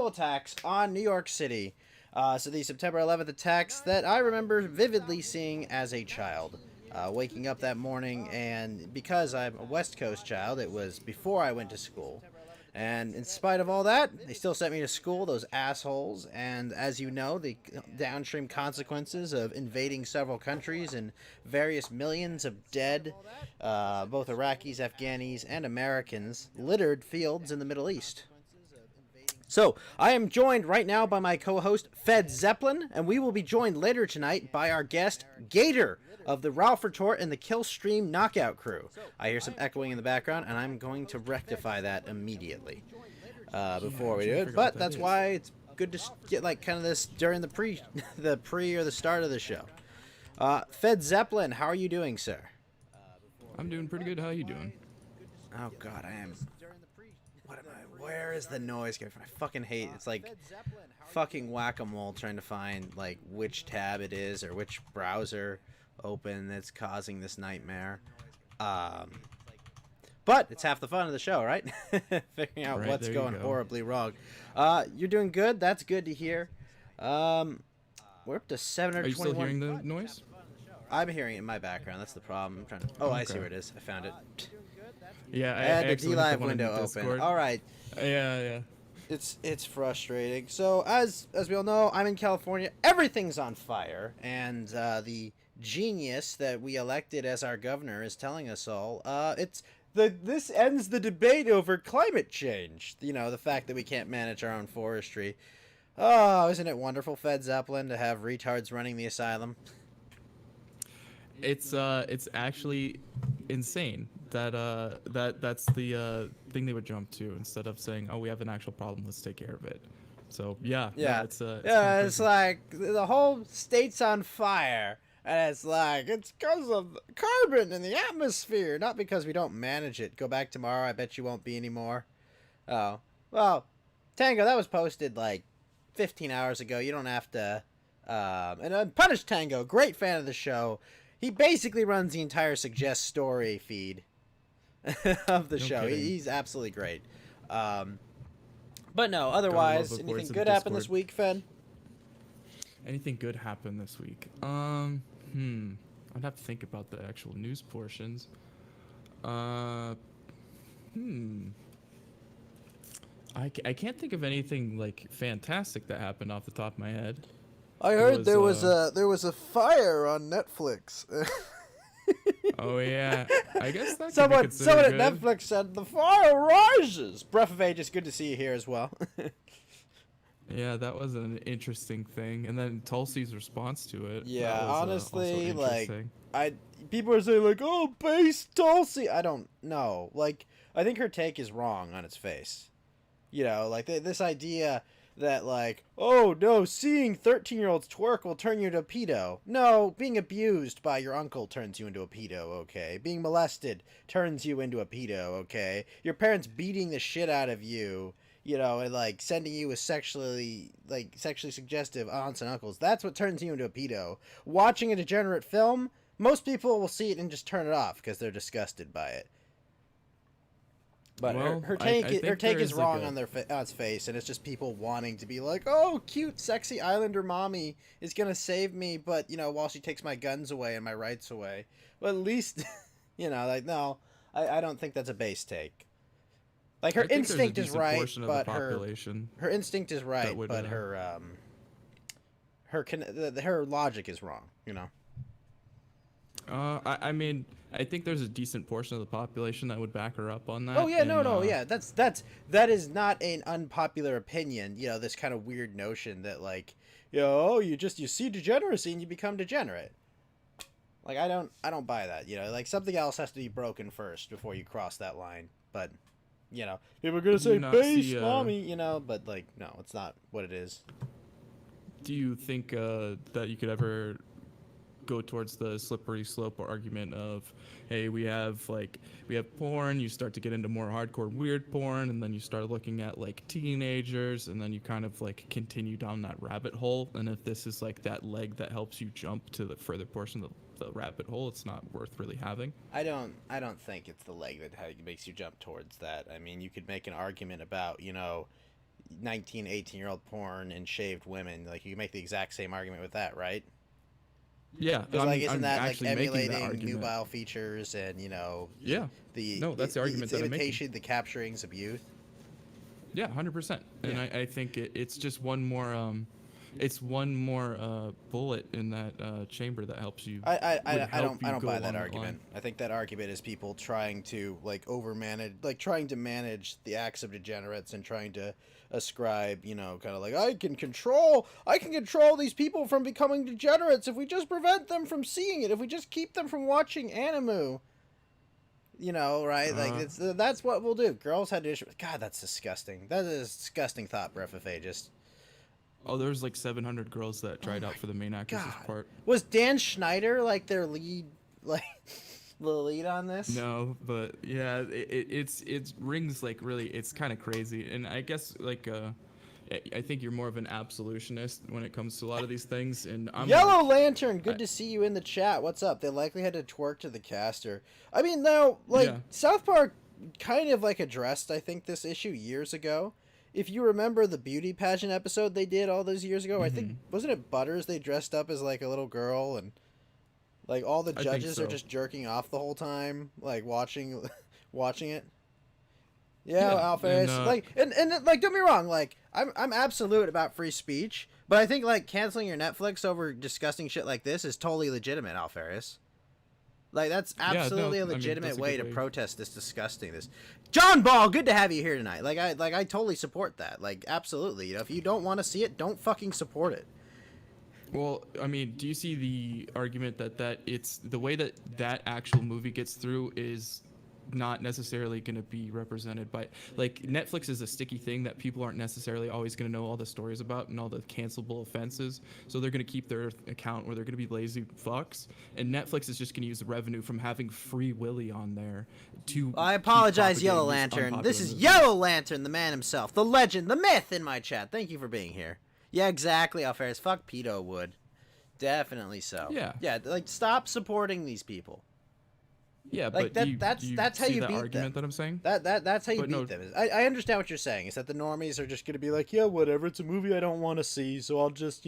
attacks on New York City. So the September 11th attacks that I remember vividly seeing as a child. Waking up that morning, and because I'm a West Coast child, it was before I went to school. And in spite of all that, they still sent me to school, those assholes. And as you know, the downstream consequences of invading several countries and various millions of dead, both Iraqis, Afghanis, and Americans, littered fields in the Middle East. So, I am joined right now by my co-host, Fed Zeppelin, and we will be joined later tonight by our guest, Gator, of the Ralph Retort and the Killstream Knockout crew. I hear some echoing in the background, and I'm going to rectify that immediately before we do it. But that's why it's good to get like kind of this during the pre or the start of the show. Fed Zeppelin, how are you doing, sir? I'm doing pretty good. How are you doing? Oh God, I am. What am I? Where is the noise coming from? I fucking hate. It's like fucking whack-a-mole trying to find like which tab it is or which browser open that's causing this nightmare. But it's half the fun of the show, right? Figuring out what's going horribly wrong. You're doing good. That's good to hear. We're up to 721. Are you still hearing the noise? I'm hearing it in my background. That's the problem. I'm trying to. Oh, okay. I see where it is. I found it. Yeah, I had the D-Live window open. All right. Yeah. It's frustrating. So as we all know, I'm in California. Everything's on fire, and the genius that we elected as our governor is telling us all, this ends the debate over climate change. You know, the fact that we can't manage our own forestry. Oh, isn't it wonderful, Fed Zeppelin, to have retards running the asylum? It's actually insane that's the thing they would jump to instead of saying, oh, we have an actual problem, let's take care of it. So yeah, it's like the whole state's on fire, and it's like it's because of carbon in the atmosphere, not because we don't manage it. Go back tomorrow, I bet you won't be anymore. Oh well, Tango, that was posted like 15 hours ago. You don't have to. And Punish Tango, great fan of the show. He basically runs the entire Suggest Story feed of the show. He's absolutely great. But no, otherwise, anything good happened this week, Fed? Anything good happened this week? I'd have to think about the actual news portions. I can't think of anything like fantastic that happened off the top of my head. I heard there was a fire on Netflix. Oh yeah, I guess that someone at Netflix said the fire rises. Breath of Age, it's good to see you here as well. Yeah, that was an interesting thing, and then Tulsi's response to it. Yeah, honestly, like people are saying like, oh, base Tulsi. I don't know. Like, I think her take is wrong on its face. You know, like this idea that like, oh no, seeing 13-year-olds twerk will turn you into a pedo. No, being abused by your uncle turns you into a pedo, okay? Being molested turns you into a pedo, okay? Your parents beating the shit out of you, you know, and like sending you with sexually suggestive aunts and uncles, that's what turns you into a pedo. Watching a degenerate film, most people will see it and just turn it off because they're disgusted by it. But her take is wrong on its face, and it's just people wanting to be like, oh, cute, sexy Islander mommy is gonna save me, but, you know, while she takes my guns away and my rights away. But at least, you know, like, no, I don't think that's a base take. Like, her instinct is right, but her instinct is right, but her logic is wrong, you know? I mean, I think there's a decent portion of the population that would back her up on that. Oh yeah, yeah, that is not an unpopular opinion. You know, this kind of weird notion that like, you see degeneracy and you become degenerate. Like I don't buy that. You know, like something else has to be broken first before you cross that line. But, you know, people are gonna say base mommy, you know, but like no, it's not what it is. Do you think that you could ever go towards the slippery slope argument of, hey, we have porn, you start to get into more hardcore weird porn, and then you start looking at like teenagers, and then you kind of like continue down that rabbit hole, and if this is like that leg that helps you jump to the further portion of the rabbit hole, it's not worth really having. I don't think it's the leg that makes you jump towards that. I mean, you could make an argument about, you know, 19, 18-year-old porn and shaved women. Like, you can make the exact same argument with that, right? Yeah, Because, like, isn't I'm that, like, actually making that emulating argument. nubile features and, you know... Yeah. No, that's the argument that I'm making. Imitation, the capturings of youth. Yeah, 100%. And Yeah. I think it's just one more bullet in that chamber that helps you. I don't buy that along argument. I think that argument is people trying to like trying to manage the acts of degenerates and trying to ascribe, you know, kind of like I can control these people from becoming degenerates if we just prevent them from seeing it, if we just keep them from watching anime. You know, right? Like that's what we'll do. Girls had to. God, that's disgusting. That is a disgusting thought, breath of just. Oh, there's like 700 girls that tried out for the main actress's part. Was Dan Schneider like their lead, like the lead on this? No, but yeah, it rings like really. It's kind of crazy, and I guess like I think you're more of an absolutionist when it comes to a lot of these things. And I'm Yellow Lantern, good to see you in the chat. What's up? They likely had to twerk to the caster. I mean, now, like, South Park kind of, like, addressed, I think, this issue years ago. If you remember the beauty pageant episode they did all those years ago, I think, wasn't it Butters they dressed up as, like, a little girl? And, like, all the judges are just jerking off the whole time, like, watching it. Yeah, Alpha. And like, don't be wrong, like, I'm absolute about free speech, but I think like canceling your Netflix over disgusting shit like this is totally legitimate, Alfaris. Like that's absolutely a legitimate way to protest this this. John Ball, good to have you here tonight. Like I totally support that. Like absolutely. You know, if you don't want to see it, don't fucking support it. Well, I mean, do you see the argument that it's the way that actual movie gets through is not necessarily going to be represented by, like, Netflix is a sticky thing that people aren't necessarily always going to know all the stories about and all the cancelable offenses, so they're going to keep their account where they're going to be lazy fucks, and Netflix is just going to use the revenue from having Free Willy on there to I apologize, Yellow Lantern. This is Yellow Lantern, the man himself, the legend, the myth in my chat. Thank you for being here. Yeah, exactly, Alfaris. Fuck Pedo Wood. Definitely so. Yeah, like, stop supporting these people. Yeah, like but that's how you beat argument them. That I'm saying. That's how you beat them. I understand what you're saying. Is that the normies are just gonna be like, yeah, whatever. It's a movie I don't want to see, so I'll just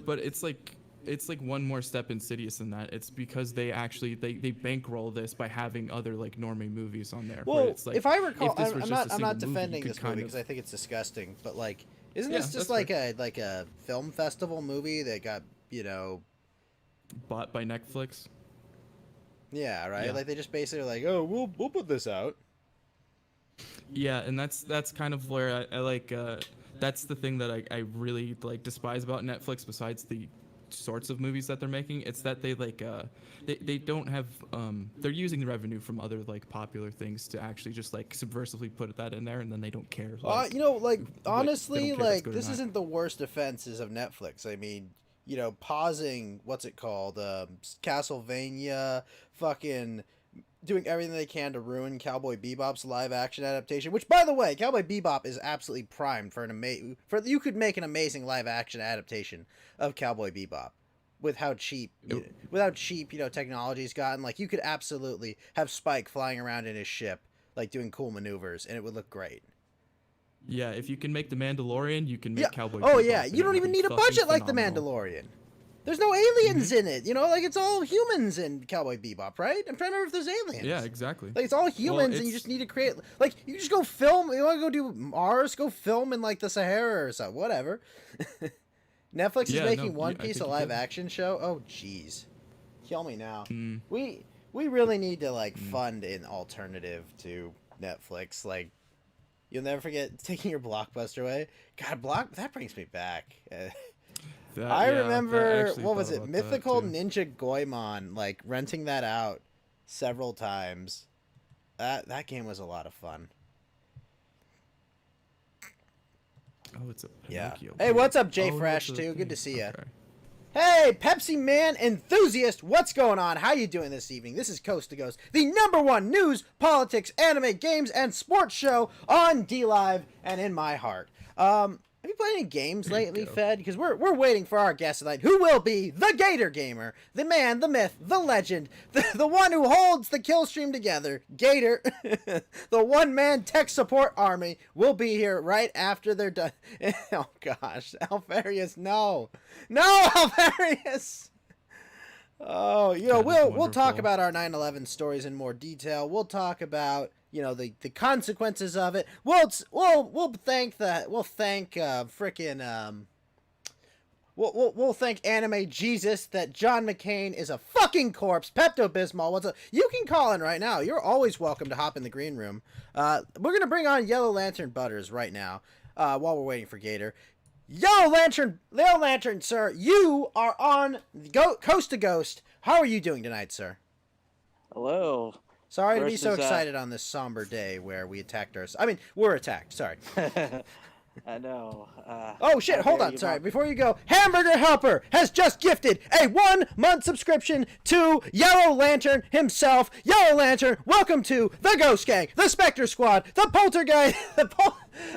But it's like one more step insidious than that. It's because they actually they bankroll this by having other like normie movies on there. Well, it's like, if I recall, I'm not defending this movie because I think it's disgusting. But like, isn't this just like a film festival movie that got bought by Netflix? Yeah, right. Yeah. Like they just basically are like, oh, we'll put this out. Yeah, and that's kind of where I like. That's the thing that I really like despise about Netflix. Besides the sorts of movies that they're making, it's that they like they don't have they're using the revenue from other like popular things to actually just like subversively put that in there, and then they don't care. Like, honestly, like this isn't the worst offenses of Netflix. I mean, pausing what's it called, Castlevania, fucking doing everything they can to ruin Cowboy Bebop's live action adaptation. Which, by the way, Cowboy Bebop is absolutely primed for you could make an amazing live action adaptation of Cowboy Bebop with how cheap, technology's gotten. Like you could absolutely have Spike flying around in his ship, like doing cool maneuvers, and it would look great. Yeah, if you can make The Mandalorian, you can make Cowboy Bebop. Oh yeah, you don't even need a budget like The Mandalorian. There's no aliens in it, like it's all humans in Cowboy Bebop, right? I'm trying to remember if there's aliens. Yeah, exactly. Like it's all humans, and you just need to create, like, you just go film. You want to go do Mars? Go film in like the Sahara or something, whatever. Netflix is making One Piece a live action show. Oh jeez, kill me now. We really need to like fund an alternative to Netflix. Like, you'll never forget taking your Blockbuster away. God, that brings me back. I remember, what was it, Mythical Ninja Goemon, like, renting that out several times. That game was a lot of fun. Oh, it's a Pinocchio. Hey, what's up, Jay Fresh, too? Good to see you. Okay. Hey, Pepsi Man enthusiast, what's going on? How you doing this evening? This is Coast to Ghost, the #1 news, politics, anime, games, and sports show on DLive and in my heart. Have you played any games lately, go. Fed? Because we're waiting for our guest tonight, who will be the Gator Gamer, the man, the myth, the legend, the one who holds the kill stream together. Gator, the one-man tech support army, will be here right after they're done. Oh gosh, Alfarius, no, Alfarius. Oh, we'll talk about our 9/11 stories in more detail. We'll talk about the consequences of it. We'll thank we'll thank Anime Jesus that John McCain is a fucking corpse. Pepto Bismol, what's up? You can call in right now. You're always welcome to hop in the green room. We're gonna bring on Yellow Lantern Butters right now. While we're waiting for Gator. Yellow Lantern, sir, you are on Coast to Ghost. How are you doing tonight, sir? Hello. Sorry to be so excited on this somber day where we attacked we're attacked, sorry. I know. Oh shit, hold on, sorry. Before you go, Hamburger Helper has just gifted a 1-month subscription to Yellow Lantern himself. Yellow Lantern, welcome to the Ghost Gang, the Spectre Squad, the Poltergeist,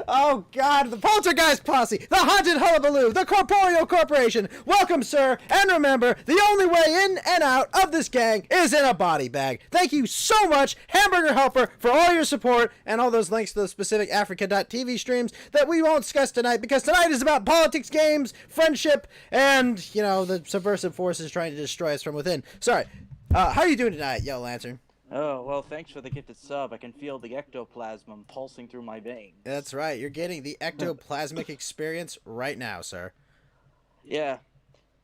oh god, the Poltergeist Posse, the Haunted Hullabaloo, the Corporeal Corporation. Welcome, sir, and remember, the only way in and out of this gang is in a body bag. Thank you so much, Hamburger Helper, for all your support and all those links to those specific Africa.tv streams that we won't discuss tonight, because tonight is about politics, games, friendship, and, the subversive forces trying to destroy us from within. Sorry. How are you doing tonight, Yellow Lantern? Oh, well, thanks for the gifted sub. I can feel the ectoplasm pulsing through my veins. That's right. You're getting the ectoplasmic experience right now, sir. Yeah.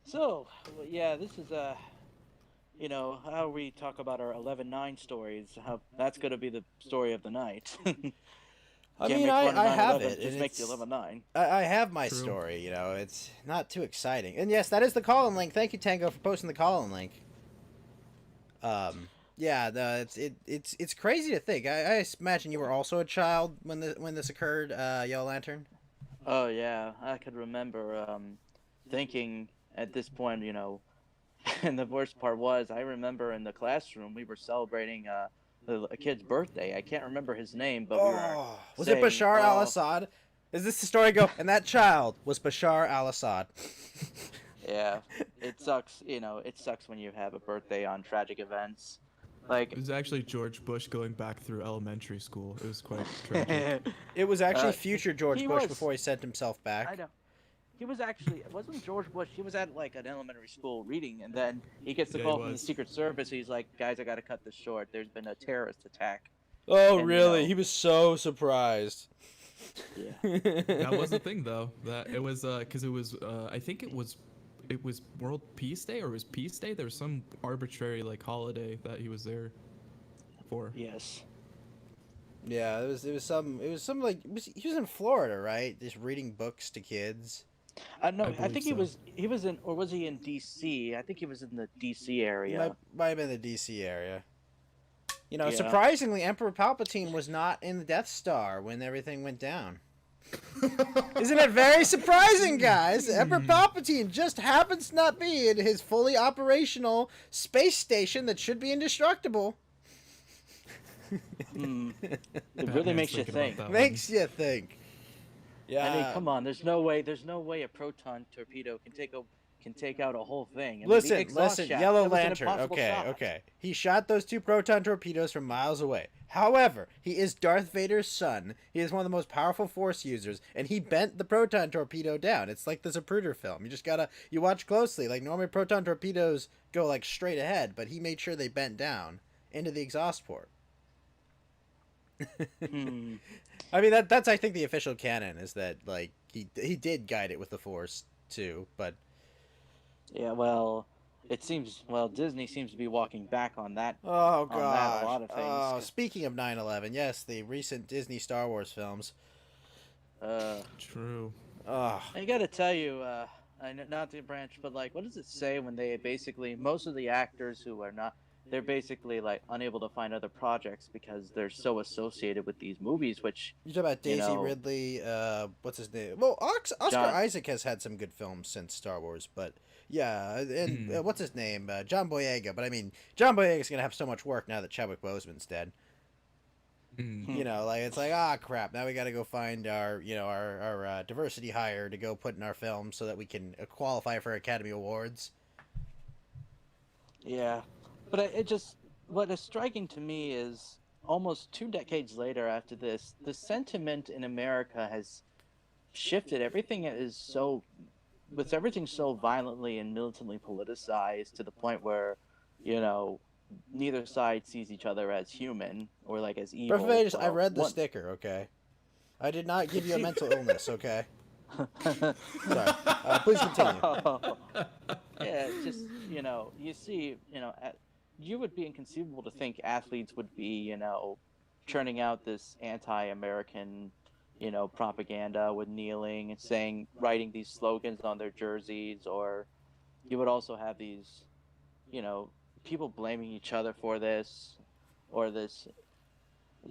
So, yeah, this is, how we talk about our 11/9 stories, how that's going to be the story of the night. I have it. Just make the 11/9. I have my story, it's not too exciting. And yes, that is the call-in link. Thank you, Tango, for posting the call-in link. Yeah, it's crazy to think. I imagine you were also a child when this occurred, Yellow Lantern. Oh yeah, I could remember thinking at this point, and the worst part was I remember in the classroom we were celebrating a kid's birthday. I can't remember his name, but was it Bashar al-Assad? Is this the story go? And that child was Bashar al-Assad. Yeah, it sucks. It sucks when you have a birthday on tragic events. Like, it was actually George Bush going back through elementary school. It was quite tragic. It was actually future George Bush before he sent himself back. I know. He was actually, it wasn't George Bush. He was at like an elementary school reading, and then he gets the call from the Secret Service. He's like, "Guys, I got to cut this short. There's been a terrorist attack." Oh, and, really? He was so surprised. Yeah. That was the thing, though. That it was because it was I think it was World Peace Day, or it was Peace Day. There was some arbitrary holiday that he was there for. Yes. Yeah, he was he was in Florida, right? Just reading books to kids. No, I think so. he was in, or was he in DC? I think he was in the DC area. Might have been the DC area. Surprisingly, Emperor Palpatine was not in the Death Star when everything went down. Isn't it very surprising, guys? Emperor Palpatine just happens to not be in his fully operational space station that should be indestructible. It really makes you think. Makes you think. Yeah. I mean, come on. There's no way a proton torpedo can take out a whole thing. I mean, listen, Yellow Lantern. Okay. He shot those 2 proton torpedoes from miles away. However, he is Darth Vader's son. He is one of the most powerful Force users, and he bent the proton torpedo down. It's like the Zapruder film. You watch closely. Like, normally proton torpedoes go straight ahead, but he made sure they bent down into the exhaust port. I mean, that's I think the official canon is that he did guide it with the Force too, but yeah, well, Disney seems to be walking back on that. Oh god, on that, a lot of things. Oh, speaking of 9/11, yes, the recent Disney Star Wars films. True. I gotta tell you, not to branch, but what does it say when they basically, most of the actors who are not, they're basically unable to find other projects because they're so associated with these movies, which you talk about Daisy Ridley, what's his name? Well, Oscar Isaac has had some good films since Star Wars, but yeah, and what's his name? John Boyega. But I mean, John Boyega's gonna have so much work now that Chadwick Boseman's dead. You know, like it's like, ah, crap. Now we got to go find our, you know, our diversity hire to go put in our film so that we can qualify for Academy Awards. Yeah, but it just what is striking to me is almost 2 decades later after this, the sentiment in America has shifted. Everything is so with everything so violently and militantly politicized to the point where, you know, neither side sees each other as human or like as evil. Perfect. I Well, read the one. sticker. Okay, I did not give you a mental illness. Okay. Sorry. Please continue. Yeah, just you see, you would be inconceivable to think athletes would be, churning out this anti-American, propaganda with kneeling and saying, writing these slogans on their jerseys, or you would also have these, you know, people blaming each other for this, or this,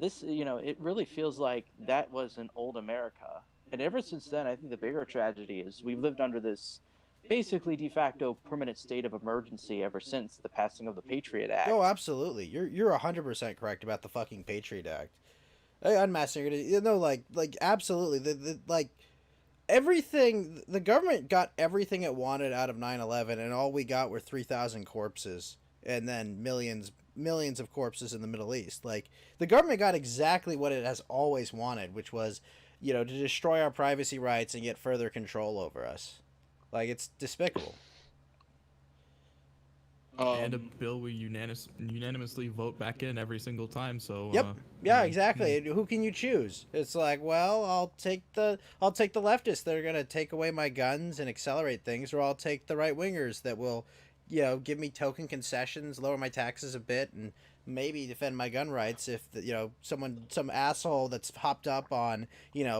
it really feels like that was an old America. And ever since then, I think the bigger tragedy is we've lived under this basically de facto permanent state of emergency ever since the passing of the Patriot Oh, Act. absolutely. You're 100% correct about the fucking Patriot Act. Unmasking it, like absolutely. Like everything, the government got everything it wanted out of 9/11, and all we got were 3,000 corpses, and then millions of corpses in the Middle East. Like the government got exactly what it has always wanted, which was, to destroy our privacy rights and get further control over us. Like it's despicable. And a bill we unanimously vote back in every single time. So Yep. Yeah, exactly. Who can you choose? It's like, well, I'll take the leftists that are gonna take away my guns and accelerate things, or I'll take the right wingers that will, give me token concessions, lower my taxes a bit, and maybe defend my gun rights if some asshole that's hopped up on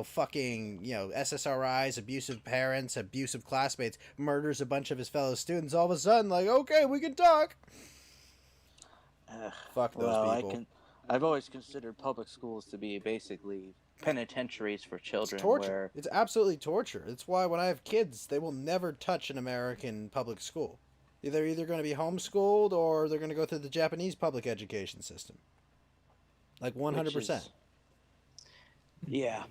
fucking SSRIs, abusive parents, abusive classmates, murders a bunch of his fellow students. All of a sudden, like, okay, we can talk. Fuck those Well, people. I've always considered public schools to be basically penitentiaries for It's children, torture. where It's absolutely torture. It's why when I have kids, they will never touch an American public school. They're either going to be homeschooled or they're going to go through the Japanese public education system. Like 100%. Yeah.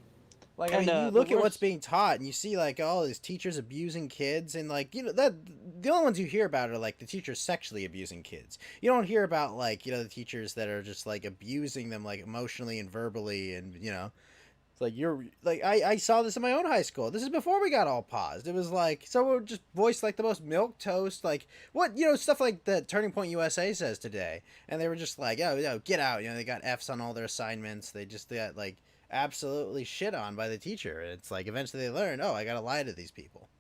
Like, And you the look at what's worst, being taught and you see, like, all these teachers abusing kids, and, like, that the only ones you hear about are, like, the teachers sexually abusing kids. You don't hear about, like, the teachers that are just, like, abusing them, like, emotionally and verbally, and, it's like, you're, like, I saw this in my own high school. This is before we got all paused. It was, like, someone would just voice, like, the most milquetoast, like, what, stuff like the Turning Point USA says today. And they were just like, oh, get out. They got Fs on all their assignments. They got, like, absolutely shit on by the teacher. It's like eventually they learn, oh, I gotta lie to these people.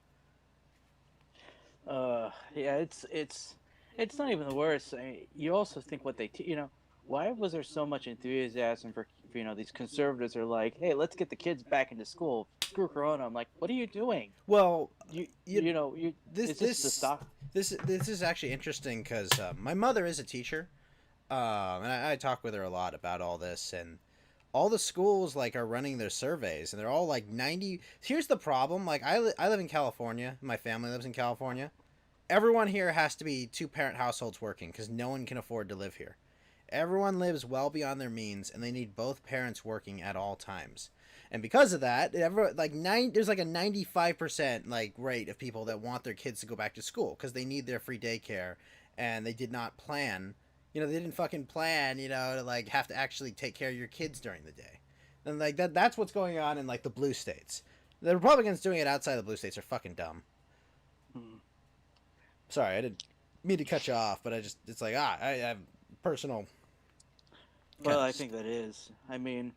yeah, it's not even the worst. You also think what why was there so much enthusiasm for these conservatives are like, hey, let's get the kids back into school. Screw Corona. I'm like, what are you doing? Well, This this is the stock. this is actually interesting because my mother is a teacher, and I talk with her a lot about all this, and all the schools like are running their surveys, and they're all like 90. Here's the problem: like I live in California, my family lives in California. Everyone here has to be two-parent households working because no one can afford to live here. Everyone lives well beyond their means, and they need both parents working at all times. And because of that, there's like a 95% like rate of people that want their kids to go back to school because they need their free daycare, and they did not plan. They didn't fucking plan. To like have to actually take care of your kids during the day, and like that's what's going on in like the blue states. The Republicans doing it outside the blue states are fucking dumb. Sorry, I didn't mean to cut you off, but it's like I have personal. Well, I think that is. I mean,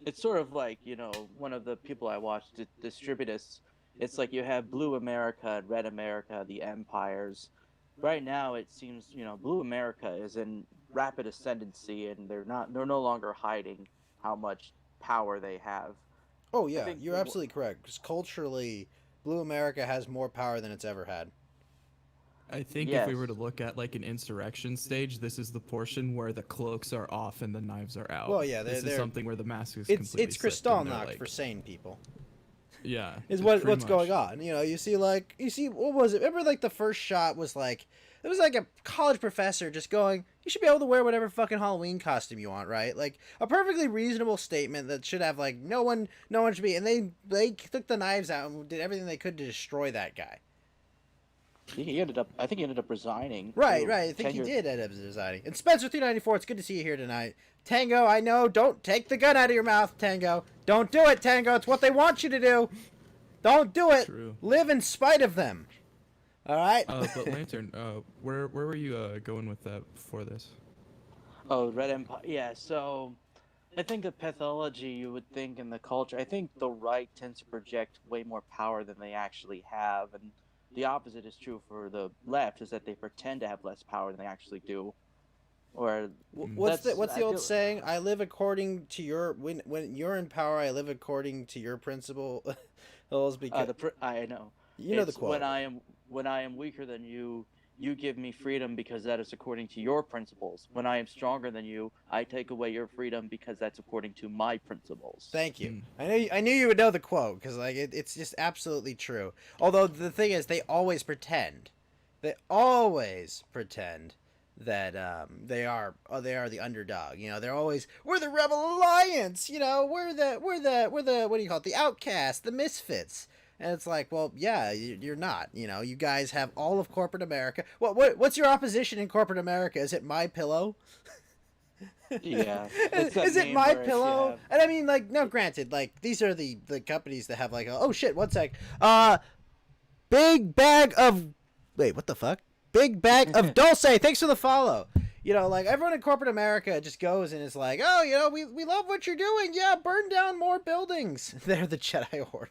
it's sort of like one of the people I watched distribute us. It's like you have Blue America and Red America, the empires. Right now, it seems Blue America is in rapid ascendancy, and they're no longer hiding how much power they have. Oh yeah, you're absolutely correct. Because culturally, Blue America has more power than it's ever had. I think if we were to look at like an insurrection stage, this is the portion where the cloaks are off and the knives are out. Well, yeah, this is something where the mask is completely. It's Kristallnacht like, for sane people. Yeah. Is pretty what's much. going on. You see what was it? Remember like the first shot was like it was like a college professor just going, you should be able to wear whatever fucking Halloween costume you want, right? Like a perfectly reasonable statement that should have like no one should be, and they took the knives out and did everything they could to destroy that guy. He ended up. I think he ended up resigning. Right. I think he did end up resigning. And Spencer 394, it's good to see you here tonight. Tango, I know, don't take the gun out of your mouth, Tango. Don't do it, Tango. It's what they want you to do. Don't do it. True. Live in spite of them. All right. But Lantern, where were you going with that before this? Oh, Red Empire. Yeah. So, I think the pathology you would think in the culture. I think the right tends to project way more power than they actually have, and the opposite is true for the left. Is that they pretend to have less power than they actually do. Or what's the old saying? I live according to your when you're in power. I live according to your principles. Because I know. You know the quote. When I am weaker than you, you give me freedom because that is according to your principles. When I am stronger than you, I take away your freedom because that's according to my principles. Thank you. I knew you would know the quote because like it's just absolutely true. Although the thing is, they always pretend. They always pretend that they are the underdog. They're always, we're the Rebel Alliance. We're the what do you call it? The outcast, the misfits. And it's like, well, yeah, you're not. You guys have all of corporate America. What's your opposition in corporate America? Is it My Pillow? Yeah. Is it My Pillow? And I mean, like, no, granted, like these are the companies that have like, oh shit, one sec, big bag of, wait, what the fuck? Big bag of Dulce. Thanks for the follow. Like everyone in corporate America just goes and is like, oh, we love what you're doing. Yeah, burn down more buildings. They're the Jedi Order.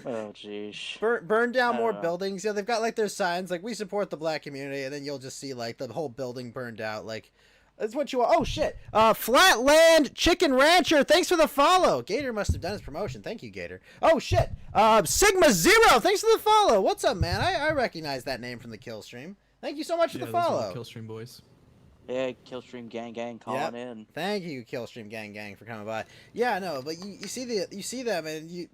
Oh, jeez. Burn down more buildings. They've got like their signs like we support the black community, and then you'll just see like the whole building burned out. Like that's what you want. Oh shit. Flatland Chicken Rancher. Thanks for the follow. Gator must have done his promotion. Thank you, Gator. Oh shit. Sigma Zero. Thanks for the follow. What's up, man? I recognize that name from the kill stream. Thank you so much for the follow. Killstream boys. Yeah, Killstream gang calling in. Thank you, Killstream gang for coming by. Yeah, no, but you see them, and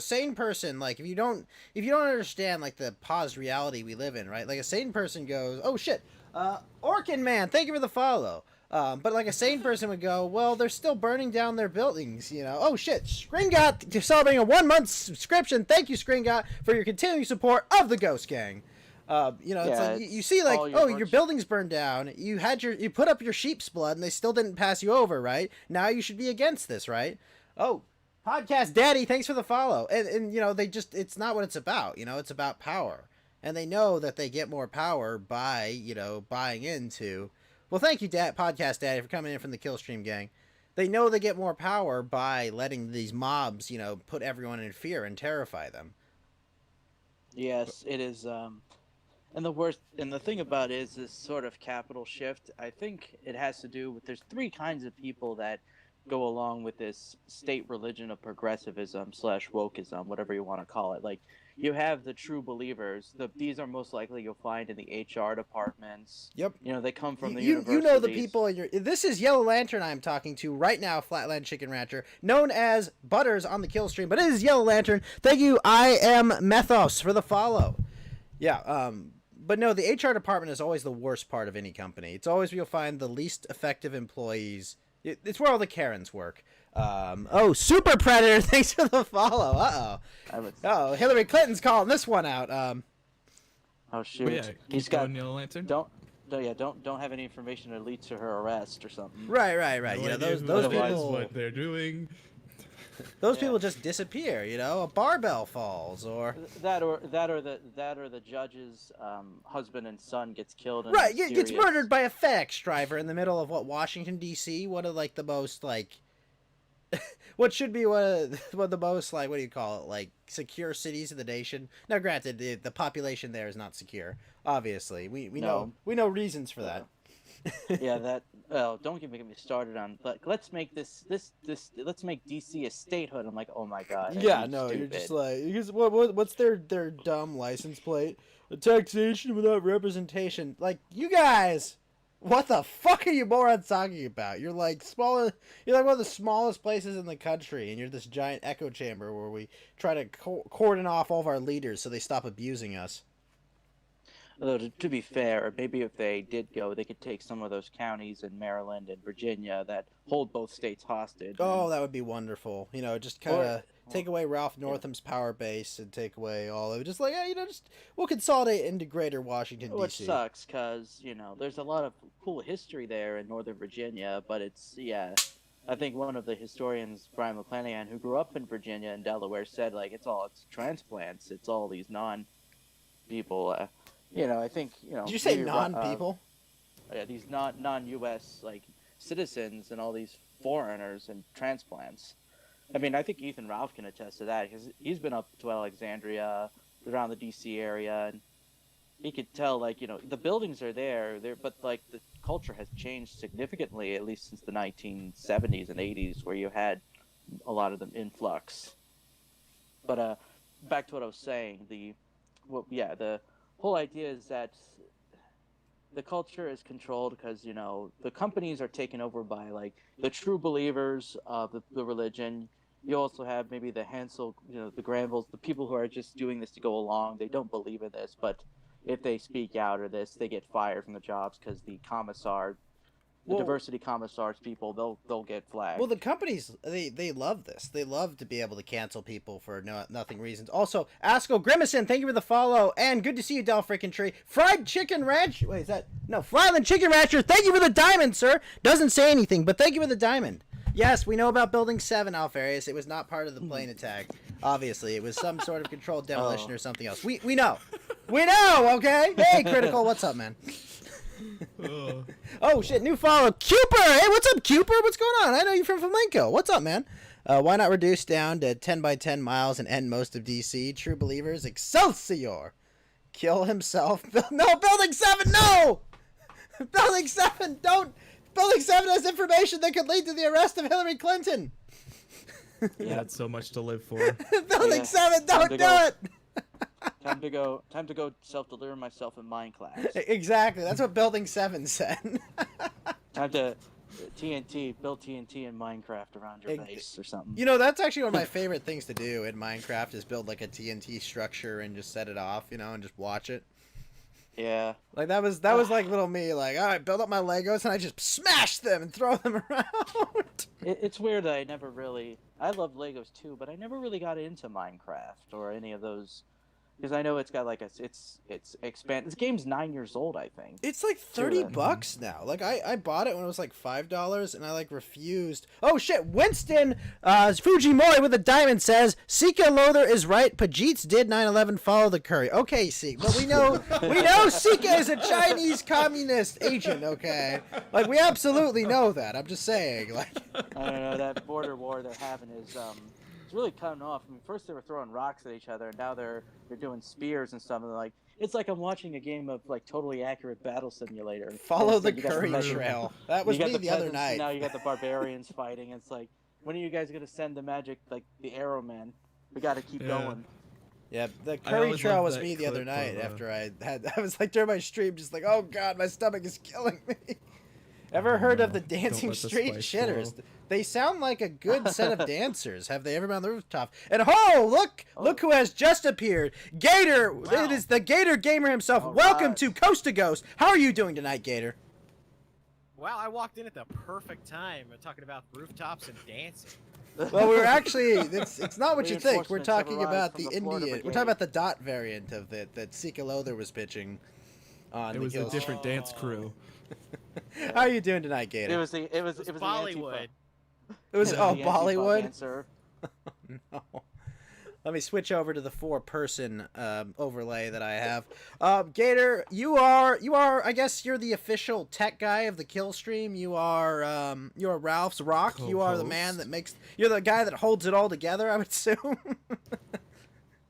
sane person, like if you don't understand like the paused reality we live in, right? Like a sane person goes, oh shit, Orkin Man, thank you for the follow. But like a sane person would go, well, they're still burning down their buildings, Oh shit, Scringot celebrating a 1-month subscription. Thank you, Scringot, for your continuing support of the Ghost Gang. It's like you see like, your building's burned down. You put up your sheep's blood and they still didn't pass you over, right? Now you should be against this, right? Oh, Podcast Daddy, thanks for the follow. And it's not what it's about. It's about power. And they know that they get more power by, buying into. Well, thank you, Podcast Daddy, for coming in from the Killstream gang. They know they get more power by letting these mobs, put everyone in fear and terrify them. Yes, it is. And the thing about it is this sort of capital shift. I think it has to do with there's 3 kinds of people that go along with this state religion of progressivism / wokeism, whatever you want to call it. Like you have the true believers. These are most likely you'll find in the HR departments. Yep. They come from the universities. You know the people in your. This is Yellow Lantern I'm talking to right now, Flatland Chicken Rancher, known as Butters on the kill stream, but it is Yellow Lantern. Thank you, I am Methos, for the follow. Yeah. But no, the HR department is always the worst part of any company. It's always where you'll find the least effective employees. It's where all the Karens work. Super Predator, thanks for the follow. Oh, Hillary Clinton's calling this one out. Oh shoot, yeah, he's got Yellow Lantern. Don't have any information that leads to her arrest or something. Right. No Those people. people. What they're doing. Those people just disappear. A barbell falls, or that or the judge's husband and son gets killed. Right, gets murdered by a FedEx driver in the middle of Washington D.C. One of like the most like, what should be one of the most like, what do you call it, like secure cities in the nation. Now, granted, the population there is not secure. Obviously, we know reasons for that. Yeah, that. Oh, don't get me started on. But let's make let's make DC a statehood. I'm like, oh my god. Yeah, no, stupid. You're just like, because what's their dumb license plate? A taxation without representation. Like, you guys, What the fuck are you morons talking about? You're like smaller. You're like one of the smallest places in the country, and you're this giant echo chamber where we try to cordon off all of our leaders so they stop abusing us. Although to be fair, maybe if they did go, they could take some of those counties in Maryland and Virginia that hold both states hostage. Oh, that would be wonderful. You know, just kind of take away Ralph Northam's power base and take away all of it. Just like, you know, just we'll consolidate into Greater Washington, D.C. Which sucks because, you know, there's a lot of cool history there in Northern Virginia, but it's, I think one of the historians, Brian McClanahan, who grew up in Virginia and Delaware, said, like, it's transplants. It's all these non-people. You know, I think, you know. Did you say non-people? Yeah, these non-U.S. like citizens and all these foreigners and transplants. I mean, I think Ethan Ralph can attest to that because he's been up to Alexandria, around the D.C. area, and he could tell, like, you know, the buildings are there, but like the culture has changed significantly, at least since the 1970s and 80s, where you had a lot of them influx. But back to what I was saying, the whole idea is that the culture is controlled because, you know, the companies are taken over by, like, the true believers of the religion. You also have maybe the Hansel, you know, the Granvilles, the people who are just doing this to go along. They don't believe in this, but if they speak out of this, they get fired from the jobs because the commissar, diversity commissars people, they'll get flagged. Well, the companies, they love this. They love to be able to cancel people for nothing reasons. Also, Asko Grimacin, thank you for the follow, and good to see you, Del Frickin' Tree. Fried Chicken Ranch, wait, is that, no, Flyland Chicken Rancher, thank you for the diamond, sir. Doesn't say anything, but thank you for the diamond. Yes, we know about Building 7, Alfarius. It was not part of the plane attack, obviously. It was some sort of controlled demolition or something else. We know. We know, okay? Hey, Critical, what's up, man? Oh shit, new follow, Cooper. Hey, what's up, Cooper? What's going on? I know you from Flamenco. What's up, man? Why not reduce down to 10 by 10 miles and end most of DC? True believers, Excelsior. Kill himself. No, Building 7, no! Building 7, don't. Building 7 has information that could lead to the arrest of Hillary Clinton. You had so much to live for. Building 7, don't do it! Time to go self-deliver myself in Minecraft. Exactly, that's what Building 7 said. Time to build TNT in Minecraft around your base or something. You know, that's actually one of my favorite things to do in Minecraft is build like a TNT structure and just set it off, you know, and just watch it. Yeah. Like that was like little me, like, all right, build up my Legos and I just smash them and throw them around. It's weird that I love Legos too, but I never really got into Minecraft or any of those. Because I know it's got like it's expand. This game's 9 years old, I think. It's like $30 now. Like I bought it when it was like $5, and I like refused. Oh shit! Winston Fujimori with a diamond says Sika Lothar is right. Pajits did 9/11 follow the curry. Okay, Sika, but we know Sika is a Chinese communist agent. Okay, like we absolutely know that. I'm just saying, like. I don't know, that border war they're having is it's really cutting off. I mean, first they were throwing rocks at each other, and now they're doing spears and stuff. And like, it's like I'm watching a game of like totally accurate battle simulator. Follow the curry trail. That was me the other night. Now you got the barbarians fighting. It's like, when are you guys gonna send the magic, like the arrow man? We got to keep going. Yeah, the curry trail was me the other night after I was like during my stream, just like, oh god, my stomach is killing me. Ever heard of the Dancing Street Shitters? They sound like a good set of dancers. Have they ever been on the rooftop? And look who has just appeared. Gator, wow. It is the Gator Gamer himself. All Welcome to Coast to Ghost. How are you doing tonight, Gator? Wow, I walked in at the perfect time. We're talking about rooftops and dancing. Well, we're actually, it's not what you think. We're talking about the Indian. We're talking about the dot variant of it that Sika Lothar was pitching on. It was a different dance crew. How are you doing tonight, Gator? It was Bollywood. It was Bollywood. No. Let me switch over to the 4-person overlay that I have. Gator, you are. I guess you're the official tech guy of the kill stream. You are Ralph's rock. Co-host. You are the man that makes. You're the guy that holds it all together. I would assume.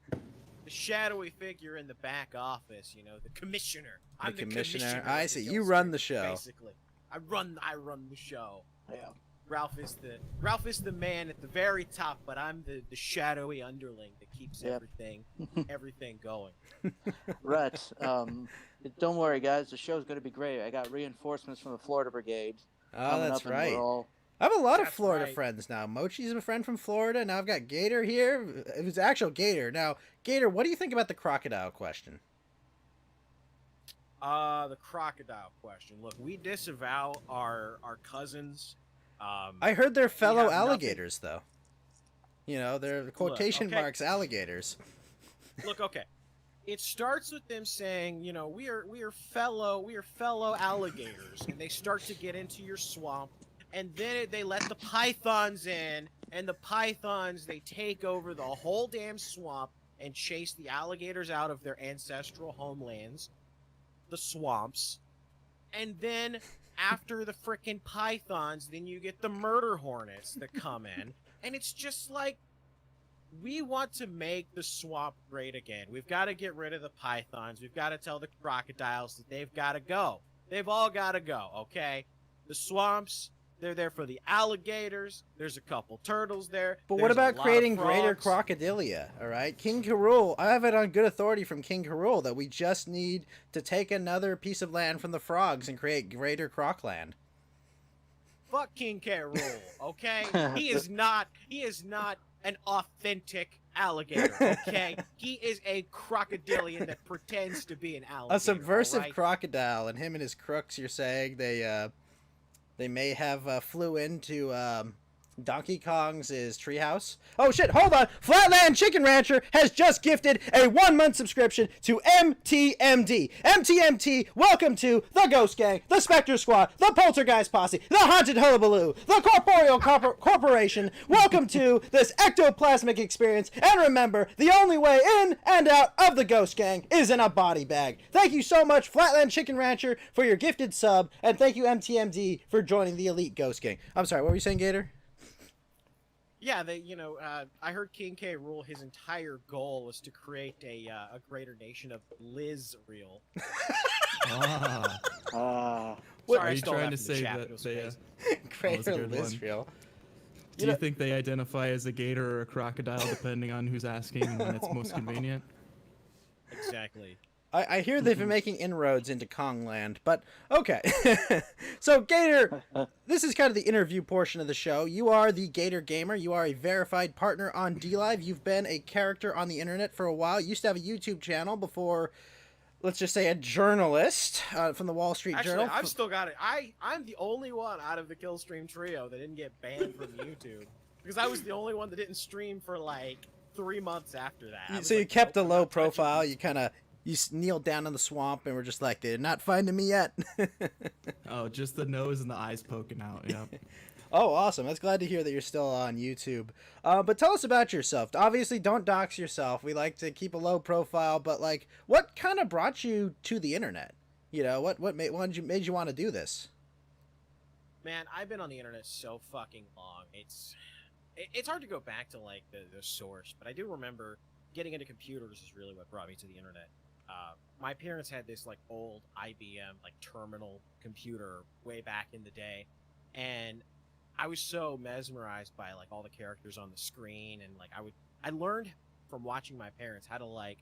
The shadowy figure in the back office, you know, the commissioner. I'm the commissioner. commissioner. I see. You run the show. Basically, I run the show. Yeah. Ralph is the man at the very top, but I'm the shadowy underling that keeps everything going. Right. Don't worry, guys. The show's going to be great. I got reinforcements from the Florida Brigade Oh, coming that's up, and right. we're all. I have a lot of That's Florida right. friends now. Mochi's a friend from Florida. Now I've got Gator here. It was actual Gator. Now, Gator, what do you think about the crocodile question? The crocodile question. Look, we disavow our cousins. I heard they're fellow have nothing- alligators, though. You know, they're quotation okay. marks alligators. Look, okay. It starts with them saying, you know, we are fellow alligators, and they start to get into your swamp, and then they let the pythons in, and the pythons, they take over the whole damn swamp and chase the alligators out of their ancestral homelands, the swamps. And then after the frickin' pythons, then you get the murder hornets that come in, and it's just like, we want to make the swamp great again. We've got to get rid of the pythons. We've got to tell the crocodiles that they've got to go. They've all got to go, okay? The swamps, they're there for the alligators. There's a couple turtles there. But There's what a about lot creating of greater frogs. crocodilia, all right? King Karul, I have it on good authority from King Karul that we just need to take another piece of land from the frogs and create greater crocland. Fuck King K. Rool, okay? He is not an authentic alligator, okay? He is a crocodilian that pretends to be an alligator. A subversive all right? crocodile, and him and his crooks, you're saying, they may have flew into Donkey Kong's treehouse. Oh shit, hold on! Flatland Chicken Rancher has just gifted a 1-month subscription to MTMD. MTMT, welcome to the Ghost Gang, the Spectre Squad, the Poltergeist Posse, the Haunted Hullabaloo, the Corporeal Corporation. Welcome to this ectoplasmic experience, and remember, the only way in and out of the Ghost Gang is in a body bag. Thank you so much, Flatland Chicken Rancher, for your gifted sub, and thank you, MTMD, for joining the elite Ghost Gang. I'm sorry, what were you saying, Gator? Yeah, I heard King K. Rool, his entire goal was to create a greater nation of Liz-real. Ah. What Sorry, are I you stole trying that to from the say chat, that but it was they, amazing. Greater good one. Israel. Do you think they identify as a gator or a crocodile, depending on who's asking and when it's most convenient? Exactly. I hear they've been making inroads into Kongland, but okay. So, Gator, this is kind of the interview portion of the show. You are the Gator Gamer. You are a verified partner on DLive. You've been a character on the internet for a while. You used to have a YouTube channel before, let's just say, a journalist from the Wall Street Actually, Journal. I've still got it. I'm the only one out of the Killstream trio that didn't get banned from YouTube. Because I was the only one that didn't stream for like 3 months after that. I was So you like, kept nope, a I'm low not touching profile. these. You kind of kneeled down in the swamp and were just like, they're not finding me yet. Oh, just the nose and the eyes poking out. Yeah. Oh, awesome. That's glad to hear that you're still on YouTube. But tell us about yourself. Obviously, don't dox yourself. We like to keep a low profile, but like, what kind of brought you to the internet? You know, what made you want to do this? Man, I've been on the internet so fucking long. It's hard to go back to like the source, but I do remember getting into computers is really what brought me to the internet. My parents had this like old IBM like terminal computer way back in the day, and I was so mesmerized by like all the characters on the screen, and like I learned from watching my parents how to like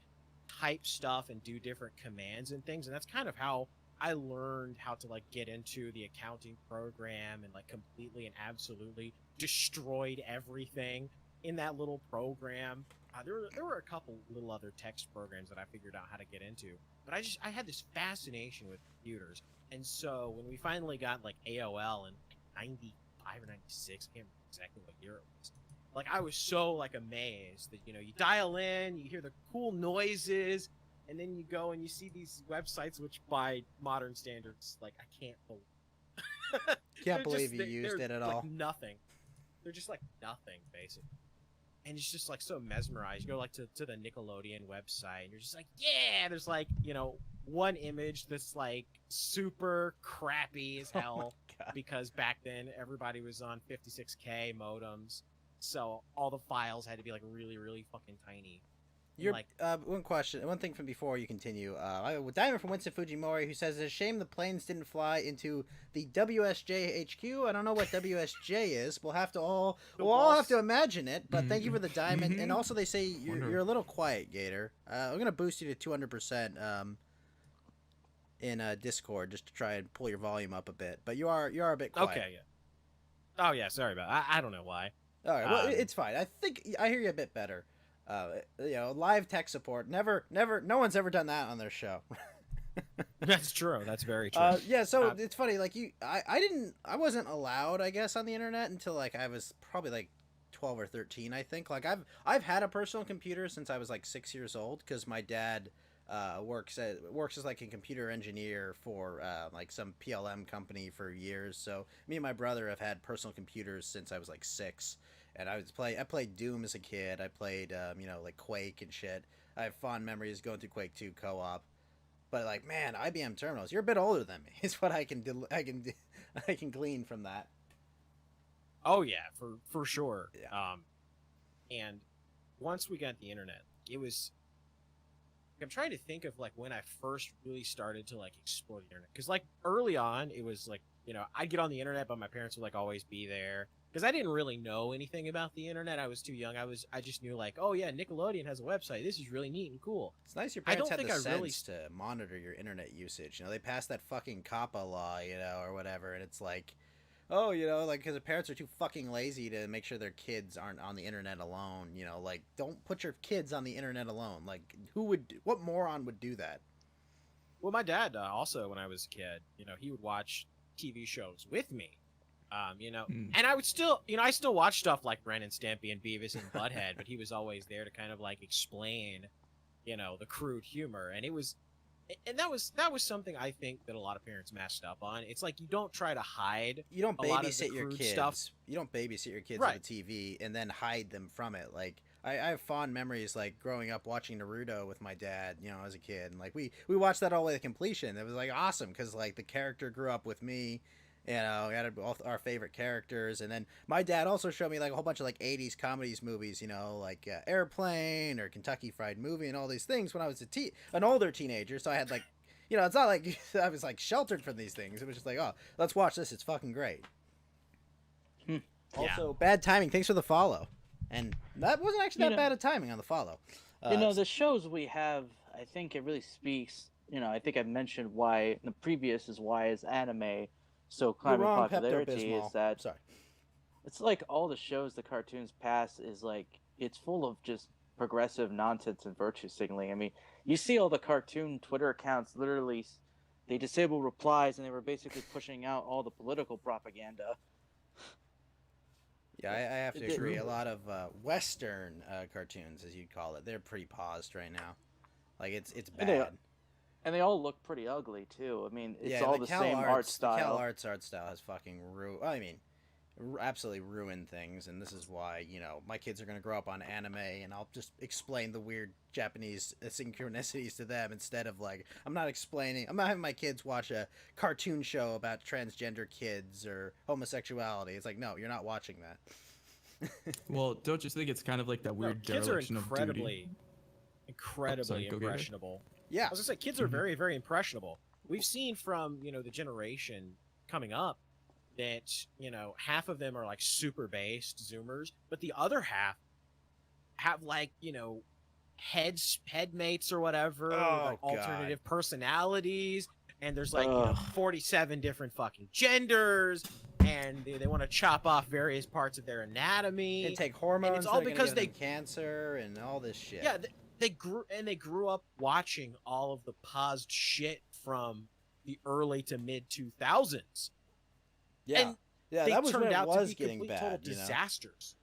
type stuff and do different commands and things, and that's kind of how I learned how to like get into the accounting program and like completely and absolutely destroyed everything in that little program. There were a couple little other text programs that I figured out how to get into, but I had this fascination with computers, and so when we finally got like AOL in like 95 or 96, I can't remember exactly what year it was. Like I was so like amazed that you dial in, you hear the cool noises, and then you go and you see these websites which by modern standards like I can't believe. Can't believe you used it at like all. Nothing. They're just like nothing basically. And it's just like so mesmerized. You go like to the Nickelodeon website and you're just like, yeah, there's like, one image that's like super crappy as hell because back then everybody was on 56K modems. So all the files had to be like really, really fucking tiny. You're Like, one thing from before you continue. Diamond from Winston Fujimori, who says it's a shame the planes didn't fly into the WSJ HQ. I don't know what WSJ is. We'll all have to imagine it. But thank you for the diamond. And also they say you're a little quiet, Gator. I'm gonna boost you to 200% in Discord just to try and pull your volume up a bit. But you are a bit quiet. okay, yeah. Oh yeah, sorry about. I don't know why. All right, well it's fine. I think I hear you a bit better. Live tech support. Never. No one's ever done that on their show. That's true. That's very true. Yeah. So it's funny. Like I wasn't allowed, I guess, on the internet until like I was probably like 12 or 13. I think. Like I've had a personal computer since I was like 6 years old because my dad works as like a computer engineer for like some PLM company for years. So me and my brother have had personal computers since I was like 6. And I played Doom as a kid. I played, like Quake and shit. I have fond memories going through Quake 2 co-op. But like, man, IBM terminals. You're a bit older than me. Is what I can glean from that. Oh yeah, for sure. Yeah. And once we got the internet, it was. I'm trying to think of like when I first really started to like explore the internet, because like early on, it was like I'd get on the internet, but my parents would like always be there. Because I didn't really know anything about the internet. I was too young. I just knew like, oh yeah, Nickelodeon has a website. This is really neat and cool. It's nice your parents had the sense to monitor your internet usage. They passed that fucking COPPA law, or whatever, and it's like, oh, like because the parents are too fucking lazy to make sure their kids aren't on the internet alone. Like don't put your kids on the internet alone. Like what moron would do that? Well, my dad also, when I was a kid, he would watch TV shows with me. And I would still, I still watch stuff like Ren and Stimpy and Beavis and Butthead, but he was always there to kind of like explain, the crude humor. And that was something I think that a lot of parents messed up on. It's like you don't try to hide. You don't a lot of the babysit your crude kids. Stuff. You don't babysit your kids Right. on the TV and then hide them from it. Like I have fond memories like growing up watching Naruto with my dad, as a kid, and like we watched that all the way to completion. It was like awesome because like the character grew up with me. We had all our favorite characters, and then my dad also showed me like a whole bunch of like 80s comedies movies, like Airplane or Kentucky Fried Movie and all these things when I was an older teenager. So I had like, it's not like I was like sheltered from these things. It was just like, oh, let's watch this. It's fucking great. Also, bad timing. Thanks for the follow. And that wasn't actually that bad of timing on the follow. The shows we have, I think it really speaks. I think I mentioned why the previous is why is anime so climbing popularity is that it's like all the shows the cartoons pass is like it's full of just progressive nonsense and virtue signaling. I mean, you see all the cartoon Twitter accounts literally they disable replies and they were basically pushing out all the political propaganda. Yeah, I have to agree. A lot of Western cartoons, as you'd call it, they're pretty paused right now. Like it's bad. And they all look pretty ugly too. I mean, it's all the Cal same Arts, art style. The Cal Arts art style has fucking absolutely ruined things, and this is why my kids are gonna grow up on anime, and I'll just explain the weird Japanese synchronicities to them instead of like I'm not having my kids watch a cartoon show about transgender kids or homosexuality. It's like no, you're not watching that. Well, don't you think it's kind of like that weird dereliction of duty? Incredibly impressionable. Yeah. I was gonna say kids are very, very impressionable. We've seen from, the generation coming up that, half of them are like super based Zoomers, but the other half have like, headmates or whatever, like alternative personalities, and there's like 47 different fucking genders, and they want to chop off various parts of their anatomy and take hormones. And it's all because they cancer and all this shit. Yeah. They grew up watching all of the paused shit from the early to mid 2000s. Yeah, and yeah, they that was turned when it out was to be getting complete, bad. total disasters.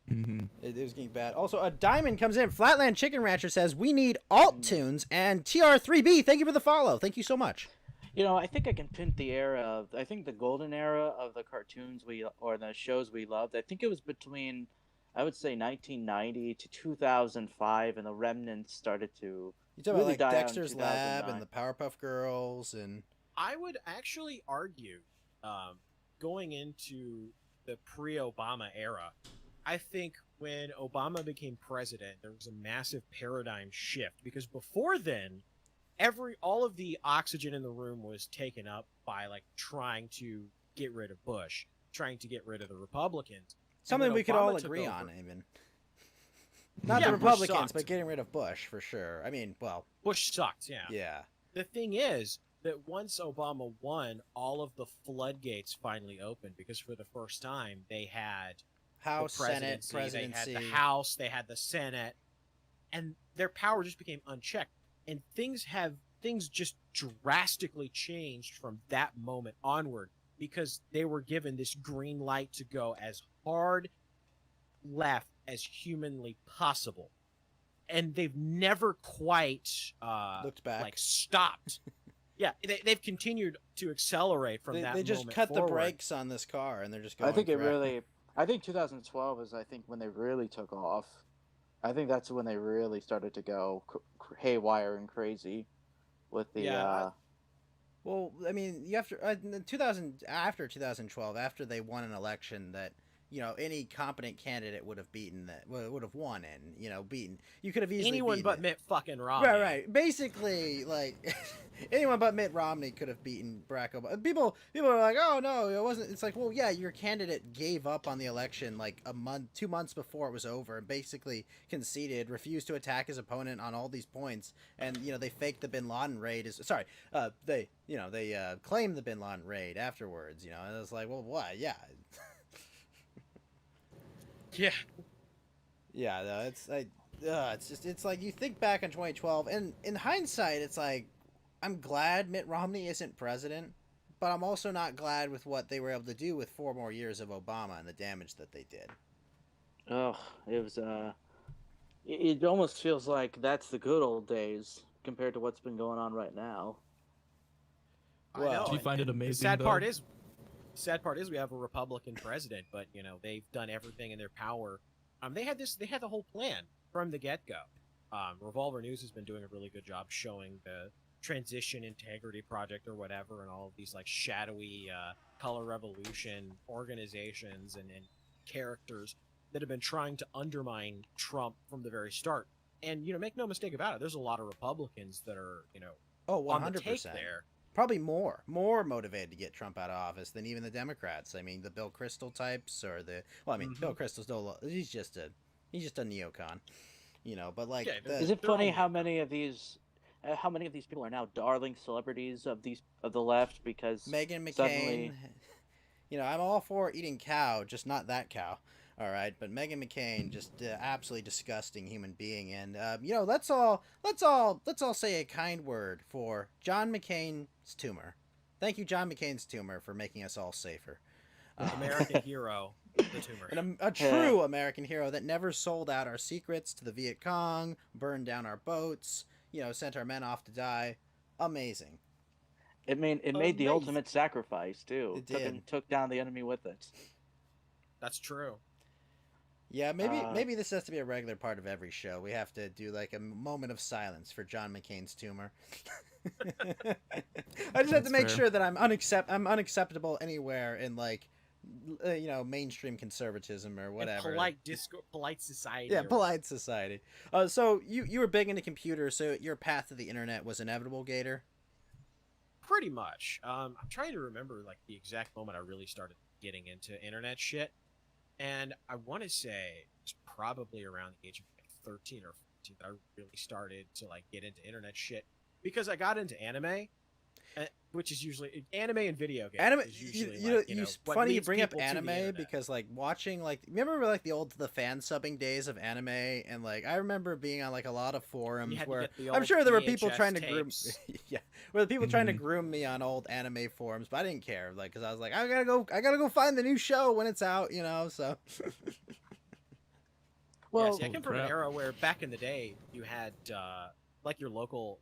It was getting bad. Also, a diamond comes in. Flatland Chicken Rancher says we need alt tunes and TR3B. Thank you for the follow. Thank you so much. I think I can pin the era of I think the golden era of the cartoons or the shows we loved. I think it was between I would say 1990 to 2005, and the remnants started to. You talking really about like Dexter's Lab and the Powerpuff Girls and. I would actually argue, going into the pre-Obama era, I think when Obama became president, there was a massive paradigm shift because before then, all of the oxygen in the room was taken up by like trying to get rid of Bush, trying to get rid of the Republicans. Something we could all took agree over- on, even. Not Yeah, the Bush Republicans, sucked. but getting rid of Bush for sure. I mean, well, Bush sucked, yeah. yeah. The thing is that once Obama won, all of the floodgates finally opened because for the first time they had House, the Senate, presidency, presidency. they had the House, they had the Senate, and their power just became unchecked. And things just drastically changed from that moment onward because they were given this green light to go as hard left as humanly possible. And they've never quite Looked back. like stopped. Yeah, they've continued to accelerate from that. They just moment cut forward. the brakes on this car, and they're just going. I think forever. I think 2012 is when they really took off. I think that's when they really started to go haywire and crazy with the. Well, I mean, you have to after 2012, after they won an election that any competent candidate would have beaten would have won and beaten. You could have easily anyone beaten but it. Mitt fucking Romney. Right. Basically, like anyone but Mitt Romney could have beaten Barack Obama. People are like, oh no, it wasn't. It's like, well, yeah, your candidate gave up on the election like 2 months before it was over, and basically conceded, refused to attack his opponent on all these points, and they faked the Bin Laden raid. They claimed the Bin Laden raid afterwards. And it's like, well, what? Yeah. Yeah. Yeah, no, it's like you think back on 2012, and in hindsight, it's like I'm glad Mitt Romney isn't president, but I'm also not glad with what they were able to do with 4 more years of Obama and the damage that they did. Oh, it was it almost feels like that's the good old days compared to what's been going on right now. I know. Do you find it amazing? The sad though? part is we have a Republican president, but they've done everything in their power. They had the whole plan from the get-go. Revolver News has been doing a really good job showing the Transition Integrity Project or whatever, and all of these like shadowy color revolution organizations and characters that have been trying to undermine Trump from the very start. And make no mistake about it, there's a lot of Republicans that are on the take 100%. there. Probably more motivated to get Trump out of office than even the Democrats. I mean, the Bill Kristol types, or Bill Kristol's he's just a neocon, But like, Yeah, is it funny how many of these people are now darling celebrities of the left because Meghan McCain? suddenly... I'm all for eating cow, just not that cow. All right, but Meghan McCain, just absolutely disgusting human being, and let's all say a kind word for John McCain's tumor. Thank you, John McCain's tumor, for making us all safer. American hero, the tumor. And a true American hero that never sold out our secrets to the Viet Cong, burned down our boats, sent our men off to die. Amazing. It made the ultimate sacrifice too. It did. Took down the enemy with it. That's true. Yeah, maybe this has to be a regular part of every show. We have to do like a moment of silence for John McCain's tumor. I just have to make sure that I'm unacceptable anywhere in like mainstream conservatism or whatever. Polite society. Yeah, polite society. So you were big into computers, so your path to the internet was inevitable, Gator? Pretty much. I'm trying to remember like the exact moment I really started getting into internet shit. And I want to say it's probably around the age of like 13 or 14 that I really started to like get into internet shit because I got into anime, which is usually anime and video games. Anime, is usually funny you bring up people to the anime internet. because like watching remember like the fan subbing days of anime, and like I remember being on like a lot of forums where I'm sure there were people trying to groom trying to groom me on old anime forums, but I didn't care because I was like I gotta go find the new show when it's out, so. Well, I come from an era where back in the day you had like your local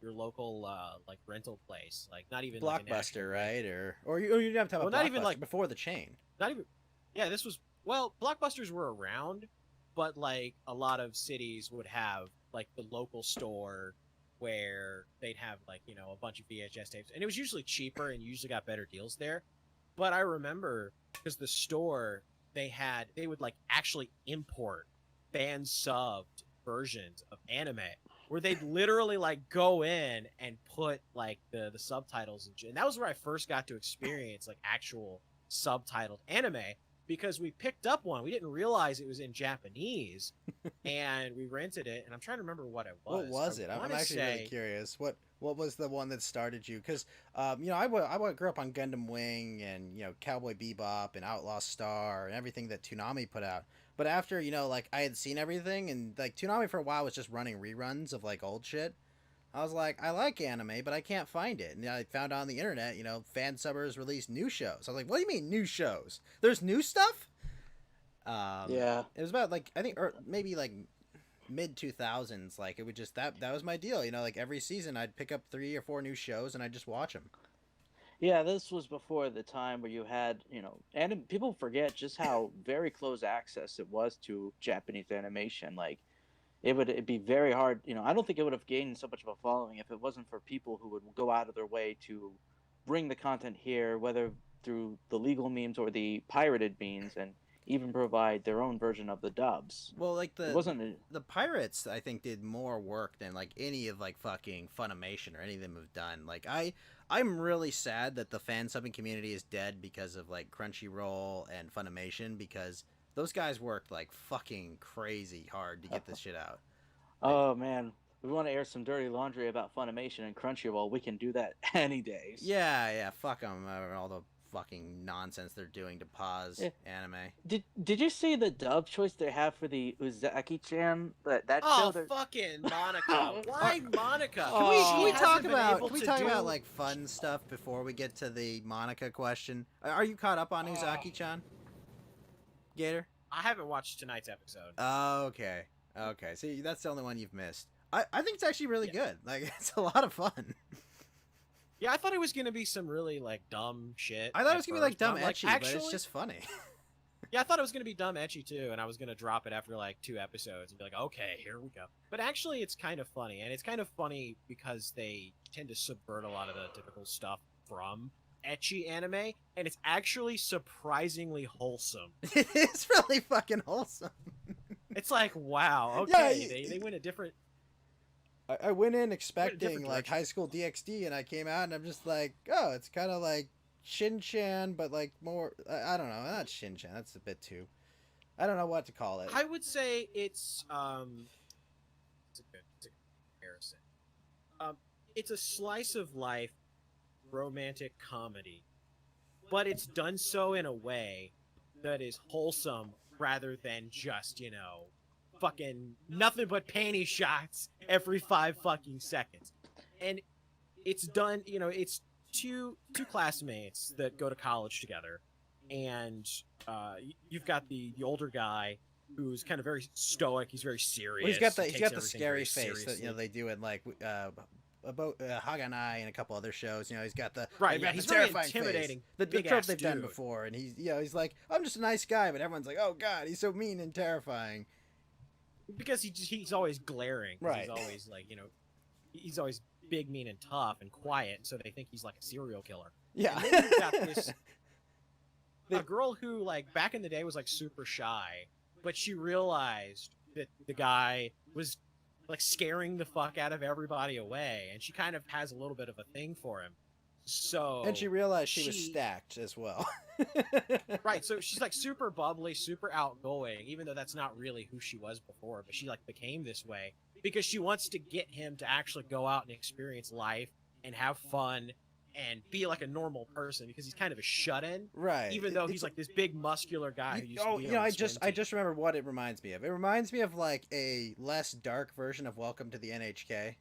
like rental place, like not even Blockbuster, right? Or you didn't have to have a not even like before the chain. Not even. Yeah, this was Blockbusters were around, but like a lot of cities would have like the local store where they'd have like a bunch of VHS tapes, and it was usually cheaper and you usually got better deals there. But I remember because the store they would like actually import fan subbed versions of anime where they'd literally like go in and put like the subtitles and that was where I first got to experience like actual subtitled anime because we picked up one. We didn't realize it was in Japanese and we rented it, and I'm trying to remember what it was. What was it? I'm actually really curious. What was the one that started you? Because I grew up on Gundam Wing and Cowboy Bebop and Outlaw Star and everything that Toonami put out. But after like I had seen everything, and like Toonami for a while was just running reruns of like old shit. I was like, I like anime, but I can't find it. And I found on the internet, fan subbers released new shows. I was like, what do you mean new shows? There's new stuff? Yeah. It was about like I think maybe like mid 2000s. Like it would just that was my deal. Like every season I'd pick up 3 or 4 new shows and I'd just watch them. Yeah, this was before the time where you had, and people forget just how very close access it was to Japanese animation. Like, it'd be very hard. I don't think it would have gained so much of a following if it wasn't for people who would go out of their way to bring the content here, whether through the legal means or the pirated means, and even provide their own version of the dubs. Well, like the pirates, I think, did more work than like any of like fucking Funimation or any of them have done. Like I'm really sad that the fan subbing community is dead because of like Crunchyroll and Funimation, because those guys worked like fucking crazy hard to get this shit out. Oh man, we want to air some dirty laundry about Funimation and Crunchyroll. We can do that any day. Yeah, fuck them. All the fucking nonsense they're doing to pause anime. Did you see the dub choice they have for the Uzaki-chan? That oh, show? Fucking Monica! Why Monica? Can we talk about like fun stuff before we get to the Monica question? Are you caught up on Uzaki-chan, Gator? I haven't watched tonight's episode. Oh, okay. See, that's the only one you've missed. I think it's actually really good. Like, it's a lot of fun. Yeah, I thought it was gonna be some really like dumb shit. I thought it was gonna be like dumb like, ecchi, actually, but it's just funny. Yeah, I thought it was gonna be dumb ecchi too, and I was gonna drop it after like 2 episodes and be like, okay, here we go. But actually, it's kind of funny, and it's kind of funny because they tend to subvert a lot of the typical stuff from ecchi anime, and it's actually surprisingly wholesome. It is really fucking wholesome. It's like, wow, okay, yeah, they went a different. I went in expecting like High School DxD, and I came out and I'm just like, oh, it's kind of like Shin-chan, but like more. I don't know, not Shin-chan. That's a bit too. I don't know what to call it. I would say it's a good comparison. It's a slice of life romantic comedy, but it's done so in a way that is wholesome rather than just fucking nothing but panty shots every 5 fucking seconds. And it's done, it's two classmates that go to college together, and you've got the older guy who's kind of very stoic. He's very serious. Well, he's got the scary face that they do in like about Haganai and a couple other shows. He's got the he's very intimidating. The trope they've done before, and he's like, I'm just a nice guy, but everyone's like, oh god, he's so mean and terrifying. Because he's always glaring. Right. He's always like, he's always big, mean, and tough and quiet, so they think he's like a serial killer. Yeah. And then you've got this a girl who like back in the day was like super shy, but she realized that the guy was like scaring the fuck out of everybody away, and she kind of has a little bit of a thing for him. So and she realized she was stacked as well. Right, so she's like super bubbly, super outgoing, even though that's not really who she was before, but she like became this way because she wants to get him to actually go out and experience life and have fun and be like a normal person, because he's kind of a shut-in, right? Even though he's like this big muscular guy who used to be I just remember what it reminds me of. It reminds me of like a less dark version of Welcome to the NHK.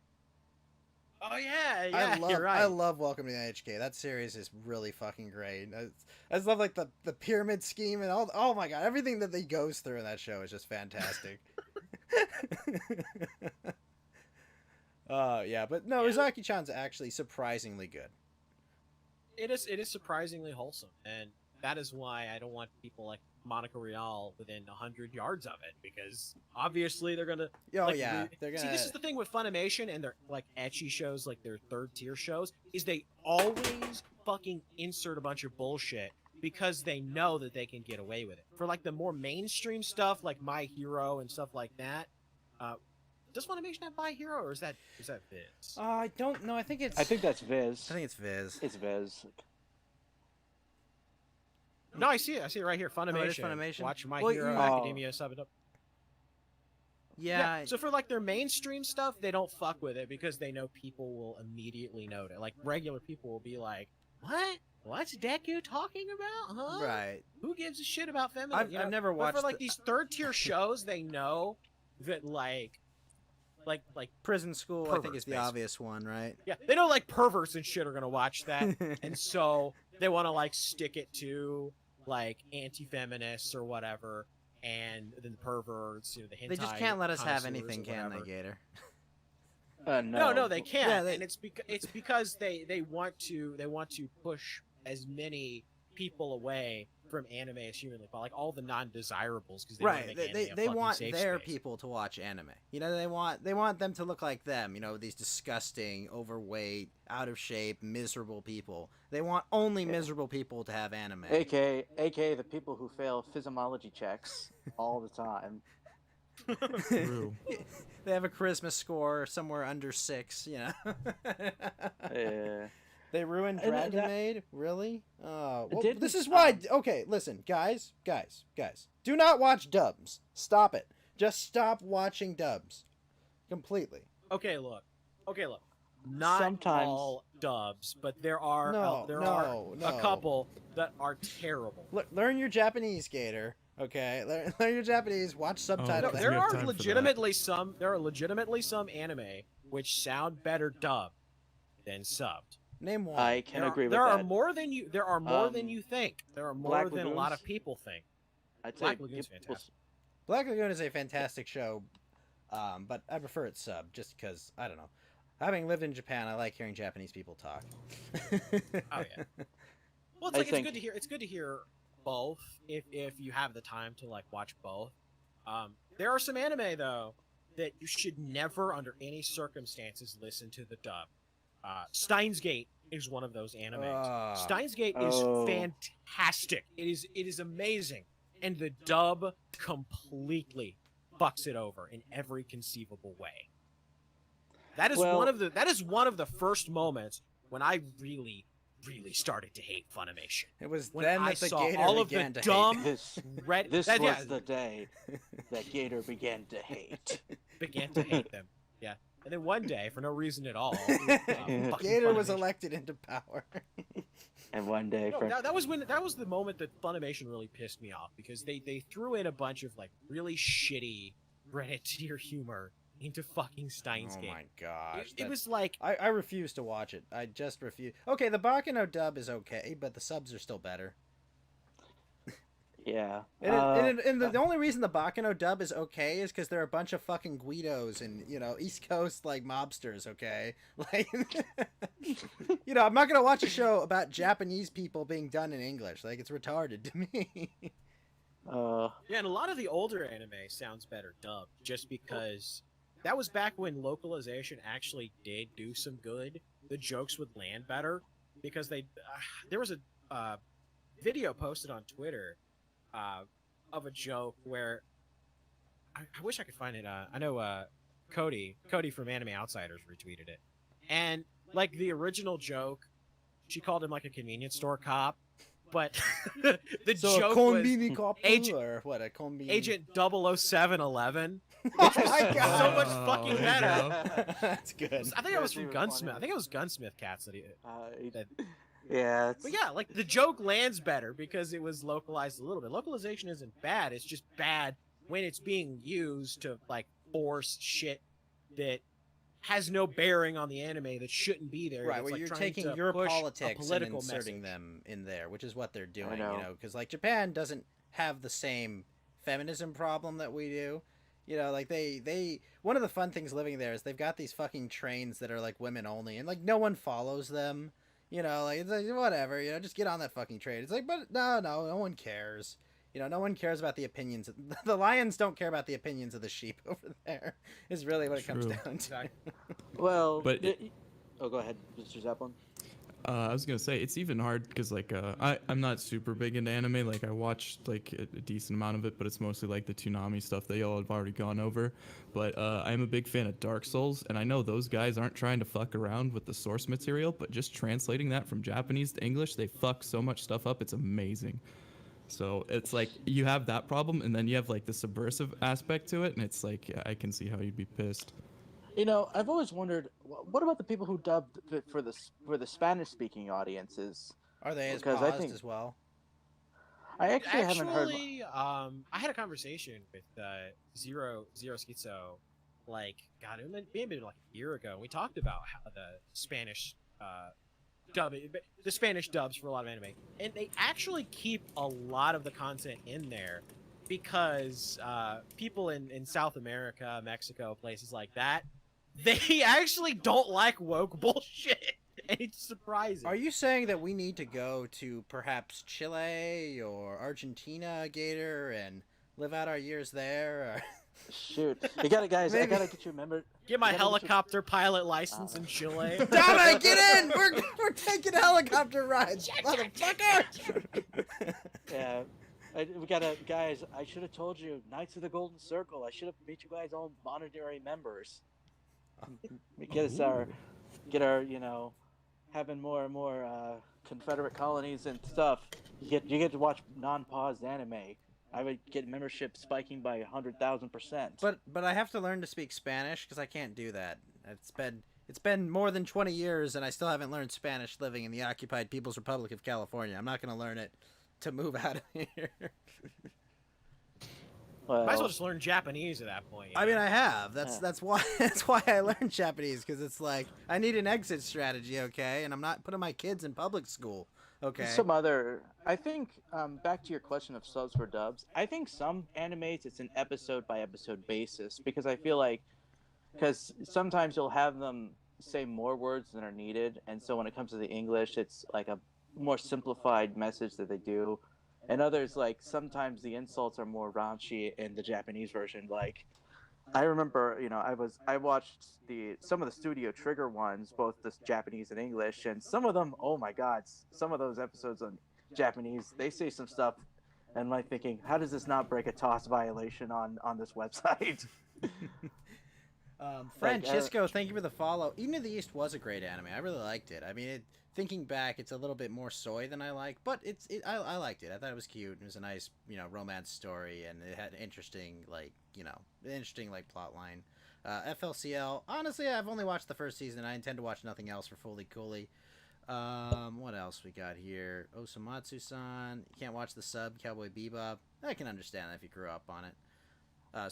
Oh yeah, you're right. I love Welcome to the NHK. That series is really fucking great. I just love like the pyramid scheme and all. Oh my god, everything that he goes through in that show is just fantastic. Yeah, but no, Uzaki-chan's actually surprisingly good. It is surprisingly wholesome, and that is why I don't want people like Monica Rial within 100 yards of it, because obviously they're gonna. Oh like, yeah, they're gonna. See, this is the thing with Funimation and their like ecchi shows, like their 3rd tier shows, is they always fucking insert a bunch of bullshit because they know that they can get away with it. For like the more mainstream stuff, like My Hero and stuff like that, does Funimation have My Hero, or is that Viz? I don't know. I think it's. I think that's Viz. I think it's Viz. It's Viz. No, I see it right here. Funimation. Oh, it is Funimation? Watch My Well, Hero you- Academia sub it up. Yeah. So for like their mainstream stuff, they don't fuck with it because they know people will immediately note it. Like regular people will be like, "What? What's Deku talking about? Huh? Right. Who gives a shit about feminine?" I've never But watched for like the- these third tier shows, they know that like Prison School, I think, perverts, is the basically. obvious one, right? yeah, they know like perverts and shit are gonna watch that, and so they want to like stick it to like anti-feminists or whatever, and then the perverts, the hentai They just can't let us have connoisseurs anything, or can they, whatever. Gator? No, they can't, Yeah, they- and it's because they want to push as many people away from anime as humanly possible, like all the non-desirables, because Right. They want safe their space. people to watch anime. They want them to look like them. These disgusting, overweight, out of shape, miserable people. They want only miserable people to have anime. AKA the people who fail physiology checks all the time. True. They have a charisma score somewhere under 6. Yeah. They ruined And Dragon that- Maid? Really? Well, Did- this is why. Okay, listen, guys. Do not watch dubs. Stop it. Just stop watching dubs. Completely. Okay, look. Not Sometimes- all dubs, but there are No, a couple that are terrible. Learn your Japanese, Gator. Okay, learn your Japanese. Watch subtitles. we There have are time for that. legitimately some anime which sound better dubbed than subbed. Name one. I can agree with there that. are more than you. There are more than you think. There are more Black than a lot of Lagoons? people think. I'd say Black Lagoon's people- fantastic. Black Lagoon is a fantastic show, but I prefer it sub just because I don't know. Having lived in Japan, I like hearing Japanese people talk. Oh yeah. Well, I it's think- good to hear. It's good to hear both if you have the time to like watch both. There are some anime though that you should never, under any circumstances, listen to the dub. Steins Gate is one of those animes. Ah. Steins Gate Oh. is fantastic. It is amazing, and the dub completely fucks it over in every conceivable way. That is Well- that is one of the first moments when I really started to hate Funimation. It was When then I that the saw Gator all of the began to dumb This red this that, was yeah, the day that Gator began to hate. began to hate them. Yeah, and then one day, for no reason at all, fucking Gator was Funimation- elected into power. And one day, No, for that was the moment that Funimation really pissed me off, because they threw in a bunch of like really shitty Reddit tier humor into fucking Steins Oh Gate. my gosh. It was like I refuse to watch it. I just refuse. Okay, the Bakano dub is okay, but the subs are still better. yeah. And the only reason the Bakano dub is okay is because they're a bunch of fucking Guidos and, East Coast, like, mobsters, okay? Like, I'm not gonna watch a show about Japanese people being done in English. Like, it's retarded to me. yeah, and a lot of the older anime sounds better dubbed, just because that was back when localization actually did do some good. The jokes would land better because there was a video posted on Twitter of a joke where I wish I could find it. I know Cody from Anime Outsiders retweeted it, and like the original joke, she called him like a convenience store cop, but the So joke a was konbini cop Agent- or what? A konbini... Agent 00711. Oh my god! So much fucking there you better. go. That's good. I think that was That's from even Gunsmith. funnier. I think it was Gunsmith Cats that he. That- yeah. But yeah, like the joke lands better because it was localized a little bit. Localization isn't bad. It's just bad when it's being used to like force shit that has no bearing on the anime that shouldn't be there. Right, It's where like you're trying taking to your push a politics and political inserting message. them in there, which is what they're doing, know. because like Japan doesn't have the same feminism problem that we do. Like they one of the fun things living there is they've got these fucking trains that are like women only, and like no one follows them. Like it's like whatever, just get on that fucking train. It's like, but no one cares. No one cares about the opinions. The lions don't care about the opinions of the sheep over there. Is really what it comes True. down to. Exactly. Well, But oh, go ahead, Mr. Zeppelin. I was gonna say it's even hard because like I'm not super big into anime. Like I watched like a decent amount of it, but it's mostly like the Toonami stuff that y'all have already gone over. But I am a big fan of Dark Souls, and I know those guys aren't trying to fuck around with the source material, but just translating that from Japanese to English, they fuck so much stuff up. It's amazing. So it's like you have that problem, and then you have like the subversive aspect to it, and it's like yeah, I can see how you'd be pissed. You know, I've always wondered, what about the people who dubbed it for the Spanish-speaking audiences? Are they as Because I paused think as well? I actually haven't heard. I had a conversation with Zero Schizo, like God, it maybe like a year ago. And we talked about how the Spanish the Spanish dubs for a lot of anime, and they actually keep a lot of the content in there because people in South America, Mexico, places like that, they actually don't like woke bullshit, and it's surprising. Are you saying that we need to go to perhaps Chile or Argentina, Gator, and live out our years there? Or... Shoot, you gotta, guys. Maybe. I gotta get you. Remember, Get my helicopter pilot license in Chile. Damn it, get in! We're taking helicopter rides, motherfucker! Yeah, we gotta, guys. I should have told you, Knights of the Golden Circle. I should have made you guys all honorary members. Get our, you know, having more and more Confederate colonies and stuff. You get to watch non-paused anime. I would get membership spiking by 100,000%. But I have to learn to speak Spanish because I can't do that. It's been more than 20 years and I still haven't learned Spanish living in the occupied People's Republic of California. I'm not going to learn it to move out of here. Well, Might as well just learn Japanese at that point. I mean, I have. That's why I learned Japanese, because it's like I need an exit strategy, okay? And I'm not putting my kids in public school, okay? I think, back to your question of subs for dubs, I think some animes it's an episode by episode basis, because I feel like, because sometimes you'll have them say more words than are needed, and so when it comes to the English, it's like a more simplified message that they do. And others, like, sometimes the insults are more raunchy in the Japanese version. Like, I remember, you know, I watched some of the Studio Trigger ones, both the Japanese and English, and some of them, oh my God, some of those episodes on Japanese, they say some stuff, and I'm like thinking, how does this not break a TOS violation on this website? Francisco, thank you for the follow. Eden of the East was a great anime. I really liked it. I mean, thinking back, it's a little bit more soy than I like, but I liked it. I thought it was cute. It was a nice, you know, romance story, and it had interesting plot line. FLCL, honestly, I've only watched the first season. I intend to watch nothing else for Fully Cooley. What else we got here? Osamatsu-san. You can't watch the sub, Cowboy Bebop. I can understand that if you grew up on it.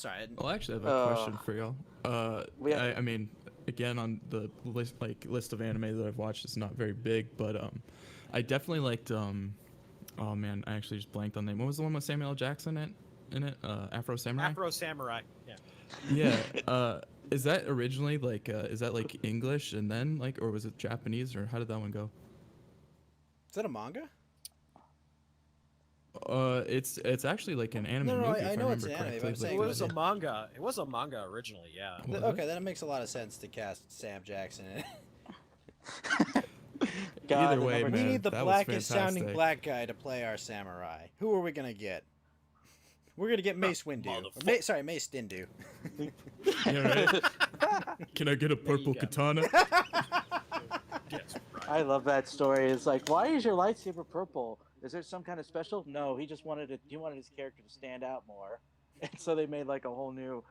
Sorry. Well, I actually have a question for y'all. I mean, again, on the list of anime that I've watched, it's not very big, but I definitely liked. Oh man, I actually just blanked on the name. What was the one with Samuel L. Jackson in it? Afro Samurai. Afro Samurai. Yeah. Yeah. Is that originally like? Is that like English and then like, or was it Japanese, or how did that one go? Is that a manga? It's actually like an anime movie. I know it's an anime, but I'm saying it was a manga. It was a manga originally, yeah. Okay, then it makes a lot of sense to cast Sam Jackson in it. Either way, man, we need the that blackest was fantastic. sounding black guy to play our samurai. Who are we gonna get? We're gonna get Mace Windu. Mace Dindu. Yeah, right? Can I get a purple katana? Yes, right. I love that story. It's like, why is your lightsaber purple? Is there some kind of special? No, he just wanted his character to stand out more, and so they made like a whole new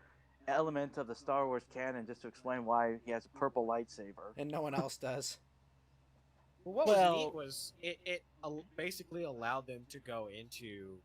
element of the Star Wars canon just to explain why he has a purple lightsaber. And no one else does. Well, what was neat was it basically allowed them to go into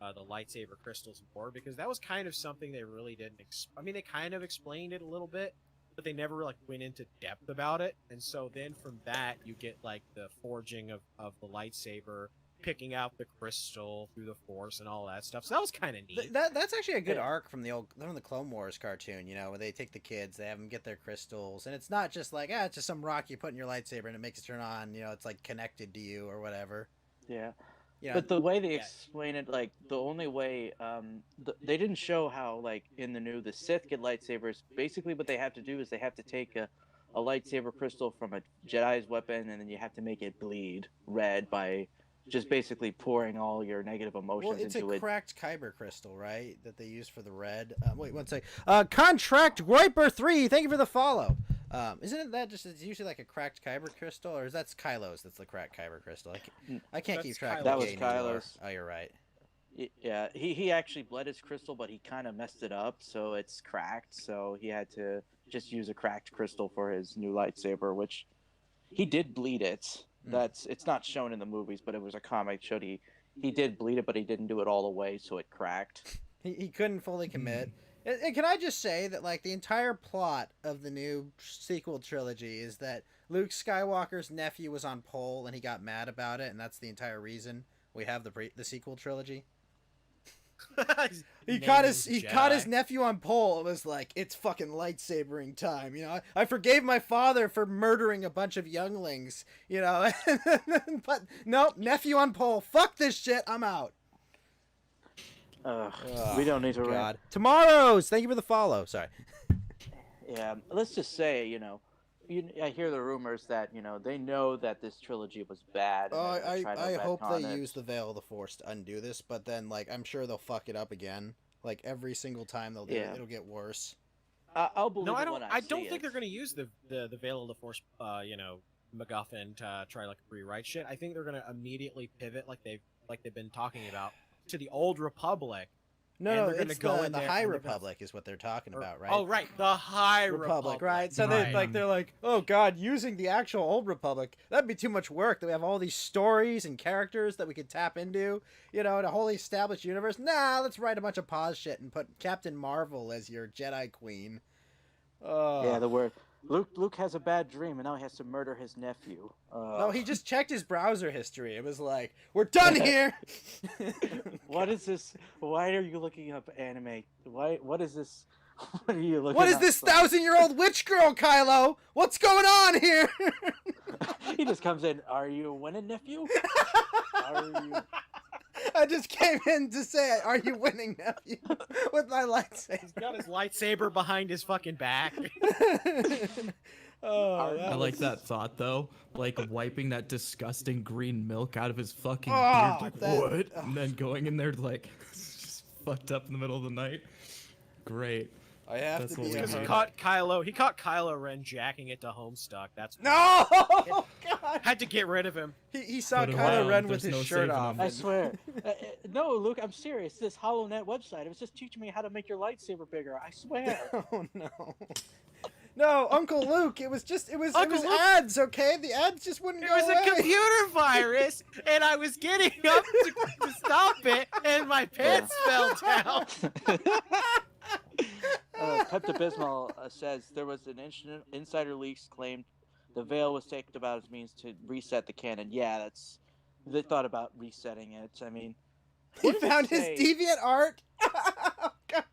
the lightsaber crystals more, because that was kind of something they really didn't. I mean, they kind of explained it a little bit, but they never like went into depth about it. And so then from that, you get like the forging of the lightsaber, picking out the crystal through the Force and all that stuff. So that was kind of neat. That's actually a good arc from the Clone Wars cartoon, you know, where they take the kids, they have them get their crystals, and it's not just like, it's just some rock you put in your lightsaber and it makes it turn on, you know, it's like connected to you or whatever. Yeah. You know, but the way they explain it, like the only way, they didn't show how, like in the Sith get lightsabers. Basically, what they have to do is they have to take a a lightsaber crystal from a Jedi's weapon, and then you have to make it bleed red by just basically pouring all your negative emotions Well, it's into a it. cracked kyber crystal, right? That they use for the red. Wait, one sec. Contract Groiper 3, thank you for the follow. Isn't it that just, it's usually like a cracked kyber crystal, or is that Kylo's that's the cracked kyber crystal? I can't keep track of That the was game anymore. Kylo's. Oh, you're right. Yeah, he actually bled his crystal, but he kind of messed it up, so it's cracked. So he had to just use a cracked crystal for his new lightsaber, which he did bleed it. It's not shown in the movies, but it was a comic showed he did bleed it, but he didn't do it all the way, so it cracked. He couldn't fully commit. And can I just say that, like, the entire plot of the new sequel trilogy is that Luke Skywalker's nephew was on pole and he got mad about it, and that's the entire reason we have the sequel trilogy. he caught his nephew on pole. It was like, it's fucking lightsabering time, you know. I forgave my father for murdering a bunch of younglings, you know. But nope, nephew on pole. Fuck this shit. I'm out. We don't need to. God. Tomorrow's. Thank you for the follow. Sorry. Yeah, let's just say, you know, I hear the rumors that, you know, they know that this trilogy was bad. I hope they use the Veil of the Force to undo this, but then, like, I'm sure they'll fuck it up again. Like, every single time they'll do it, it'll get worse. I'll believe no, it I don't. when I don't think it. they're going to use the Veil of the Force, you know, MacGuffin to try like rewrite shit. I think they're going to immediately pivot, like they've been talking about, to the Old Republic. No, it's the High Republic is what they're talking about, right? Oh, right, the High Republic, right? So they're like, oh god, using the actual Old Republic, that'd be too much work. That we have all these stories and characters that we could tap into, you know, in a wholly established universe. Nah, let's write a bunch of pause shit and put Captain Marvel as your Jedi Queen. Yeah, the word. Luke has a bad dream, and now he has to murder his nephew. No, he just checked his browser history. It was like, we're done here! What is this? Why are you looking up anime? What is this? What are you looking What is this 1,000-year-old witch girl, Kylo? What's going on here? He just comes in, are you winning, nephew? Are you... I just came in to say, are you winning, nephew? With my lightsaber. He's got his lightsaber behind his fucking back. I like that thought, though. Like, wiping that disgusting green milk out of his fucking beard. Like, what? And then going in there, like, just fucked up in the middle of the night. Great. I have to be. Because he caught Kylo Ren jacking it to Homestuck. That's no. God. Had to get rid of him. He saw Kylo Ren with his shirt off. I swear. No, Luke, I'm serious. This HoloNet website, it was just teaching me how to make your lightsaber bigger. I swear. Oh no. No, Uncle Luke. It was ads. Okay, the ads just wouldn't go away. It was a computer virus, and I was getting up to stop it, and my pants fell down. Pepto-Bismol says there was an insider leaks claimed the veil was taken about as means to reset the canon. Yeah, they thought about resetting it. I mean, he found his deviant art. Oh god.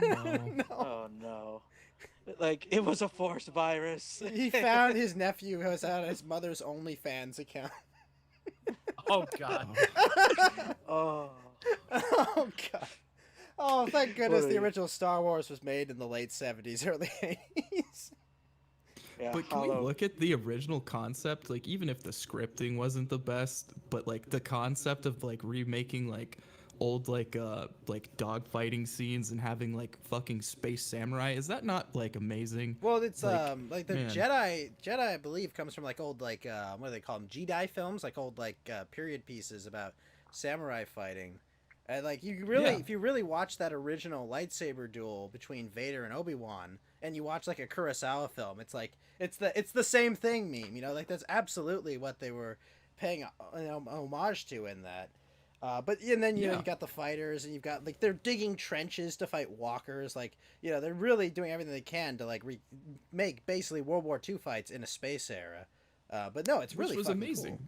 No. Oh no. Like, it was a force virus. He found his nephew who was on his mother's OnlyFans account. Oh god. Oh. Oh god. Oh, thank goodness the original Star Wars was made in the late 70s, early 80s. Yeah, but can we look at the original concept? Like, even if the scripting wasn't the best, but like the concept of like remaking like old like dog fighting scenes and having like fucking space samurai, is that not like amazing? Well, it's like the Jedi I believe comes from like old like what do they call them, Jedi films, like old like period pieces about samurai fighting. And like if you really watch that original lightsaber duel between Vader and Obi-Wan, and you watch like a Kurosawa film, it's like it's the same thing meme, you know, like that's absolutely what they were paying homage to in that. And then you got the fighters, and you've got like they're digging trenches to fight walkers, like, you know, they're really doing everything they can to like make basically World War II fights in a space era. But no, it's really amazing. Cool.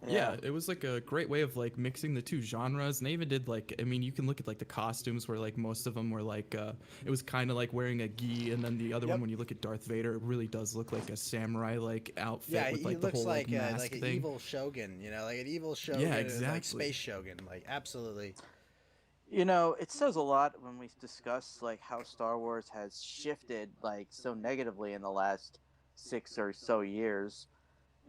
Yeah, it was like a great way of like mixing the two genres, and they even did like, I mean, you can look at like the costumes where like most of them were like it was kind of like wearing a gi, and then the other one, when you look at Darth Vader, it really does look like a samurai like outfit with like the whole like mask like an thing. evil shogun, you know, like an evil shogun, yeah, exactly. like space shogun, like absolutely. You know, it says a lot when we discuss like how Star Wars has shifted like so negatively in the last 6 or so years.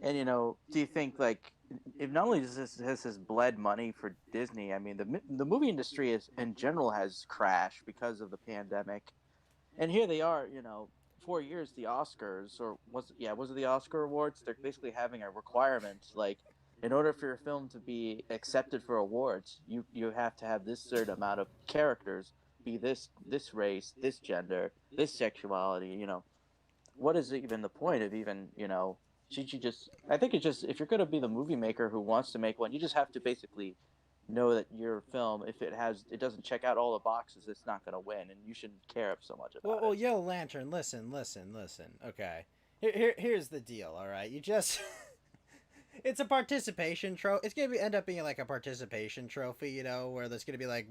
And you know, do you think like if not only does this bled money for Disney, I mean the movie industry is in general has crashed because of the pandemic. And here they are, you know, 4 years the Oscars or was it the Oscar awards? They're basically having a requirement like in order for your film to be accepted for awards, you have to have this certain amount of characters be this race, this gender, this sexuality. You know, what is even the point of even should you just I think it's just if you're going to be the movie maker who wants to make one, you just have to basically know that your film, if it doesn't check out all the boxes, it's not going to win, and you shouldn't care so much about Well, it. Yellow Lantern, listen. Okay, here's the deal. All right, you just it's a participation trophy. It's gonna end up being like a participation trophy, you know, where there's gonna be like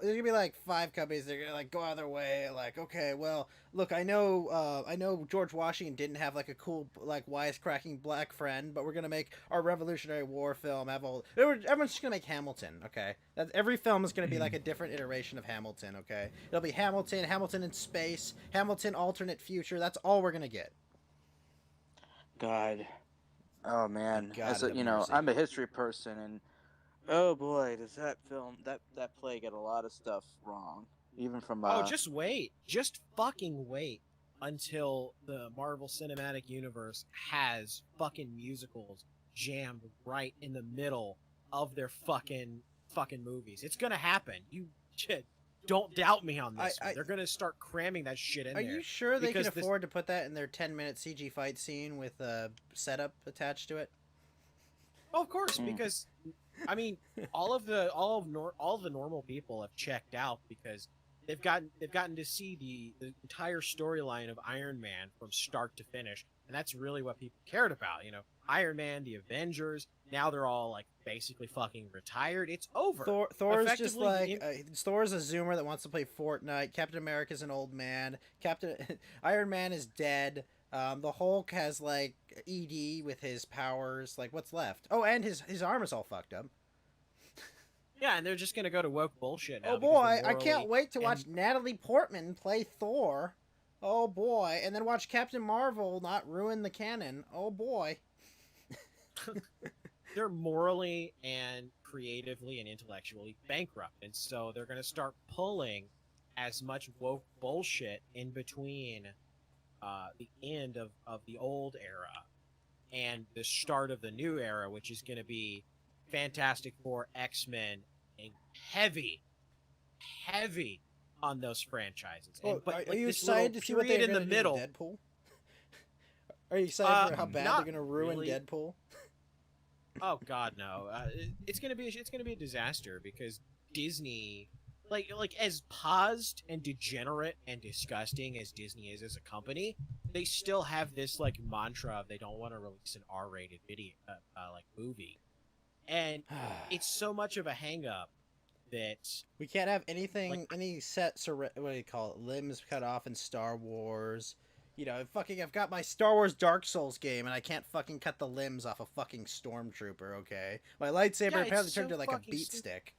there's gonna be like 5 companies that are gonna like go out of their way, like, okay, well, look, I know George Washington didn't have like a cool like wisecracking black friend, but we're gonna make our Revolutionary War film have all. Everyone's just gonna make Hamilton, okay? Every film is gonna be like a different iteration of Hamilton, okay? It'll be Hamilton, Hamilton in space, Hamilton alternate future. That's all we're gonna get. God, oh man, God have mercy. I'm a history person, and oh boy, does that play get a lot of stuff wrong, even from Oh, just wait. Just fucking wait until the Marvel Cinematic Universe has fucking musicals jammed right in the middle of their fucking movies. It's gonna happen. You shit. Don't doubt me on this one. They're gonna start cramming that shit in there. Are you sure they can afford to put that in their 10-minute CG fight scene with a setup attached to it? Oh, of course, because I mean, all of the normal people have checked out because they've gotten to see the entire storyline of Iron Man from start to finish, and that's really what people cared about. You know, Iron Man, the Avengers. Now they're all like basically fucking retired. It's over. Thor's just like Thor's a zoomer that wants to play Fortnite. Captain America's an old man. Iron Man is dead. The Hulk has like ED with his powers. Like, what's left? Oh, and his arm is all fucked up. Yeah, and they're just gonna go to woke bullshit now. Oh boy, I can't wait to watch Natalie Portman play Thor. Oh boy, and then watch Captain Marvel not ruin the canon. Oh boy. They're morally and creatively and intellectually bankrupt, and so they're gonna start pulling as much woke bullshit in between the end of the old era and the start of the new era, which is going to be Fantastic Four, X-Men, and heavy on those franchises. Well, but are you excited to see what they're going to do in Deadpool? Are you excited for how bad they're going to ruin really. Deadpool? Oh God, no! It's gonna be a disaster because Disney, like as paused and degenerate and disgusting as Disney is as a company, they still have this like mantra of they don't want to release an R-rated video like movie, and it's so much of a hang-up that we can't have anything, like, any set what do you call it, limbs cut off in Star Wars. You know, I've got my Star Wars Dark Souls game, and I can't fucking cut the limbs off a fucking stormtrooper, okay? My lightsaber apparently turned into like a beat stick.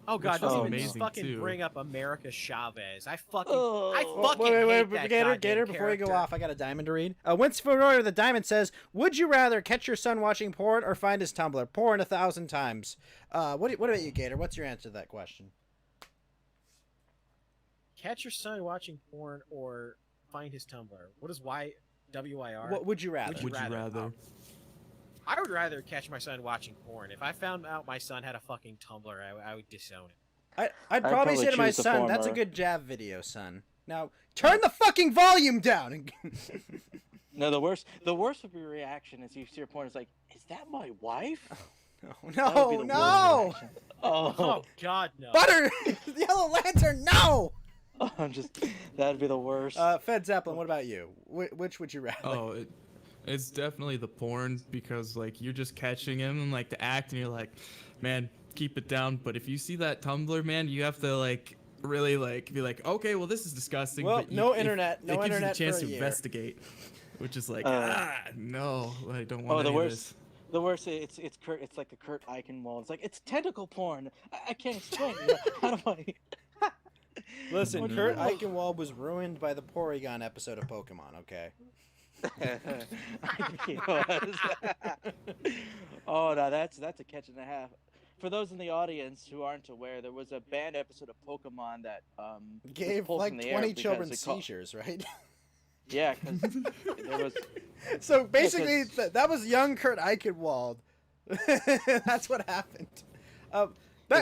Oh God, don't even fucking bring up America Chavez. I fucking wait, hate that Gator, before you go off, I got a diamond to read. Wince Ferroy the diamond says, would you rather catch your son watching porn or find his Tumblr? Porn 1,000 times. What about you, Gator? What's your answer to that question? Catch your son watching porn or find his Tumblr. What is WYR? What would you rather? Would you rather? I would rather catch my son watching porn. If I found out my son had a fucking Tumblr, I would disown it. I'd probably say to my son, that's a good jab video, son. Now, turn the fucking volume down! No, the worst of your reaction is you see your porn, it's like, is that my wife? No! Oh, God, no. Butter! Yellow Lantern, no! That'd be the worst. Fed Zeppelin, what about you? Which would you rather? Oh, it's definitely the porn because, like, you're just catching him and, like, the act, and you're like, man, keep it down. But if you see that Tumblr, man, you have to, like, really, like, be like, okay, well, this is disgusting. Well, but no internet it gives you a chance for a to year. investigate, which is like, no, I don't want to do this. The worst, it's Kurt. It's like the Kurt Eichenwald. It's like it's tentacle porn. I can't explain. You know, how do I? Listen, What do Kurt you know? Eichenwald was ruined by the Porygon episode of Pokemon. Okay. He was. Oh no, that's a catch and a half. For those in the audience who aren't aware, there was a banned episode of Pokemon that was Gave pulled like from the air 20 because children it seizures, right? Yeah, because there was. So basically, 'cause- that was young Kurt Eichenwald. That's what happened. That,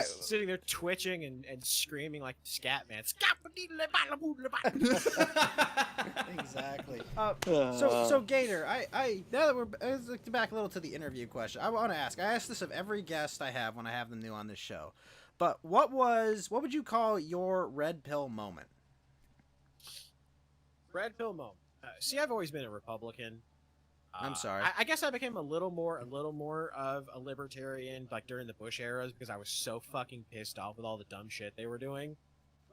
Just sitting there twitching and screaming like scat man. exactly. So Gator, I now that let's look back a little to the interview question. I want to ask. I ask this of every guest I have when I have them new on this show. But what would you call your red pill moment? Red pill moment. See, I've always been a Republican. I'm sorry. I guess I became a little more of a libertarian like during the Bush eras because I was so fucking pissed off with all the dumb shit they were doing.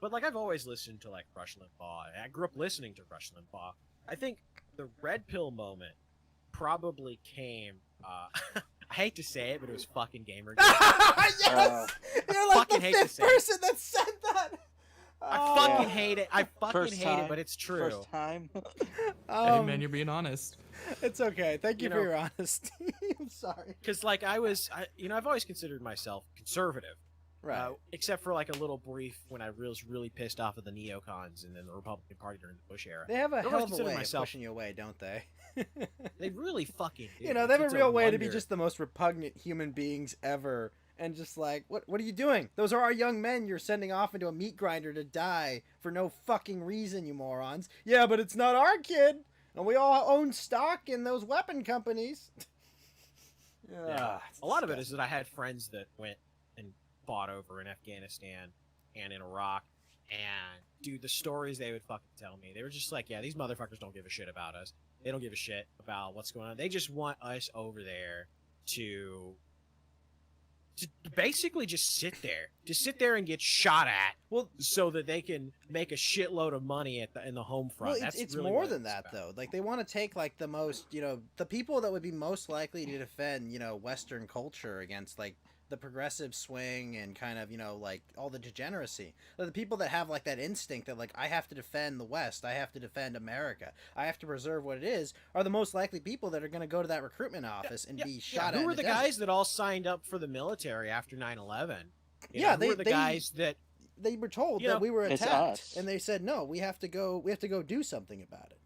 But like I've always listened to like Rush Limbaugh. I grew up listening to Rush Limbaugh. I think the red pill moment probably came. I hate to say it, but it was fucking Gamergate. Yes, you're like the fucking hate to fifth say it. person that said that. I fucking hate it. I fucking First hate time. it, but it's true. First time. Hey man, you're being honest. It's okay. Thank you, You for know- your honesty. I'm sorry. Because like I've always considered myself conservative. Right. Except for like a little brief when I was really pissed off at the neocons and then the Republican Party during the Bush era. They have a I don't hell of a consider way myself- of pushing you away, don't they? They really fucking do. You know, they have a It's real way to be wonder. just the most repugnant human beings ever. And just like, what are you doing? Those are our young men you're sending off into a meat grinder to die for no fucking reason, you morons. Yeah, but it's not our kid. And we all own stock in those weapon companies. Yeah. it's A lot of it disgusting. is that I had friends that went and fought over in Afghanistan and in Iraq. And, dude, the stories they would fucking tell me, they were just like, yeah, these motherfuckers don't give a shit about us. They don't give a shit about what's going on. They just want us over there to basically just sit there and get shot at, Well, so that they can make a shitload of money in the home front. well, That's it's really more what than it's that, about. though. Like, they want to take, like, the most, the people that would be most likely to defend, Western culture against, like, the progressive swing and kind of, like, all the degeneracy. Like, the people that have, like, that instinct that, like, I have to defend the West, I have to defend America, I have to preserve what it is, are the most likely people that are going to go to that recruitment office and be shot at. Who in were the desert. guys that all signed up for the military after 9/11? Yeah, who were the guys that They were told You that know, we were it's attacked, us. and they said, no, we have to go do something about it.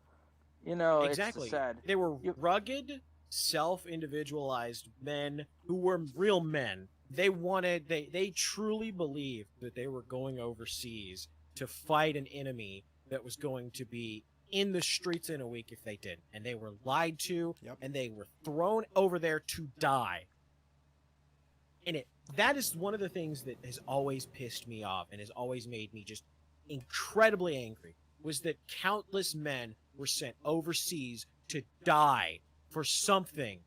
You know, exactly it's sad. they were rugged, self-individualized men who were real men. They truly believed that they were going overseas to fight an enemy that was going to be in the streets in a week if they didn't. And they were lied to, Yep. and they were thrown over there to die. And that is one of the things that has always pissed me off and has always made me just incredibly angry, was that countless men were sent overseas to die for something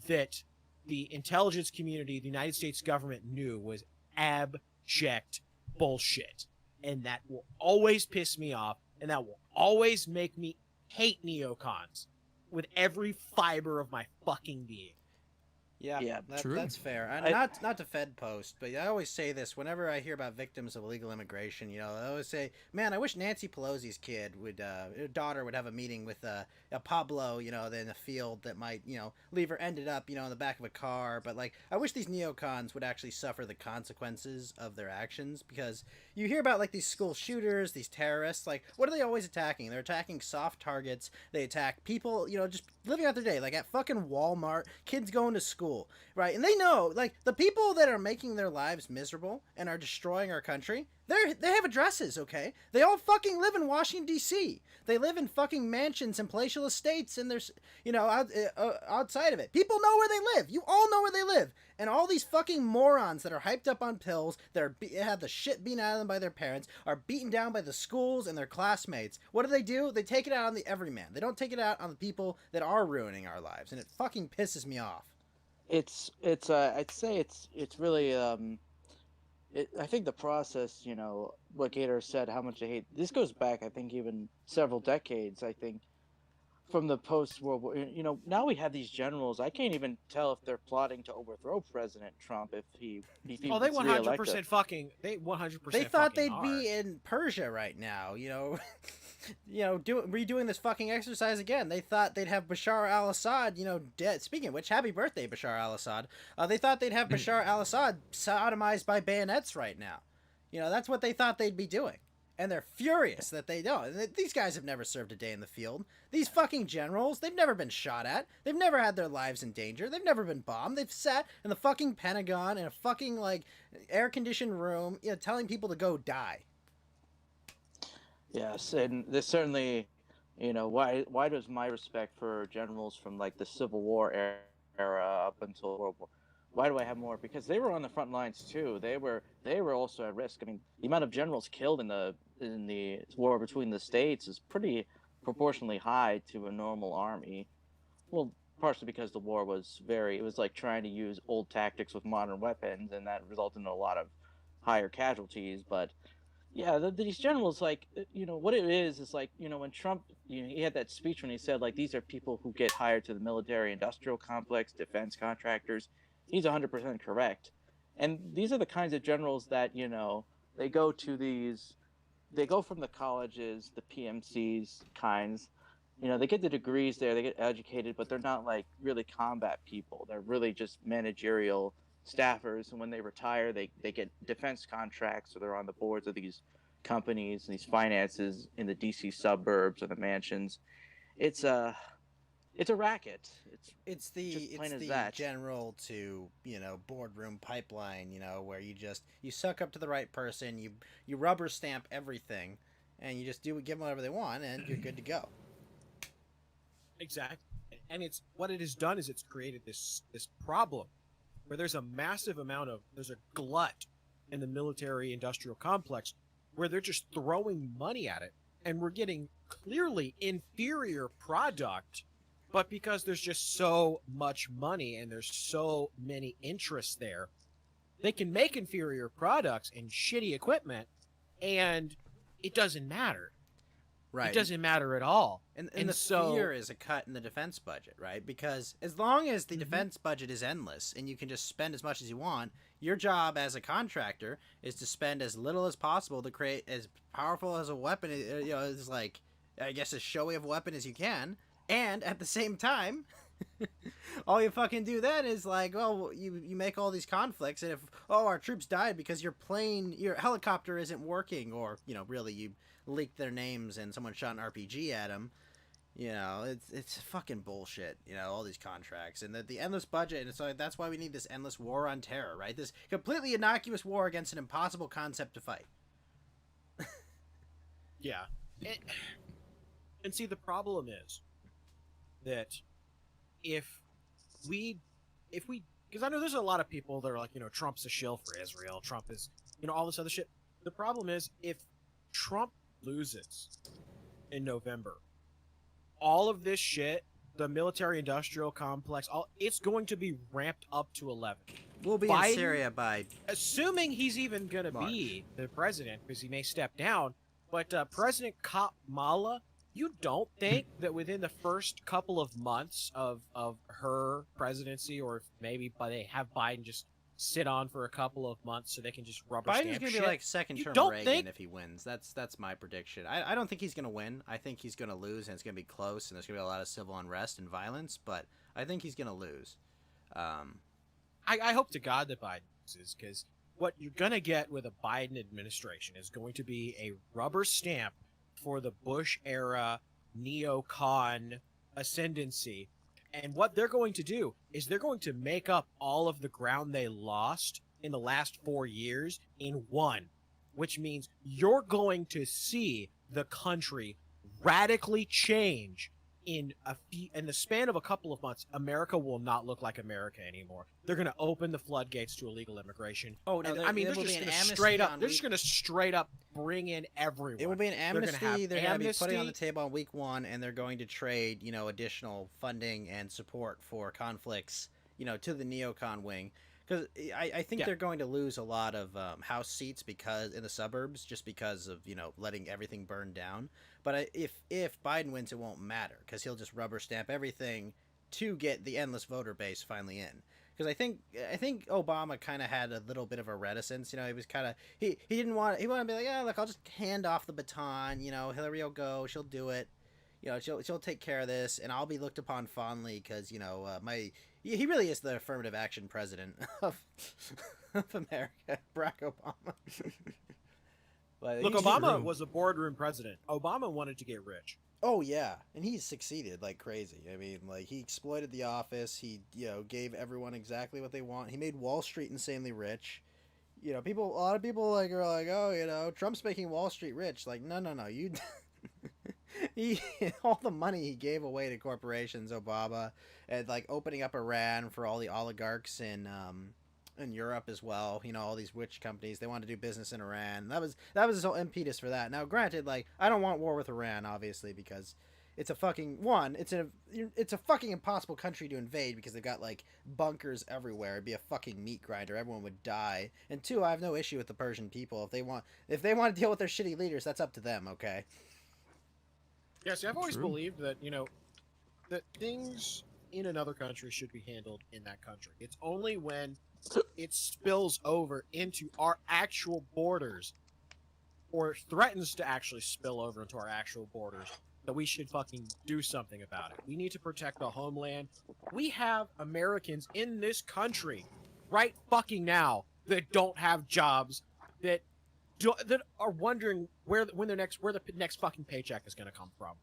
that the intelligence community, the United States government knew was abject bullshit. And that will always piss me off, and that will always make me hate neocons with every fiber of my fucking being. Yeah, true. That's fair. Not to Fed post, but I always say this whenever I hear about victims of illegal immigration. I always say, man, I wish Nancy Pelosi's kid her daughter would have a meeting with a Pablo, in the field that might, leave her ended up, in the back of a car. But like, I wish these neocons would actually suffer the consequences of their actions, because you hear about like these school shooters, these terrorists. Like, what are they always attacking? They're attacking soft targets. They attack people, just living out their day, like at fucking Walmart, kids going to school. Right, and they know, like, the people that are making their lives miserable and are destroying our country, they have addresses, okay? They all fucking live in Washington, D.C. They live in fucking mansions and palatial estates, and there's, outside of it. People know where they live. You all know where they live. And all these fucking morons that are hyped up on pills, that have the shit beaten out of them by their parents, are beaten down by the schools and their classmates. What do? They take it out on the everyman. They don't take it out on the people that are ruining our lives, and it fucking pisses me off. I'd say it's really I think the process, what Gator said, how much I hate, this goes back, I think, even several decades. I think from the post-World War. Now we have these generals. I can't even tell if they're plotting to overthrow President Trump if he Oh, they gets reelected. 100% fucking. They 100% They thought fucking they'd are. be in Persia right now, redoing this fucking exercise again. They thought they'd have Bashar al-Assad, dead. Speaking of which, happy birthday, Bashar al-Assad. They thought they'd have Bashar al-Assad sodomized by bayonets right now. That's what they thought they'd be doing. And they're furious that they don't. These guys have never served a day in the field. These fucking generals, they've never been shot at. They've never had their lives in danger. They've never been bombed. They've sat in the fucking Pentagon in a fucking, air-conditioned room, telling people to go die. Yes, and there's certainly, why does my respect for generals from, the Civil War era up until World War, why do I have more? Because they were on the front lines too. They were also at risk. I mean, the amount of generals killed in the war between the states is pretty proportionally high to a normal army. Well, partially because the war was it was like trying to use old tactics with modern weapons, and that resulted in a lot of higher casualties. But yeah, these generals, what it is when Trump, he had that speech when he said, these are people who get hired to the military-industrial complex, defense contractors. He's 100% correct. And these are the kinds of generals that, they go from the colleges, the PMCs kinds, they get the degrees there, they get educated, but they're not, really combat people. They're really just managerial staffers, and when they retire, they get defense contracts, or they're on the boards of these companies and these finances in the DC suburbs or the mansions. It's a racket. It's the general to boardroom pipeline, where you suck up to the right person, you rubber stamp everything, and you just give them whatever they want, and you're good to go. Exactly, and it's what it has done is it's created this problem where there's a glut in the military-industrial complex where they're just throwing money at it, and we're getting clearly inferior product, but because there's just so much money and there's so many interests there, they can make inferior products and shitty equipment, and it doesn't matter. Right. It doesn't matter at all. And the fear is a cut in the defense budget, right? Because as long as the defense budget is endless and you can just spend as much as you want, your job as a contractor is to spend as little as possible to create as powerful as a weapon, as as showy of a weapon as you can. And at the same time, all you fucking do then is you make all these conflicts, and if our troops died because your helicopter isn't working, or really you leaked their names and someone shot an RPG at them, it's fucking bullshit. All these contracts and the endless budget, and it's that's why we need this endless war on terror, right? This completely innocuous war against an impossible concept to fight. Yeah, and see, the problem is that if we, because I know there's a lot of people that are like, Trump's a shill for Israel, Trump is, all this other shit. The problem is if Trump loses in November, all of this shit, the military-industrial complex, it's going to be ramped up to 11. We'll be in Syria by, assuming he's even going to be the president, because he may step down. But President Kamala, you don't think that within the first couple of months of her presidency, or maybe they have Biden just sit on for a couple of months so they can just rubber stamp Biden's shit? gonna be like second term Reagan if he wins. That's my prediction. I don't think he's gonna win. I think he's gonna lose, and it's gonna be close, and there's gonna be a lot of civil unrest and violence. But I think he's gonna lose. I hope to God that Biden loses, because what you're gonna get with a Biden administration is going to be a rubber stamp for the Bush era neocon ascendancy. And what they're going to do is they're going to make up all of the ground they lost in the last 4 years in one, which means you're going to see the country radically change in the span of a couple of months. America will not look like America anymore. They're going to open the floodgates to illegal immigration. Oh no! I mean, they're just going to straight up bring in everyone. It will be an amnesty. They're going to be putting on the table on week 1, and they're going to trade, additional funding and support for conflicts, to the neocon wing. because I think Yeah. they're going to lose a lot of house seats because in the suburbs, just because of letting everything burn down. But if Biden wins, it won't matter because he'll just rubber stamp everything to get the endless voter base finally in. Because I think Obama kind of had a little bit of a reticence. He was kind of he didn't want he wanted to be like, yeah, look, I'll just hand off the baton. Hillary will go, she'll do it. She'll take care of this, and I'll be looked upon fondly because he really is the affirmative action president of America, Barack Obama. Look, Obama was a boardroom president. Obama wanted to get rich. Oh yeah, and he's succeeded like crazy. I mean, like he exploited the office. He gave everyone exactly what they want. He made Wall Street insanely rich. A lot of people are like, oh, Trump's making Wall Street rich. Like, no, you. All the money he gave away to corporations, Obama, and like opening up Iran for all the oligarchs in Europe as well. All these witch companies, they wanted to do business in Iran. That was his whole impetus for that. Now, granted, like I don't want war with Iran, obviously, because it's a fucking it's a fucking impossible country to invade because they've got like bunkers everywhere. It'd be a fucking meat grinder. Everyone would die. And two, I have no issue with the Persian people. If they want to deal with their shitty leaders, that's up to them. Okay. Yeah, see, I've always believed that, that things in another country should be handled in that country. It's only when it spills over into our actual borders or threatens to actually spill over into our actual borders that we should fucking do something about it. We need to protect the homeland. We have Americans in this country right fucking now that don't have jobs, that are wondering where the next fucking paycheck is going to come from.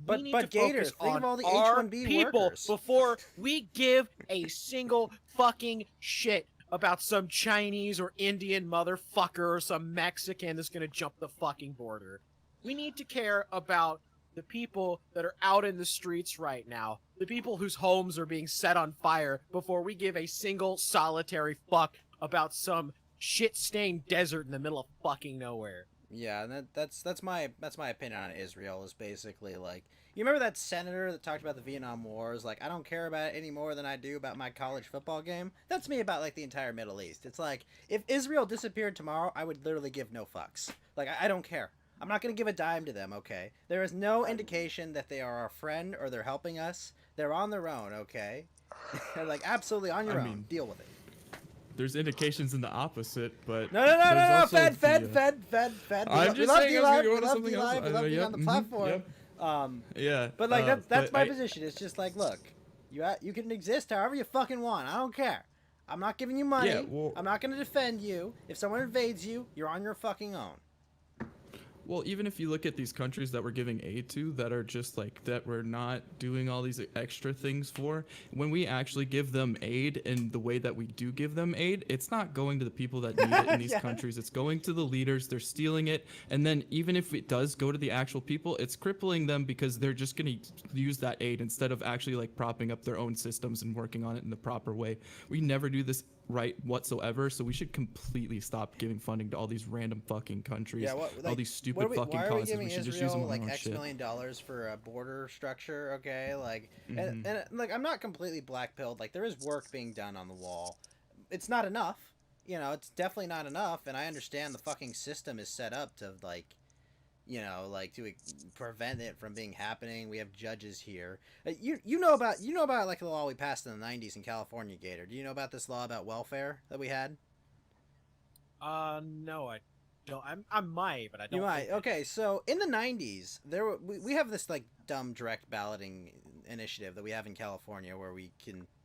But Gator, think of all the H-1B people workers before we give a single fucking shit about some Chinese or Indian motherfucker or some Mexican that's going to jump the fucking border. We need to care about the people that are out in the streets right now, the people whose homes are being set on fire before we give a single solitary fuck about some shit-stained desert in the middle of fucking nowhere. Yeah, and that's my opinion on Israel. Is basically like, you remember that senator that talked about the Vietnam Wars? Like, I don't care about it any more than I do about my college football game. That's me about like the entire Middle East. It's like, if Israel disappeared tomorrow, I would literally give no fucks. Like, I don't care. I'm not gonna give a dime to them. Okay, there is no indication that they are our friend or they're helping us. They're on their own. Okay, they're like absolutely on your own. Deal with it. There's indications in the opposite, but no. Fed. I'm just saying, we love D-Live. We love you on the platform. Yep. Yeah. But like that's my position. It's just like, look, you can exist however you fucking want. I don't care. I'm not giving you money. Yeah, well, I'm not gonna defend you. If someone invades you, you're on your fucking own. Well, even if you look at these countries that we're giving aid to that are just like that we're not doing all these extra things for, when we actually give them aid in the way that we do give them aid, it's not going to the people that need it in these countries. It's going to the leaders. They're stealing it. And then even if it does go to the actual people, it's crippling them because they're just going to use that aid instead of actually like propping up their own systems and working on it in the proper way. We never do this right whatsoever, so we should completely stop giving funding to all these random fucking countries. Yeah, all these stupid fucking causes. We should just use them on like our own X shit. $million for a border structure, okay? Like, and like, I'm not completely black-pilled. Like, there is work being done on the wall. It's not enough. It's definitely not enough, and I understand the fucking system is set up to, like, to prevent it from being happening. We have judges here. You know about like the law we passed in the 90s in California, Gator. Do you know about this law about welfare that we had? No, I don't. I might, but I don't. You might. Okay, so in the 90s, we have this like dumb direct balloting initiative that we have in California where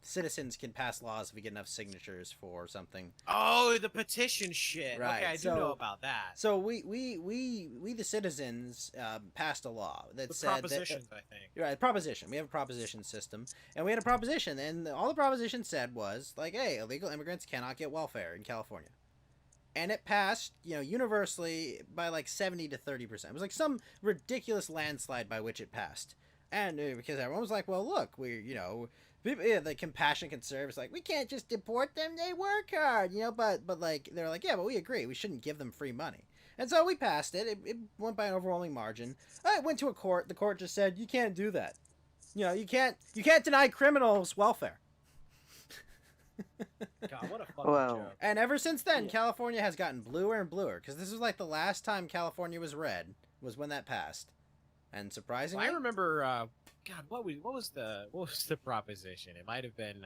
citizens can pass laws if we get enough signatures for something. Oh, the petition shit. Right. Okay, I do know about that. So we the citizens passed a law that said propositions, I think. Right, proposition. We have a proposition system, and we had a proposition, and all the proposition said was like, hey, illegal immigrants cannot get welfare in California. And it passed, universally by like 70 to 30%. It was like some ridiculous landslide by which it passed. And because everyone was like, well, look, the compassion conservatives like, we can't just deport them, they work hard, but like, they're like, yeah, but we agree, we shouldn't give them free money. And so we passed it. It went by an overwhelming margin. It went to a court. The court just said, you can't do that. You can't deny criminals welfare. God, what a fucking Wow. joke. And ever since then, Yeah. California has gotten bluer and bluer because this was like the last time California was red was when that passed. And surprisingly, I remember. God, what was the proposition? It might have been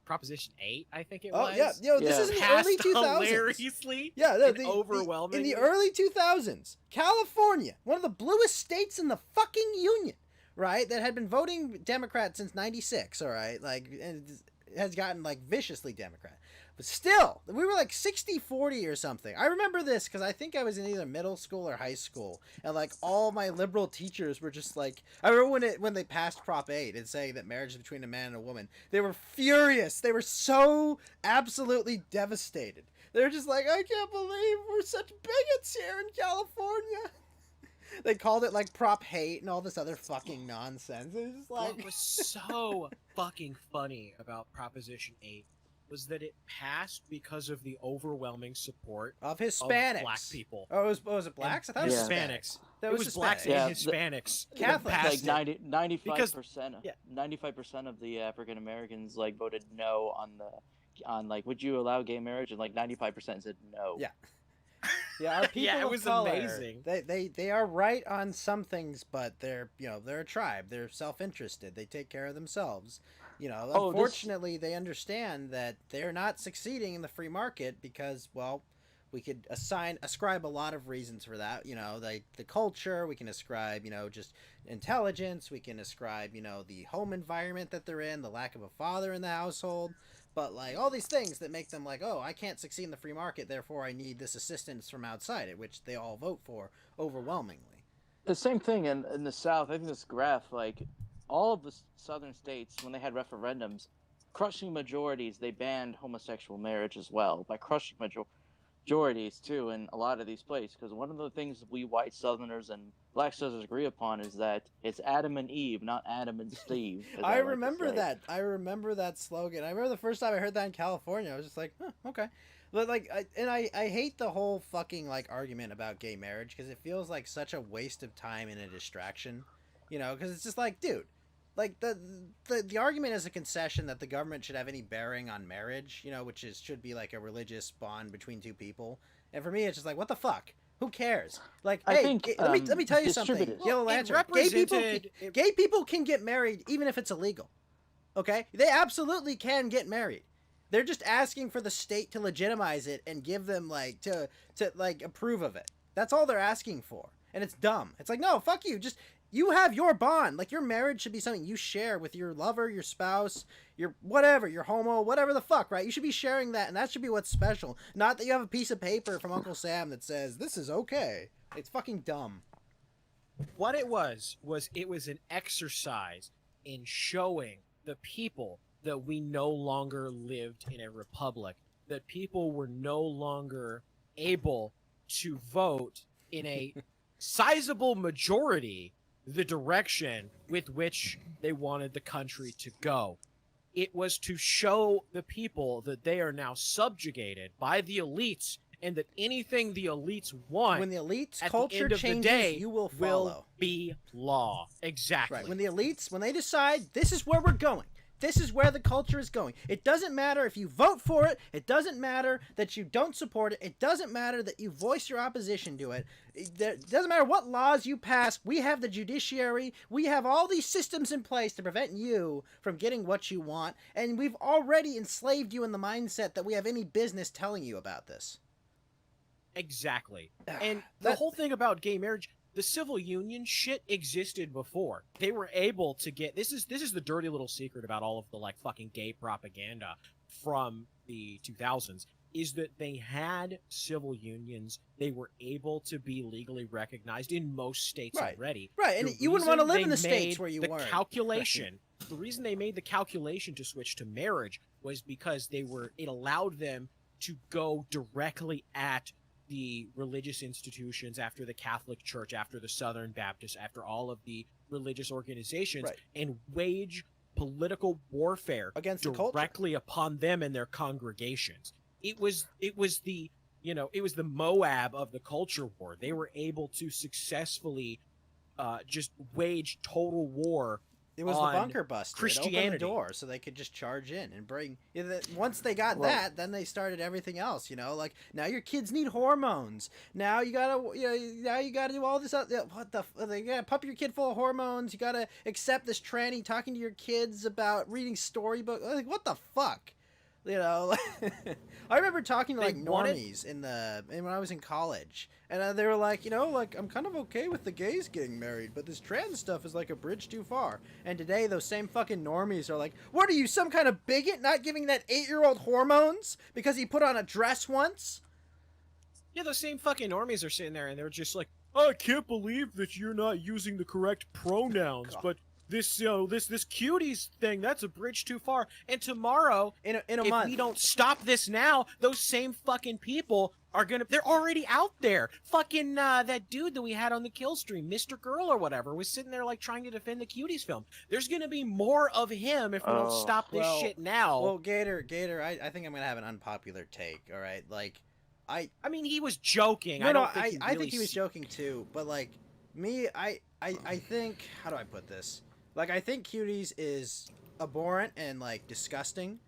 Proposition 8, I think it was. oh yeah, yo, this Yeah. is in the Passed early 2000s. hilariously. Yeah, no, and overwhelmingly. in the early 2000s, California, one of the bluest states in the fucking union, right? That had been voting Democrat since '96. All right, like, and has gotten like viciously Democrat. But still, we were like 60-40 or something. I remember this because I think I was in either middle school or high school, and like all my liberal teachers were just like, I remember when they passed Prop 8 and saying that marriage is between a man and a woman. They were furious. They were so absolutely devastated. They were just like, I can't believe we're such bigots here in California. They called it like Prop Hate and all this other fucking nonsense. It was just like, What was so fucking funny about Proposition 8 was that it passed because of the overwhelming support of Hispanics, of black people. Oh, was it blacks? I thought it was Yeah. Hispanics. That It was blacks Hispanics. and Yeah, Hispanics. that Catholics. passed Like it. 95%. yeah. 95% of the African Americans like voted no on like would you allow gay marriage, and like 95% said no. Yeah. Yeah, our people Yeah, it of was color, amazing. They are right on some things, but they're they're a tribe. They're self-interested. They take care of themselves. Oh, this- Unfortunately, they understand that they're not succeeding in the free market because, well, we could ascribe a lot of reasons for that. Like the culture. We can ascribe, just intelligence. We can ascribe, the home environment that they're in, the lack of a father in the household. But like all these things that make them like, oh, I can't succeed in the free market, therefore I need this assistance from outside it, which they all vote for overwhelmingly. The same thing in the South. I think this graph, like all of the southern states, when they had referendums, crushing majorities, they banned homosexual marriage as well by crushing majorities too in a lot of these places. Because one of the things we white Southerners and black Southerners agree upon is that it's Adam and Eve, not Adam and Steve. as I like to remember say. that. I remember that slogan. I remember the first time I heard that in California. I was just like, huh, okay. But like, I hate the whole fucking like argument about gay marriage because it feels like such a waste of time and a distraction. Because it's just like, dude, like the argument is a concession that the government should have any bearing on marriage. Which should be like a religious bond between two people. And for me, it's just like, what the fuck? Who cares? Like, I hey, think, let me tell you something. distributed. Yellow Well, it Lantern. represented- Gay people can get married even if it's illegal. Okay? They absolutely can get married. They're just asking for the state to legitimize it and give them like to like approve of it. That's all they're asking for. And it's dumb. It's like, no, fuck you. Just you have your bond. Like your marriage should be something you share with your lover, your spouse, your whatever, your homo, whatever the fuck, right? You should be sharing that, and that should be what's special. Not that you have a piece of paper from Uncle Sam that says this is okay. It's fucking dumb. What it was an exercise in showing the people that we no longer lived in a republic, that people were no longer able to vote in a sizable majority the direction with which they wanted the country to go. It was to show the people that they are now subjugated by the elites, and that anything the elites want When the elites at culture the end of changes, the day you will follow. be law. Exactly. Right. When the elites, when they decide this is where we're going, this is where the culture is going. It doesn't matter if you vote for it. It doesn't matter that you don't support it. It doesn't matter that you voice your opposition to it. It doesn't matter what laws you pass. We have the judiciary. We have all these systems in place to prevent you from getting what you want. And we've already enslaved you in the mindset that we have any business telling you about this. Exactly. And the whole thing about gay marriage, the civil union shit existed before. They were able to get this is the dirty little secret about all of the like fucking gay propaganda from the 2000s is that they had civil unions. They were able to be legally recognized in most states Right. already. Right, and The you wouldn't want to reason live in the they states made where you the weren't. calculation. The reason they made the calculation to switch to marriage was because it allowed them to go directly at the religious institutions, after the Catholic Church, after the Southern Baptists, after all of the religious organizations, Right. and wage political warfare Against the culture. directly upon them and their congregations. It was the Moab of the culture war. They were able to successfully just wage total war It was the on bunker buster. It opened the Christianity. door so they could just charge in and bring. Once they got Well- that, then they started everything else. Like now your kids need hormones. Now you gotta, now you gotta do all this. They gotta pump your kid full of hormones. You gotta accept this tranny talking to your kids about reading storybooks. Like what the fuck? I remember talking to They like wanted- normies when I was in college, and they were like, like I'm kind of okay with the gays getting married, but this trans stuff is like a bridge too far. And today, those same fucking normies are like, what are you, some kind of bigot, not giving that 8-year-old hormones because he put on a dress once? Yeah, those same fucking normies are sitting there and they're just like, I can't believe that you're not using the correct pronouns, but this this cuties thing, that's a bridge too far. And tomorrow, In a if month, we don't stop this now, those same fucking people are they're already out there. Fucking that dude that we had on the kill stream, Mr. Girl or whatever, was sitting there like trying to defend the cuties film. There's gonna be more of him if we don't stop this shit now. Well, Gator, I think I'm gonna have an unpopular take. All right, like, I mean, he was joking. I think he was joking too. But like me, I think, how do I put this? Like, I think cuties is abhorrent and like disgusting,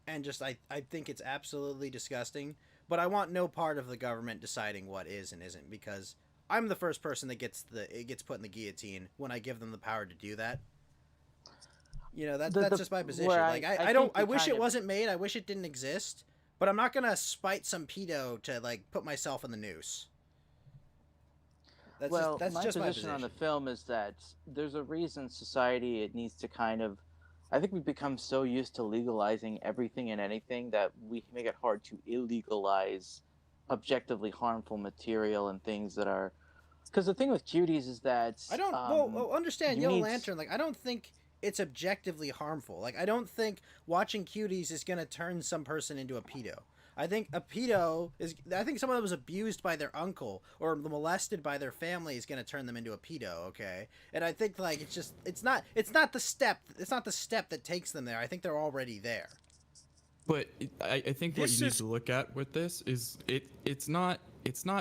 and just I think it's absolutely disgusting. But I want no part of the government deciding what is and isn't, because I'm the first person that gets put in the guillotine when I give them the power to do that. That's just my position. Like I wish it wasn't made. I wish it didn't exist. But I'm not gonna spite some pedo to like put myself in the noose. That's my just my position on the film is that there's a reason society it needs to kind of. I think we've become so used to legalizing everything and anything that we make it hard to illegalize objectively harmful material and things that are. Because the thing with cuties is that I don't understand Yellow Lantern. Like I don't think it's objectively harmful. Like I don't think watching cuties is gonna turn some person into a pedo. I think a pedo I think someone that was abused by their uncle or molested by their family is going to turn them into a pedo, okay? And I think like it's not the step that takes them there. I think they're already there. But I think what you need to look at with this is it's not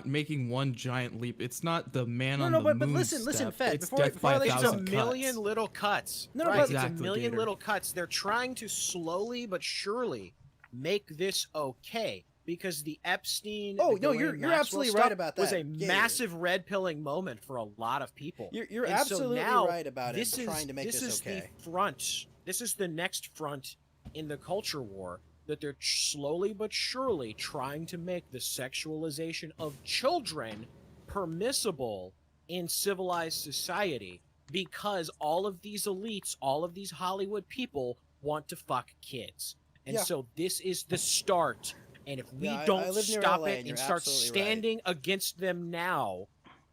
making one giant leap. It's not the man on the moon. But listen, Fed. It's Before it's a million little cuts. No, right? but It's a million Gator. little cuts. They're trying to slowly but surely make this okay, because the Epstein. Oh the no, Ghislaine you're Maxwell absolutely stuff right about that. Was a Gator. massive red pilling moment for a lot of people. You're And absolutely so now, right about it. Trying to make this okay. The front. This is the next front in the culture war that they're slowly but surely trying to make the sexualization of children permissible in civilized society, because all of these elites, all of these Hollywood people want to fuck kids. And so this is the start. And if we I don't live near stop LA, it and and you're start absolutely right. standing against them now,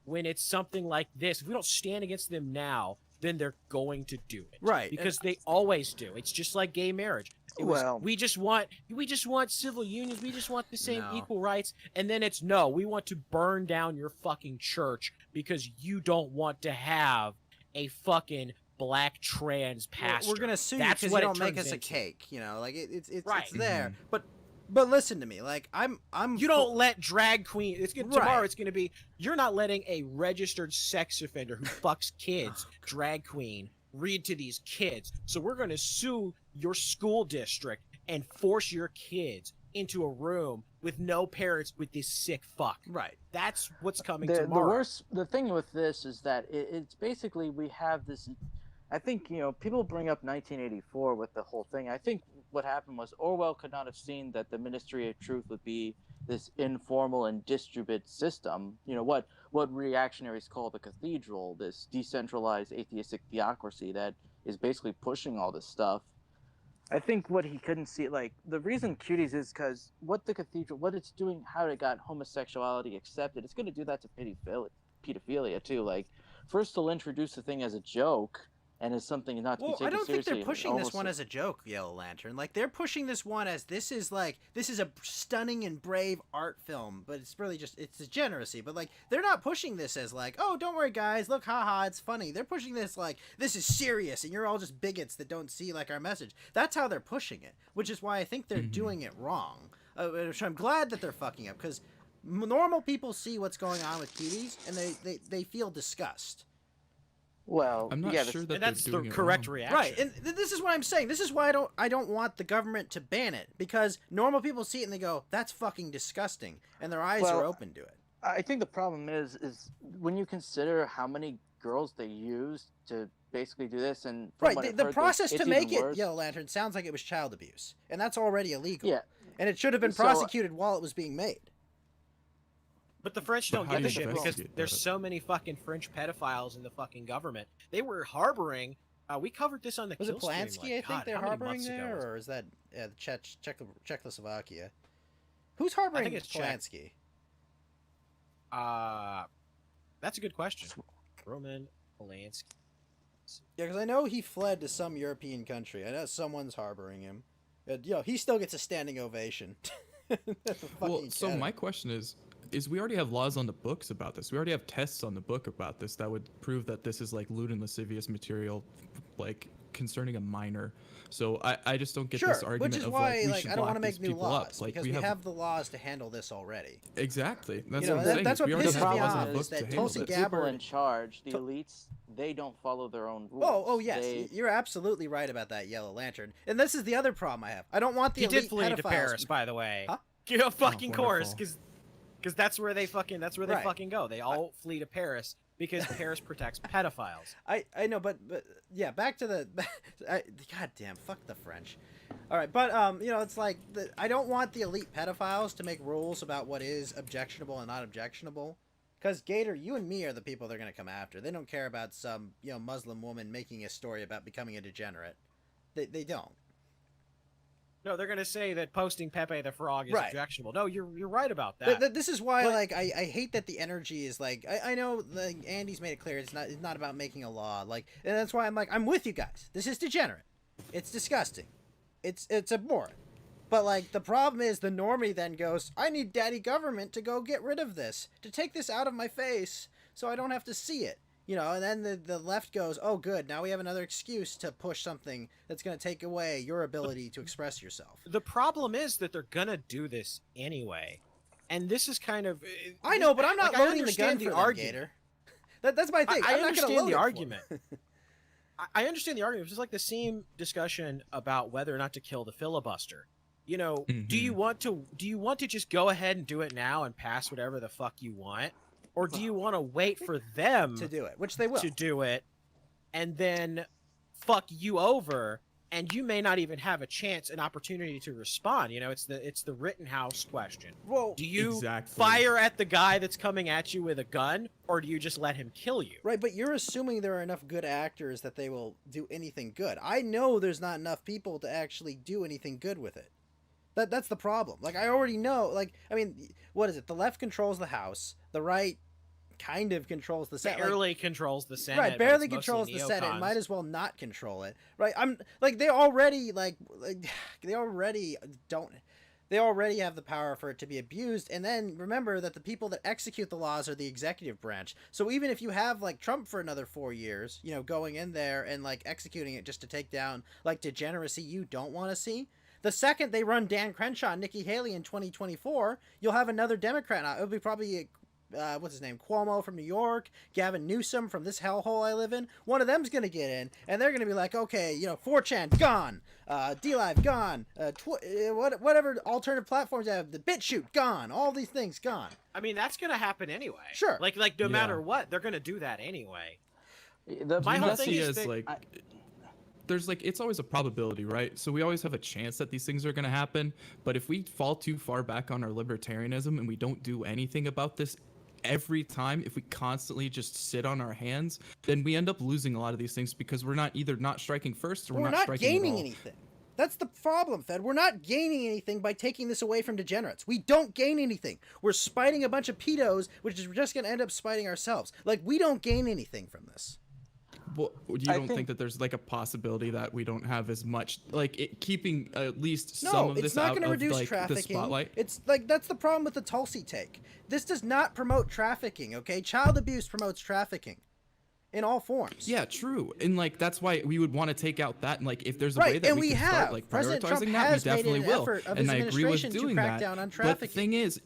when it's something like this, if we don't stand against them now, then they're going to do it. Right. Because they always do. It's just like gay marriage. Well- We just want civil unions. We just want the same No. equal rights. And then it's no, we want to burn down your fucking church because you don't want to have a fucking black trans pastor. We're gonna sue you That's because what you it don't make turns us a into. cake. Like it's Right. there. But listen to me. Like I'm. You don't let drag queen. Tomorrow. Right. It's gonna be. You're not letting a registered sex offender who fucks kids, drag queen, read to these kids. So we're gonna sue your school district and force your kids into a room with no parents with this sick fuck. Right. That's what's coming the tomorrow. the thing with this is that it's basically we have this. I think people bring up 1984 with the whole thing. I think what happened was Orwell could not have seen that the Ministry of Truth would be this informal and distributed system. What reactionaries call the cathedral, this decentralized atheistic theocracy that is basically pushing all this stuff. I think what he couldn't see, like the reason cuties is because what the cathedral, what it's doing, how it got homosexuality accepted, it's going to do that to pedophilia too. Like first they'll introduce the thing as a joke and as something not to be taken I don't think seriously. they're pushing this one as a joke, Yellow Lantern. Like they're pushing this one as this is a stunning and brave art film, but it's really just it's degeneracy. But like they're not pushing this as like, oh, don't worry guys, look, haha, it's funny. They're pushing this like this is serious, and you're all just bigots that don't see like our message. That's how they're pushing it, which is why I think they're doing it wrong. Which I'm glad that they're fucking up, because normal people see what's going on with cuties and they feel disgust. Well, I'm not yeah, sure that And that's they're the doing it correct wrong. reaction. Right, and this is what I'm saying. This is why I don't want the government to ban it, because normal people see it and they go, "That's fucking disgusting," and their eyes are open to it. I think the problem is when you consider how many girls they use to basically do this, and from Right, what I've the heard, process it's to make even it worse. Yellow Lantern sounds like it was child abuse, and that's already illegal. Yeah, And it should have been So- prosecuted while it was being made. But the French But don't how give do a you shit because investigate there's that? so many fucking French pedophiles in the fucking government. They were harboring. We covered this on the Was Kill it Polanski, stream, I like, think God, they're how many harboring months ago there, was it? or is that Czechoslovakia? Who's harboring it's Czech. Polanski? That's a good question. Roman Polanski. Yeah, because I know he fled to some European country. I know someone's harboring him. He still gets a standing ovation. That's a Well, fucking so cannon. my question is we already have laws on the books about this. We already have tests on the book about this that would prove that this is like lewd and lascivious material, like concerning a minor. So I just don't get Sure, this argument which is of why like we should I don't lock want to make these new people laws up. Like because we have the laws to handle this already. exactly. That's You know, what I'm saying. that's what we already pisses have me laws on off the is books that to handle Tulsi this. Gabbard- people in charge, the To- elites, they don't follow their own rules. Oh, yes, They- you're absolutely right about that, Yellow Lantern. And this is the other problem I have. I don't want the He elite did flee to pedophiles- Paris, by the way. Huh? Yeah, fucking course, wonderful. because that's where they fucking Right. fucking go. They all flee to Paris because Paris protects pedophiles. I know, but yeah, back to the. God damn, fuck the French. All right, but it's like I don't want the elite pedophiles to make rules about what is objectionable and not objectionable. Because Gator, you and me are the people they're gonna come after. They don't care about some Muslim woman making a story about becoming a degenerate. They don't. No, they're gonna say that posting Pepe the Frog is Right. objectionable. No, you're right about that. This is why, But- like, I hate that the energy is like. I know, like, Andy's made it clear it's not about making a law, like, and that's why I'm like, I'm with you guys. This is degenerate. It's disgusting. It's abhorrent. But like, the problem is the normie then goes, I need daddy government to go get rid of this, to take this out of my face, so I don't have to see it. And then the left goes, oh good, now we have another excuse to push something that's going to take away your ability to express yourself. The problem is that they're gonna do this anyway, and this is kind of. I know, but I'm not like, I loading the gun understand for the them, argument. Gator. That's my thing. I I'm not gonna understand load the it for argument. them. I understand the argument. It's just like the same discussion about whether or not to kill the filibuster. Do you want to just go ahead and do it now and pass whatever the fuck you want, or do you want to wait for them to do it, which they will. to do it, and then fuck you over, and you may not even have a chance, an opportunity to respond. It's the Rittenhouse question. Well, Do you Exactly. fire at the guy that's coming at you with a gun, or do you just let him kill you? right, but you're assuming there are enough good actors that they will do anything good. I know there's not enough people to actually do anything good with it. That's the problem. Like, I already know. Like, I mean, what is it? The left controls the House. The right kind of controls the Senate. Barely controls the Senate. Right, but barely it's mostly controls the Senate. neocons. Might as well not control it. Right? I'm like they already they already don't. They already have the power for it to be abused. And then remember that the people that execute the laws are the executive branch. So even if you have like Trump for another 4 years, going in there and like executing it just to take down like degeneracy you don't want to see. The second they run Dan Crenshaw and Nikki Haley in 2024, you'll have another Democrat. It'll be probably what's his name? Cuomo from New York, Gavin Newsom from this hellhole I live in. One of them's going to get in, and they're going to be like, okay, 4chan, gone. DLive, gone. Whatever alternative platforms have, the BitChute, gone. All these things, gone. I mean, that's gonna happen anyway. Sure. Like no Yeah. matter what, they're gonna do that anyway. My whole not thing see is as that like there's like it's always a probability, right? So we always have a chance that these things are going to happen, but if we fall too far back on our libertarianism and we don't do anything about this every time, if we constantly just sit on our hands, then we end up losing a lot of these things because we're either not striking first or We're we're not striking gaining at all. anything. That's the problem, Fed. We're not gaining anything by taking this away from degenerates. We don't gain anything. We're spiting a bunch of pedos, which is just going to end up spiting ourselves. Like, we don't gain anything from this. Well, you don't think that there's like a possibility that we don't have as much like keeping at least some of it's this not out going to of reduce like the trafficking. spotlight? It's like that's the problem with the Tulsi take. This does not promote trafficking. Okay, child abuse promotes trafficking, in all forms. Yeah, true. And like that's why we would want to take out that and like if there's a Right, way that and we we can start have. like President Trump prioritizing that, we has made definitely an will. effort of And his I agree with administration to doing crack that. down on But the trafficking. thing is,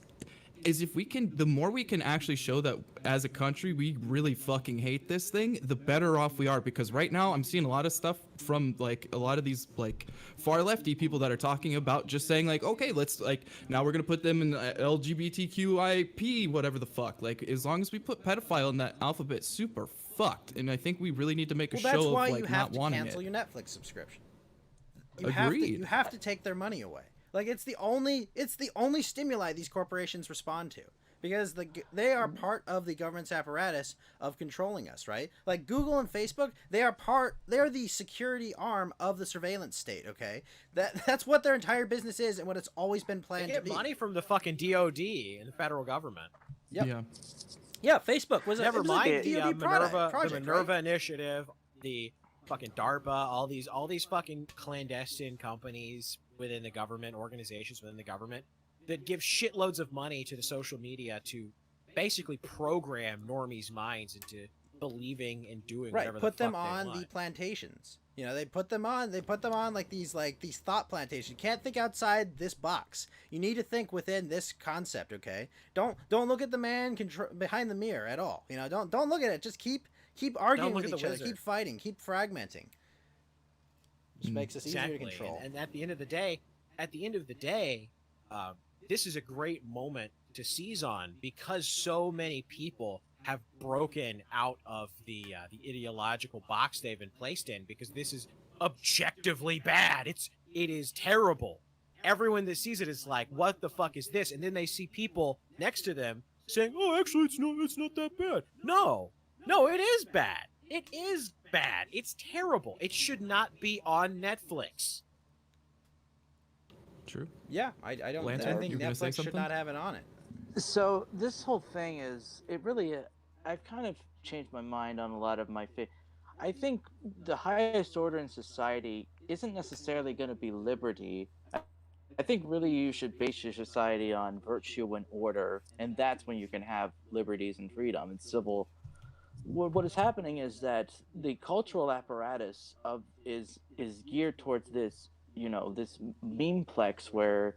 is if we can, the more we can actually show that as a country we really fucking hate this thing, the better off we are. Because right now I'm seeing a lot of stuff from like a lot of these like far lefty people that are talking about just saying like, okay, let's like now we're gonna put them in LGBTQIP whatever the fuck. Like as long as we put pedophile in that alphabet, super fucked. And I think we really need to make a show of like not wanting it. That's why you have to cancel your Netflix subscription. Agreed. You have to take their money away. Like it's the only stimuli these corporations respond to, because they are part of the government's apparatus of controlling us, right? Like Google and Facebook, they are the security arm of the surveillance state, okay? That's what their entire business is and what it's always been planned to be. They get money from the fucking DOD and the federal government. Yep. Yeah. Yeah, Facebook was never mind the the project, Minerva right? initiative, the fucking DARPA, all these fucking clandestine companies within the government, organizations within the government that give shitloads of money to the social media to basically program normies' minds into believing and doing whatever put the fuck them on want. the plantations. You know, they put them on like these thought plantations. You can't think outside this box. You need to think within this concept, okay? Don't look at the man behind the mirror at all. You know, don't look at it. Just keep arguing with each other. Keep fighting. Keep fragmenting. Just makes us easier to control. And at the end of the day, this is a great moment to seize on, because so many people have broken out of the ideological box they've been placed in, because this is objectively bad. It is terrible. Everyone that sees it is like, what the fuck is this? And then they see people next to them saying, oh, actually, it's not that bad. No, it is bad. It is bad. It's terrible. It should not be on Netflix. True. Yeah, I don't. Lantern, I think you were gonna say Netflix should something? not have it on it. So this whole thing is, it really, I've kind of changed my mind on a lot of my I think the highest order in society isn't necessarily going to be liberty. I think really you should base your society on virtue and order, and that's when you can have liberties and freedom and civil. What is happening is that the cultural apparatus is geared towards this, this memeplex where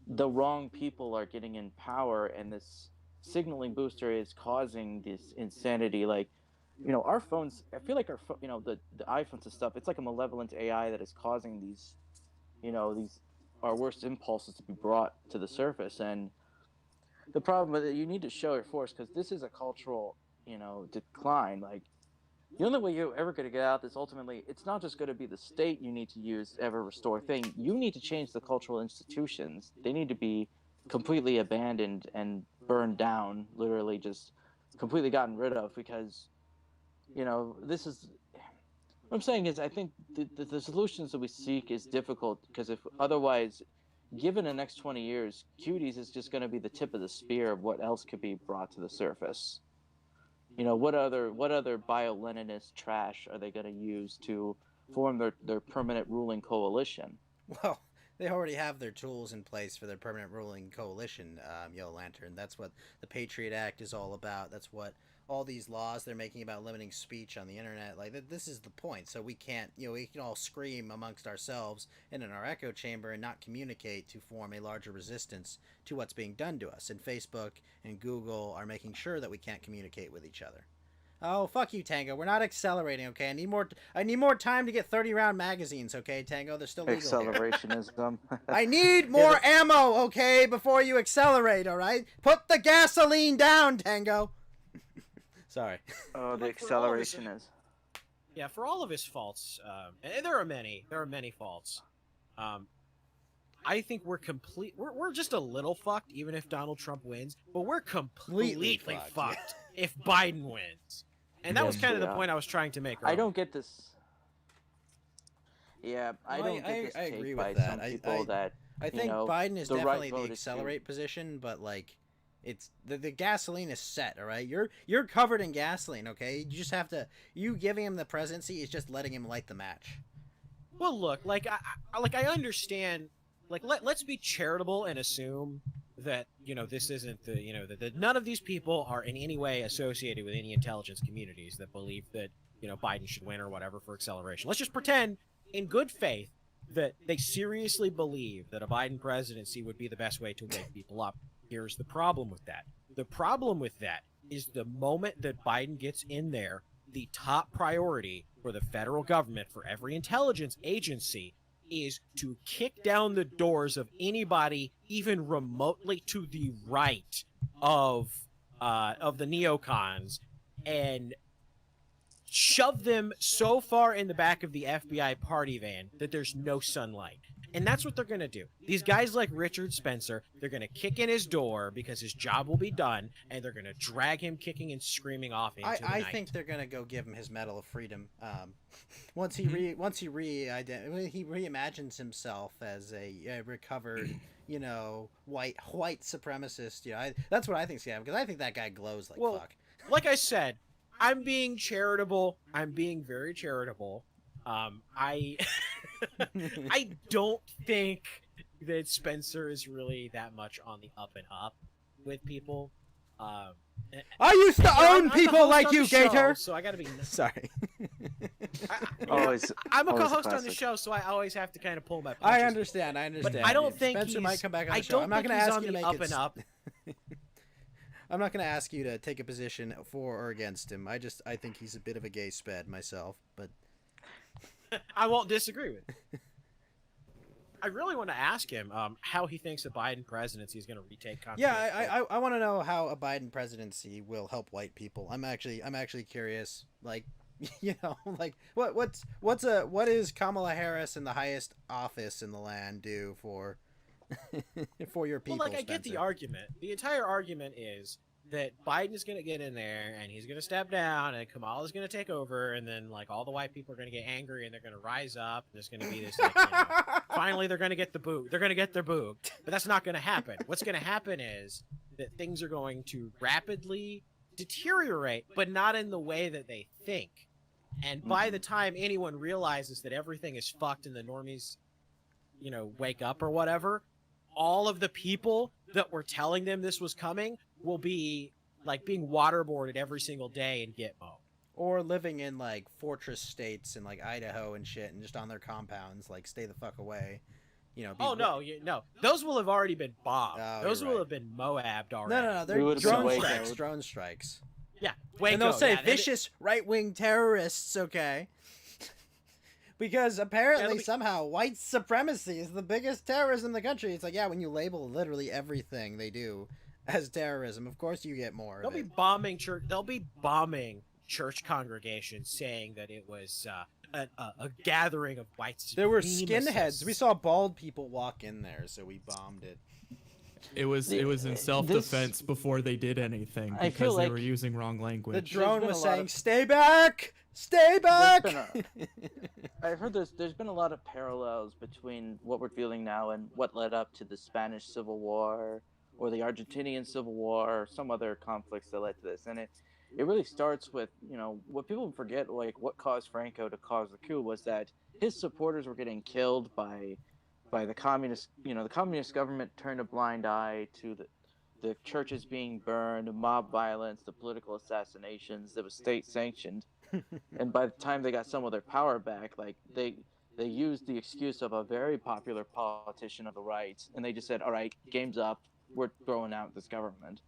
the wrong people are getting in power, and this signaling booster is causing this insanity. Like, our phones, I feel like the iPhones and stuff, it's like a malevolent AI that is causing these our worst impulses to be brought to the surface. And the problem with it, you need to show your force, because this is a cultural decline. Like, the only way you're ever going to get out this, ultimately, it's not just going to be the state you need to use ever restore thing. You need to change the cultural institutions. They need to be completely abandoned and burned down, literally just completely gotten rid of, because this is what I'm saying is, I think the solutions that we seek is difficult, because if otherwise, given the next 20 years, cuties is just going to be the tip of the spear of what else could be brought to the surface. What other bio-Leninist trash are they going to use to form their permanent ruling coalition? Well, they already have their tools in place for their permanent ruling coalition, Yellow Lantern. That's what the Patriot Act is all about. That's what all these laws they're making about limiting speech on the internet, like this is the point. So we can't, we can all scream amongst ourselves and in our echo chamber and not communicate to form a larger resistance to what's being done to us. And Facebook and Google are making sure that we can't communicate with each other. Oh, fuck you, Tango. We're not accelerating, okay? I need more time to get 30-round magazines, okay, Tango? They're still legal here. Accelerationism. I need more ammo, okay, before you accelerate, all right? Put the gasoline down, Tango. Sorry. Oh, the acceleration is. Yeah, for all of his faults, and there are many faults. I think we're just a little fucked, even if Donald Trump wins, but we're completely fucked if Biden wins. And that was kind of the point I was trying to make earlier. I don't get this. Yeah, I don't get this I take agree by with that. some people that I think Biden is the definitely right the accelerate position, but like, it's the gasoline is set. All right, you're covered in gasoline. Okay, you just have to. You giving him the presidency is just letting him light the match. Well, look, I understand. Like, let's be charitable and assume that this isn't that none of these people are in any way associated with any intelligence communities that believe that Biden should win or whatever for acceleration. Let's just pretend in good faith that they seriously believe that a Biden presidency would be the best way to wake people up. Here's the problem with that. The problem with that is the moment that Biden gets in there, the top priority for the federal government, for every intelligence agency, is to kick down the doors of anybody even remotely to the right of the neocons and shove them so far in the back of the FBI party van that there's no sunlight. And that's what they're going to do. These guys like Richard Spencer, they're going to kick in his door because his job will be done, and they're going to drag him kicking and screaming off into the night. I think they're going to go give him his Medal of Freedom. Once he reimagines himself as a recovered, white supremacist, that's what I think's going to happen, because I think that guy glows like fuck. Like I said, I'm being charitable. I'm being very charitable. I don't think that Spencer is really that much on the up and up with people. I used to own people like you, Gator. So I gotta be sorry. I'm a co-host on the show, so I always have to kind of pull my punches. I understand. But I don't think Spencer might come back on the show. I don't think he's on the up and up. I'm not going to ask you to take a position for or against him. I think he's a bit of a gay sped myself, but I won't disagree with it. I really want to ask him how he thinks the Biden presidency is going to retake control. Yeah, I want to know how a Biden presidency will help white people. I'm actually curious. Like, what is Kamala Harris in the highest office in the land do for for your people? Well, I get the argument. The entire argument is that Biden is going to get in there and he's going to step down and Kamala's going to take over, and then all the white people are going to get angry and they're going to rise up. And there's going to be this finally they're going to get the boot. They're going to get their boo. But that's not going to happen. What's going to happen is that things are going to rapidly deteriorate, but not in the way that they think. And by the time anyone realizes that everything is fucked and the normies, wake up or whatever, all of the people that were telling them this was coming will be being waterboarded every single day in Gitmo. Or living in fortress states in Idaho and shit, and just on their compounds, stay the fuck away. No. Those will have already been bombed. Oh, those will have been Moabbed already. No. They're drone strikes. Yeah. Waco, and they'll say vicious right-wing terrorists, okay? Because apparently somehow white supremacy is the biggest terrorism in the country. It's when you label literally everything they do as terrorism, of course you get more. They'll be bombing church. They'll be bombing church congregations, saying that it was a gathering of white supremacists. There were skinheads. We saw bald people walk in there, so we bombed it. It was in self-defense before they did anything because they were using wrong language. The drone was saying, "Stay back! Stay back!" I've heard there's been a lot of parallels between what we're feeling now and what led up to the Spanish Civil War or the Argentinian Civil War or some other conflicts that led to this. And it really starts with, what people forget, what caused Franco to cause the coup was that his supporters were getting killed by the communist, the communist government turned a blind eye to the churches being burned, mob violence, the political assassinations that was state sanctioned. And by the time they got some of their power back, they used the excuse of a very popular politician of the right, and they just said, all right, game's up, we're throwing out this government.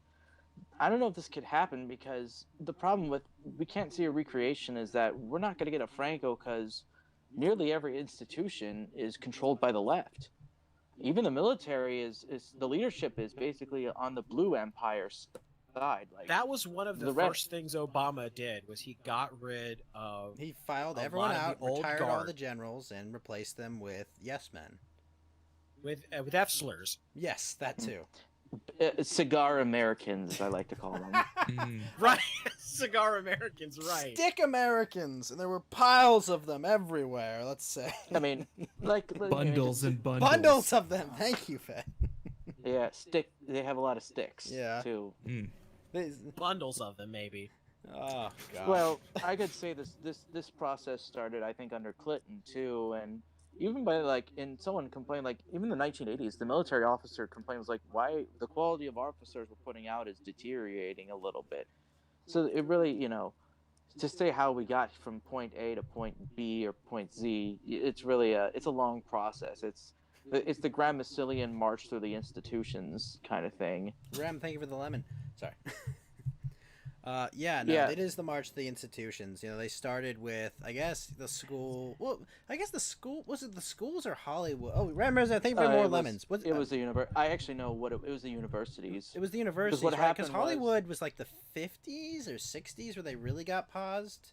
I don't know if this could happen, because the problem with we can't see a recreation is that we're not going to get a Franco because nearly every institution is controlled by the left. Even the military is the leadership is basically on the blue empire side. That was one of the first things Obama did, was he got rid of. He filed everyone out, retired all the generals, and replaced them with yes men. With F-slurs. Yes, that too. Cigar Americans, as I like to call them. Right, cigar Americans, right. Stick Americans, and there were piles of them everywhere, let's say. I mean, bundles and bundles. Bundles of them, thank you, Fed. Yeah, they have a lot of sticks, too. Bundles of them, maybe. Oh, God. Well, I could say this process started, I think, under Clinton, too, and even by and someone complained, even in the 1980s, the military officer complained, was why the quality of officers we're putting out is deteriorating a little bit. So it really, to say how we got from point A to point B or point Z, it's really it's a long process. It's the Grand Massilian March through the institutions kind of thing. Ram, thank you for the lemon. Sorry. Yeah, no, Yeah. it is the March to the Institutions. You know, they started with, I guess, the school. Well, I guess the school was it the schools or Hollywood? Oh, Ram, I think for more lemons. It was the university. I actually know what it was. The universities. It was the universities, what right? Because happened Hollywood was like the 50s or 60s where they really got paused.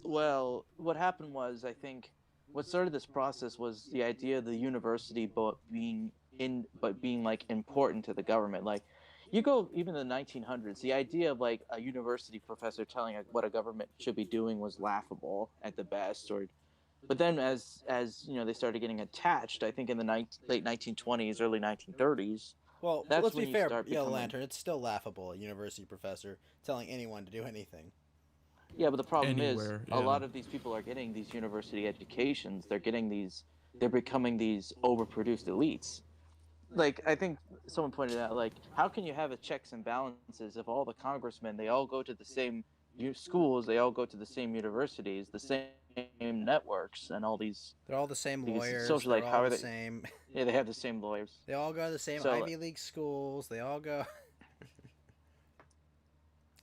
Well, what happened was, I think, what started this process was the idea of the university, but being like important to the government. Like, you go even in the 1900s, the idea of like a university professor telling what a government should be doing was laughable at the best. But then as you know, they started getting attached. I think in the late 1920s, early 1930s. Well, That's let's when be you fair, start Yellow becoming- Lantern. It's still laughable, a university professor telling anyone to do anything. Yeah, but the problem Anywhere, is yeah. a lot of these people are getting these university educations. They're becoming these overproduced elites. Like, I think someone pointed out, like, how can you have a checks and balances if all the congressmen, they all go to the same schools, they all go to the same universities, the same networks, and all these. They're all the same These lawyers. social, They're like, all how are the they- same. Yeah, they have the same lawyers. They all go to the same So, Ivy League schools. They all go.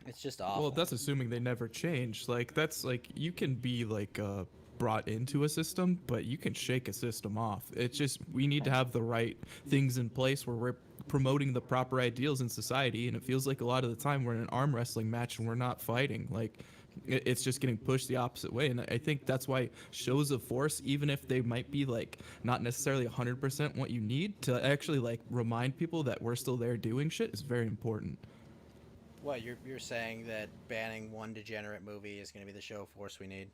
It's just awful. Well, that's assuming they never change. Like, that's like, you can be like brought into a system, but you can shake a system off. It's just, we need to have the right things in place where we're promoting the proper ideals in society, and it feels like a lot of the time we're in an arm wrestling match and we're not fighting. Like, it's just getting pushed the opposite way, and I think that's why shows of force, even if they might be like not necessarily 100% what you need to actually like remind people that we're still there doing shit, is very important. What, you're saying that banning one degenerate movie is going to be the show of force we need?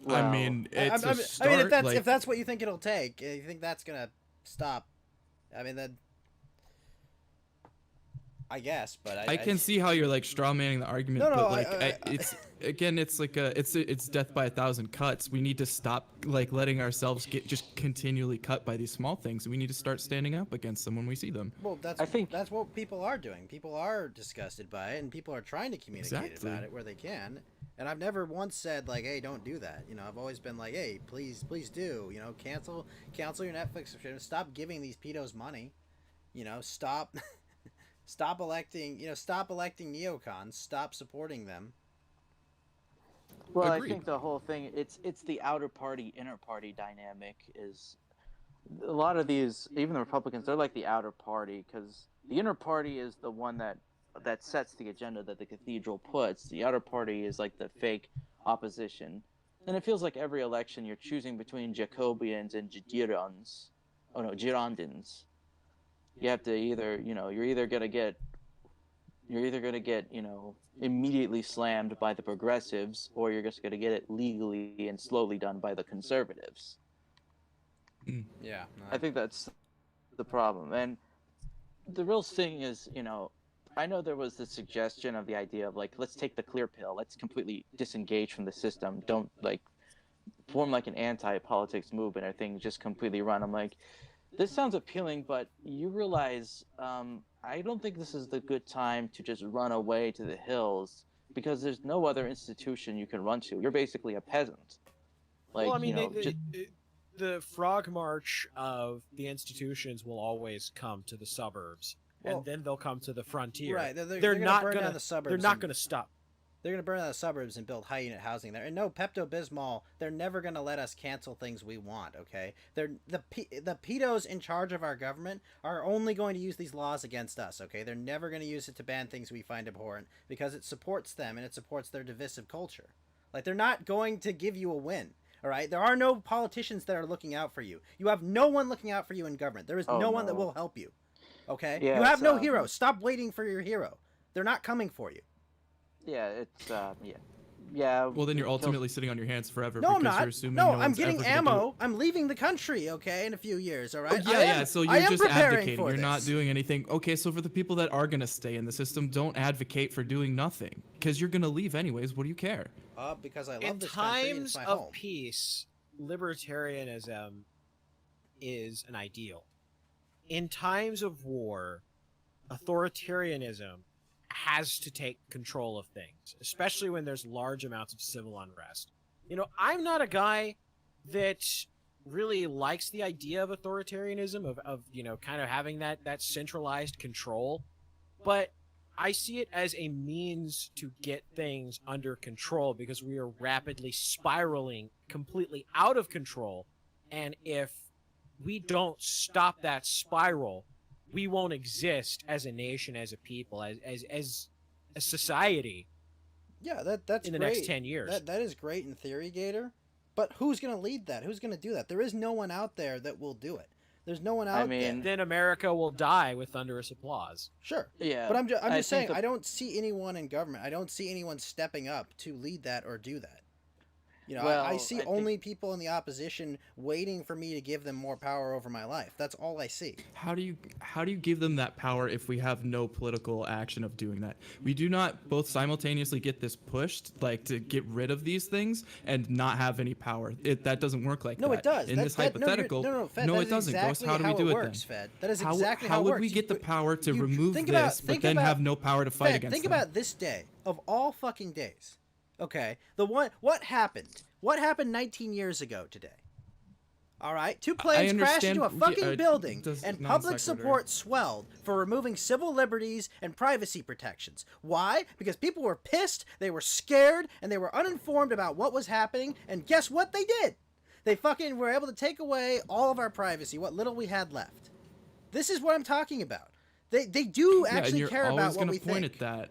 I Well, mean, it's a I start. mean, like, if that's what you think it'll take, you think that's going to stop? I mean, then I guess, but I can see how you're like straw manning the argument, No, but like it's again, it's like it's death by 1,000 cuts. We need to stop like letting ourselves get just continually cut by these small things. We need to start standing up against them when we see them. Well, I think- that's what people are doing. People are disgusted by it, and people are trying to communicate Exactly. about it where they can. And I've never once said like, "Hey, don't do that." You know, I've always been like, "Hey, please do." You know, cancel your Netflix subscription. Stop giving these pedos money. You know, stop electing neocons. Stop supporting them. Well, Agreed. I think the whole thing, it's the outer party, inner party dynamic is a lot of these, even the Republicans, they're like the outer party, because the inner party is the one that sets the agenda that the cathedral puts. The outer party is like the fake opposition. And it feels like every election you're choosing between Jacobians and Girondins. You have to either, you're either going to get, immediately slammed by the progressives, or you're just going to get it legally and slowly done by the conservatives. Yeah, I think that's the problem. And the real thing is, I know there was the suggestion of the idea of like, let's take the clear pill. Let's completely disengage from the system. Don't like form like an anti-politics movement or thing, just completely run. I'm like, this sounds appealing, but you realize I don't think this is the good time to just run away to the hills, because there's no other institution you can run to. You're basically a peasant. Like, well, I mean, just, the frog march of the institutions will always come to the suburbs, Well, and then they'll come to the frontier. right, they're They're gonna not burn gonna. down the suburbs They're not and- going to stop. They're going to burn out the suburbs and build high unit housing there. And no, Pepto-Bismol, they're never going to let us cancel things we want, okay? The pedos in charge of our government are only going to use these laws against us, okay? They're never going to use it to ban things we find abhorrent, because it supports them and it supports their divisive culture. Like, they're not going to give you a win, all right? There are no politicians that are looking out for you. You have no one looking out for you in government. There is no one that will help you, okay? Yeah, you have no it's, heroes. Stop waiting for your hero. They're not coming for you. yeah, it's yeah. Well, then you're ultimately sitting on your hands forever. No, I'm because not. You're assuming No, no I'm one's getting ever gonna do ammo. I'm leaving the country, okay, in a few years, all right? Oh, yeah. So I you're am just preparing advocating. for You're not this. doing anything. Okay, so for the people that are gonna stay in the system, don't advocate for doing nothing, because you're gonna leave anyways. What do you care? Because I love In this country and it's times my of home. peace, libertarianism is an ideal. In times of war, authoritarianism has to take control of things, especially when there's large amounts of civil unrest. I'm not a guy that really likes the idea of authoritarianism, of kind of having that centralized control, but I see it as a means to get things under control because we are rapidly spiraling completely out of control, and if we don't stop that spiral, we won't exist as a nation, as a people, as a society. Yeah, that's in the great. next 10 years. That is great in theory, Gator. But who's going to lead that? Who's going to do that? There is no one out there that will do it. There's no one out there. Then America will die with thunderous applause. Sure. Yeah. But I'm just saying, I don't see anyone in government. I don't see anyone stepping up to lead that or do that. I see only people in the opposition waiting for me to give them more power over my life. That's all I see. How do you give them that power if we have no political action of doing that? We do not both simultaneously get this pushed, like to get rid of these things and not have any power. That doesn't work like that. No, it does. In this hypothetical, Fed, no, it doesn't. Exactly Ghost, how do we do it then? Fed. That is exactly how it would works. we get the power to remove this, but then have no power to fight Fed, against think them? about this day of all fucking days. Okay, what happened? What happened 19 years ago today? All right, 2 planes crashed into a fucking building, and public support swelled for removing civil liberties and privacy protections. Why? Because people were pissed, they were scared, and they were uninformed about what was happening, and guess what they did? They fucking were able to take away all of our privacy, what little we had left. This is what I'm talking about. They do actually care about what we think. At that.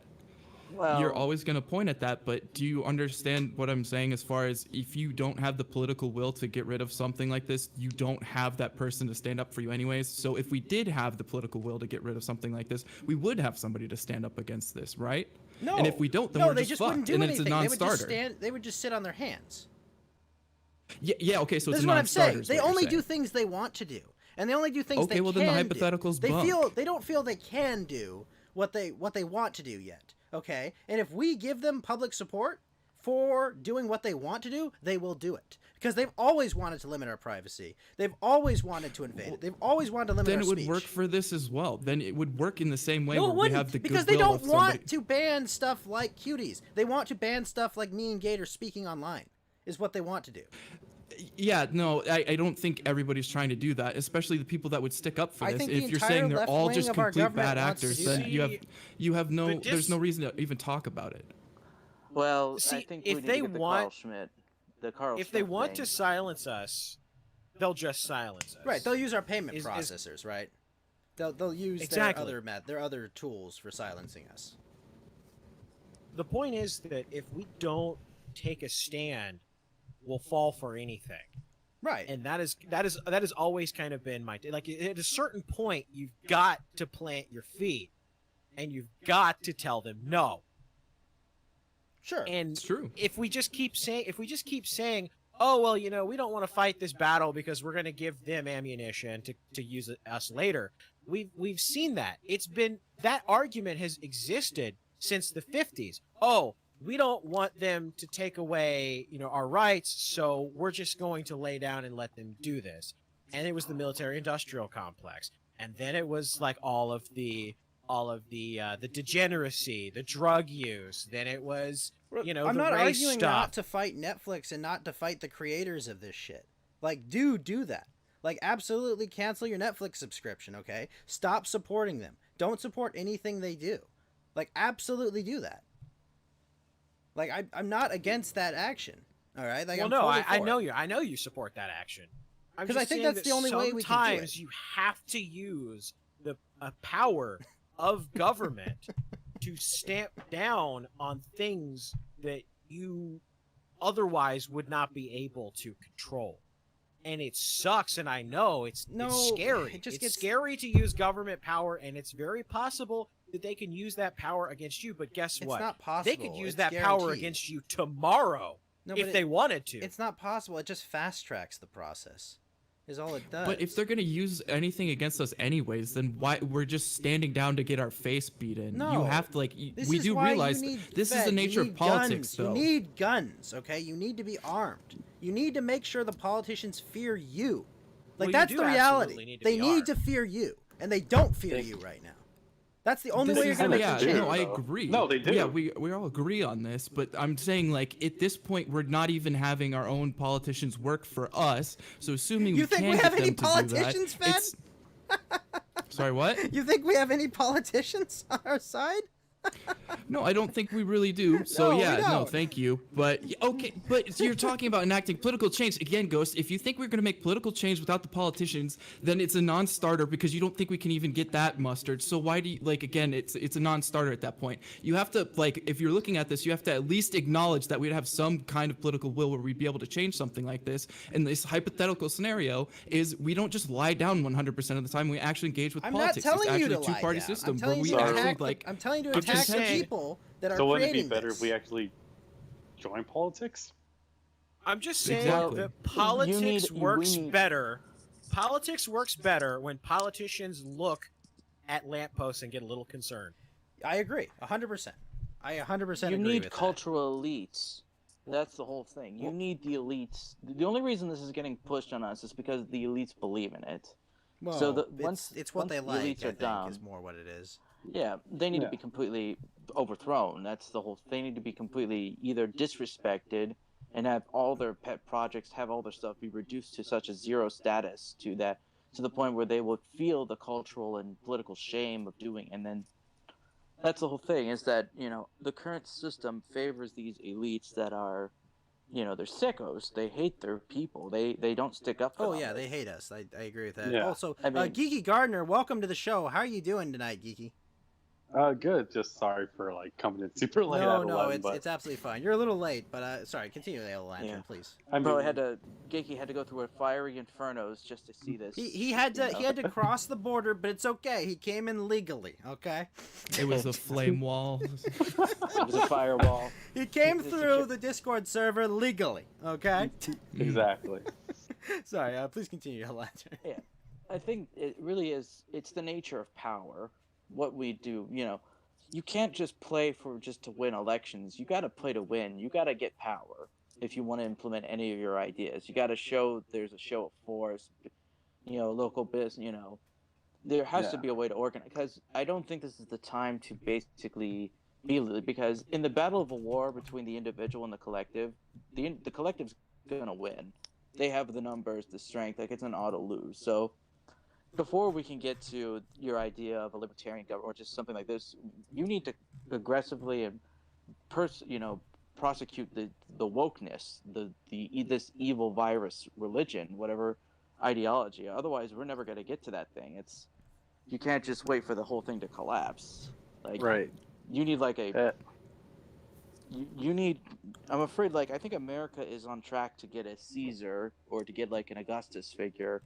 Well, You're always going to point at that, but do you understand what I'm saying as far as if you don't have the political will to get rid of something like this, you don't have that person to stand up for you anyways? So if we did have the political will to get rid of something like this, we would have somebody to stand up against this, right? No. And if we don't, then no, we're they just wouldn't fucked, do and anything. it's a non-starter. They would just sit on their hands. Yeah, okay, so This it's is a what I'm non-starter. saying. They only do things they want to do, and they only do things they can do. Okay, well then the hypothetical's They bunk. they don't feel they can do what they want to do yet. Okay, and if we give them public support for doing what they want to do, they will do it because they've always wanted to limit our privacy. They've always wanted to invade it. They've always wanted to limit our speech. Then it would work for this as well. Then it would work in the same way where we have the because they goodwill don't of want somebody. to ban stuff like cuties. They want to ban stuff like me and Gator speaking online. Is what they want to do. Yeah, no, I don't think everybody's trying to do that, especially the people that would stick up for I this. think If the you're saying entire they're all left just wing of our complete bad government wants to actors, do then that. you have no there's no reason to even talk about it. well, See, I think if we need they to get the want- Carl Schmidt. The Carl If they Schmidt want thing. to silence us, they'll just silence us. Right, they'll use our payment Is- processors, right? They'll use Exactly. their other tools for silencing us. The point is that if we don't take a stand, we'll fall for anything. Right. And that has always kind of been my like at a certain point you've got to plant your feet and you've got to tell them no. Sure. And It's true. if we just keep saying, oh well, we don't want to fight this battle because we're going to give them ammunition to use us later. We've seen that. That argument has existed since the 50s. Oh, we don't want them to take away, our rights, so we're just going to lay down and let them do this. And it was the military-industrial complex, and then it was like all of the degeneracy, the drug use. Then it was, I'm the not race arguing stuff. not to fight Netflix and not to fight the creators of this shit. Like, do that. Like, absolutely cancel your Netflix subscription, okay? Stop supporting them. Don't support anything they do. Like, absolutely do that. Like, I'm not against that action. All right. Like, Well, I'm no, totally I for know it. you. I know you support that action. 'Cause I think that's the only way we can do it. Sometimes you have to use the power of government to stamp down on things that you otherwise would not be able to control. And it sucks, and I know it's scary. It's scary to use government power, and it's very possible that they can use that power against you. But guess what? It's not possible. They could use It's that power guaranteed. against you tomorrow No, if but they wanted to. It's not possible. It just fast tracks the process. Is all it does. But if they're gonna use anything against us anyways, then why we're just standing down to get our face beaten? No. You have to This we is do why realize you need this is Fed. the You nature of need politics, guns. though. You need guns, okay? You need to be armed. You need to make sure the politicians fear you. Like, Well, you that's do the absolutely reality. need to They be need armed. to fear you, and they don't fear you right now. That's the only This way you're is- gonna make yeah, some change. no, I though. agree. No, they do. Yeah, we all agree on this, but I'm saying like at this point we're not even having our own politicians work for us. So assuming You we think can we get have them any to do politicians, that, Fed? it's... Sorry, what? You think we have any politicians on our side? No, I don't think we really do. So No, we yeah, no, don't. thank you. But okay, but you're talking about enacting political change again, Ghost. If you think we're going to make political change without the politicians, then it's a non-starter because you don't think we can even get that mustered. So why do you like again? It's a non-starter at that point. You have to like if you're looking at this, you have to at least acknowledge that we'd have some kind of political will where we'd be able to change something like this. And this hypothetical scenario is we don't just lie down 100% of the time. We actually engage with I'm politics. not telling it's you actually to a lie two-party down. system I'm telling where you we to actually attack. like. I'm telling you to I'm attack just the saying- people that are So wouldn't it creating be better this. if we actually join politics? I'm just saying Exactly. that politics we works need- better. Politics works better when politicians look at lampposts and get a little concerned. I agree, 100%. I 100% You agree need with cultural elites. That's the whole thing. You need the elites. The only reason this is getting pushed on us is because the elites believe in it. that. Well, so the- it's, once- it's what once they the like. elites I are think dumb. is more what it is. Yeah, they need Yeah. to be completely overthrown. That's the whole. They need to be completely either disrespected and have all their pet projects, have all their stuff be reduced to such a zero status to the point where they will feel the cultural and political shame of doing. And then that's the whole thing is that the current system favors these elites that are, they're sickos. They hate their people. They don't stick up for Oh them. yeah, they hate us. I agree with that. Yeah. Also, I mean- Geeky Gardner, welcome to the show. How are you doing tonight, Geeky? Good. Just sorry for like coming in super late No, at no, 11, but it's absolutely fine. You're a little late, but sorry. Continue, Lantern, Yeah. please. I mean, Bro, Geeky had to go through a fiery infernos just to see this. He had to cross the border, but it's okay. He came in legally. Okay. It was a flame wall. It was a firewall. He came It's a through chip. the Discord server legally. Okay. exactly. Sorry. Please continue, Lantern. Yeah, I think it really is. It's the nature of power. What we do, you can't just play to win elections. You got to play to win. You got to get power if you want to implement any of your ideas. You got to show there's a show of force. Local business. There has to Yeah. be a way to organize. Because I don't think this is the time to basically because in the battle of a war between the individual and the collective, the collective's gonna win. They have the numbers, the strength. Like it's an auto lose. So before we can get to your idea of a libertarian government or just something like this, you need to aggressively and prosecute the wokeness, this evil virus religion, whatever ideology. Otherwise, we're never going to get to that thing. You can't just wait for the whole thing to collapse. Like Right. you need like Uh, you need. I'm afraid like I think America is on track to get a Caesar or to get like an Augustus figure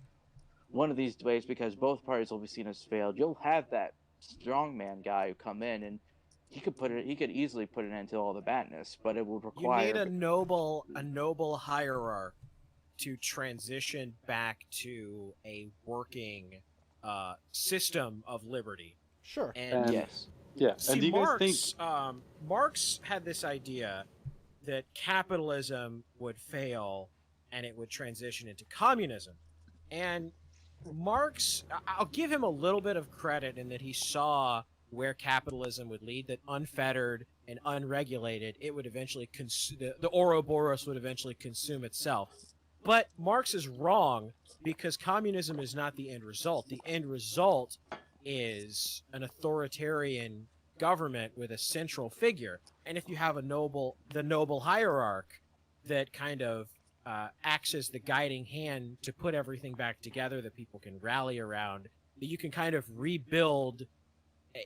one of these ways because both parties will be seen as failed. You'll have that strongman guy who come in and he could easily put an end to all the badness, but it would You require need a noble hierarch to transition back to a working system of liberty. Sure. And yes. yeah. see, And do you guys think? Marx had this idea that capitalism would fail and it would transition into communism. And Marx, I'll give him a little bit of credit in that he saw where capitalism would lead, that unfettered and unregulated, it would eventually the Ouroboros would eventually consume itself. But Marx is wrong because communism is not the end result. The end result is an authoritarian government with a central figure. And if you have the noble hierarch that kind of acts as the guiding hand to put everything back together that people can rally around, that you can kind of rebuild.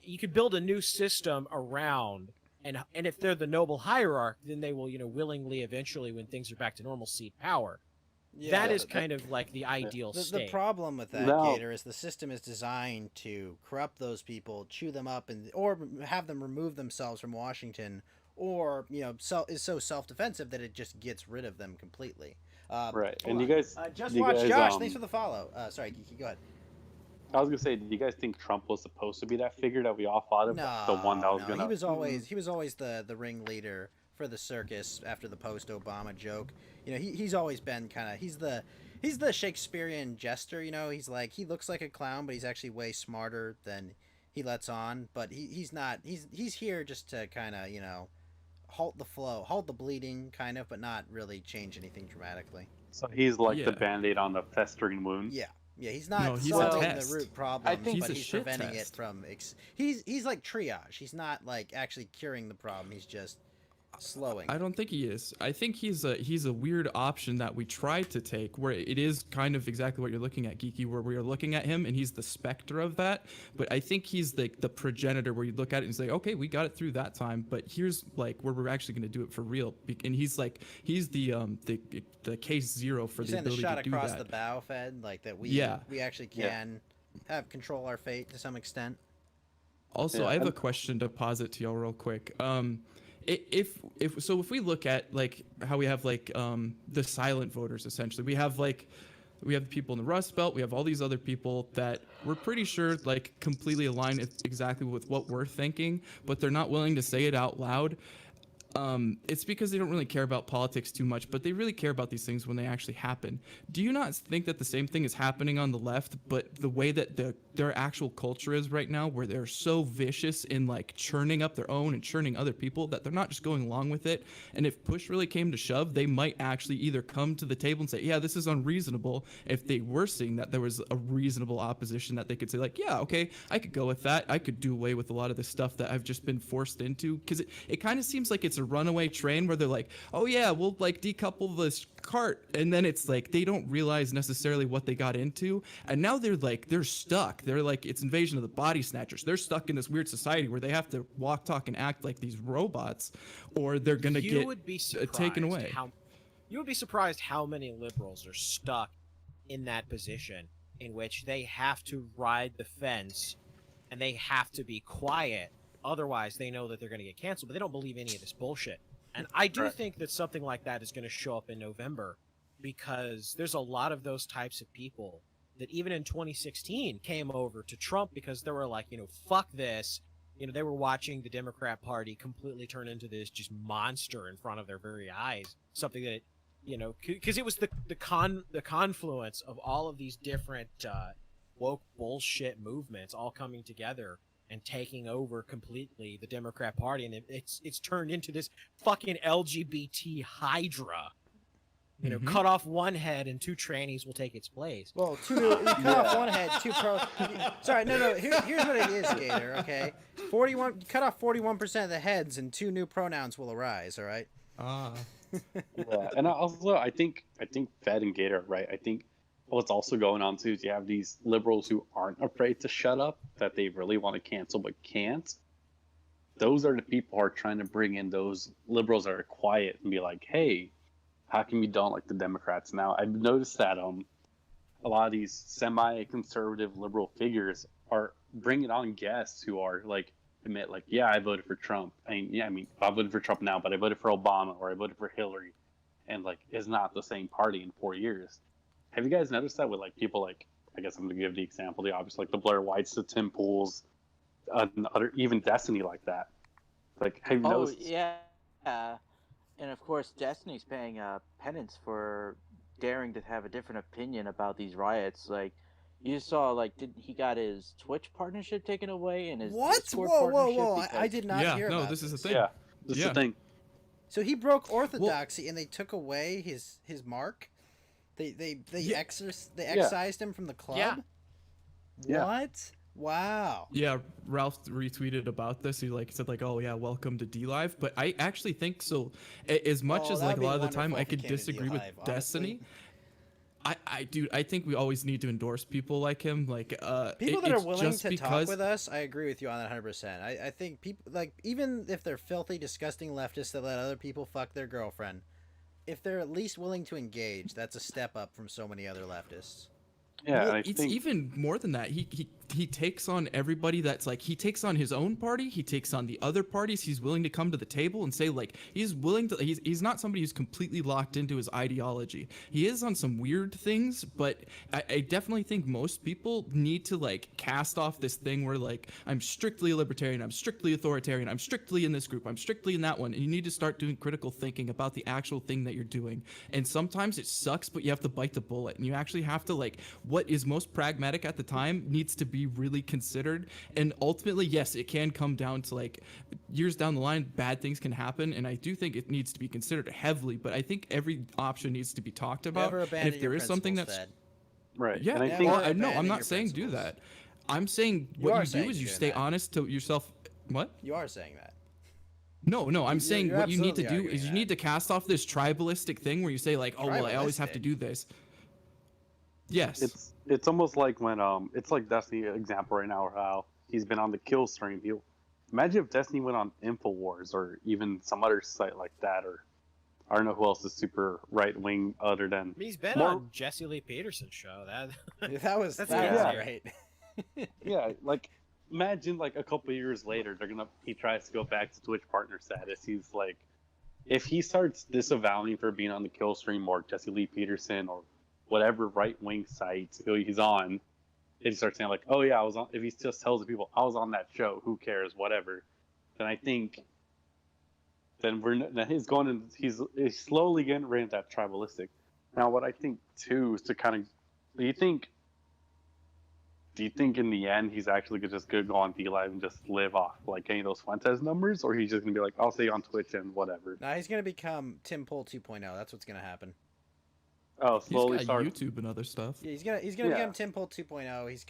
You can build a new system around, and if they're the noble hierarch, then they will, willingly eventually, when things are back to normal, cede power. That is kind of like the ideal The state. problem with that, No. Gator, is the system is designed to corrupt those people, chew them up, or have them remove themselves from Washington, or is so self-defensive that it just gets rid of them completely. Right. hold And you on. guys, Just you watch guys, Josh. Thanks for the follow. Sorry, Geeky, go ahead. I was gonna say, do you guys think Trump was supposed to be that figure that we all thought of? No, The one that was no, gonna. he was always the ringleader for the circus after the post-Obama joke. He's always been kind of he's the Shakespearean jester. He's like he looks like a clown, but he's actually way smarter than he lets on, but he's not. He's here just to kind of halt the flow, halt the bleeding, kind of, but not really change anything dramatically. So he's like Yeah. the Band-Aid on the festering wound. Yeah. Yeah, he's not No, he's a solving test. the root problems, think but he's a he's shit preventing test. it from. He's like triage. He's not like actually curing the problem. He's just slowing. I don't think he is. I think he's a weird option that we tried to take, where it is kind of exactly what you're looking at, Geeky, where we are looking at him and he's the specter of that. But I think he's the progenitor, where you look at it and say, okay, we got it through that time, but here's like where we're actually going to do it for real. And he's the case zero for You're the saying the ability shot to do across that. the bow, Fed, like that we Yeah. we actually can have control our fate to some extent. Also, Yeah, I have a and- question to posit to y'all real quick. If we look at like how we have like the silent voters, essentially, we have the people in the Rust Belt, we have all these other people that we're pretty sure like completely align exactly with what we're thinking, but they're not willing to say it out loud. It's because they don't really care about politics too much, but they really care about these things when they actually happen. Do you not think that the same thing is happening on the left, but the way that their actual culture is right now, where they're so vicious in like churning up their own and churning other people, that they're not just going along with it? And if push really came to shove, they might actually either come to the table and say, yeah, this is unreasonable, if they were seeing that there was a reasonable opposition, that they could say like, yeah, okay, I could go with that. I could do away with a lot of the stuff that I've just been forced into. Because it kind of seems like it's a runaway train where they're like, oh yeah, we'll like decouple this cart, and then it's like they don't realize necessarily what they got into, and now they're stuck. They're like, it's Invasion of the Body Snatchers. They're stuck in this weird society where they have to walk, talk, and act like these robots, or they're gonna get taken away. You would be surprised how many liberals are stuck in that position in which they have to ride the fence and they have to be quiet. Otherwise, they know that they're going to get canceled, but they don't believe any of this bullshit. And I do think that something like that is going to show up in November, because there's a lot of those types of people that even in 2016 came over to Trump because they were like, fuck this. They were watching the Democrat Party completely turn into this just monster in front of their very eyes. Something that, because it was the confluence of all of these different woke bullshit movements all coming together and taking over completely the Democrat Party, and it's turned into this fucking LGBT hydra. Cut off one head and two trannies will take its place. Well, you cut off one head, two pro. Sorry, no. Here's what it is, Gator. Okay, 41. Cut off 41% of the heads, and two new pronouns will arise. All right. Yeah, and also I think Fed and Gator are right. I think what's also going on too is you have these liberals who aren't afraid to shut up, that they really want to cancel but can't. Those are the people who are trying to bring in those liberals that are quiet and be like, hey, how come you don't like the Democrats now? I've noticed that a lot of these semi-conservative liberal figures are bringing on guests who are like, admit like, yeah, I voted for Trump. I voted for Trump now, but I voted for Obama, or I voted for Hillary, and like it's not the same party in 4 years. Have you guys noticed that with like people like, I guess I'm going to give the example, the obvious, like the Blair Whites, the Tim Pools, even Destiny like that. Like, have you noticed? Oh, yeah. And of course, Destiny's paying penance for daring to have a different opinion about these riots. Like, you saw, like, he got his Twitch partnership taken away and his Discord partnership? Whoa! I did not hear about this is a thing. Yeah, this is the thing. So he broke orthodoxy, and they took away his mark. They excised him from the club. Yeah. What? Wow. Yeah, Ralph retweeted about this. He said oh yeah, welcome to D-Live. But I actually think so. As much as like a lot of the time I could disagree with Destiny, I think we always need to endorse people like him. Like people that are willing to talk with us. I agree with you on that 100%. I think people, like, even if they're filthy, disgusting leftists that let other people fuck their girlfriend, if they're at least willing to engage, that's a step up from so many other leftists. Yeah, well, it's even more than that. He takes on everybody. That's like, he takes on his own party. He takes on the other parties. He's willing to come to the table and say, like, he's willing to. He's not somebody who's completely locked into his ideology. He is on some weird things, but I definitely think most people need to like cast off this thing where like, I'm strictly a libertarian, I'm strictly authoritarian, I'm strictly in this group, I'm strictly in that one. And you need to start doing critical thinking about the actual thing that you're doing. And sometimes it sucks, but you have to bite the bullet, and you actually have to like what is most pragmatic at the time needs to be really considered. And ultimately, yes, it can come down to like years down the line, bad things can happen. And I do think it needs to be considered heavily, but I think every option needs to be talked about. Never And abandon if there your is something principles, that's Fed. Right. yeah, And I Never think well, no, abandon I'm your not saying do principles. that. I'm saying You what are you saying do is you doing stay that. honest to yourself. What? You are saying that. No, I'm saying you're what you need to absolutely do is arguing you that. need to cast off this tribalistic thing where you say like, oh well, I always have to Tribalistic? do this. Yes. it's almost like when it's like Destiny example right now, how he's been on the kill stream. Imagine if Destiny went on Infowars or even some other site like that, or I don't know who else is super right wing other than He's been more, on Jesse Lee Peterson's show. That was That's great. yeah, like imagine like a couple years later he tries to go back to Twitch partner status. He's like, if he starts disavowing for being on the kill stream or Jesse Lee Peterson or whatever right wing site he's on, and he starts saying like, oh yeah, I was on. If he just tells the people I was on that show, who cares, whatever, then I think then he's going and he's slowly getting rid of that tribalistic. Now, what I think too is to kind of, do you think in the end he's actually just gonna go on DLive and just live off like any of those Fuentes numbers, or he's just gonna be like, I'll stay on Twitch and whatever? Nah, he's gonna become Tim Pool 2.0. That's what's gonna happen. Oh, slowly He's got start. YouTube and other stuff. Yeah, he's gonna become Tim Pool 2.0. He's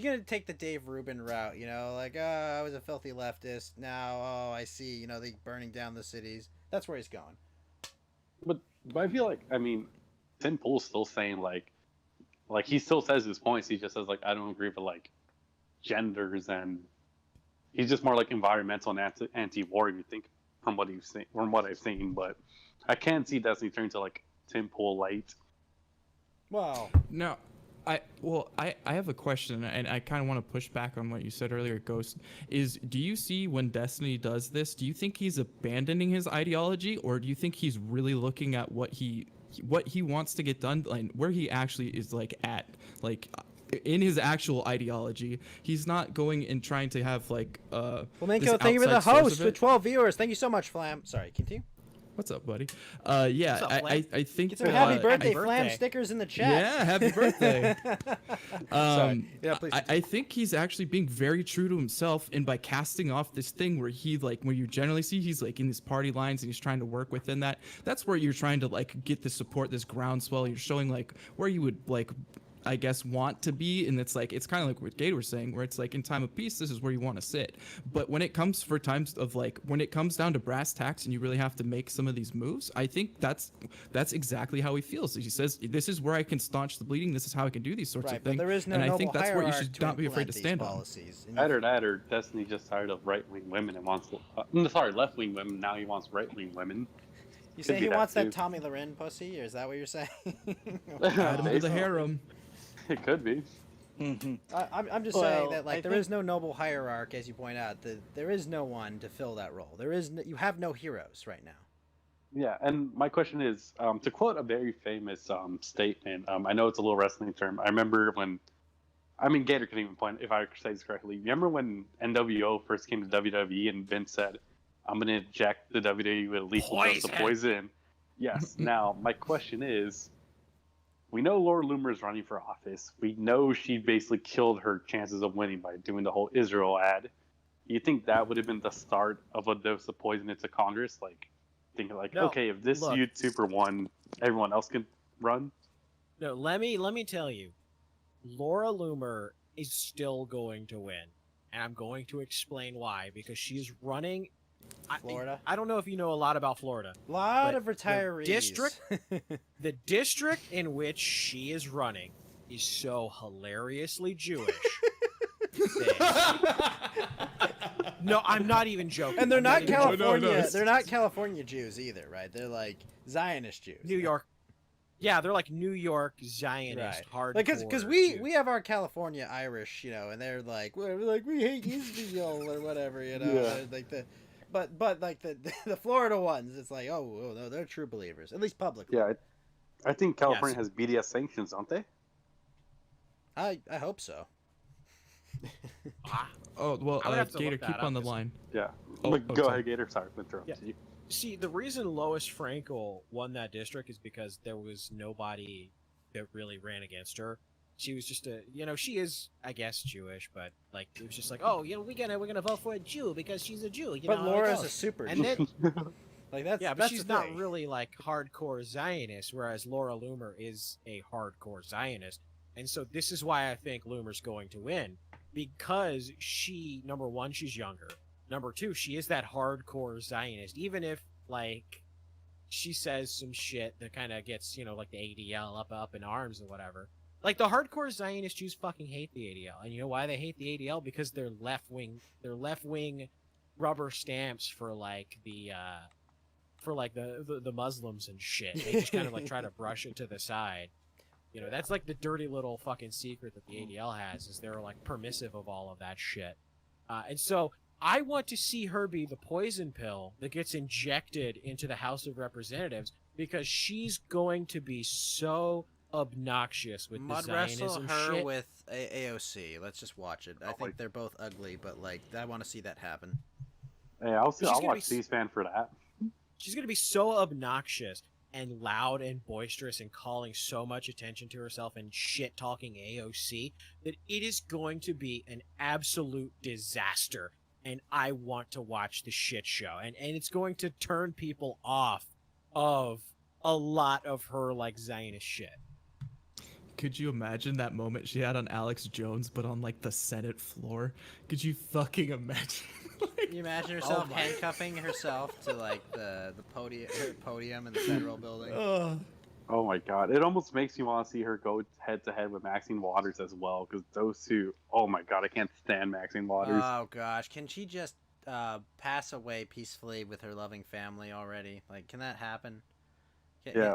gonna take the Dave Rubin route. You know, like I was a filthy leftist. Now, I see. You know, they burning down the cities. That's where he's going. But I feel like, I mean, Tim Pool's still saying like he still says his points. He just says like, I don't agree with like genders, and he's just more like environmental and anti-war. You think from what I've seen, but I can't see Destiny turn to like Tim Pool light. Well, No, I have a question, and I kind of want to push back on what you said earlier, Ghost. Do you see when Destiny does this? Do you think he's abandoning his ideology, or do you think he's really looking at what he wants to get done, and where he actually is like at, like in his actual ideology? He's not going and trying to have like Flamenco, thank you for the host with 12 viewers. Thank you so much, Flam. Sorry, continue. What's up, buddy? What's up, I think Get some happy birthday, happy Flam birthday. stickers in the chat. Yeah, happy birthday. Sorry. Yeah, please. I think he's actually being very true to himself, and by casting off this thing where where you generally see he's like in these party lines and he's trying to work within that. That's where you're trying to like get the support, this groundswell. You're showing like where you would like, I guess, want to be, and it's kind of like what Gator was saying, where it's like in time of peace, this is where you want to sit. But when it comes for times of like, when it comes down to brass tacks and you really have to make some of these moves, I think that's exactly how he feels. He says, this is where I can staunch the bleeding. This is how I can do these sorts Right, of but things. there is no and I noble think that's where you hierarchy should not be afraid implement to these stand on. policies. And That or Destiny just tired of right wing women and wants left wing women. Now he wants right wing women. You Could say be he that wants too. that Tommy Loren pussy, or is that what you're saying? Add him to the harem. It could be. I'm just saying that like there is no noble hierarchy, as you point out. There is no one to fill that role. You have no heroes right now. Yeah, and my question is, to quote a very famous statement, I know it's a little wrestling term. I remember Gator can even point, if I say this correctly. Remember when NWO first came to WWE and Vince said, I'm going to inject the WWE with lethal dose of poison? Yes. Now, my question is, we know Laura Loomer is running for office. We know she basically killed her chances of winning by doing the whole Israel ad. You think that would have been the start of a dose of poison into Congress? Like, thinking like, No, okay, if this look. YouTuber won, everyone else can run? No, let me tell you, Laura Loomer is still going to win, and I'm going to explain why. Because she's running. Florida. I don't know if you know a lot about Florida. A lot But of retirees. The district in which she is running is so hilariously Jewish. No, I'm not even joking. And they're I'm not even California. No, They're not California Jews either, right? They're like Zionist Jews. New York. Yeah, they're like New York Zionist hardcore. Because we have our California Irish, you know, and they're like we hate Israel or whatever, you know. Yeah. Like but like the Florida ones, it's like oh no, they're true believers, at least publicly. Yeah, I think California has BDS sanctions, don't they? I hope so. Oh, well, I would have to Gator, look that keep up, on the 'cause- line. Yeah. Oh, But go sorry. ahead, Gator. Sorry to interrupt Yeah. you. See, the reason Lois Frankel won that district is because there was nobody that really ran against her. she was just she is, I guess, Jewish, but like it was just like, oh, we're gonna vote for a Jew because she's a Jew. But Laura's a super and Jew. then Like that's yeah, but that's she's the not thing. really like hardcore Zionist, whereas Laura Loomer is a hardcore Zionist, and so this is why I think Loomer's going to win because she, number one, she's younger. Number two, she is that hardcore Zionist, even if like she says some shit that kind of gets, like the ADL up in arms or whatever. Like the hardcore Zionist Jews fucking hate the ADL, and you know why they hate the ADL? Because they're left wing rubber stamps for like the Muslims and shit. They just kind of like try to brush it to the side. That's like the dirty little fucking secret that the ADL has, is they're like permissive of all of that shit. And so I want to see her be the poison pill that gets injected into the House of Representatives because she's going to be so obnoxious with Mud the wrestle Zionism her shit. with AOC. Let's just watch it. I think they're both ugly, but like I want to see that happen. Hey, I'll gonna watch be C-SPAN for that. She's going to be so obnoxious and loud and boisterous and calling so much attention to herself and shit talking AOC that it is going to be an absolute disaster. And I want to watch the shit show. And it's going to turn people off of a lot of her like Zionist shit. Could you imagine that moment she had on Alex Jones, but on like the Senate floor? Could you fucking imagine? Can you imagine herself handcuffing herself to like the podium in the federal building? Oh my god, it almost makes me want to see her go head to head with Maxine Waters as well, because those two, oh my god, I can't stand Maxine Waters. Oh gosh, can she just pass away peacefully with her loving family already? Like, can that happen?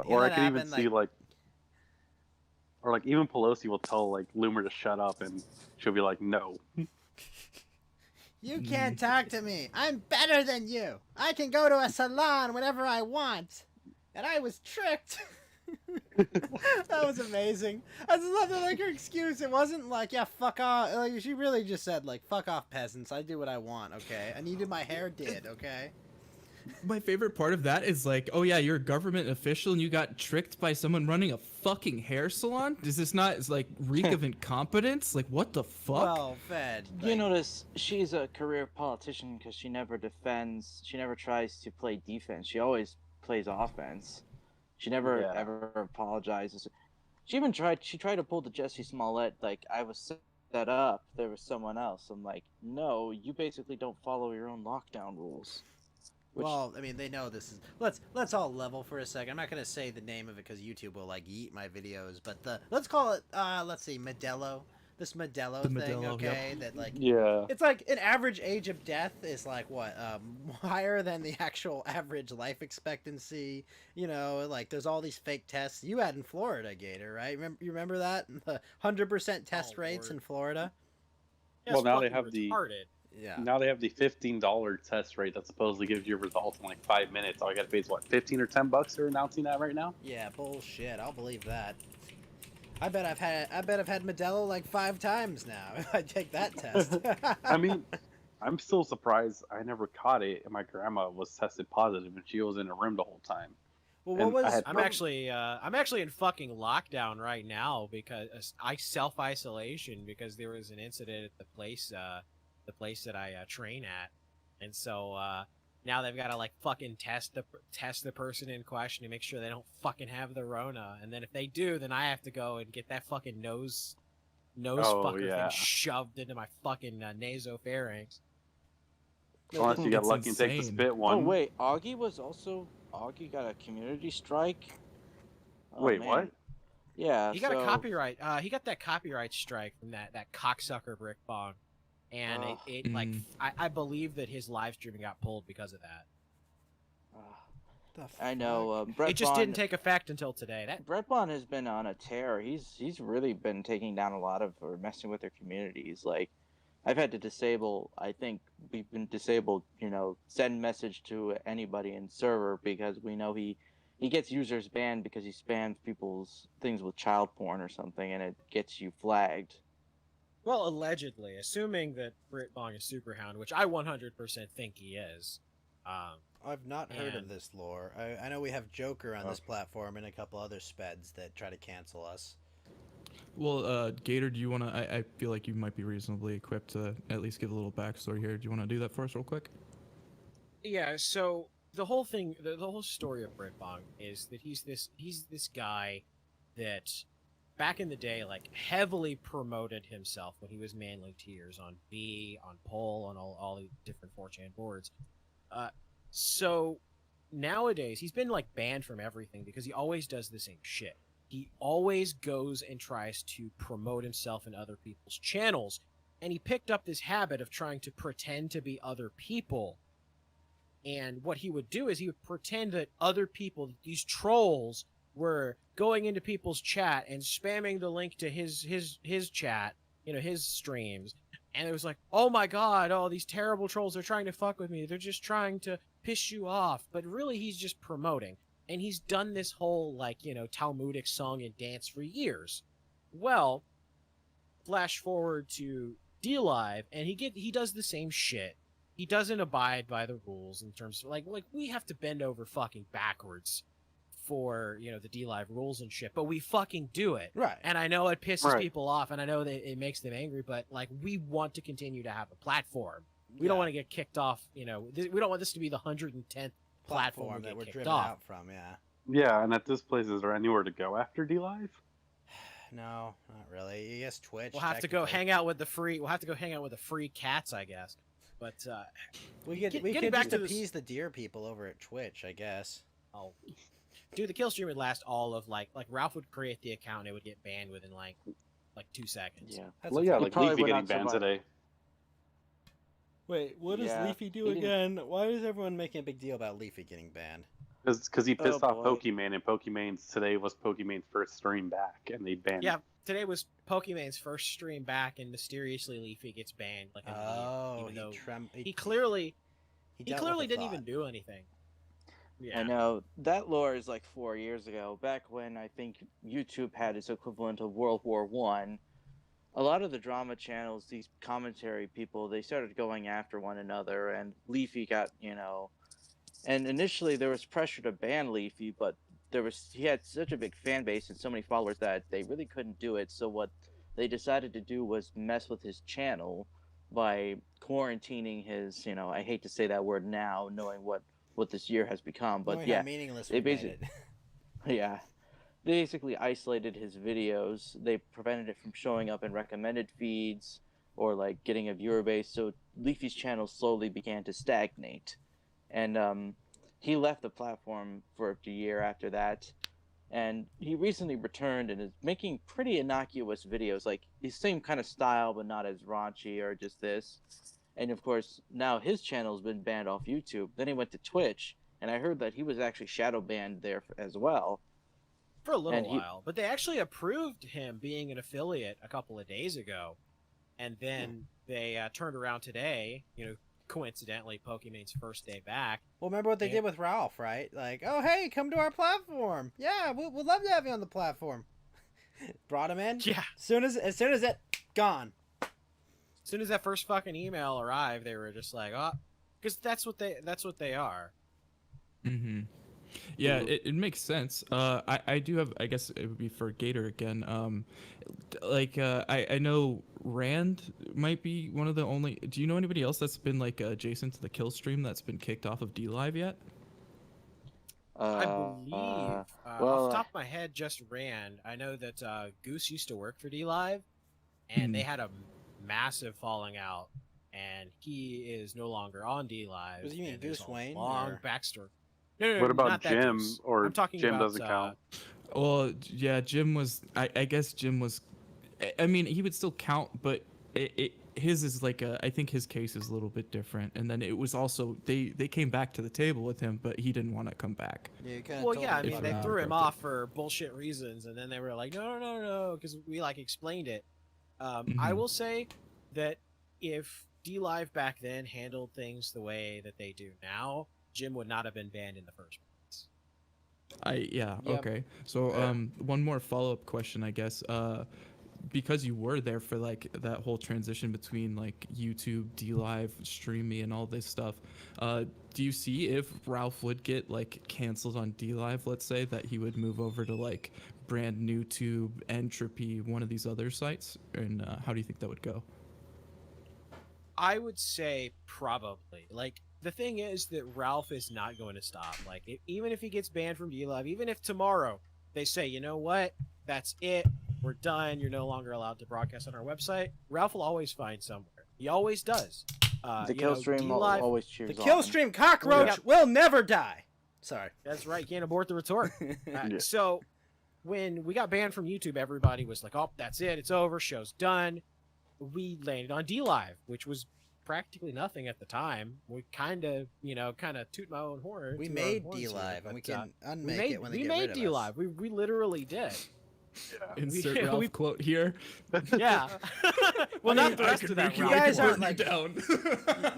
Or I can even see like, or like even Pelosi will tell like Loomer to shut up, and she'll be like, no. You can't talk to me. I'm better than you. I can go to a salon whenever I want. And I was tricked. That was amazing. I just love that, like, her excuse. It wasn't like, yeah, fuck off. Like, she really just said, like, fuck off, peasants. I do what I want, okay? I needed my hair did, okay? My favorite part of that is like, oh yeah, you're a government official and you got tricked by someone running a fucking hair salon? Does this not like reek of incompetence? Like, what the fuck? Well, Fed. You notice she's a career politician because she never defends. She never tries to play defense. She always plays offense. She never ever apologizes. She even tried. She tried to pull the Jesse Smollett. Like, I was set up. There was someone else. I'm like, no, you basically don't follow your own lockdown rules. Well, I mean, they know this is. Let's all level for a second. I'm not gonna say the name of it because YouTube will like yeet my videos. But let's call it. Let's see, Modelo. This Modelo thing, okay? Yep. That like. Yeah. It's like an average age of death is like what higher than the actual average life expectancy. Like there's all these fake tests you had in Florida, Gator, right? You remember that the 100% test rates in Florida. Yeah, well, now they have retarded. Yeah. Now they have the $15 test rate that supposedly gives you a result in like 5 minutes. All you got to pay is what, $15 or $10? They're announcing that right now. Yeah, bullshit. I'll believe that. I bet I've had Modelo like 5 times now. If I take that test. I mean, I'm still surprised I never caught it, and my grandma was tested positive, and she was in a room the whole time. Well, what was? I'm actually in fucking lockdown right now because I self-isolation because there was an incident at the place that I train at, and so now they've got to like fucking test the person in question to make sure they don't fucking have the Rona, and then if they do, then I have to go and get that fucking nose fucker thing shoved into my fucking nasopharynx. Unless you get lucky and take the spit one. Oh wait, Augie got a community strike. Oh, wait, man. what? Yeah, he got a copyright. He got that copyright strike from that cocksucker Brick Bong. And I believe that his live streaming got pulled because of that. I know. It just didn't take effect until today. Brett Bond has been on a tear. He's really been taking down a lot of or messing with their communities. Like, I've had to disable. I think we've been disabled. Send message to anybody in server because we know he gets users banned because he spams people's things with child porn or something, and it gets you flagged. Well, allegedly, assuming that Brit Bong is Superhound, which I 100% think he is. I've not heard of this lore. I know we have Joker on this platform and a couple other speds that try to cancel us. Well, Gator, do you want to? I feel like you might be reasonably equipped to at least give a little backstory here. Do you want to do that for us real quick? Yeah, so the whole thing, the whole story of Britbong is that he's this guy that back in the day, like heavily promoted himself when he was Manly Tears on V, on Poll, on all the different 4chan boards. So nowadays he's been like banned from everything because he always does the same shit. He always goes and tries to promote himself in other people's channels, and he picked up this habit of trying to pretend to be other people. And what he would do is he would pretend that other people, these trolls, were going into people's chat and spamming the link to his chat, his streams. And it was like, oh my god, oh, these terrible trolls are trying to fuck with me. They're just trying to piss you off. But really, he's just promoting. And he's done this whole, Talmudic song and dance for years. Well, flash forward to D-Live, and he does the same shit. He doesn't abide by the rules in terms of, like we have to bend over fucking backwards for, the D-Live rules and shit, but we fucking do it. Right. And I know it pisses people off, and I know that it makes them angry, but, we want to continue to have a platform. We don't want to get kicked off, we don't want this to be the 110th platform that we're kicked driven off. out from, yeah. Yeah, and at this place, is there anywhere to go after D-Live? No, not really. I guess Twitch. We'll have to go hang out with the free. We'll have to go hang out with the free cats, I guess. But we could just appease the deer people over at Twitch, I guess. Oh, dude, the kill stream would last all of like Ralph would create the account, and it would get banned within like 2 seconds. Yeah. Well, yeah, like Leafy getting not banned survive. today. Wait, what does Yeah. Leafy do He didn't- again? Why is everyone making a big deal about Leafy getting banned? Because he pissed off boy. Pokimane, and Pokimane's today was Pokimane's first stream back, and they banned Yeah, today was Pokemon's first stream back, and mysteriously Leafy gets banned. Like, even though he clearly didn't even do anything. Yeah. I know that lore is like 4 years ago, back when I think YouTube had its equivalent of World War One. A lot of the drama channels, these commentary people, they started going after one another, and Leafy got, and initially there was pressure to ban Leafy, but he had such a big fan base and so many followers that they really couldn't do it. So what they decided to do was mess with his channel by quarantining his, I hate to say that word now, knowing what this year has become, but yeah, meaningless they basically, yeah, they basically isolated his videos. They prevented it from showing up in recommended feeds or like getting a viewer base. So Leafy's channel slowly began to stagnate, and he left the platform for a year after that. And he recently returned and is making pretty innocuous videos, like the same kind of style, but not as raunchy or just this. And of course, now his channel's been banned off YouTube. Then he went to Twitch, and I heard that he was actually shadow banned there as well. For a little while. But they actually approved him being an affiliate a couple of days ago. And then they turned around today, coincidentally, Pokemon's first day back. Well, remember what they did with Ralph, right? Like, oh, hey, come to our platform. Yeah, we'd love to have you on the platform. Brought him in. Yeah. As soon as it, gone. As soon as that first fucking email arrived, they were just like, oh, because that's what they are. Mm-hmm. Yeah, it makes sense. I do have, I guess it would be for Gator again. I know Rand might be one of the only. Do you know anybody else that's been like adjacent to the kill stream that's been kicked off of D-Live yet? I believe. Off the top of my head, just Rand. I know that Goose used to work for D-Live, and they had a massive falling out, and he is no longer on D-Live. Was you mean Goose Wayne? Long backstory. No, what about Jim? Goose. Or I'm talking Jim about, doesn't count? Well, yeah, Jim was. I guess Jim was. I mean, he would still count, but his is like I think his case is a little bit different. And then it was also they came back to the table with him, but he didn't want to come back. Yeah, well, yeah, I mean, they threw him off for bullshit reasons, and then they were like, no, because we explained it. I will say that if D-Live back then handled things the way that they do now, Jim would not have been banned in the first place. Okay. So one more follow-up question, I guess. Because you were there for like that whole transition between like YouTube, D-Live, Streamy, and all this stuff, do you see if Ralph would get like canceled on D-Live, let's say, that he would move over to like brand new to Entropy, one of these other sites? And how do you think that would go? I would say probably. Like, the thing is that Ralph is not going to stop. Like, even if he gets banned from DLive, even if tomorrow they say, you know what, that's it, we're done, you're no longer allowed to broadcast on our website, Ralph will always find somewhere. He always does. The kill stream always cheers The on. kill stream cockroach will never die. Sorry. That's right. Can't abort the retort. So when we got banned from YouTube, everybody was like, oh, that's it. It's over. Show's done. We landed on DLive, which was practically nothing at the time. We kind of toot my own horn. We made DLive, and we can unmake it when they get rid of us. We made DLive. We literally did. Yeah. Insert Ralph quote here. Yeah. Well, not the rest of that. You guys aren't like down.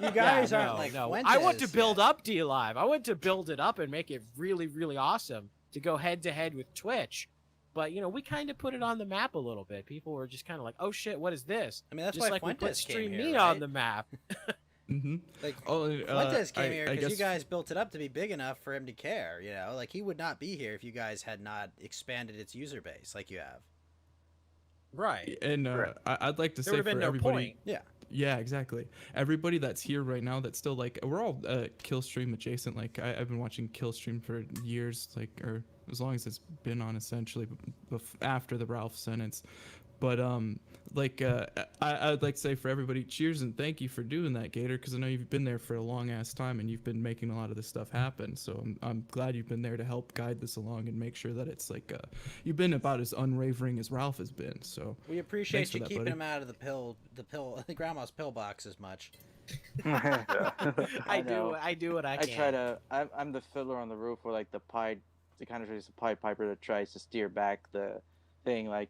You guys aren't like Fuentes I want to build yet. up DLive. I want to build it up and make it really, really awesome to go head to head with Twitch. But we kind of put it on the map a little bit. People were just kind of like, "Oh shit, what is this?" I mean, that's just why like Fuentes we put came Stream here, Me right? on the map. Mm-hmm. Like Fuentes Fuentes came here because you guys built it up to be big enough for him to care. Like he would not be here if you guys had not expanded its user base like you have. Right. And I'd like to There say would have for been no everybody, point. yeah, exactly. Everybody that's here right now, that's still like, we're all Killstream adjacent. Like I've been watching Killstream for years, like, or as long as it's been on, essentially, after the Ralph sentence. But I'd like to say for everybody, cheers and thank you for doing that, Gator, because I know you've been there for a long ass time and you've been making a lot of this stuff happen. So I'm glad you've been there to help guide this along and make sure that it's like you've been about as unwavering as Ralph has been. So We appreciate you that, keeping buddy. him out of the grandma's pill box as much. I do what I can. I'm the fiddler on the roof, or like the kind of the Pied Piper that tries to steer back the thing. Like,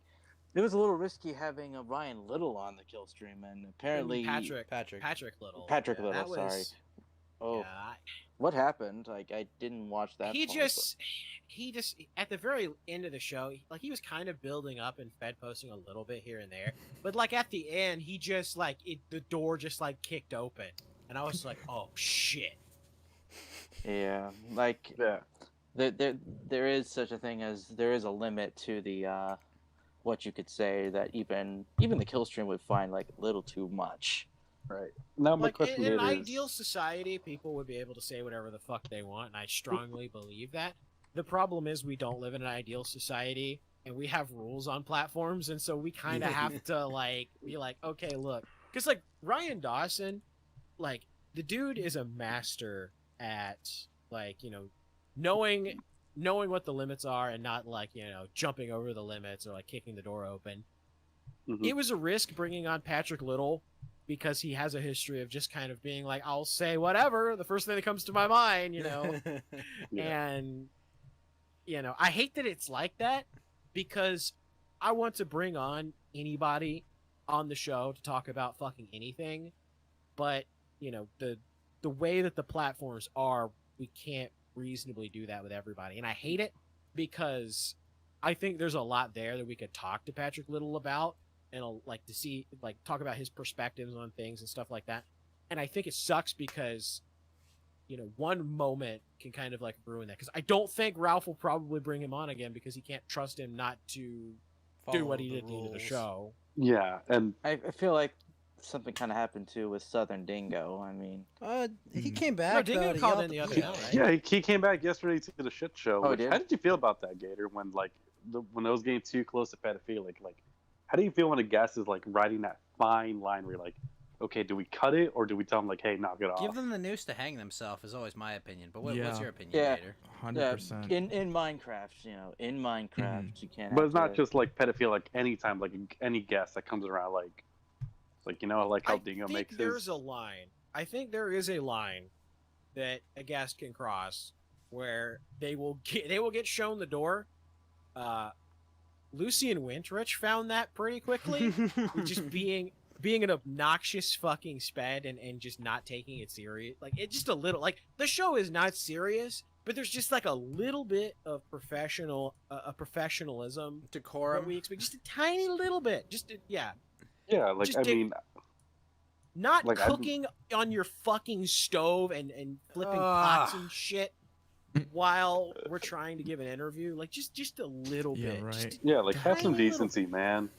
it was a little risky having a Ryan Little on the kill stream, and apparently Patrick Little. Patrick Little, sorry. Oh, Yeah, what happened? Like, I didn't watch that. he part, just at the very end of the show, he was kind of building up and Fed posting a little bit here and there, but like at the end, he just the door just kicked open, and I was like, oh shit. Yeah, like there is such a thing as there is a limit to the what you could say that even the kill stream would find like a little too much. Right. Now my question in an is, ideal society, people would be able to say whatever the fuck they want, and I strongly believe that. The problem is we don't live in an ideal society, and we have rules on platforms, and so we kind of have to be like, okay, look, because Ryan Dawson, the dude is a master at knowing what the limits are and not jumping over the limits or kicking the door open. Mhm. It was a risk bringing on Patrick Little because he has a history of just kind of being like, I'll say whatever, the first thing that comes to my mind, Yeah. And I hate that it's like that, because I want to bring on anybody on the show to talk about fucking anything, but the way that the platforms are, we can't reasonably do that with everybody, and I hate it because I think there's a lot there that we could talk to Patrick Little about, and to see talk about his perspectives on things and stuff like that. And I think it sucks because one moment can kind of ruin that, because I don't think Ralph will probably bring him on again because he can't trust him not to do what he did at the end of the show. Yeah, and I feel like something kind of happened too with Southern Dingo. I mean, he came back. No, Dingo though, called yell in the at other people. night, right? yeah, he came back yesterday to the shit show. Oh, which- he did? How did you feel about that, Gator? When when it was getting too close to pedophilic, how do you feel when a guest is riding that fine line where you're like, okay, do we cut it or do we tell them hey, knock it off? Give them the noose to hang themselves is always my opinion. But what's Yeah. your opinion, Yeah. Gator? 100%. in Minecraft, in Minecraft, you can't. But have it's not to- just pedophile. Anytime any guest that comes around, how Dingo I makes think there's his. a line. I think there is a line that a guest can cross where they will get shown the door. Lucy and Wintrich found that pretty quickly, with just being an obnoxious fucking sped and just not taking it serious. It just a little the show is not serious, but there's just a little bit of professionalism that Decorum. we expect, just a tiny little bit. Yeah, just I dig- mean, Not I've- cooking on your fucking stove and flipping pots and shit. while we're trying to give an interview. Like just a little Yeah, bit. right. Yeah, like have some Tiny decency, man.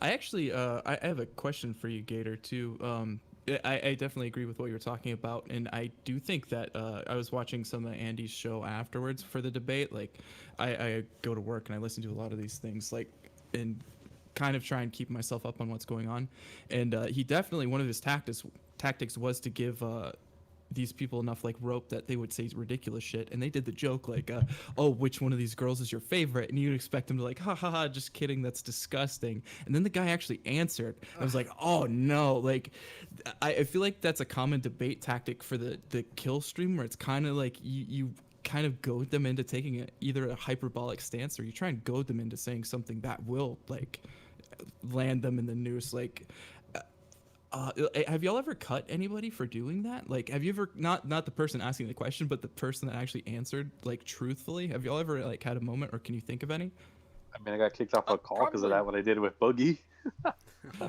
I actually, I have a question for you, Gator, too. I definitely agree with what you're talking about, and I do think that I was watching some of Andy's show afterwards for the debate. Like, I go to work and I listen to a lot of these things, like, and kind of try and keep myself up on what's going on. And he definitely, one of his tactics was to give these people enough like rope that they would say ridiculous shit, and they did the joke like oh, which one of these girls is your favorite, and you'd expect them to like ha ha ha, just kidding, that's disgusting. And then the guy actually answered. I was like, oh no. Like I feel like that's a common debate tactic for the kill stream, where it's kind of like you kind of goad them into taking either a hyperbolic stance, or you try and goad them into saying something that will like land them in the noose. Like have y'all ever cut anybody for doing that? Like, have you ever not the person asking the question, but the person that actually answered like truthfully? Have y'all ever like had a moment, or can you think of any? I mean, I got kicked off a call because of probably. that. What I did with Boogie.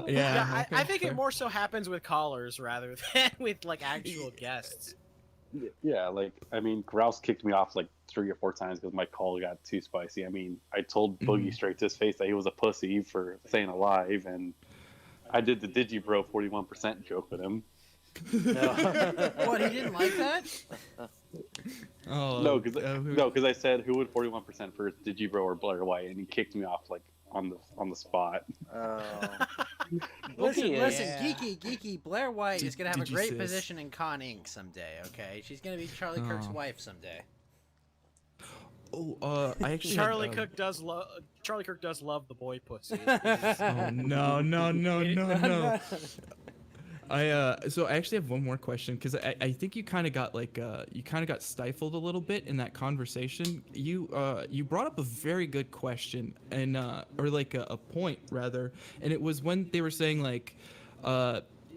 Yeah, okay, I think fair. it more so happens with callers rather than with like actual guests. Yeah, like I mean, Grouse kicked me off like 3 or 4 times because my call got too spicy. I mean, I told Boogie straight to his face that he was a pussy for staying alive, and I did the Digibro 41% joke with him. What, he didn't like that? Oh No, because I said who would 41% first, Digibro or Blair White, and he kicked me off like on the spot. Listen, Yeah. geeky. Blair White is gonna have a did you great sis? position in Con Inc. someday. Okay, she's gonna be Charlie Kirk's wife someday. I actually Charlie had, Kirk does love the boy pussy. oh no. So I actually have one more question, because I think you kind of got like you kind of got stifled a little bit in that conversation. You brought up a very good question, and or like a point rather, and it was when they were saying like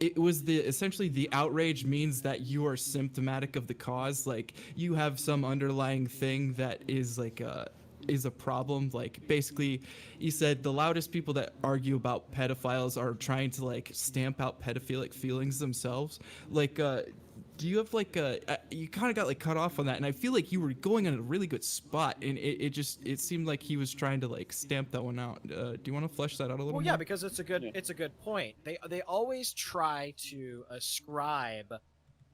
it was essentially the outrage means that you are symptomatic of the cause, like you have some underlying thing that is like is a problem. Like basically you said the loudest people that argue about pedophiles are trying to like stamp out pedophilic feelings themselves. Like do you have like you kind of got like cut off on that, and I feel like you were going on a really good spot, and it seemed like he was trying to like stamp that one out. Do you want to flesh that out a little Well, more? yeah, because it's a good point. They always try to ascribe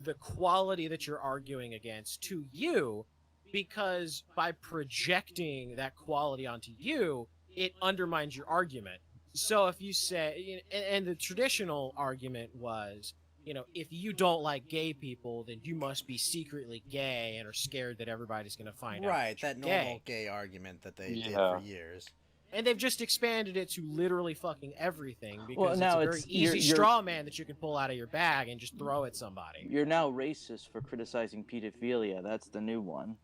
the quality that you're arguing against to you, because by projecting that quality onto you, it undermines your argument. So if you say, and the traditional argument was, if you don't like gay people, then you must be secretly gay and are scared that everybody's going to find out. Right, that you're normal gay. gay argument that they did Yeah. for years. And they've just expanded it to literally fucking everything, because Well, now it's a very it's- easy you're- straw man that you can pull out of your bag and just throw at somebody. You're now racist for criticizing pedophilia. That's the new one.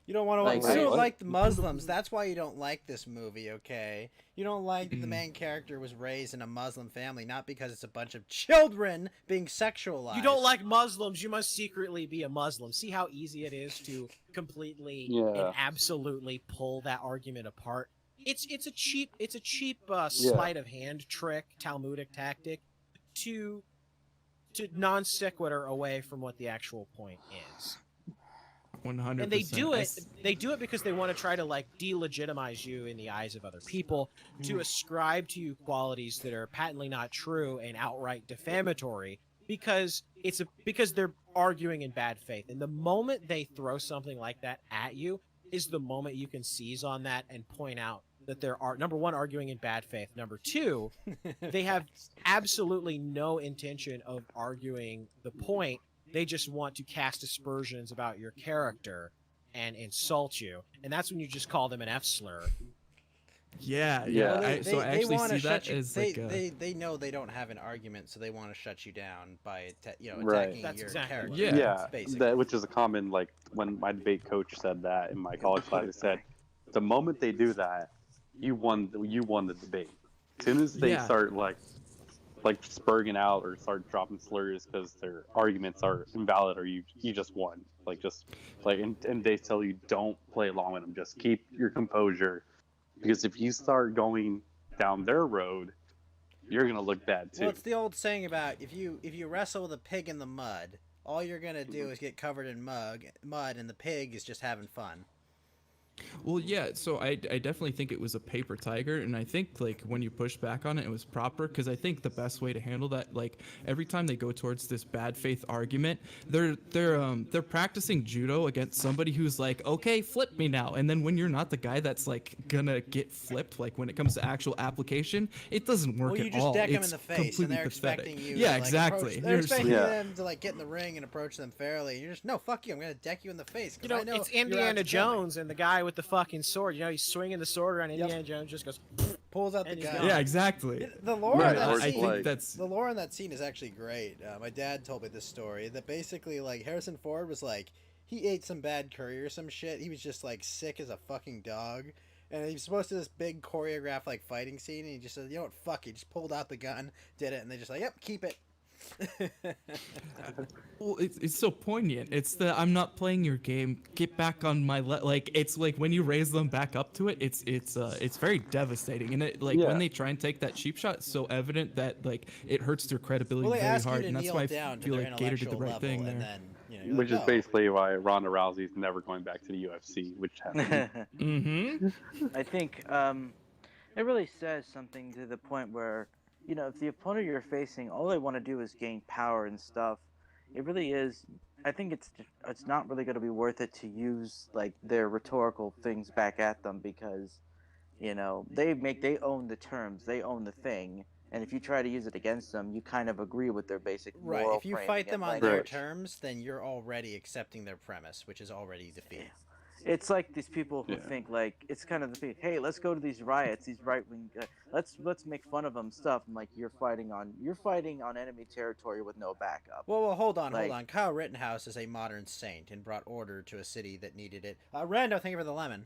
You don't want to. Like, you don't what? like the Muslims. That's why you don't like this movie, okay? You don't like that the main character was raised in a Muslim family, not because it's a bunch of children being sexualized. You don't like Muslims, you must secretly be a Muslim. See how easy it is to completely and absolutely pull that argument apart. It's a cheap sleight of hand trick, Talmudic tactic, to non sequitur away from what the actual point is. 100%. And they do it because they want to try to like delegitimize you in the eyes of other people, to ascribe to you qualities that are patently not true and outright defamatory, because they're arguing in bad faith. And the moment they throw something like that at you is the moment you can seize on that and point out that there are, number one, arguing in bad faith. Number two, they have absolutely no intention of arguing the point. They just want to cast aspersions about your character and insult you. And that's when you just call them an F slur. Yeah. Well, So I actually wanna see that shut you, as they, like a, they know they don't have an argument, so they want to shut you down by Right. attacking That's your exactly character. what Yeah. Yeah, basically. that, which is a common, like when my debate coach said that in my college class, he said, the moment they do that, you won the debate. As soon as they start like spurging out or start dropping slurs because their arguments are invalid, or you just won. And they tell you don't play along with them, just keep your composure, because if you start going down their road, you're gonna look bad too. Well, it's the old saying about if you wrestle with a pig in the mud, all you're gonna do is get covered in mud, and the pig is just having fun. Well, yeah, so I definitely think it was a paper tiger, and I think like when you push back on it, it was proper, because I think the best way to handle that, like every time they go towards this bad faith argument, they're practicing judo against somebody who's like, okay, flip me now, and then when you're not the guy that's like gonna get flipped, like when it comes to actual application, it doesn't work Well, you at just all. deck them It's in the face, and completely they're pathetic. expecting you. Yeah, to, like, exactly. They're You're expecting Yeah. them to like get in the ring and approach them fairly. You're just no, fuck you. I'm gonna deck you in the face. 'Cause You know, I know it's you're out Indiana to kill me. Jones and the guy with the fucking sword. You know, he's swinging the sword around. Indiana Jones just goes. Pulls out the And he's gun. gone. Yeah, exactly. The lore Right, in that or I scene. think that's The lore in that scene is actually great. My dad told me this story that basically, like, Harrison Ford was like, he ate some bad curry or some shit. He was just like sick as a fucking dog, and he was supposed to do this big choreographed like fighting scene, and he just said, you know what, fuck. He just pulled out the gun, did it, and they just like, yep, keep it. Well, it's so poignant. It's the I'm not playing your game. Get back on my like. It's like when you raise them back up to it. It's very devastating. And it like Yeah. when they try and take that cheap shot, it's so evident that like it hurts their credibility Well, they very ask hard. you to And that's kneel why I down to feel their like Gator did the intellectual right level, thing and there. then you're Which like, is "Oh." basically why Ronda Rousey's never going back to the UFC, which happened. Mm-hmm. I think it really says something to the point where, you know, if the opponent you're facing, all they want to do is gain power and stuff, it really is. I think it's not really going to be worth it to use like their rhetorical things back at them, because, you know, they own the terms, they own the thing, and if you try to use it against them, you kind of agree with their basic Right. moral If you framing fight and them on language. their Right. terms, then you're already accepting their premise, which is already defeat. It's like these people who Yeah. think like it's kind of the thing. Hey, let's go to these riots, these right wing. Let's make fun of them stuff. I'm like, you're fighting on enemy territory with no backup. Well, hold on. Like- Kyle Rittenhouse is a modern saint and brought order to a city that needed it. Rando, thank you for the lemon.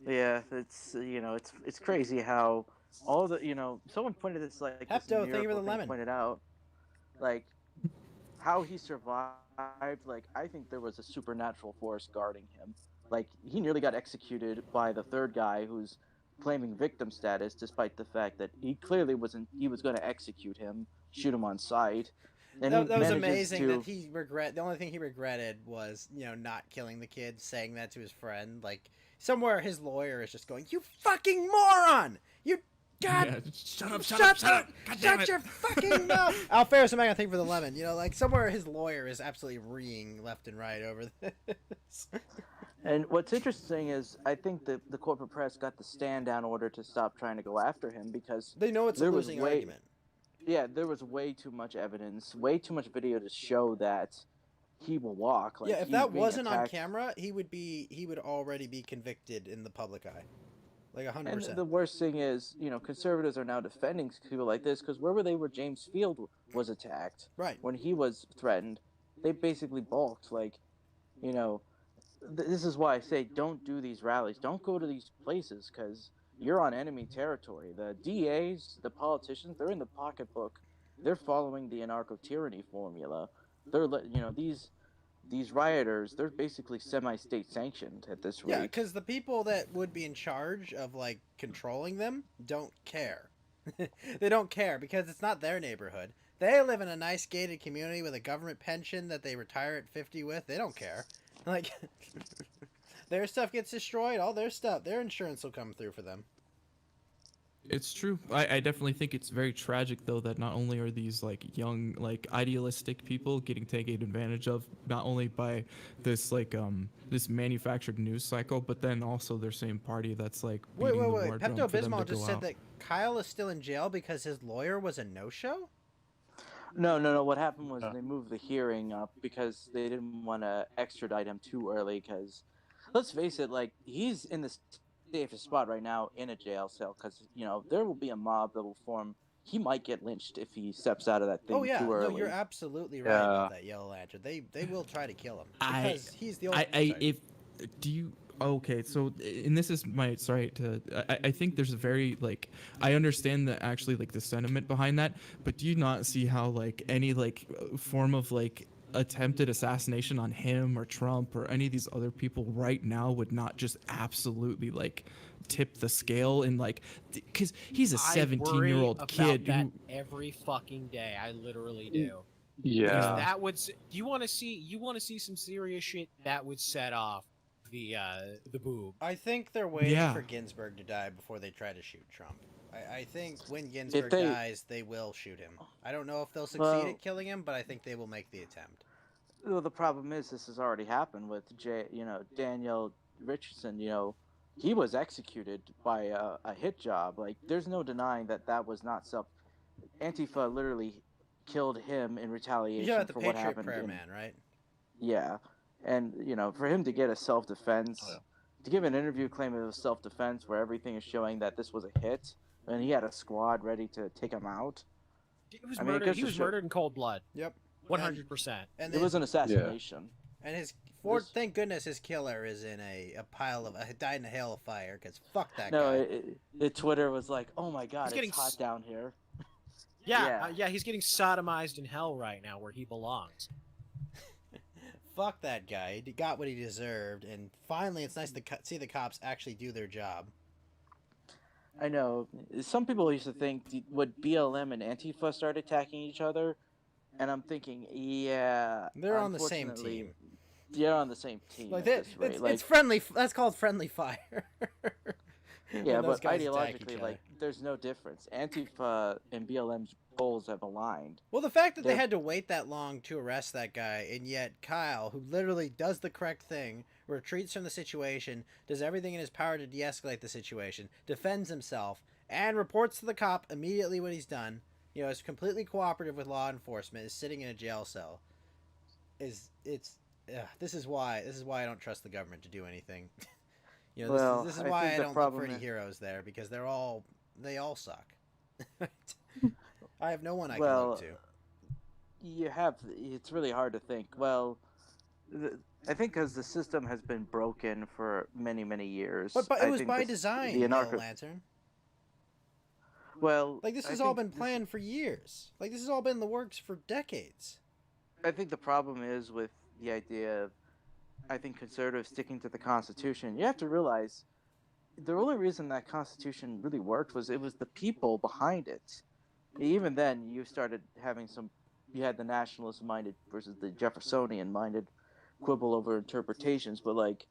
Yeah, it's it's crazy how all the someone pointed this like this Hepto, thank you for miracle the thing lemon. pointed out, like how he survived. Like I think there was a supernatural force guarding him. Like he nearly got executed by the third guy who's claiming victim status, despite the fact that he clearly wasn't. He was going to execute him, shoot him on sight. And That was manages amazing. to- That the only thing he regretted was not killing the kid, saying that to his friend. Like somewhere his lawyer is just going, "You fucking moron! You God, Yeah, shut up! shut your fucking mouth!" Al Ferris, I'm thank you for the lemon. Like somewhere his lawyer is absolutely reeing left and right over this. And what's interesting is I think the corporate press got the stand down order to stop trying to go after him, because They know it's a there was losing way- argument. yeah, there was way too much evidence, way too much video to show that he will walk. Like, Yeah, if he's that being wasn't on attacked. camera, he would already be convicted in the public eye, like 100%. And the worst thing is, conservatives are now defending people like this, because where were they where James Field was attacked? Right. When he was threatened, they basically balked. Like, this is why I say don't do these rallies. Don't go to these places, because you're on enemy territory. The DAs, the politicians, they're in the pocketbook. They're following the anarcho-tyranny formula. They're, these rioters, they're basically semi-state sanctioned at this rate. Yeah, because the people that would be in charge of like controlling them don't care. They don't care because it's not their neighborhood. They live in a nice gated community with a government pension that they retire at 50 with. They don't care. Like their stuff gets destroyed, all their stuff, their insurance will come through for them. It's true. I definitely think it's very tragic, though, that not only are these like young, like idealistic people getting taken advantage of, not only by this this manufactured news cycle, but then also their same party that's like beating the war drum Pepto for them to Bismol just go said out. that Kyle is still in jail because his lawyer was a no-show. No. What happened was they moved the hearing up because they didn't want to extradite him too early. Because, let's face it, like he's in the safest spot right now in a jail cell. Because there will be a mob that will form. He might get lynched if he steps out of that thing Oh yeah, too early. no, you're absolutely right about that, Yellow Lantern. They will try to kill him because he's the only. Okay, so and this is my I think there's a very I understand that actually the sentiment behind that, but do you not see how any form of attempted assassination on him or Trump or any of these other people right now would not just absolutely tip the scale and because he's a 17-year-old kid that who every fucking day. I literally do. Yeah. That would. You want to see some serious shit that would set off the boob. I think they're waiting Yeah. for Ginsburg to die before they try to shoot Trump. I think when If Ginsburg they, dies, they will shoot him. I don't know if they'll succeed well, at killing him, but I think they will make the attempt. well, the problem is this has already happened with Daniel Richardson. He was executed by a hit job. Like, there's no denying that that was not self. Antifa literally killed him in retaliation Yeah, the for what Patriot happened. Prayer Man, right? Yeah, and for him to get a self-defense, to give an interview claiming it was self-defense, where everything is showing that this was a hit, and he had a squad ready to take him out. He was I mean, it murdered. goes He to was show- murdered in cold blood. Yep. 100%. And It was an assassination. And his This- thank goodness his killer is in a pile of died in a hail of fire because fuck that No, guy. Twitter was like, "Oh my God, He's getting it's hot down here." Yeah, Yeah. he's getting sodomized in hell right now, where he belongs. Fuck that guy. He got what he deserved, and finally, it's nice to see the cops actually do their job. I know. Some people used to think, would BLM and Antifa start attacking each other? And I'm thinking, yeah. They're on the same unfortunately, team. They're on the same team. Like at this rate. it's friendly. That's called friendly fire. Yeah, When those but guys attack each ideologically, other. like, there's no difference. Antifa and BLM's goals have aligned. Well, the fact that they They're- had to wait that long to arrest that guy, and yet Kyle, who literally does the correct thing, retreats from the situation, does everything in his power to de-escalate the situation, defends himself, and reports to the cop immediately what he's done, is completely cooperative with law enforcement, is sitting in a jail cell. This is why I don't trust the government to do anything. Well, this is I why think I the don't look problem for any is- heroes there, because they all suck. I have no one I can Well, look to. It's really hard to think. Well, I think because the system has been broken for many, many years. But I it was think by this- design, the Yellow anarcho- Lantern. Well, Like, this I has all think been this- planned for years. Like, this has all been in the works for decades. I think the problem is with the idea of, I think, conservatives sticking to the Constitution. You have to realize the only reason that Constitution really worked was it was the people behind it. Even then, you started having you had the nationalist-minded versus the Jeffersonian-minded quibble over interpretations. But, like,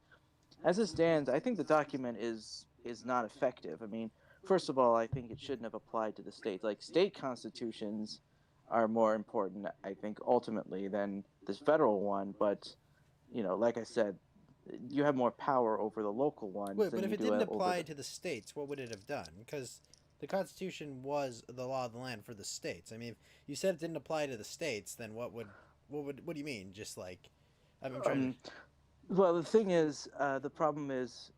as it stands, I think the document is not effective. I mean, first of all, I think it shouldn't have applied to the states. Like, state constitutions are more important, I think, ultimately than this federal one. But, like I said, you have more power over the local ones. Wait, than but if you it do didn't over apply the- to the states, what would it have done? Because the Constitution was the law of the land for the states. I mean, if you said it didn't apply to the states, then what do you mean? Just like, I'm trying to... Well, the thing is, the problem is,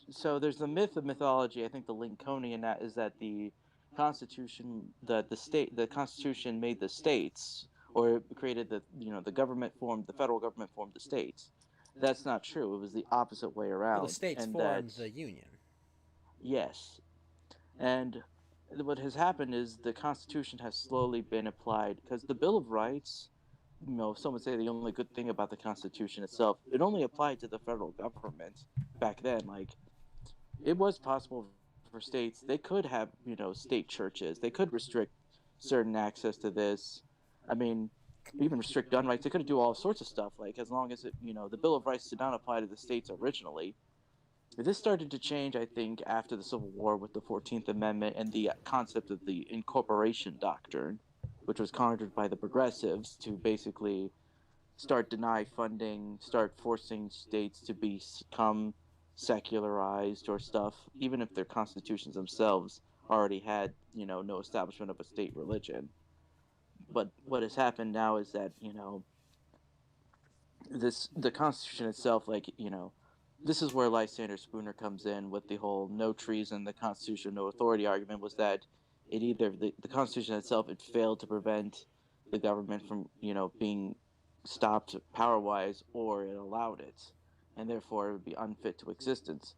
so there's the mythology. I think the Lincolnian that is that the Constitution, the Constitution made the states, or created the government formed, the federal government formed the states. That's not true. It was the opposite way around. Well, the states and formed that- the Union. Yes, and what has happened is the Constitution has slowly been applied because the Bill of Rights. Some would say the only good thing about the Constitution itself, it only applied to the federal government back then. Like, it was possible for states, they could have, state churches. They could restrict certain access to this. I mean, even restrict gun rights. They could do all sorts of stuff, like, as long as the Bill of Rights did not apply to the states originally. This started to change, I think, after the Civil War with the 14th Amendment and the concept of the incorporation doctrine, which was conjured by the progressives to basically start deny funding, start forcing states to become secularized or stuff, even if their constitutions themselves already had, no establishment of a state religion. But what has happened now is that, the Constitution itself, this is where Lysander Spooner comes in with the whole no treason, the Constitution, no authority argument, was that it either, the Constitution itself, it failed to prevent the government from, being stopped power-wise, or it allowed it, and therefore it would be unfit to existence.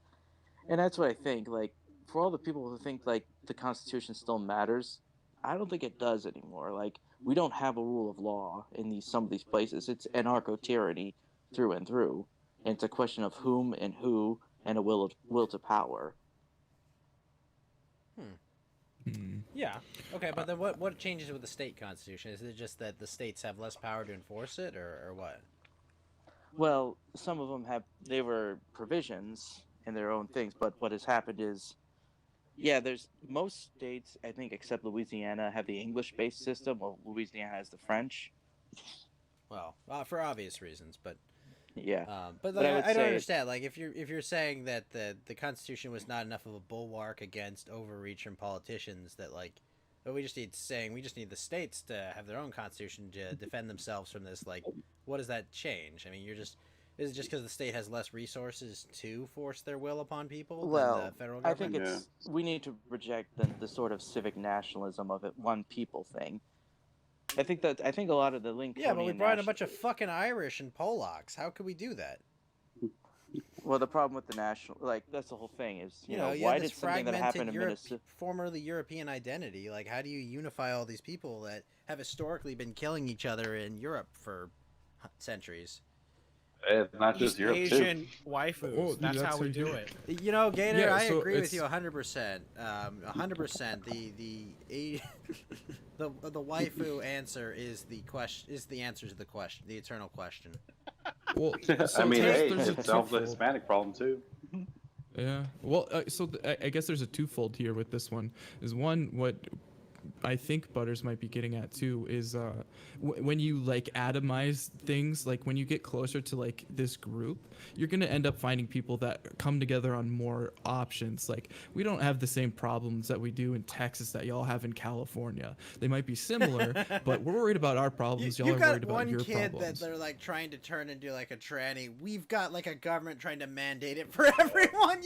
And that's what I think, like, for all the people who think, like, the Constitution still matters, I don't think it does anymore. Like, we don't have a rule of law in some of these places. It's anarcho-tyranny through and through. And it's a question of whom and who and a will to power. Yeah. Okay, but then what changes with the state constitution? Is it just that the states have less power to enforce it, or what? Well, some of them they were provisions in their own things, but what has happened is, yeah, there's most states, I think, except Louisiana, have the English-based system. Well, Louisiana has the French. Well, for obvious reasons, but Yeah, but but like, I would I don't say understand. Like, if you're saying that the Constitution was not enough of a bulwark against overreach from politicians, that like, but we just need the states to have their own constitution to defend themselves from this. Like, what does that change? I mean, is it just because the state has less resources to force their will upon people than the well, federal I think government? we need to reject the sort of civic nationalism of it, one people thing. I think a lot of the Yeah, but we Lincolnian brought in a bunch of fucking Irish and Polacks. How could we do that? well, the problem with the national, like, that's the whole thing is, You know, you why have this did something that happened in fragmented Minnesota? formerly European identity. Like, how do you unify all these people that have historically been killing each other in Europe for centuries? It's not East just Europe Asian too. waifus. Oh, dude, that's that's how we how you do do it. You know, Gator, Yeah, I so agree with it's- you 100%. 100%. The waifu answer is the answer to the question, the eternal question. Well, I so mean, there's- hey, there's a it solves the twofold. Hispanic problem too. Yeah. Well, I guess there's a twofold here with this one. Is one, what I think Butters might be getting at too is when you like atomize things, like when you get closer to like this group, you're gonna end up finding people that come together on more options. Like, we don't have the same problems that we do in Texas that y'all have in California. They might be similar, but we're worried about our problems. Y'all You've are got worried about one your kid problems. that they're like trying to turn into like a tranny. We've got like a government trying to mandate it for everyone.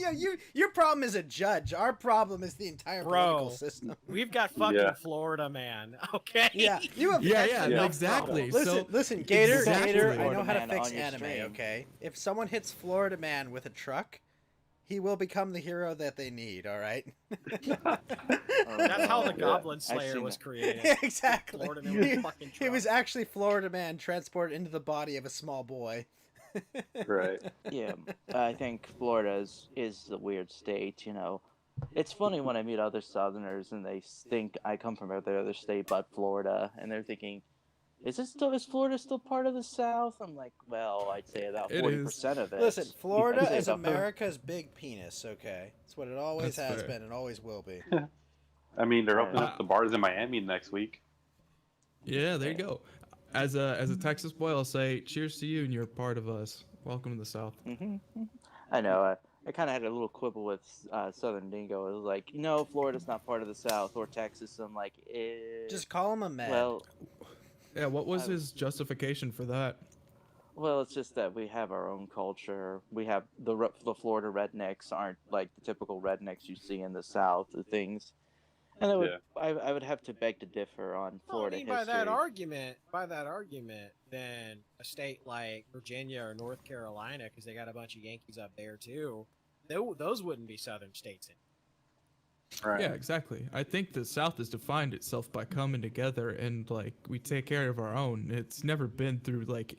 Your problem is a judge. Our problem is the entire political system. We've got fucking Yeah. Florida, man. Okay. Yeah, you have Yeah, Texas, yeah, no exactly. problem. So- Listen, Gator, Exactly. Gator. I know Florida how to man fix on your anime. stream. Okay, if someone hits Florida man with a truck, he will become the hero that they need. All right. That's how the Yeah, Goblin I've Slayer seen was that. created. Yeah, exactly. Florida man with a fucking It was truck. actually Florida man transported into the body of a small boy. Right. Yeah, I think Florida is a weird state. It's funny when I meet other Southerners and they think I come from every other state but Florida, and they're thinking, is Florida still part of the South? I'm like, well, I'd say about It 40% of it. Listen, Florida I'd say is about- America's big penis. Okay, it's what it always That's has fair. been and always will be. I mean, they're opening up the bars in Miami next week. Yeah, there you go. As a Texas boy, I'll say cheers to you, and you're a part of us. Welcome to the South. I know. I kind of had a little quibble with Southern Dingo. It was like, Florida's not part of the South or Texas. I'm like, Just call him a man. well, Yeah, what was I- his justification for that? Well, it's just that we have our own culture. We have the Florida rednecks aren't like the typical rednecks you see in the South. The things, and I would have to beg to differ on Well, I Florida mean, history. by that argument, then a state like Virginia or North Carolina, because they got a bunch of Yankees up there too, those wouldn't be Southern states. Right. Yeah, exactly. I think the South has defined itself by coming together and like we take care of our own. It's never been through like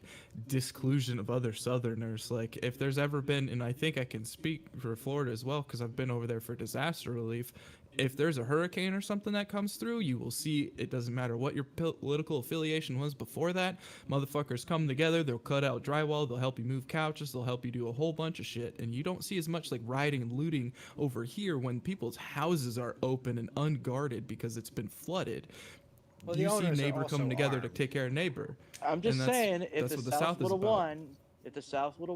disclusion of other Southerners. Like if there's ever been, and I think I can speak for Florida as well because I've been over there for disaster relief. If there's a hurricane or something that comes through, you will see it doesn't matter what your political affiliation was before that. Motherfuckers come together, they'll cut out drywall, they'll help you move couches, they'll help you do a whole bunch of shit. And you don't see as much like rioting and looting over here when people's houses are open and unguarded because it's been flooded. Well, the You see owners are neighbor also coming together to armed. take care of neighbor. I'm just And that's- saying, if that's the what the South South is would have about.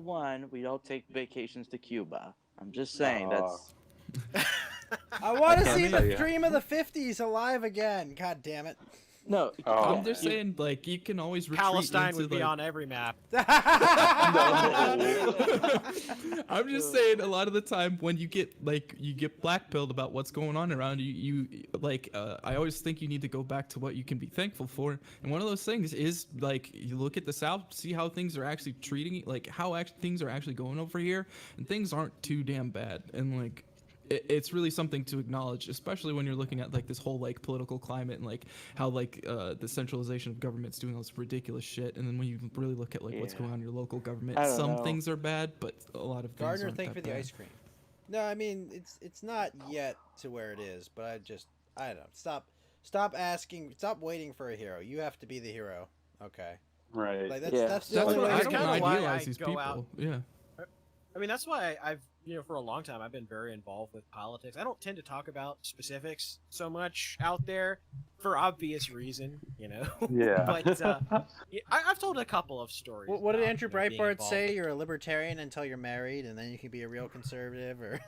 won, we don't take vacations to Cuba. I'm just saying that's. I want to see the Yeah. dream of the '50s alive again. God damn it! No, Oh, I'm just saying, like, you can always retreat Palestine into, would be like- on every map. I'm just saying, a lot of the time when you get blackpilled about what's going on around you, I always think you need to go back to what you can be thankful for. And one of those things is like you look at the South, see how things are actually treating, like how things are actually going over here, and things aren't too damn bad. And like it's really something to acknowledge, especially when you're looking at like this whole like political climate and like how like the centralization of government's doing all this ridiculous shit. And then when you really look at like what's Yeah. going on in your local government, I don't some know. things are bad, but a lot of things Gardner, aren't thank you that for the bad. ice cream. No, I mean it's not yet to where it is, but I don't know. Stop asking. Stop waiting for a hero. You have to be the hero. Okay. Right. Like Yeah. that's the That's only what way. I to don't go. kinda why idealize I these go people. out- Yeah. I mean, that's why I've, for a long time, I've been very involved with politics. I don't tend to talk about specifics so much out there for obvious reason, Yeah. but yeah, I've told a couple of stories. What did about, Andrew being Breitbart involved say? with- You're a libertarian until you're married, and then you can be a real conservative, or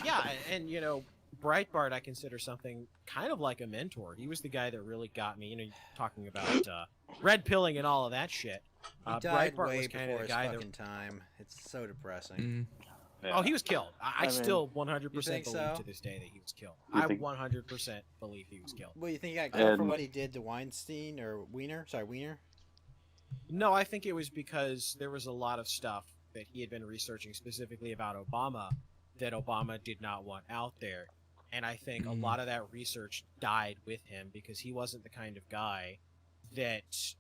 Yeah, and Breitbart I consider something kind of like a mentor. He was the guy that really got me, talking about red pilling and all of that shit. he died Breitbart way was kind before of the his guy that fucking time. It's so depressing. Mm. Yeah. Oh, he was killed. I I mean- still 100% You believe think so? to this day that he was killed. You I think- 100% believe he was killed. Well, you think he got killed for And- what he did to Weinstein or Wiener? Sorry, Wiener. No, I think it was because there was a lot of stuff that he had been researching specifically about Obama that Obama did not want out there. And I think a Mhm. lot of that research died with him because he wasn't the kind of guy that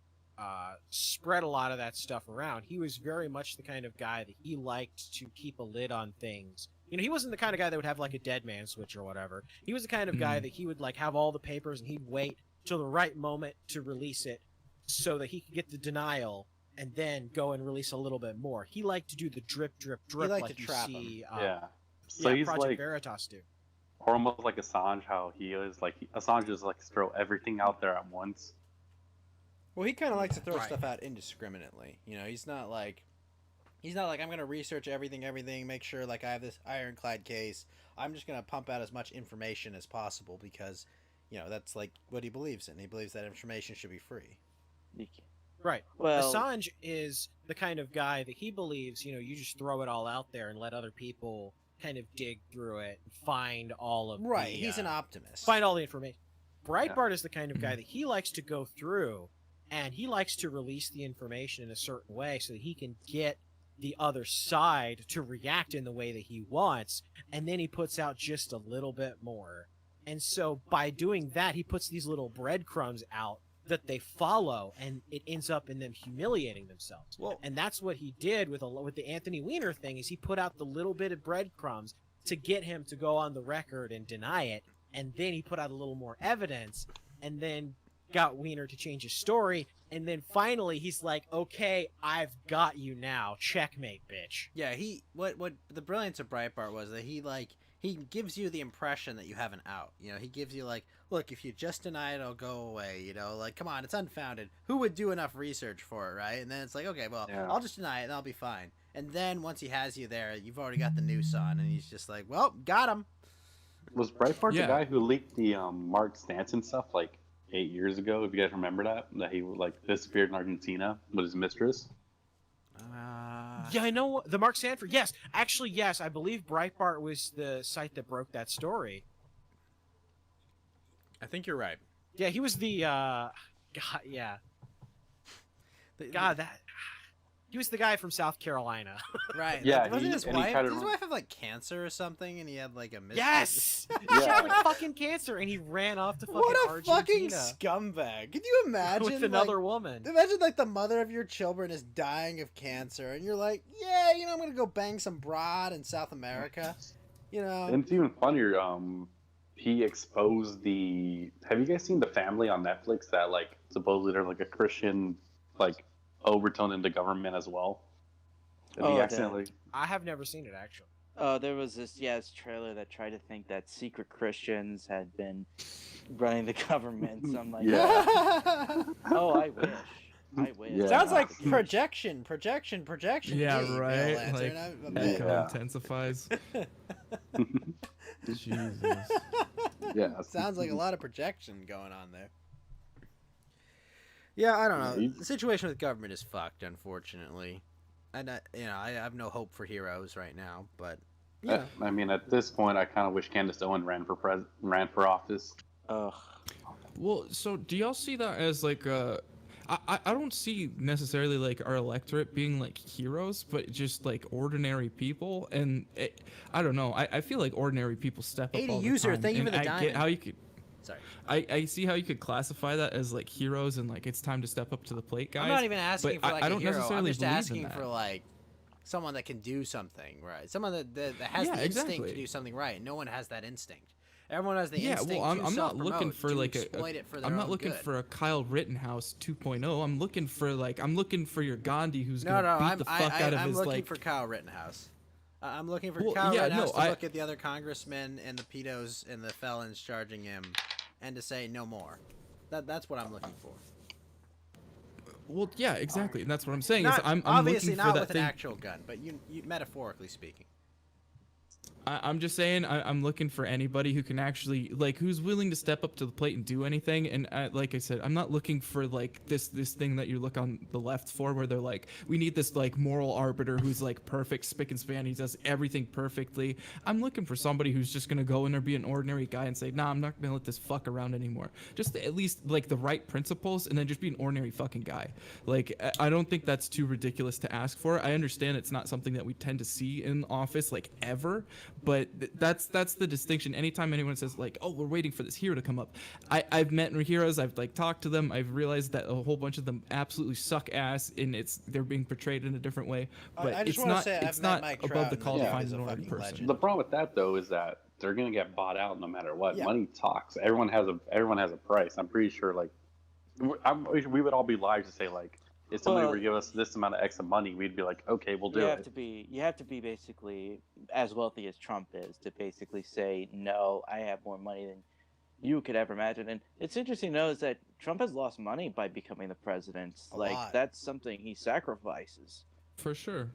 spread a lot of that stuff around. He was very much the kind of guy that he liked to keep a lid on things. He wasn't the kind of guy that would have like a dead man switch or whatever. He was the kind of guy that he would like have all the papers and he'd wait till the right moment to release it so that he could get the denial and then go and release a little bit more. He liked to do the drip, drip, drip liked like to you trap see. Yeah. So he's Project like, Veritas do. or almost like Assange, how he is. Like Assange just like throw everything out there at once. Well, he kind of likes to throw Right. stuff out indiscriminately. He's not like I'm gonna research everything, make sure like I have this ironclad case. I'm just gonna pump out as much information as possible because, that's like what he believes in. He believes that information should be free. Right. Well, Assange is the kind of guy that he believes, you just throw it all out there and let other people kind of dig through it and find all of Right. the, He's an optimist. find all the information. Breitbart is the kind of guy that he likes to go through and he likes to release the information in a certain way so that he can get the other side to react in the way that he wants, and then he puts out just a little bit more. And so by doing that, he puts these little breadcrumbs out that they follow, and it ends up in them humiliating themselves. Well- And that's what he did with the Anthony Weiner thing, is he put out the little bit of breadcrumbs to get him to go on the record and deny it, and then he put out a little more evidence, and then got Weiner to change his story, and then finally he's like, okay, I've got you now. Checkmate, bitch. Yeah, what the brilliance of Breitbart was that he gives you the impression that you have an out. He gives you like, look, if you just deny it, it'll go away. Like, come on, it's unfounded. Who would do enough research for it, right? And then it's like, okay, well, Yeah. I'll just deny it and I'll be fine. And then once he has you there, you've already got the noose on, and he's just like, well, got him. Was Breitbart Yeah. the guy who leaked the Mark Stanton stuff like 8 years ago? If you guys remember that he like disappeared in Argentina with his mistress. Yeah, I know the Mark Sanford. Yes, actually, yes. I believe Breitbart was the site that broke that story. I think you're right. Yeah, he was the God. Yeah, God, that he was the guy from South Carolina. Right. Yeah, Wasn't his and he wife? tried to Did his run- wife have like cancer or something, and he had like a mistress? Yes, Yeah. she had like fucking cancer, and he ran off to fucking What a fucking Argentina scumbag! Can you imagine with another woman. Imagine like the mother of your children is dying of cancer, and you're like, yeah, I'm gonna go bang some broad in South America. And it's even funnier. He exposed the. Have you guys seen The Family on Netflix? That like supposedly there's like a Christian like overtone in the government as well. And Oh, he the- accidentally. I have never seen it actually. There was this trailer that tried to think that secret Christians had been running the government. So I'm like, Yeah. oh, I wish. I wish. Yeah. Sounds like Yeah. projection. Yeah, Gee, right. Bill Lancer, Like, and I'm a it bit- Yeah. intensifies. Jesus. Yeah. Sounds like a lot of projection going on there. Yeah, I don't know. Yeah, The situation with government is fucked, unfortunately. And I have no hope for heroes right now. But yeah, I mean, at this point, I kind of wish Candace Owen ran for office. Ugh. Well, so do y'all see that as like I don't see necessarily like our electorate being like heroes, but just like ordinary people, and I don't know. I feel like ordinary people step up 80 all the user, time. thank you and for the I diamond. get how you could. sorry. I see how you could classify that as like heroes, and like it's time to step up to the plate, guys. I'm not even asking but for like I a don't hero. I'm necessarily just believe in asking that. for like someone that can do something right. Someone that has Yeah, the instinct exactly. to do something right. No one has that instinct. Everyone has the Yeah, instinct well, to I'm not self-promote, looking for to like exploit it for their I'm not own looking good. for a Kyle Rittenhouse 2.0. I'm looking for your Gandhi who's No, gonna beat the fuck out of I'm his looking like. for Kyle Rittenhouse. I'm looking for Well, Kyle yeah, Rittenhouse no, to look at the other congressmen and the pedos and the felons charging him, and to say no more. That's what I'm looking for. Well, yeah, exactly, and that's what I'm saying. Not is I'm obviously looking for not that with thing. an actual gun, but you metaphorically speaking. I'm just saying I'm looking for anybody who can actually like who's willing to step up to the plate and do anything. And like I said, I'm not looking for like this thing that you look on the left for, where they're like, we need this like moral arbiter who's like perfect, spick and span, he does everything perfectly. I'm looking for somebody who's just gonna go in there, be an ordinary guy, and say, nah, I'm not gonna let this fuck around anymore. Just at least like the right principles, and then just be an ordinary fucking guy. Like I don't think that's too ridiculous to ask for. I understand it's not something that we tend to see in office like ever. But that's the distinction. Anytime anyone says like, "Oh, we're waiting for this hero to come up," I've met heroes. I've like talked to them. I've realized that a whole bunch of them absolutely suck ass, and they're being portrayed in a different way. But I just it's wanna not say it's I've met not Mike above Trout, the and call the to guy find is an a ordinary fucking person. legend. The problem with that though is that they're gonna get bought out no matter what. Yeah. Money talks. Everyone has a price. I'm pretty sure like we would all be liars to say like if somebody were to give us this amount of extra money, we'd be like, okay, we'll do you it. have to be basically as wealthy as Trump is to basically say no. I have more money than you could ever imagine. And it's interesting to know is that Trump has lost money by becoming the president. A Like lot. that's something he sacrifices. For sure.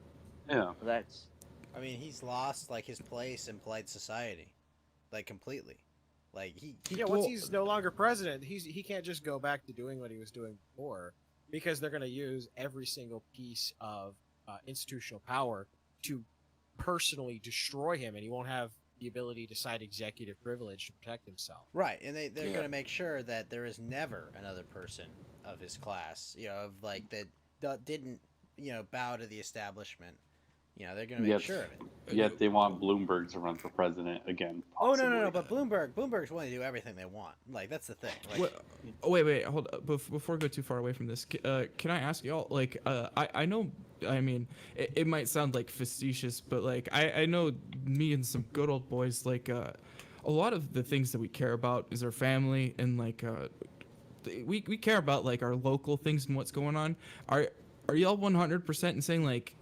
Yeah. That's I mean, he's lost like his place in polite society, like completely. Like he Yeah, once he's no longer president, he can't just go back to doing what he was doing before, because they're going to use every single piece of institutional power to personally destroy him, and he won't have the ability to cite executive privilege to protect himself. right, and they're going to make sure that there is never another person of his class, of like that didn't bow to the establishment. They're going to make sure of it. Yet they want Bloomberg to run for president again. Oh Possibly. no! But Bloomberg's willing to do everything they want. Like that's the thing. Like, Wait, hold up. Before we go too far away from this, can I ask y'all, like, I know, I mean, it might sound like facetious, but like, I know me and some good old boys, like, a lot of the things that we care about is our family, and like, we care about like our local things and what's going on. Are y'all 100% in saying like,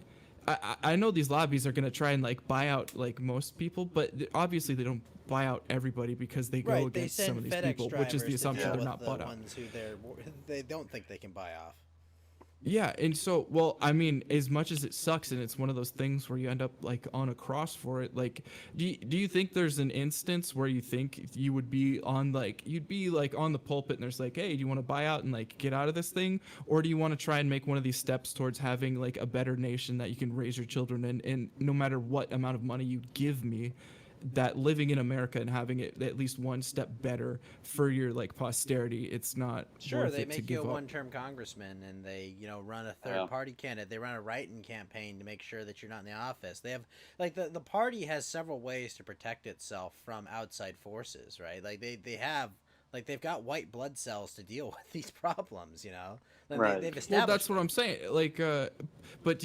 I know these lobbies are gonna try and like buy out like most people, but obviously they don't buy out everybody because they go right, against they send some of these FedEx people, which is the drivers to assumption deal they're with not the bought out. ones who they don't think they can buy off. Yeah, and so, well, I mean, as much as it sucks, and it's one of those things where you end up like on a cross for it. Like, do you think there's an instance where you think you would be on like you'd be like on the pulpit and there's like, hey, do you want to buy out and like get out of this thing, or do you want to try and make one of these steps towards having like a better nation that you can raise your children in, and no matter what amount of money you give me, that living in America and having it at least one step better for your like posterity, it's not Sure, worth they it to make you give a up. one-term congressman, and they, run a third-party candidate. They run a write-in campaign to make sure that you're not in the office. They have, like, the party has several ways to protect itself from outside forces, right? Like, they've got white blood cells to deal with these problems, Like, Right. they've established. Well, that's what I'm saying. Like, but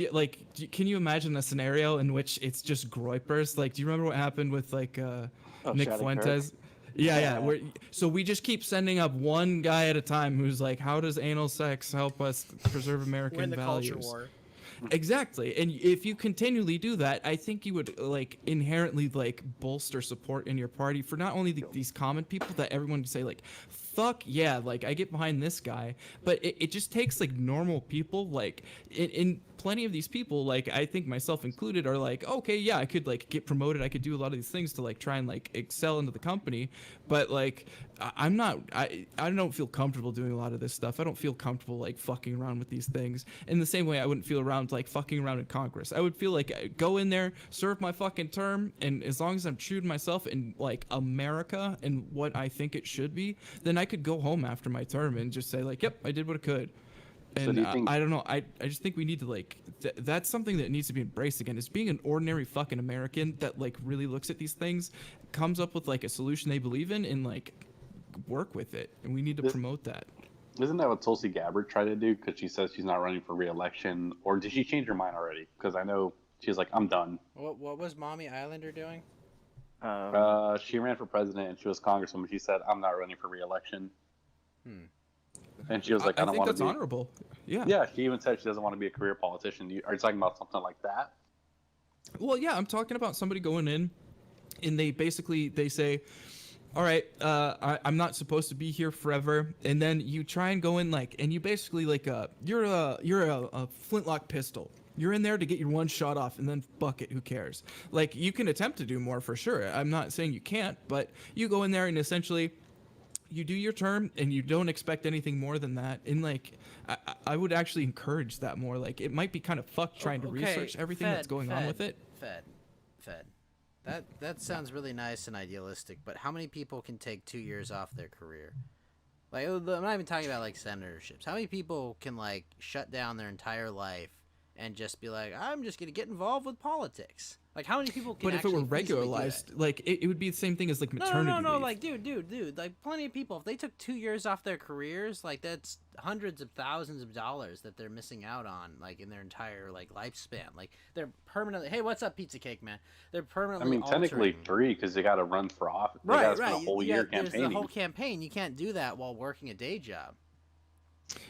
can you imagine a scenario in which it's just groypers? Like, do you remember what happened with like Nick Charlie Fuentes? Kirk? Yeah. So we just keep sending up one guy at a time who's like, how does anal sex help us preserve American Win the values? culture war. Exactly. And if you continually do that, I think you would like inherently like bolster support in your party for not only these common people that everyone would say like, fuck yeah, like I get behind this guy, but it just takes like normal people, like in plenty of these people, like I think myself included, are like, okay, yeah, I could like get promoted, I could do a lot of these things to like try and like excel into the company, but like I don't feel comfortable doing a lot of this stuff. I don't feel comfortable like fucking around with these things in the same way I wouldn't feel around like fucking around in Congress. I would feel like I go in there, serve my fucking term, and as long as I'm true to myself in like America and what I think it should be, then I could go home after my term and just say like, yep, I did what I could. So And do you think- I don't know. I just think we need to like that's something that needs to be embraced again. Is being an ordinary fucking American that like really looks at these things, comes up with like a solution they believe in, and like work with it. And we need to promote that. Isn't that what Tulsi Gabbard tried to do? Because she says she's not running for re-election, or did she change her mind already? Because I know she's like, I'm done. What was Mommy Islander doing? She ran for president and she was congresswoman. She said, "I'm not running for re-election." And she was like, "I don't think want to that's be." honorable. Yeah. Yeah, she even said she doesn't want to be a career politician. Are you talking about something like that? Well, yeah, I'm talking about somebody going in, and they say, all right, I'm not supposed to be here forever, and then you try and go in and you basically you're a flintlock pistol. You're in there to get your one shot off, and then fuck it, who cares? Like, you can attempt to do more for sure. I'm not saying you can't, but you go in there and essentially you do your term, and you don't expect anything more than that. And I would actually encourage that more. Like, it might be kind of fucked trying to research everything that's going on with it. Fed. That sounds really nice and idealistic, but how many people can take 2 years off their career? Like, I'm not even talking about like senatorships. How many people can like shut down their entire life and just be like, I'm just gonna get involved with politics? Like, how many people can? But if it were regularized, like it would be the same thing as like maternity no, leave. like dude, like plenty of people. If they took 2 years off their careers, like that's hundreds of thousands of dollars that they're missing out on, like in their entire like lifespan. Like they're permanently. Hey, what's up, Pizza Cake Man? They're permanently. I mean, technically altering. 3 because they got to run for office. They Right. spend a whole year campaigning. There's the whole campaign. You can't do that while working a day job.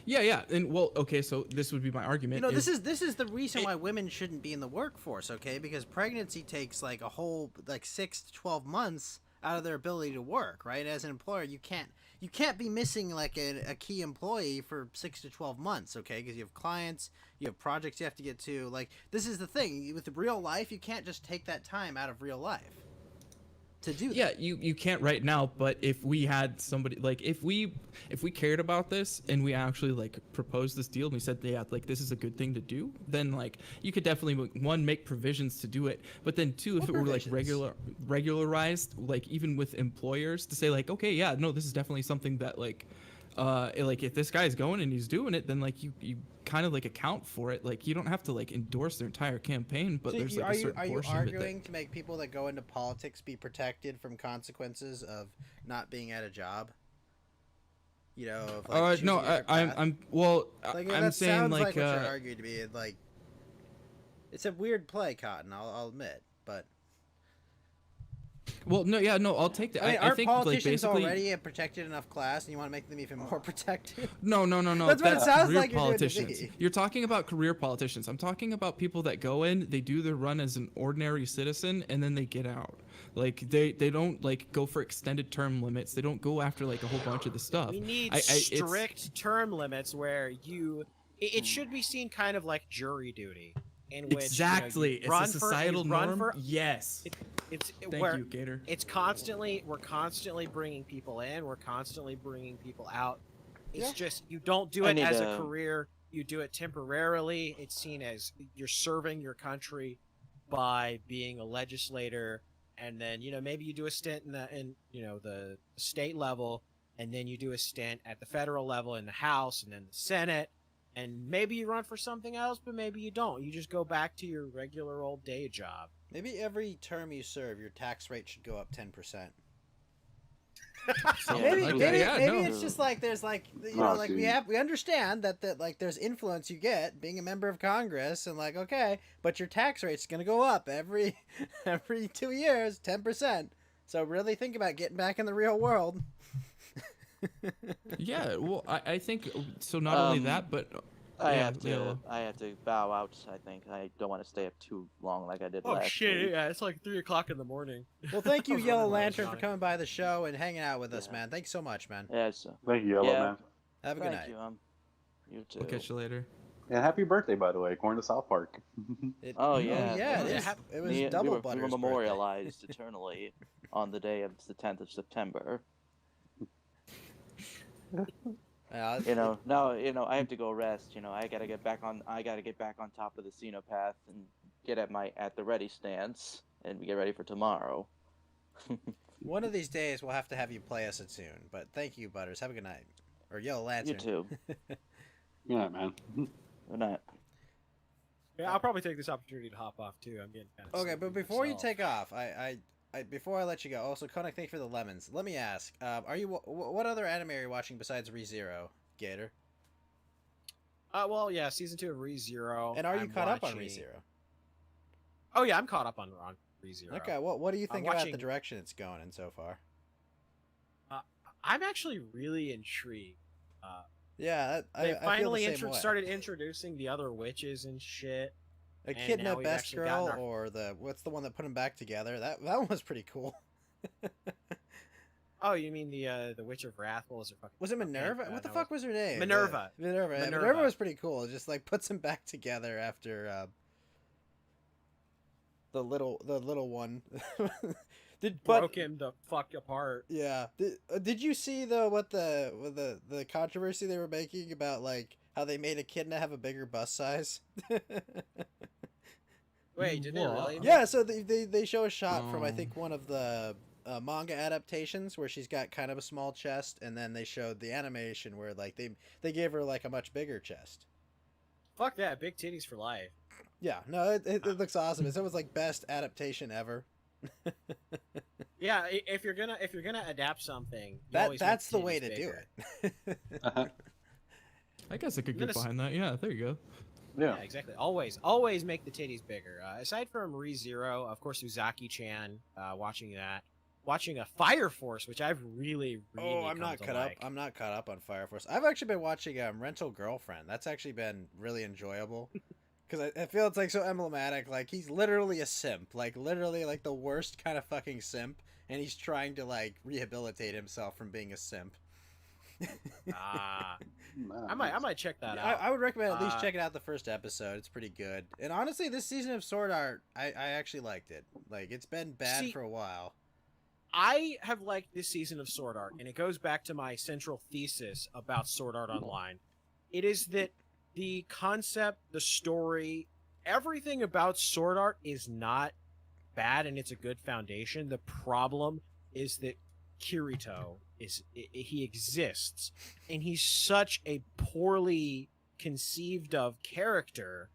Yeah, and well, okay, so this would be my argument. You know, this is the reason why women shouldn't be in the workforce, okay? Because pregnancy takes like a whole 6 to 12 months out of their ability to work, right? As an employer, you can't be missing like a key employee for 6 to 12 months, okay? Because you have clients, you have projects you have to get to. Like, this is the thing with real life, you can't just take that time out of real life to do that. Yeah, you can't right now, but if we had somebody like if we cared about this and we actually like proposed this deal and we said, yeah, like this is a good thing to do, then like you could definitely one, make provisions to do it, but then two, if it were like regularized, like even with employers to say like, okay, yeah, no, this is definitely something that like if this guy's going and he's doing it, then like you kind of like account for it. Like you don't have to like endorse their entire campaign, but So there's like a certain are you portion of it arguing to make people that go into politics be protected from consequences of not being at a job? You know, of, like, no, I'm well, like, I'm that saying sounds like what you're arguing to be like. It's a weird play, Cotton. I'll admit, but. Well, no, yeah, no, I'll take that. I mean, I aren't think politicians like basically already a protected enough class, and you want to make them even more protected? No. That's what it sounds career like you're doing to politicians. me. You're talking about career politicians. I'm talking about people that go in, they do their run as an ordinary citizen, and then they get out. Like they don't like go for extended term limits. They don't go after like a whole bunch of the stuff. We need strict term limits where it should be seen kind of like jury duty. In which, exactly, you know, it's a societal norm. Yes. Thank you, Gator. We're constantly bringing people in. We're constantly bringing people out. It's just you don't do it as a career. You do it temporarily. It's seen as you're serving your country by being a legislator, and then maybe you do a stint in the state level, and then you do a stint at the federal level in the House and then the Senate. And maybe you run for something else, but maybe you don't. You just go back to your regular old day job. Maybe every term you serve, your tax rate should go up 10%. Maybe it's just like there's like we understand that like there's influence you get being a member of Congress, and like, okay, but your tax rate's gonna go up every 2 years, 10%. So really think about getting back in the real world. Yeah, well, I think so. Not only that, but I have to bow out. I think I don't want to stay up too long like I did last week. Yeah, it's like 3:00 in the morning. Well, thank you, Yellow Lantern, for coming by the show and hanging out with us, man. Thanks so much, man. Yes. Thank you, Yellow Man. Have a good night. You too. We'll catch you later. And happy birthday, by the way, according to South Park. It was double we Butter's were memorialized eternally on the day of the 10th of September. I have to go rest. I gotta get back on top of the Xenopath and get at the ready stance and get ready for tomorrow. One of these days we'll have to have you play us it soon. But thank you, Butters. Have a good night. Or Yellow Lantern. You too. Good night, man. Good night. Yeah, I'll probably take this opportunity to hop off too. I'm getting kind of okay, but before you take off, before I let you go, also Koenig, thank you for the lemons. Let me ask, what other anime are you watching besides ReZero, Gator? Well, yeah, season 2 of ReZero. And are you caught up on ReZero? Oh yeah, I'm caught up on ReZero. Okay, what do you think about watching- the direction it's going in so far? I'm actually really intrigued. Yeah, They I finally feel the same way. started introducing the other witches and shit. Echidna now we've Best actually gotten Girl, our- or what's the one that put them back together? That one was pretty cool. Oh, you mean the Witch of Wrath? What was her fucking? Was it Minerva? Okay, what the no, fuck was her name? Minerva. Minerva. Yeah, Minerva. Minerva was pretty cool. It just like puts them back together after the little one. broke him the fuck apart. Yeah. Did you see though what the controversy they were making about like how they made Echidna have a bigger bust size? Wait, did they really? Yeah, so they show a shot from I think one of the manga adaptations where she's got kind of a small chest, and then they showed the animation where like they gave her like a much bigger chest. Fuck that, big titties for life. Yeah, no, it looks awesome. It was like best adaptation ever. Yeah, if you're gonna adapt something, you always make that's the titties way to bigger. do it. I guess I could get Minnes- behind that. Yeah, there you go. Yeah, exactly. Always make the titties bigger. Aside from ReZero, of course, Uzaki-chan, watching a Fire Force, which I've really Oh, I'm not caught up. I'm not caught up on Fire Force. I've actually been watching Rental Girlfriend. That's actually been really enjoyable because I feel it's like so emblematic. Like he's literally a simp, like literally like the worst kind of fucking simp, and he's trying to like rehabilitate himself from being a simp. I might check that out. I would recommend at least checking out the first episode. It's pretty good. And honestly, this season of Sword Art, I actually liked it. Like it's been bad for a while. I have liked this season of Sword Art, and it goes back to my central thesis about Sword Art Online. It is that the concept, the story, everything about Sword Art is not bad, and it's a good foundation. The problem is that Kirito he exists, and he's such a poorly conceived of character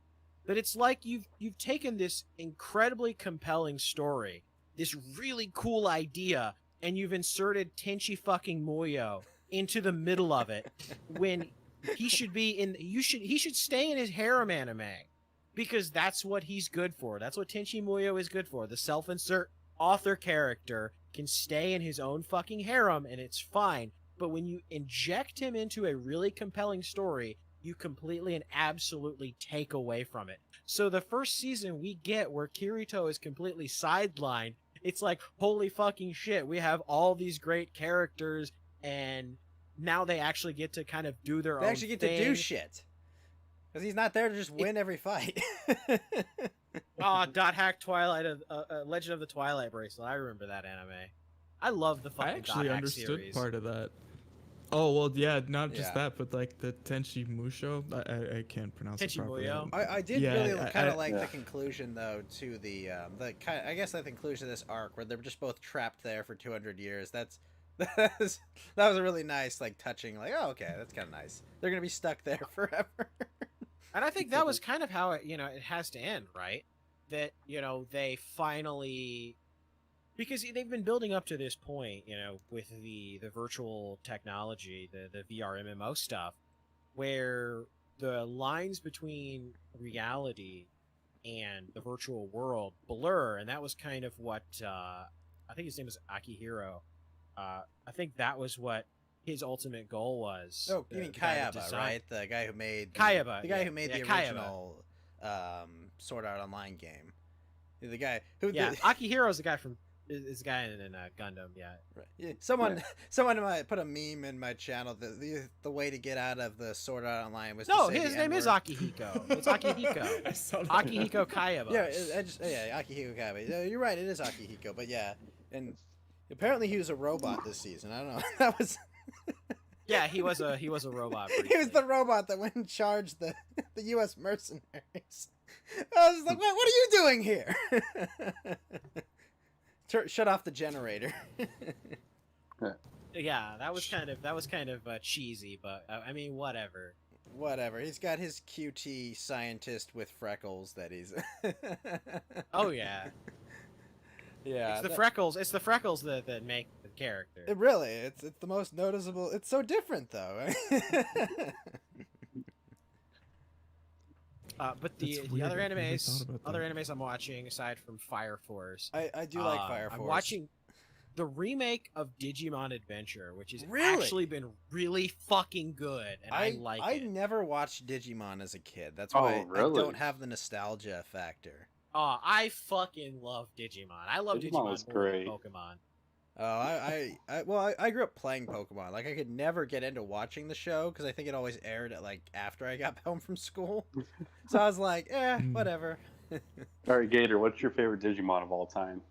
that it's like you've taken this incredibly compelling story, this really cool idea, and you've inserted Tenchi fucking Muyo into the middle of it when he should be he should stay in his harem anime, because that's what he's good for. That's what Tenchi Muyo is good for. The self-insert author character can stay in his own fucking harem and it's fine. But when you inject him into a really compelling story, you completely and absolutely take away from it. So the first season we get where Kirito is completely sidelined, it's like, holy fucking shit, we have all these great characters, and now they actually get to kind of do their own thing. They actually get to do shit. Because he's not there to just win every fight. Dot Hack Twilight of Legend of the Twilight Bracelet. I remember that anime. I love the fucking I actually Dot Hack understood series. part of that. Oh well, yeah, not just Yeah. that, but like the Tenchi Musho. I can't pronounce Tenchi it properly. Muyo? I did Yeah, really kind I- of like yeah. the conclusion though to the I guess the conclusion of this arc where they're just both trapped there for 200 years. That was a really nice, like touching, like, oh okay, that's kind of nice. They're gonna be stuck there forever. And I think that was kind of how it has to end, right? That, they finally, because they've been building up to this point, with the virtual technology, the VR MMO stuff, where the lines between reality and the virtual world blur, and that was kind of what, I think his name is Akihiro. I think that was what his ultimate goal was. Oh, you mean the guy that Kayaba, designed- right? The guy who made Kayaba, the guy yeah. who made Yeah, the Kayaba. original Sword Art Online game. The guy who Yeah, Akihiro's the guy from is the guy in Gundam. Yeah, Right. Yeah. Someone might put a meme in my channel. The way to get out of the Sword Art Online was no, to say his the name is N-word. Akihiko. It's Akihiko. I saw that. Akihiko Kayaba. Yeah, Akihiko Kaiba. Yeah, you're right. It is Akihiko, but yeah, and apparently he was a robot this season. I don't know. That was. Yeah, he was a robot. He was briefly. the robot that went and charged the U.S. mercenaries. I was like, what are you doing here? Shut off the generator. Yeah, that was kind of cheesy, but I mean, whatever. Whatever. He's got his QT scientist with freckles that he's. Oh yeah, Yeah. it's the freckles. It's the freckles that make the character. It really, it's the most noticeable. It's so different though. But That's the weird. other I never animes, thought about other that. animes I'm watching aside from Fire Force, I do like Fire Force. I'm watching the remake of Digimon Adventure, which has Really? actually been really fucking good, and I like I it. never watched Digimon as a kid. That's Oh, why I really? don't have the nostalgia factor. Oh, I fucking love Digimon. I love Digimon Digimon was more than great. Pokemon. Oh, I grew up playing Pokemon. Like I could never get into watching the show because I think it always aired at like after I got home from school. So I was like, whatever. All right, Gator, what's your favorite Digimon of all time?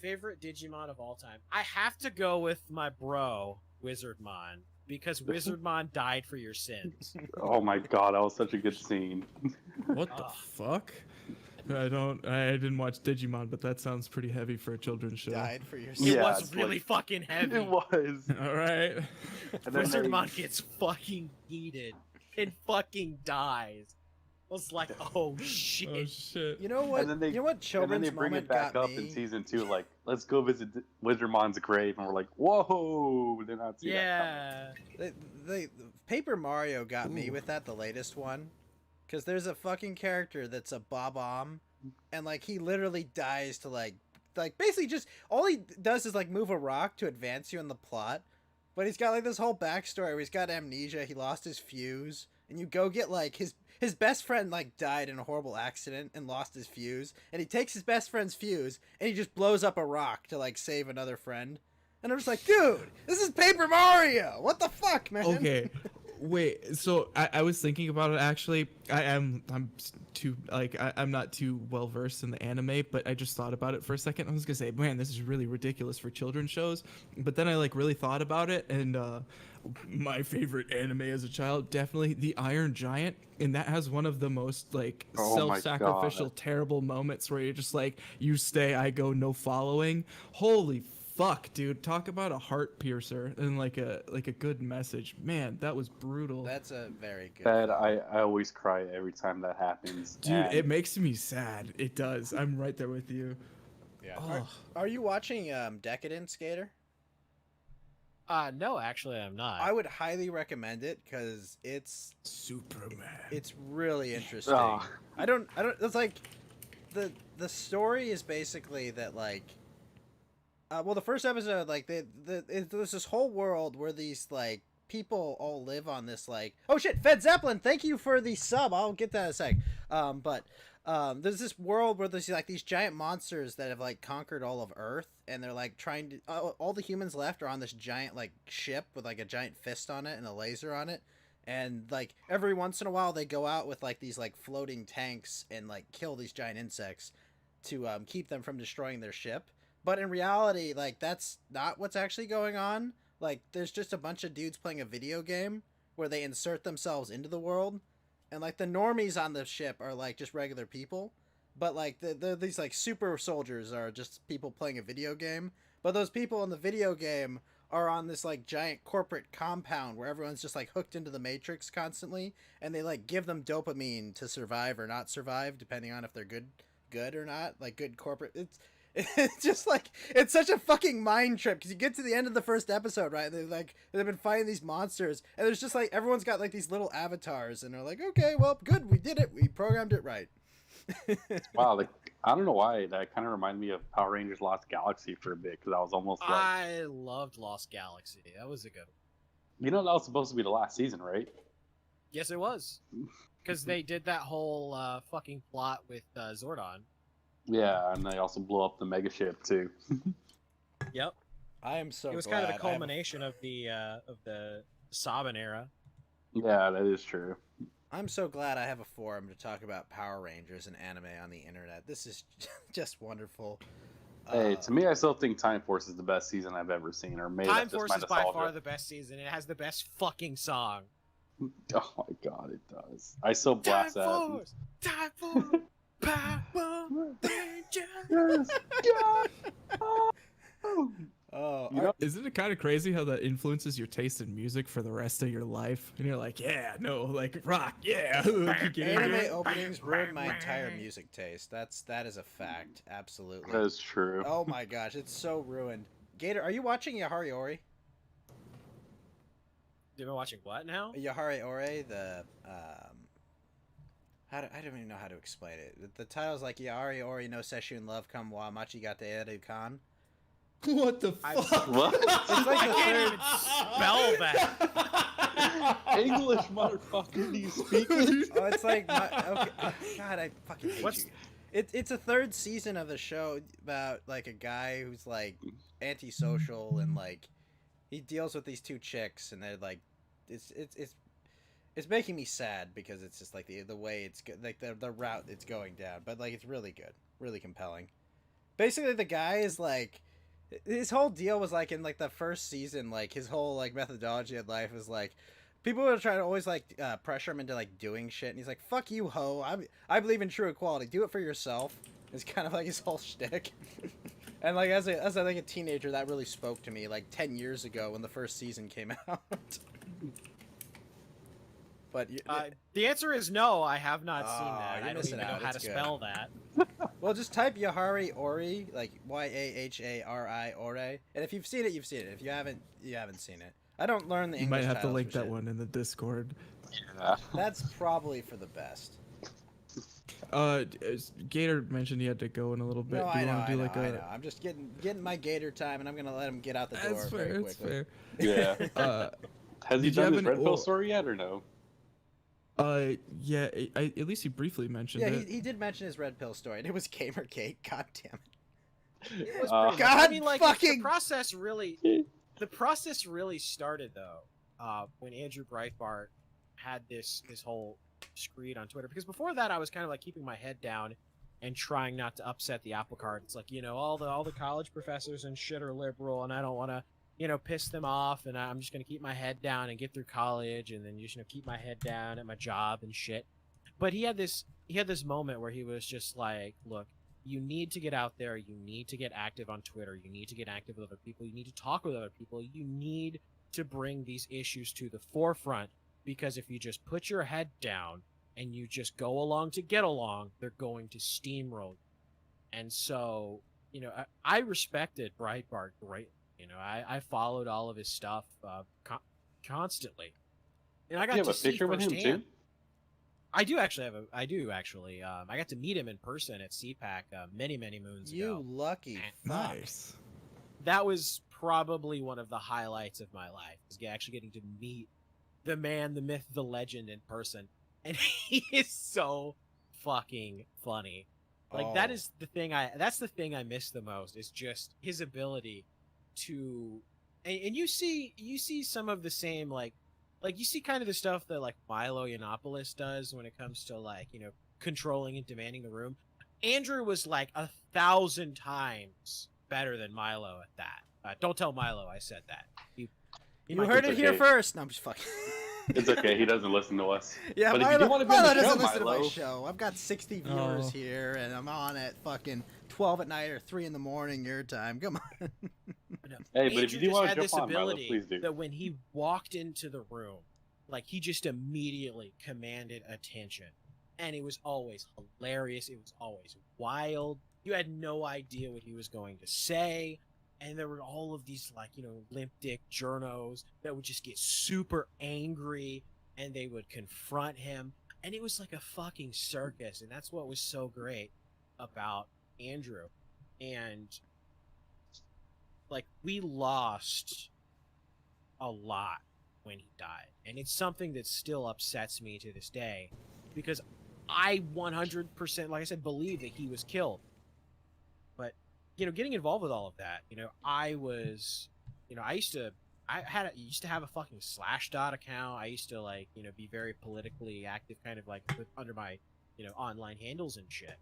Favorite Digimon of all time? I have to go with my bro, Wizardmon, because Wizardmon died for your sins. Oh my god, that was such a good scene. What the fuck? I didn't watch Digimon, but that sounds pretty heavy for a children's show. Died for your It Yeah, was it's really like- fucking heavy. It was. All right. And then Wizardmon gets fucking heated and fucking dies. I was like, oh shit. Oh shit. You know what? And then they, you know what and then children's they bring moment it back got up me? in season 2, like, let's go visit Wizardmon's grave, and we're like, whoa! Did not see that coming. The Paper Mario got me with that, the latest one, because there's a fucking character that's a Bob-omb, and like he literally dies to like basically just all he does is like move a rock to advance you in the plot, but he's got like this whole backstory where he's got amnesia, he lost his fuse, and you go get like his best friend like died in a horrible accident and lost his fuse, and he takes his best friend's fuse and he just blows up a rock to like save another friend. And I'm just like, dude, this is Paper Mario. What the fuck, man? Okay. Wait, so I was thinking about it actually. I'm not too well versed in the anime, but I just thought about it for a second. I was gonna say, man, this is really ridiculous for children's shows. But then I like really thought about it, and my favorite anime as a child, definitely The Iron Giant, and that has one of the most like Oh my self-sacrificial, God. terrible moments where you're just like, you stay, I go, no following. Holy fuck, dude! Talk about a heart piercer and like a good message. Man, that was brutal. That's a very good. That I always cry every time that happens. Dude, And it makes me sad. It does. I'm right there with you. Yeah. Oh. Are you watching Decadent Skater? No, actually, I'm not. I would highly recommend it because it's Superman. really interesting. Ah. I don't. It's like the story is basically that like. Well, the first episode, like there's this whole world where these like people all live on this like. Oh shit, Fed Zeppelin! Thank you for the sub. I'll get that in a sec. There's this world where there's like these giant monsters that have like conquered all of Earth, and they're like trying to. All the humans left are on this giant like ship with like a giant fist on it and a laser on it, and like every once in a while they go out with like these like floating tanks and like kill these giant insects to keep them from destroying their ship. But in reality, like, that's not what's actually going on. Like, there's just a bunch of dudes playing a video game where they insert themselves into the world. And, like, the normies on the ship are, like, just regular people. But, like, these, like, super soldiers are just people playing a video game. But those people in the video game are on this, like, giant corporate compound where everyone's just, like, hooked into the Matrix constantly. And they, like, give them dopamine to survive or not survive, depending on if they're good or not. Like, good corporate... It's just like, it's such a fucking mind trip because you get to the end of the first episode, right? And they've been fighting these monsters, and there's just like everyone's got like these little avatars, and they're like, okay, well, good, we did it, we programmed it right. Wow, like I don't know why that kind of reminded me of Power Rangers Lost Galaxy for a bit because I was almost like, I loved Lost Galaxy. That was a good one. you know, that was supposed to be the last season, right? Yes, it was. Because they did that whole fucking plot with Zordon. Yeah, and they also blew up the mega ship too. Yep. I am so It was glad. kind of the culmination of the Saban era. Yeah, that is true. I'm so glad I have a forum to talk about Power Rangers and anime on the internet. This is just wonderful. Hey, to me, I still think Time Force is the best season I've ever seen, or maybe Time that's just Force my is by nostalgia. far the best season. It has the best fucking song. Oh my god, it does. I still blast Time that. Force! Time Force! Power Rangers! Yes, God. Oh, You know, Isn't it kind of crazy how that influences your taste in music for the rest of your life? And you're like, yeah, no, like rock, yeah. Get into anime it. openings ruined my entire music taste. That is a fact. Absolutely. that is true. Oh my gosh, it's so ruined. Gator, are you watching Yahari Ori? You've been watching what now? Yahari Ori, the I don't even know how to explain it. The title's like Yari Ori no Seshun Love Come Wa Machigate Eru Kan. What the I- fuck? What? It's like I the can't third. even spell that. English, motherfucker. Do you speak it? Oh, it's like okay. God, I fucking hate What's- you. It's a third season of the show about like a guy who's like antisocial and like he deals with these two chicks and they're like it's making me sad because it's just like the way it's like the route it's going down, but like it's really good, really compelling. Basically, the guy is like his whole deal was like in like the first season, like his whole like methodology of life was like people would try to always like pressure him into like doing shit, and he's like, "Fuck you, ho! I believe in true equality. Do it for yourself." It's kind of like his whole shtick. And like as a teenager, that really spoke to me like 10 years ago when the first season came out. But The answer is no. I have not seen Oh, that. you're I don't missing even know out. how It's to good. spell that. well, just type Yahari Ori, like Yahari Ore, and if you've seen it, you've seen it. If you haven't seen it. I don't learn the You English might have to titles link for that shit. one in the Discord. Yeah. That's probably for the best. Gator mentioned he had to go in a little bit. No, do you I know, want to do I like know, a? I know. I'm just getting my Gator time, and I'm gonna let him get out the door That's very fair. That's quickly. fair. Yeah. Has he Did you done have his an- Red Pill well- story yet or no? Yeah. At least he briefly mentioned Yeah, it. he did mention his red pill story, and it was Gamergate. God damn it. It was Uh, pretty- God I mean, like fucking- the process really started though when Andrew Breitbart had this whole screed on Twitter. Because before that, I was kind of like keeping my head down and trying not to upset the apple cart. It's like, all the college professors and shit are liberal, and I don't want to piss them off, and I'm just gonna keep my head down and get through college, and then just keep my head down at my job and shit. But he had this moment where he was just like, look, you need to get out there, you need to get active on Twitter, you need to get active with other people, you need to talk with other people, you need to bring these issues to the forefront, because if you just put your head down and you just go along to get along, they're going to steamroll you. And so, I respected Breitbart greatly. I followed all of his stuff constantly, and I got You have to a see picture with him firsthand. too? I do actually have I got to meet him in person at CPAC many moons You ago. lucky fuck. Nice. That was probably one of the highlights of my life, is actually getting to meet the man, the myth, the legend in person, and he is so fucking funny. Like that Oh. is the thing that's the thing I miss the most, is just his ability to, and you see some of the same like you see kind of the stuff that like Milo Yiannopoulos does when it comes to like controlling and demanding the room. Andrew was like 1,000 times better than Milo at that. Don't tell Milo I said that. He You might heard be- it here okay. first. No, I'm just fucking. It's okay. He doesn't listen to us. Yeah, But if you Milo, do wanna be on Milo the show, doesn't listen to Milo- my show. I've got 60 viewers Oh. here, and I'm on at fucking 12 at night or 3 in the morning your time. Come on. No. Hey, but if Andrew you do just want had to this jump on, Milo, ability please do. that when he walked into the room, like he just immediately commanded attention, and it was always hilarious. It was always wild. You had no idea what he was going to say, and there were all of these like limp dick journos that would just get super angry, and they would confront him, and it was like a fucking circus, and that's what was so great about Andrew. And like we lost a lot when he died, and it's something that still upsets me to this day, because I 100%, like I said, believe that he was killed. But getting involved with all of that, I was, I used to have a fucking Slashdot account. I used to like be very politically active, kind of like under my online handles and shit.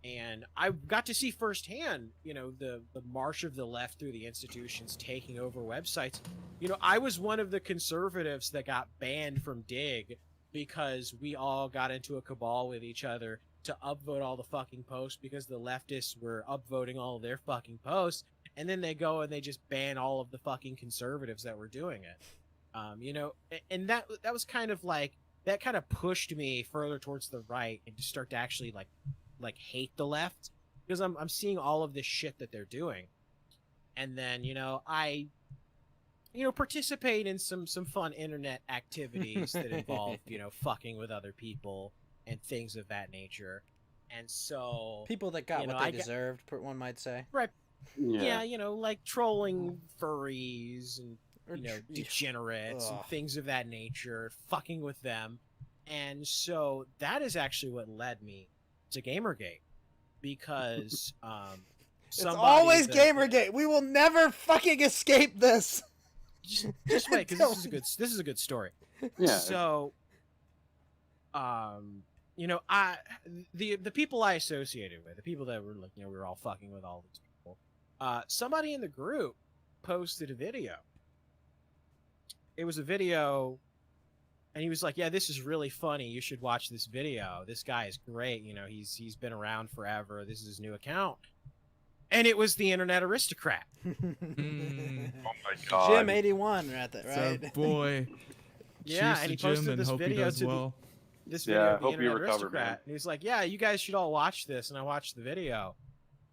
And I got to see firsthand, the march of the left through the institutions taking over websites. I was one of the conservatives that got banned from Dig because we all got into a cabal with each other to upvote all the fucking posts, because the leftists were upvoting all of their fucking posts, and then they go and they just ban all of the fucking conservatives that were doing it. And that was kind of like, that kind of pushed me further towards the right and to start to actually like hate the left, because I'm seeing all of this shit that they're doing. And then I participate in some fun internet activities that involve fucking with other people, and things of that nature. And so People that got you what know, they deserved, one might say. right, Yeah. you know, like trolling furries and Or you know tr- degenerates and Ugh. things of that nature, fucking with them. And so that is actually what led me to Gamergate, because It's somebody always that- Gamergate. We will never fucking escape this. just wait, because this is a good story. Yeah. So you know, the people I associated with, the people that were like, you know, we were all fucking with all these people, somebody in the group posted a video. It was a video, and he was like, yeah, this is really funny, you should watch this video, this guy is great, you know, he's been around forever, this is his new account. And it was the Internet Aristocrat. Mm. Oh my god. Jim 81 at that, It's right? our boy. Yeah, Cheers and he to Jim, posted and this hope he video does to well. this video Yeah, of the hope you Internet recover, Aristocrat. man. And he's like, yeah, you guys should all watch this. And I watched the video.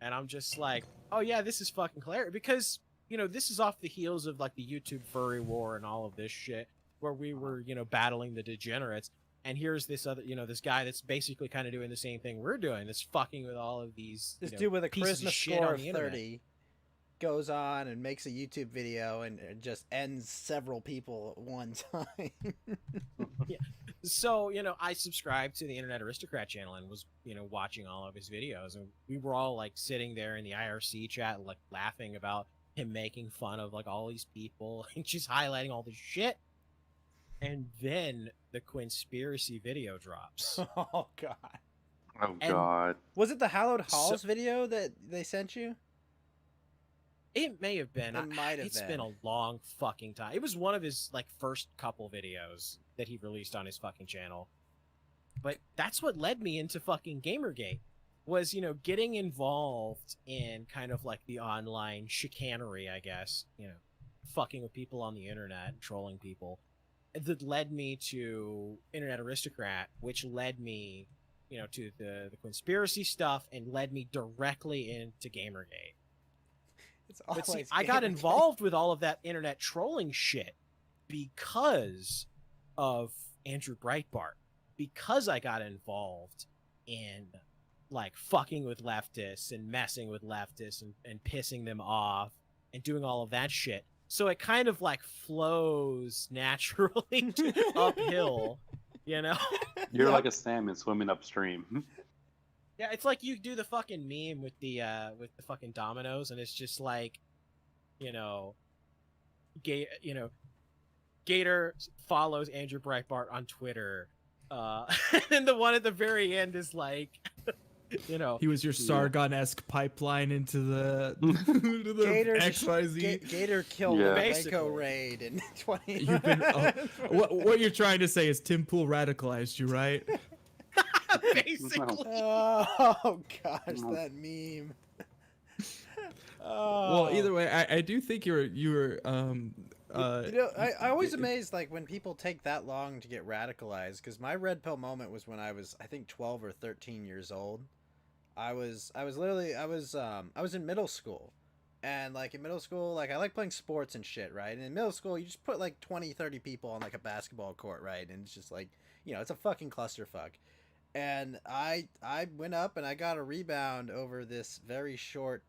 And I'm just like, oh yeah, this is fucking hilarious. Because, you know, this is off the heels of like the YouTube furry war and all of this shit, where we were, you know, battling the degenerates. And here's this other, you know, this guy that's basically kind of doing the same thing we're doing, that's fucking with all of these This you know, dude with a pieces charisma shit score on of the internet. 30 goes on and makes a YouTube video and it just ends several people at one time. So, you know, I subscribed to the Internet Aristocrat channel and was, you know, watching all of his videos. And we were all like sitting there in the IRC chat, like laughing about him making fun of like all these people and just highlighting all this shit. And then the conspiracy video drops. Oh god. Oh And- god. Was it the Hallowed Halls So- video that they sent you? It may have been. It might have It's been. been a long fucking time. It was one of his like first couple videos that he released on his fucking channel. But that's what led me into fucking Gamergate, was, you know, getting involved in kind of like the online chicanery, I guess, you know, fucking with people on the internet and trolling people. That led me to Internet Aristocrat, which led me, you know, to the conspiracy stuff and led me directly into Gamergate. It's But see, always I got Gamergate. involved with all of that internet trolling shit because of Andrew Breitbart. Because I got involved in like fucking with leftists and messing with leftists and pissing them off and doing all of that shit. So it kind of like flows naturally uphill, you know? You're Yep. like a salmon swimming upstream. Yeah, it's like you do the fucking meme with the fucking dominoes, and it's just like, you know, Gator follows Andrew Breitbart on Twitter, and the one at the very end is like, you know, He was your Sargon-esque pipeline into the, to the Gator XYZ. Gator killed Yeah. the Basically. Waco raid in 20. You've been, what you're trying to say is Tim Pool radicalized you, right? basically. Oh gosh, that meme. Oh. Well, either way, I do think you were You know, I always amazed like when people take that long to get radicalized, because my red pill moment was when I was, I think, 12 or 13 years old. I was in middle school, and like in middle school, like I like playing sports and shit, right? And in middle school, you just put like 20, 30 people on like a basketball court, right? And it's just like, you know, it's a fucking clusterfuck. And I went up and I got a rebound over this very short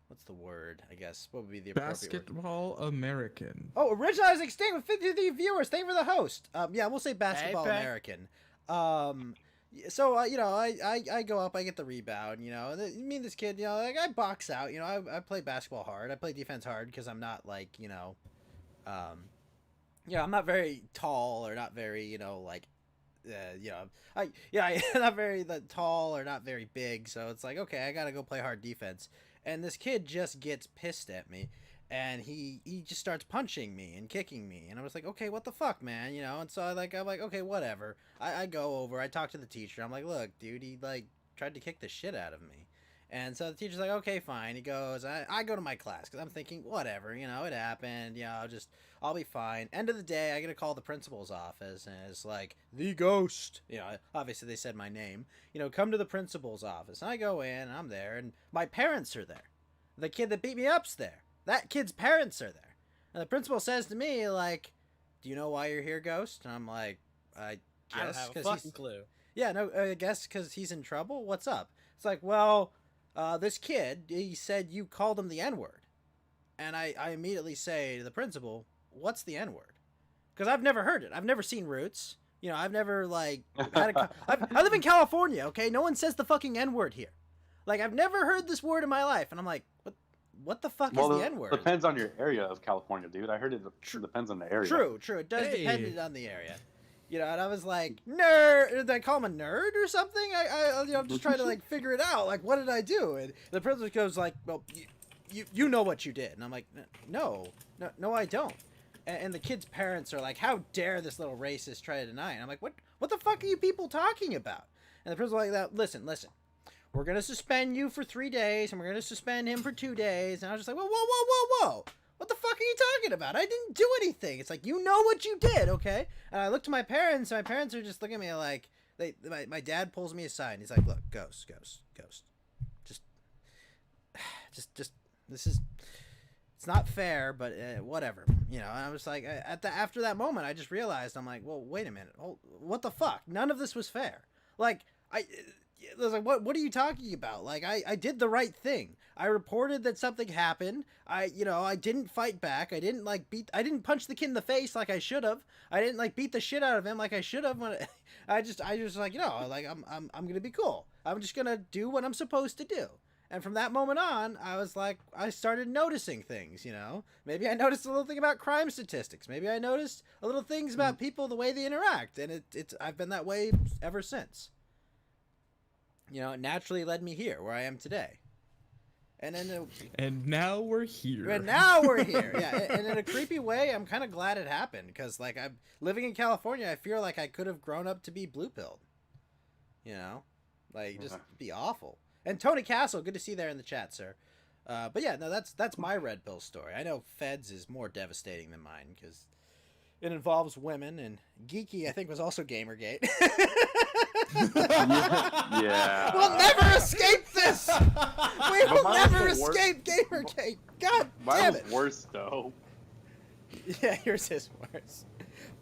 what's the word, I guess, what would be the appropriate word? Basketball American. Oh, original is extinct with 53 viewers. Thank you for the host. Yeah, we'll say basketball Hey, Pat. American. So you know, I go up, I get the rebound. You know, me and this kid, you know, like I box out. You know, I play basketball hard. I play defense hard because I'm not like, you know, I'm not very tall or not very, you know, like. I'm not very tall or not very big, so it's like, okay, I gotta go play hard defense. And this kid just gets pissed at me, and he just starts punching me and kicking me, and I was like, okay, what the fuck, man, you know? And so I'm like, okay, whatever. I go over, I talk to the teacher, I'm like, look, dude, he like tried to kick the shit out of me. And so the teacher's like, okay, fine. He goes, I go to my class because I'm thinking, whatever, you know, it happened. You know, I'll be fine. End of the day, I get a call the principal's office, and it's like, the ghost. You know, obviously they said my name. You know, come to the principal's office. And I go in, and I'm there, and my parents are there. The kid that beat me up's there. That kid's parents are there. And the principal says to me, like, do you know why you're here, ghost? And I'm like, I I don't guess have a 'cause fucking clue. yeah, no, I guess because he's in trouble. What's up? It's like, well, this kid, he said you called him the N-word. And I immediately say to the principal, what's the N-word? Because I've never heard it. I've never seen Roots. You know, I've never, like, I live in California, okay? No one says the fucking N-word here. Like, I've never heard this word in my life. And I'm like, what the fuck is the N-word? It depends on your area of California, dude. I heard it depends on the area. True. It does depend on the area. You know, and I was like, nerd. Did I call him a nerd or something? I'm just trying to, like, figure it out. Like, what did I do? And the principal goes like, well, you know what you did. And I'm like, no, I don't. And the kid's parents are like, how dare this little racist try to deny it? And I'm like, what the fuck are you people talking about? And the principal's like, listen. We're going to suspend you for 3 days, and we're going to suspend him for 2 days. And I was just like, whoa. What the fuck are you talking about? I didn't do anything. It's like, you know what you did, okay? And I look to my parents, and my parents are just looking at me like, my dad pulls me aside, and he's like, look, Ghost. Just, this is, it's not fair, but whatever. You know, and I was like, after that moment, I just realized, I'm like, well, wait a minute. What the fuck? None of this was fair. Like, I was like, what are you talking about? Like, I did the right thing. I reported that something happened. I didn't fight back. I didn't punch the kid in the face like I should have. I didn't like beat the shit out of him like I should have. I just like, like I'm going to be cool. I'm just going to do what I'm supposed to do. And from that moment on, I was like, I started noticing things, you know? Maybe I noticed a little thing about crime statistics. Maybe I noticed a little things about people, the way they interact. And I've been that way ever since. You know, it naturally led me here, where I am today. And now we're here. Yeah, and in a creepy way, I'm kind of glad it happened. Because, like, I'm living in California, I feel like I could have grown up to be blue-pilled. You know? Like, just be awful. And Tony Castle, good to see you there in the chat, sir. But yeah, no, that's my red pill story. I know Feds is more devastating than mine because it involves women, and Geeky, I think, was also Gamergate. Yeah. We'll never escape this. We will never escape Gamergate. God damn it. Mine was worse though. Yeah, yours is worse.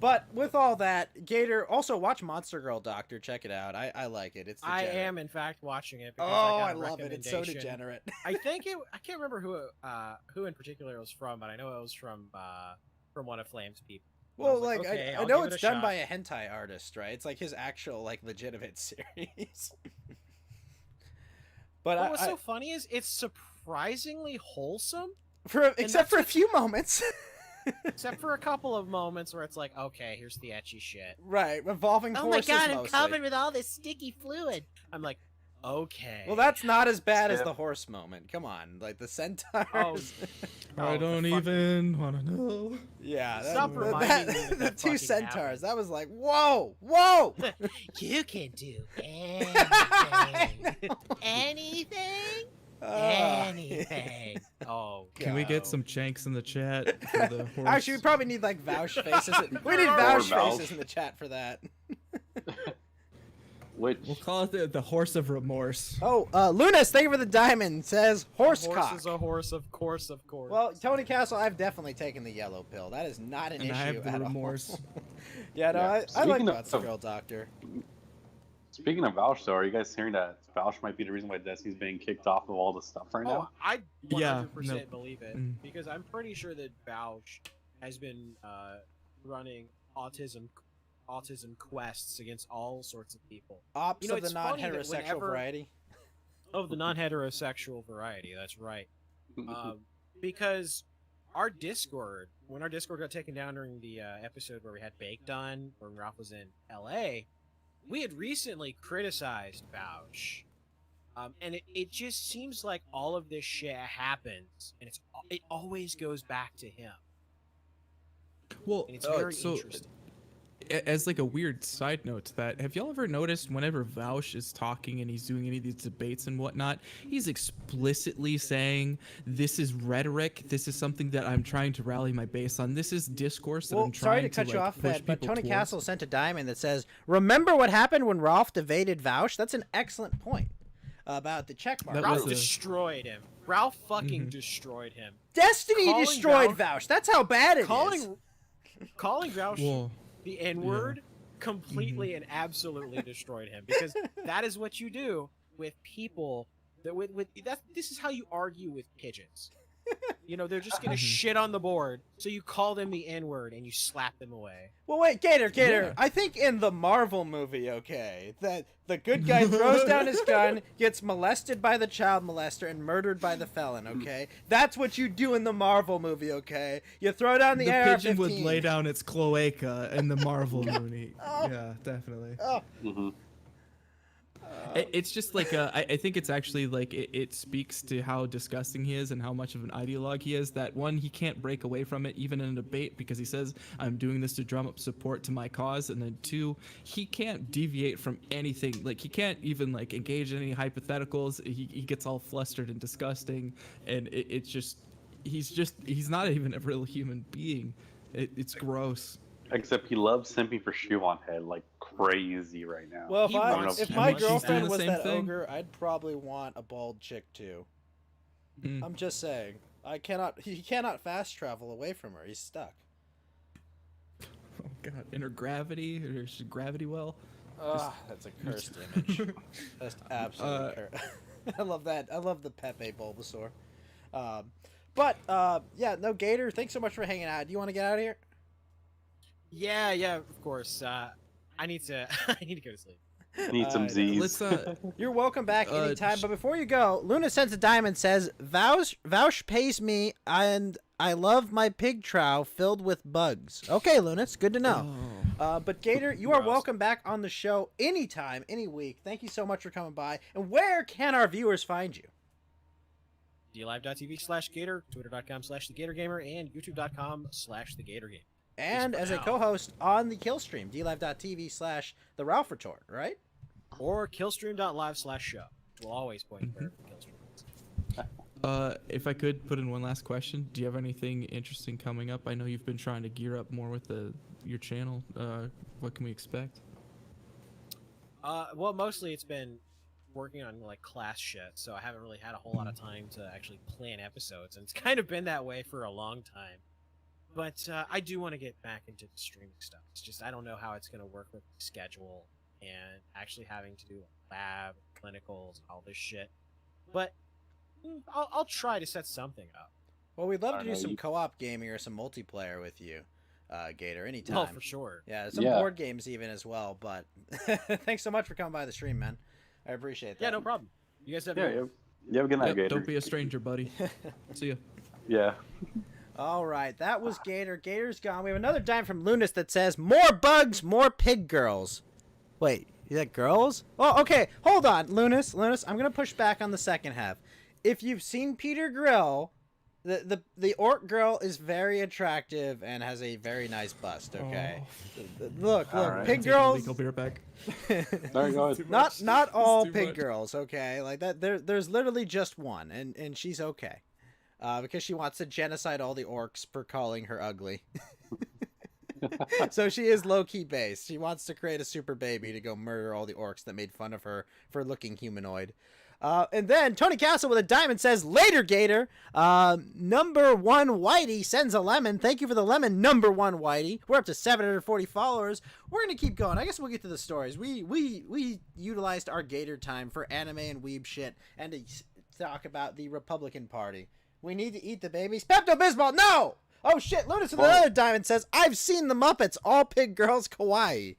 But with all that, Gator, also watch Monster Girl Doctor. Check it out. I like it. It's degenerate. I am in fact watching it. Oh, I love it. It's so degenerate. I can't remember who in particular it was from, but I know it was from one of Flame's people. Well, like, like okay, I know it's done by a hentai artist, right? It's like his actual like legitimate series. But what's so funny is it's surprisingly wholesome, except for a few moments. Except for a couple of moments where it's like, okay, here's the etchy shit. Right, revolving horses. Oh my god, I'm mostly. covered with all this sticky fluid. I'm like, okay. Well, that's not as bad as the horse moment. Come on, like the centaurs. I don't even want to know. Yeah, Stop reminding me of the that two fucking centaurs. happened. That was like, whoa. You can do anything. Anything? Anything. Oh, Can we get some chanks in the chat for the horse? Actually, we probably need like Vouch faces. We need Vouch faces in the chat for that. Which We'll call it the horse of remorse. Oh, Lunas, thank you for the diamond. Says horse horse cock. is a horse, of course. Well, Tony Castle, I've definitely taken the yellow pill. That is not an And issue I have the at remorse. all. Yeah, no, Yeah. I like Speaking of- Monster Girl Doctor. Speaking of Vouch, though, are you guys hearing that Vouch might be the reason why Destiny's being kicked off of all the stuff right Oh, now? I 100% Yeah, no. believe it because I'm pretty sure that Vouch has been running autism quests against all sorts of people. Ops You know, of the it's funny that non-heterosexual whenever- variety. Of the non-heterosexual variety, that's right. Because our Discord, when our Discord got taken down during the episode where we had Bake Done, when Ralph was in LA, we had recently criticized Vouch. And it just seems like all of this shit happens, and it always goes back to him. Well, And it's very so interesting. as like a weird side note to that, have y'all ever noticed whenever Vouch is talking and he's doing any of these debates and whatnot, he's explicitly saying, this is rhetoric, this is something that I'm trying to rally my base on, this is discourse that Well, I'm sorry trying to cut you like, off, push Fed, but people Tony towards. Castle sent a diamond that says, remember what happened when Rolf evaded Vouch? That's an excellent point about the check mark. That Ralph was a- destroyed him. Ralph fucking destroyed him. Destiny Calling destroyed Vouch- Vouch. That's how bad it is. Calling Vouch Well, the N-word completely and absolutely destroyed him, because that is what you do with people that this is how you argue with pigeons. You know, they're just gonna shit on the board, so you call them the N-word and you slap them away. Well, wait, Gator. Yeah. I think in the Marvel movie, okay, that the good guy throws down his gun, gets molested by the child molester, and murdered by the felon, okay? That's what you do in the Marvel movie, okay? You throw down the AR-15. pigeon would lay down its cloaca in the Marvel movie. Yeah, definitely. Mm-hmm. It's just like I think it's actually like it speaks to how disgusting he is and how much of an ideologue he is, that one, he can't break away from it even in a debate, because he says, I'm doing this to drum up support to my cause, and then two, he can't deviate from anything. Like, he can't even like engage in any hypotheticals. He gets all flustered and disgusting, and it's just he's not even a real human being. It's gross. Except he loves simping for shoe on head like crazy right now. Well, if my she's doing girlfriend the was same that thing. ogre, I'd probably want a bald chick too. I'm just saying. He cannot fast travel away from her. He's stuck. Oh god, inner gravity or gravity well. That's a cursed image. That's absolutely cursed. I love that. I love the Pepe Bulbasaur. Yeah, no, Gator, thanks so much for hanging out. Do you want to get out of here? Yeah, of course. I need to go to sleep. Need some Z's. Let's You're welcome back anytime. But before you go, Luna sends a diamond, says, Vouch pays me, and I love my pig trough filled with bugs. Okay, Luna, it's good to know. But Gator, you are welcome back on the show anytime, any week. Thank you so much for coming by. And where can our viewers find you? DLive.tv/Gator, Twitter.com/TheGatorGamer, and YouTube.com/TheGatorGamer. And as a co-host on the Killstream, DLive.tv/The Ralph Retort, right? Or Killstream.live/show. We'll always point where Killstream is. If I could put in one last question, do you have anything interesting coming up? I know you've been trying to gear up more with your channel. What can we expect? Well, mostly it's been working on like class shit, so I haven't really had a whole lot of time to actually plan episodes, and it's kind of been that way for a long time. But I do want to get back into the streaming stuff. It's just I don't know how it's going to work with the schedule and actually having to do lab, clinicals, and all this shit. But I'll try to set something up. Well, we'd love to do some co-op gaming or some multiplayer with you, Gator, anytime. Oh, for sure. Yeah, some board games even as well. But thanks so much for coming by the stream, man. I appreciate that. Yeah, no problem. You guys have You have a good night, Gator. Don't be a stranger, buddy. See ya. Yeah. All right, that was Gator. Gator's gone. We have another dime from Lunas that says, more bugs, more pig girls. Wait, is that girls? Oh, okay. Hold on, Lunas. I'm going to push back on the second half. If you've seen Peter Grill, the orc girl is very attractive and has a very nice bust, okay? Oh. Look, right. pig girls. I'll be right back. There you go. Not all Too pig much. girls, okay? Like that there's literally just one, and she's okay. Because she wants to genocide all the orcs for calling her ugly. So she is low-key based. She wants to create a super baby to go murder all the orcs that made fun of her for looking humanoid. And then Tony Castle with a diamond says, later, Gator. Number one Whitey sends a lemon. Thank you for the lemon, number one Whitey. We're up to 740 followers. We're going to keep going. I guess we'll get to the stories. We utilized our Gator time for anime and weeb shit and to talk about the Republican Party. We need to eat the babies. Pepto-Bismol, no! Oh, shit. Lotus with another diamond says, I've seen the Muppets. All pig girls kawaii.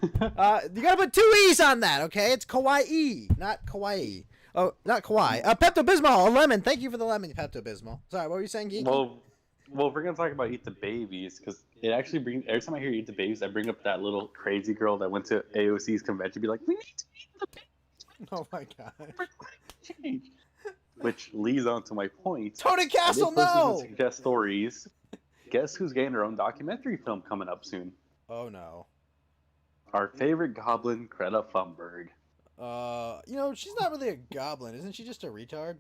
You gotta put two E's on that, okay? It's kawaii, not kawaii. Oh, not kawaii. Pepto-Bismol, a lemon. Thank you for the lemon, Pepto-Bismol. Sorry, what were you saying, Geeky? Well, we're going to talk about Eat the Babies, because it actually brings, every time I hear Eat the Babies, I bring up that little crazy girl that went to AOC's convention, be like, we need to eat the babies. Oh, my God. For climate change. Which leads on to my point. Tony Castle, no! Suggest stories. Guess who's getting their own documentary film coming up soon? Oh, no. Our favorite goblin, Greta Thunberg. She's not really a goblin. Isn't she just a retard?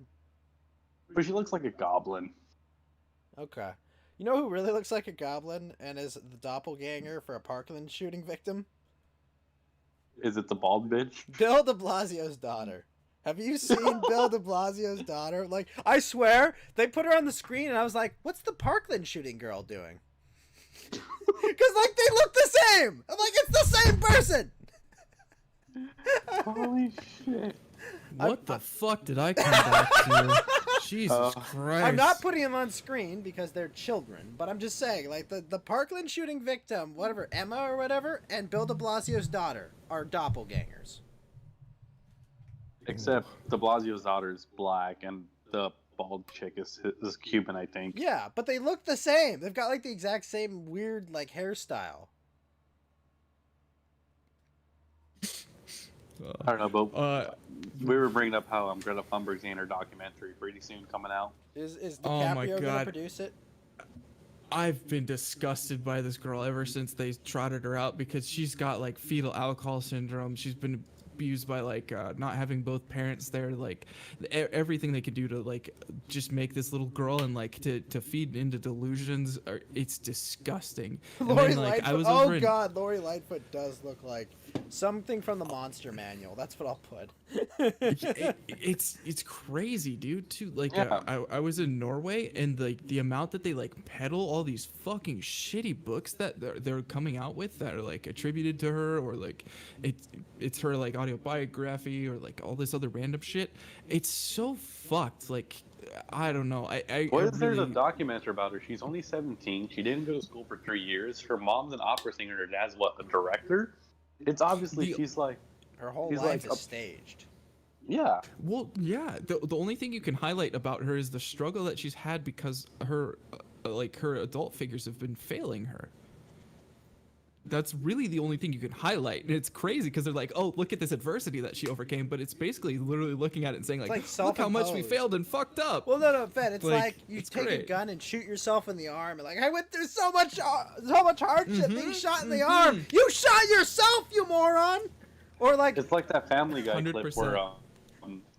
But she looks like a goblin. Okay. You know who really looks like a goblin and is the doppelganger for a Parkland shooting victim? Is it the bald bitch? Bill de Blasio's daughter. Have you seen Bill de Blasio's daughter? Like, I swear, they put her on the screen and I was like, what's the Parkland shooting girl doing? Because, like, they look the same! I'm like, it's the same person! Holy shit. What the fuck did I come back to? Jesus Christ. I'm not putting them on screen because they're children, but I'm just saying, like, the Parkland shooting victim, whatever, Emma or whatever, and Bill de Blasio's daughter are doppelgangers. Except de Blasio's daughter is black, and the bald chick is Cuban, I think. Yeah, but they look the same. They've got, like, the exact same weird, like, hairstyle. I don't know, but we were bringing up how Greta Thunberg's in her documentary pretty soon coming out. Is Oh my DiCaprio gonna God. produce it? I've been disgusted by this girl ever since they trotted her out because she's got like fetal alcohol syndrome. She's been abused by like not having both parents there, like everything they could do to like just make this little girl and like to feed into delusions. It's disgusting. And Lori then, like, Lightfoot. over in- God, Lori Lightfoot does look like something from the Monster Manual. That's what I'll put. it's crazy, dude. Too like Yeah. I was in Norway and like the amount that they like peddle all these fucking shitty books that they're coming out with that are like attributed to her, or like it's her like autobiography or like all this other random shit. It's so fucked. Like I don't know. There's a documentary about her. She's only 17. She didn't go to school for 3 years. Her mom's an opera singer. Her dad's a director. It's obviously she's like. Her whole He's life like is staged. Yeah. Well, yeah. The only thing you can highlight about her is the struggle that she's had because her her adult figures have been failing her. That's really the only thing you can highlight. And it's crazy because they're like, oh, look at this adversity that she overcame. But it's basically literally looking at it and saying like look how much we self-imposed. failed and fucked up. Well, no, Fed. It's like you it's take a great. gun and shoot yourself in the arm. And like, I went through so much hardship being shot in the arm. You shot yourself, you moron! Or like, It's like that Family Guy clip 100%.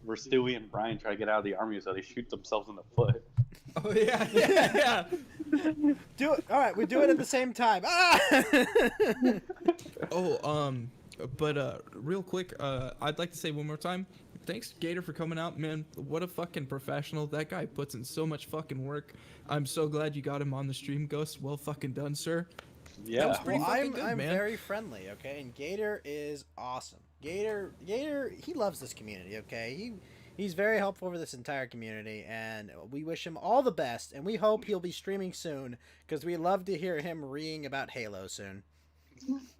where Stewie and Brian try to get out of the army, so they shoot themselves in the foot. Oh yeah. do it. All right, we do it at the same time. Ah! But real quick, I'd like to say one more time, thanks Gator for coming out, man. What a fucking professional. That guy puts in so much fucking work. I'm so glad you got him on the stream, Ghost. Well fucking done, sir. Yeah. was pretty Well, fucking good, I'm man. very friendly, okay? And Gator is awesome. Gator, he loves this community, okay? He's very helpful for this entire community, and we wish him all the best, and we hope he'll be streaming soon, because we love to hear him reeing about Halo soon.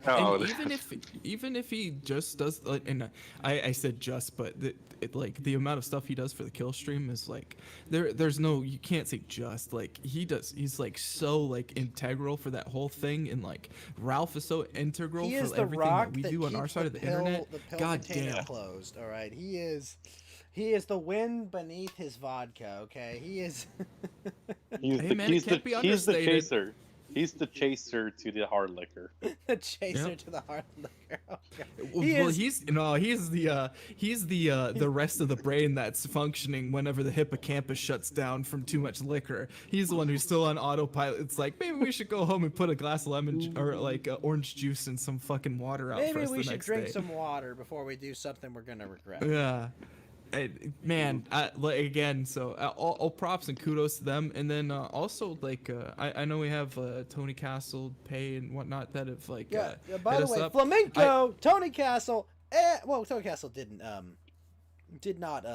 Oh, And even if he just does like, and I said just, but the amount of stuff he does for the kill stream is like there's no, you can't say just, like he's like so like integral for that whole thing, and like Ralph is so integral He for is the everything rock that we that do on our keeps side of the pill, internet. the pill God container damn. closed, all right? He is the wind beneath his vodka, okay? He is... Hey, man, it can't be he's the understated. chaser. He's the chaser to the hard liquor. the chaser Yep. to the hard liquor. Oh, God. He's the rest of the brain that's functioning whenever the hippocampus shuts down from too much liquor. He's the one who's still on autopilot. It's like, maybe we should go home and put a glass of or like orange juice and some fucking water out for Maybe us we the should next drink day. some water before we do something we're gonna regret. Yeah. Man, like, again, so all props and kudos to them, and then also like I know we have Tony Castle, Pay, and whatnot that have like Yeah. By hit the us way, up. Flamenco, Tony Castle. Tony Castle did not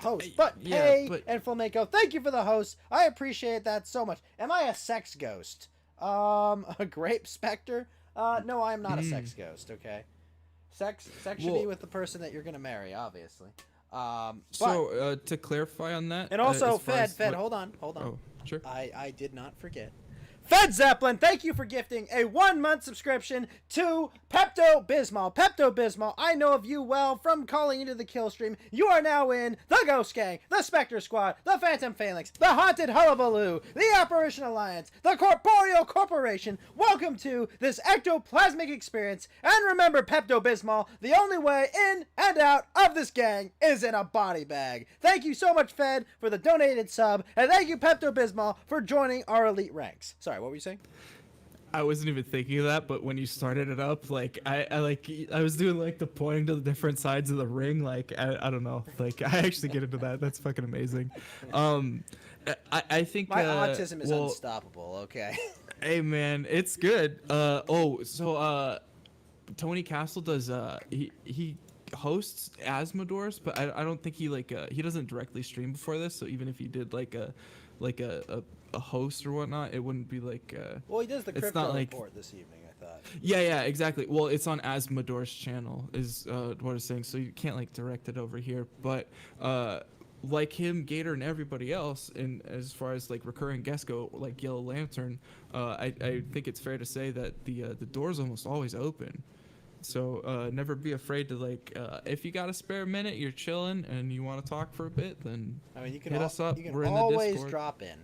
host, but yeah, Pay but- and Flamenco. Thank you for the host. I appreciate that so much. Am I a sex ghost? A grape specter? No, I'm not a sex ghost. Okay. Sex should be Well- with the person that you're gonna marry, obviously. But, So to clarify on that, and also, as far Fed, as Fed, what- hold on. Oh, sure. I did not forget. Fed Zeppelin, thank you for gifting a 1-month subscription to Pepto-Bismol. Pepto-Bismol, I know of you well from calling into the kill stream. You are now in the Ghost Gang, the Spectre Squad, the Phantom Phalanx, the Haunted Hullabaloo, the Apparition Alliance, the Corporeal Corporation. Welcome to this ectoplasmic experience. And remember, Pepto-Bismol, the only way in and out of this gang is in a body bag. Thank you so much, Fed, for the donated sub, and thank you, Pepto-Bismol, for joining our elite ranks. Sorry, what were you saying? I wasn't even thinking of that, but when you started it up, like I was doing like the pointing to the different sides of the ring, like I don't know, like I actually get into that. That's fucking amazing. I think My autism is well, unstoppable. Okay. hey man, it's good. Tony Castle does he hosts Asmodeus, but I don't think he he doesn't directly stream before this. So even if he did a host or whatnot, it wouldn't be like. Well, he does the it's crypto not like, report this evening. I thought. Yeah, exactly. Well, it's on Asmodeus' channel, is what it's saying. So you can't like direct it over here, but like him, Gator, and everybody else, and as far as like recurring guests go, like Yellow Lantern, I think it's fair to say that the door's almost always open. So never be afraid to if you got a spare minute, you're chilling, and you want to talk for a bit, then I mean, you can hit us up. You can We're in the always Discord. drop in.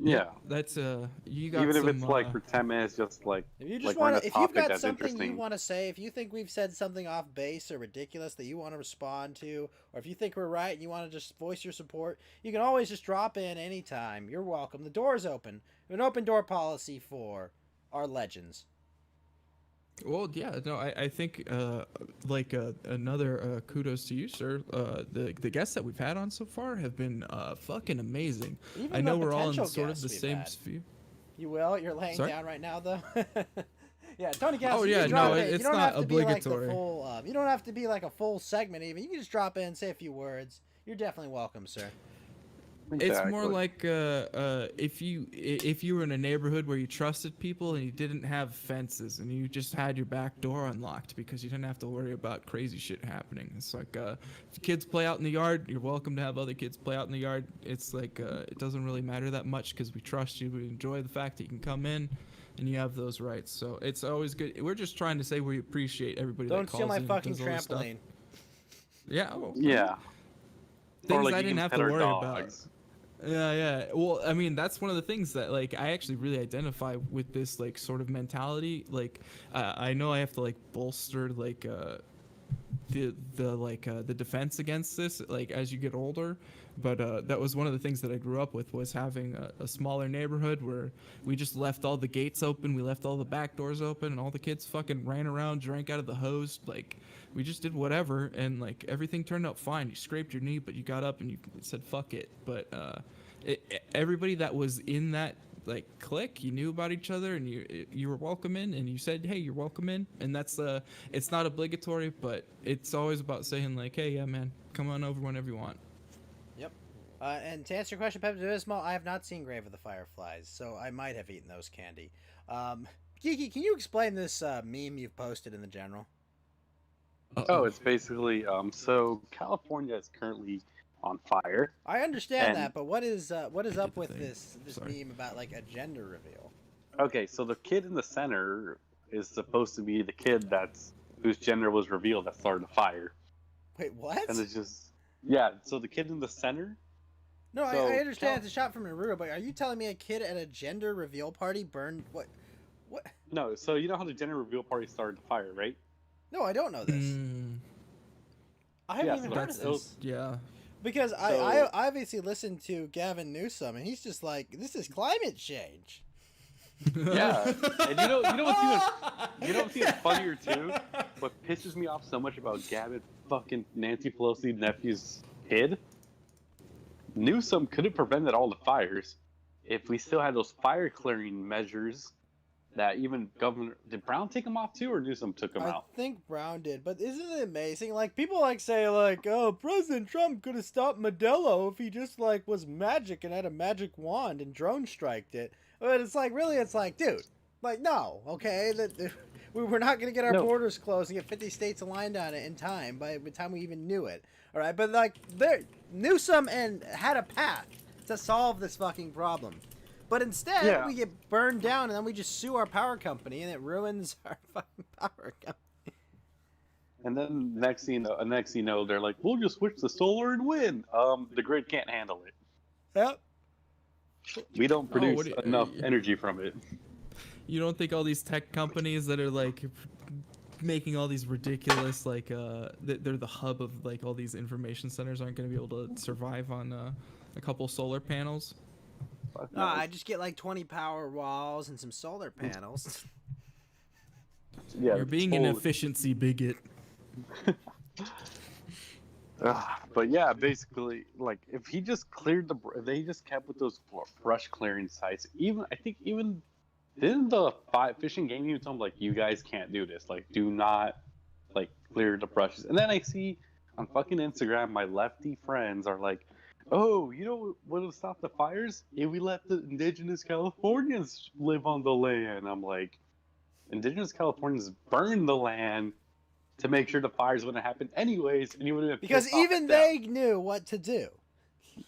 Yeah. That's you got Even if some, it's like for 10 minutes, just like If you like just we're in want a to, if you've topic got that's something you interesting. want to say, if you think we've said something off base or ridiculous that you want to respond to, or if you think we're right and you want to just voice your support, you can always just drop in anytime. You're welcome. The door's open. We have an open door policy for our legends. Well, yeah, no, I think another kudos to you, sir. The guests that we've had on so far have been fucking amazing. Even I know the we're all in potential sort of the guests we've same had. sphere. You will. You're laying Sorry? down right now, though. Yeah, Tony Gas. Oh, you yeah, can drop no, in. it's You don't not have to be like the obligatory. full. You don't have to be like a full segment. Even you can just drop in, say a few words. You're definitely welcome, sir. It's more like if you were in a neighborhood where you trusted people and you didn't have fences and you just had your back door unlocked because you didn't have to worry about crazy shit happening. It's like if kids play out in the yard, you're welcome to have other kids play out in the yard. It's like it doesn't really matter that much because we trust you. We enjoy the fact that you can come in and you have those rights. So it's always good. We're just trying to say we appreciate everybody Don't that calls steal my in and fucking does all this stuff. trampoline. Yeah. Well, Yeah. things like I you didn't can have pet to our worry about. dogs. Yeah. Well, I mean, that's one of the things that I actually really identify with this sort of mentality. I know I have to bolster the defense against this as you get older, but that was one of the things that I grew up with, was having a smaller neighborhood where we just left all the gates open, we left all the back doors open, and all the kids fucking ran around, drank out of the hose. We just did whatever, and everything turned out fine. You scraped your knee, but you got up and you said fuck it. But everybody that was in that clique, you knew about each other, and you were welcome in, and you said, hey, you're welcome in. And that's it's not obligatory, but it's always about saying hey, yeah man, come on over whenever you want. Yep. And to answer your question, Pepto Bismol, I have not seen Grave of the Fireflies, so I might have eaten those candy. Kiki, can you explain this meme you've posted in the general? Oh, it's basically so California is currently on fire. I understand And- that, but what is up the with thing. this Sorry. meme about a gender reveal? Okay, so the kid in the center is supposed to be the kid whose gender was revealed that started the fire. Wait, what? And it's just so the kid in the center. No, so I understand it's a shot from Naruto, but are you telling me a kid at a gender reveal party burned what? What? No, so you know how the gender reveal party started the fire, right? No, I don't know this. I haven't Yeah, even so heard of that's- this. Yeah. Because I So- obviously listened to Gavin Newsom, and he's just like, this is climate change. Yeah, and you know what's even funnier too? What pisses me off so much about Gavin fucking Nancy Pelosi nephew's kid? Newsom could have prevented all the fires if we still had those fire clearing measures that even did Brown take them off too, or Newsom took them I out? think Brown did, but isn't it amazing? People say oh, President Trump could have stopped Modelo if he just was magic and had a magic wand and drone striked it. But it's really, dude, no, okay, we're not gonna get our No. borders closed and get 50 states aligned on it in time by the time we even knew it. All right, but Newsom had a path to solve this fucking problem. But instead, Yeah. we get burned down, and then we just sue our power company, and it ruins our fucking power company. And then next thing you know, they're like, "We'll just switch to solar and wind." The grid can't handle it. Yep. We don't produce what do you- enough energy from it. You don't think all these tech companies that are making all these ridiculous they're the hub of all these information centers aren't going to be able to survive on a couple solar panels? No, I just get 20 power walls and some solar panels. Yeah, You're being an totally. efficiency bigot. But yeah, basically, like if he just cleared if they just kept with those brush clearing sites. I think even didn't the fishing game even tell them like, you guys can't do this. Like, do not like clear the brushes. And then I see on fucking Instagram, my lefty friends are like, oh, you know what will stop the fires? If we let the indigenous Californians live on the land. I'm like, indigenous Californians burned the land to make sure the fires wouldn't happen anyways, and you would have Because even they knew what to do.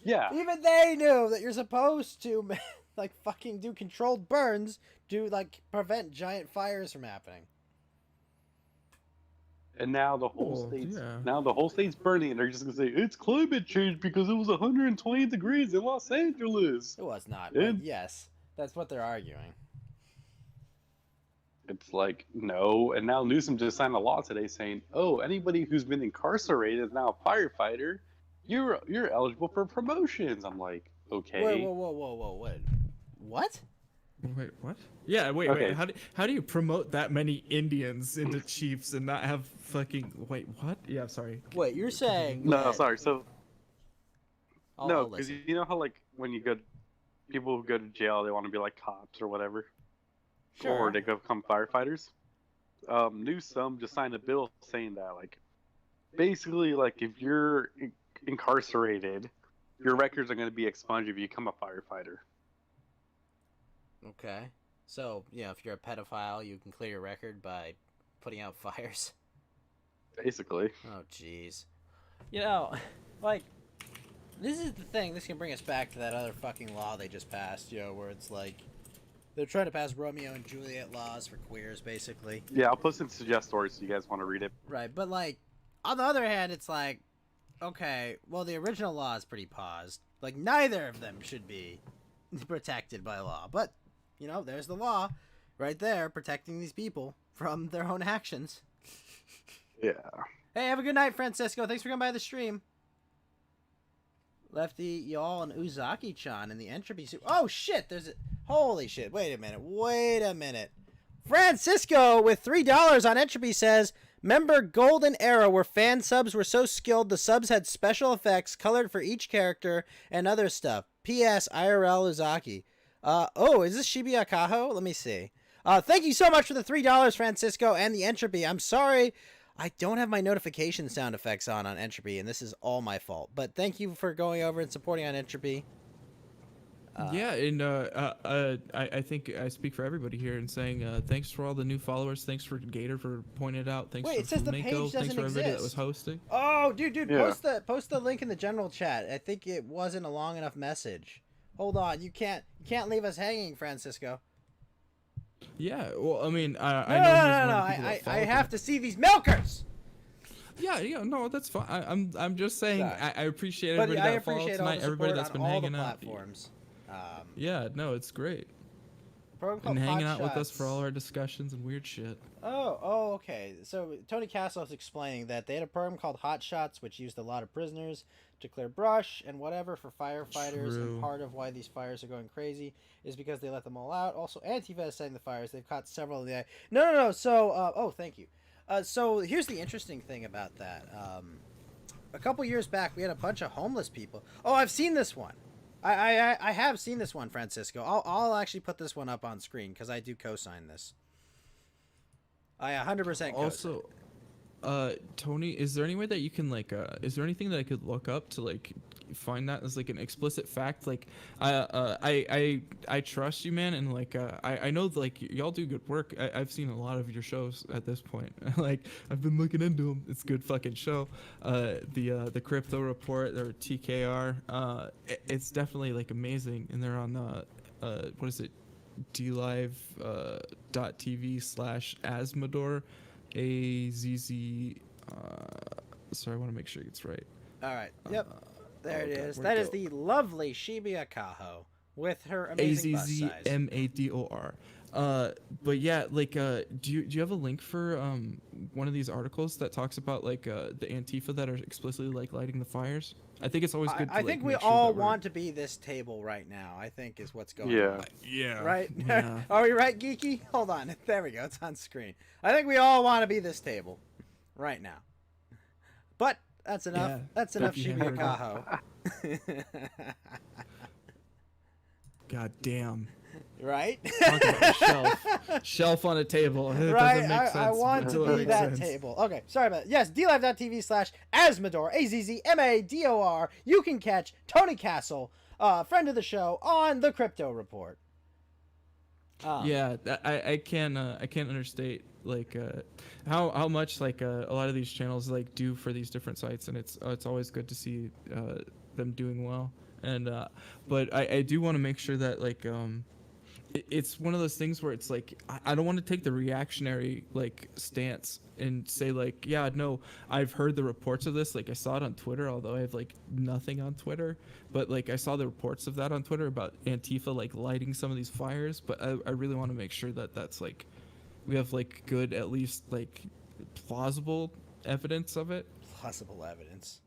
Yeah. Even they knew that you're supposed to, like, fucking do controlled burns to, like, prevent giant fires from happening. And now the whole state's burning, and they're just gonna say it's climate change because it was 120 degrees in Los Angeles. It was not, but yes, that's what they're arguing. It's like, no. And now Newsom just signed a law today saying, oh, anybody who's been incarcerated is now a firefighter. You're eligible for promotions. I'm like, okay. Whoa. What? Wait, what? Yeah, wait. How do you promote that many Indians into chiefs and not have fucking... Wait, what? Yeah, sorry. Wait, you're saying... No, sorry. So... I'll because you know how, like, when you go... People who go to jail, they want to be, like, cops or whatever? Sure. Or they become firefighters. Newsom just signed a bill saying that, like, basically, like, if you're incarcerated, your records are going to be expunged if you become a firefighter. Okay. So, if you're a pedophile, you can clear your record by putting out fires. Basically. Oh, jeez. Like, this is the thing. This can bring us back to that other fucking law they just passed, where it's like, they're trying to pass Romeo and Juliet laws for queers, basically. Yeah, I'll post some suggest stories so you guys want to read it. Right, but, like, on the other hand, it's like, okay, well, the original law is pretty paused. Like, neither of them should be protected by law. But, there's the law right there protecting these people from their own actions. Yeah. Hey, have a good night, Francisco. Thanks for coming by the stream. Lefty, y'all, and Uzaki-chan in the entropy suit. Oh, shit, holy shit, wait a minute. Francisco with $3 on entropy says, member Golden Era where fan subs were so skilled the subs had special effects colored for each character and other stuff. P.S. IRL Uzaki. Is this Shibuya Kaho? Let me see. Thank you so much for the $3, Francisco, and the entropy. I'm sorry I don't have my notification sound effects on entropy, and this is all my fault. But thank you for going over and supporting on entropy. I think I speak for everybody here in saying thanks for all the new followers. Thanks for Gator for pointing it out. Thanks Wait, for it says the page doesn't Thanks for everybody exist. that was hosting. Oh, dude, Yeah. post the link in the general chat. I think it wasn't a long enough message. Hold on, you can't leave us hanging, Francisco. Yeah, well, I mean, I No, know there's more people that I follow have to see these milkers. Yeah, no, that's fine. I'm just saying. I appreciate But everybody I that followed appreciate all tonight. the Everybody support that's been on all hanging the out. platforms. Yeah, no, it's great. Program And called hanging Hot out with us Shots. for all our discussions and weird shit. Oh, okay. So Tony Castle's explaining that they had a program called Hot Shots, which used a lot of prisoners to clear brush and whatever for firefighters. True. And part of why these fires are going crazy is because they let them all out. Also, Antifa is setting the fires. They've caught several of the... No. So, thank you. So here's the interesting thing about that. A couple years back, we had a bunch of homeless people. Oh, I've seen this one. I have seen this one, Francisco. I'll actually put this one up on screen because I do co-sign this. I 100% co-sign. Also, Tony, is there any way that you can is there anything that I could look up to find that as an explicit fact? I trust you, man, and I know y'all do good work. I've seen a lot of your shows at this point. I've been looking into them. It's a good fucking show. The Crypto Report, their TKR. It's definitely amazing, and they're on what is it? DLive.tv/Asmodor. AZZ. Sorry, I want to make sure it's right. All right. Yep. There it is. That is the lovely Shibuya Kaho with her amazing bust size. AZZMADOR. But yeah, do you have a link for one of these articles that talks about the Antifa that are explicitly lighting the fires? I think it's always good. I think we all want to be this table right now. I think is what's going on. Yeah. Right? Yeah. Are we right, Geeky? Hold on. There we go. It's on screen. I think we all want to be this table right now. But That's enough. Yeah, That's enough Becky Shibuya Hamburger. Kaho. God damn. Right? Talk about a shelf. Shelf on a table. It Right, doesn't make sense. I want until to it be makes that sense. table. Okay, sorry about that. Yes, DLive.tv/Asmador, AZZMADOR. You can catch Tony Castle, friend of the show, on the Crypto Report. Yeah, I can't understate like how much like a lot of these channels like do for these different sites, and it's always good to see them doing well. And but I do want to make sure that like it's one of those things where it's like I don't want to take the reactionary like stance and say like, yeah, no, I've heard the reports of this, like I saw it on Twitter, although I have like nothing on Twitter, but like I saw the reports of that on Twitter about Antifa like lighting some of these fires, but I really want to make sure that that's like we have like good, at least like plausible evidence of it. Plausible evidence.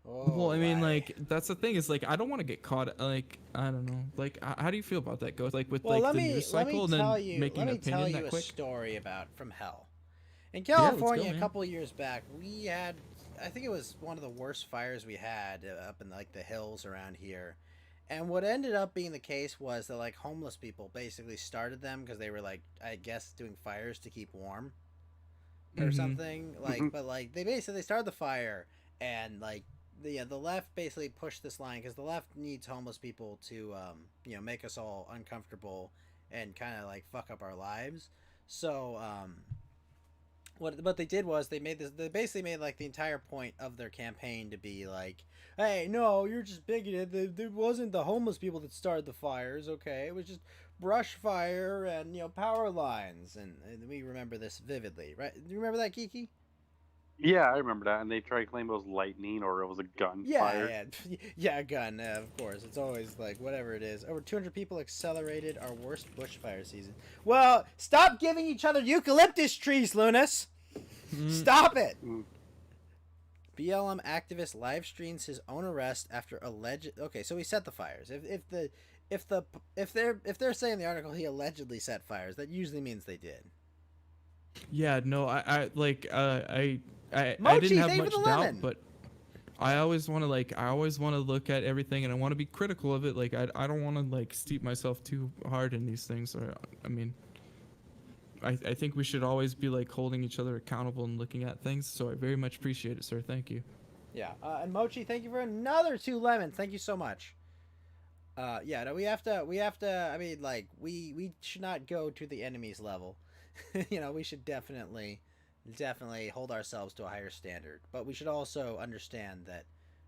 Well, I mean, why? like that's the thing is like I don't want to get caught. Like I don't know. Like how do you feel about that? Goes like with Well, like let the me news let me cycle and tell then you making let an me tell opinion you that a quick. story about from hell. In Yeah, let's California, go, a man. couple years back, we had, I think it was one of the worst fires we had up in like the hills around here. And what ended up being the case was that like homeless people basically started them because they were like, I guess, doing fires to keep warm or Mhm. something. Like, but like they basically started the fire, and like the left basically pushed this line because the left needs homeless people to make us all uncomfortable and kind of like fuck up our lives. So what they did was they basically made like the entire point of their campaign to be like, hey, no, you're just bigoted. There wasn't the homeless people that started the fires. Okay, it was just brush fire and power lines, and we remember this vividly, right? Do you remember that, Kiki? Yeah, I remember that, and they tried to claim it was lightning or it was a gun fired. Yeah, a gun, of course. It's always like whatever it is. Over 200 people accelerated our worst bushfire season. Well, stop giving each other eucalyptus trees, Lunas. Stop it. BLM activist live streams his own arrest after alleged. Okay, so he set the fires. If they're saying in the article he allegedly set fires, that usually means they did. Yeah, no, I Mochi, didn't have thank you much for the doubt, lemon. but I always want to look at everything, and I want to be critical of it. Like I don't want to like steep myself too hard in these things. Or I mean, I think we should always be like holding each other accountable and looking at things. So I very much appreciate it, sir. Thank you. Yeah, and Mochi, thank you for another 2 lemons. Thank you so much. Yeah, no, we have to. I mean, like, we should not go to the enemy's level. We should definitely hold ourselves to a higher standard. But we should also understand that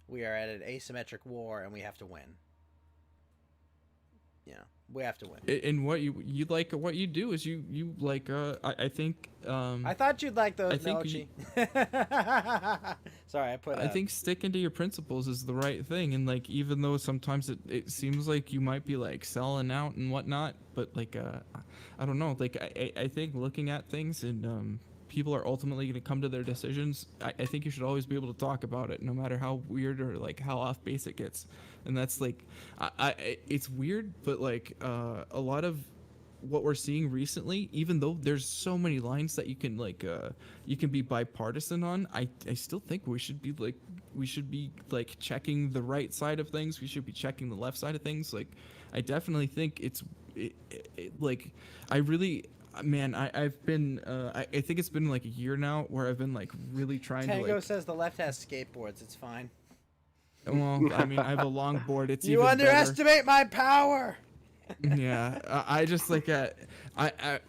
we are at an asymmetric war and we have to win. We have to win. And what you like, what you do is you like. I think. I thought you'd like those, I think Mochi. Sorry, I think sticking to your principles is the right thing, and like even though sometimes it seems like you might be like selling out and whatnot, but like I don't know, like I think looking at things and people are ultimately going to come to their decisions. I think you should always be able to talk about it, no matter how weird or like how off base it gets. And that's like it's weird, but like a lot of what we're seeing recently, even though there's so many lines that you can like you can be bipartisan on, I still think we should be like checking the right side of things. We should be checking the left side of things. Like I definitely think like I really, man, I've been I think it's been like a year now where I've been like really trying Tango to like, says the left has skateboards. It's fine. well, I mean, I have a longboard. It's You even underestimate my power. Yeah, I just like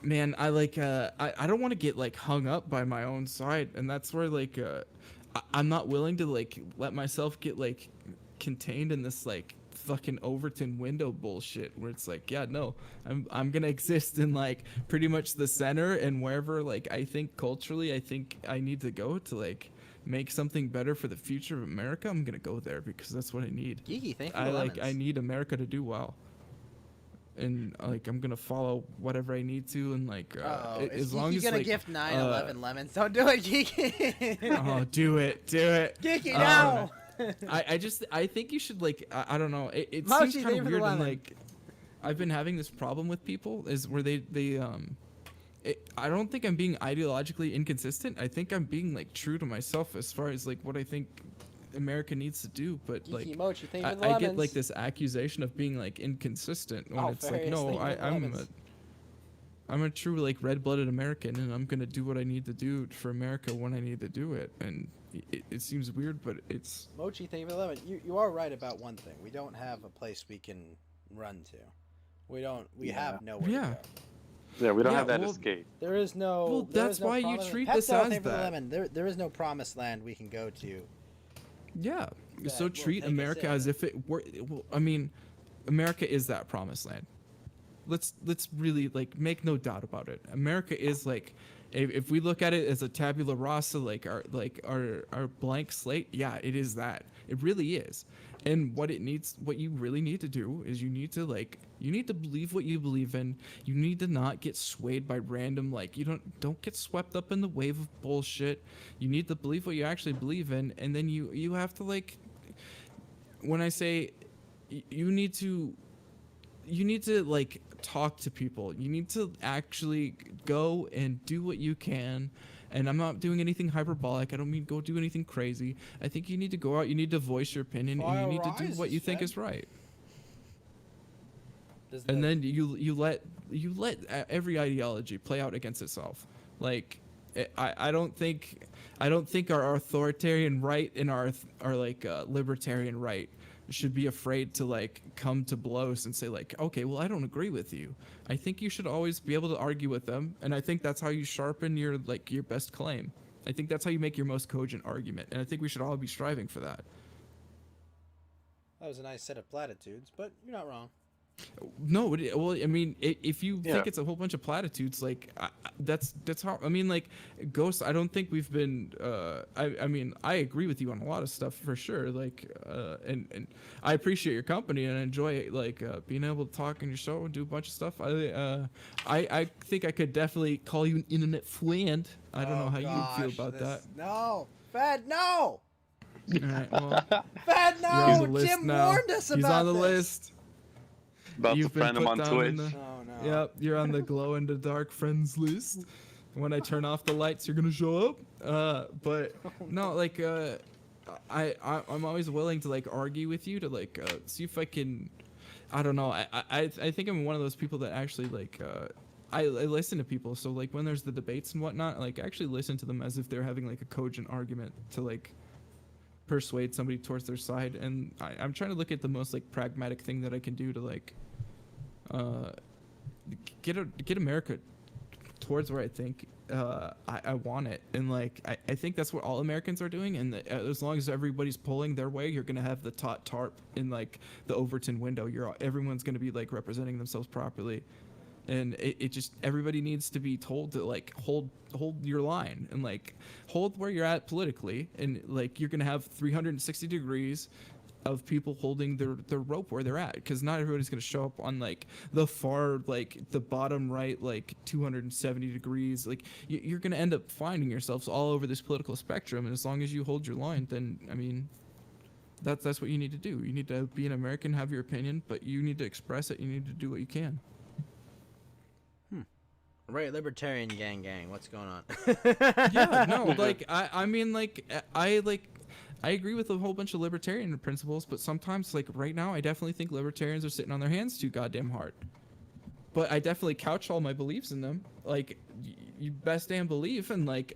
man, I like I don't want to get like hung up by my own side, and that's where like I'm not willing to like let myself get like contained in this like fucking Overton window bullshit where it's like, yeah, no, I'm gonna exist in like pretty much the center, and wherever like I think culturally I think I need to go to like make something better for the future of America, I'm gonna go there because that's what I need. Geeky, thank you for the I lemons. need America to do well, and like I'm gonna follow whatever I need to, and like Is as long Geeky as gonna like gift 9/11 lemons? Don't do it, Geeky. oh, do it Geeky, no. I think you should like I don't know, it Mochi, seems thank kind you of for the weird, and lemon. like I've been having this problem with people is where they I don't think I'm being ideologically inconsistent. I think I'm being like true to myself as far as like what I think America needs to do. But like, Mochi, thank you for the I get lemons. like this accusation of being like inconsistent when it's like, Farius, no, thank you for the lemons. I'm a true like red-blooded American, and I'm gonna do what I need to do for America when I need to do it. And it seems weird, but it's Mochi, thank you for the lemon. You are right about one thing. We don't have a place we can run to. We have nowhere to go. Yeah, we don't Yeah, have that well, escape. There is no. Well, there that's is no why you promised- treat Pepto, this as thank you for the that. lemon. There is no promised land we can go to. yeah. That So will treat take us America in. as if it were. Well, I mean, America is that promised land. Let's really like make no doubt about it. America is like, if we look at it as a tabula rasa, like our blank slate, yeah, it is that. It really is. And what you really need to do is you need to believe what you believe in. You need to not get swayed by random, like, you don't get swept up in the wave of bullshit. You need to believe what you actually believe in, and then you have to, like, when I say you need to like talk to people. You need to actually go and do what you can. And I'm not doing anything hyperbolic. I don't mean go do anything crazy. I think you need to go out, you need to voice your opinion, and you need to do what you think is right. And then you let every ideology play out against itself. Like, I don't think our authoritarian right and our libertarian right should be afraid to like come to blows and say like, okay, well, I don't agree with you. I think you should always be able to argue with them, and I think that's how you sharpen your best claim. I think that's how you make your most cogent argument, and I think we should all be striving for that. That was a nice set of platitudes, but you're not wrong. No, well, I mean, if you think it's a whole bunch of platitudes, like, that's how. I mean, like, Ghost, I don't think we've been. I mean, I agree with you on a lot of stuff for sure. Like, and I appreciate your company and I enjoy like being able to talk on your show and do a bunch of stuff. I think I could definitely call you an internet friend. I don't know how you feel about that. No, Fed, no. All right, well, Fed, you're on the no. list Jim now. warned us about He's on the this. list. About You've to friend been him put on down Twitch. in the- Oh no. Yep, you're on the glow in the dark friends list. When I turn off the lights, you're gonna show up. But no, like, I'm always willing to like argue with you to like see if I can. I don't know. I think I'm one of those people that actually like. I listen to people, so like when there's the debates and whatnot, like I actually listen to them as if they're having like a cogent argument to like persuade somebody towards their side, and I'm trying to look at the most like pragmatic thing that I can do to like get America towards where I think I want it, and like I think that's what all Americans are doing, and as long as everybody's pulling their way, you're gonna have the tarp in like the Overton window. Everyone's gonna be like representing themselves properly. And it just, everybody needs to be told to like hold your line and like hold where you're at politically, and like you're gonna have 360 degrees of people holding their rope where they're at, because not everybody's gonna show up on like the far, like the bottom right, like 270 degrees. Like you're gonna end up finding yourselves all over this political spectrum, and as long as you hold your line, then I mean, that's what you need to do. You need to be an American, have your opinion, but you need to express it. You need to do what you can. Right, libertarian gang. What's going on? Yeah, no, like I mean, like I agree with a whole bunch of libertarian principles, but sometimes, like right now, I definitely think libertarians are sitting on their hands too goddamn hard. But I definitely couch all my beliefs in them, like you best damn belief, and like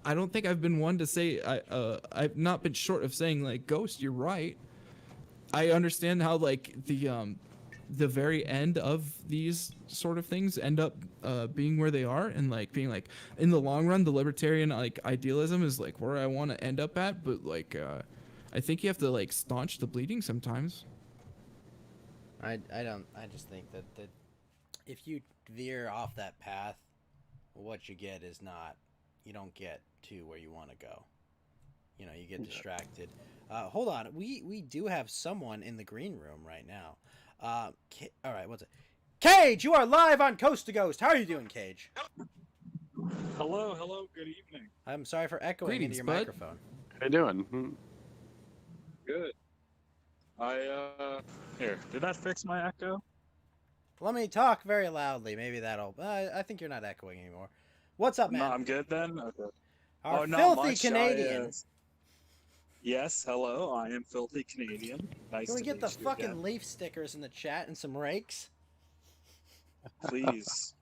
I don't think I've been one to say I've not been short of saying like, Ghost, you're right. I understand how like the very end of these sort of things end up being where they are, and like being like in the long run the libertarian like idealism is like where I want to end up at, but like I think you have to like staunch the bleeding sometimes. I just think that if you veer off that path, what you get is not, you don't get to where you want to go. You know, you get distracted. Hold on, we do have someone in the green room right now. All right, what's it? Cage, you are live on Coast to Ghost. How are you doing, Cage? Hello, good evening. I'm sorry for echoing into Greetings, your bud. microphone. How you doing? Good. Here, did that fix my echo? Let me talk very loudly. Maybe that'll. I think you're not echoing anymore. What's up, man? No, I'm good then. Okay. Our not filthy much. Canadian. Yes, hello. I am filthy Canadian. Nice Can we to get meet the you fucking again. leaf stickers in the chat and some rakes? Please,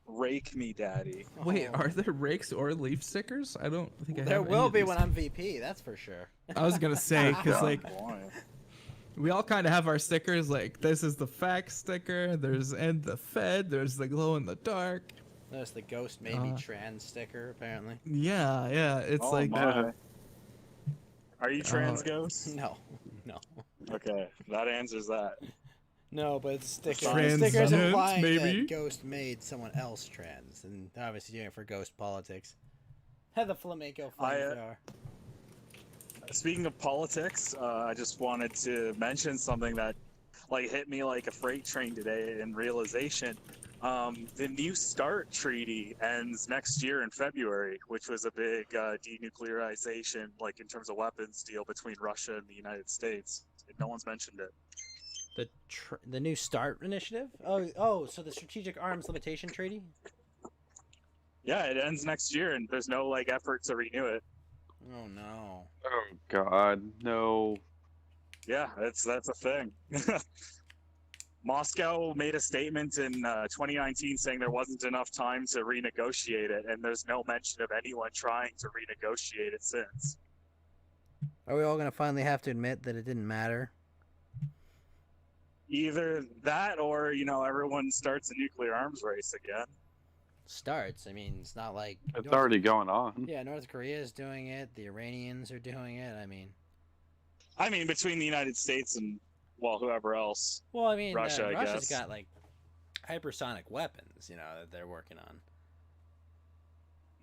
rake me, daddy. Wait, Oh. are there rakes or leaf stickers? I don't think I have There any will of be these. when I'm VP. That's for sure. I was gonna say, because like Boy. we all kind of have our stickers. Like this is the fact sticker. There's and the Fed. There's the glow in the dark. There's the ghost maybe trans sticker apparently. Yeah. It's Oh like my. Are you trans ghost? No, no, Okay, that answers that. no. But it's stickers. Trans Stickers nuns, implying maybe? that Ghost made someone else trans, and they're obviously doing it for ghost politics. Had the flamenco flamethrower. Speaking of politics, I just wanted to mention something that like hit me like a freight train today in realization. The New START treaty ends next year in February, which was a big denuclearization, like in terms of weapons deal between Russia and the United States. No one's mentioned it. The New START initiative. Oh, so the Strategic Arms Limitation Treaty. Yeah, it ends next year, and there's no like effort to renew it. Oh no. Oh God, no. Yeah, that's a thing. Moscow made a statement in 2019 saying there wasn't enough time to renegotiate it, and there's no mention of anyone trying to renegotiate it since. Are we all gonna finally have to admit that it didn't matter? Either that, or everyone starts a nuclear arms race again. Starts. I mean, it's not like It's already going on. Yeah, North Korea is doing it. The Iranians are doing it. I mean, between the United States and whoever else. Well, I mean, Russia, I Russia's guess. got like hypersonic weapons, that they're working on.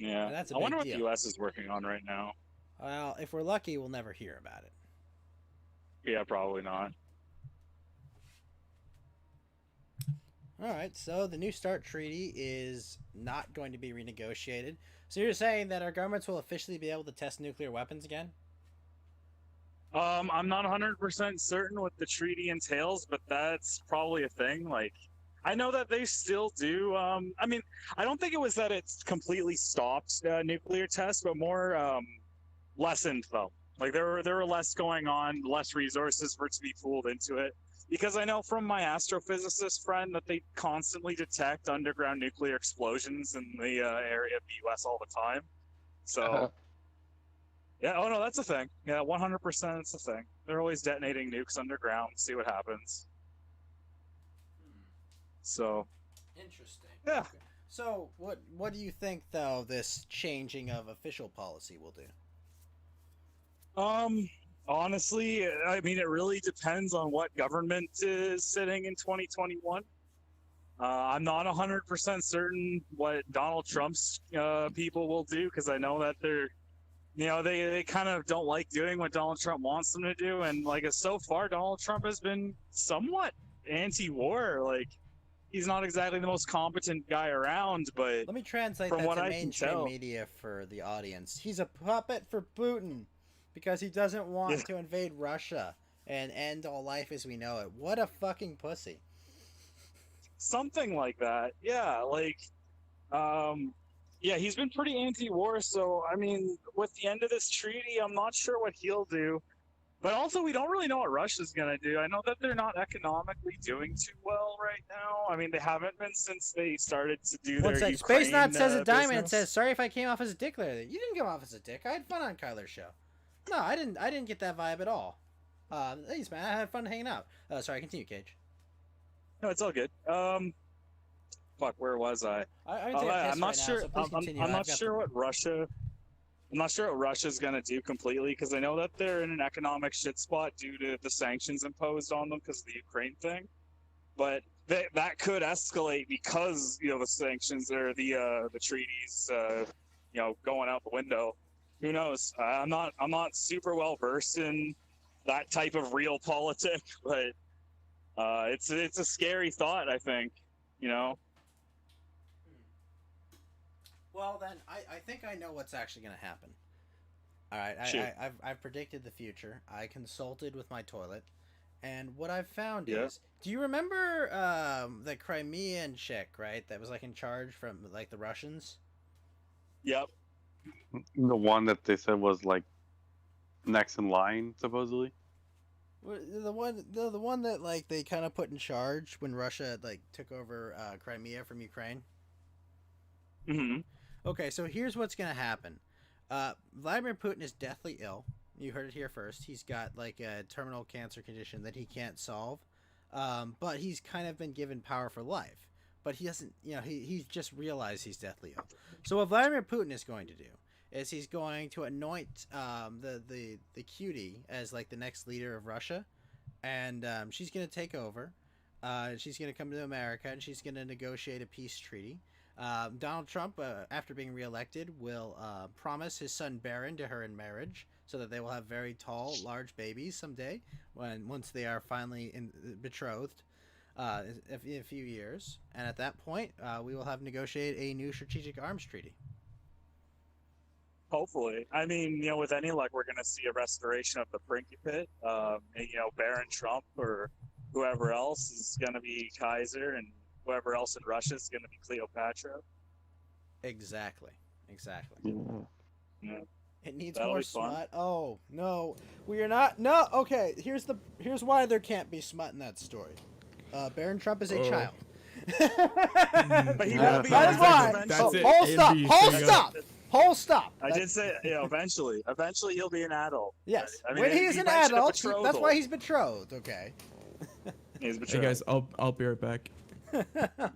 Yeah, That's a I wonder big what the deal. U.S. is working on right now. Well, if we're lucky, we'll never hear about it. Yeah, probably not. All right, so the New START treaty is not going to be renegotiated. So you're saying that our governments will officially be able to test nuclear weapons again? I'm not 100% certain what the treaty entails, but that's probably a thing. Like, I know that they still do. I mean, I don't think it was that it's completely stopped nuclear tests, but more lessened though. Like there were less going on, less resources were to be pooled into it. Because I know from my astrophysicist friend that they constantly detect underground nuclear explosions in the area of the U.S. all the time. So, yeah, oh no, that's a thing. Yeah, 100% it's a thing. They're always detonating nukes underground, see what happens. So, Interesting. yeah. Okay. So what do you think though this changing of official policy will do? Honestly, I mean, it really depends on what government is sitting in 2021. I'm not 100% certain what Donald Trump's people will do, because I know that they kind of don't like doing what Donald Trump wants them to do. And like so far, Donald Trump has been somewhat anti-war. Like, he's not exactly the most competent guy around, but Let me translate from that what to I can mainstream tell- media for the audience. He's a puppet for Putin because he doesn't want Yeah. to invade Russia and end all life as we know it. What a fucking pussy. something like that. Yeah, like, yeah, he's been pretty anti-war. So, I mean, with the end of this treaty, I'm not sure what he'll do. But also, we don't really know what Russia's going to do. I know that they're not economically doing too well right now. I mean, they haven't been since they started to do What's their that? Space Ukraine, Knot says a diamond and business. says, "Sorry if I came off as a dick later." You didn't come off as a dick. I had fun on Kyler's show. No, I didn't. I didn't get that vibe at all. Thanks, man. I had fun hanging out. Sorry, continue, Cage. No, it's all good. Fuck, where was I? I Oh, take a piss I'm not right now, sure. so please continue. I'm I've not got sure the- what Russia. I'm not sure what Russia's gonna do completely, because I know that they're in an economic shit spot due to the sanctions imposed on them because of the Ukraine thing. But that could escalate because the sanctions or the treaties going out the window. Who knows? I'm not super well versed in that type of real politics, but it's a scary thought. I think. Well, then I think I know what's actually going to happen. All right, Shoot. I've predicted the future. I consulted with my toilet, And what I've found Yeah. is, do you remember the Crimean chick, right? That was like in charge from like the Russians. Yep. The one that they said was like next in line, supposedly. The one that like they kind of put in charge when Russia like took over Crimea from Ukraine. Hmm. Okay, so here's what's gonna happen. Vladimir Putin is deathly ill. You heard it here first. He's got like a terminal cancer condition that he can't solve, but he's kind of been given power for life. But he doesn't, he's just realized he's deathly ill. So what Vladimir Putin is going to do is he's going to anoint the cutie as like the next leader of Russia, and she's going to take over. She's going to come to America and she's going to negotiate a peace treaty. Donald Trump, after being reelected, will promise his son Barron to her in marriage, so that they will have very tall, large babies someday, once they are finally betrothed in a few years. And at that point, we will have negotiated a new strategic arms treaty. Hopefully. I mean, with any luck, we're going to see a restoration of the Prinky Pit. And, Baron Trump or whoever else is going to be Kaiser, and whoever else in Russia is going to be Cleopatra. Exactly. Yeah. It needs That'll more be fun. smut. Oh no, we are not. No, okay. Here's why there can't be smut in that story. Baron Trump is a child. But he will be. That is why. That's it. Whole stop. Envy Whole thing stop. Whole stop. I did say, eventually he'll be an adult. Yes. I mean, When he's he an mentioned a adult, that's betrothal. why he's betrothed. Okay. He's Hey betrothed. guys, I'll be right back.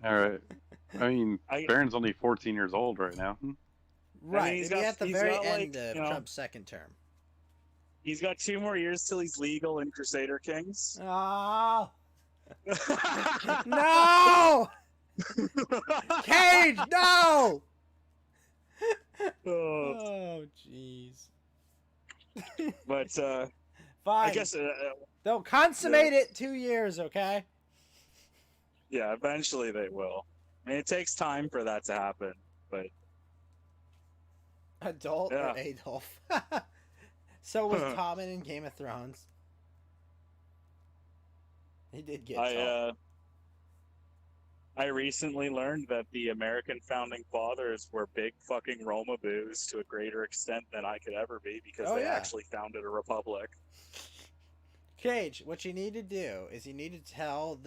All right. I mean, Barron's only 14 years old right now. Right. he's Maybe got- at the he's very got, like, end of Trump's second term. He's got 2 more years till he's legal in Crusader Kings. Oh. No! Cage, no! Oh, Oh, jeez. but Fine. I guess, They'll consummate it 2 years, okay? yeah, eventually they will. I mean, it takes time for that to happen, but Adult Yeah. or Adolf? So was Tommen in Game of Thrones. He did get tall. I recently learned that the American founding fathers were big fucking Roma boos to a greater extent than I could ever be, because Oh, they yeah. actually founded a republic. Cage, what you need to do is you need to tell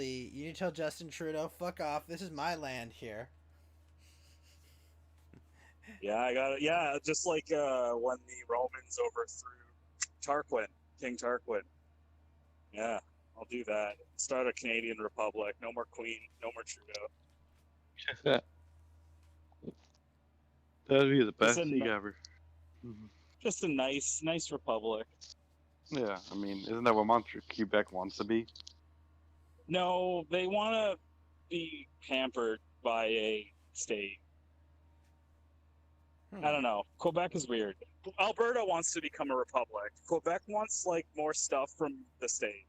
Justin Trudeau, fuck off, this is my land here. Yeah, I got it. Yeah, just like when the Romans overthrew King Tarquin. Yeah, I'll do that. Start a Canadian republic. No more Queen. No more Trudeau. That'd be the best Listen, thing ever. Just a nice republic. Yeah, I mean, isn't that what Montreal, Quebec wants to be? No, they want to be pampered by a state. I don't know. Quebec is weird. Alberta wants to become a republic. Quebec wants like more stuff from the state.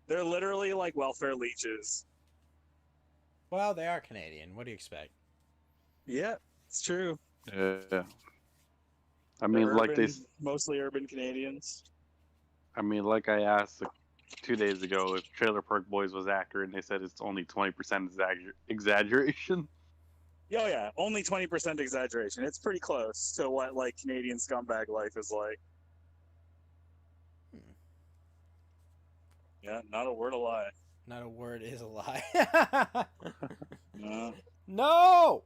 They're literally like welfare leeches. Well, they are Canadian. What do you expect? Yeah, it's true. Yeah. I mean, They're like urban, mostly urban Canadians. I mean, like I asked 2 days ago if Trailer Park Boys was accurate, and they said it's only 20% exaggeration. Oh yeah, only 20% exaggeration. It's pretty close to what like Canadian scumbag life is like. Yeah, not a word of lie. Not a word is a lie. No. No!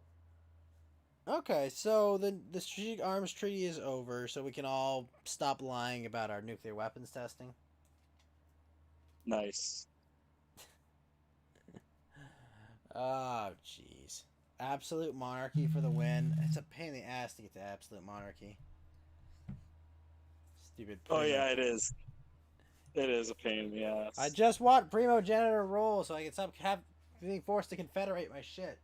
Okay, so the Strategic Arms Treaty is over, so we can all stop lying about our nuclear weapons testing. Nice. Oh, jeez. Absolute monarchy for the win. It's a pain in the ass to get to absolute monarchy. Stupid. Oh yeah, it is. It is a pain in the ass. I just want primogenitor rule so I can stop being forced to confederate my shit.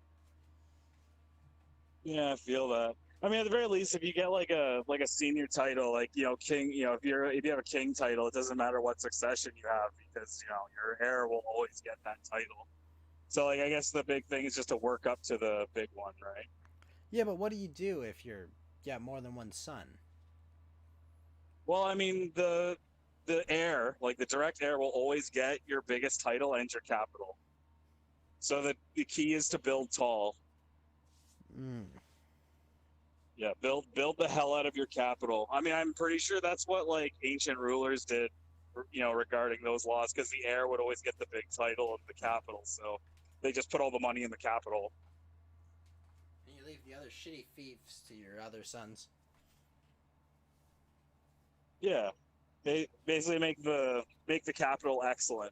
Yeah, I feel that. I mean, at the very least, if you get like a senior title, like king, if you have a king title, it doesn't matter what succession you have, because your heir will always get that title. So like, I guess the big thing is just to work up to the big one, right? Yeah, but what do you do if you got more than one son? Well, I mean, the the heir, like the direct heir, will always get your biggest title and your capital. So the key is to build tall. Yeah, build the hell out of your capital. I mean, I'm pretty sure that's what like ancient rulers did, regarding those laws, because the heir would always get the big title and the capital. So they just put all the money in the capital. And you leave the other shitty fiefs to your other sons. Yeah, they basically make the capital excellent.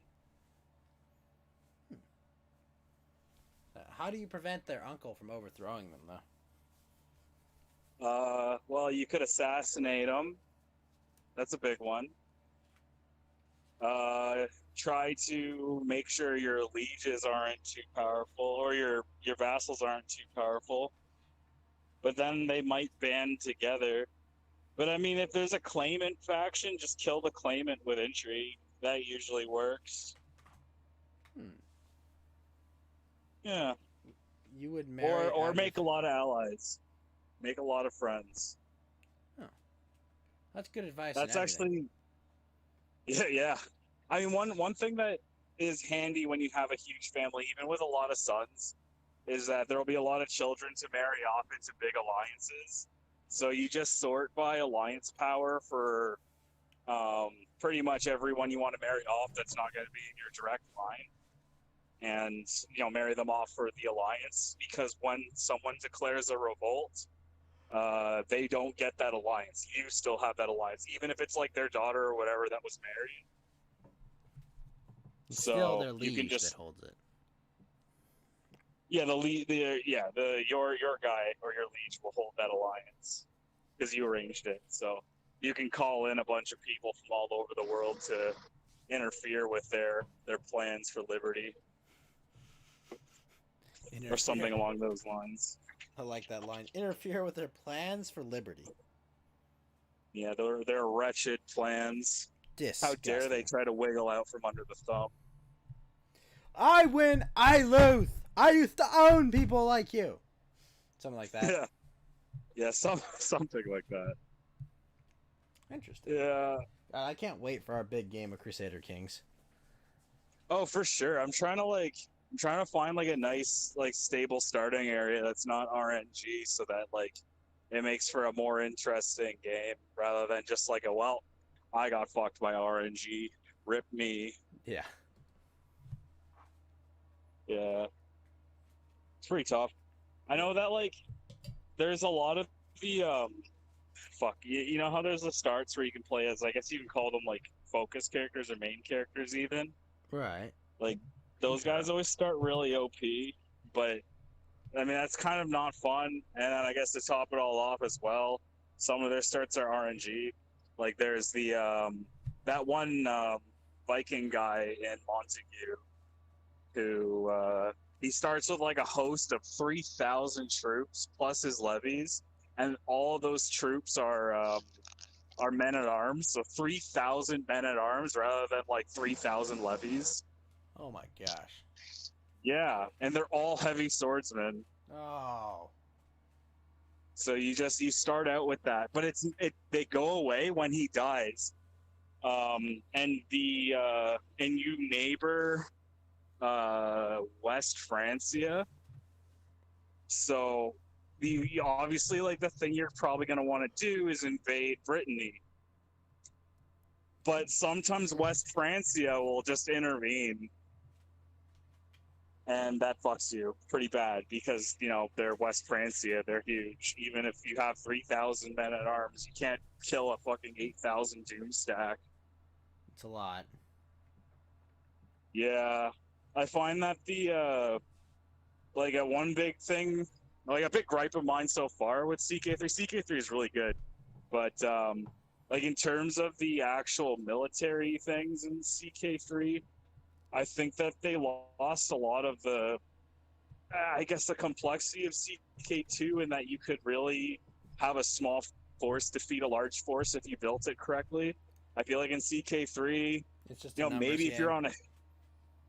How do you prevent their uncle from overthrowing them, though? Well, you could assassinate them. That's a big one. Try to make sure your lieges aren't too powerful, or your vassals aren't too powerful. But then they might band together. But I mean, if there's a claimant faction, just kill the claimant with intrigue. That usually works. Yeah. You would marry, or make a lot of allies. Make a lot of friends. Oh. That's good advice. That's actually, yeah. I mean, one thing that is handy when you have a huge family, even with a lot of sons, is that there will be a lot of children to marry off into big alliances. So you just sort by alliance power for pretty much everyone you want to marry off that's not going to be in your direct line. And, marry them off for the alliance, because when someone declares a revolt, they don't get that alliance. You still have that alliance, even if it's like their daughter or whatever that was married. It's still their liege you can just that holds it. Yeah, your guy or your liege will hold that alliance because you arranged it. So you can call in a bunch of people from all over the world to interfere with their plans for liberty. Or something along those lines. I like that line. Interfere with their plans for liberty. Yeah, they're wretched plans. Disgusting. How dare they try to wiggle out from under the thumb? I win, I lose. I used to own people like you. Something like that. Yeah, something like that. Interesting. Yeah. I can't wait for our big game of Crusader Kings. Oh, for sure. I'm trying to find like a nice, like, stable starting area that's not RNG, so that like it makes for a more interesting game rather than just like I got fucked by RNG. Rip me. Yeah. Yeah. It's pretty tough. I know that like there's a lot of the you know how there's the starts where you can play as, I guess you can call them like focus characters or main characters even. Right. Like those guys always start really OP, but I mean that's kind of not fun. And then I guess to top it all off as well, some of their starts are RNG. Like there's the that one Viking guy in Montague who he starts with like a host of 3,000 troops plus his levies, and all those troops are men at arms. So 3,000 men at arms rather than like 3,000 levies. Oh my gosh. Yeah, and they're all heavy swordsmen. Oh. So you start out with that, but they go away when he dies. And you neighbor West Francia. So obviously like the thing you're probably going to want to do is invade Brittany. But sometimes West Francia will just intervene. And that fucks you pretty bad because, they're West Francia. They're huge. Even if you have 3,000 men at arms, you can't kill a fucking 8,000 doom stack. It's a lot. Yeah. I find that the, one big thing, like a big gripe of mine so far with CK3 is really good. But, in terms of the actual military things in CK3, I think that they lost a lot of the complexity of CK2 in that you could really have a small force defeat a large force if you built it correctly. I feel like in CK3, it's just maybe if you're on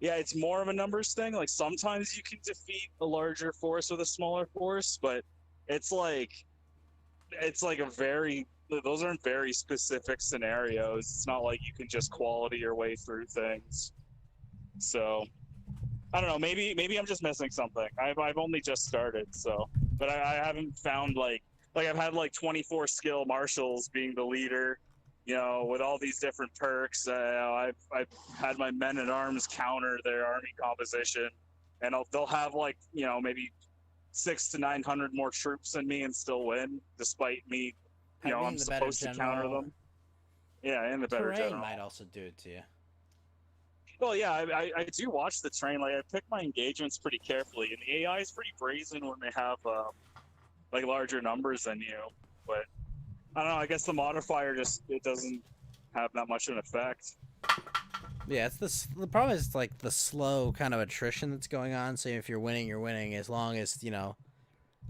it's more of a numbers thing. Like sometimes you can defeat a larger force with a smaller force, but it's like a very those aren't very specific scenarios. It's not like you can just quality your way through things. So I don't know. Maybe I'm just missing something. I've only just started, so but I haven't found like I've had like 24 skill marshals being the leader, with all these different perks. I've had my men at arms counter their army composition, and they'll have like maybe 600 to 900 more troops than me and still win, despite me. I'm supposed to counter them. Yeah, and the better terrain general might also do it to you. Well, yeah, I do watch the train. Like, I pick my engagements pretty carefully, and the AI is pretty brazen when they have like larger numbers than you. But I don't know. I guess the modifier it doesn't have that much of an effect. Yeah, it's the problem is like the slow kind of attrition that's going on. So if you're winning, you're winning. As long as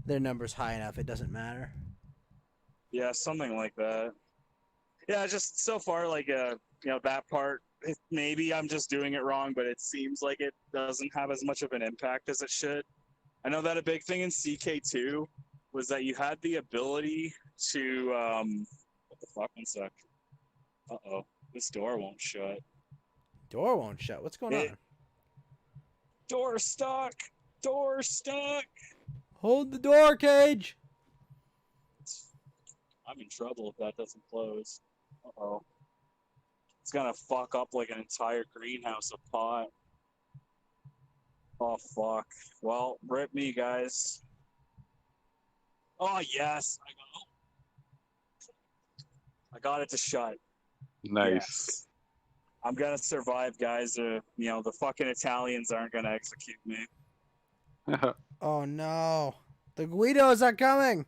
their number's high enough, it doesn't matter. Yeah, something like that. Yeah, just so far, like that part. Maybe I'm just doing it wrong, but it seems like it doesn't have as much of an impact as it should. I know that a big thing in CK2 was that you had the ability to what the fuck, one sec. Uh-oh, this door won't shut. Door won't shut. What's going on? Door stuck. Door stuck. Hold the door, Cage. I'm in trouble if that doesn't close. Uh-oh. It's gonna fuck up like an entire greenhouse of pot. Oh, fuck. Well, rip me, guys. Oh, yes. I got it to shut. Nice. Yes. I'm gonna survive, guys. The fucking Italians aren't gonna execute me. Oh, no. The Guidos are coming.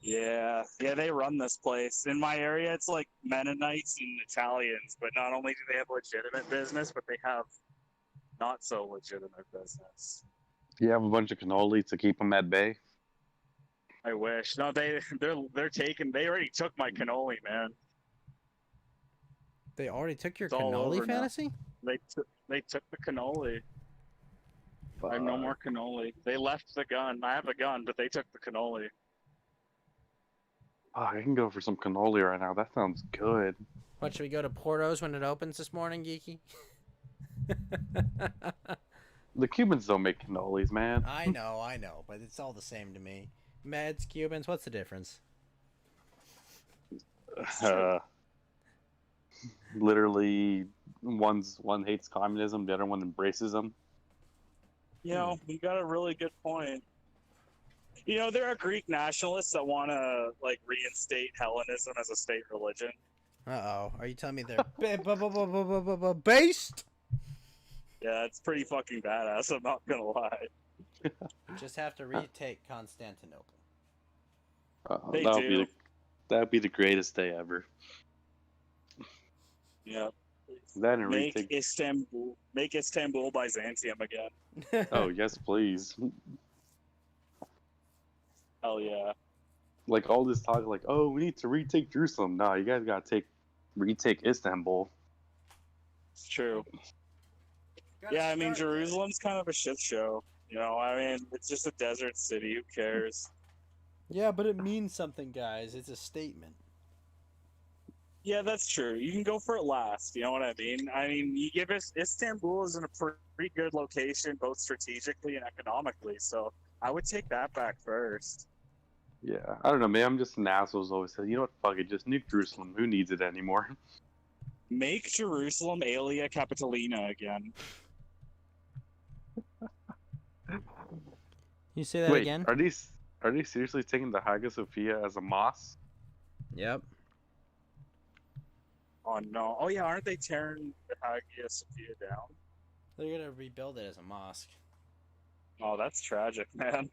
Yeah, they run this place. In my area, it's like Mennonites and Italians, but not only do they have legitimate business, but they have not so legitimate business. You have a bunch of cannoli to keep them at bay. I wish. No, they're taking. They already took my cannoli, man. They already took your It's all cannoli over now. fantasy? They took the cannoli. I have no more cannoli. They left the gun. I have a gun, but they took the cannoli. Oh, I can go for some cannoli right now. That sounds good. What, should we go to Porto's when it opens this morning, Geeky? The Cubans don't make cannolis, man. I know, but it's all the same to me. Meds, Cubans, what's the difference? Literally, one hates communism, the other one embraces them. You got a really good point. There are Greek nationalists that want to reinstate Hellenism as a state religion. Uh-oh. Are you telling me they're based? Yeah, it's pretty fucking badass, I'm not gonna lie. You just have to retake Constantinople. They That'd do. That'd be the greatest day ever. Yeah. Then Make retake. Istanbul Byzantium again. Oh yes, please. Hell yeah. Like all this talk, like, oh, we need to retake Jerusalem. No, you guys gotta retake Istanbul. It's true. Yeah, I mean, Jerusalem's kind of a shit show. It's just a desert city. Who cares? Yeah, but it means something, guys. It's a statement. Yeah, that's true. You can go for it last. You know what I mean? You give us Istanbul is in a pretty good location, both strategically and economically. So I would take that back first. Yeah, I don't know, man. I'm just an asshole who's always said, you know what, fuck it, just nuke Jerusalem. Who needs it anymore? Make Jerusalem Aelia Capitolina again. You say that Wait, again? are they seriously taking the Hagia Sophia as a mosque? Yep. Oh no! Oh yeah, aren't they tearing the Hagia Sophia down? They're gonna rebuild it as a mosque. Oh, that's tragic, man.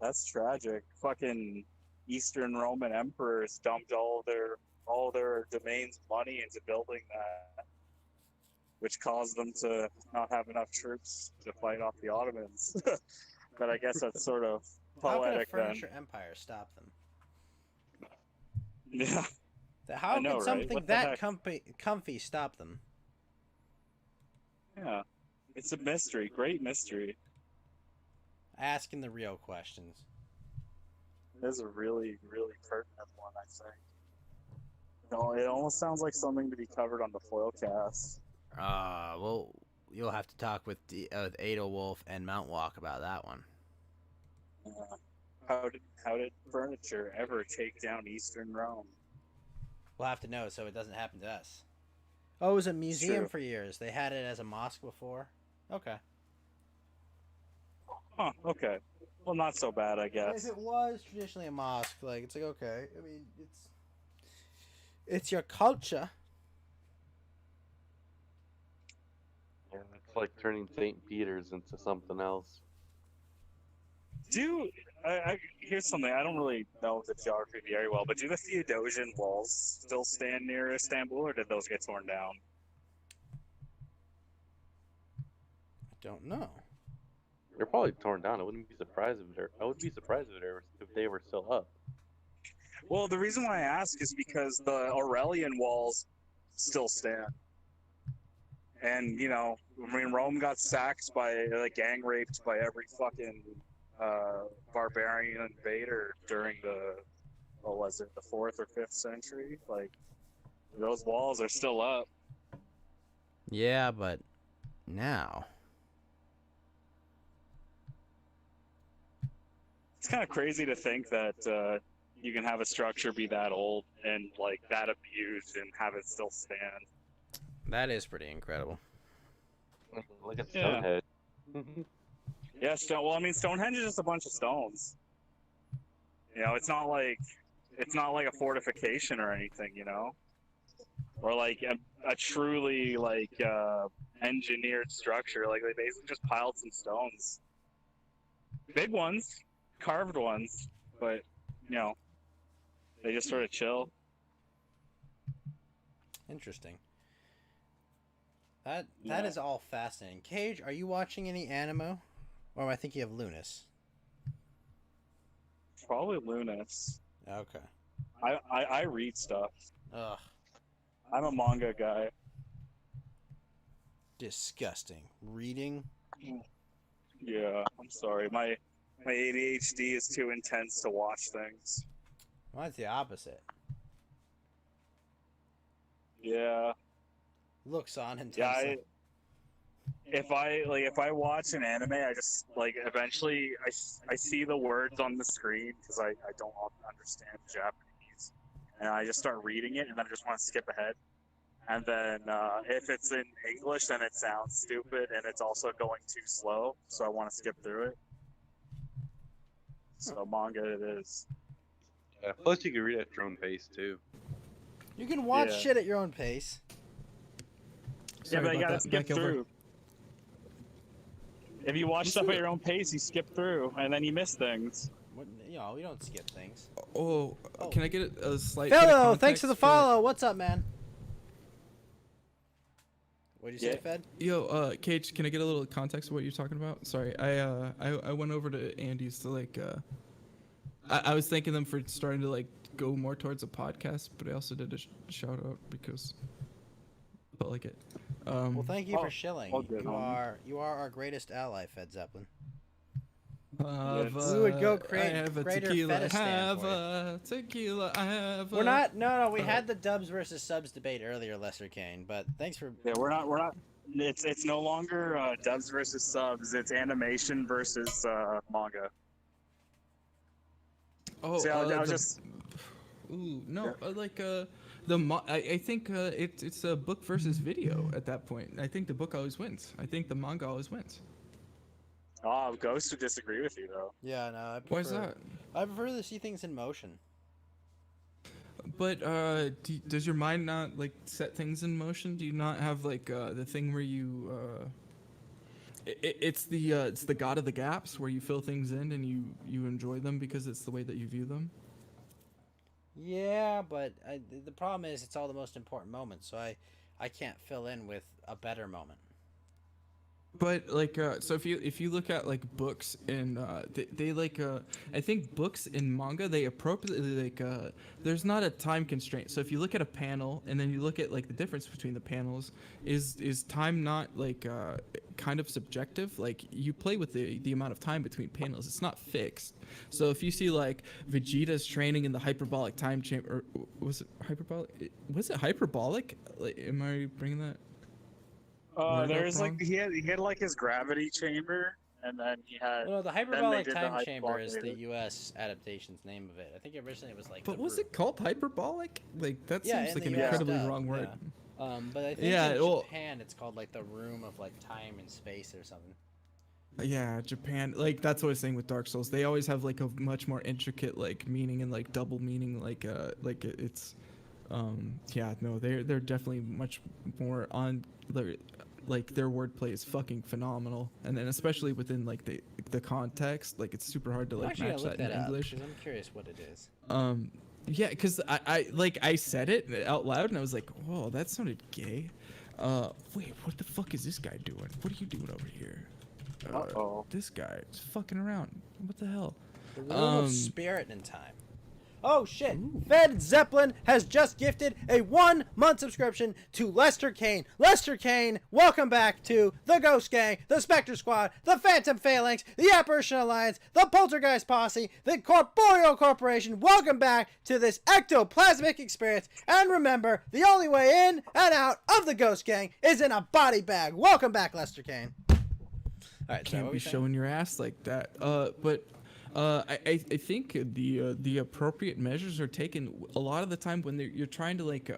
That's tragic. Fucking Eastern Roman emperors dumped all their domains money into building that, which caused them to not have enough troops to fight off the Ottomans. But I guess that's sort of How can a poetic then. furniture empire stop them? Yeah. How I know, can right? something What the that heck? comfy stop them? Yeah. It's a mystery. Great mystery. Asking the real questions. This is a really, really pertinent one, I think. No, it almost sounds like something to be covered on the foil cast. Well, you'll have to talk with Adolwolf and Mount Walk about that one. How did furniture ever take down Eastern Rome? We'll have to know so it doesn't happen to us. Oh, it was a museum True. for years. They had it as a mosque before. Okay. Huh, okay. Well, not so bad, I guess. If it was traditionally a mosque, like it's like okay. I mean, it's your culture. Yeah, it's like turning St. Peter's into something else. Here's something, I don't really know the geography very well, but do the Theodosian walls still stand near Istanbul, or did those get torn down? I don't know. They're probably torn down. I wouldn't be surprised if they were still up. Well, the reason why I ask is because the Aurelian walls still stand. And, you know, I mean, Rome got sacked by, like, gang raped by every fucking barbarian invader during the 4th or 5th century? Like, those walls are still up. Yeah, but now. It's kind of crazy to think that you can have a structure be that old and, like, that abused and have it still stand. That is pretty incredible. Look at Stonehenge. Yeah, Stonehenge is just a bunch of stones. You know, it's not like a fortification or anything, you know, or like a truly like engineered structure. Like they basically just piled some stones, big ones, carved ones, but you know, they just sort of chill. Interesting. That is all fascinating. Cage, are you watching any anime? Or am I thinking of Lunas? Probably Lunas. Okay. I read stuff. Ugh. I'm a manga guy. Disgusting. Reading? Yeah, I'm sorry. My ADHD is too intense to watch things. Mine's the opposite. Yeah. Looks on Yeah, intensely. if I watch an anime, I just like eventually I see the words on the screen because I don't understand Japanese, and I just start reading it, and then I just want to skip ahead. And then if it's in English, then it sounds stupid, and it's also going too slow, so I want to skip through it. So manga it is. Yeah, plus you can read at your own pace too. You can watch Yeah. shit at your own pace. Yeah, but you gotta that. skip Back over. through. If you watch stuff at your own pace, you skip through, and then you miss things. What, you know, we don't skip things. Oh, can I get a slight? Fellow, thanks for the follow. What's up, man? What did you say, Fed? Yo, Cage, can I get a little context of what you're talking about? Sorry, I went over to Andy's to like, I was thanking them for starting to like go more towards a podcast, but I also did a shout out because I felt like it. Well, thank you for shilling. all good, You are our greatest ally, Fed Zeppelin. We would go create I have a greater tequila. fetish stand Have for you. a tequila. I have. We're not. No. We had the dubs versus subs debate earlier, Lesser Kane. But thanks for. Yeah, we're not. It's no longer dubs versus subs. It's animation versus manga. Oh, See, I was just. Ooh, no, I think it's a book versus video at that point. I think the book always wins. I think the manga always wins. Oh, Ghost would disagree with you though. Yeah, no. I prefer, Why is that? I prefer to see things in motion. But does your mind not like set things in motion? Do you not have like the thing where you it's the god of the gaps where you fill things in and you enjoy them because it's the way that you view them? Yeah, but the problem is it's all the most important moments, so I can't fill in with a better moment. But like, so if you look at like books and they like I think books and manga, they appropriately like there's not a time constraint. So if you look at a panel and then you look at like the difference between the panels, is time not like kind of subjective? Like you play with the amount of time between panels. It's not fixed. So if you see like Vegeta's training in the hyperbolic time chamber, or was it hyperbolic? Was it hyperbolic? Like, am I bringing that? There's like he had like his gravity chamber, and then he had. Well, the then they hyperbolic did the time chamber is the hyperbolic- U.S. adaptation's name of it. I think originally it was like. But the was room. it called hyperbolic? Like that Yeah, seems in like the an US incredibly dub, wrong word. yeah. But I think Yeah, in well- Japan it's called like the room of like time and space or something. Yeah, Japan. Like that's what I was saying with Dark Souls. They always have like a much more intricate like meaning and like double meaning. Like it's, yeah, no, they're definitely much more on. Like their wordplay is fucking phenomenal, and then especially within like the context, like it's super hard to I'm like actually match gonna look that in that up English. because I'm curious what it is. Yeah, because I said it out loud and I was like, whoa, that sounded gay. Wait, what the fuck is this guy doing? What are you doing over here? Uh-oh. This guy is fucking around. What the hell? The room of spirit and time. Oh shit! Fed Zeppelin has just gifted a 1-month subscription to Lester Kane. Lester Kane, welcome back to the Ghost Gang, the Spectre Squad, the Phantom Phalanx, the Apparition Alliance, the Poltergeist Posse, the Corporeal Corporation. Welcome back to this ectoplasmic experience. And remember, the only way in and out of the Ghost Gang is in a body bag. Welcome back, Lester Kane. All right, so Can't be showing your ass like that. But I think the appropriate measures are taken a lot of the time when you're trying to like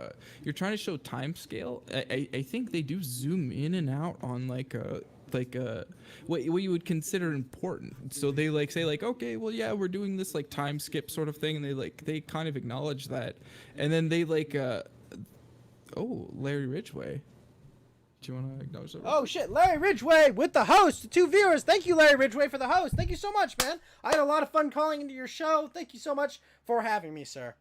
you're trying to show time scale. I think they do zoom in and out on like what you would consider important. So they like say like, okay, well yeah, we're doing this like time skip sort of thing, and they kind of acknowledge that, and then they like oh, Larry Ridgway. Do you want to acknowledge that? Oh shit, Larry Ridgway with the host, 2 viewers. Thank you, Larry Ridgway, for the host. Thank you so much, man. I had a lot of fun calling into your show. Thank you so much for having me, sir.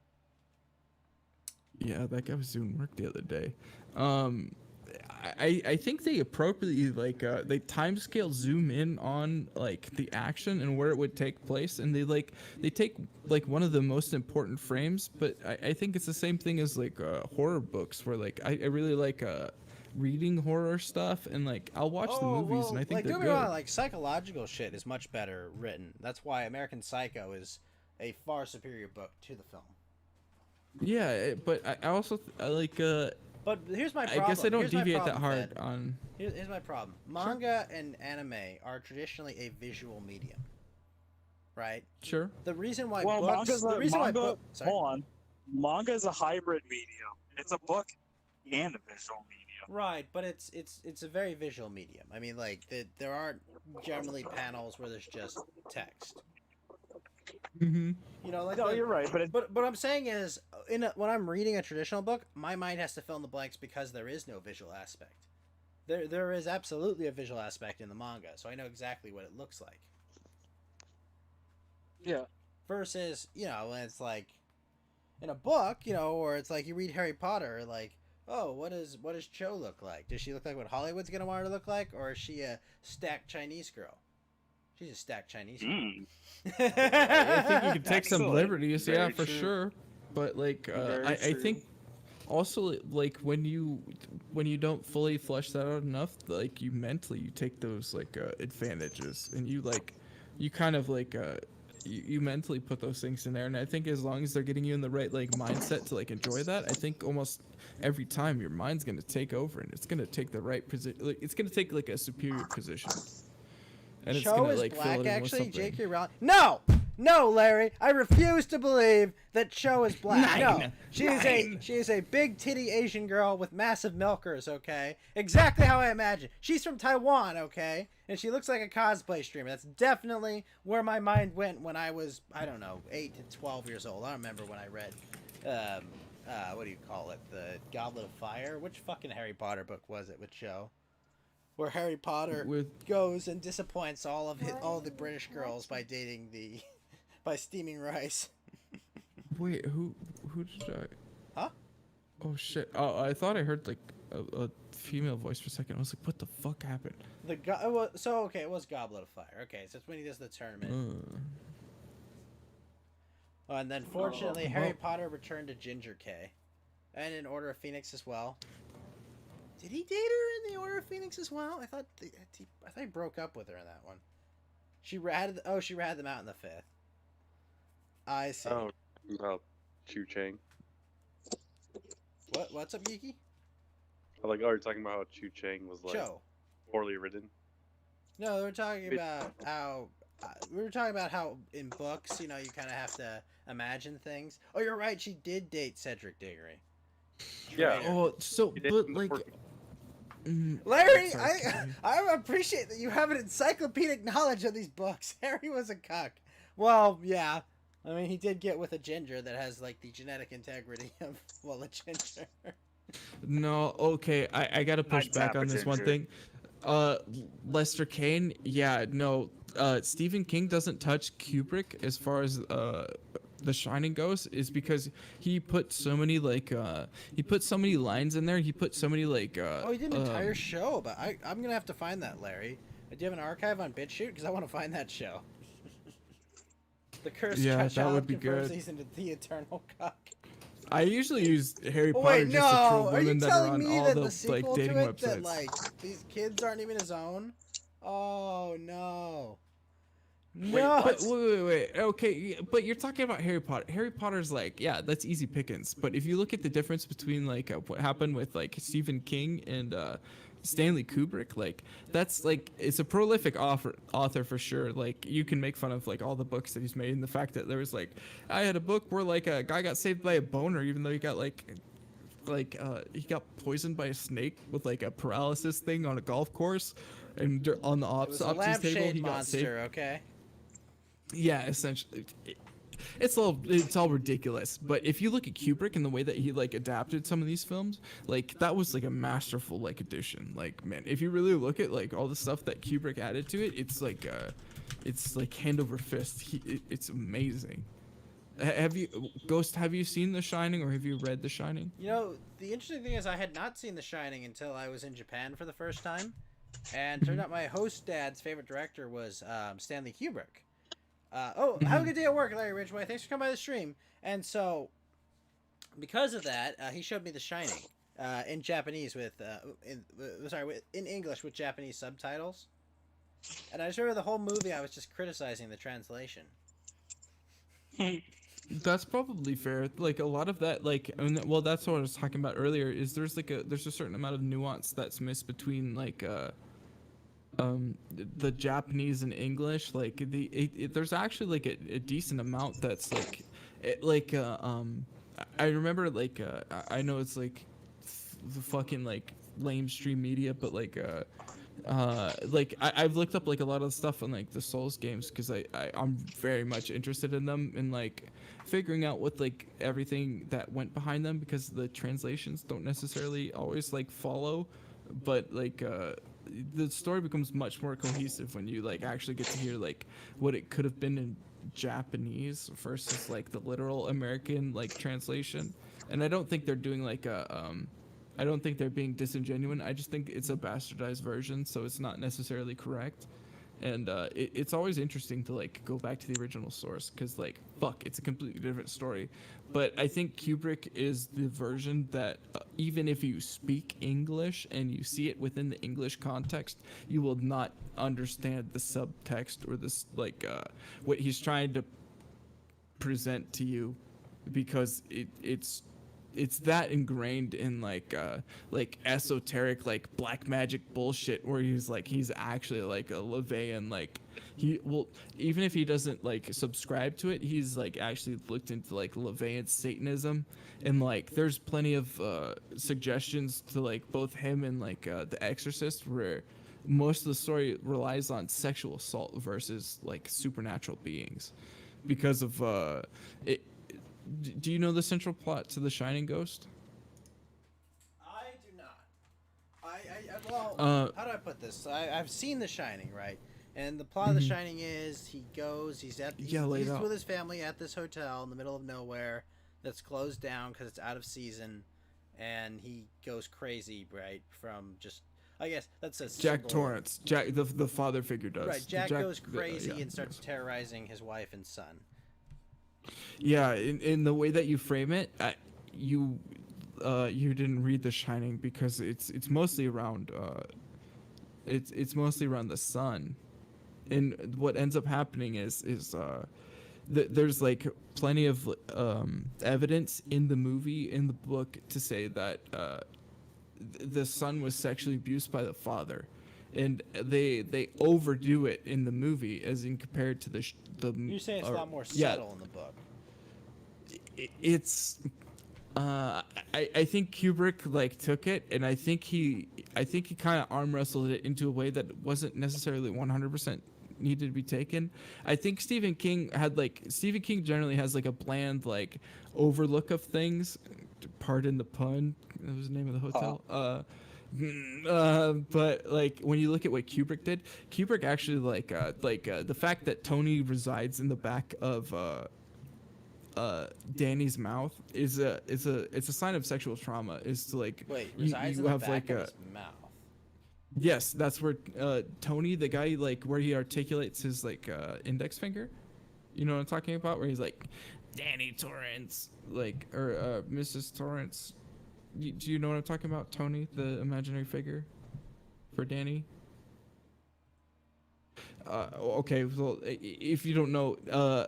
Yeah, that guy was doing work the other day. I think they appropriately like they time scale zoom in on like the action and where it would take place, and they take like one of the most important frames. But I think it's the same thing as like horror books, where like I really like reading horror stuff, and like I'll watch the movies and I think like, they're don't good. get me wrong, like psychological shit is much better written. That's why American Psycho is a far superior book to the film. Yeah, but I also like But here's my problem. I guess I don't Here's my deviate that problem, hard Fed. on. Here's my problem. Manga and anime are traditionally a visual medium, right? Sure. The reason why Well, books, manga's the a, reason why manga. book, sorry. Hold on, manga is a hybrid medium. It's a book and a visual medium. Right, but it's a very visual medium. I mean, like there aren't generally panels where there's just text. Mm-hmm. You know, like No, you're right, but what I'm saying is, when I'm reading a traditional book, my mind has to fill in the blanks because there is no visual aspect. There is absolutely a visual aspect in the manga, so I know exactly what it looks like. yeah. Versus, you know, when it's like in a book, you know, or it's like you read Harry Potter, like, oh, what does Cho look like? Does she look like what Hollywood's gonna want her to look like, or is she a stacked Chinese girl? She's a stacked Chinese girl. I think you could take some Excellent. liberties, yeah, Very for true. sure. But like, Very I true. think also like when you don't fully flesh that out enough, like you take those like advantages, and you kind of like you mentally put those things in there. And I think as long as they're getting you in the right like mindset to like enjoy that, I think almost every time your mind's gonna take over, and it's gonna take the right position. Like, it's gonna take like a superior position. And it's Cho gonna is like fill black, it in with actually. something. J.K. Rowling. No, Larry. I refuse to believe that Cho is black. No, she is a big titty Asian girl with massive milkers. Okay, exactly how I imagine. She's from Taiwan. Okay, and she looks like a cosplay streamer. That's definitely where my mind went when I was, I don't know, 8 to 12 years old. I don't remember when I read, what do you call it? The Goblet of Fire. Which fucking Harry Potter book was it with Cho? Where Harry Potter goes and disappoints all the British girls by by steaming rice. Wait, who did I? Huh? Oh shit! Oh, I thought I heard like a female voice for a second. I was like, what the fuck happened? It was Goblet of Fire. Okay, so it's when he does the tournament. Oh, and then fortunately, Harry Potter returned to Ginger K, and in Order of Phoenix as well. Did he date her in the Order of Phoenix as well? I thought he broke up with her in that one. She ratted them out in the 5th. I see. Oh, about Chu Chang. What's up, Geeky? You're talking about how Chu Chang was like poorly written. No, we were talking about how in books, you kind of have to imagine things. Oh, you're right. She did date Cedric Diggory. Yeah. Oh, so but like. Larry, I appreciate that you have an encyclopedic knowledge of these books. Harry was a cuck. Well, yeah. I mean, he did get with a ginger that has like the genetic integrity of a ginger. No, okay, I gotta push back on this one thing. Lester Kane, yeah, no, Stephen King doesn't touch Kubrick as far as The Shining goes, is because he put so many lines in there. He put so many he did an entire show, but I'm gonna have to find that, Larry. Do you have an archive on BitChute? Because I want to find that show. The Cursed Child would be confirms good. He's into the eternal cock. I usually use Harry Potter just to troll women that are on all the dating websites. That these kids aren't even his own? Oh no. No. Wait. Okay, but you're talking about Harry Potter. Harry Potter's that's easy pickings. But if you look at the difference between what happened with Stephen King and Stanley Kubrick, that's it's a prolific author for sure. You can make fun of all the books that he's made, and the fact that there was I had a book where a guy got saved by a boner, even though he got he got poisoned by a snake with a paralysis thing on a golf course, and on the opposite table he got saved. Okay. Yeah, essentially. It's all ridiculous, but if you look at Kubrick and the way that he adapted some of these films, that was a masterful addition. Man, if you really look at all the stuff that Kubrick added to it, it's hand over fist. It's amazing. Have you seen The Shining, or have you read The Shining? The interesting thing is I had not seen The Shining until I was in Japan for the first time, and turned out my host dad's favorite director was Stanley Kubrick. Have a good day at work, Larry Ridgeway. Thanks for coming by the stream. And so, because of that, he showed me The Shining in Japanese in English with Japanese subtitles. And I just remember the whole movie I was just criticizing the translation. That's probably fair. A lot of that, that's what I was talking about earlier. Is there's a certain amount of nuance that's missed between the Japanese and English. There's actually a decent amount that's I remember I know it's the fucking lamestream media, but I've looked up a lot of stuff on the Souls games because I'm very much interested in them, and figuring out what everything that went behind them, because the translations don't necessarily always follow, but the story becomes much more cohesive when you actually get to hear what it could have been in Japanese versus the literal American translation. And I don't think they're doing I don't think they're being disingenuous. I just think it's a bastardized version, so it's not necessarily correct. And it's always interesting to go back to the original source, because it's a completely different story. But I think Kubrick is the version that even if you speak English and you see it within the English context, you will not understand the subtext or this what he's trying to present to you, because it's that ingrained in esoteric black magic bullshit, where he's actually a Levian. He will, even if he doesn't subscribe to it, he's actually looked into Levian Satanism, and there's plenty of suggestions to both him and The Exorcist, where most of the story relies on sexual assault versus supernatural beings, because of it. Do you know the central plot to The Shining Ghost? I do not. Well, how do I put this? I've seen The Shining, right? And the plot of The Shining is he's with his family at this hotel in the middle of nowhere that's closed down because it's out of season. and he goes crazy, right? From just, I guess that's a Jack symbol. Torrance, Jack, the father figure does. Right, Jack goes crazy yeah, and starts terrorizing his wife and son. Yeah, in the way that you frame it, you didn't read The Shining because it's mostly around it's mostly around the son, and what ends up happening is there's like plenty of evidence in the movie, in the book, to say that the son was sexually abused by the father, and they overdo it in the movie as in compared to the You say it's a lot more subtle in the book. It's I think Kubrick like took it, and I think he kind of arm wrestled it into a way that wasn't necessarily 100% needed to be taken. I think Stephen King generally has like a bland like overlook of things. Pardon the pun. That was the name of the hotel. But like when you look at what Kubrick did, Kubrick actually the fact that Tony resides in the back of Danny's mouth is a sign of sexual trauma. Is to like resides in the back of his mouth. Yes, that's where Tony, the guy, like where he articulates his like index finger. You know what I'm talking about? Where he's like, Danny Torrance, like, or Mrs. Torrance. Do you know what I'm talking about, Tony, the imaginary figure for Danny? Okay, well, if you don't know,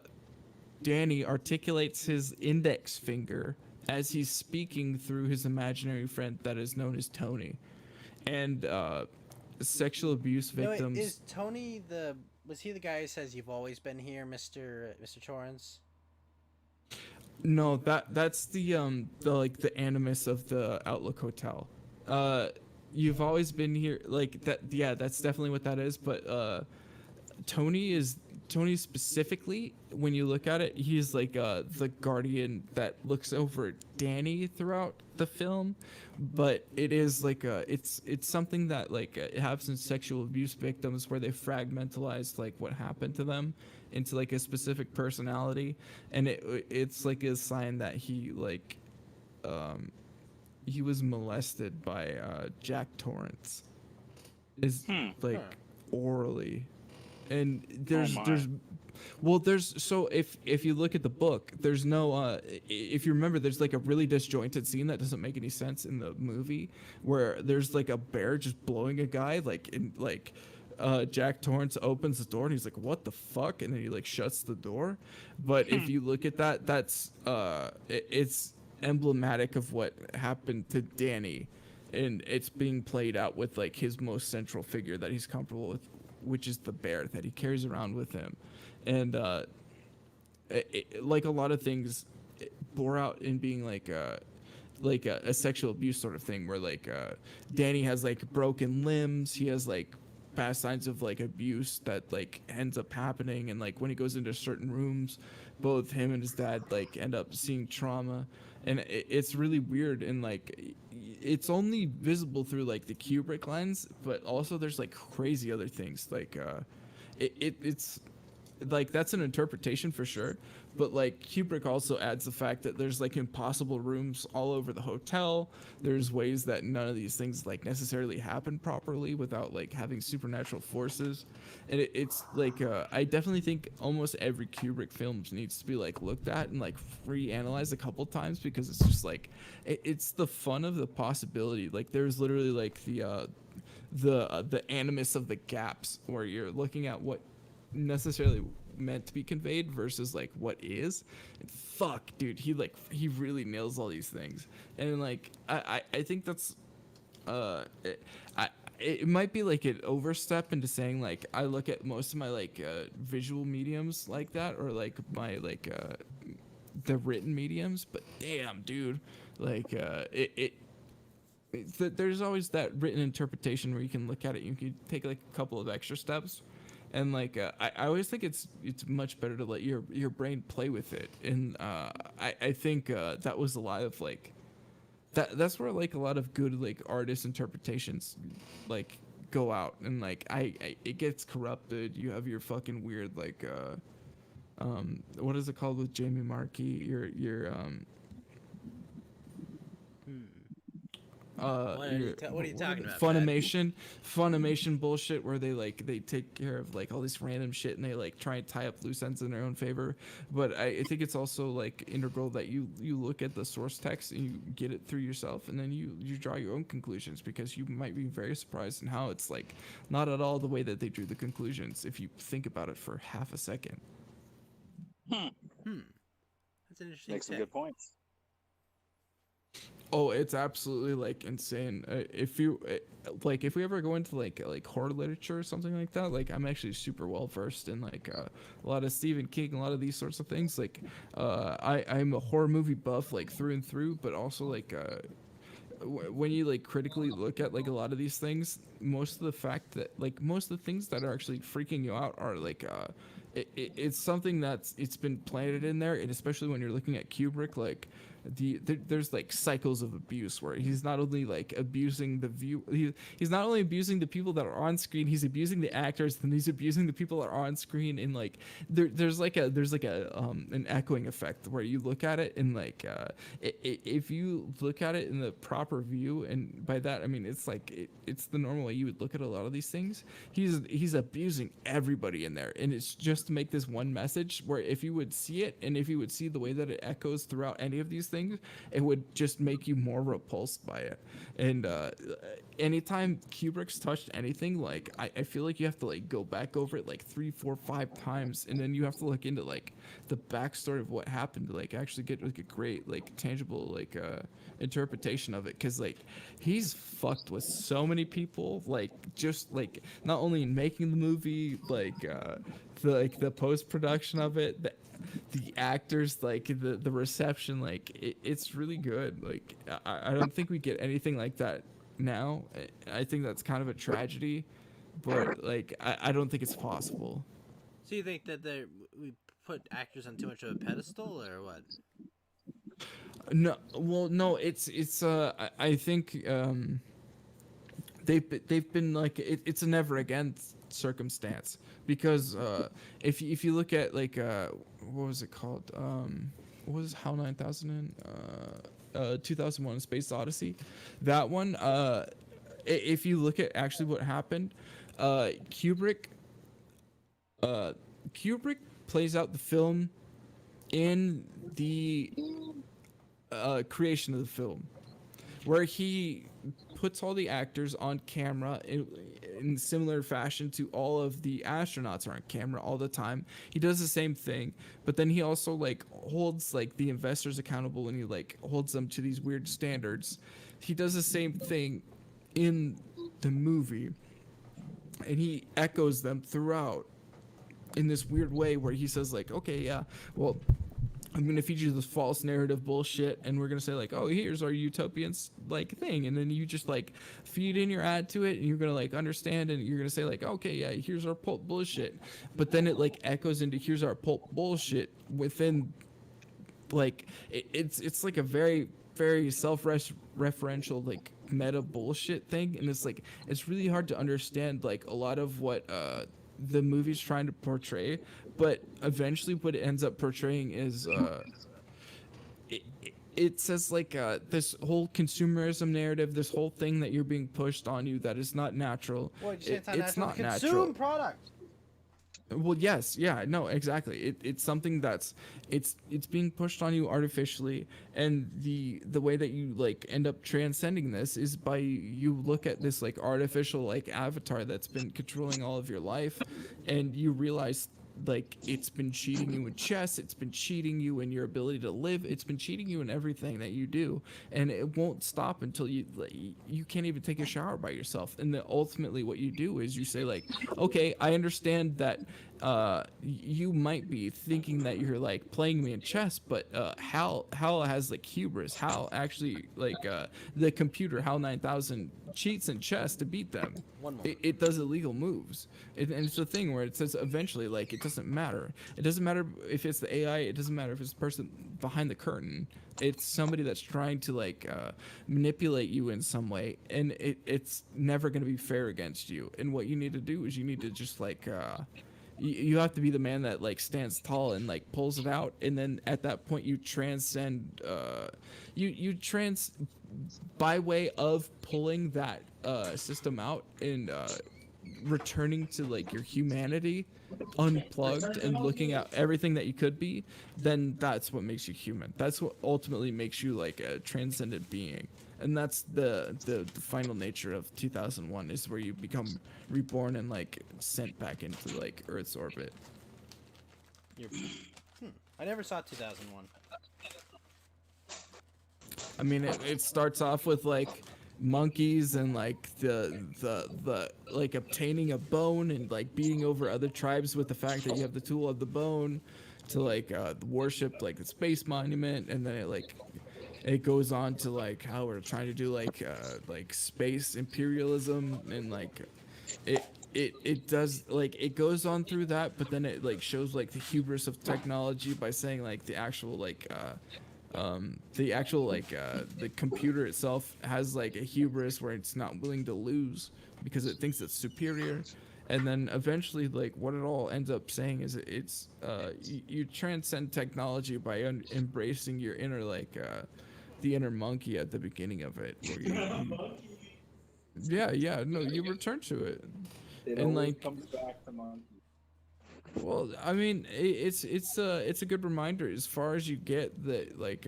Danny articulates his index finger as he's speaking through his imaginary friend that is known as Tony. And sexual abuse victims. Is Tony was he the guy who says you've always been here, Mr. Torrance? No, that's the like the animus of the Outlook Hotel. You've always been here, like that. Yeah, that's definitely what that is. But Tony specifically, when you look at it, he's like the guardian that looks over Danny throughout the film. But it is like it's something that like it happens in sexual abuse victims where they fragmentalize like what happened to them into like a specific personality, and it's like a sign that he like he was molested by Jack Torrance, is like orally. And there's so if you look at the book, there's no if you remember, there's like a really disjointed scene that doesn't make any sense in the movie where there's like a bear just blowing a guy, like in like Jack Torrance opens the door and he's like, what the fuck, and then he like shuts the door. But if you look at that, that's it's emblematic of what happened to Danny, and it's being played out with like his most central figure that he's comfortable with, which is the bear that he carries around with him. And like a lot of things, it bore out in being like a sexual abuse sort of thing, where like Danny has like broken limbs, he has like past signs of like abuse that like ends up happening, and like when he goes into certain rooms, both him and his dad like end up seeing trauma, and it's really weird, and like it's only visible through like the Kubrick lens, but also there's like crazy other things, like it's like that's an interpretation for sure, but like Kubrick also adds the fact that there's like impossible rooms all over the hotel. There's ways that none of these things like necessarily happen properly without like having supernatural forces, and it's like I definitely think almost every Kubrick film needs to be like looked at and like reanalyzed a couple times, because it's just like it's the fun of the possibility. Like there's literally like the animus of the gaps, where you're looking at what necessarily meant to be conveyed versus like what is. And fuck, dude, he really nails all these things, and like I think that's it might be like an overstep into saying like I look at most of my like visual mediums like that, or like my like the written mediums, but damn, dude, like there's always that written interpretation where you can look at it, you can take like a couple of extra steps. And like I always think it's much better to let your brain play with it, and I think that was a lot of like that's where like a lot of good like artist interpretations like go out, and like I it gets corrupted. You have your fucking weird like what is it called with Jamie Markey? Your What are you talking about, Funimation bullshit where they take care of like all this random shit and they like try and tie up loose ends in their own favor. But I think it's also like integral that you look at the source text and you get it through yourself, and then you draw your own conclusions, because you might be very surprised in how it's like not at all the way that they drew the conclusions if you think about it for half a second. That's an interesting Make some take. good points. Oh, it's absolutely like insane. If you if we ever go into like horror literature or something like that, like I'm actually super well versed in like a lot of Stephen King, a lot of these sorts of things. Like I'm a horror movie buff like through and through, but also like when you like critically look at like a lot of these things, most of the things that are actually freaking you out are like it's something it's been planted in there, and especially when you're looking at Kubrick, like there's like cycles of abuse where he's not only like abusing the he's not only abusing the people that are on screen, he's abusing the actors, and he's abusing the people that are on screen, and like there's like an echoing effect where you look at it and like if you look at it in the proper view, and by that I mean it's like it's the normal way you would look at a lot of these things, he's abusing everybody in there, and it's just to make this one message where if you would see it, and if you would see the way that it echoes throughout any of these things, it would just make you more repulsed by it. And anytime Kubrick's touched anything, like I feel like you have to like go back over it like 3, 4, 5 times, and then you have to look into like the backstory of what happened to like actually get like a great like tangible like interpretation of it, because like he's fucked with so many people, like just like not only in making the movie, like the post-production of it, the actors, like the reception, like it's really good. Like I don't think we get anything like that now. I think that's kind of a tragedy, but like I don't think it's possible. So you think that we put actors on too much of a pedestal, or what? No, well, no, it's I think they've been like it's a never again circumstance, because if you look at like what was it called, what was HAL 9000 and 2001: Space Odyssey, that one, if you look at actually what happened, Kubrick plays out the film in the creation of the film, where he puts all the actors on camera in similar fashion to all of the astronauts are on camera all the time. He does the same thing, but then he also like holds like the investors accountable, and he like holds them to these weird standards. He does the same thing in the movie, and he echoes them throughout in this weird way where he says like, okay, yeah, well, I'm going to feed you this false narrative bullshit, and we're going to say like, oh, here's our utopian like thing, and then you just like feed in your ad to it, and you're going to like understand, and you're going to say like, okay, yeah, here's our pulp bullshit, but then it like echoes into here's our pulp bullshit within like it's like a very very self-referential like meta bullshit thing, and it's like it's really hard to understand like a lot of what the movie's trying to portray, but eventually what it ends up portraying is it says like this whole consumerism narrative, this whole thing that you're being pushed on you that is not natural. Well, you say It's not Consume natural. product. Well, yes, yeah, no, exactly. It's something that's it's being pushed on you artificially, and the way that you like end up transcending this is by you look at this like artificial like avatar that's been controlling all of your life, and you realize like it's been cheating you in chess, it's been cheating you in your ability to live, it's been cheating you in everything that you do, and it won't stop until you can't even take a shower by yourself. And then ultimately what you do is you say like, okay, I understand that you might be thinking that you're like playing me in chess, but Hal has like hubris. Hal actually like the computer HAL 9000 cheats in chess to beat them. It does illegal moves, and it's a thing where it says eventually like it doesn't matter. It doesn't matter if it's the AI. It doesn't matter if it's the person behind the curtain. It's somebody that's trying to like manipulate you in some way, and it's never going to be fair against you. And what you need to do is you need to just like you have to be the man that like stands tall and like pulls it out, and then at that point you transcend by way of pulling that system out and returning to like your humanity, unplugged and looking at everything that you could be, then that's what makes you human. That's what ultimately makes you like a transcendent being. And that's the final nature of 2001, is where you become reborn and like sent back into like Earth's orbit. I never saw 2001. I mean, it starts off with like monkeys and like the like obtaining a bone and like beating over other tribes with the fact that you have the tool of the bone, to like worship like the space monument, and then it goes on to like how we're trying to do like space imperialism, and like it does like it goes on through that, but then it like shows like the hubris of technology by saying like the actual the computer itself has like a hubris where it's not willing to lose because it thinks it's superior. And then eventually like what it all ends up saying is it's you transcend technology by embracing your inner the inner monkey at the beginning of it, where you return to it. It and always like comes back to monkey. well, I mean, it's a good reminder as far as you get that like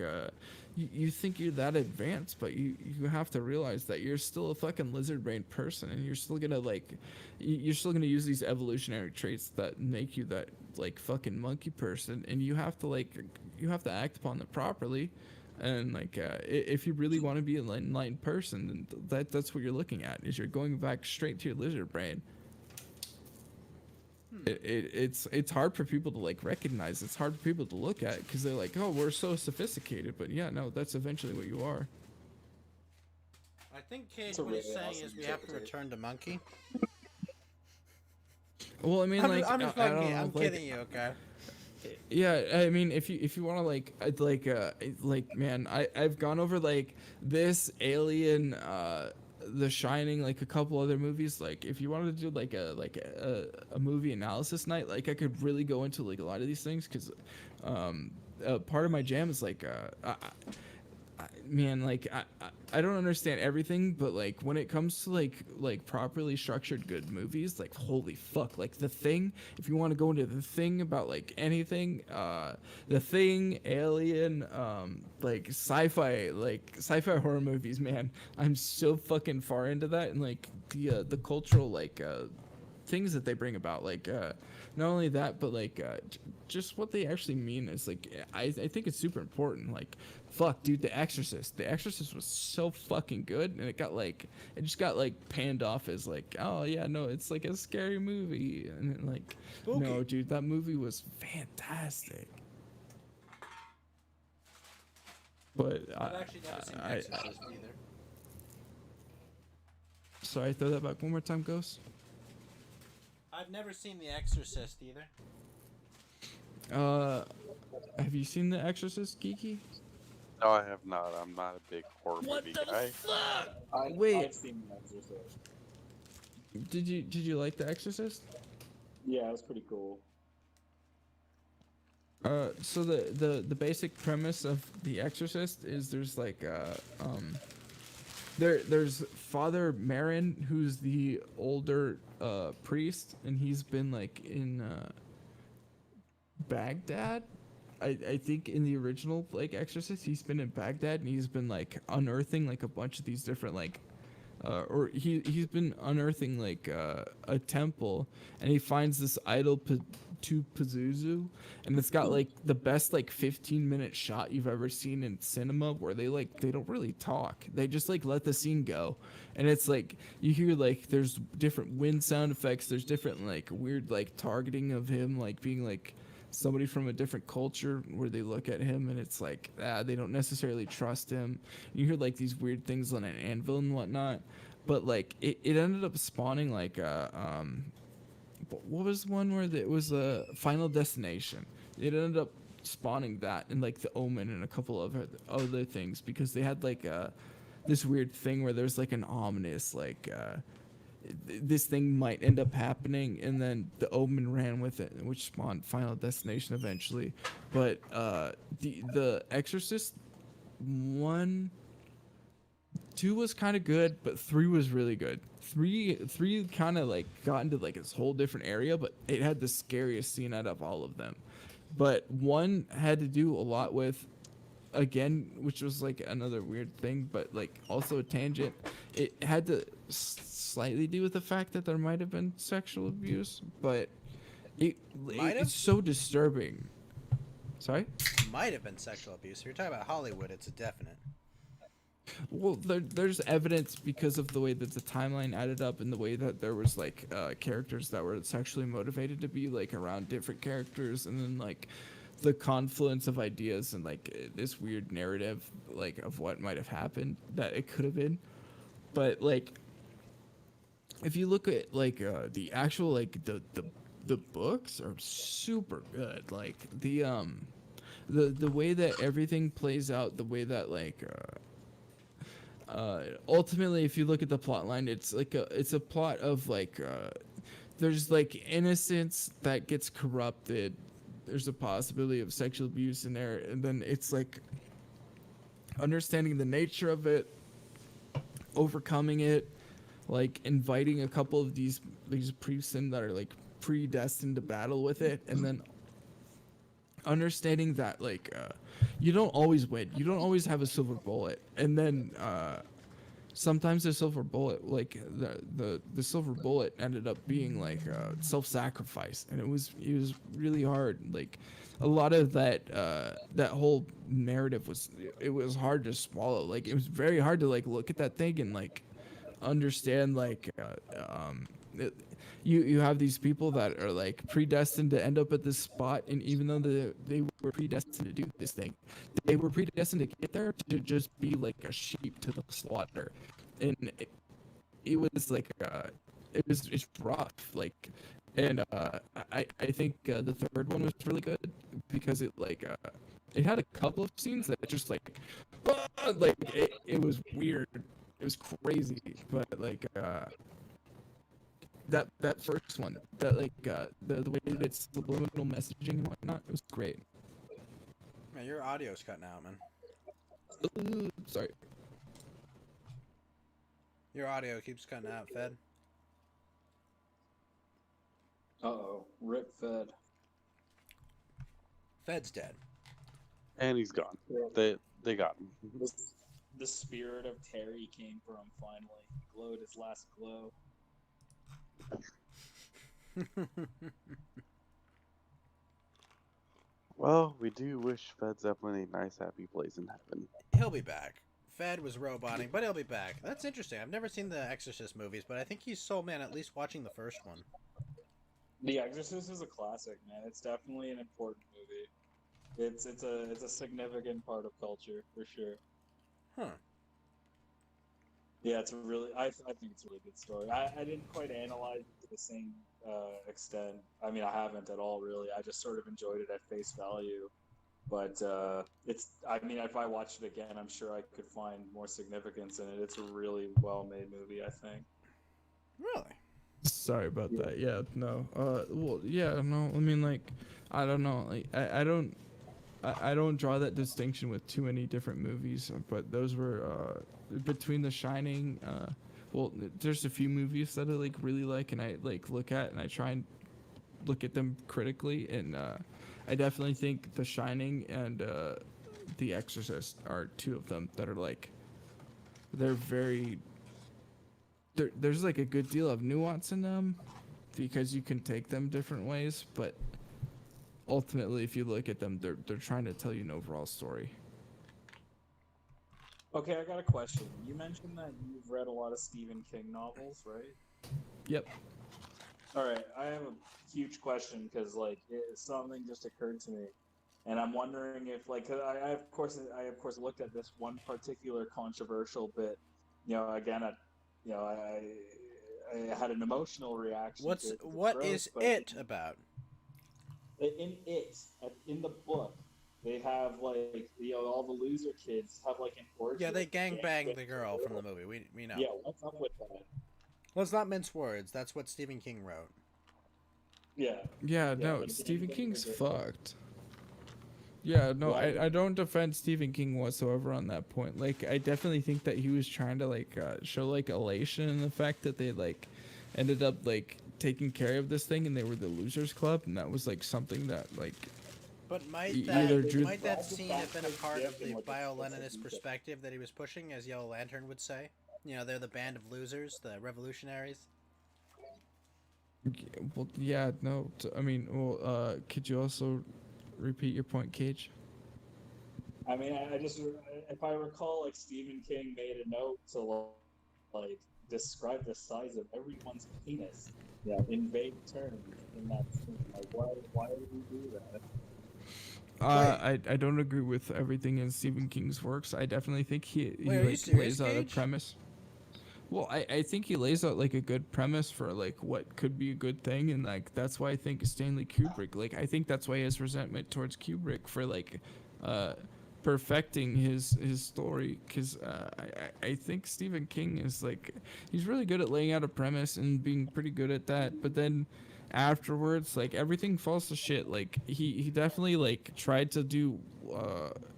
you think you're that advanced, but you have to realize that you're still a fucking lizard brain person, and you're still gonna you're still gonna use these evolutionary traits that make you that like fucking monkey person, and you have to act upon them properly. And like if you really want to be an enlightened person, then that's what you're looking at, is you're going back straight to your lizard brain. It's hard for people to like recognize. It's hard for people to look at, because they're like, oh, we're so sophisticated, but yeah, no, that's eventually what you are. I think Cage, what he's saying is we have to return to monkey. Well, I mean, I'm like, just I don't fucking, know, I'm kidding you, okay? Yeah, I mean, if you want to like man, I've gone over like this, Alien, The Shining, like a couple other movies. Like if you wanted to do like a movie analysis night, like I could really go into like a lot of these things, because part of my jam is like man, like I don't understand everything, but like when it comes to like properly structured good movies, like holy fuck, like The Thing, if you want to go into The Thing about like anything, The Thing, Alien, like sci-fi horror movies, man, I'm so fucking far into that. And like the cultural like things that they bring about, like not only that, but like just what they actually mean is like I think it's super important. Like fuck, dude, The Exorcist was so fucking good, and it just got like panned off as like, oh yeah, no, it's like a scary movie, and like Spooky. No, dude, that movie was fantastic. But I've actually never seen The Exorcist either. Sorry, throw that back one more time, Ghost. I've never seen The Exorcist either. Have you seen The Exorcist, Geeky? No, I have not. I'm not a big horror movie guy. Wait. I've seen The Exorcist. Did you like The Exorcist? Yeah, it was pretty cool. So the basic premise of The Exorcist is there's like there's Father Marin, who's the older priest, and he's been like in Baghdad. I think in the original like Exorcist, he's been in Baghdad, and he's been like unearthing like a bunch of these different like or he's been unearthing like a temple, and he finds this idol to Pazuzu, and it's got like the best like 15-minute shot you've ever seen in cinema, where they don't really talk, they just like let the scene go, and it's like you hear like there's different wind sound effects, there's different like weird like targeting of him like being like somebody from a different culture, where they look at him and it's like they don't necessarily trust him. You hear like these weird things on an anvil and whatnot, but like it ended up spawning like what was one where it was a Final Destination. It ended up spawning that, and like The Omen and a couple of other things, because they had like this weird thing where there's like an ominous like this thing might end up happening, and then the Omen ran with it, which spawned Final Destination eventually. But the Exorcist 1, 2 was kind of good, but 3 was really good. Three kind of like got into like this whole different area, but it had the scariest scene out of all of them. But 1 had to do a lot with, again, which was like another weird thing, but like also a tangent. It had to slightly do with the fact that there might have been sexual abuse, but it's so disturbing. Sorry? Might have been sexual abuse. If you're talking about Hollywood, it's a definite. Well, there's evidence because of the way that the timeline added up and the way that there was like characters that were sexually motivated to be like around different characters, and then like the confluence of ideas and like this weird narrative like of what might have happened that it could have been. But like if you look at like the actual like the books are super good. Like the way that everything plays out, the way that like ultimately, if you look at the plot line, it's a plot of like there's like innocence that gets corrupted. There's a possibility of sexual abuse in there, and then it's like understanding the nature of it, overcoming it, like inviting a couple of these priests in that are like predestined to battle with it, and then understanding that like you don't always win, you don't always have a silver bullet, and then sometimes the silver bullet, like the silver bullet ended up being like self-sacrifice, and it was really hard. Like a lot of that whole narrative was hard to swallow. Like it was very hard to like look at that thing and like understand like you have these people that are like predestined to end up at this spot, and even though they were predestined to do this thing, they were predestined to get there to just be like a sheep to the slaughter. And it was like it's rough, like, and I think the third one was really good because it like it had a couple of scenes that just like it was weird, it was crazy, but like that first one, that like the way that it's subliminal messaging and whatnot, it was great. Man, your audio's cutting out, man. Sorry. Your audio keeps cutting out, Fed. Uh-oh. Rip Fed. Fed's dead. And he's gone. They got him. The spirit of Terry came for him finally. He glowed his last glow. Well, we do wish Fed Zeppelin a nice, happy place in heaven. He'll be back. Fed was roboting, but he'll be back. That's interesting. I've never seen the Exorcist movies, but I think he's sold me on at least watching the first one. The Exorcist is a classic, man. It's definitely an important movie. It's a significant part of culture for sure. Huh. Yeah, it's a really. I think it's a really good story. I didn't quite analyze it to the same extent. I mean, I haven't at all, really. I just sort of enjoyed it at face value. But it's. I mean, if I watched it again, I'm sure I could find more significance in it. It's a really well-made movie, I think. Really? Sorry about that. Yeah, no. Well, yeah, no. I mean, like, I don't know. Like, I don't draw that distinction with too many different movies, but those were between The Shining. Well, there's a few movies that I like really like, and I like look at, and I try and look at them critically, and I definitely think The Shining and The Exorcist are two of them that are like, they're very. There's like a good deal of nuance in them because you can take them different ways, but ultimately, if you look at them, they're trying to tell you an overall story. Okay, I got a question. You mentioned that you've read a lot of Stephen King novels, right? Yep. All right, I have a huge question because something just occurred to me, and I'm wondering if 'cause I of course looked at this one particular controversial bit. You know, again, I had an emotional reaction. What is it about? In the book, they have all the loser kids have an orgy. Yeah, they gangbang the girl from the movie. We know. Yeah, what's up with that? Let's not mince words. That's what Stephen King wrote. Yeah. Yeah, no, but Stephen King King's was a- fucked. Yeah, no, Well, I don't defend Stephen King whatsoever on that point. Like, I definitely think that he was trying to, like, show, like, elation in the fact that they, like, ended up, like, taking care of this thing and they were the Losers Club, and that was, like, something that, like, But might either that, drew... might that scene have been a part of the What the- bio-Leninist perspective that he was pushing, as Yellow Lantern would say? You know, they're the band of losers, the revolutionaries. Well, yeah, no, I mean, well, could you also repeat your point, Cage? I mean, I just, if I recall, like Stephen King made a note to like describe the size of everyone's penis, yeah, in vague terms in that scene. Like, why would he do that? I don't agree with everything in Stephen King's works. I definitely think he Wait, are you like serious, lays out a Gage? premise. Well, I think he lays out like a good premise for like what could be a good thing, and like that's why I think Stanley Kubrick, like I think that's why he has resentment towards Kubrick for like perfecting his story, because I think Stephen King is like, he's really good at laying out a premise and being pretty good at that, but then afterwards like everything falls to shit. Like he definitely like tried to do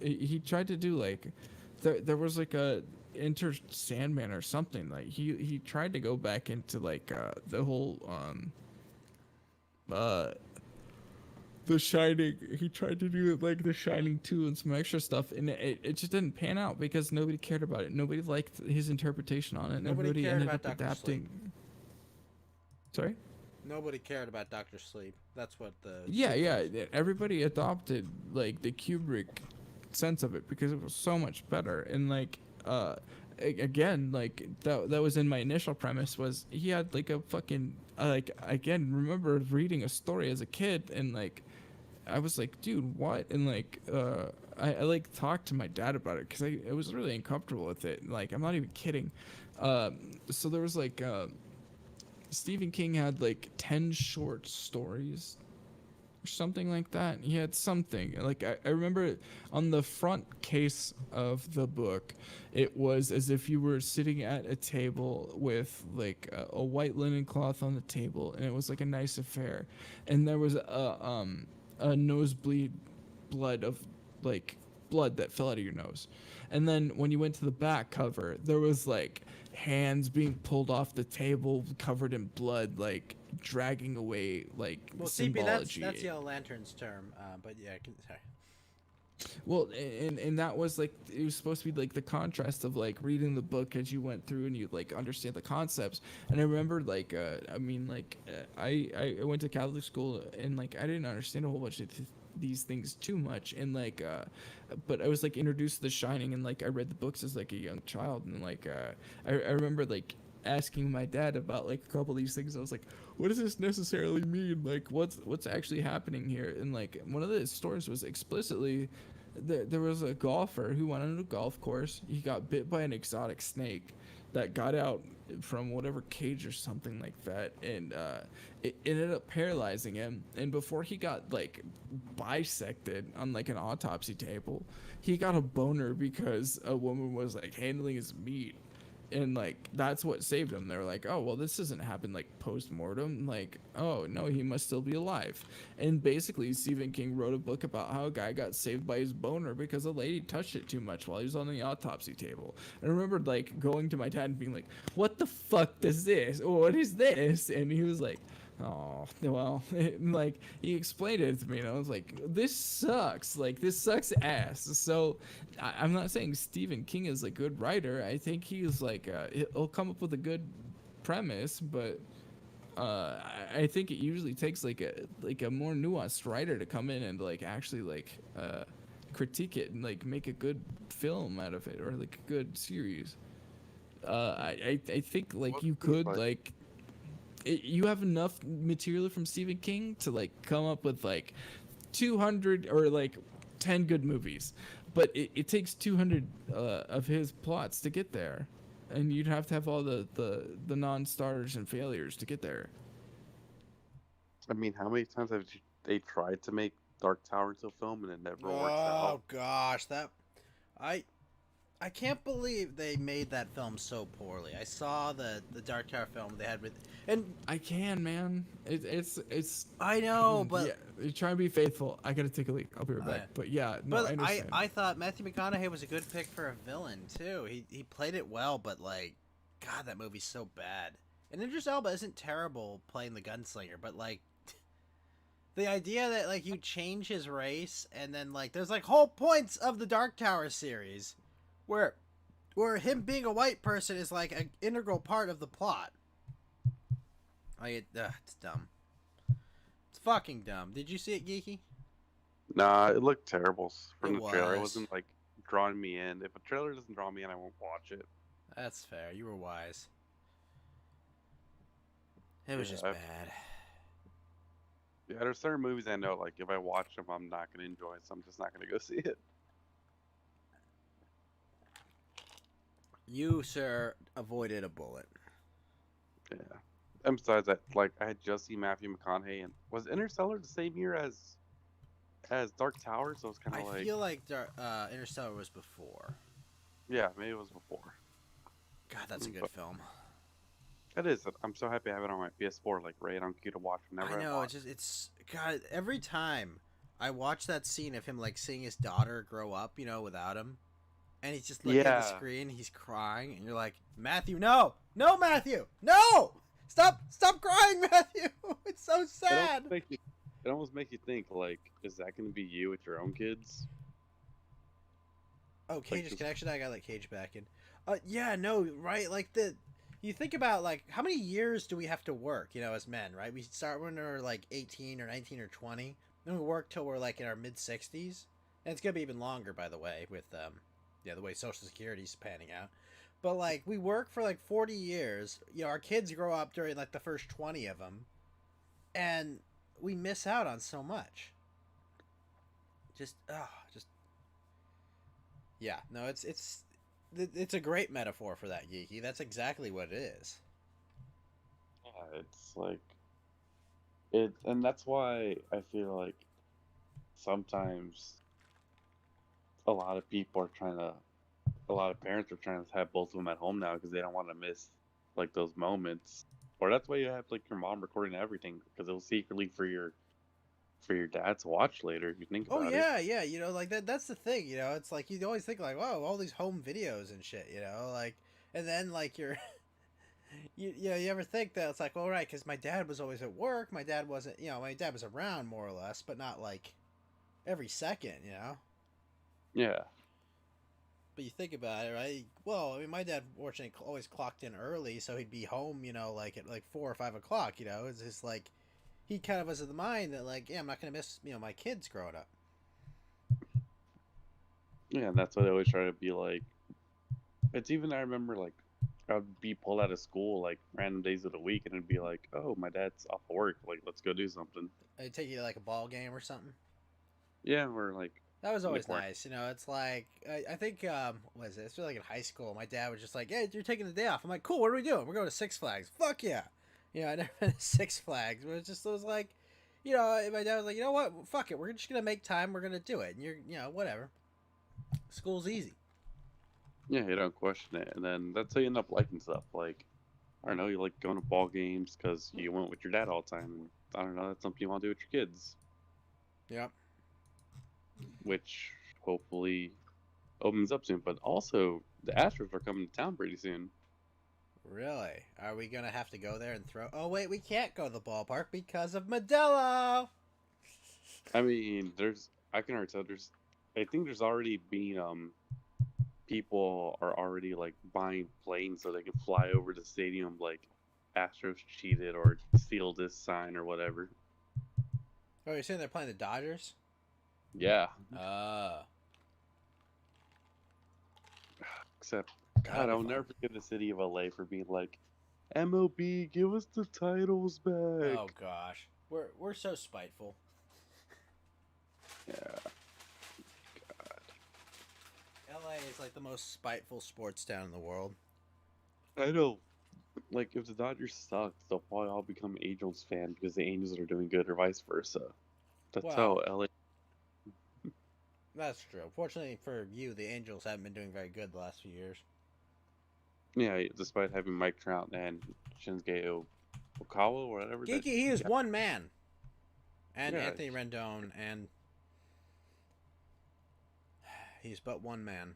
he tried to do like there was like a Enter Sandman or something. Like he tried to go back into like the whole The Shining. He tried to do like The Shining 2 and some extra stuff, and it just didn't pan out because nobody cared about it. Nobody liked his interpretation on it. Nobody Everybody cared ended about up Dr. adapting. Sorry? Nobody cared about Dr. Sleep. That's what the... Yeah. Everybody adopted like the Kubrick sense of it because it was so much better. And like again, like that was in my initial premise, was he had like a fucking like, again, remember reading a story as a kid and like I was like, dude, what? And like I like talked to my dad about it because I was really uncomfortable with it. Like, I'm not even kidding. So there was like Stephen King had like 10 short stories or something like that. He had something like I remember on the front case of the book, it was as if you were sitting at a table with like a white linen cloth on the table, and it was like a nice affair, and there was a nosebleed blood of like blood that fell out of your nose. And then when you went to the back cover, there was like hands being pulled off the table covered in blood, like dragging away like symbology. That's Yellow Lantern's term, but yeah, sorry. Well, and that was like, it was supposed to be like the contrast of like reading the book as you went through and you like understand the concepts. And I remember like I went to Catholic school and like I didn't understand a whole bunch of these things too much, and like but I was like introduced to The Shining, and like I read the books as like a young child, and like I remember like asking my dad about like a couple of these things. I was like, what does this necessarily mean? Like what's actually happening here? And like one of the stories was explicitly there was a golfer who went on a golf course. He got bit by an exotic snake that got out from whatever cage or something like that, and it ended up paralyzing him. And before he got like bisected on like an autopsy table, he got a boner because a woman was like handling his meat, and like that's what saved him. They're like, oh well, this doesn't happen like post-mortem, like, oh no, he must still be alive. And basically Stephen King wrote a book about how a guy got saved by his boner because a lady touched it too much while he was on the autopsy table. And I remember like going to my dad and being like, what the fuck is this, or what is this? And he was like, oh well, like he explained it to me, and I was like, this sucks, like this sucks ass. So I'm not saying Stephen King is a good writer. I think he's like he'll come up with a good premise, but I think it usually takes like a more nuanced writer to come in and like actually like critique it and like make a good film out of it, or like a good series. I think like you could like you have enough material from Stephen King to like come up with like 200 or like 10 good movies, but it takes 200 of his plots to get there, and you'd have to have all the non-starters and failures to get there. I mean, how many times have they tried to make Dark Tower into a film and it never works out? Oh gosh, that I I can't believe they made that film so poorly. I saw the Dark Tower film they had with, and I can, man. It's. I know, but yeah, you're trying to be faithful. I gotta take a leak. I'll be right back. yeah. But yeah, no, But I understand. I thought Matthew McConaughey was a good pick for a villain too. He played it well, but like, God, that movie's so bad. And Idris Elba isn't terrible playing the gunslinger, but like, the idea that like you change his race and then like there's like whole points of the Dark Tower series where him being a white person is like an integral part of the plot. It's dumb. It's fucking dumb. Did you see it, Geeky? Nah, it looked terrible from It the trailer. It was. wasn't like drawing me in. If a trailer doesn't draw me in, I won't watch it. That's fair. You were wise. It was just Yeah, bad. Yeah, there's certain movies I know, like, if I watch them, I'm not going to enjoy it, so I'm just not going to go see it. You, sir, avoided a bullet. Yeah. And besides that, like, I had just seen Matthew McConaughey, and was Interstellar the same year as Dark Tower? So it's kind I of like, feel like Interstellar was before. yeah, maybe it was before. God, that's a good film. It is. I'm so happy I have it on my PS4, like, right on cue to watch whenever I know. want. It's God. Every time I watch that scene of him like seeing his daughter grow up, without him, and he's just looking at the Yeah. screen, he's crying, and you're like, Matthew, no, Matthew, no, stop crying, Matthew. It's so sad. It almost makes you think, like, is that going to be you with your own kids? Oh, Cage's just- connection. I got that Cage back in. Yeah, no, right? Like you think about like how many years do we have to work, as men, right? We start when we're like 18 or 19 or 20, then we work till we're like in our mid 60s, and it's gonna be even longer, by the way, with the way Social Security's panning out. But like we work for like 40 years. Our kids grow up during like the first 20 of them, and we miss out on so much. Yeah, no, it's a great metaphor for that, Geeky. That's exactly what it is. Yeah, it's like, and that's why I feel like sometimes a lot of parents are trying to have both of them at home now because they don't want to miss like those moments. Or that's why you have like your mom recording everything, because it'll secretly for your dad to watch later if you think about it. Yeah, like that's the thing, it's like you always think like, wow, all these home videos and shit, like, and then like you're you ever think that it's like, well, right, because my dad was always at work, my dad wasn't, my dad was around more or less, but not like every second, Yeah. But you think about it, right? Well, I mean, my dad fortunately always clocked in early, so he'd be home, like at like 4 or 5 o'clock, it's just like he kind of was of the mind that like, yeah, I'm not gonna miss my kids growing up. Yeah, and that's what I always try to be like. It's even, I remember, like, I'd be pulled out of school like random days of the week, and it'd be like, oh, my dad's off of work, like, let's go do something. I'd take you to like a ball game or something. Yeah, we're like, That was always Newport. nice, it's like I think what is it? It's like in high school. My dad was just like, "Yeah, you're taking the day off." I'm like, "Cool, what are we doing? We're going to Six Flags." Fuck yeah, I never been to Six Flags, but it was like, my dad was like, "You know what? Fuck it, we're just gonna make time. We're gonna do it." And you're, whatever. School's easy. yeah, you don't question it, and then that's how you end up liking stuff. Like, I don't know, you like going to ball games because you went with your dad all the time, and I don't know, that's something you want to do with your kids. Yep. Which hopefully opens up soon. But also, the Astros are coming to town pretty soon. Really? Are we gonna have to go there and throw? Oh wait, we can't go to the ballpark because of Modelo. I mean, I can already tell I think there's already been people are already like buying planes so they can fly over the stadium like Astros cheated or steal this sign or whatever. Oh, you're saying they're playing the Dodgers? Yeah. Except, God, I'll never forget the city of LA for being like, MLB, give us the titles back. Oh gosh, we're so spiteful. Yeah. LA is like the most spiteful sports town in the world. I know. Like, if the Dodgers suck, they'll probably all become Angels fans because the Angels are doing good, or vice versa. That's Wow. how LA. That's true. Fortunately for you, the Angels haven't been doing very good the last few years. Yeah, despite having Mike Trout and Shinsuke Okawa or whatever. Geeky, he is one man. And Yeah. Anthony Rendon, and he's but one man.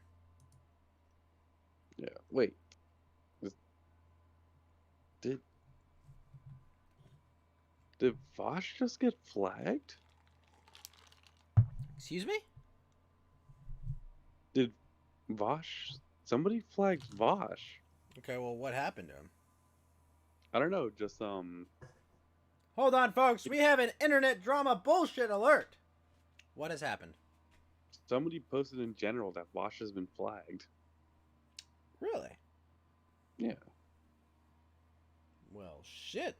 Yeah. Wait. Did Vosh just get flagged? Excuse me? Did Vosh? Somebody flagged Vosh. Okay, well, what happened to him? I don't know. Just Hold on, folks. We have an internet drama bullshit alert. What has happened? somebody posted in general that Vosh has been flagged. Really? Yeah. Well, shit.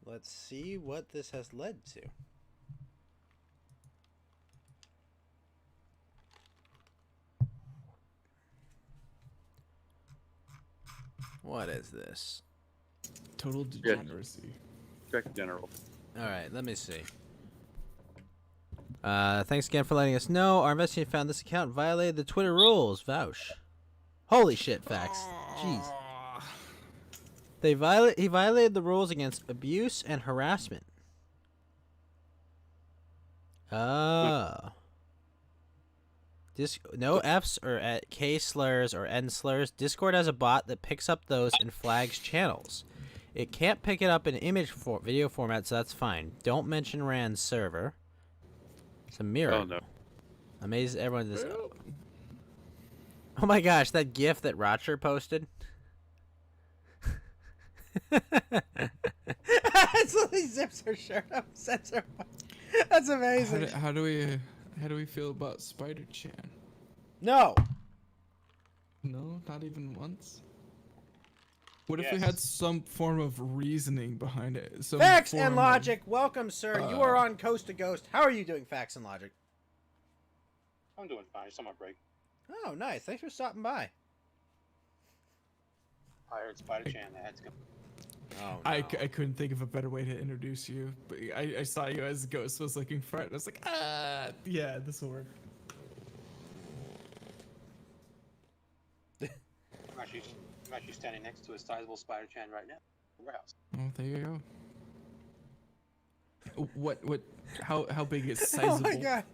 Let's see what this has led to. What is this? Total degeneracy. Check general. Alright, let me see. Thanks again for letting us know. Our investigation found this account violated the Twitter rules. Vouch. Holy shit, facts. Jeez. He violated the rules against abuse and harassment. Oh. No F's or K slurs or N slurs. Discord has a bot that picks up those and flags channels. It can't pick it up in video format, so that's fine. Don't mention Rand's server. It's a mirror. Oh no. Amazes everyone. This. Oh my gosh, that GIF that Roger posted. He zips her shirt up, sends her. That's amazing. How do we feel about Spider Chan? No. No, not even once. What if we had some form of reasoning behind it? Some Facts form and of- Logic, welcome, sir. You are on Coast to Ghost. How are you doing, Facts and Logic? I'm doing fine. Just on my break. Oh, nice. Thanks for stopping by. I heard Spider Chan. I had to go. Oh, no. I couldn't think of a better way to introduce you, but I saw you as Ghost was looking for it. And I was like, yeah, this will work. I'm actually standing next to a sizable Spider Chan right now. In the warehouse. Oh, there you go. What? How big is sizable? Oh my god!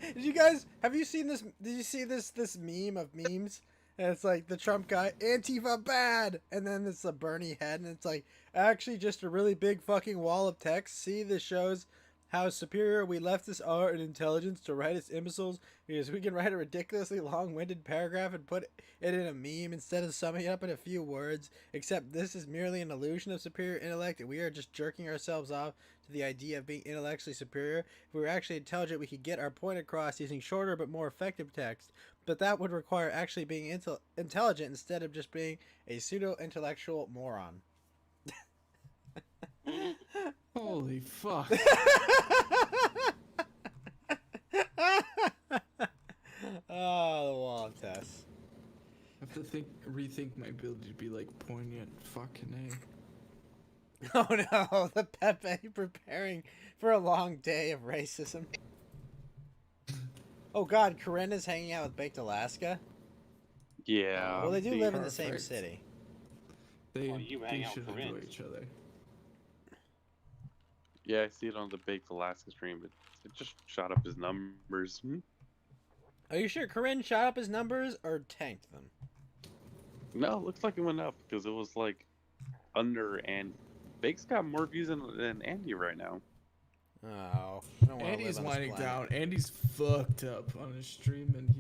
Have you seen this? Did you see this meme of memes? And it's like the Trump guy, Antifa bad, and then it's a Bernie head, and it's like actually just a really big fucking wall of text. See, this shows how superior we leftists are in intelligence to rightist imbeciles, because we can write a ridiculously long-winded paragraph and put it in a meme instead of summing it up in a few words. Except this is merely an illusion of superior intellect, and we are just jerking ourselves off to the idea of being intellectually superior. If we were actually intelligent, we could get our point across using shorter but more effective text. But that would require actually being intelligent instead of just being a pseudo-intellectual moron. Holy fuck. Oh, the wall of tests. I have to rethink my ability to be like poignant. Fucking A. Oh no, the Pepe preparing for a long day of racism. Oh god, Corinna's hanging out with Baked Alaska? Yeah. Well, they do live in the Perfect. same city. They you hang out should with enjoy Corinne. each other. Yeah, I see it on the Baked Alaska stream. It just shot up his numbers. Are you sure Corinne shot up his numbers or tanked them? No, it looks like it went up because it was like under, and Bake's got more views than Andy right now. Oh, I don't wanna Andy's live on this winding planet. down. Andy's fucked up on his stream, and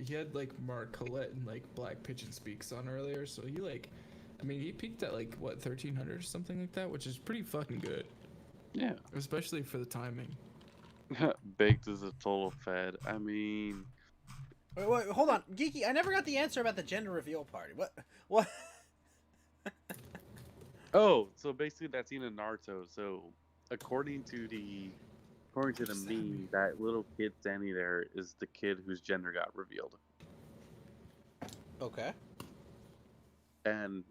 he had like Mark Collette and like Black Pigeon Speaks on earlier, so he peaked at like what 1,300 or something like that, which is pretty fucking good. Yeah. Especially for the timing. Baked is a total fed. I mean, Wait, hold on, Geeky. I never got the answer about the gender reveal party. What? oh, so basically that's in Naruto. So according to the meme, that little kid standing there is the kid whose gender got revealed. Okay. And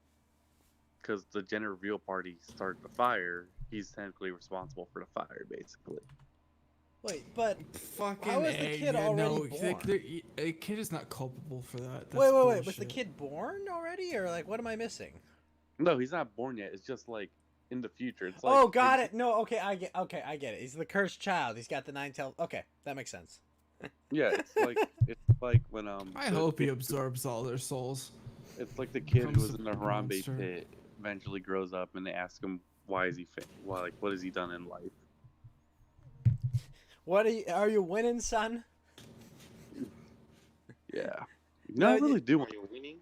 because the gender reveal party started the fire, he's technically responsible for the fire, basically. Wait, but Fucking how is the A, kid yeah, already no, born? a kid is not culpable for that. That's Wait. bullshit. Was the kid born already, or like what am I missing? No, he's not born yet. It's just like in the future. It's like Oh, got it. No, okay, I get it. He's the cursed child. He's got the 9 tail. Okay, that makes sense. yeah, it's like when I the hope he kid- absorbs all their souls. It's like the kid who Becomes was a in the Harambe monster. pit eventually grows up and they ask him why is he why like what has he done in life? What are you winning, son? Yeah. No, No, I really do. Are you winning?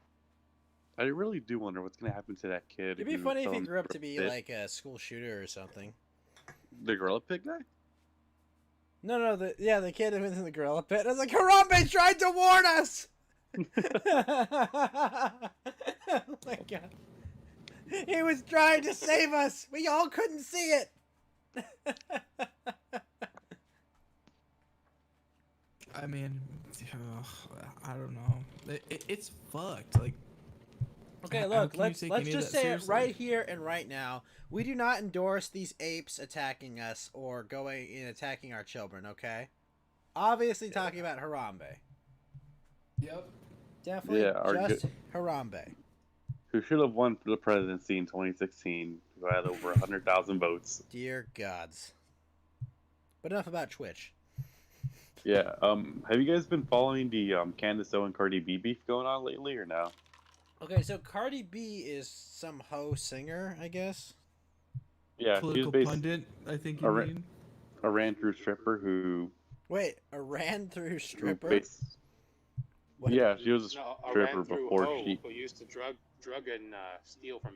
I really do wonder what's gonna happen to that kid. It'd be who funny if fell he in grew up the to be pit. like a school shooter or something. The gorilla pit guy. No, the kid who was in the gorilla pit. I was like, Harambe tried to warn us. Oh my god, he was trying to save us. We all couldn't see it. I mean, I don't know. It's fucked. Like, Okay, how look, can you let's take any of just that say seriously? it right here and right now. We do not endorse these apes attacking us or going and attacking our children, okay? Obviously talking about Harambe. Yep. Definitely Yeah, just Harambe. Who should have won for the presidency in 2016? Who had over 100,000 votes? Dear gods. But enough about Twitch. Yeah. Have you guys been following the Candace O and Cardi B beef going on lately, or no? Okay, so Cardi B is some hoe singer, I guess. Yeah, she Political was pundit, I think you a, mean. a ran through stripper who. Wait, a ran through who stripper? What? Yeah, she was a No, I stripper ran through before Ho, she. who used to drug and steal from.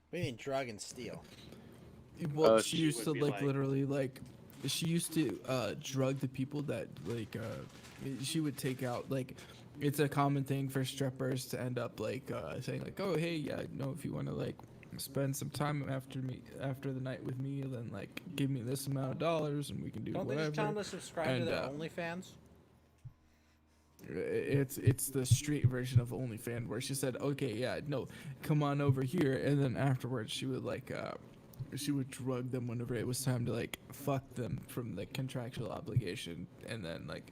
What do you mean drug and steal? Well, she she used would to be like like- literally like, she used to drug the people that like she would take out like. It's a common thing for strippers to end up like saying like, oh hey, yeah, no, if you want to like spend some time after the night with me, then like give me this amount of dollars and we can do Don't they whatever. just tell them to subscribe to And, their OnlyFans? It's the street version of OnlyFans where she said, okay, yeah, no, come on over here, and then afterwards she would like she would drug them whenever it was time to like fuck them from the contractual obligation, and then like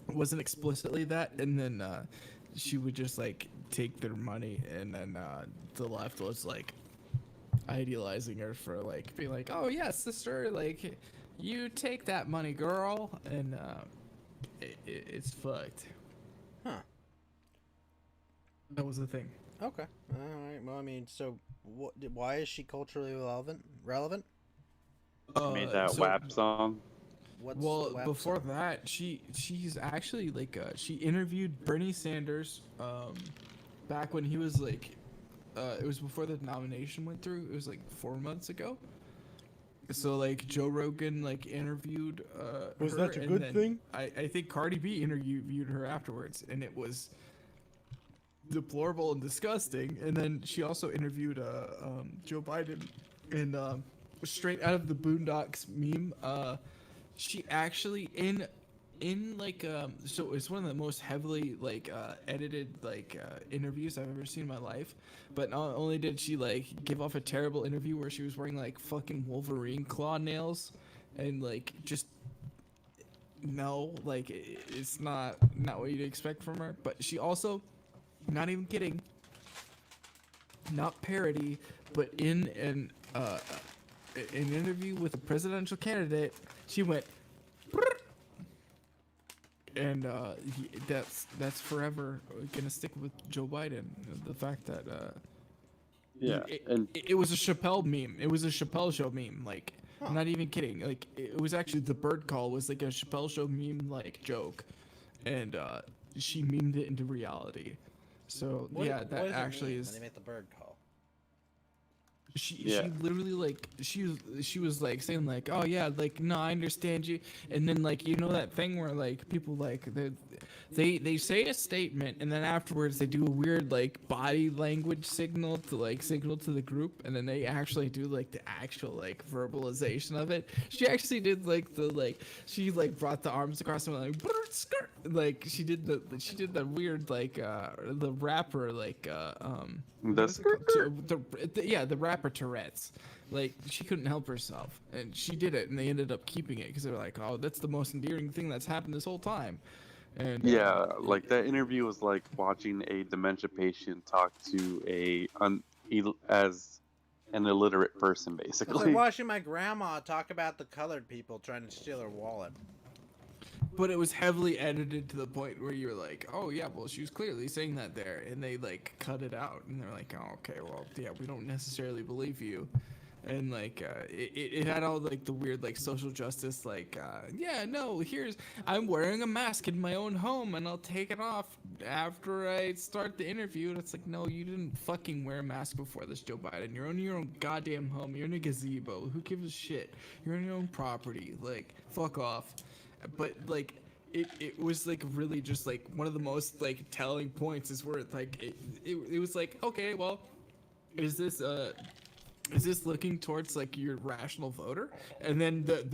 it wasn't explicitly that, and then she would just like take their money, and then the left was like idealizing her for like being like, oh yeah, sister, like you take that money, girl, and it's fucked. Huh. That was the thing. Okay. All right. Well, I mean, so why is she culturally relevant? Made that so- WAP song. What's Well, the WAP before song? that, she's actually like she interviewed Bernie Sanders back when he was like it was before the nomination went through. It was like 4 months ago. So like Joe Rogan like interviewed Was her, that a and good then thing? I think Cardi B interviewed her afterwards, and it was deplorable and disgusting. And then she also interviewed Joe Biden, and straight out of the Boondocks meme, she actually in like so it's one of the most heavily like edited like interviews I've ever seen in my life. But not only did she like give off a terrible interview where she was wearing like fucking Wolverine claw nails and like just no, like it's not what you'd expect from her, but she also, not even kidding, not parody, but in an interview with a presidential candidate, she went and that's forever gonna stick with Joe Biden. The fact that Yeah, it was a Chappelle meme. It was a Chappelle show meme. Like, I'm not even kidding. Like, it was actually the bird call was like a Chappelle show meme like joke, and she memed it into reality. So What yeah, what that does it actually mean is. when they make the bird call. She literally like she was like saying like, oh yeah, like no, I understand you, and then like, you know that thing where like people like they say a statement and then afterwards they do a weird like body language signal to the group, and then they actually do like the actual like verbalization of it. She actually did like she like brought the arms across and went like "Brr, skirt." Like she did the weird like the rapper like The what is it called? The rapper rapper Tourette's. Like, she couldn't help herself, and she did it, and they ended up keeping it because they were like, oh, that's the most endearing thing that's happened this whole time. And Yeah, like that interview was like watching a dementia patient talk to as an illiterate person, It's basically. like watching my grandma talk about the colored people trying to steal her wallet. But it was heavily edited to the point where you're like, oh yeah, well, she was clearly saying that there, and they like cut it out, and they're like, oh, okay, well, yeah, we don't necessarily believe you. And like it had all like the weird like social justice like yeah, no, I'm wearing a mask in my own home and I'll take it off after I start the interview. And it's like, no, you didn't fucking wear a mask before this, Joe Biden. You're in your own goddamn home. You're in a gazebo. Who gives a shit? You're in your own property. Like, fuck off. But like it was like really just like one of the most like telling points is where like it was like, okay, well, is this looking towards like your rational voter? And then the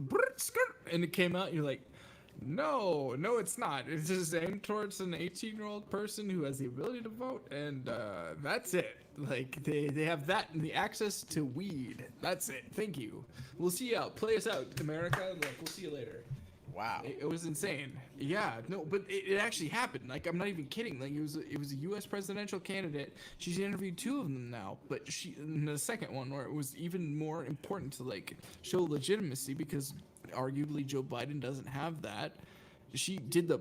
and it came out and you're like, no, it's not. It's just aimed towards an 18-year-old person who has the ability to vote, and that's it. Like they have that and the access to weed. That's it. Thank you. We'll see you out. Play us out, America. Like, we'll see you later. Wow. It was insane. Yeah, no, but it actually happened. Like, I'm not even kidding. Like, it was a U.S. presidential candidate. She's interviewed 2 of them now, but in the second one, where it was even more important to like show legitimacy because arguably Joe Biden doesn't have that. She did the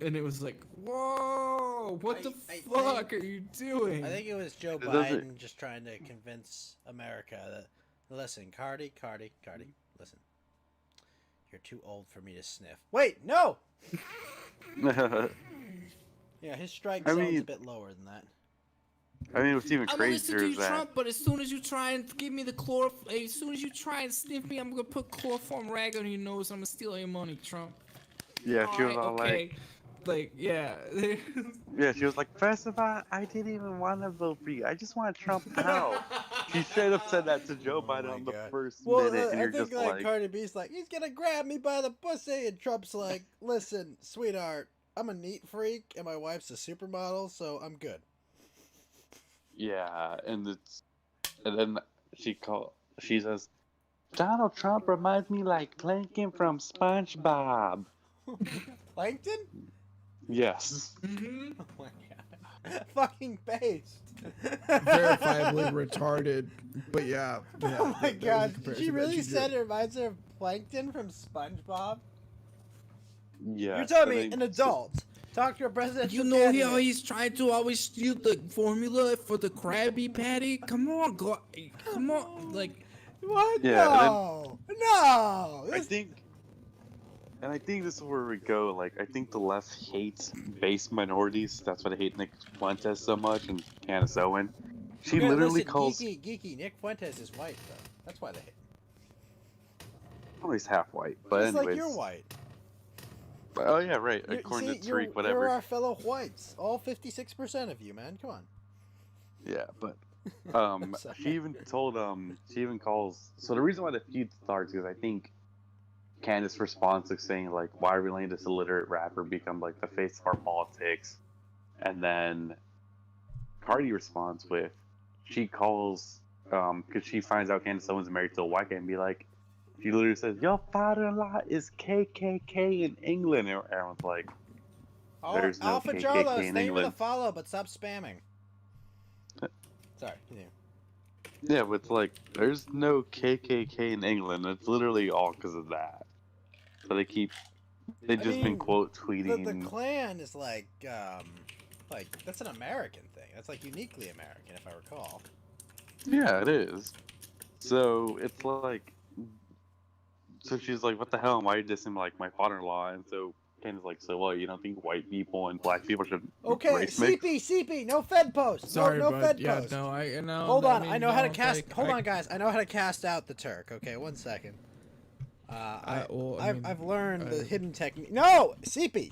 and it was like, whoa, what the fuck are you doing? I think it was Joe Biden just trying to convince America that, listen, Cardi, listen. You're too old for me to sniff. Wait, no! Yeah, his strike zone's a bit lower than that. I mean, what's even I'm crazier listening to is you, that... Trump, but as soon as you try and give me the as soon as you try and sniff me, I'm gonna put chloroform rag on your nose. I'm gonna steal your money, Trump. Yeah, she was all like, yeah. Yeah, she was like, first of all, I didn't even want to vote for you. I just want Trump out. She straight up said that to Joe Biden on the first minute, and you're just like... Cardi B's like, he's gonna grab me by the pussy, and Trump's like, listen, sweetheart, I'm a neat freak, and my wife's a supermodel, so I'm good. Yeah, and then she says, Donald Trump reminds me like Plankton from SpongeBob. Plankton? Yes. Oh my god. Fucking based. Verifiably retarded, but yeah. Oh my god. She really said it reminds her of Plankton from SpongeBob? Yeah. You're telling me an adult talk to a presidential candidate. How he's trying to always steal the formula for the Krabby Patty? Come on, like... What? Yeah, No! No! I think this is where we go. Like, I think the left hates base minorities. That's why they hate Nick Fuentes so much and Candace Owen. She literally calls... Geeky. Nick Fuentes is white, though. That's why they hate him. Oh, he's half white. But it's anyways... like you're white. Oh, yeah, right. According to Tariq, whatever. You're our fellow whites. All 56% of you, man. Come on. Yeah, but... she even calls... So the reason why the feud starts is I think Candace responds to saying, like, why are we letting this illiterate rapper become, like, the face of our politics? And then Cardi responds with, she calls, because she finds out Candace Owens is married to a white guy, and be like, she literally says, your father-in-law is KKK in England. And everyone's like, there's no Alpha KKK Jarlos, in thank you for the England. follow, but stop spamming. Sorry, continue. Yeah, but it's like, there's no KKK in England. It's literally all because of that. So they've just been quote tweeting. The Klan is like, that's an American thing. That's like uniquely American, if I recall. Yeah, it is. So it's like, so she's like, what the hell? Why are you dissing like my father-in-law? And so Ken is like, so what? You don't think white people and black people should race mix? CP, no Fed posts. Sorry, no bud. Fed Yeah, posts. no, I know. Hold on, I know how to no, cast. like, hold on, guys. I know how to cast out the Turk. Okay, 1 second. I've learned the hidden technique. No, CP.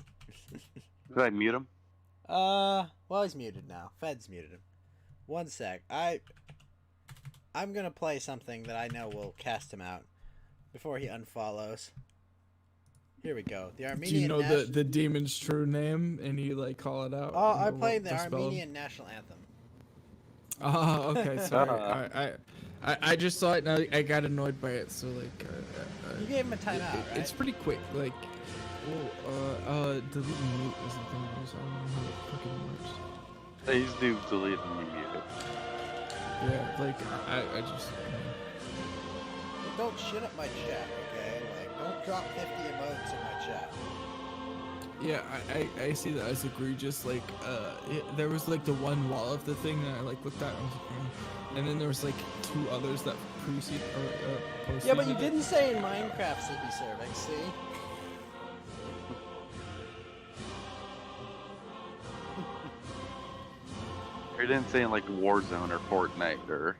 Did I mute him? Well, he's muted now. Fed's muted him. 1 sec. I'm gonna play something that I know will cast him out before he unfollows. Here we go. The Armenian. Do you know the demon's true name, and you like call it out? Oh, I played the Armenian national anthem. Oh, okay, sorry. I just saw it and I got annoyed by it. So like, You gave him a timeout, right? It's pretty quick. Like, delete and mute is the thing. I don't know how it fucking works. They just do delete and mute it. Yeah, like I just. Don't shit up my chat, okay? Like, don't drop 50 emotes in my chat. Yeah, I see that as egregious. Like, there was like the one wall of the thing that I like looked at, and, I was like, and then there was like 2 others that precede or posted. Yeah, but you didn't say in Minecraft, CP Cervix, see? You didn't say in like Warzone or Fortnite or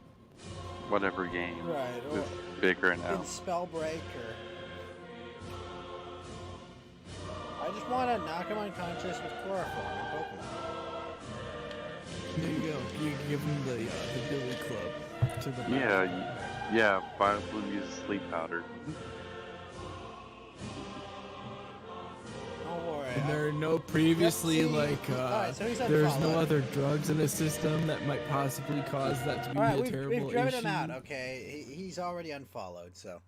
whatever game Right, or is big right now. in Spellbreak or... I just want to knock him unconscious with chloroform in Pokemon. There you go. You give him the Billy Club to the Yeah, Bioblue uses sleep powder. Don't worry. And there are no previously Alright, so he's there's no unfollowed. other drugs in the system that might possibly cause that to be Alright, a terrible we've driven issue. him out, okay? He's already unfollowed, so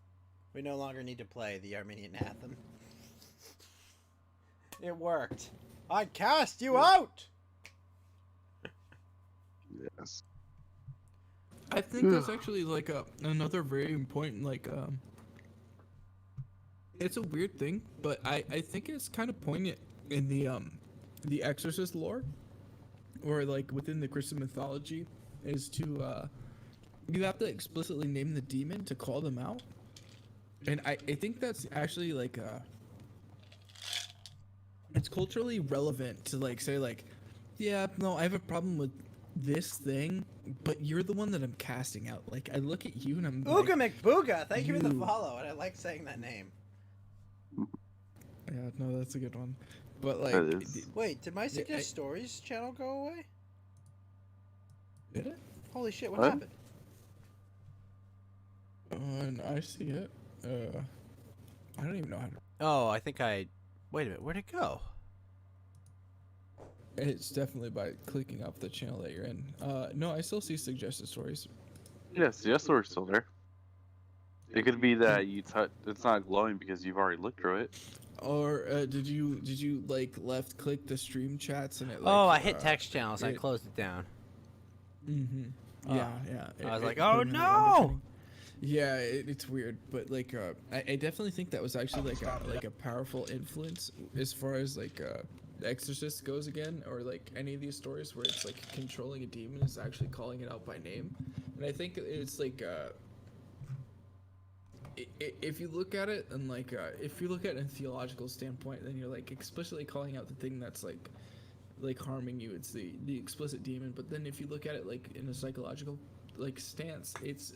we no longer need to play the Armenian Anthem. It worked. I cast you out! Yes. I think that's actually like another very important it's a weird thing, but I think it's kind of poignant in the Exorcist lore, or like within the Christian mythology, is to you have to explicitly name the demon to call them out, and I think that's actually like it's culturally relevant to like say like, yeah, no, I have a problem with this thing, but you're the one that I'm casting out. Like, I look at you and I'm Ooga like, McBooga! Thank you for the follow, and I like saying that name. yeah, no, that's a good one. But like, That is. Wait, did my Suggest Stories channel go away? did it? Holy shit, what What? happened? And I see it. I don't even know how to. Oh, I think I... Wait a minute, where'd it go? It's definitely by clicking up the channel that you're in. No, I still see suggested stories. Yes, we're still there. It could be that it's not glowing because you've already looked through it. Or did you like left click the stream chats and it? Like, Oh, I hit text channels, I it- closed it down. Mm-hmm. Yeah, yeah. I was like, put oh him in the no! underpinning. Yeah, it's weird, but like, I definitely think that was actually like a powerful influence as far as like Exorcist goes again, or like any of these stories where it's like controlling a demon is actually calling it out by name, and I think it's like if you look at it and like if you look at it in a theological standpoint, then you're like explicitly calling out the thing that's like harming you. It's the explicit demon. But then if you look at it like in a psychological like stance, it's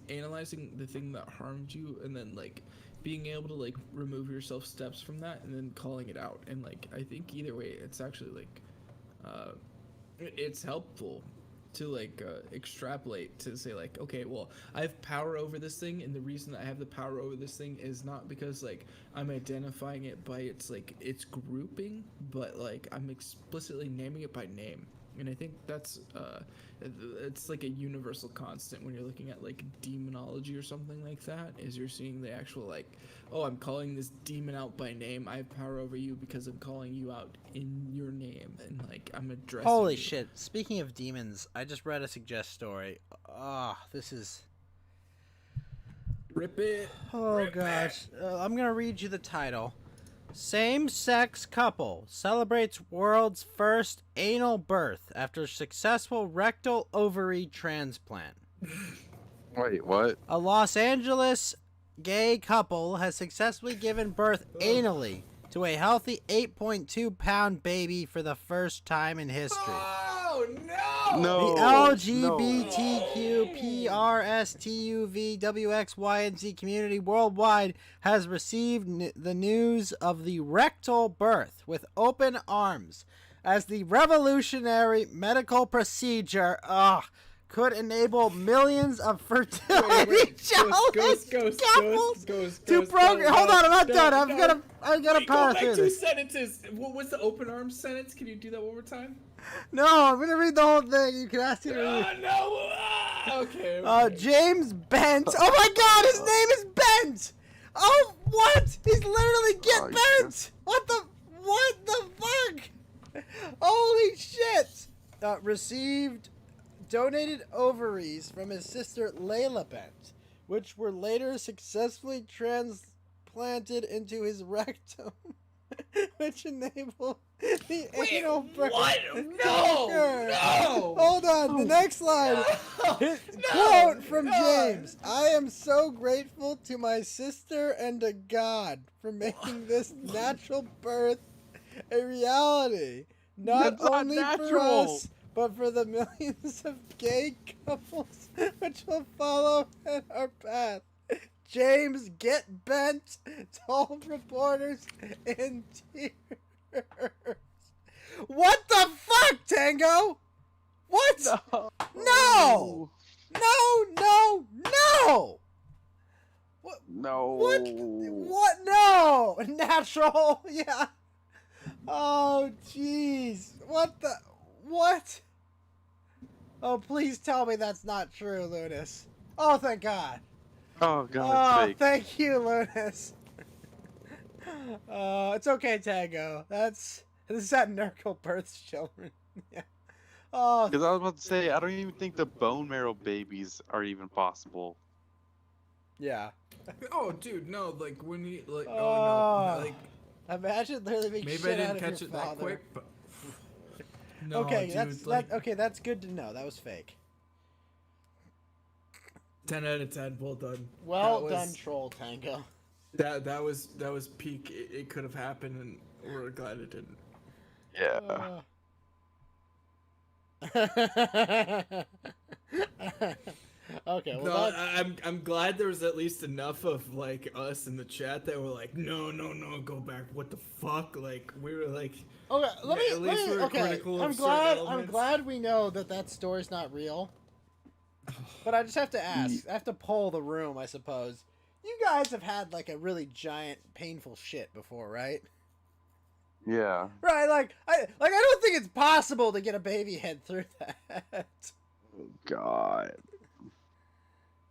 analyzing the thing that harmed you and then like being able to like remove yourself steps from that and then calling it out. And like I think either way it's actually like it's helpful to like extrapolate to say like, okay, well, I have power over this thing, and the reason I have the power over this thing is not because like I'm identifying it by its like its grouping, but like I'm explicitly naming it by name. And I think that's it's like a universal constant when you're looking at like demonology or something like that, is you're seeing the actual like, oh, I'm calling this demon out by name. I have power over you because I'm calling you out in your name, and like I'm addressing Holy you. shit, speaking of demons, I just read a Suggest Story. Ah, this is... Rip it. Oh gosh, I'm gonna read you the title. Same-sex couple celebrates world's first anal birth after successful rectal ovary transplant. Wait, what? A Los Angeles gay couple has successfully given birth anally to a healthy 8.2-pound baby for the first time in history. Oh no! No. The LGBTQ PRSTUV WX and Z community worldwide has received the news of the rectal birth with open arms, as the revolutionary medical procedure could enable millions of fertility childless couples to program. Hold on, I'm not done. I gotta power Go through back 2 this. sentences. What was the open arms sentence? Can you do that one more time? No, I'm gonna read the whole thing. You can ask him to read. No. Okay. James Bent. Oh my God, his name is Bent. Oh, what? He's literally Get Bent. What the fuck? Holy shit. Received donated ovaries from his sister Layla Bent, which were later successfully transplanted into his rectum, which enabled the anal birth. What? to No! occur. No! Hold on, the next line. Quote from James: I am so grateful to my sister and to God for making this natural birth a reality. Not That's not only for natural. us, but for the millions of gay couples which will follow in our path. James Get Bent told reporters in tears. What the fuck, Tango? What? No! No! What? No. What? No! Natural? Yeah. Oh, jeez. What? Oh, please tell me that's not true, Lunas. Oh, thank God. Oh god, Oh, it's fake. thank you, Lunas. It's okay, Tango. This is how Nurgle births children. Yeah. Oh, Because I was about to say, I don't even think the bone marrow babies are even possible. yeah. Oh, dude, no. Like when you like. Oh, Oh no. Like imagine literally being maybe shit I out didn't of catch your it that father. quick, but. No, Okay, dude, okay, that's good to know. That was fake. 10 out of 10. Well done. Well That done, was- Troll Tango. That was peak. It could have happened, and we're glad it didn't. Yeah. Okay, well No, that, I'm glad there was at least enough of like us in the chat that were like, no, go back. What the fuck? Like we were like, okay, at least we're okay. critical I'm of certain glad. I'm elements. glad we know that story's not real. But I just have to ask. I have to poll the room, I suppose. You guys have had like a really giant, painful shit before, right? Yeah. Right, like I don't think it's possible to get a baby head through that. Oh god.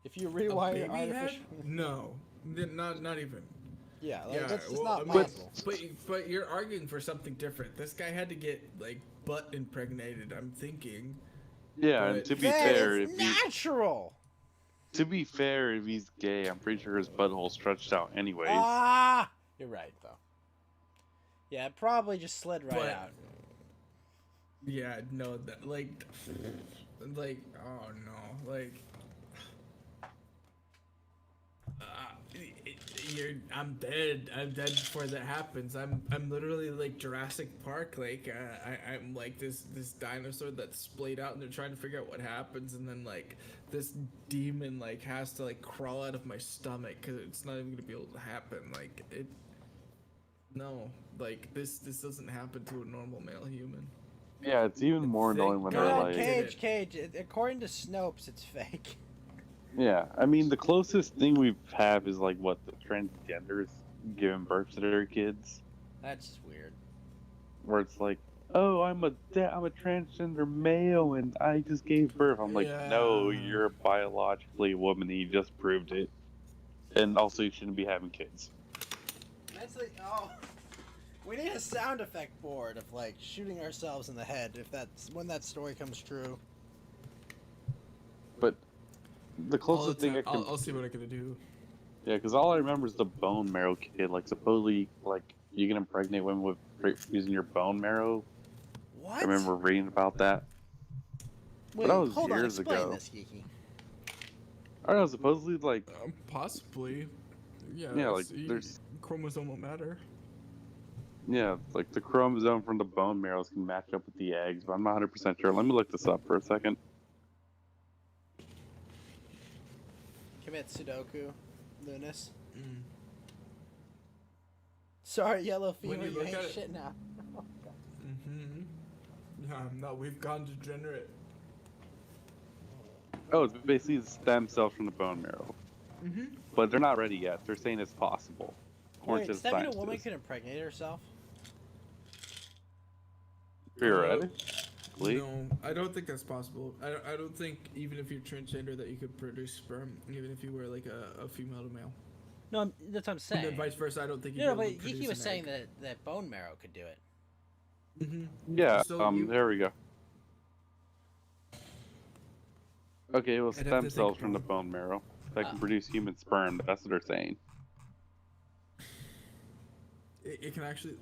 If you A rewire baby artificial, head? No, not even. yeah, like, Yeah, that's just well, not I mean, possible. but you're arguing for something different. This guy had to get like butt impregnated. I'm thinking. Yeah, and But- to be Man, fair, it's if he's natural. if he's gay, I'm pretty sure his butthole's stretched out anyways. Ah, you're right though. Yeah, it probably just slid right But- out. Yeah, no, that like, oh no, like. I'm dead. I'm dead before that happens. I'm literally like Jurassic Park. Like I'm like this dinosaur that's splayed out, and they're trying to figure out what happens, and then like this demon like has to like crawl out of my stomach because it's not even gonna be able to happen. Like it. No, like this doesn't happen to a normal male human. Yeah, it's even more Thank annoying when God. they're No, like, Cage. According to Snopes, it's fake. yeah. I mean, the closest thing we have is like what the transgenders giving birth to their kids, That's just weird. where it's like, oh, I'm a transgender male and I just gave birth. I'm like, no, Yeah. you're biologically a woman and you just proved it, and also you shouldn't be having kids. We need a sound effect board of like shooting ourselves in the head if that's when that story comes true. But the closest thing I can, I'll see what I can do. yeah, because all I remember is the bone marrow kid. Like supposedly, like you can impregnate women with using your bone marrow. What? I remember reading about that. Wait, that was hold on. years Explain ago. this, Geeky. I don't know. Supposedly, like Possibly. Yeah. Yeah, like, it's- there's- chromosomal matter. yeah, like the chromosome from the bone marrows can match up with the eggs, but I'm not 100% sure. Let me look this up for a second. Commit Sudoku, Lunas. Mm. Sorry, Yellow When Fever, you you look ain't at it- shit now. Mm-hmm. Yeah, no, we've gone degenerate. Oh, it's basically the stem cells from the bone marrow, Mm-hmm. but they're not ready yet. They're saying it's possible. According Wait, to does the that mean a woman scientists. can impregnate herself? You're ready? genetically. No, I don't think that's possible. I don't think even if you're transgender that you could produce sperm, even if you were like a female to male. No, that's what I'm saying. And then vice versa, I don't think you'd No, be able but to produce Yiki was an saying egg. that bone marrow could do it. Yeah. So There we go. Okay, well, I'd have to stem cells think from the bone. bone marrow that can produce human sperm. That's what they're saying. It can actually.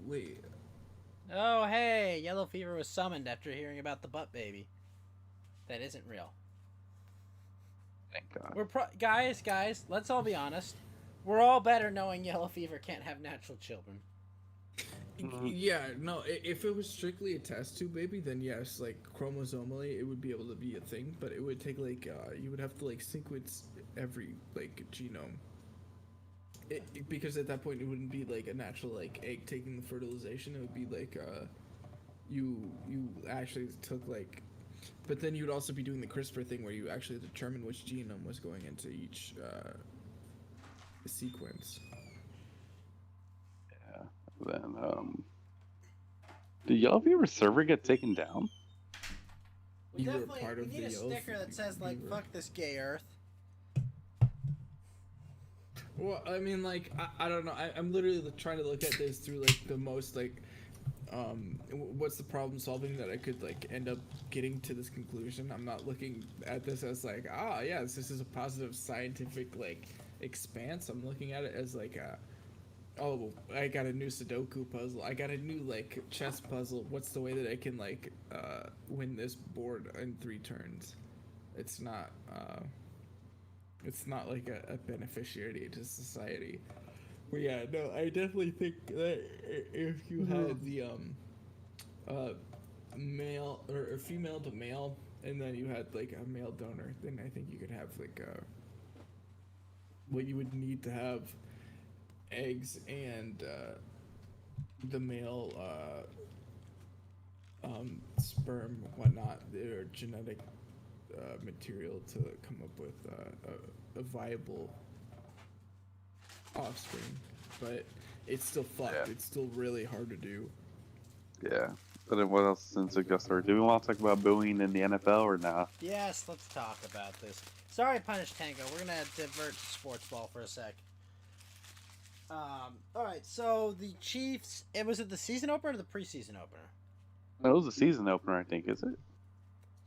Wait. Oh, hey, yellow fever was summoned after hearing about the butt baby. That isn't real. Thank God. We're guys, let's all be honest. We're all better knowing yellow fever can't have natural children. Yeah, no, if it was strictly a test tube baby, then yes, like chromosomally it would be able to be a thing, but it would take like, you would have to like sequence every like genome. Because at that point it wouldn't be like a natural like egg taking the fertilization, it would be like, you actually took like, but then you'd also be doing the CRISPR thing where you actually determine which genome was going into each, sequence. Then, did yellow fever server get taken down? We You were definitely part we of need the a yellow sticker that says like fever. "fuck this gay Earth." Well, I mean, like, I don't know. I'm literally trying to look at this through like the most like, what's the problem solving that I could like end up getting to this conclusion. I'm not looking at this as like, yes, this is a positive scientific like expanse. I'm looking at it as like oh, I got a new Sudoku puzzle. I got a new like chess puzzle. What's the way that I can like win this board in 3 turns? It's not like a beneficiary to society. But yeah, no, I definitely think that if you had the male or female to male, and then you had like a male donor, then I think you could have like what you would need to have eggs and the male sperm, whatnot, their genetic material to come up with a viable offspring. But it's still fucked. Yeah. It's still really hard to do. Yeah. But then what else since it got started? Do we want to talk about booing in the NFL or not? Yes, let's talk about this. Sorry, Punish Tango. We're gonna divert to sports ball for a sec. All right. So the Chiefs. Was it the season opener or the preseason opener? No, it was a season opener, I think, is it?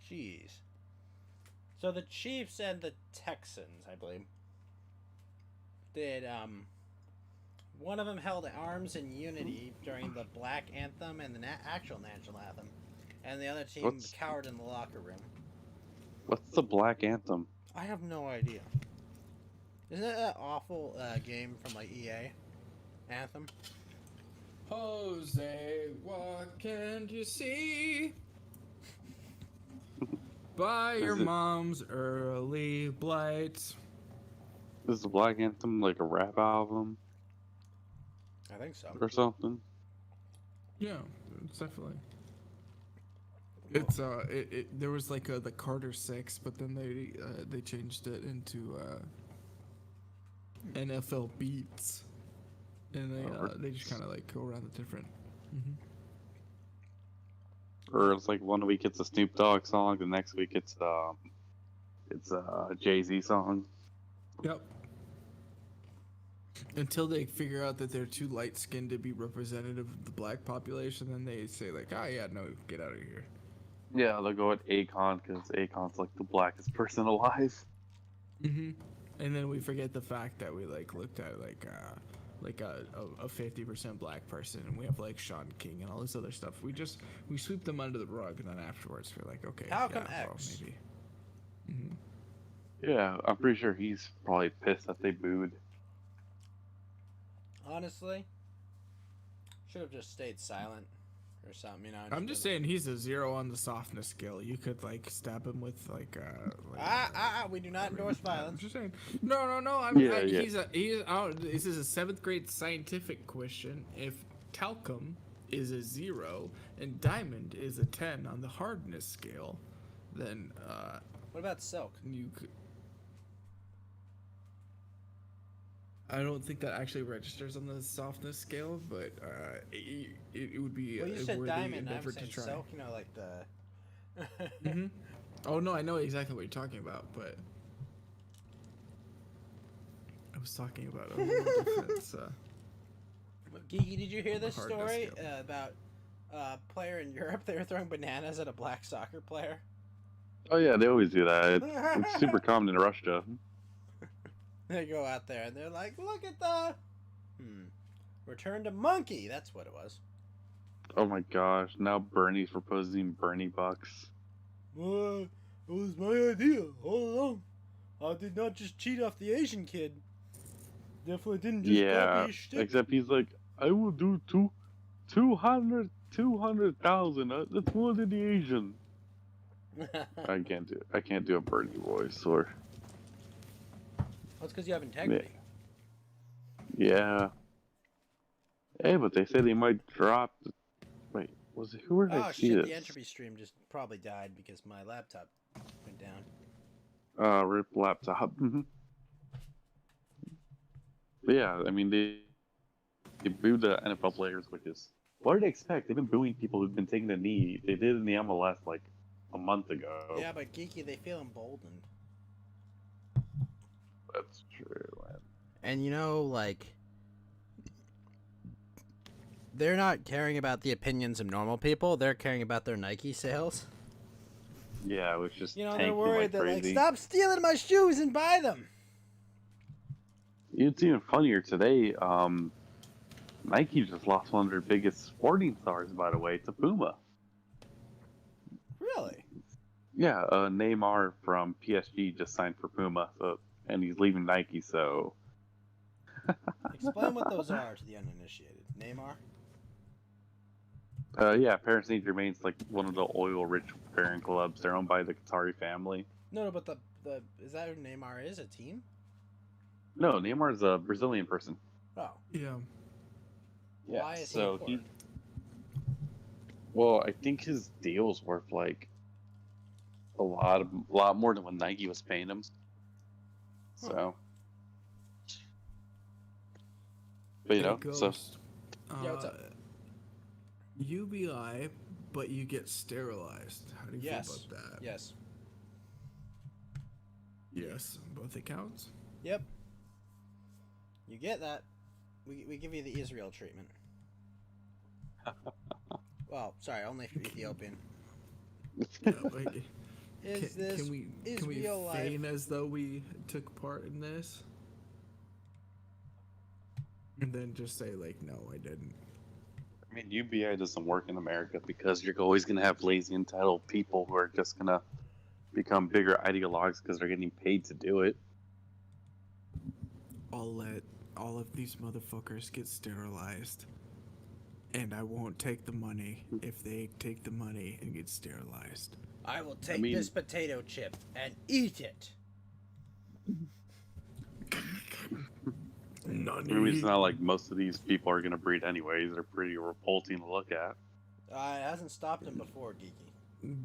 Jeez. So the Chiefs and the Texans, I believe, did one of them held arms in unity during the Black Anthem and the actual national anthem, and the other team cowered in the locker room. What's the Black Anthem? I have no idea. Isn't that an awful game from like EA? Anthem? Jose, what can you see? By your mom's early blight. Is the Black Anthem like a rap album? I think so. Or something? Yeah, it's definitely. It's there was like the Carter 6, but then they changed it into NFL beats, and they just kind of like go around the different. Or it's like one week it's a Snoop Dogg song, the next week it's a Jay-Z song. Yep. Until they figure out that they're too light-skinned to be representative of the black population, then they say like, yeah, no, get out of here. Yeah, they'll go with Akon because Akon's like the blackest person alive. And then we forget the fact that we like looked at like a 50% black person, and we have like Sean King and all this other stuff. We sweep them under the rug, and then afterwards we're like, okay, Malcolm yeah, well, X. maybe. Yeah, I'm pretty sure he's probably pissed that they booed. Honestly, should have just stayed silent or something, you know. I'm just saying he's a 0 on the softness scale. You could like stab him with like we do not endorse I'm violence. just saying. No. This is a 7th grade scientific question. If talcum is a 0 and diamond is a 10 on the hardness scale, then What about silk? you could. I don't think that actually registers on the softness scale, but it would be Well, you a said worthy diamond. I'm endeavor to saying try. silk. You know, like the. Mm-hmm. Oh no, I know exactly what you're talking about, but I was talking about a little different. Geeky, did you hear this hardness story scale. about a player in Europe? They were throwing bananas at a black soccer player. Oh yeah, they always do that. It's super common in Russia. They go out there and they're like, "Look at the return to monkey." That's what it was. Oh my gosh! Now Bernie's proposing Bernie bucks. It was my idea all along. I did not just cheat off the Asian kid. Definitely didn't just copy his shtick. Except he's like, I will do 200,000. That's more than the Asian. I can't do a Bernie voice or. That's because you have integrity. Yeah. Hey, but they said they might drop. Wait, was it who? Where did I see shit! this? The entropy stream just probably died because my laptop went down. Rip laptop. But yeah, I mean they booed the NFL players, which is what did they expect? They've been booing people who've been taking the knee. They did in the MLS like a month ago. Yeah, but Geeky, they feel emboldened. That's true. And you know, like, they're not caring about the opinions of normal people. They're caring about their Nike sales. Yeah, it was just they're worried like that crazy. stop stealing my shoes and buy them. It's even funnier today. Nike just lost one of their biggest sporting stars, by the way, to Puma. Really? Yeah, Neymar from PSG just signed for Puma, and he's leaving Nike. So, Explain what those are to the uninitiated. Neymar. yeah, Paris Saint-Germain's like one of the oil-rich foreign clubs. They're owned by the Qatari family. No, but the is that who Neymar is? A team? No, Neymar's a Brazilian person. Oh. Yeah. Yeah. Why is so he? Well, I think his deal's worth like a lot more than what Nike was paying him. So. But you know, so. Yeah, what's up? UBI, but you get sterilized. How do you feel about that? Yes. Yes, both accounts. Yep. You get that. We give you the Israel treatment. Well, sorry, only for Ethiopian. No, like, Can we feign as though we took part in this? And then just say, like, no, I didn't. I mean, UBI doesn't work in America because you're always going to have lazy, entitled people who are just going to become bigger ideologues because they're getting paid to do it. I'll let all of these motherfuckers get sterilized. And I won't take the money if they take the money and get sterilized. I will take this potato chip and eat it. Maybe it's not like most of these people are going to breed anyways. They're pretty revolting to look at. It hasn't stopped him before, Geeky.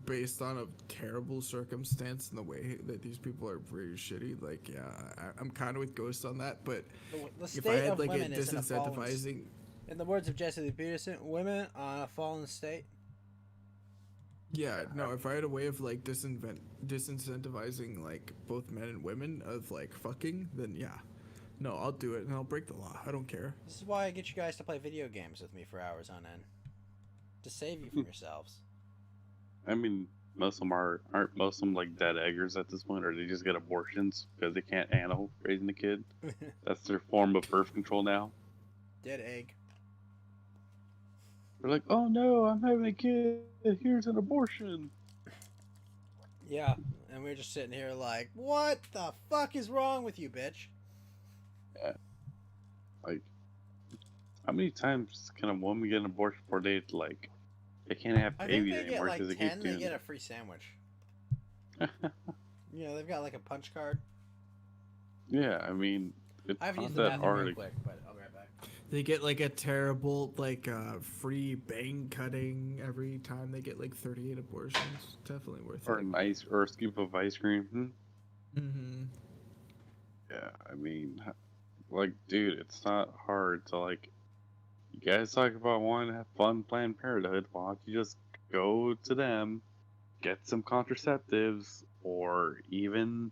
Based on a terrible circumstance and the way that these people are very shitty, like, yeah, I'm kind of with Ghost on that, but the state if I had, of like, a women is in a fallen disincentivizing... In the words of Jesse Lee Peterson, women on a fallen state. Yeah, no, if I had a way of, like, disincentivizing, like, both men and women of, like, fucking, then yeah. No, I'll do it, and I'll break the law. I don't care. This is why I get you guys to play video games with me for hours on end. To save you from yourselves. I mean, most of them aren't most of them like dead eggers at this point, or they just get abortions because they can't handle raising a kid. That's their form of birth control now. Dead egg. They're like, oh no, I'm having a kid. Here's an abortion. Yeah, and we're just sitting here like, what the fuck is wrong with you, bitch? Yeah. Like, how many times can a woman get an abortion before they like they can't have babies anymore because I think they get like 10, they keep get a free sandwich. You know, they've got like a punch card. Yeah, I mean, it's I have to use not the that bathroom hard. real quick, but I'll be right back. They get like a terrible, like, free bang cutting every time they get like 38 abortions. Definitely worth Or it. or a scoop of ice cream. Mm-hmm. Yeah, I mean, Like, dude, it's not hard to like. You guys talk about wanting to have fun Planned Parenthood. Why don't you just go to them, get some contraceptives, or even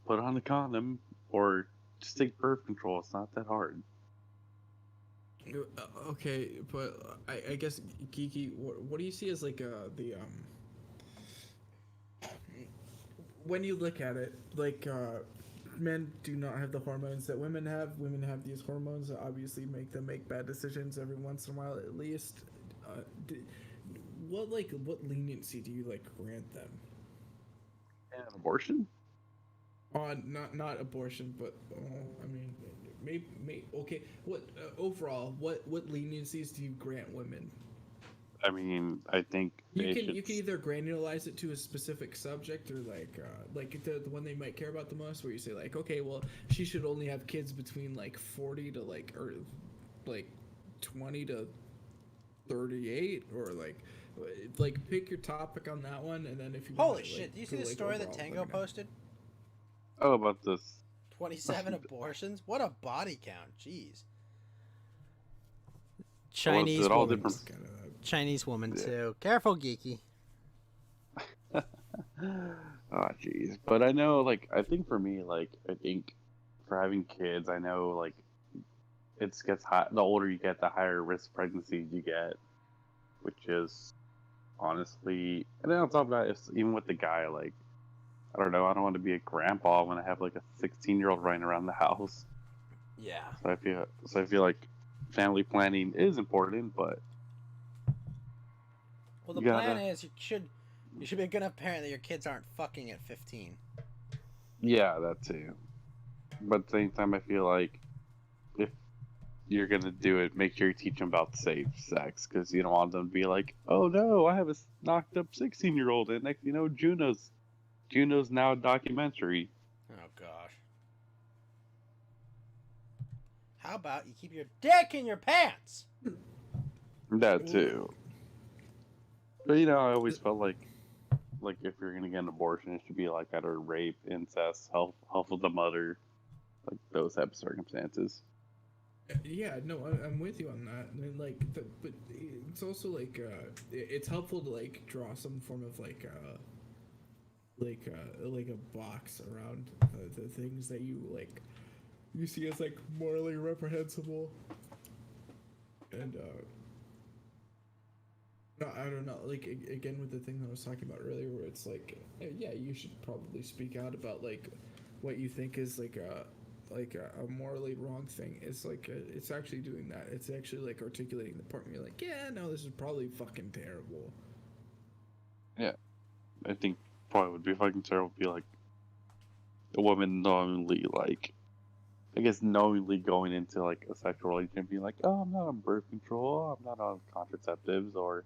put on a condom, or just take birth control. It's not that hard. Okay, but I guess Geeky, what do you see as like the when you look at it, like men do not have the hormones that women have. Women have these hormones that obviously make them make bad decisions every once in a while, at least. Do, what leniency do you like grant them? And abortion? Not abortion, but I mean, maybe okay. What overall, what leniencies do you grant women? I mean, I think you can either granularize it to a specific subject or like the one they might care about the most, where you say like, okay, well, she should only have kids between like 40 to like 20 to 38, or like pick your topic on that one, and then if you Holy want, shit! like, Do you see go, the like, story that overall, Tango posted? Oh, about this. 27 abortions? What a body count! Jeez. Chinese woman. different... Chinese woman Yeah. too. Careful, Geeky. Oh, jeez. But I know, like, I think for me, like, I think for having kids, I know, like, it gets hot. The older you get, the higher risk pregnancies you get, which is honestly. And then on top of that, it's even with the guy, like, I don't know, I don't want to be a grandpa when I have like a 16-year-old running around the house. Yeah. So I feel like family planning is important, but well, the plan is you should be a good enough parent that your kids aren't fucking at 15. Yeah, that too. But at the same time, I feel like if you're gonna do it, make sure you teach them about safe sex, because you don't want them to be like, oh no, I have a knocked up 16-year-old, and next you know, Juno's now a documentary. Oh gosh. How about you keep your dick in your pants? That too. But you know, I always felt like if you're gonna get an abortion, it should be like either rape, incest, health of the mother, like those type of circumstances. Yeah, no, I'm with you on that. And but it's also like it's helpful to like draw some form of like a box around the things that you see as like morally reprehensible. And I don't know, like again with the thing that I was talking about earlier, where it's like, yeah, you should probably speak out about like what you think is like a morally wrong thing. It's like it's actually doing that. It's actually like articulating the part where you're like, yeah, no, this is probably fucking terrible. Yeah, I think probably would be fucking terrible. Be like a woman knowingly, like, I guess knowingly going into like a sexual relationship, being like, oh, I'm not on birth control, I'm not on contraceptives, or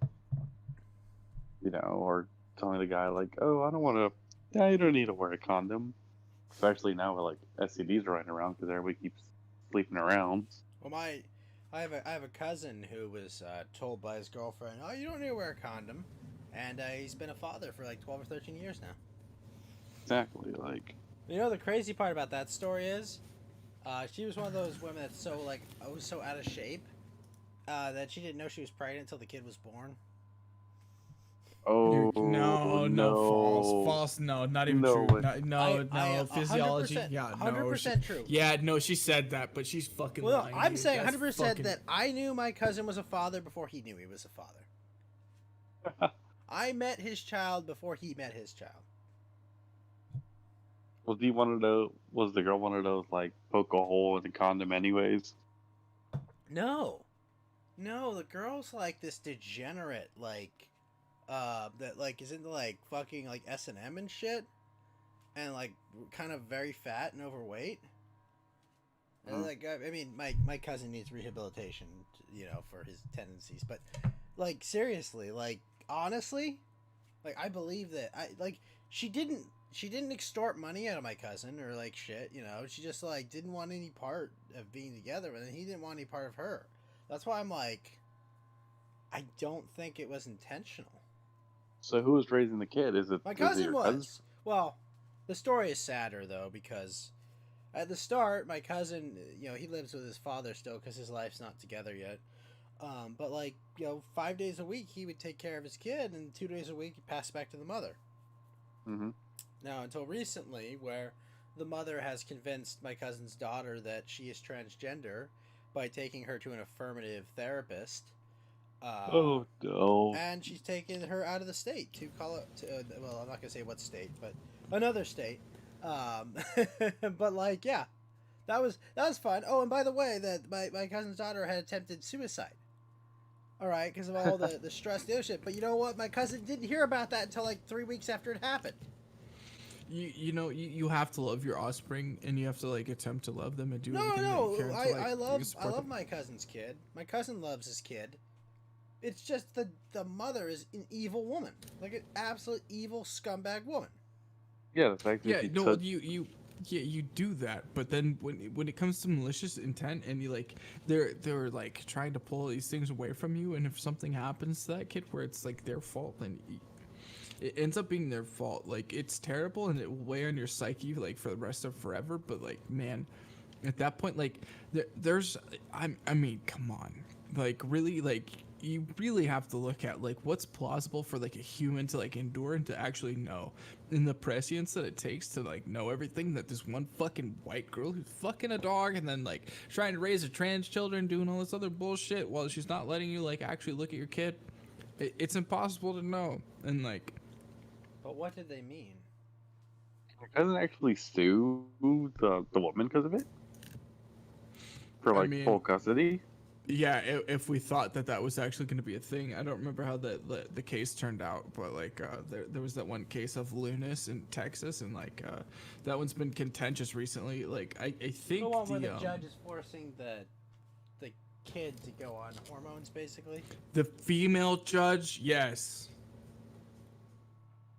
you know, or telling the guy like, oh, I don't want to. Yeah, you don't need to wear a condom. Especially now with like STDs running around because everybody keeps sleeping around. Well, I have a cousin who was told by his girlfriend, "Oh, you don't need to wear a condom," and he's been a father for like 12 or 13 years now. Exactly, like. You know the crazy part about that story is, she was one of those women that's so like so out of shape that she didn't know she was pregnant until the kid was born. Oh no, false, no, not even true. No, physiology, 100% true. Yeah, no, she said that, but she's fucking lying. I'm saying 100% that I knew my cousin was a father before he knew he was a father. I met his child before he met his child. Was he one of those? Was the girl one of those like poke a hole in the condom, anyways? No, the girl's like this degenerate, like. That like is into like fucking like S&M and shit, and like kind of very fat and overweight. And like I mean, my cousin needs rehabilitation, you know, for his tendencies. But like seriously, like honestly, like I believe that she didn't extort money out of my cousin or like shit, you know. She just like didn't want any part of being together, and he didn't want any part of her. That's why I'm like, I don't think it was intentional. So who was raising the kid? Is it my cousin? Your was cousin? Well, the story is sadder though because At the start, my cousin, he lives with his father still because his life's not together yet. But like, 5 days a week he would take care of his kid, and 2 days a week he'd pass back to the mother. Mm-hmm. Now, until recently, where the mother has convinced my cousin's daughter that she is transgender by taking her to an affirmative therapist. Oh no! And she's taken her out of the state to well, I'm not gonna say what state, but another state. But like, yeah, that was fun. Oh, and by the way, that my cousin's daughter had attempted suicide. All right, because of all the stress, the other shit. But you know what? My cousin didn't hear about that until like 3 weeks after it happened. You have to love your offspring, and you have to like attempt to love them and do No, everything no, that you can to, like, I love support them. my cousin's kid. My cousin loves his kid. It's just the mother is an evil woman, like an absolute evil scumbag woman. Yeah, the fact that Yeah, she no, took- you do that, but then when it comes to malicious intent and you like they're like trying to pull these things away from you, and if something happens to that kid where it's like their fault, then it ends up being their fault. Like, it's terrible and it will weigh on your psyche like for the rest of forever. But like, man, at that point, like I mean, come on, like really, like you really have to look at like what's plausible for like a human to like endure and to actually know, and the prescience that it takes to like know everything that this one fucking white girl who's fucking a dog and then like trying to raise her trans children, doing all this other bullshit while she's not letting you like actually look at your kid. It's impossible to know. And like, But what did they mean? Your cousin actually sue the woman because of it? For I like mean, full custody? yeah, if we thought that was actually going to be a thing. I don't remember how the case turned out, but like there was that one case of Lunas in Texas, and like that one's been contentious recently. Like I think The one where the judge is forcing the kid to go on hormones, basically. the female judge, yes.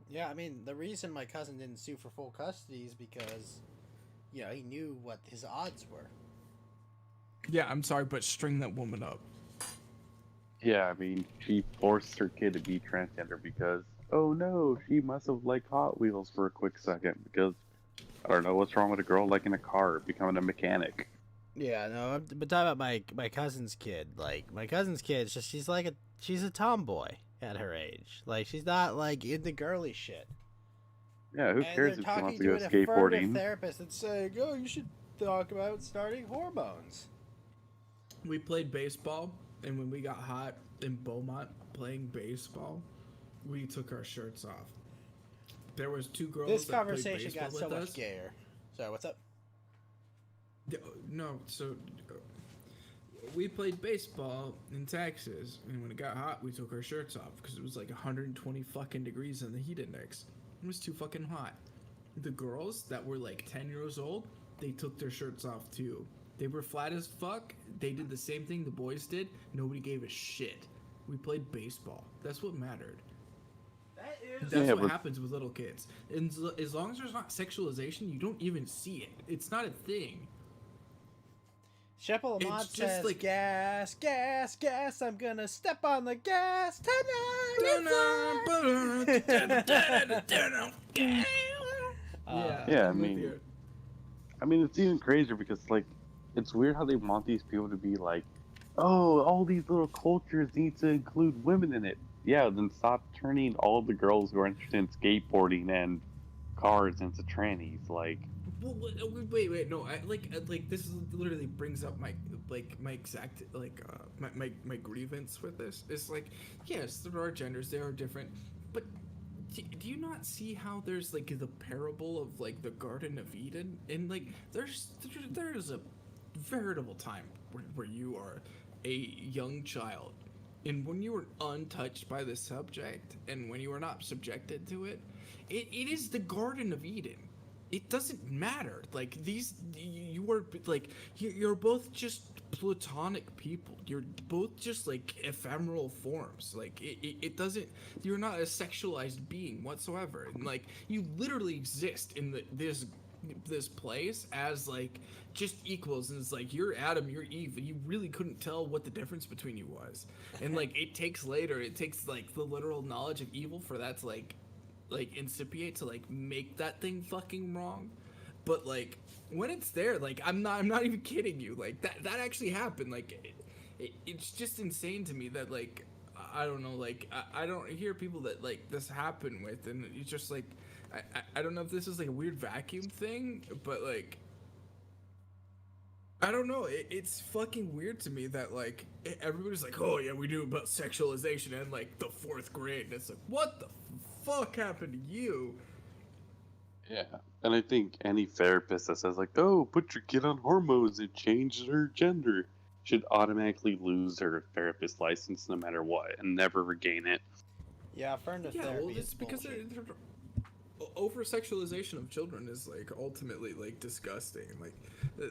Yeah, I mean, the reason my cousin didn't sue for full custody is because, he knew what his odds were. Yeah, I'm sorry, but string that woman up. Yeah, I mean, she forced her kid to be transgender because, oh no, she must have liked Hot Wheels for a quick second because, I don't know, what's wrong with a girl liking a car, becoming a mechanic? Yeah, no, but talking about my cousin's kid. Like, my cousin's kid, it's just, she's a tomboy at her age. Like, she's not, like, into girly shit. Yeah, who And cares they're if she wants talking to go to an affirmative skateboarding? therapist and saying, oh, you should talk about starting hormones. We played baseball, and when we got hot in Beaumont playing baseball, we took our shirts off. There was two girls. This that played conversation got baseball so with much us. gayer. So, what's up? No, so we played baseball in Texas, and when it got hot, we took our shirts off because it was like 120 fucking degrees in the heat index. It was too fucking hot. The girls that were like 10 years old, they took their shirts off too. They were flat as fuck. They did the same thing the boys did. Nobody gave a shit. We played baseball. That's what mattered. That's what happens with little kids. And as long as there's not sexualization, you don't even see it. It's not a thing. Shep Lamont It's just says, like- gas, gas, gas, I'm gonna step on the gas tonight. Yeah, I mean, it's even crazier because, like, it's weird how they want these people to be like, oh, all these little cultures need to include women in it. Yeah, then stop turning all the girls who are interested in skateboarding and cars into trannies. Like, Well, wait, no, like this literally brings up my exact my grievance with this. It's like, yes, there are genders, they are different, but do you not see how there's like the parable of like the Garden of Eden, and like there's a veritable time where you are a young child, and when you are untouched by the subject, and when you are not subjected to it, it is the Garden of Eden. It doesn't matter. Like, you are like, you're both just platonic people. You're both just like ephemeral forms. Like, it doesn't, you're not a sexualized being whatsoever. And like, you literally exist in this place as like just equals, and it's like, you're Adam, you're Eve, and you really couldn't tell what the difference between you was. And like, it takes like the literal knowledge of evil for that to like incipiate to like make that thing fucking wrong. But like, when it's there, like I'm not even kidding you. Like that actually happened. Like it's just insane to me that like I don't know. Like I don't hear people that like this happen with, and it's just like I don't know if this is like a weird vacuum thing, but like I don't know. It's fucking weird to me that like everybody's like, oh yeah, we do about sexualization in like the 4th grade, and it's like, what the fuck happened to you? Yeah, and I think any therapist that says like, "Oh, put your kid on hormones and change their gender," should automatically lose their therapist license no matter what and never regain it. Yeah, affirmative Yeah, therapy well, is it's because bullshit. over sexualization of children is like ultimately like disgusting. Like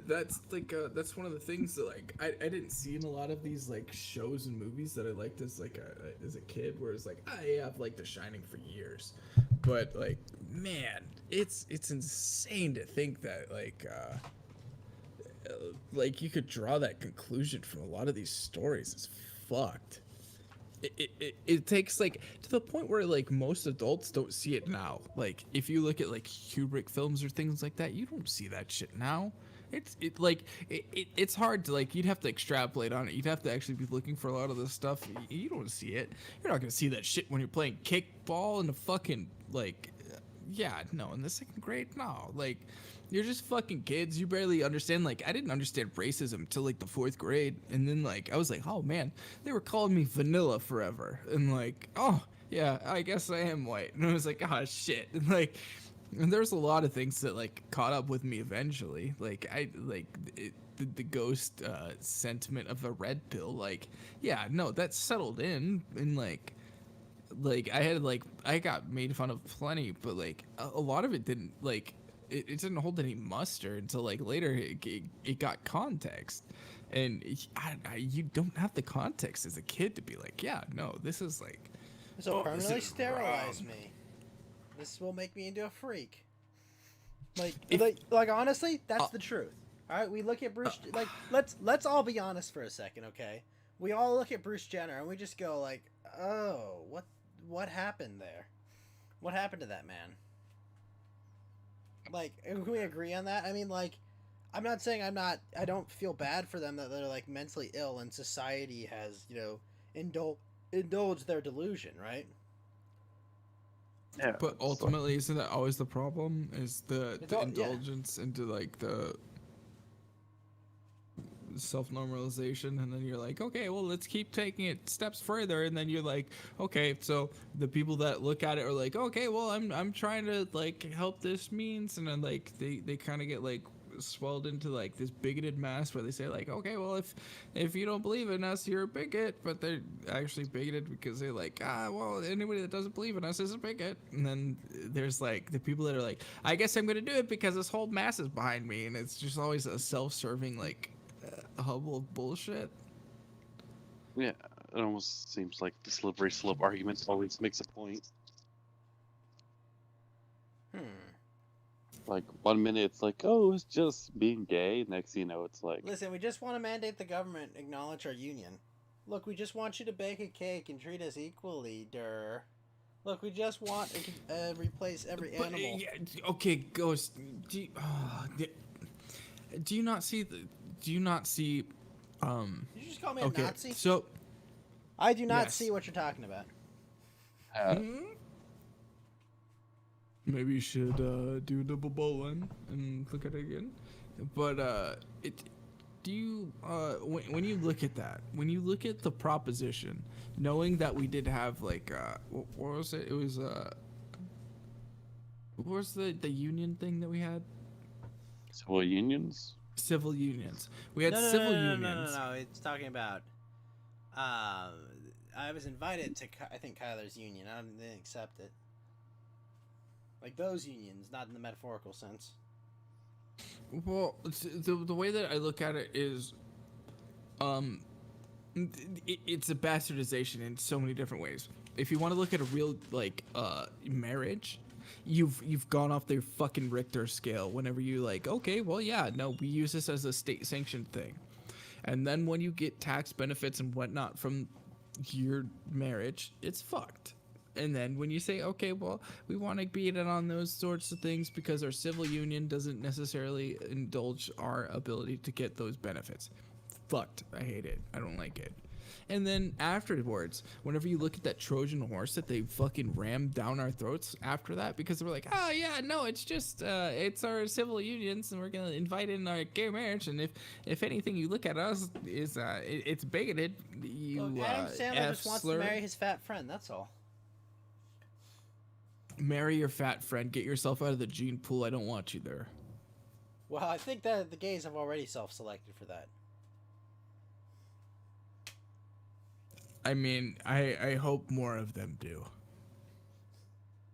that's one of the things that like I didn't see in a lot of these like shows and movies that I liked as like as a kid, where it's like I have like The Shining for years, but like man, it's insane to think that like you could draw that conclusion from a lot of these stories. It's fucked. It takes like to the point where like most adults don't see it now. Like if you look at like Kubrick films or things like that, you don't see that shit now. It's hard to like, you'd have to extrapolate on it. You'd have to actually be looking for a lot of this stuff. You don't see it. You're not gonna see that shit when you're playing kickball in the fucking like yeah, no, in the 2nd grade, no. Like you're just fucking kids. You barely understand. Like I didn't understand racism till like the 4th grade, and then like I was like, oh man, they were calling me vanilla forever, and like, oh yeah, I guess I am white, and I was like, oh shit, and like, and there's a lot of things that like caught up with me eventually. Like I like the ghost sentiment of a red pill. Like yeah, no, that settled in, and like I got made fun of plenty, but like a lot of it didn't like it didn't hold any muster until like later it got context, and you don't have the context as a kid to be like, yeah, no, this is like This will permanently this is sterilize wrong. me. This will make me into a freak. Like, If- like honestly, that's the truth. All right, we look at Bruce. Like, let's all be honest for a second, okay? We all look at Bruce Jenner and we just go like, oh, what happened there? What happened to that man? Like, can we agree on that? I mean, like, I'm not saying I don't feel bad for them that they're like mentally ill and society has indulged their delusion, right? Yeah, But ultimately, isn't that always the problem? Is the Yeah. indulgence into like the self-normalization, and then you're like, okay, well, let's keep taking it steps further, and then you're like, okay, so the people that look at it are like, okay, well, I'm trying to like help this means, and then like they kind of get like swelled into like this bigoted mass where they say like, okay, well, if you don't believe in us, you're a bigot, but they're actually bigoted because they're like, well, anybody that doesn't believe in us is a bigot. And then there's like the people that are like, I guess I'm gonna do it because this whole mass is behind me, and it's just always a self-serving like hubble of bullshit. Yeah, it almost seems like the slippery slope argument always makes a point. Like 1 minute it's like, oh, it's just being gay. Next thing you know, it's like, Listen, we just want to mandate the government acknowledge our union. Look, we just want you to bake a cake and treat us equally, der. Look, we just want to replace every But, animal. okay, Ghost. Do you not see Do you not see? Did you just call me a Okay, Nazi? so I do not yes. see what you're talking about. Maybe you should do double bowling and look at it again. But do you when you look at that, when you look at the proposition, knowing that we did have like what was it? It was what was the union thing that we had? civil unions? Civil unions. We had No, civil unions. No. It's talking about. I was invited to, I think, Kyler's union. I didn't accept it. Like those unions, not in the metaphorical sense. Well, the way that I look at it is, it's a bastardization in so many different ways. If you want to look at a real like marriage, you've gone off their fucking Richter scale. Whenever you like, okay, well, yeah, no, we use this as a state sanctioned thing, and then when you get tax benefits and whatnot from your marriage, it's fucked. And then when you say, okay, well, we want to beat it on those sorts of things because our civil union doesn't necessarily indulge our ability to get those benefits. Fucked. I hate it. I don't like it. And then afterwards, whenever you look at that Trojan horse that they fucking rammed down our throats after that, because we're like, oh yeah, no, it's just, it's our civil unions and we're going to invite in our gay marriage. And if anything you look at us is, it's bigoted, you, Look, Adam Sandler just wants to marry his fat friend, that's all. Marry your fat friend. Get yourself out of the gene pool. I don't want you there. Well, I think that the gays have already self-selected for that. I mean, I hope more of them do.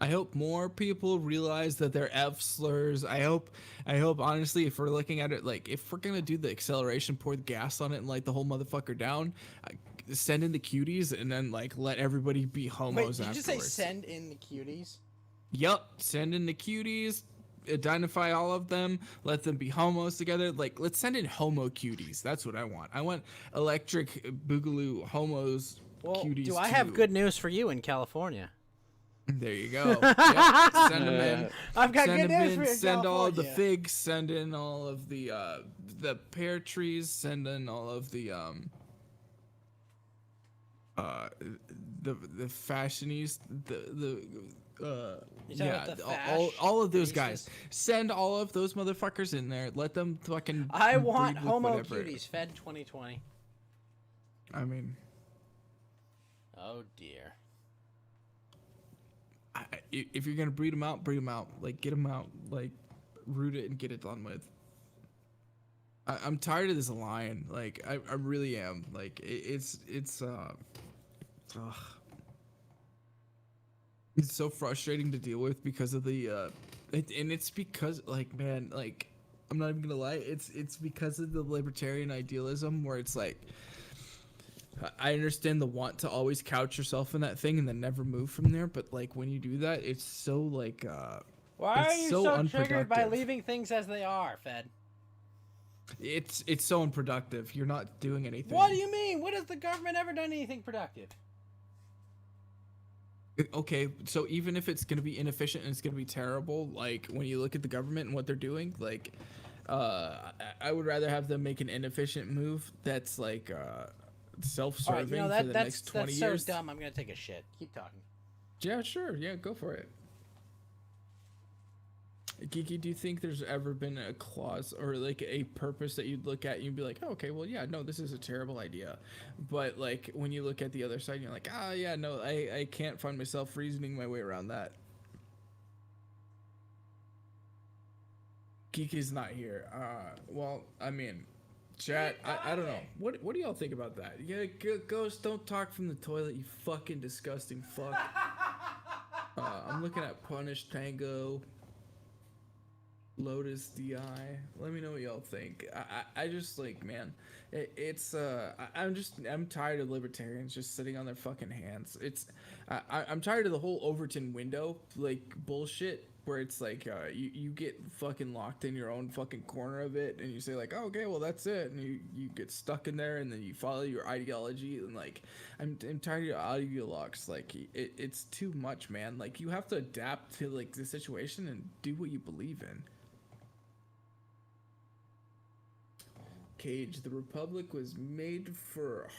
I hope more people realize that they're F slurs. I hope honestly, if we're looking at it, like, if we're gonna do the acceleration, pour the gas on it and light the whole motherfucker down, send in the cuties and then, like, let everybody be homos. Wait, did afterwards. you just say send in the cuties? Yep, send in the cuties, identify all of them, let them be homos together. Like, let's send in homo cuties. That's what I want. I want electric boogaloo homos cuties. Do I have good news for you in California? There you go. Yep. Send them in. I've got good news for you in Send all of the California. figs. Send in all of the pear trees. Send in all of the fashionies. All of those guys. Send all of those motherfuckers in there. Let them fucking. I want breed with homo whatever. cuties fed 2020. I mean, oh dear. If you're gonna breed them out, breed them out. Like, get them out. Like, root it and get it done with. I'm tired of this lion. Like, I really am. Like, it's so frustrating to deal with because of the and it's because, like, man, like, I'm not even gonna lie, it's because of the libertarian idealism where it's like, I understand the want to always couch yourself in that thing and then never move from there, but, like, when you do that, it's so, like, Why are you so triggered by unproductive. leaving things as they are, Fed? It's so unproductive. You're not doing anything. What do you mean? What has the government ever done anything productive? Okay, so even if it's going to be inefficient and it's going to be terrible, like, when you look at the government and what they're doing, like, I would rather have them make an inefficient move that's, like, self-serving All right, for the next 20 that's years. so dumb. I'm gonna take a shit. Keep talking. Yeah, sure. Yeah, go for it. Geeky, do you think there's ever been a clause or, like, a purpose that you'd look at and you'd be like, oh, okay, well, yeah, no, this is a terrible idea. But, like, when you look at the other side, you're like, yeah, no, I can't find myself reasoning my way around that. Geeky's not here. Well, I mean, chat, I don't know. What do y'all think about that? Yeah, Ghost, don't talk from the toilet, you fucking disgusting fuck. I'm looking at Punish Tango. Lotus DI. Let me know what y'all think. I just, like, man, I'm tired of libertarians just sitting on their fucking hands. I'm tired of the whole Overton window, like, bullshit, where it's like, you get fucking locked in your own fucking corner of it, and you say, like, oh, okay, well, that's it, and you get stuck in there, and then you follow your ideology, and, like, I'm tired of ideologues. Like, it's too much, man. Like, you have to adapt to, like, the situation and do what you believe in. Cage, the Republic was made for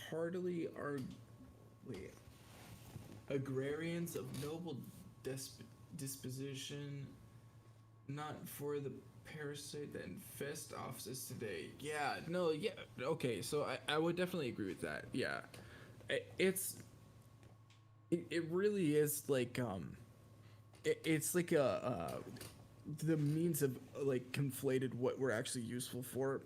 agrarians of noble disposition, not for the parasite that infest offices today. Yeah, no, yeah, okay, so I would definitely agree with that. Yeah, it really is, like, it's like the means of, like, conflated what we're actually useful for.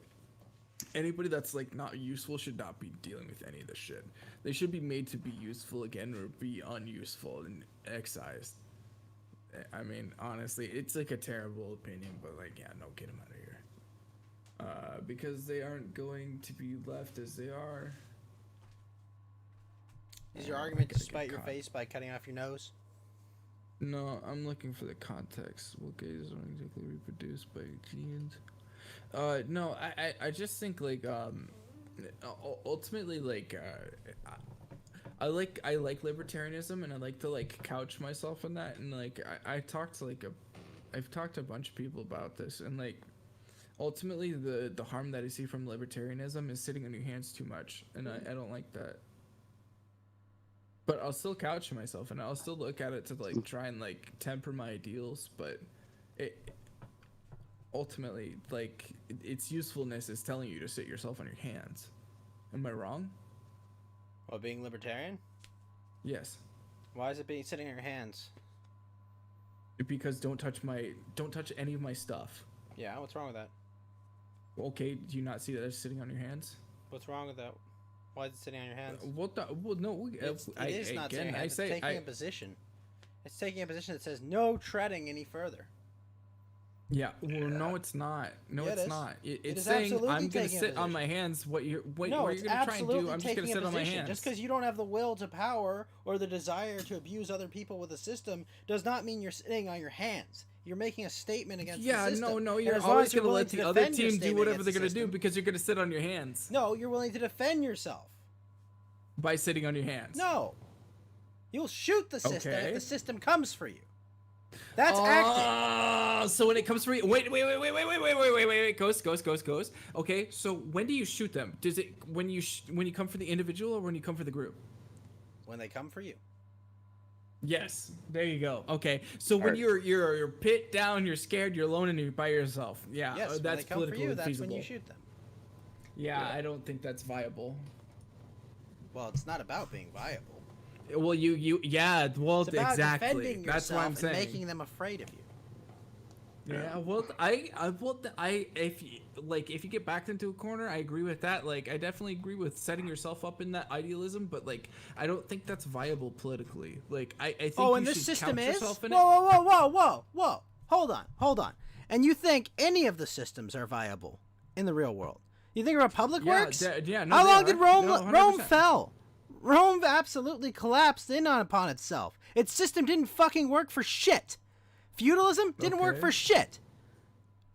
Anybody that's, like, not useful should not be dealing with any of this shit. They should be made to be useful again or be unuseful and excised. I mean, honestly, it's, like, a terrible opinion, but, like, yeah, no, get them out of here. Because they aren't going to be left as they are. Is your argument to spite your face by cutting off your nose? No, I'm looking for the context. Well, gays are exactly reproduced by genes. No, I just think, like, ultimately, like, I like libertarianism, and I like to like couch myself in that, and like I've talked to a bunch of people about this, and like ultimately the harm that I see from libertarianism is sitting on your hands too much, and I don't like that. But I'll still couch myself, and I'll still look at it to like try and like temper my ideals, but it ultimately like its usefulness is telling you to sit yourself on your hands. Am I wrong? Well, being libertarian? Yes. Why is it being sitting in your hands? Because don't touch any of my stuff. Yeah, what's wrong with that? Okay, do you not see that it's sitting on your hands? What's wrong with that? Why is it sitting on your hands? Well, no. It is not sitting on your hands. It's taking a position. It's taking a position that says no treading any further. Yeah. Well, no, it's not. No, Yeah, it's not. It's is saying absolutely I'm gonna taking a sit on position. my hands. What you're No, gonna it's try and do? absolutely I'm just gonna taking a sit on my position. hands. Just because you don't have the will to power or the desire to abuse other people with the system does not mean you're sitting on your hands. You're making a statement against the system. No. And You're as long always as you're gonna willing let to the other defend your team do statement whatever against they're the gonna do system- because you're gonna sit on your hands No, you're willing to defend yourself. by sitting on your hands. No. You'll shoot the system Okay. if the system comes for you. That's acting. So when it comes for you, wait, Ghost. Okay, so when do you shoot them? Does it when you come for the individual or when you come for the group? When they come for you. Yes, there you go. Okay, so when you're pit down, you're scared, you're alone, and you're by yourself. Yeah, Yes, when that's they come for politically you, that's feasible. when you shoot them. Yeah, I don't think that's viable. Well, it's not about being viable. Well, yeah, well, It's about exactly. defending That's what yourself I'm saying. and making them afraid of you. Yeah, well, if you get backed into a corner, I agree with that. Like, I definitely agree with setting yourself up in that idealism, but like, I don't think that's viable politically. Like, I think Oh, you and this should system couch is? yourself in Whoa. Hold on. And you think any of the systems are viable in the real world? You think a republic works? No, How they long are. did Rome? No, Rome 100%. fell. Rome absolutely collapsed in upon itself. Its system didn't fucking work for shit. Feudalism didn't work Okay. for shit.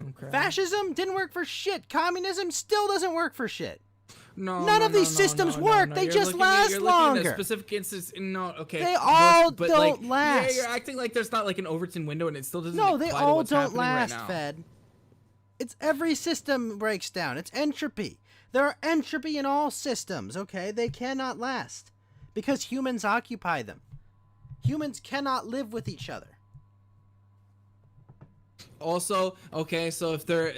Okay. Fascism didn't work for shit. Communism still doesn't work for shit. No, None no, of these no, systems no, work. no. They You're just looking at- last you're looking at longer. a specific instance. No, okay. They all but, don't like, last. Yeah, you're acting like there's not like an Overton window and it still doesn't. No, they apply to all what's don't happening right last, now. Fed. It's every system breaks down. It's entropy. There are entropy in all systems, okay? They cannot last because humans occupy them. Humans cannot live with each other. Also, okay, so if they're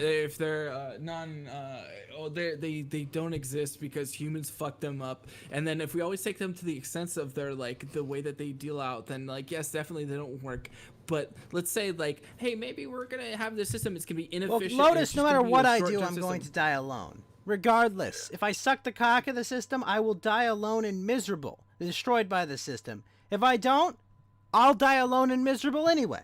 they don't exist because humans fuck them up, and then if we always take them to the extent of their like the way that they deal out, then like yes, definitely they don't work. But let's say like, hey, maybe we're gonna have this system. It's gonna be Well, inefficient. Lotus, it's no just matter gonna be what a I do, short-term I'm going to system. die alone. Regardless, if I suck the cock of the system, I will die alone and miserable, destroyed by the system. If I don't, I'll die alone and miserable anyway.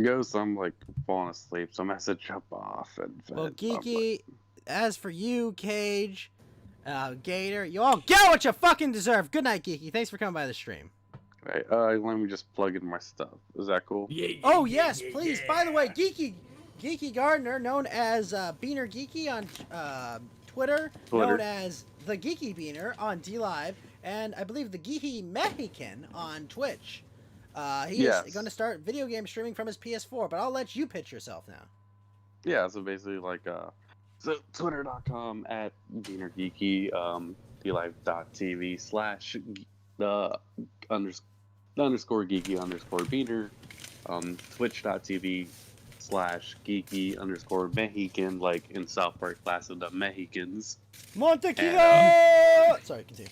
Ghost, I'm like falling asleep, so I'm gonna have to jump off. And Well, I'm Geeky, as for you, Cage, Gator, you all get what you fucking deserve. Good night, Geeky. Thanks for coming by the stream. Right, let me just plug in my stuff. Is that cool? Oh, yes, please. By the way, Geeky Gardner, known as Beaner Geeky on Twitter, known as The Geeky Beaner on DLive, and I believe The Geeky Mexican on Twitch. He is going to start video game streaming from his PS4, but I'll let you pitch yourself now. Yeah, so basically like so twitter.com at BeanerGeeky, DLive.tv / the underscore geeky underscore beaner, twitch.tv / geeky underscore Mexican, like in South Park Class of the Mexicans. Montequillo! Sorry, continue.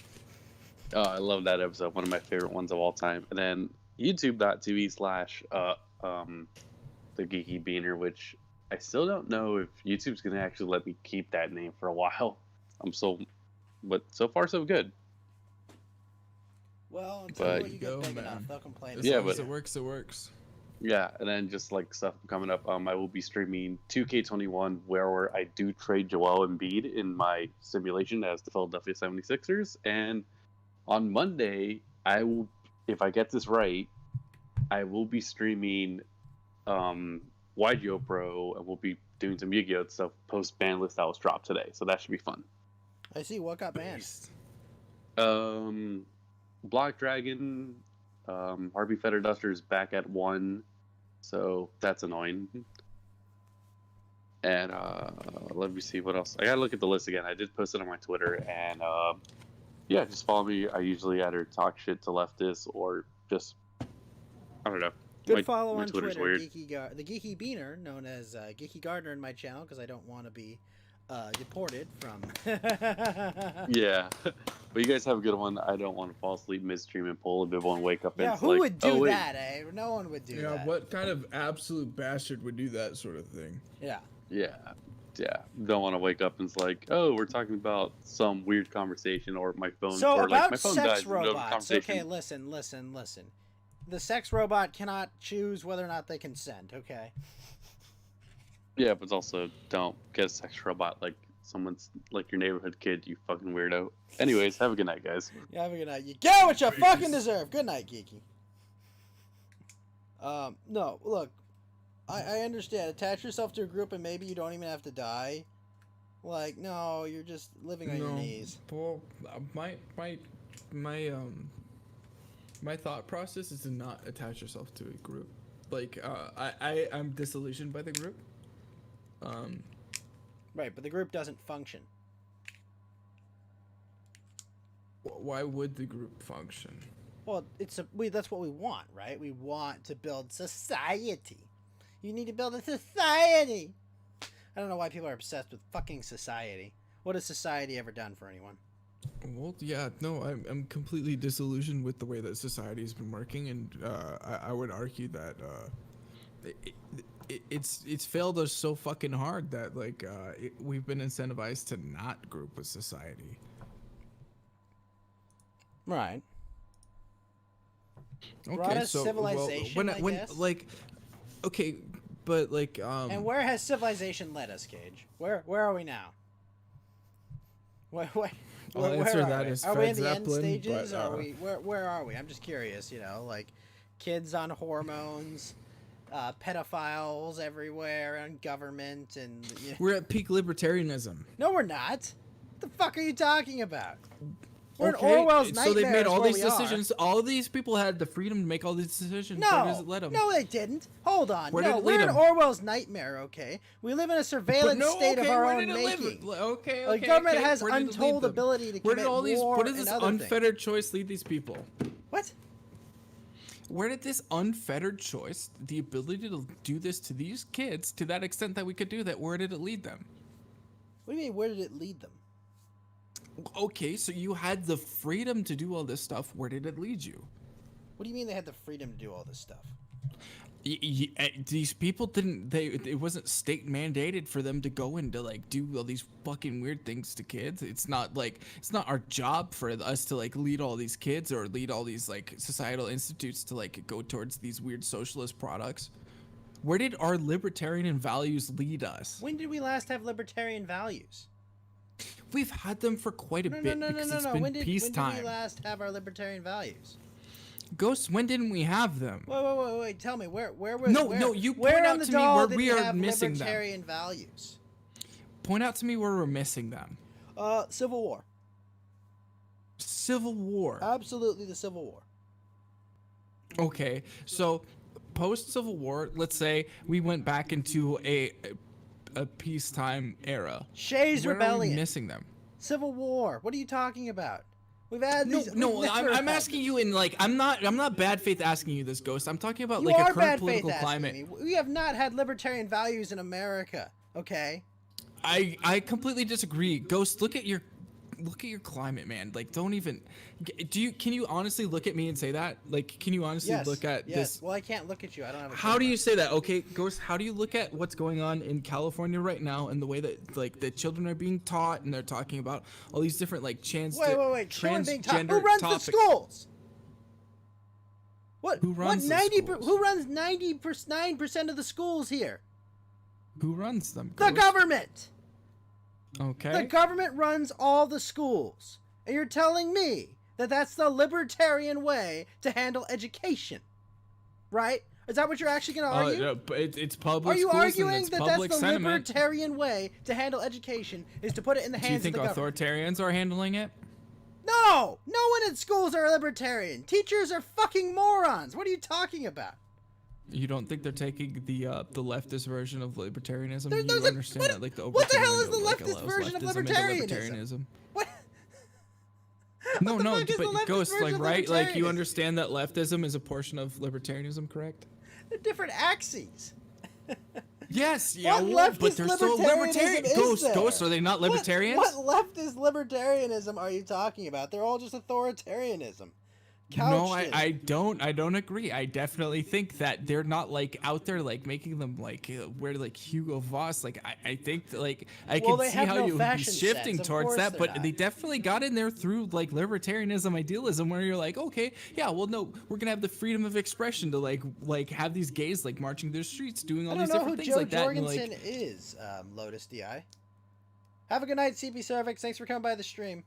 Oh, I love that episode, one of my favorite ones of all time. And then youtube.tv / the geeky beaner, which I still don't know if YouTube's gonna actually let me keep that name for a while. But so far so good. Well, until But- you get Go, big man. enough, they'll complain. As Yeah, long as but- it works, it works. Yeah, and then just like stuff coming up, I will be streaming 2K21 where I do trade Joel Embiid in my simulation as the Philadelphia 76ers. And on Monday, I will, if I get this right, I will be streaming YGO Pro, and we'll be doing some Yu-Gi-Oh stuff post ban list that was dropped today. So that should be fun. I see. What got banned? Black Dragon, Harvey Feather Duster is back at 1, so that's annoying. And let me see what else. I gotta look at the list again. I did post it on my Twitter, and yeah, just follow me. I usually either talk shit to leftists or just, I don't know. Good follow on Twitter's Twitter, weird. the Geeky Beaner, known as Geeky Gardner in my channel, because I don't want to be deported from. Yeah, but you guys have a good one. I don't want to fall asleep midstream and pull a bibble and wake up. Yeah, and who would do that, eh? No one would do that. Yeah, what kind of absolute bastard would do that sort of thing? Yeah. Yeah. Don't want to wake up and it's like, oh, we're talking about some weird conversation, or my phone. So or about like my phone sex dies in the middle of a robots. conversation. Okay, listen. The sex robot cannot choose whether or not they consent. Okay. Yeah, but also don't get a sex robot like someone's like your neighborhood kid, you fucking weirdo. Anyways, have a good night, guys. Yeah, have a good night. You get what you fucking deserve. Good night, Geeky. No, look, I understand. Attach yourself to a group and maybe you don't even have to die. Like, no, you're just living on your knees. Well, my thought process is to not attach yourself to a group. Like, I'm disillusioned by the group. Right, but the group doesn't function. Why would the group function? Well, that's what we want, right? We want to build society. You need to build a society. I don't know why people are obsessed with fucking society. What has society ever done for anyone? Well, yeah, no, I'm completely disillusioned with the way that society has been working, and I would argue that it's failed us so fucking hard that like we've been incentivized to not group with society. Right. Okay, so civilization, well, when like, okay, but like And where has civilization led us, Cage? Where are we now? I'll answer that as Are we in Fred the end Zeppelin, stages? but, Are we where are we? I'm just curious, like kids on hormones, pedophiles everywhere, and government, and we're at peak libertarianism. No, we're not. What the fuck are you talking about? We're in Okay, Orwell's so they've nightmare made is all where these we are. decisions. All these people had the freedom to make all these decisions. Where does it let them? No, they didn't. Hold on. Where did it we're lead in 'em? Orwell's nightmare, okay? We live in a surveillance state of our own making. Okay, The government has untold ability to Where commit did all these? war Where did this and other unfettered choice lead these people? What? Where did this unfettered choice, the ability to do this to these kids, to that extent that we could do that, where did it lead them? What do you mean, where did it lead them? Okay, so you had the freedom to do all this stuff. Where did it lead you? What do you mean they had the freedom to do all this stuff? These people didn't. It wasn't state mandated for them to go and to like do all these fucking weird things to kids. It's not our job for us to like lead all these kids or lead all these like societal institutes to like go towards these weird socialist products. Where did our libertarian values lead us? When did we last have libertarian values? We've had them for quite a bit because it's been peacetime. When did we last have our libertarian values? Ghosts, when didn't we have them? Wait. Tell me, where was... No, you point out to me where we are missing them. Libertarian values? Point out to me where we're missing them. Civil War. Civil War. Absolutely the Civil War. Okay, so post-Civil War, let's say we went back into a peacetime era. Shays Rebellion. Where are we missing them? Civil War. What are you talking about? We've had these. No, I'm asking you in like I'm not bad faith asking you this, Ghost. I'm talking about like a current political climate. We have not had libertarian values in America. Okay. I completely disagree. Ghost, look at your climate, man. Like, don't even. Can you honestly look at me and say that? Like, can you honestly look at this? Well, I can't look at you. I don't have a How do you say that? Okay, Ghost, how do you look at what's going on in California right now and the way that like the children are being taught and they're talking about all these different like Wait. Children being taught. transgender Who runs topics? the schools? Who runs what? the schools? Who runs 99% of the schools here? Who runs them? The Ghost? government. Okay. The government runs all the schools. And you're telling me that that's the libertarian way to handle education, right? Is that what you're actually going to argue? No, but it's public. Are you schools arguing and it's that public that's the sentiment. libertarian way to handle education is to put it in the Do hands you think of the government? authoritarians are handling it? No! No one in schools are libertarian. Teachers are fucking morons. What are you talking about? You don't think they're taking the leftist version of libertarianism? There's You a- understand that like the what the hell overturning is the like, leftist allows version of leftism into libertarianism? What? No, the no, fuck is the but leftist Ghost, version like, of right? Like, you libertarianism? understand that leftism is a portion of libertarianism, correct? They're different axes. Yes, yeah, What well, but leftist they're still libertarianism libertarian. is Ghost, there? Ghost, are they not libertarians? What leftist libertarianism are you talking about? They're all just authoritarianism. No, Couched in- I don't agree. I definitely think that they're not like out there like making them like wear like Hugo Boss. Like I think that, like I Well, can they see have how no you'd be fashion shifting sense. Of towards course that, they're but not. they definitely got in there through like libertarianism, idealism, where you're like, okay, yeah, well, no, we're gonna have the freedom of expression to like have these gays like marching through the streets, doing all I these don't know different who things Joe like that. And, Jorgensen like, is, Lotus DI. Have a good night, CP Cervix. Thanks for coming by the stream.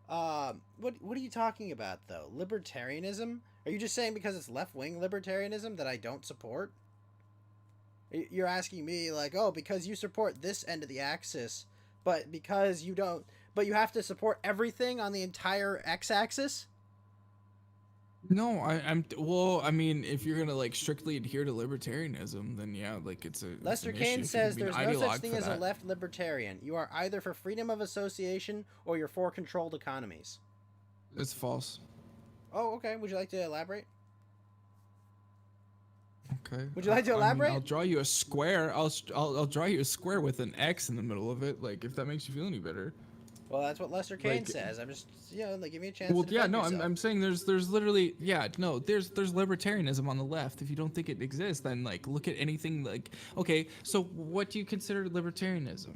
What are you talking about though? Libertarianism? Are you just saying because it's left-wing libertarianism that I don't support? You're asking me like, oh, because you support this end of the axis, but because you don't, but you have to support everything on the entire x-axis? no, well, I mean, if you're gonna like strictly adhere to libertarianism, then yeah, like it's a Lester an Kane issue. says You can there's be an no such ideologue thing for as a that. left libertarian. You are either for freedom of association or you're for controlled economies. It's false. Oh, okay. Would you like to elaborate? Okay. Would you like to I mean, elaborate? I'll draw you a square. I'll draw you a square with an X in the middle of it. Like if that makes you feel any better. Well, that's what Lester Kane Like- says. I'm just, like, give me a chance Well, to yeah, defend no, yourself. I'm saying there's literally, yeah, no, there's libertarianism on the left. If you don't think it exists, then like look at anything like, okay, so what do you consider libertarianism?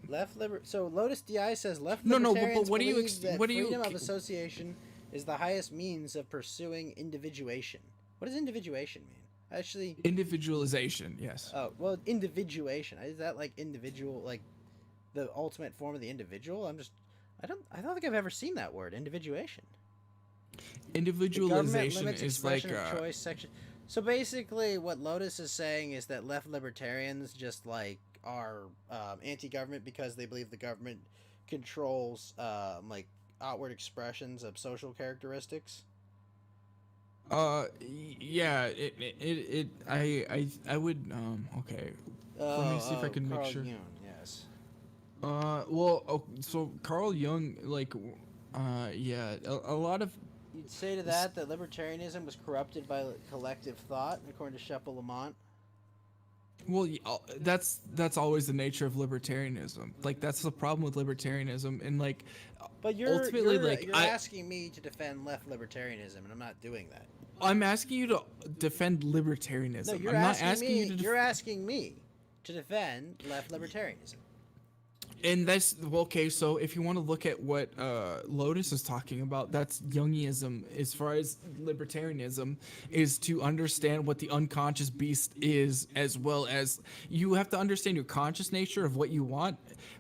So Lotus DI says left No, no, but libertarians what do you believe that what do you- freedom of association is the highest means of pursuing individuation. What does individuation mean? Actually, Individualization, yes. oh, well, individuation. Is that like individual, like the ultimate form of the individual? I don't think I've ever seen that word, individuation. The government Individualization limits is like expression of choice section. So basically, what Lotus is saying is that left libertarians just like are anti-government because they believe the government controls like outward expressions of social characteristics. Yeah, I would okay. Let me see if I can make Carl sure. Jung, yes. Well, so Carl Jung, like, yeah, a lot of, You'd say to that libertarianism was corrupted by collective thought, according to Shepard Lamont. well, that's always the nature of libertarianism. Like, that's the problem with libertarianism, and like, But you're like, you're asking me to defend left libertarianism, and I'm not doing that. I'm asking you to defend libertarianism. No, you're I'm not asking me. you to. You're asking me to defend left libertarianism. And that's okay. So if you want to look at what Lotus is talking about, that's Jungianism. As far as libertarianism, is to understand what the unconscious beast is, as well as you have to understand your conscious nature of what you want.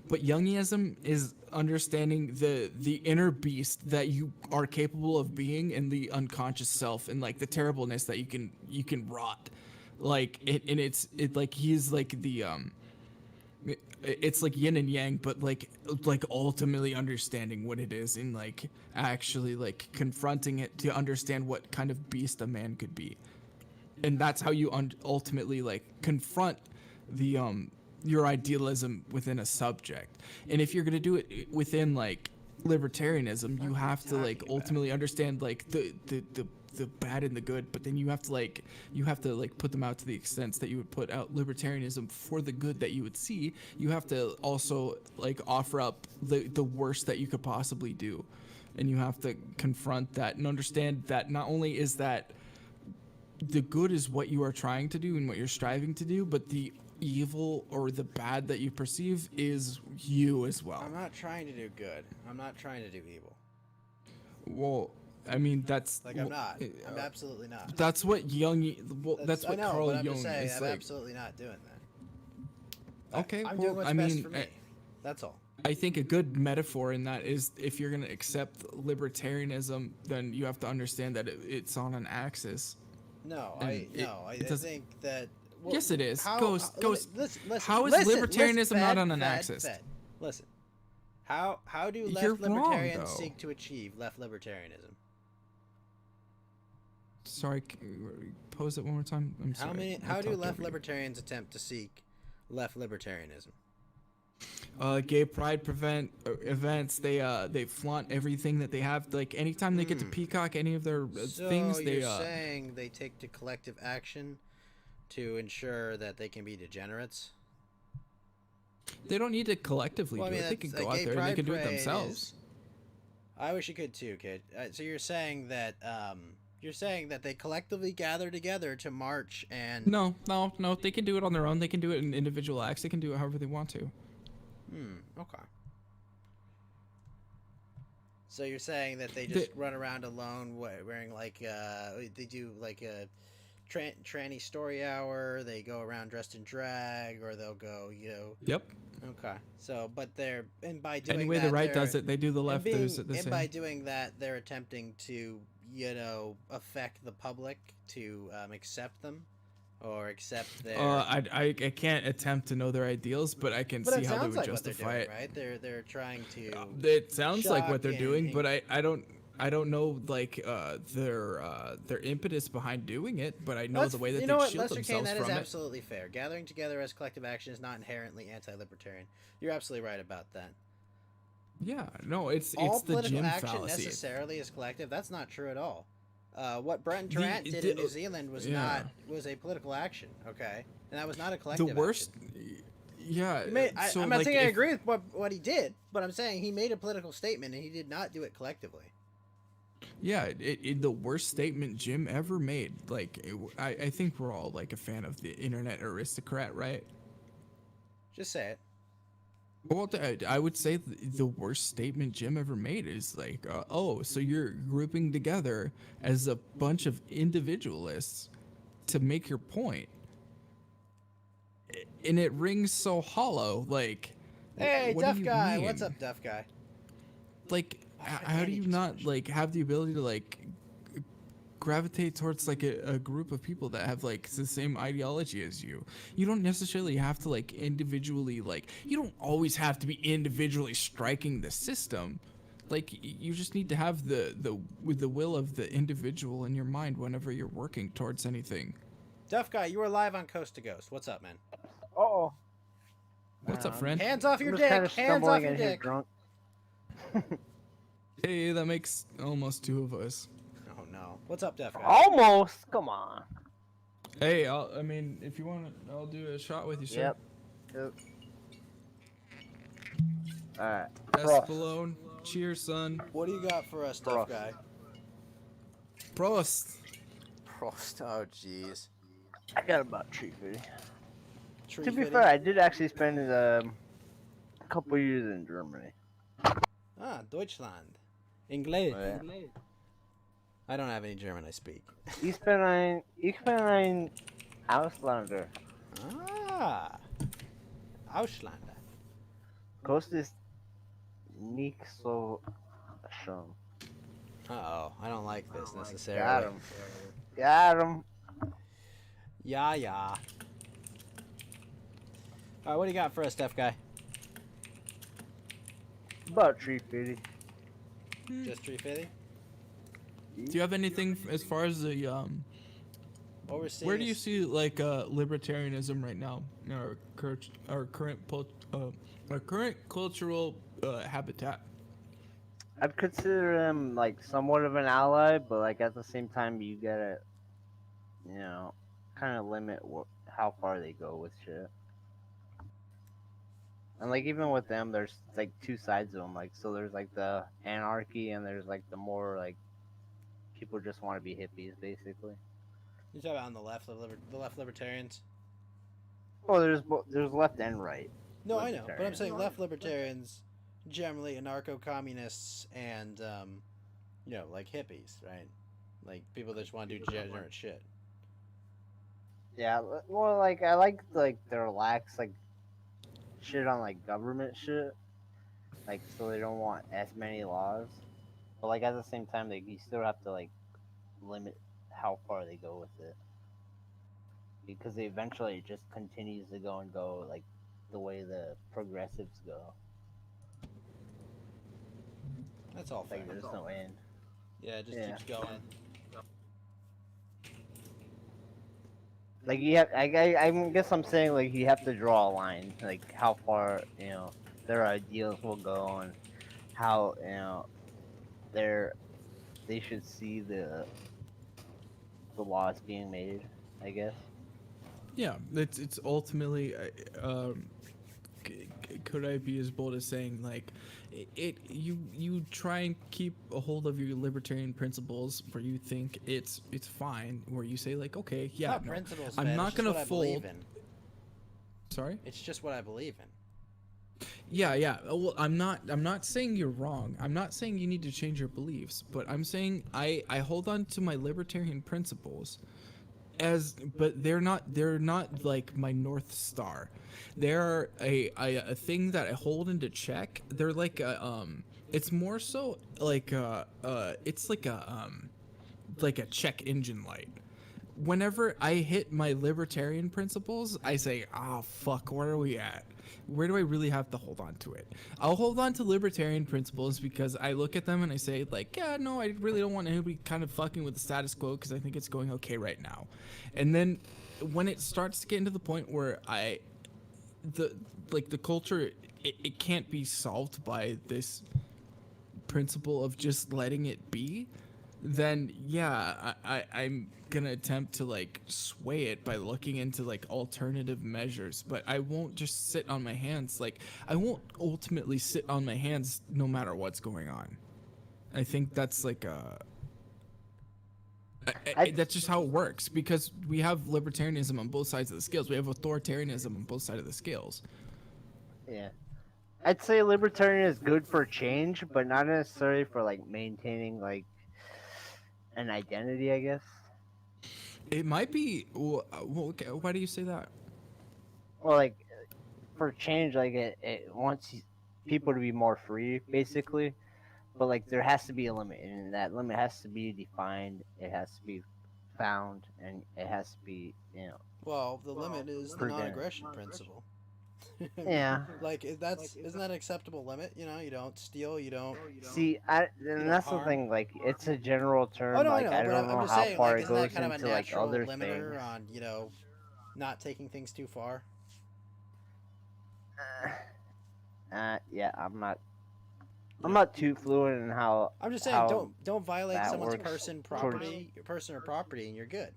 But Jungianism is understanding the inner beast that you are capable of being, and the unconscious self, and like the terribleness that you can rot. Like it's like he's like the it's like yin and yang, but like ultimately understanding what it is, and like actually like confronting it to understand what kind of beast a man could be. And that's how you ultimately like confront the your idealism within a subject. And if you're going to do it within like libertarianism, you have to like ultimately understand like the bad and the good, but then you have to like put them out to the extent that you would put out libertarianism for the good that you would see. You have to also like offer up the worst that you could possibly do, and you have to confront that and understand that not only is that the good is what you are trying to do and what you're striving to do, but the evil or the bad that you perceive is you as well. I'm not trying to do good. I'm not trying to do evil. Well, I mean, that's Like, I'm not. I'm absolutely not. That's what Jung. Well, that's what I know, Carl but I'm Jung just saying, is I'm like. absolutely not doing that. Okay, I'm well, doing what's I best mean, for me. That's all. I think a good metaphor in that is if you're gonna accept libertarianism, then you have to understand that it's on an axis. No, And I doesn't- think that. Well, Yes, it is. how- Ghost. listen, How is libertarianism not on an Fed, axis? Fed, listen. How do You're left wrong, libertarians though. seek to achieve left libertarianism? Sorry, pose it one more time. I'm sorry. How do left libertarians attempt to seek left libertarianism? Gay pride events. They flaunt everything that they have. Like anytime they get to peacock any of their things, So they you're saying they take to collective action to ensure that they can be degenerates? they don't need to collectively Well, I do mean, it. They can that's- go a out gay there and they pride can do it parade themselves. I wish you could too, kid. So you're saying that they collectively gather together to march and No. They can do it on their own. They can do it in individual acts. They can do it however they want to. Okay. So you're saying that they just run around alone wearing like they do like a tranny story hour, they go around dressed in drag, or they'll go, Yep. Okay. So but by doing Any way that, the right does it, they do the left does it the and same. by doing that, they're attempting to, affect the public to accept them or accept their I can't attempt to know their ideals, but I can see how they would like justify what they're it. doing, right? They're trying to. It sounds like what they're shock doing, and- but I don't know like their impetus behind doing it, but I know the way that they shield Lester Kane, themselves that is from it. absolutely fair. Gathering together as collective action is not inherently anti-libertarian. You're absolutely right about that. Yeah, no, it's All the political gym action fallacy. necessarily is collective. That's not true at all. What Brent Tarrant did in New Zealand was a political action. Okay, and that was not a collective. The worst. Action. Yeah. I'm not saying I agree with what he did, but I'm saying he made a political statement and he did not do it collectively. Yeah, the worst statement Jim ever made. Like, I think we're all like a fan of the internet aristocrat, right? Just say it. Well, I would say the worst statement Jim ever made is like, oh, so you're grouping together as a bunch of individualists to make your point. And it rings so hollow, like, Hey, what do Duff you Guy. mean? What's up, Duff Guy? Like, how do you not like have the ability to like gravitate towards like a group of people that have like the same ideology as you? You don't necessarily have to like individually, like, you don't always have to be individually striking the system. Like, you just need to have the will of the individual in your mind whenever you're working towards anything. Duff Guy, you are live on Coast to Ghost. What's up, man? Uh-oh. What's up, friend? Hands off your I'm just dick. kind of Hands off stumbling your in here dick. drunk. Hey, that makes almost two of us. Oh no. What's up, Duff Guy? Almost. Come on. Hey, I mean, if you want, I'll do a shot with you, sir. Yep. Alright. Espelone. Cheers, son. What do you got for us, Duff Prost. Guy? Prost. Prost. Oh, jeez. I got about tree fitting. Tree To be fitting? fair, I did actually spend a couple years in Germany. Ah, Deutschland. English. Oh, yeah. I don't have any German I speak. Ich bin ein Ausländer. Ah. Ausländer. Coast ist nicht so schön. Uh-oh. I don't like this Got necessarily. him. Got him. Yeah, yeah. Alright, what do you got for us, Duff Guy? About tree fitting. Just 350? Do you have anything as far as the Overseas. where do you see like libertarianism right now in our current cultural habitat? I'd consider him like somewhat of an ally, but like at the same time, you gotta, kind of limit how far they go with shit. And like even with them, there's like two sides of them. Like so, there's like the anarchy, and there's like the more like people just want to be hippies, basically. You talk about on the left, the left libertarians? Well, there's left and right. No, I know, but I'm libertarians. saying left libertarians, generally anarcho-communists and, like hippies, right? Like people that just want to do degenerate shit. Yeah, well, like I like their lax like shit on like government shit, like so they don't want as many laws, but like at the same time, you still have to like limit how far they go with it, because eventually it just continues to go like the way the progressives go. That's all fair. Like there's no end. Yeah, it just keeps going. Like you have, I guess I'm saying like you have to draw a line, like how far their ideals will go and how they should see the laws being made. I guess. Yeah, it's ultimately. Could I be as bold as saying like, you try and keep a hold of your libertarian principles where you think it's fine, where you say like, okay, yeah, Not no, principles, I'm man. not It's just gonna what I fold. believe in. Sorry. It's just what I believe in. Yeah. Well, I'm not saying you're wrong. I'm not saying you need to change your beliefs, but I'm saying I hold on to my libertarian principles but they're not like my North Star. They're a thing that I hold into check. They're like it's more so like it's like a check engine light. Whenever I hit my libertarian principles, I say, oh, fuck, where are we at? Where do I really have to hold on to it? I'll hold on to libertarian principles because I look at them and I say, like, yeah, no, I really don't want anybody kind of fucking with the status quo because I think it's going okay right now. And then when it starts to get into the point where the culture, it can't be solved by this principle of just letting it be, then yeah, I'm gonna attempt to like sway it by looking into like alternative measures, but I won't just sit on my hands. Like I won't ultimately sit on my hands no matter what's going on. I think that's like that's just how it works because we have libertarianism on both sides of the scales. We have authoritarianism on both sides of the scales. Yeah. I'd say libertarian is good for change, but not necessarily for like maintaining like an identity, I guess. It might be. Well, okay, why do you say that? Well, like for change, like it wants people to be more free, basically. But like there has to be a limit, and that limit has to be defined. It has to be found, and it has to be, Well, the limit is the non-aggression principle. Yeah. Like isn't that an acceptable limit? You don't steal, you don't. See, and that's the thing. Like, it's a general term. Oh no, like, I know, but don't know I'm just how saying, far like, it isn't that goes kind of a into like natural other limiter things. on not taking things too far? Yeah, I'm not too fluent in how. I'm just saying, how don't violate that someone's works person or property, and you're good.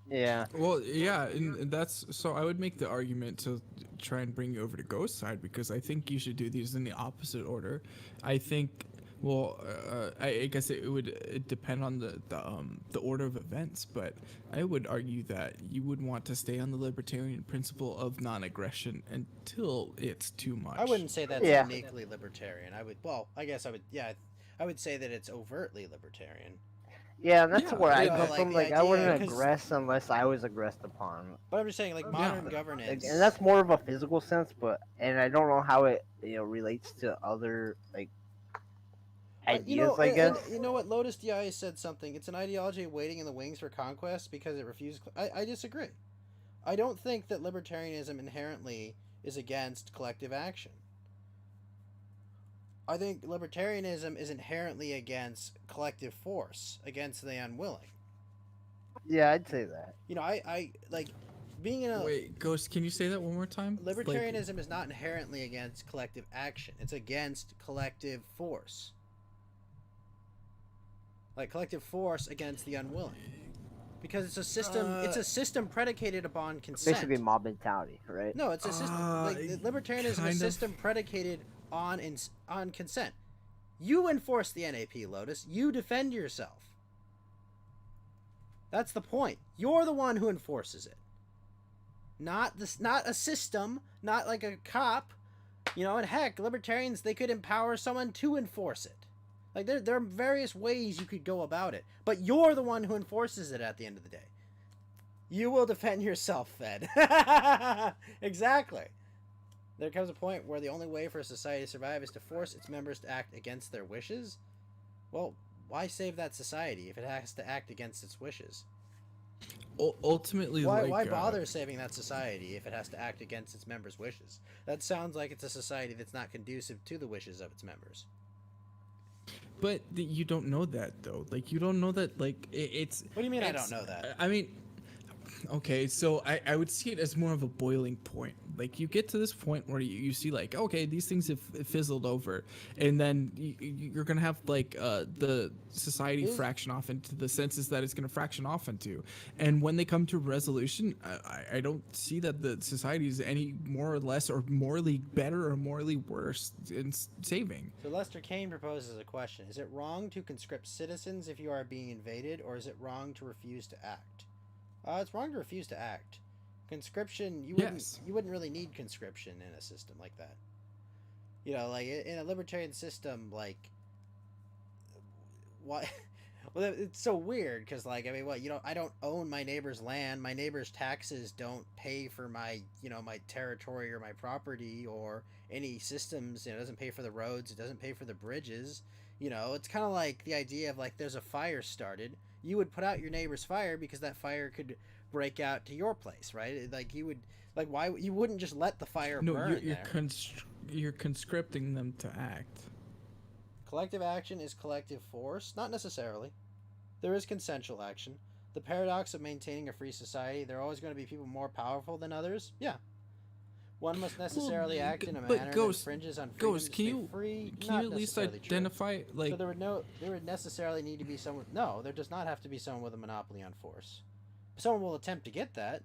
Yeah. Well, yeah, and that's so I would make the argument to try and bring you over to Ghost side because I think you should do these in the opposite order. I think, well, I guess it would depend on the order of events, but I would argue that you would want to stay on the libertarian principle of non-aggression until it's too much. I wouldn't say that's uniquely libertarian. I would say that it's overtly libertarian. Yeah, that's where I come from. Like, I wouldn't aggress unless I was aggressed upon. But I'm just saying, like, modern governance, and that's more of a physical sense. And I don't know how it relates to other like ideas. I guess. And you know what? Lotus DI said something. It's an ideology waiting in the wings for conquest because it refuses. I disagree. I don't think that libertarianism inherently is against collective action. I think libertarianism is inherently against collective force, against the unwilling. Yeah, I'd say that. I like being in a... Wait, Ghost, can you say that one more time? Libertarianism is not inherently against collective action. It's against collective force. Like collective force against the unwilling. Because it's a system predicated upon consent. Basically mob mentality, right? No, it's a system libertarianism is a system predicated on consent. You enforce the NAP, Lotus. You defend yourself. That's the point. You're the one who enforces it. Not a system, not like a cop. And heck, libertarians, they could empower someone to enforce it. Like there are various ways you could go about it, but you're the one who enforces it at the end of the day. You will defend yourself, Fed. Exactly. There comes a point where the only way for a society to survive is to force its members to act against their wishes. Well, why save that society if it has to act against its wishes? Ultimately, why bother saving that society if it has to act against its members' wishes? That sounds like it's a society that's not conducive to the wishes of its members. But you don't know that though. Like you don't know that. Like it's. What do you mean I don't know that? I mean, okay, so I would see it as more of a boiling point. Like you get to this point where you see like, okay, these things have fizzled over, and then you're gonna have like the society fraction off into the senses that it's gonna fraction off into, and when they come to resolution, I don't see that the society is any more or less or morally better or morally worse in saving. So Lester Kane proposes a question: is it wrong to conscript citizens if you are being invaded, or is it wrong to refuse to act? It's wrong to refuse to act. Conscription, you wouldn't really need conscription in a system like that. You know, like in a libertarian system, like what? Well, it's so weird because, like, I mean, what, you know, I don't own my neighbor's land. My neighbor's taxes don't pay for my, you know, my territory or my property or any systems. You know, it doesn't pay for the roads. It doesn't pay for the bridges. You know, it's kind of like the idea of like there's a fire started. You would put out your neighbor's fire because that fire could break out to your place, right? Like you would, like, why you wouldn't just let the fire burn there. You're conscripting them to act. Collective action is collective force? Not necessarily. There is consensual action. The paradox of maintaining a free society, there are always going to be people more powerful than others. Yeah. One must necessarily act in a manner that infringes on freedom to stay free. Can you at least identify, like... So there would necessarily need to be someone... No, there does not have to be someone with a monopoly on force. Someone will attempt to get that.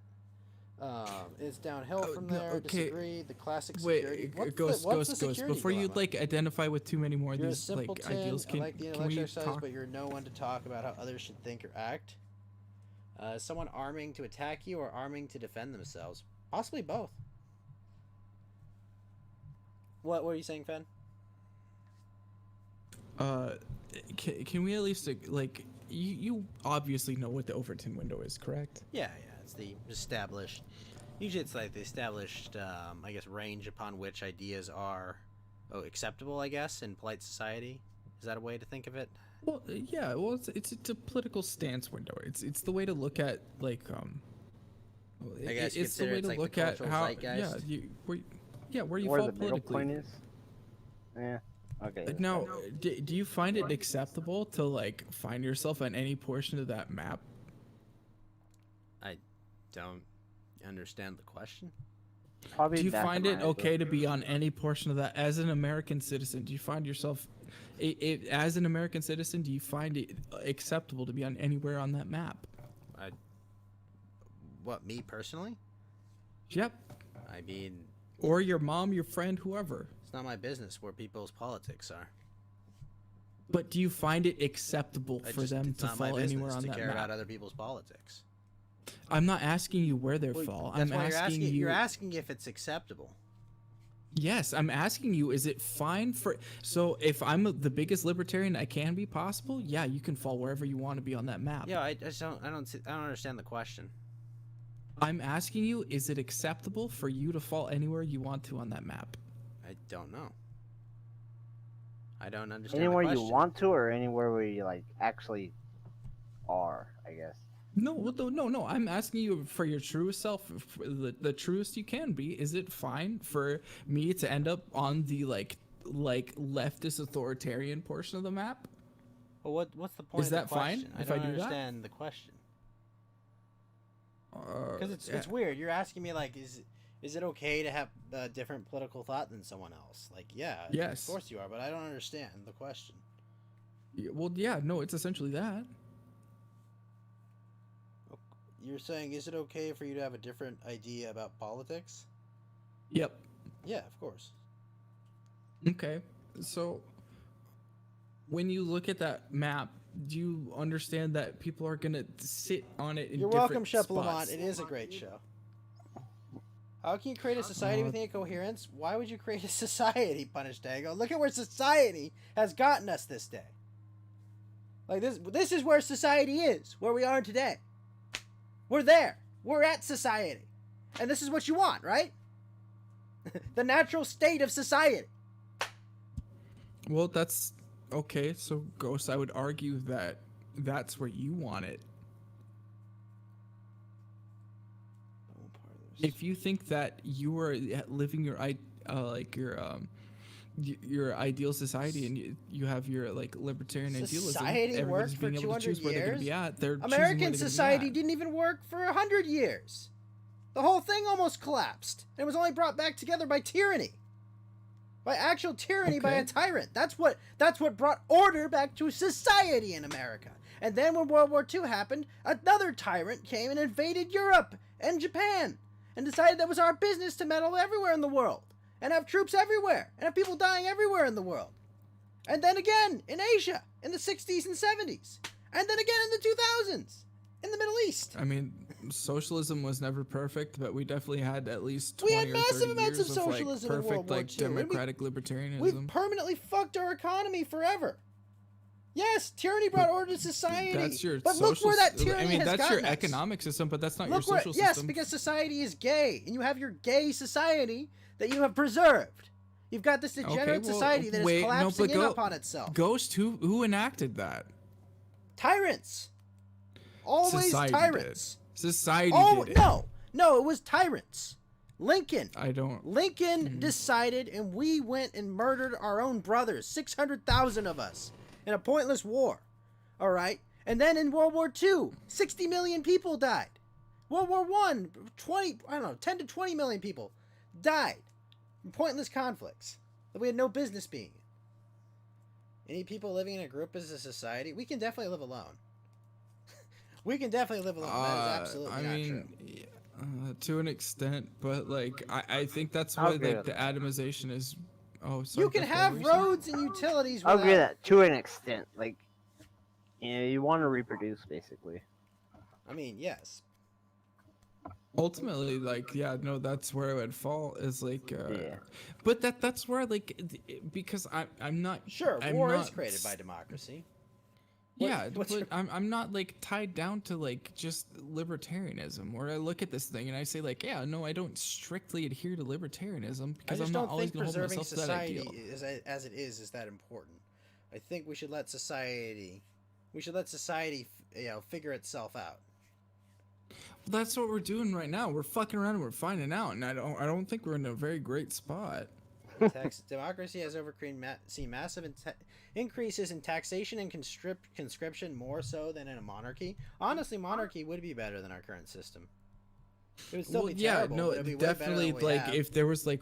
It's downhill from there. Okay. Disagree. The classic security. Ghost. Before you like identify with too many more of these like ideals, I like the intellectual exercise, but you're no one to talk about how others should think or act. Someone arming to attack you or arming to defend themselves? Possibly both. What were you saying, Fen? Can we at least like you obviously know what the Overton window is, correct? Yeah. It's the established. Usually, it's like the established, I guess, range upon which ideas are acceptable. I guess in polite society. Is that a way to think of it? Well, yeah. Well, it's a political stance window. It's the way to look at like I guess it's the way to look at how zeitgeist. where you where fall the middle politically. point is. Yeah. Okay. Now, do you find it acceptable to like find yourself on any portion of that map? I don't understand the question. Probably do you find it okay to be on any portion of that as an American citizen? Do you find yourself, as an American citizen, do you find it acceptable to be on anywhere on that map? What, me personally? Yep. I mean... Or your mom, your friend, whoever. It's not my business where people's politics are. But do you find it acceptable for them to fall anywhere on that map? It's not my business to care about other people's politics. I'm not asking you where they fall. I'm asking you. You're asking if it's acceptable. Yes, I'm asking you, is it fine for... So if I'm the biggest libertarian I can be possible, yeah, you can fall wherever you want to be on that map. Yeah, I don't understand the question. I'm asking you, is it acceptable for you to fall anywhere you want to on that map? I don't know. I don't understand anywhere the question. you want to, or anywhere where you like actually are, I guess. No. I'm asking you for your truest self, the truest you can be. Is it fine for me to end up on the like leftist authoritarian portion of the map? Well, what's the point? Is that fine if I do that? I don't understand the question. Because it's weird. You're asking me like, is it okay to have a different political thought than someone else? Like, yeah, yes, of course you are, but I don't understand the question. Well, yeah, no, it's essentially that. You're saying, is it okay for you to have a different idea about politics? Yep. Yeah, of course. Okay, so when you look at that map, do you understand that people are gonna sit on it in You're different welcome, Shep spots? Lamont. It is a great show. How can you create a society with incoherence? Why would you create a society, Punish Dago? Look at where society has gotten us this day. Like this is where society is, where we are today. We're there. We're at society. And this is what you want, right? The natural state of society. Well, that's okay. So, Ghost, I would argue that that's where you want it. If you think that you are living your your ideal society, and you have your like libertarian idealism. Society Everybody's worked for being able to 200 choose where they're going to years. be at. They're choosing where American they're gonna be society at. didn't even work for 100 years. The whole thing almost collapsed. It was only brought back together by tyranny. By actual tyranny by a tyrant. That's what brought order back to society in America. And then when World War II happened, another tyrant came and invaded Europe and Japan and decided that it was our business to meddle everywhere in the world and have troops everywhere and have people dying everywhere in the world. And then again in Asia in the 60s and 70s. And then again in the 2000s in the Middle East. I mean, socialism was never perfect, but we definitely had at least 20 We had or massive 30 amounts years of of like socialism in World perfect War like II. democratic libertarianism. We've permanently fucked our economy forever. Yes, tyranny brought order to society. That's your but look where that tyranny I mean, has that's gotten your us. economic system, but that's not Look your where, social yes, system. because society is gay, and you have your gay society that you have preserved. You've got this degenerate society that is collapsing in upon itself. Ghost, who enacted that? Tyrants. Always Society tyrants. did. Society Oh, did it. no, it was tyrants. Lincoln Mm-hmm. decided, and we went and murdered our own brothers, 600,000 of us, in a pointless war. All right? And then in World War II, 60 million people died. World War I, 10 to 20 million people died in pointless conflicts that we had no business being in. Any people living in a group as a society, we can definitely live alone. We can definitely live alone. That is absolutely not true. To an extent, but like I think that's why like the atomization is. Oh, sorry. You can have roads and utilities. I'll agree that to an extent. Like, you want to reproduce, basically. I mean, yes. Ultimately, like, yeah, no, that's where it would fall. Is like, but that's where like, because I'm not sure. War is created by democracy. But I'm not like tied down to like just libertarianism, where I look at this thing and I say like, yeah, no, I don't strictly adhere to libertarianism because I'm not always going to hold myself to that ideal. As it is that important. I think we should let society, figure itself out. That's what we're doing right now. We're fucking around and we're finding out, and I don't think we're in a very great spot. Democracy has seen massive increases in taxation and conscription, more so than in a monarchy. Honestly, monarchy would be better than our current system. It would still be terrible. No, but it'd be definitely. way better than what we Like have. if there was like,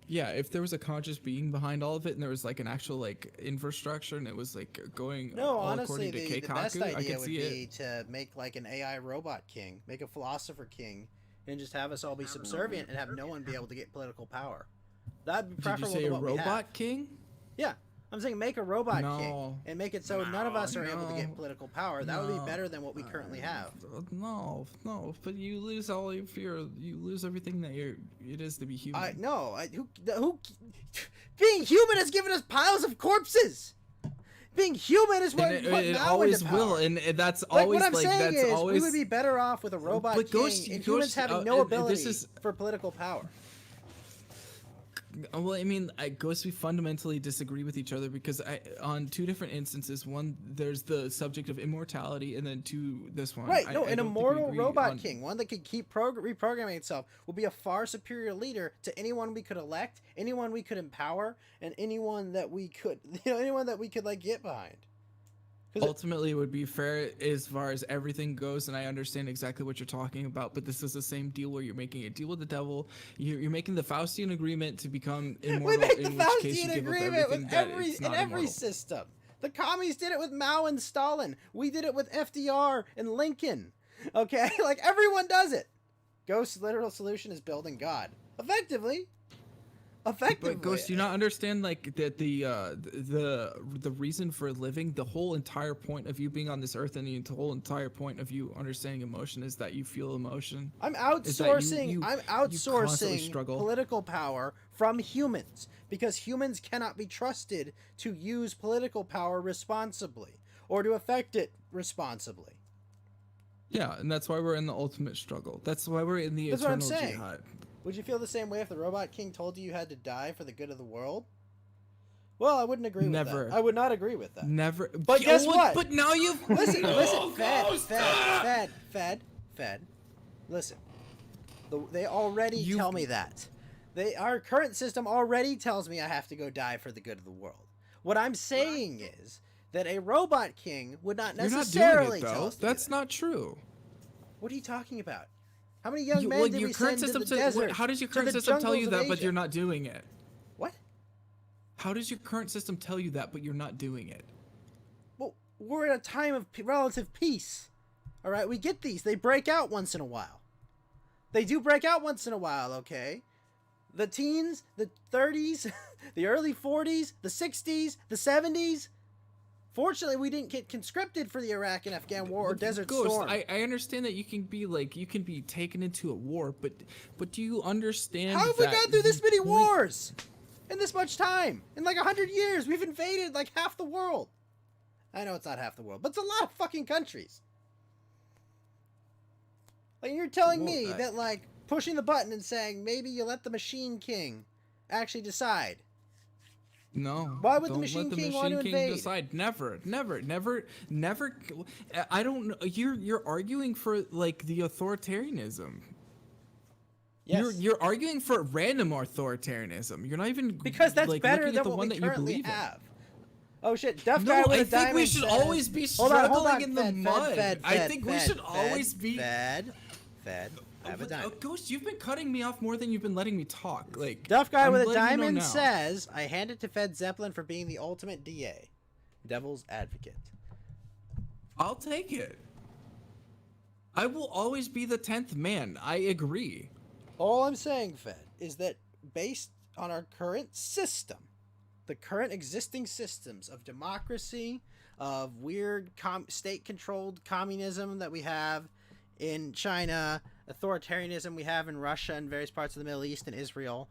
if there was a conscious being behind all of it, and there was like an actual like infrastructure, and it was like going No, all honestly, according to the best Keikaku, I idea could would see be it. to make like an AI robot king, make a philosopher king, and just have us all be subservient and have no one be able to get political power. That'd be Did you preferable say to a what we have. robot king? Yeah, I'm saying make a robot king No. and make it so none of us are able to No. get political power. That would No. be better than what we currently have. No, but you lose all of you lose everything that it is to be human. Who being human has given us piles of corpses. Being human is what it now always into power. will, and that's Like, always what I'm like saying that's is always. we would be better off with a robot But king Ghost- and Ghost- humans having no this ability is- for political power. Well, I mean, Ghost, we fundamentally disagree with each other because on two different instances. One, there's the subject of immortality, and then two, this one. Right, I an don't think we immortal agree robot on- king, one that could keep reprogramming itself, will be a far superior leader to anyone we could elect, anyone we could empower, and anyone that we could, like get behind. Ultimately, it would be fair as far as everything goes, and I understand exactly what you're talking about. But this is the same deal where you're making a deal with the devil. You're making the Faustian agreement to become immortal. We make the in which case you Faustian give up agreement everything with that every it's not every immortal. system. The commies did it with Mao and Stalin. We did it with FDR and Lincoln. Okay, like everyone does it. Ghost's literal solution is building God. Effectively. But Ghost, do you not understand like that the reason for living, the whole entire point of you being on this earth, and the whole entire point of you understanding emotion is that you feel emotion. I'm Is that outsourcing. you I'm constantly outsourcing struggle. political power from humans because humans cannot be trusted to use political power responsibly or to affect it responsibly. Yeah, and that's why we're in the ultimate struggle. That's why we're in the That's what I'm eternal saying. jihad. Would you feel the same way if the Robot King told you you had to die for the good of the world? Well, I wouldn't agree with Never. that. I would not agree with that. Never. But guess what? But now you've listen, No, Fed. Listen. They already tell me that. Our current system already tells me I have to go die for the good of the world. What I'm saying is that a robot king would not necessarily tell us to do That's that. not true. What are you talking about? How many young men did we send to the desert? How does your current system tell you that, but you're not doing it? What? How does your current system tell you that, but you're not doing it? Well, we're in a time of relative peace. All right, we get these. They break out once in a while. They do break out once in a while, okay? The teens, the 30s, the early 40s, the 60s, the 70s. Fortunately, we didn't get conscripted for the Iraq and Afghan war or Desert Storm. I understand that you can be taken into a war, but do you understand? How have we gone through this many wars in this much time? In like 100 years, we've invaded like half the world. I know it's not half the world, but it's a lot of fucking countries. Like, you're telling me that, like, pushing the button and saying, maybe you let the Machine King actually decide. No. Why would the Machine King want to invade? Decide? Never. I don't know. You're arguing for, like, the authoritarianism. Yes. You're arguing for random authoritarianism. You're not even because that's like, better looking than at the what one we that you currently believe have. in. Oh shit, Duff Guy with a diamond. I think we should always be struggling in the mud. I think we should always be. Fed. I have a diamond. Ghost, you've been cutting me off more than you've been letting me talk. Like Duff Guy with a diamond says, "I hand it to Fed Zeppelin for being the ultimate DA, devil's advocate." I'll take it. I will always be the 10th man. I agree. All I'm saying, Fed, is that based on our current system, the current existing systems of democracy, of weird state-controlled communism that we have in China, authoritarianism we have in Russia and various parts of the Middle East and Israel,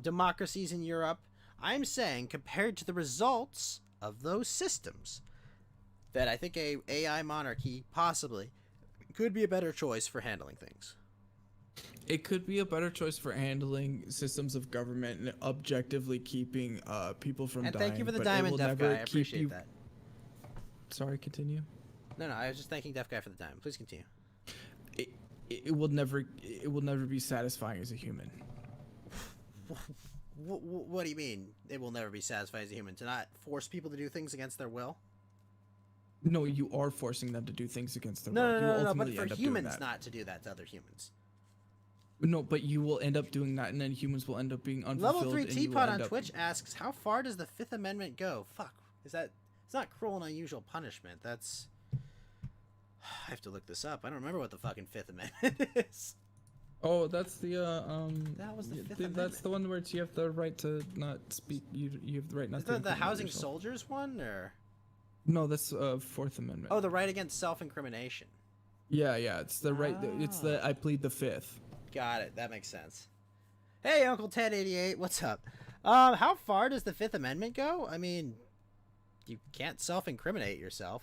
democracies in Europe, I'm saying, compared to the results of those systems, that I think a AI monarchy possibly could be a better choice for handling things. It could be a better choice for handling systems of government and objectively keeping people from dying. And thank you for the diamond, Deaf Guy. I appreciate that. Sorry, continue. No, I was just thanking Deaf Guy for the diamond. Please continue. It will never be satisfying as a human. What do you mean? It will never be satisfying as a human? To not force people to do things against their will? No, you are forcing them to do things against their will. No, but for humans not to do that to other humans. No, but you will end up doing that, and then humans will end up being unfulfilled. Level 3 Teapot on Twitch asks, how far does the Fifth Amendment go? Fuck. Is that... It's not cruel and unusual punishment. That's... I have to look this up. I don't remember what the fucking Fifth Amendment is. Oh, that's the, That was the Fifth Amendment. That's the one where you have the right to not speak... You have the right not to... Is that the Housing Soldiers one, or...? No, that's Fourth Amendment. Oh, the right against self-incrimination. Yeah, it's the right... It's the... I plead the Fifth. Got it. That makes sense. Hey, Uncle Ted88, what's up? How far does the Fifth Amendment go? I mean, you can't self-incriminate yourself.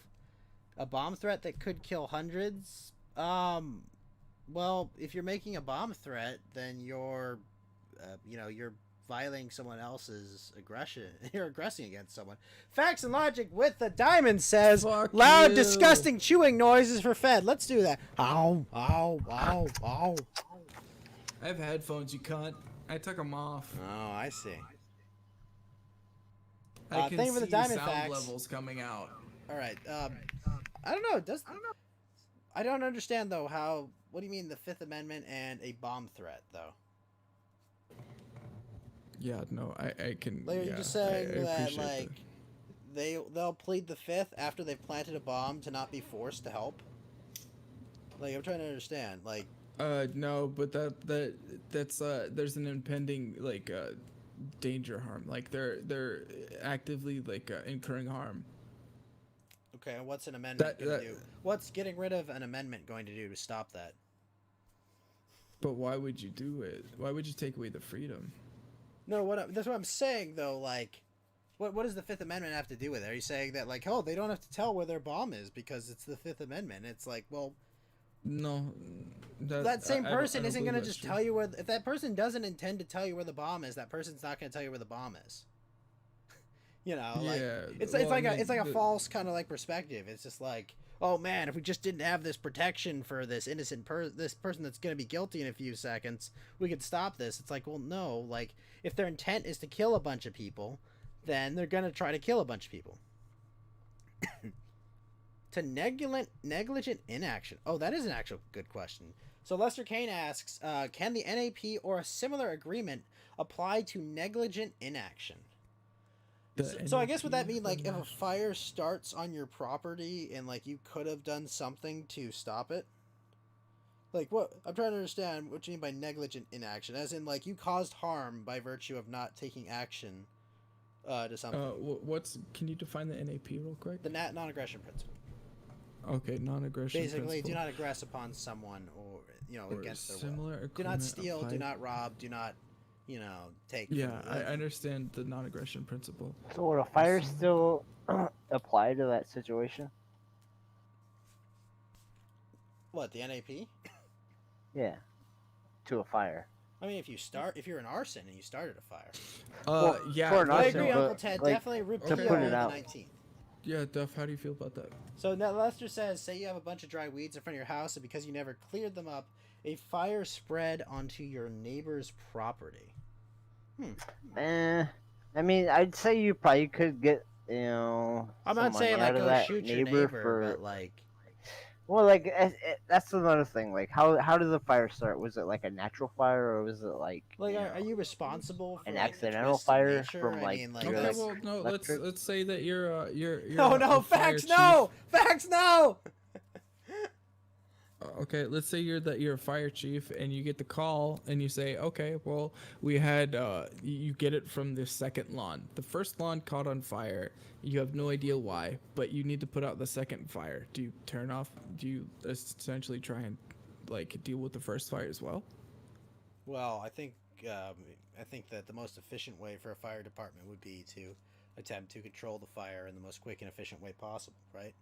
A bomb threat that could kill hundreds? Well, if you're making a bomb threat, then you're, you're violating someone else's aggression. You're aggressing against someone. Facts and Logic with the diamond says, Fuck loud, you. disgusting chewing noises for Fed. Let's do that. Ow, ow, ow, ow. I have headphones, you cunt. I took them off. Oh, I see. I can thank you for the see diamond sound facts. levels coming out. All right. I don't know. I don't understand though. What do you mean the Fifth Amendment and a bomb threat though? Yeah, no, I can. Like, are you yeah, just saying I that appreciate like they'll plead the Fifth after they've planted a bomb to not be forced to help? Like, I'm trying to understand. Like. No, but that's there's an impending like danger harm. Like they're actively like incurring harm. Okay, and what's an amendment going to do? What's getting rid of an amendment going to do to stop that? But why would you do it? Why would you take away the freedom? No, that's what I'm saying though. Like, what does the Fifth Amendment have to do with it? Are you saying that like, oh, they don't have to tell where their bomb is because it's the Fifth Amendment? It's like, well. No, that same person isn't going to just tell you where. If that person doesn't intend to tell you where the bomb is, that person's not going to tell you where the bomb is. Like yeah, it's like a false kind of like perspective. It's just like, oh man, if we just didn't have this protection for this innocent this person that's going to be guilty in a few seconds, we could stop this. It's like, well, no, like if their intent is to kill a bunch of people, then they're going to try to kill a bunch of people. To negligent inaction. Oh, that is an actual good question. So Lester Kane asks, can the NAP or a similar agreement apply to negligent inaction? So I guess would that mean, like, if a fire starts on your property and, like, you could have done something to stop it? Like, what? I'm trying to understand what you mean by negligent inaction. As in, like, you caused harm by virtue of not taking action to something. Can you define the NAP real quick? The non-aggression principle. Okay, non-aggression Basically, principle. do not aggress upon someone or, Or against their similar will. Do not steal, applied- do not rob, do not, take. Yeah, I understand the non-aggression principle. So would a fire still apply to that situation? What, the NAP? Yeah. To a fire. I mean, if you're an arson and you started a fire. Yeah. for an I arson, agree, but, Uncle Ted. like, Definitely repeal to put it the out. 19th. Yeah, Duff, how do you feel about that? So now Lester says, say you have a bunch of dry weeds in front of your house, and because you never cleared them up, a fire spread onto your neighbor's property. I mean, I'd say you probably could get, I'm not saying like go shoot your neighbor, but like. Well, like that's another thing. Like, how did the fire start? Was it like a natural fire, or was it like? Are you responsible for an like, accidental the fire nature? from like? Okay, well, no. Let's say that you're No, a fire facts, chief. no, facts, no. Okay, let's say you're a fire chief and you get the call and you say, okay, well, we had you get it from the second lawn. The first lawn caught on fire. You have no idea why, but you need to put out the second fire. Do you turn off? Do you essentially try and like deal with the first fire as well? Well, I think that the most efficient way for a fire department would be to attempt to control the fire in the most quick and efficient way possible, right?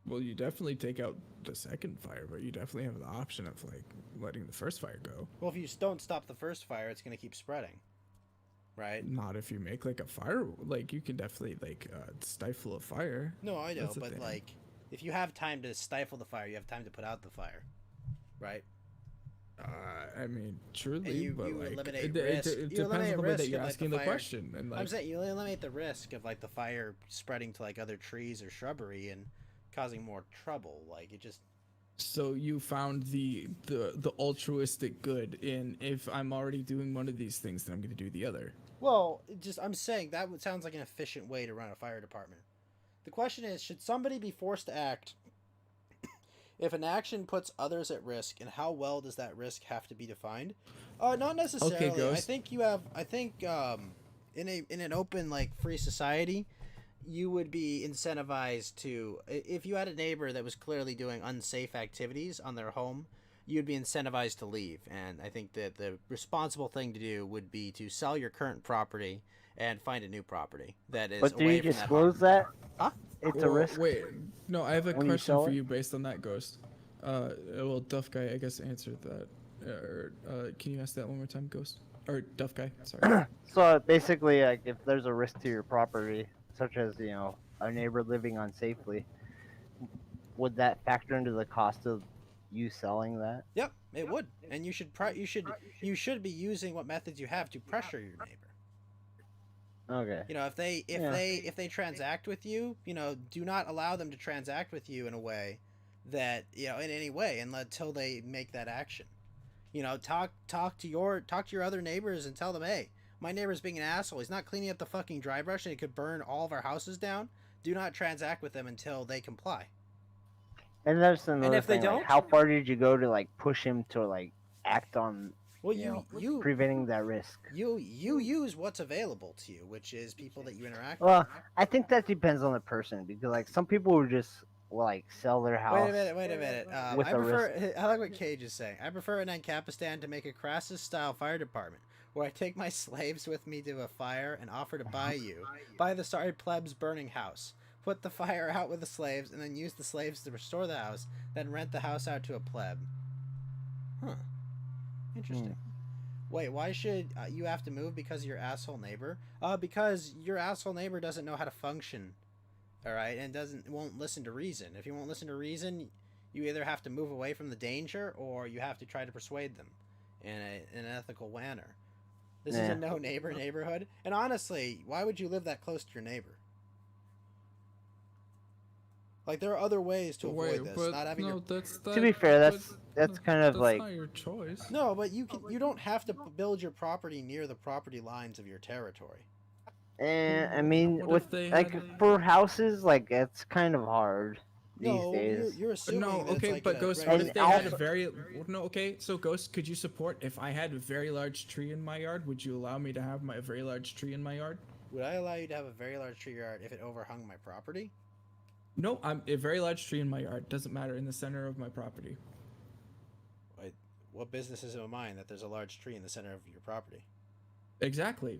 Well, you definitely take out the second fire, but you definitely have the option of like letting the first fire go. Well, if you don't stop the first fire, it's going to keep spreading, right? Not if you make like a fire, like you can definitely like stifle a fire. No, I know, That's the but thing. like, if you have time to stifle the fire, you have time to put out the fire, right? I mean, truly, You but like eliminate it risk. You depends eliminate on the way risk that you're of, like, asking the the fire- question. And like, I'm saying you eliminate the risk of like the fire spreading to like other trees or shrubbery and causing more trouble. Like it just. so you found the altruistic good in if I'm already doing one of these things, then I'm going to do the other. Well, I'm saying that sounds like an efficient way to run a fire department. The question is, should somebody be forced to act if an action puts others at risk, and how well does that risk have to be defined? Not necessarily. Okay, Ghost. I think in an open like free society, you would be incentivized to, if you had a neighbor that was clearly doing unsafe activities on their home, you'd be incentivized to leave. And I think that the responsible thing to do would be to sell your current property and find a new property that is But do away you from disclose that that? Huh? It's a risk. Wait, no, I have a when you question sell for it? you based on that, Ghost. Well, Duff Guy, I guess, answered that. Can you ask that one more time, Ghost? Or Duff Guy, sorry. So basically, like, if there's a risk to your property, such as a neighbor living unsafely, would that factor into the cost of you selling that? Yep, it would, and you should be using what methods you have to pressure your neighbor. Okay. If they transact with you, do not allow them to transact with you in a way that in any way until they make that action. Talk to your other neighbors and tell them, hey, my neighbor's being an asshole. He's not cleaning up the fucking dry brush and it could burn all of our houses down. Do not transact with them until they comply. And there's another if they thing, like, don't? how far did you go to like push him to like act on Well, you preventing that risk? you use what's available to you, which is people that you interact with. Well, I think that depends on the person, because like some people would just like sell their house. Wait a minute. with I a prefer. I like what Cage is saying. I prefer in Ancapistan to make a Crassus-style fire department where I take my slaves with me to a fire and offer to buy the sorry plebs burning house, put the fire out with the slaves, and then use the slaves to restore the house, then rent the house out to a pleb. Huh. Interesting. Wait, why should you have to move because of your asshole neighbor? Because your asshole neighbor doesn't know how to function all right, and won't listen to reason. If you won't listen to reason, you either have to move away from the danger or you have to try to persuade them in an ethical manner. This is a no neighbor neighborhood, and honestly, why would you live that close to your neighbor? Like, there are other ways to avoid this. Not having To be fair, that's kind of like not your choice. No, but you don't have to build your property near the property lines of your territory. And I mean, What with if they like had for houses, like it's kind of hard these No, days. you're assuming. No, that it's okay, like but a Ghost, regular- what if they And had a also- very no? Okay, so Ghost, could you support if I had a very large tree in my yard? Would you allow me to have my very large tree in my yard? Would I allow you to have a very large tree yard if it overhung my property? No, I'm a very large tree in my yard. Doesn't matter, in the center of my property. What business is it of mine that there's a large tree in the center of your property? Exactly.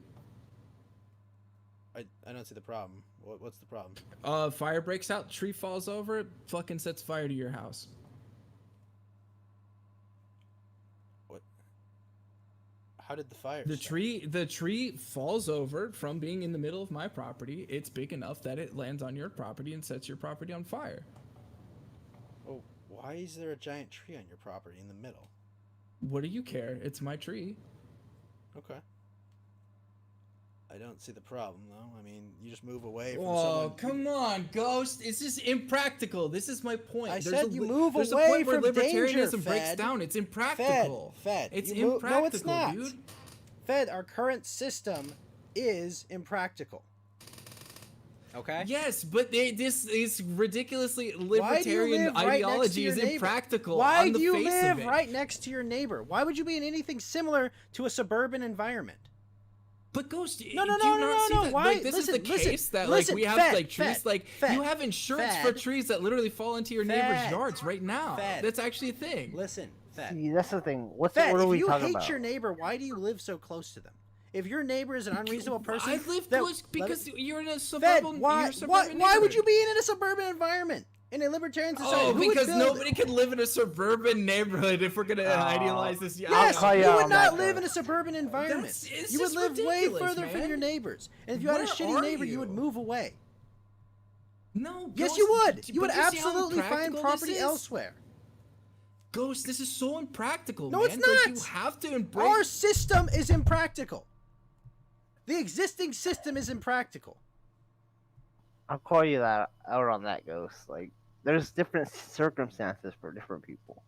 I don't see the problem. What's the problem? Fire breaks out, tree falls over, fucking sets fire to your house. What? How did the fire? The start? tree falls over from being in the middle of my property. It's big enough that it lands on your property and sets your property on fire. Oh, why is there a giant tree on your property in the middle? What do you care? It's my tree. Okay. I don't see the problem though. I mean, you just move away from Oh, someone. come on, Ghost. It's just impractical. This is my point. I There's said you move there's away a point where from libertarianism danger, breaks Fed. down. It's impractical. Fed. It's You impractical, no, it's not. dude. Fed, our current system is impractical. Okay? Yes, but this is ridiculously Why do you libertarian live right next to ideology your is neighbor? impractical Why on the do you face live of it. right next to your neighbor? Why would you be in anything similar to a suburban environment? But Ghost, No, no, do you no, not no, see no. that, Why? like, this Listen, is the listen, case that listen, like we have Fed, like trees Fed, like Fed, you have insurance for Fed, trees that literally fall into your neighbor's Fed, yards right now. Fed. That's actually a thing. Listen, Fed. See, that's the thing. What Fed, are if we you talking hate about? your neighbor, why do you live so close to them? If your neighbor is an unreasonable person, I live then- close because you're in a Fed, suburban. why, you're a suburban why would neighborhood. you be in a suburban environment? In a libertarian society? Oh, Who would because build nobody can live in a suburban neighborhood if we're gonna idealize this. Yes, call you you out would on not that, live though. in a suburban environment. It's You would just live way ridiculous, further from man. your neighbors. And if you had a Where shitty are neighbor, you would you? move away. No, Yes, Ghost, you would. but You would see how absolutely find impractical property this is? elsewhere. Ghost, this is so impractical, No, man. it's Like, not. you have to embrace. Our system is impractical. The existing system is impractical. I'll call you that out on that, Ghost. Like, there's different circumstances for different people.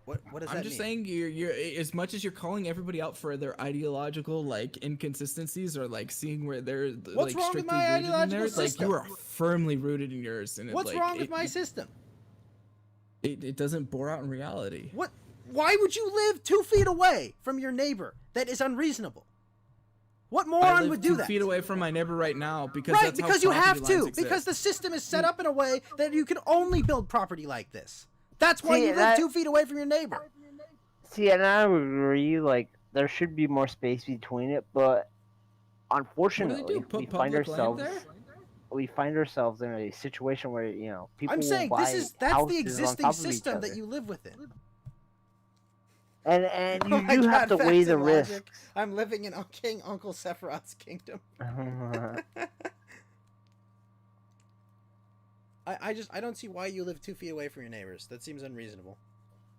What does that I'm just mean? saying, you're as much as you're calling everybody out for their ideological like inconsistencies or like seeing where they're What's like wrong with strictly my rooted in ideological theirs, like system? you are firmly rooted in yours, and What's like, wrong with my system? It doesn't bore out in reality. What? Why would you live 2 feet away from your neighbor? That is unreasonable. What I moron live would do 2 that? feet away from my neighbor right now because Right, that's because how you have property lines to. exist. Because the system is set up in a way that you can only build property like this. That's why See, you live that- 2 feet away from your neighbor. See, and I agree. Like, there should be more space between it, but unfortunately, Put we find public land ourselves there? in a situation where people. I'm saying will buy that's the houses on existing top of each system that other. you live within. And Oh you my do have God, to weigh facts the and risks. logic. I'm living in King Uncle Sephiroth's kingdom. I don't see why you live 2 feet away from your neighbors. That seems unreasonable.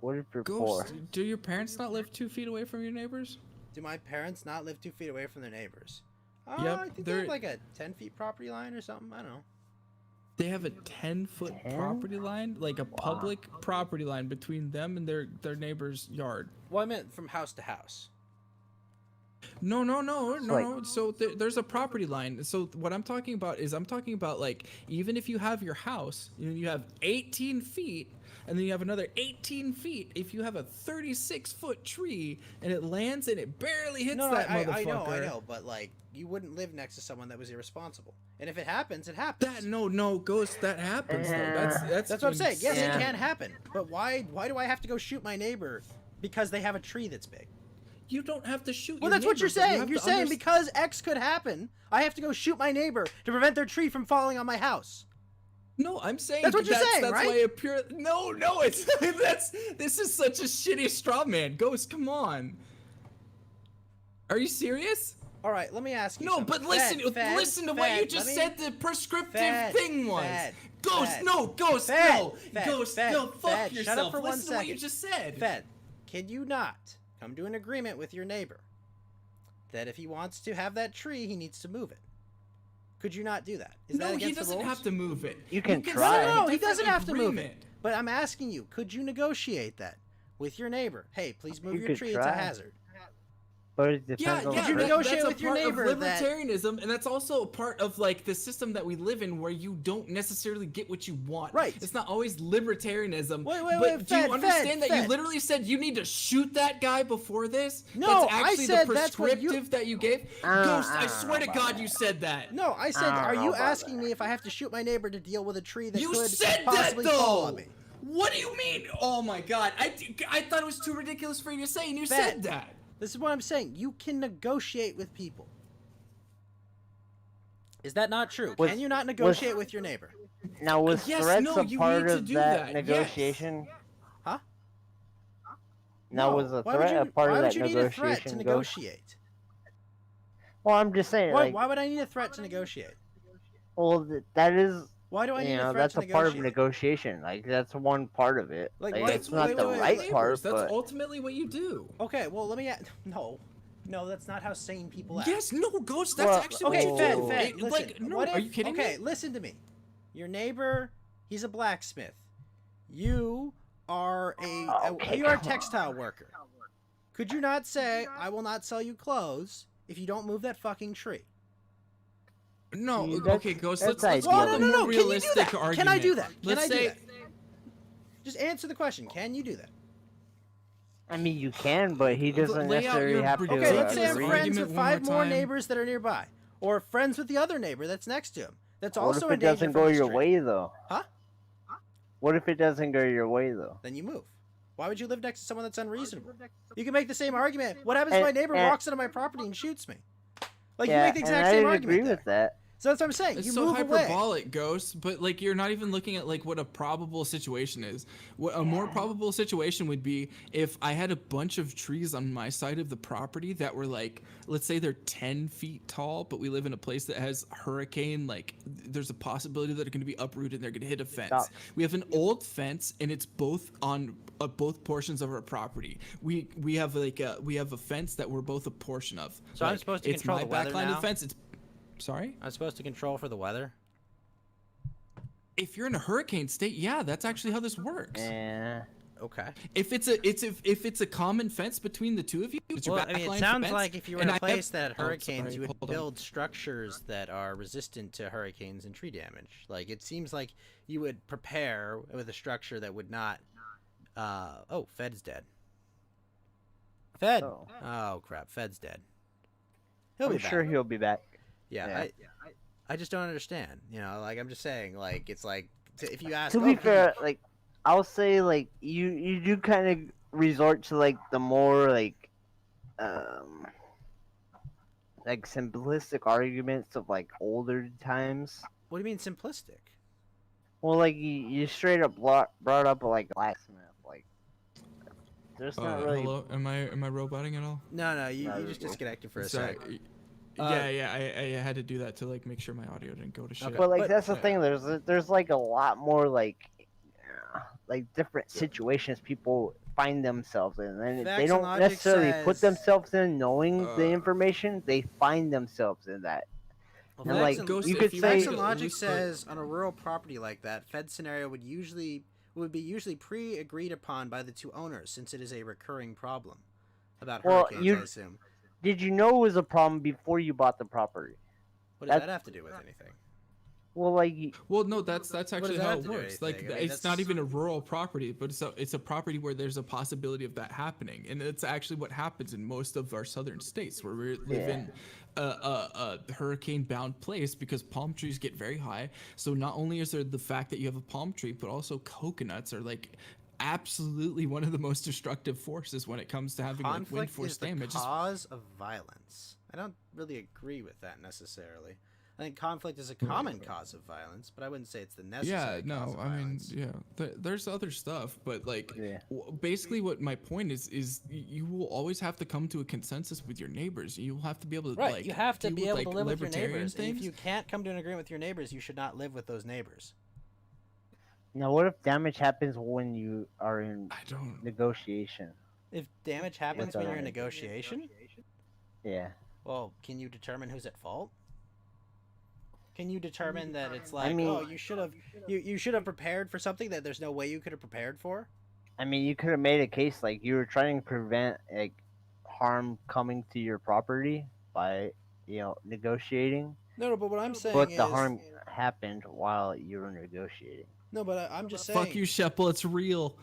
What if you're Ghost, do your parents not live 2 feet away from your neighbors? Do my parents not live 2 feet away from their neighbors? Yep, I think they they're- have like a 10-feet property line or something. I don't know. They have a 10-foot 10? property line, like a public property line between them and their neighbor's yard. Well, I meant from house to house. No. like- So there's a property line. So what I'm talking about is like even if you have your house, you have 18 feet, and then you have another 18 feet. If you have a 36-foot tree and it lands and it barely hits No, that I motherfucker. I know, but like you wouldn't live next to someone that was irresponsible. And if it happens, it happens. Ghost, that happens though. That's what I'm saying. Yes, Yeah. it can happen. But why do I have to go shoot my neighbor because they have a tree that's big? You don't have to shoot. Well, your that's what you're neighbor, but you saying. have You're to saying underst- because X could happen, I have to go shoot my neighbor to prevent their tree from falling on my house. No, I'm saying That's what you're saying, that's right? why a pure. No, it's this is such a shitty straw man. Ghost, come on. Are you serious? All right, let me ask you. No, something. but listen, Fed, listen to Fed, what you let just me- said. The prescriptive Fed, thing was. Fed, Ghost, Fed, no, Ghost, Fed, no, Fed, Ghost, Fed, no. Fuck Fed, yourself. Shut up for listen 1 to second. what you just said. Fed, can you not come to an agreement with your neighbor that if he wants to have that tree, he needs to move it? Could you not do that? Is that No, against he doesn't the rules? have to move it. You can sign try. a No, he different doesn't have to move agreement. it. But I'm asking you, could you negotiate that with your neighbor? Hey, please move You your could tree. It's a try. hazard. But it Yeah, depends on yeah, the you person. negotiate that's a with your part neighbor of that- libertarianism, and that's also a part of like the system that we live in, where you don't necessarily get what you want. Right. It's not always libertarianism. Wait, but do you Fed, understand that Fed. you literally said you need to shoot that guy before this? No, that's I actually said the that's what you- prescriptive that you gave. Ghost, I swear to God, you said that. No, I said, I don't are know you about asking me if I have to shoot my neighbor to deal with a tree that You could said that possibly fall on though. me? What do you mean? Oh my God, I thought it was too ridiculous for you to say, and you Fed. said that. This is what I'm saying. You can negotiate with people. Is that not true? Was- Can you not negotiate with your neighbor? Now, was Yes, threats no, a you part need to of do that that, yes. negotiation? Huh? Now, No. was a Why would threat a you, part why of would that you need a threat to negotiation? Ghost? negotiate? Well, I'm just saying, like, Why would I need a threat to negotiate? well, that is, Why do I need you know, a threat that's to a part of negotiate? negotiation. Like, that's one part of it. Like, Like, what- that's wait, not wait, the wait, right wait. part, That's but ultimately what you do. Okay, well, let me No, that's not how sane people act. Yes, no, Ghost, that's Well, actually Okay, what Fed, you do. Fed, It- listen. like, no, What are if- you kidding okay, me? listen to me. Your neighbor, he's a blacksmith. You are Okay, you are a come on. textile worker. Could you not say, I will not sell you clothes if you don't move that fucking tree? No, See, that's- okay, Ghost, that's let's ideal. go with a more Can you do realistic that? argument. Can I do that? Can Let's I do say, that? Just answer the question. Can you do that? I mean, you can, but he doesn't lay out necessarily your have to Okay, let's say I'm Ridiculous friends argument with one 5 more more time. neighbors that are nearby. Or friends with the other neighbor that's next to him. That's What also if in it danger doesn't from go this your tree. way, though? Huh? What if it doesn't go your way, though? Then you move. Why would you live next to someone that's unreasonable? You can make the same argument. What happens if And- my neighbor and- walks into my property and shoots me? Like, you yeah, make the exact and I same didn't argument agree there. with that. So that's what I'm saying. It's You so move away. hyperbolic, Ghost, but like you're not even looking at like what a probable situation is. What a more probable situation would be if I had a bunch of trees on my side of the property that were like, let's say they're 10 feet tall, but we live in a place that has hurricane. Like, there's a possibility that they're going to be uprooted and they're going to hit a fence. Stop. We have an old fence and it's both on both portions of our property. We have like we have a fence that we're both a portion of. So I'm Like, supposed to it's control my the weather back line now? of the fence. It's sorry. I'm supposed to control for the weather? If you're in a hurricane state, yeah, that's actually how this works. Yeah. Okay. If it's a common fence between the two of you, it's your Well, back I mean, it line sounds fence, like if you were and in a I place have- that had Oh, hurricanes, sorry, you would hold on. build structures that are resistant to hurricanes and tree damage. Like, it seems like you would prepare with a structure that would not... oh, Fed's dead. Fed! Oh. Oh, crap. Fed's dead. He'll I'm be back. sure he'll be back. Yeah, I just don't understand. You know, like, I'm just saying, like, it's like, if you ask... To be fair, like, I'll say, like, you do kind of resort to, like, the more, like simplistic arguments of, like, older times. What do you mean simplistic? Well, like, you straight up brought up, like, blacksmith. Like, there's not really... Hello, am I roboting at all? No, you just disconnected for a Sorry. sec. I had to do that to like make sure my audio didn't go to shit. But, like, But- that's the thing. There's, like, a lot more, like different situations people find themselves in, and Facts they and don't logic necessarily put says- themselves in knowing the Uh, information. They find themselves in that. Well, And, facts like, and- Ghost, you if could you say... Facts make and a logic loose- says on a rural property like that, Fed scenario would be usually pre-agreed upon by the two owners, since it is a recurring problem about Well, hurricanes. I assume. Did you know it was a problem before you bought the property? What does that- that have to do with anything? Well, like, Well, no, that's actually that how have it to do with works. Like, anything? I mean, it's not that's- even a rural property, but it's a property where there's a possibility of that happening, and it's actually what happens in most of our southern states, where we live in a hurricane-bound place because palm trees get very high. So not only is there the fact that you have a palm tree, but also coconuts are like absolutely one of the most destructive forces when it comes to having like wind Conflict force is the damage. cause of violence. I don't really agree with that necessarily. I think conflict is a common cause of violence, but I wouldn't say it's the necessary Yeah, cause no, of I mean, violence. yeah, there's other stuff, but like, basically, what my point is you will always have to come to a consensus with your neighbors. You'll have to be able to Right, like you have to deal be with, able like, to live with your libertarian neighbors. And if things. you can't come to an agreement with your neighbors, you should not live with those neighbors. Now, what if damage happens when you are in negotiation? If damage happens With when you're other- in negotiation, Yeah. well, can you determine who's at fault? Can you determine that it's I like, mean- oh, you should have prepared for something that there's no way you could have prepared for? I mean, you could have made a case like you were trying to prevent like harm coming to your property by, negotiating. No, but what I'm saying But is, the harm happened while you were negotiating. no, but I'm just saying. Fuck you, Sheppel. It's real.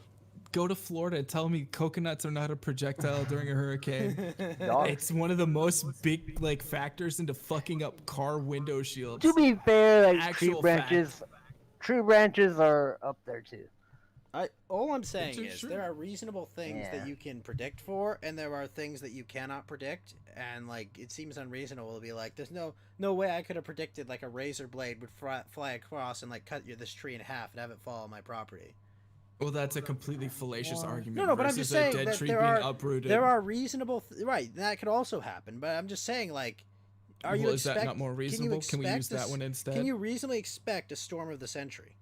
Go to Florida and tell me coconuts are not a projectile during a hurricane. It's one of the most big like factors into fucking up car window shields. To be fair, like Actual tree branches are up there too. All I'm saying is true. there are reasonable things that you can predict for, and there are things that you cannot predict. And like, it seems unreasonable to be like, there's no way I could have predicted like a razor blade would fly across and like cut this tree in half and have it fall on my property. Well, that's a completely fallacious argument. No, but I'm just versus saying a dead that tree there being are uprooted. there are reasonable right that could also happen. But I'm just saying like, Is that not more reasonable? Can we use that one instead? Can you reasonably expect a storm of the century?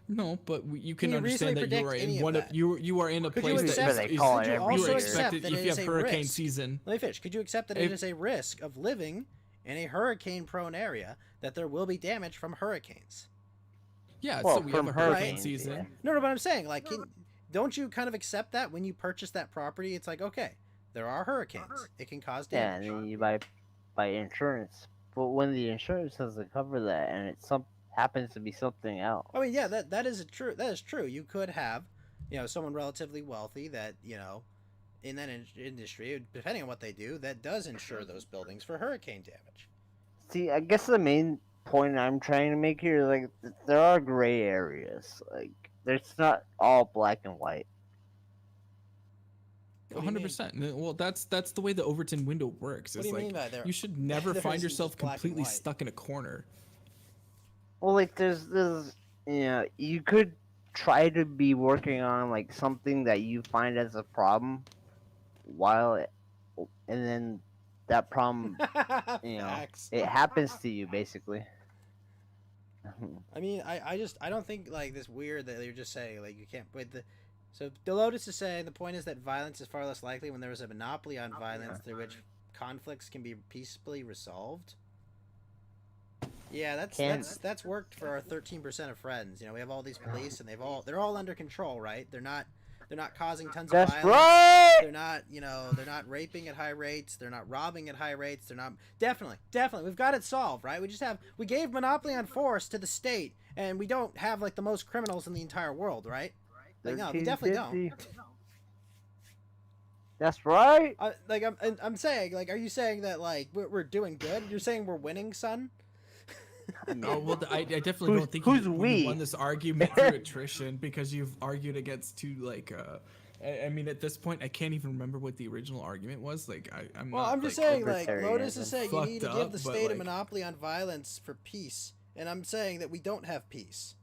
No, but you can you understand that you are in one of you are in a Could you place accept- that could is you you also are accept expected that if it you is have a hurricane risk? season. Let me finish. Could you accept that it is a risk of living in a hurricane-prone area that there will be damage from hurricanes? Yeah, Well, so we have from a hurricane hurricanes, season. yeah. No, but I'm saying like, don't you kind of accept that when you purchase that property? It's like, okay, there are hurricanes. It can cause Yeah, damage. and then you buy insurance. But when the insurance doesn't cover that, and it happens to be something else. I mean, yeah, that is true. That is true. You could have, someone relatively wealthy that, in that industry, depending on what they do, that does insure those buildings for hurricane damage. See, I guess the main point I'm trying to make here is like there are gray areas. Like it's not all black and white. 100%. Well, that's the way the Overton window works. What do It's you like mean by there? you should never there find isn't yourself just black and completely white. stuck in a corner. Well, like there's you could try to be working on like something that you find as a problem, and then that problem, Facts. it happens to you basically. I mean, I don't think like this weird that you're just saying like you can't. So Delotus is saying the point is that violence is far less likely when there is a monopoly on violence through which conflicts can be peacefully resolved. Yeah, that's worked for our 13% of friends. We have all these police and they're all under control, right? They're not causing tons of That's violence. right. They're not raping at high rates. They're not robbing at high rates. They're not definitely. We've got it solved, right? We gave monopoly on force to the state, and we don't have like the most criminals in the entire world, right? Like no, we definitely don't. That's right. I'm saying like, are you saying that like we're doing good? You're saying we're winning, son? Oh well, I definitely don't think you won this argument through attrition because you've argued against two like. I mean, at this point, I can't even remember what the original argument was. Like, I'm. Well, not, I'm just like, saying, like Lotus is saying you need to give the but, state a like, monopoly on violence for peace, and I'm saying that we don't have peace.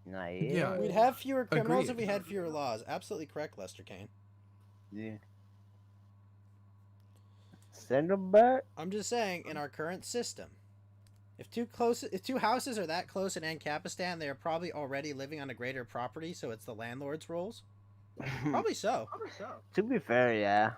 Yeah. We'd have fewer criminals Agreed. if we had fewer laws. Absolutely correct, Lester Kane. Yeah. Send them back. I'm just saying, in our current system, if two houses are that close in Ancapistan, they are probably already living on a greater property, so it's the landlord's rules. Probably so. To be fair, yeah.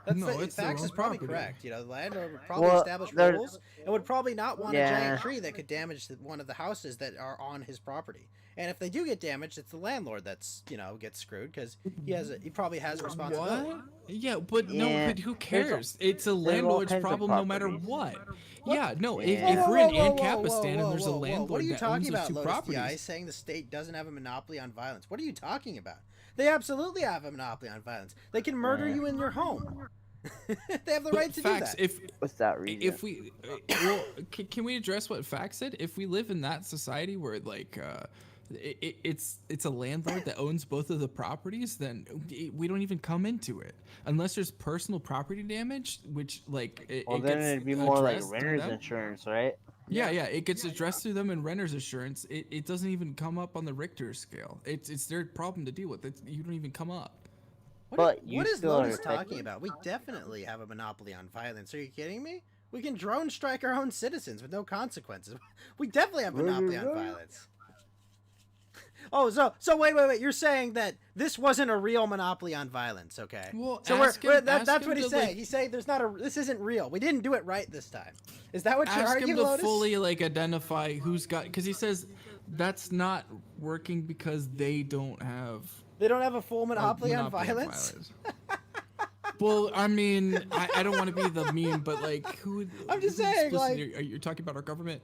Facts is probably correct. The landlord would probably establish rules and would probably not want a giant tree that could damage one of the houses that are on his property. And if they do get damaged, it's the landlord that's gets screwed because he probably has a responsibility. What? Yeah, but who cares? It's a landlord's problem no matter what. Yeah, no. If we're in Ancapistan and there's a landlord what are you that talking owns those about, two Lotus properties, DI, saying the state doesn't have a monopoly on violence? What are you talking about? They absolutely have a monopoly on violence. They can murder you in your home. They have the right to facts, do that. What's that reason? If we, can we address what facts said? If we live in that society where like it's a landlord that owns both of the properties, then we don't even come into it unless there's personal property damage, which like Well, it then gets it'd be more like addressed through renter's them. insurance, right? Yeah, it gets addressed through them and renter's insurance. It doesn't even come up on the Richter scale. It's their problem to deal with. You don't even come up. But What is Lotus talking about? We definitely have a monopoly on violence. Are you kidding me? We can drone strike our own citizens with no consequences. We definitely have a monopoly on violence. Oh, so wait. You're saying that this wasn't a real monopoly on violence, okay? Well, so that's what he's saying. Like, He's saying this isn't real. We didn't do it right this time. Is that what you're ask arguing, him to Lotus? fully like identify who's got, because he says that's not working because they don't have a full monopoly on violence. Well, I mean, I don't want to be the meme, but like, who? I'm just saying, like, you're talking about our government.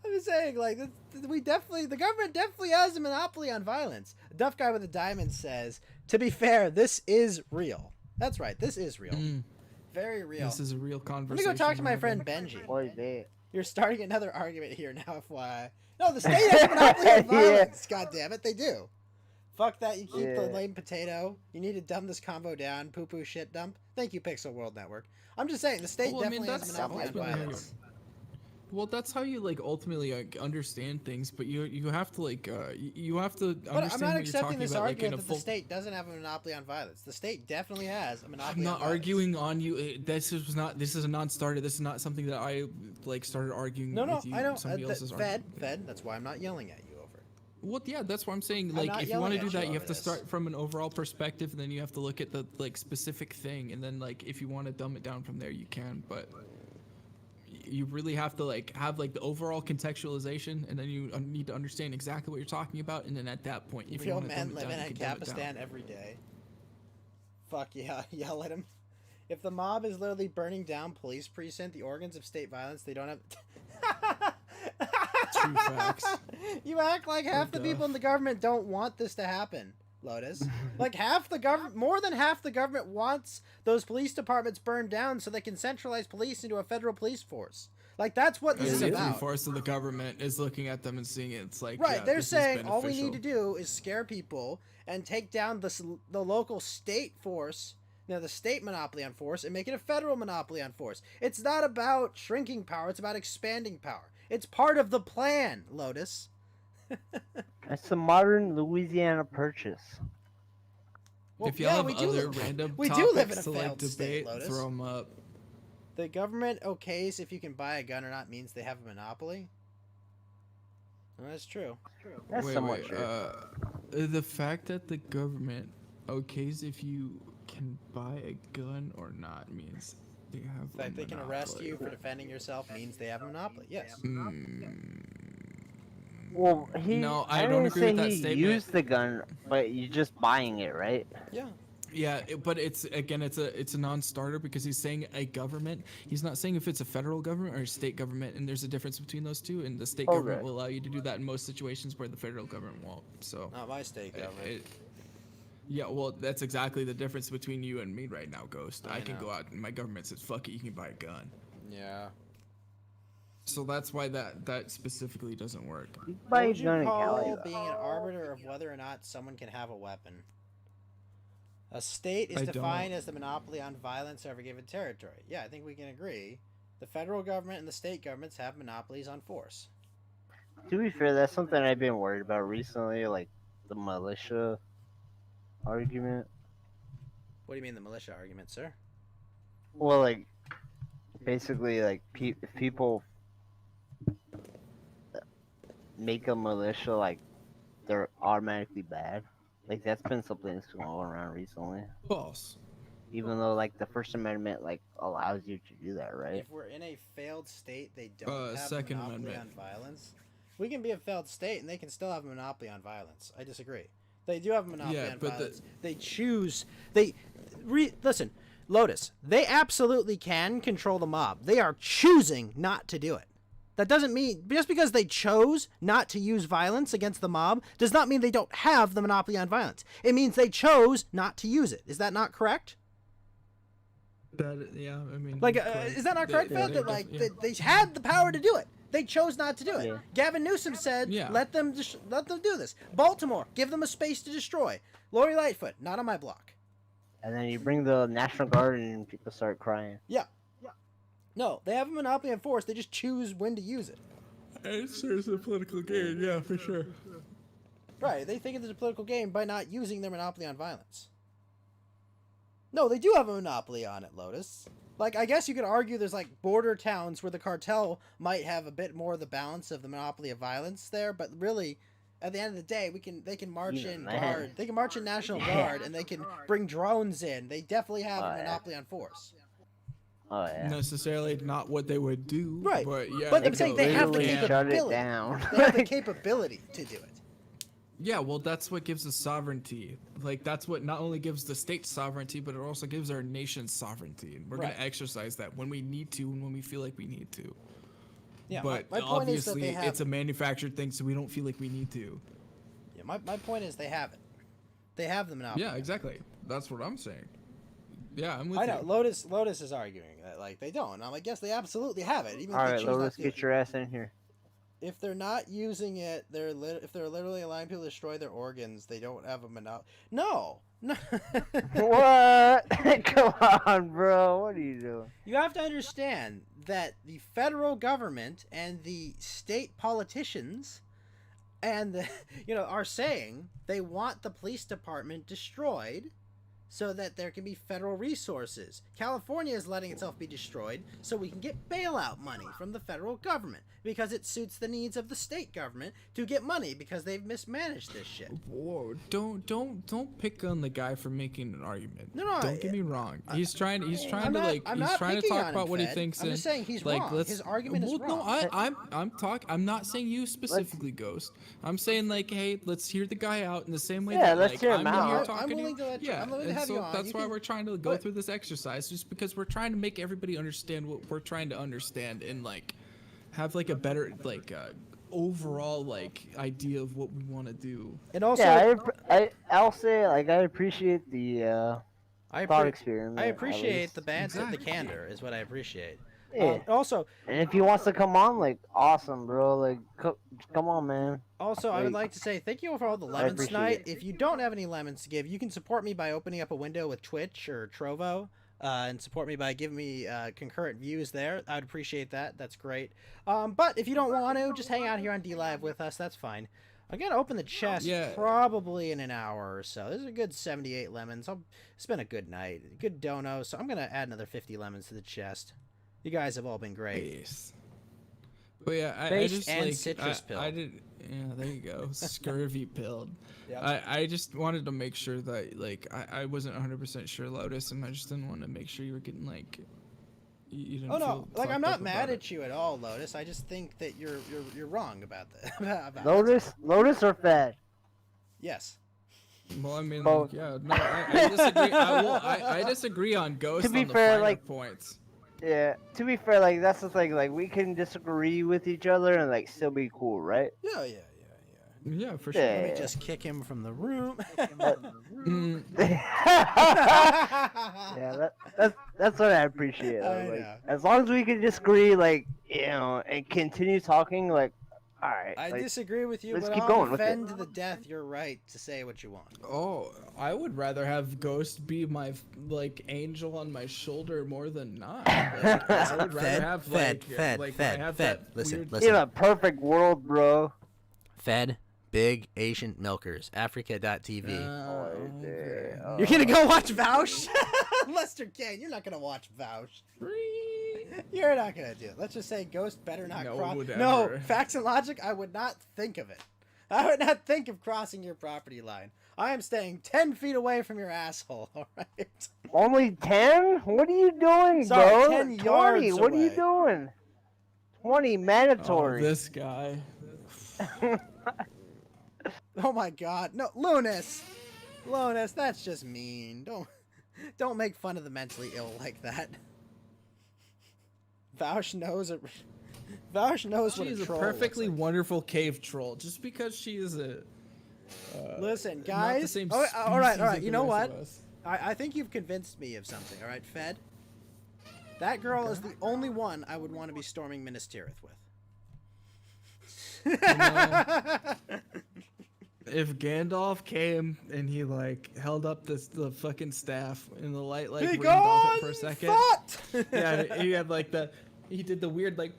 I'm just saying, like, the government definitely has a monopoly on violence. Duff Guy with a Diamond says, to be fair, this is real. That's right, this is real. Very real. This is a real conversation. Let me go talk to my friend Benji. What is it? You're starting another argument here now, FYI. No, the state has a monopoly on violence. God damn it, they do. Fuck that, you keep the lame potato. You need to dumb this combo down, poo-poo shit dump. Thank you, Pixel World Network. I'm just saying, the state definitely has a monopoly on violence. Well, that's how you like ultimately like, understand things, but you have to like you have to understand. But I'm not accepting this about, argument like, that the state doesn't have a monopoly on violence. The state definitely has a monopoly. I'm not on violence. arguing on you. This is a non-starter. This is not something that I like started arguing with you. I know. Somebody else is Fed. arguing. That's why I'm not yelling at you over it. Well, yeah, that's what I'm saying. Like, if you want to do that, you have to this. start from an overall perspective, and then you have to look at the like specific thing, and then like if you want to dumb it down from there, you can. But you really have to like have like the overall contextualization, and then you need to understand exactly what you're talking about, and then at that point, if you Real want to men dumb it living down, in you can dumb it Capistan down. every day. Fuck yeah, yell at him. If the mob is literally burning down police precinct, the organs of state violence, they don't have. True facts. You act like half the people in the government don't want this to happen, Lotus. Like half the government, more than half the government wants those police departments burned down so they can centralize police into a federal police force. Like that's what this is about. Three-fourths of the government is looking at them and seeing it. It's like, right, yeah, they're this is saying all we need to beneficial. do is scare people and take down the local state force, the state monopoly on force, and make it a federal monopoly on force. It's not about shrinking power, it's about expanding power. It's part of the plan, Lotus. It's a modern Louisiana Purchase. Well, If y'all we have do other live- random we do topics live in a to like failed state, debate, Lotus. throw them up. The government okays if you can buy a gun or not means they have a monopoly? Well, that's true. That's somewhat true. The fact that the government okays if you can buy a gun or not means they have The fact they can arrest you for defending yourself means they have a monopoly. Yes. Well, I don't didn't agree say with that he statement. used the gun, but you're just buying it, right? Yeah. Yeah, but it's a non-starter because he's saying a government. He's not saying if it's a federal government or a state government, and there's a difference between those two. And the state government will allow you to do that in most situations where the federal government won't. So not my state government. Yeah, well, that's exactly the difference between you and me right now, Ghost. I can know. go out and my government says, "Fuck it, you can buy a gun." Yeah. So that's why that specifically doesn't work. What would you call being an arbiter of whether or not someone can have a weapon? A state is defined as the monopoly on violence over a given territory. Yeah, I think we can agree. The federal government and the state governments have monopolies on force. To be fair, that's something I've been worried about recently, like the militia argument. What do you mean the militia argument, sir? Well, like, basically, like, if people make a militia, like, they're automatically bad. Like, that's been something that's going around recently. False. Even though, like, the First Amendment, like, allows you to do that, right? If we're in a failed state, they don't have Second a monopoly Amendment. on violence. We can be a failed state, and they can still have a monopoly on violence. I disagree. They do have a monopoly on violence. They choose. Listen, Lotus. They absolutely can control the mob. They are choosing not to do it. That doesn't mean just because they chose not to use violence against the mob does not mean they don't have the monopoly on violence. It means they chose not to use it. Is that not correct? Yeah, I mean, Like, is that not correct, Fed? That like they had the power to do it. They chose not to do it. Yeah. Gavin Newsom said, Yeah. let them do this. Baltimore, give them a space to destroy. Lori Lightfoot, not on my block. And then you bring the National Guard and people start crying. Yeah. No, they have a monopoly on force. They just choose when to use it. It serves a political game, yeah, for sure. Right, they think it's a political game by not using their monopoly on violence. No, they do have a monopoly on it, Lotus. Like, I guess you could argue there's, like, border towns where the cartel might have a bit more of the balance of the monopoly of violence there, but really, at the end of the day, they can march in guard. They can march in National Guard, and they can bring drones in. They definitely have a monopoly on force. Oh yeah. Necessarily not what they would do, Right. But yeah. But I'm saying they have the literally shut it capability. down. They have the capability to do it. Yeah, well, that's what gives us sovereignty. Like, that's what not only gives the state sovereignty, but it also gives our nation sovereignty. And we're going Right. to exercise that when we need to and when we feel like we need to. Yeah, But my point is that obviously, they have it's a manufactured thing, so we don't feel like we need to. Yeah, my point is they have it. They have the monopoly. Yeah, exactly. That's what I'm saying. Yeah, I'm with I know. you. Lotus is arguing that like they don't. I'm like, yes, they absolutely have it. Even All if they right, choose not let's to. get your ass in here. If they're not using it, if they're literally allowing people to destroy their organs, they don't have a monopoly. No. What? Come on, bro. What are you doing? You have to understand that the federal government and the state politicians and are saying they want the police department destroyed so that there can be federal resources. California is letting itself be destroyed so we can get bailout money from the federal government because it suits the needs of the state government to get money because they've mismanaged this shit. Whoa, don't pick on the guy for making an argument. No, don't get me wrong. He's trying I'm to not trying to picking talk on about him, what he Fed. thinks. I'm just saying he's like, wrong. His argument is wrong. No, I'm not saying you specifically, Ghost. I'm saying like, hey, let's hear the guy out in the same way Yeah, that let's like hear him I'm here out. talking I'm willing to let you. Yeah, I'm willing to and have so you on. that's You why can- we're trying to go through this exercise, just because we're trying to make everybody understand what we're trying to understand and like have like a better like overall like idea of what we want to do. And also, Yeah, I'll say like I appreciate the thought experiment. I at appreciate least. the banter, Exactly. the candor is what I appreciate. Yeah. Also, And if he wants to come on, like, awesome, bro. Like, come on, man. I would Like, like to say thank you for all the I lemons appreciate tonight. it. If you don't have any lemons to give, you can support me by opening up a window with Twitch or Trovo, and support me by giving me concurrent views there. I'd appreciate that. That's great. But if you don't want to, just hang out here on DLive with us. That's fine. I'm gonna open the chest probably in an hour or so. This is a good 78 lemons. It's been a good night, good dono. So I'm gonna add another 50 lemons to the chest. You guys have all been great. Base. But yeah, I Based just and like citrus pill. I did. Yeah, there you go. Scurvy pilled. Yep. I just wanted to make sure that like I wasn't 100% sure, Lotus, and I just didn't want to make sure you were getting like. You didn't Oh no, feel like I'm fucked not up mad about it. at you at all, Lotus. I just think that you're wrong about that. about Lotus or Fed? Yes. Well, I mean, Both. like, yeah, no, I disagree. I disagree on Ghost To be on the fair, finer like- points. Yeah. To be fair, like that's the thing. Like we can disagree with each other and like still be cool, right? Yeah. Yeah, for Yeah. sure. Let me just kick him from the room. Mm, Yeah, that's what I appreciate. I Like, know. as long as we can disagree, like and continue talking, like, all right. I like, disagree with you, let's but keep I'll going with it. defend to the death your right to say what you want. oh, I would rather have Ghost be my like angel on my shoulder more than not. Like, I would rather have like I have that weird- in a perfect world, bro. Fed, big Asian milkers, Africa.tv. okay. You're gonna go watch Vouch? Lester Kane, you're not gonna watch Vouch. You're not gonna do it. Let's just say Ghost better not No, cross. whatever. No, facts and logic, I would not think of it. I would not think of crossing your property line. I am staying 10 feet away from your asshole, alright? Only 10? What are you doing, Sorry, bro? 10 20. yards What are you away. doing? 20 Oh, mandatory. this guy. Oh my god. No, Lunas! Lunas, that's just mean. Don't make fun of the mentally ill like that. Vouch knows it. Vouch knows what She is a a troll perfectly looks like. wonderful cave troll. Just because she is a Listen, not guys. the same Oh, all right, species all right. as You the know rest what? of us. I think you've convinced me of something. All right, Fed. That girl is the only one I would want to be storming Minas Tirith with. If Gandalf came and he like held up the fucking staff and the light like Be rained off it for a gone, second. thought! Yeah, he had like he did the weird like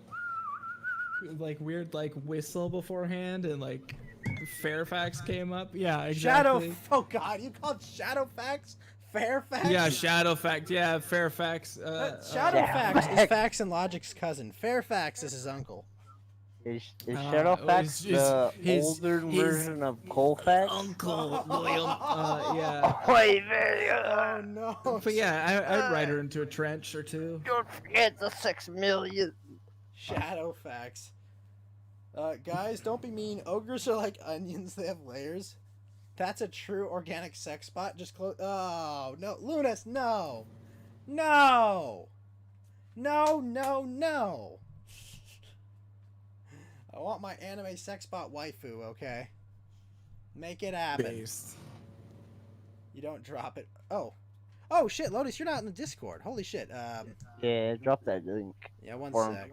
weird like whistle beforehand and like Fairfax came up. Yeah, exactly. Oh god, you called Shadowfax Fairfax? Yeah, Shadowfax. Yeah, Fairfax. Shadowfax is Fax and Logic's cousin. Fairfax is his uncle. Is Shadowfax the older version of Colfax? Uncle William. Yeah. Oh no. But yeah, I'd ride her into a trench or two. Don't forget the 6 million. Shadowfax. Guys, don't be mean. Ogres are like onions. They have layers. That's a true organic sex bot. Just close. Oh no, Lunas, no, no, no, no, no. I want my anime sex bot waifu. Okay, make it happen. Based. You don't drop it. Oh shit, Lotus, you're not in the Discord. Holy shit. Yeah, drop that link. Yeah, one Or- sec.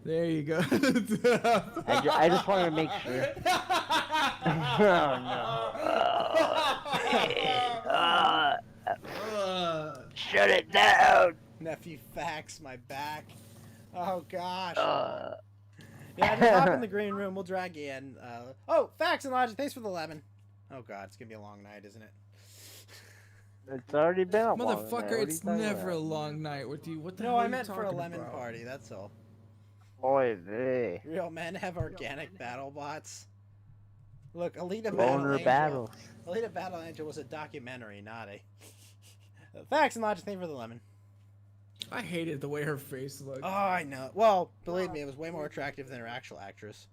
There you go. I just wanted to make sure. Oh no. Shut it down. Nephew Fax, my back. Oh gosh. Yeah, just hop in the green room. We'll drag you in. Oh, Fax and Logic, thanks for the lemon. Oh god, it's gonna be a long night, isn't it? It's already been a long night. Motherfucker, What are it's you talking never about? a long night with you. What the No, hell I are you meant for a talking lemon about? party, that's all. Oy vey. Real men have organic battle bots. Look, Alita Boner Battle battles. Angel. Alita Battle Angel was a documentary, not a. Fax and Logic, thank you for the lemon. I hated the way her face looked. Oh, I know. Well, believe me, it was way more attractive than her actual actress.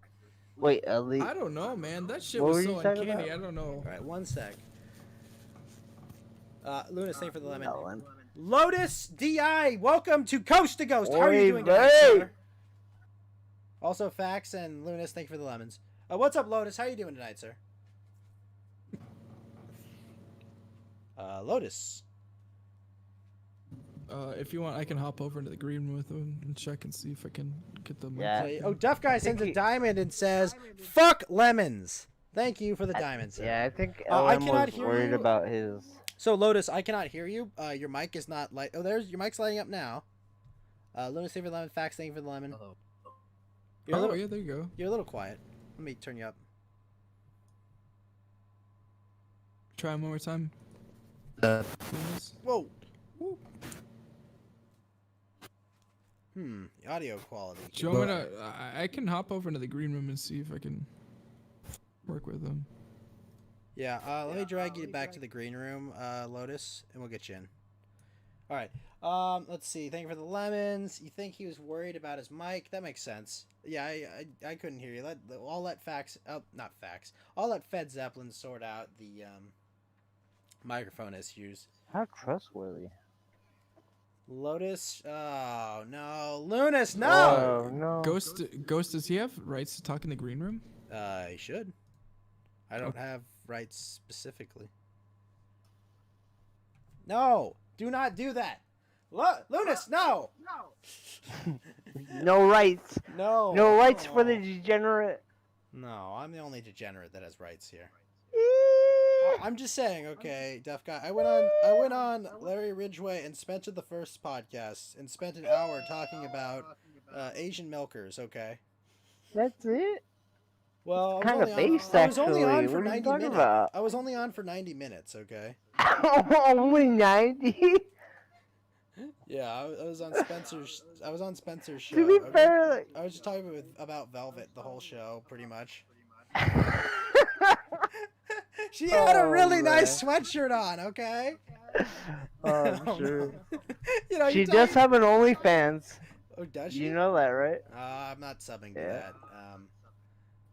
Wait, Elite. I don't know, man. That shit What was were so you talking uncanny. about? I don't know. Alright, one sec. Lunas, thank you for the lemon. Ellen. Lotus DI, welcome to Coast to Ghost. How are you Oy doing tonight, vey. sir? Also, Fax and Lunas, thank you for the lemons. What's up, Lotus? How are you doing tonight, sir? Lotus. If you want, I can hop over into the green room with him and check and see if I can get them. Yeah. Oh, Duff Guy sends a diamond and says, "Fuck lemons." Thank you for the diamond, sir. Yeah, I think I Ellen cannot was hear worried you. about his. So, Lotus, I cannot hear you. Your mic is not light. Oh, there's your mic's lighting up now. Lunas, thank you for the lemon. Fax, thank you for the lemon. You're a Oh little, yeah, there you go. You're a little quiet. Let me turn you up. Try one more time. Lunas. Whoa. Woo. The audio quality. Do you want me to? I can hop over into the green room and see if I can work with them. Yeah, let me drag you back to the green room, Lotus, and we'll get you in. All right. Let's see. Thank you for the lemons. You think he was worried about his mic? That makes sense. Yeah, I couldn't hear you. I'll let Fax. Oh, not Fax. I'll let Fed Zeppelin sort out the microphone issues. How trustworthy. Lotus. Oh no, Lunas. No. Oh no. Ghost, does he have rights to talk in the green room? He should. I don't have rights specifically. No, do not do that. Lunas, no. No rights. No. No rights for the degenerate. No, I'm the only degenerate that has rights here. I'm just saying, okay, Deaf Guy. I went on Larry Ridgway and spent the first podcast and spent an hour talking about Asian milkers. Okay. That's it. Well, Kind of based, I was only on actually. for What are you 90 talking minutes. about? I was only on for 90 minutes. Okay. Only 90. Yeah, I was on Spencer's. I was on Spencer's show. To be okay? fair, like, I was just talking about Velvet the whole show, pretty much. She had a really nice sweatshirt on. Okay. I'm sure. You know, She does have an OnlyFans. Oh, does she? You know that, right? I'm not subbing to Yeah. that.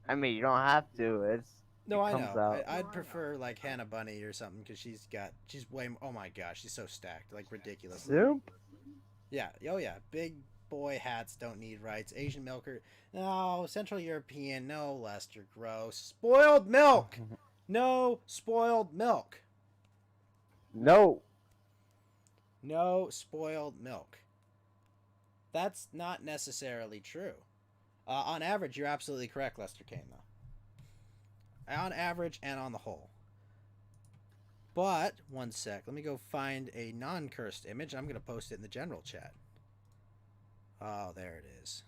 I mean, you don't have to. No, I comes know. out. I'd prefer like Hannah Bunny or something because she's way. Oh my gosh, she's so stacked, like ridiculous. Soup? Yeah. Oh yeah. Big boy hats don't need rights. Asian milker. No. Central European. No. Lester. Gross. Spoiled milk. No spoiled milk. No. No spoiled milk. That's not necessarily true. On average, you're absolutely correct, Lester Kane, though. On average and on the whole. But, one sec. Let me go find a non-cursed image. I'm going to post it in the general chat. Oh, there it is.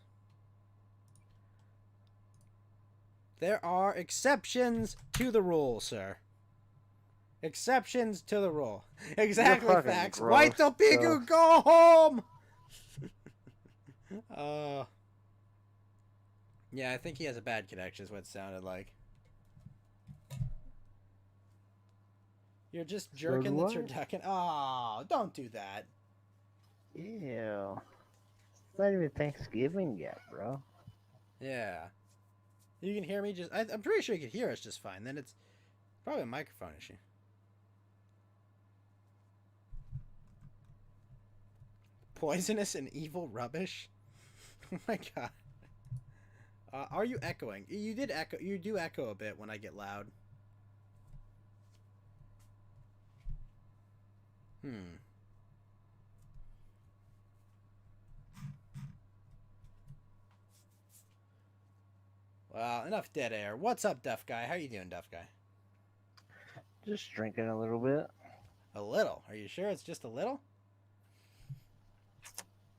There are exceptions to the rule, sir. Exceptions to the rule. Exactly, facts. Gross, White the pig, go home! Yeah, I think he has a bad connection, is what it sounded like. You're just jerking the turducken. Oh, don't do that. Ew. It's not even Thanksgiving yet, bro. Yeah. You can hear me just... I'm pretty sure you can hear us just fine. Then it's probably a microphone issue. Poisonous and evil rubbish? Oh my god. Are you echoing? You did echo. You do echo a bit when I get loud. Well, enough dead air. What's up, Duff Guy? How you doing, Duff Guy? Just drinking a little bit. A little? Are you sure it's just a little?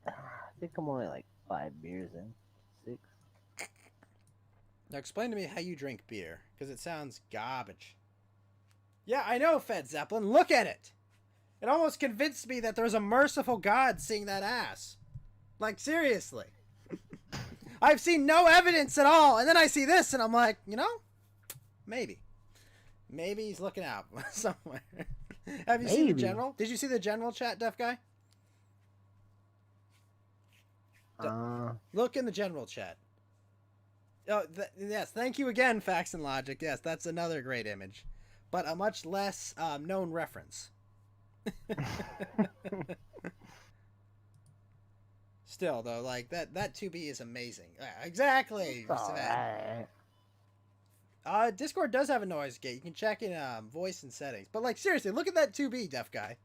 I think I'm only like 5 beers in. 6. Now explain to me how you drink beer, because it sounds garbage. Yeah, I know, Fed Zeppelin. Look at it! It almost convinced me that there's a merciful God seeing that ass. Like, seriously. I've seen no evidence at all, and then I see this, and I'm like, you know, maybe. Maybe he's looking out somewhere. Have you seen the general? Did you see the general chat, Deaf Guy? Look in the general chat. Oh, yes, thank you again, Facts and Logic. Yes, that's another great image. But a much less known reference. Still, though, like, that 2B is amazing. Exactly! Right. Discord does have a noise gate. You can check in voice and settings. But, like, seriously, look at that 2B, Deaf Guy.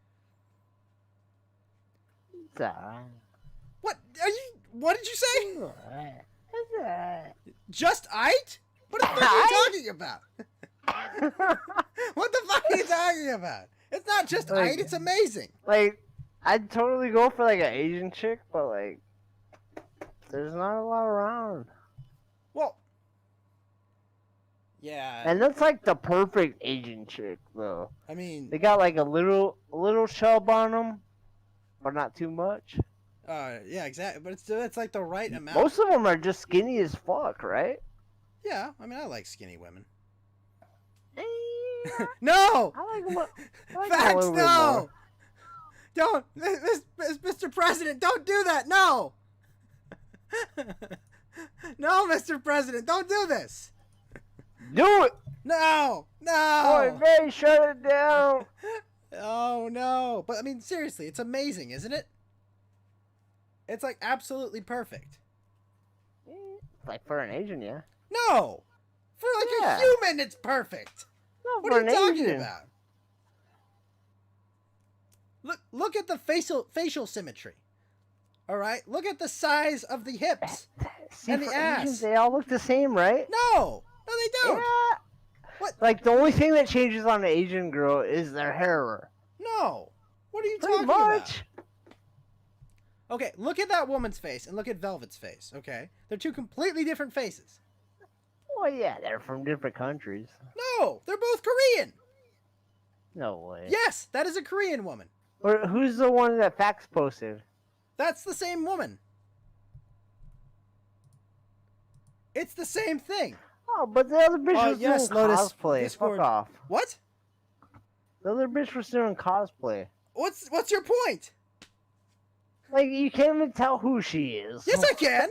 It's alright. What did you say? It's alright. Just aight? What the fuck are you talking about? What the fuck are you talking about? It's not just like, aight, it's amazing. Like, I'd totally go for like an Asian chick, but like, there's not a lot around. Well, yeah. And that's like the perfect Asian chick, though. I mean, they got like a little chub on them, but not too much. Yeah, exactly. But it's like the right amount. Most of them are just skinny as fuck, right? Yeah, I mean, I like skinny women. No! I like Facts, no! Don't! Mr. President, don't do that! No! No, Mr. President, don't do this! Do it! No! No! Boy, May, shut it down! Oh, no. But, I mean, seriously, it's amazing, isn't it? It's, like, absolutely perfect. Like, for an Asian, yeah. No! For, like, a human, it's perfect! No, what are you talking about? Look at the facial symmetry. All right, look at the size of the hips and the ass. Asians, they all look the same, right? No, they don't. Yeah. What? Like the only thing that changes on an Asian girl is their hair. No. What are you Pretty talking much. about? Okay, look at that woman's face and look at Velvet's face. Okay, they're two completely different faces. Well, yeah, they're from different countries. No, they're both Korean. No way. Yes, that is a Korean woman. Or who's the one that Fax posted? That's the same woman. It's the same thing. Oh, but the other bitch was doing Lotus, cosplay. Discord. Fuck off. What? The other bitch was doing cosplay. What's your point? Like, you can't even tell who she is. Yes, I can.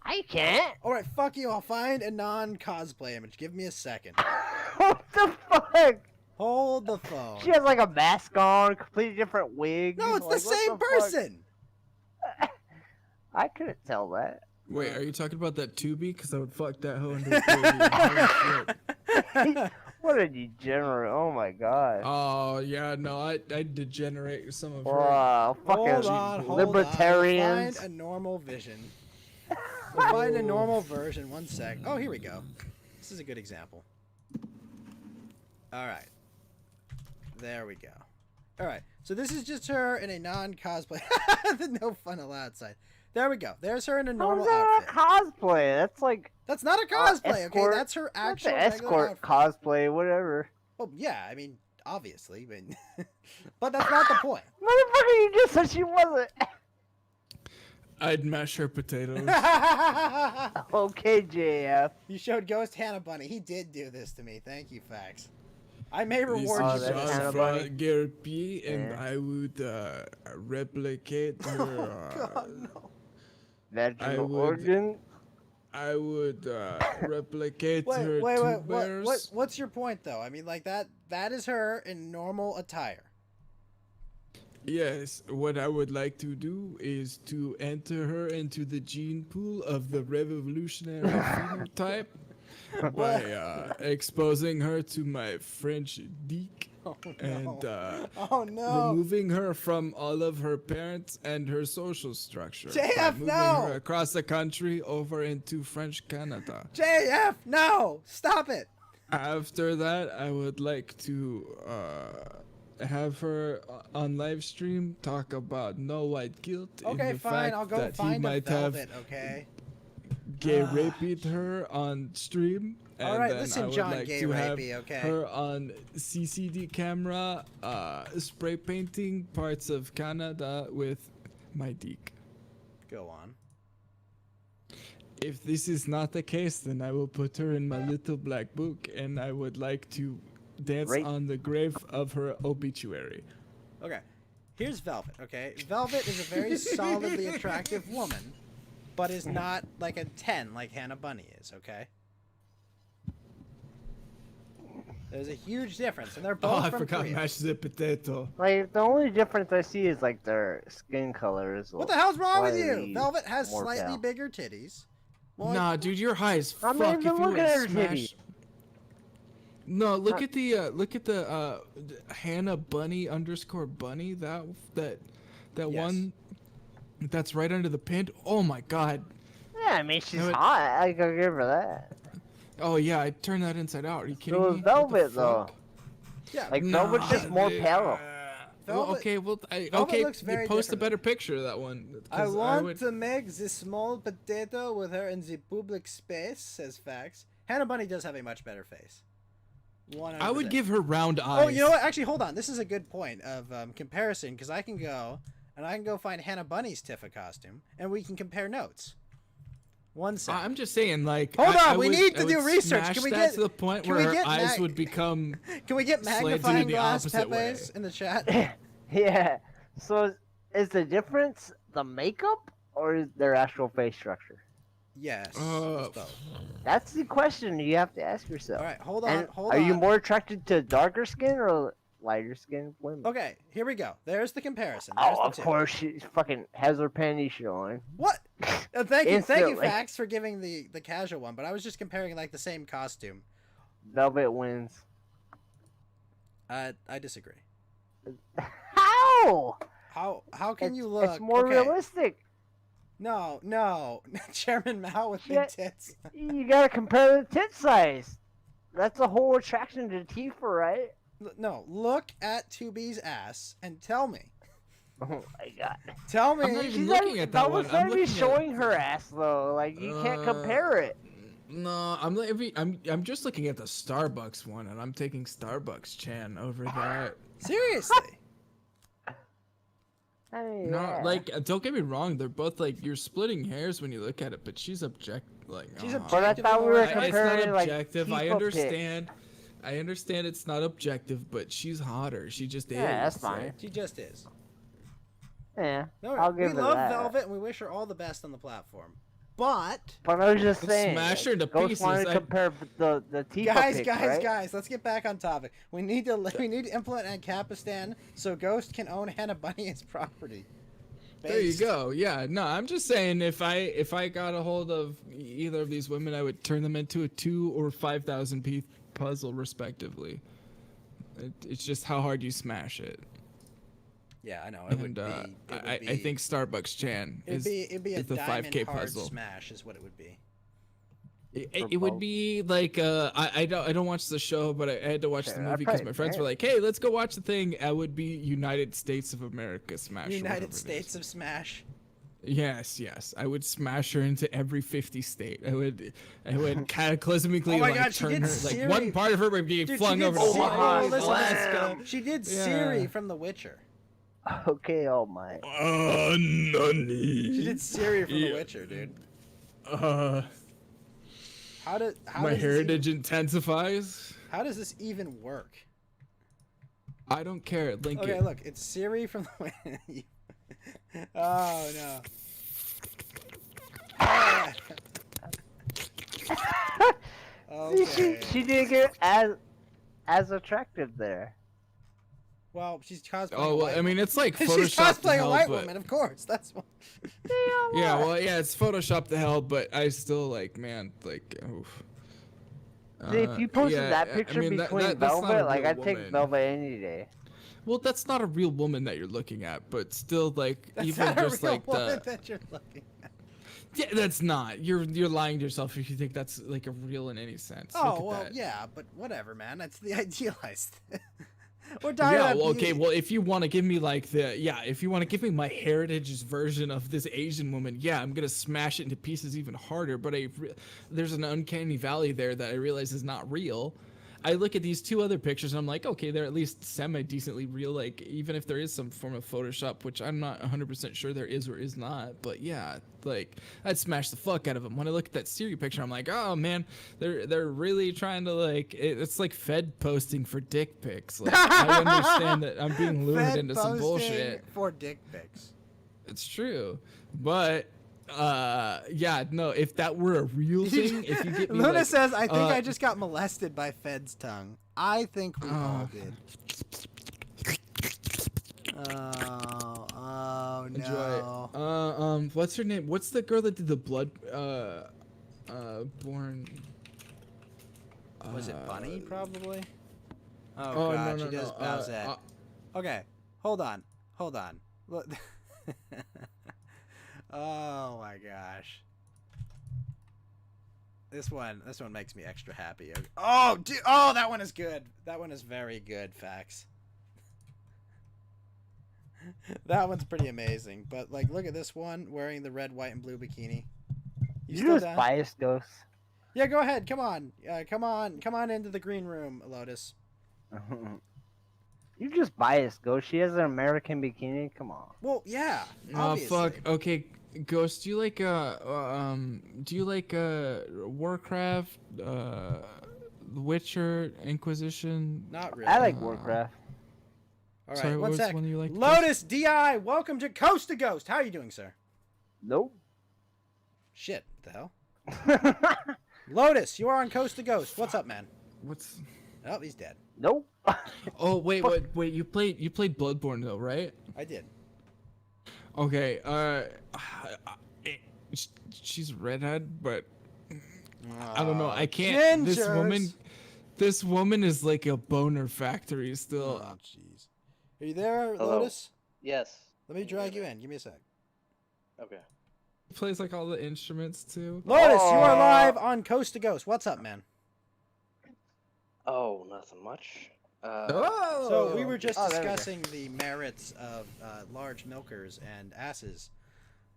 I can't. All right, fuck you. I'll find a non-cosplay image. Give me a second. What the fuck? Hold the phone. She has like a mask on, completely different wig. No, it's like, the same person. I couldn't tell that. Wait, are you talking about that 2B? Because I would fuck that hoe into a baby. What a degenerate. Oh my god. Oh, yeah, no, I degenerate some of her. Wow, fucking hold libertarians. On. Find a normal vision. We'll find a normal version. 1 sec. Oh, here we go. This is a good example. All right. There we go. All right. So this is just her in a non-cosplay. No fun allowed side. There we go. There's her in a normal outfit. Cosplay. That's like. That's not a cosplay, escort. okay? That's her actual That's an escort outfit. cosplay, whatever. Well, yeah. I mean, obviously, but that's not the point. Motherfucker, you just said she wasn't. I'd mash her potatoes. Okay, JF. You showed Ghost Hannah Bunny. He did do this to me. Thank you, Fax. I may reward Oh, you for that's this. Hannah Bunny. Gerpy, and Yeah. I would replicate her. Oh, God, no. Vaginal organ. I would replicate her Wait. tubers. What's your point, though? I mean, like, that is her in normal attire. Yes, what I would like to do is to enter her into the gene pool of the revolutionary phenotype by exposing her to my French dick and removing her from all of her parents and her social structure. by JF, moving no! her across the country over into French Canada. JF, no! Stop it! After that, I would like to have her on live stream talk about no white guilt. Okay, in the fine. fact I'll go that he find a might velvet, have okay? gay raped her on stream. And All right, then listen, I would John like Gay to have Rapey, okay? her on CCD camera, spray painting parts of Canada with my dick. Go on. If this is not the case, then I will put her in my little black book, and I would like to dance on the grave of her obituary. Okay, here's Velvet, okay? Velvet is a very solidly attractive woman, but is not like a 10 like Hannah Bunny is, okay? There's a huge difference, and they're both I from forgot Korea. mashed potato. Like, the only difference I see is, like, their skin colors. What the hell's wrong with you? slightly Velvet has more slightly pale. bigger titties. Well, Nah, dude, you're high as I'm fuck. not If even you looking were at to her smash... titty. No, look at the Hannah Bunny _ Bunny that Yes. one that's right under the pin. Oh my god. Yeah, I mean, she's No, it- hot. I gotta give her that. Oh yeah, I turned that inside out. Are you kidding So me? is What the Velvet, though. fuck? yeah, Like, Velvet's just more they- pale. Well, Velvet- okay, well, Velvet okay, looks very post a different. better picture of that one. I 'cause want would- to make the small potato with her in the public space, says Fax. Hannah Bunny does have a much better face. 100%. I would give her round eyes. Oh, you know what? Actually, hold on. This is a good point of comparison, because I can go find Hannah Bunny's Tifa costume, and we can compare notes. 1 second. I'm just saying, like. Hold I on, we would- need I to would do research. smash Can we that get to the point can where we her get eyes mag- would become? Can we get slanted in magnifying the glass opposite way. Pepes in the chat? Yeah. So, is the difference the makeup or is their actual face structure? Yes. it's Uh, both. That's the question you have to ask yourself. All right, hold on, And hold are on. you more attracted to darker skin or lighter skin women? Okay, here we go. There's the comparison. There's Oh, the of two. course, she fucking has her panties showing. What? Thank you, Instantly. Fax, for giving the casual one. But I was just comparing like the same costume. Velvet wins. I disagree. How? How can It's- you look? It's more okay. realistic. No, Chairman Mao with Yeah. big tits. You gotta compare the tit size. That's the whole attraction to Tifa, right? No, look at 2B's ass and tell me. Oh my god. Tell me. I'm not even She's looking not, at that was one. I'm not even looking at- showing her ass though. Like you can't compare it. No, I'm just looking at the Starbucks one, and I'm taking Starbucks Chan over that. Seriously. I mean, No, yeah. like don't get me wrong, they're both like you're splitting hairs when you look at it, but she's She's But I thought we were It's not comparing like objective. I Tifa understand. I understand it's not objective, but she's hotter. She just is. Yeah, that's fine. She just is. pics. Yeah, No, I'll we give her love that. Velvet and we wish her all the best on the platform. But But I was just Let's saying. smash her into Ghost pieces. wanted to I- compare the Tifa pics, right? guys, let's get back on topic. We need to implement Ancapistan so Ghost can own Hannah Bunny as property. There you Based. go. Yeah, no, I'm just saying if I got a hold of either of these women, I would turn them into a 2 or 5,000 piece puzzle respectively. It's just how hard you smash it. Yeah, I know. It would And be. I think Starbucks Chan is It'd be a the diamond 5K hard puzzle. smash, is what it would be. It would be like I don't watch the show, but I had to watch the movie because my friends were like, "Hey, let's go watch the thing." I would be United States of America Smash. United States of Smash. Yes, I would smash her into every 50 state. I would cataclysmically Oh my like God, she turn did her Siri. like one part of her would be Dude, flung over Siri. to Alaska. She did Siri from The Witcher. Okay, All Might. Nani. She did Siri from The Witcher, dude. How my heritage intensifies. How does this even work? I don't care. Link Okay, it. look, it's Siri from The Witcher. Oh no. Okay. She didn't get as attractive there. Well, she's cosplaying. Oh, well, I mean, it's like she's Photoshop to cosplaying hell, a white but... woman, of course. That's what. Yeah, well, yeah, it's Photoshop to hell, but I still like, man, like, oof. If you posted yeah, that picture I mean, between that's not a Velvet, like real I'd take woman. Velvet any day. Well, that's not a real woman that you're looking at, but still, like, That's even not a just real like woman the. that you're looking at. Yeah, that's not. You're lying to yourself if you think that's like a real in any sense. Look Oh at well, that. yeah, but whatever, man. That's the idealized. We're dying Yeah, on well, okay, beauty. well, if you want to give me like if you want to give me my heritage's version of this Asian woman, yeah, I'm gonna smash it into pieces even harder. But there's an uncanny valley there that I realize is not real. I look at these two other pictures and I'm like, okay, they're at least semi-decently real. Like, even if there is some form of Photoshop, which I'm not 100% sure there is or is not. But yeah, like, I'd smash the fuck out of them. When I look at that Siri picture, I'm like, oh man, they're really trying to like, it's like Fed posting for dick pics. Like, I understand that I'm being lured Fed into some posting bullshit. for dick pics. It's true, but yeah, no, if that were a real thing, if you get me Luna like, says, I think I just got molested by Fed's tongue. I think we all did. Oh no. Enjoy it. What's her name? What's the girl that did the blood born? Was it Bunny, probably? Oh, Oh, God, no, she does no. Bowsette. Okay, hold on. Look. Oh my gosh. This one makes me extra happy. Oh, dude, oh, that one is good. That one is very good, facts. That one's pretty amazing. But like, look at this one wearing the red, white, and blue bikini. You still just down? biased, Ghost. Yeah, go ahead. Come on. Come on into the green room, Lotus. You just biased, Ghost. She has an American bikini. Come on. Well, yeah. Oh Obviously. fuck. Okay, Ghost. Do you like Warcraft, The Witcher, Inquisition? Not really. I like Warcraft. All right, Sorry, one what was sec. one you liked the Lotus Di, welcome to Coast to Ghost. How are you doing, sir? Nope. Shit, what the hell? Lotus, you are on Coast to Ghost. What's up, man? What's? Oh, he's dead. Nope. Oh wait. You played Bloodborne though, right? I did. Okay. She's redhead, but I don't know. I can't. Gingers. This woman is like a boner factory still. Oh, jeez. Are you there, Hello. Lotus? Yes. Let me drag you in. Give me a sec. Okay. Plays like all the instruments too. Lotus, you are live on Coast to Ghost. What's up, man? Oh, nothing much. So we were just Oh, there we go. discussing the merits of large milkers and asses.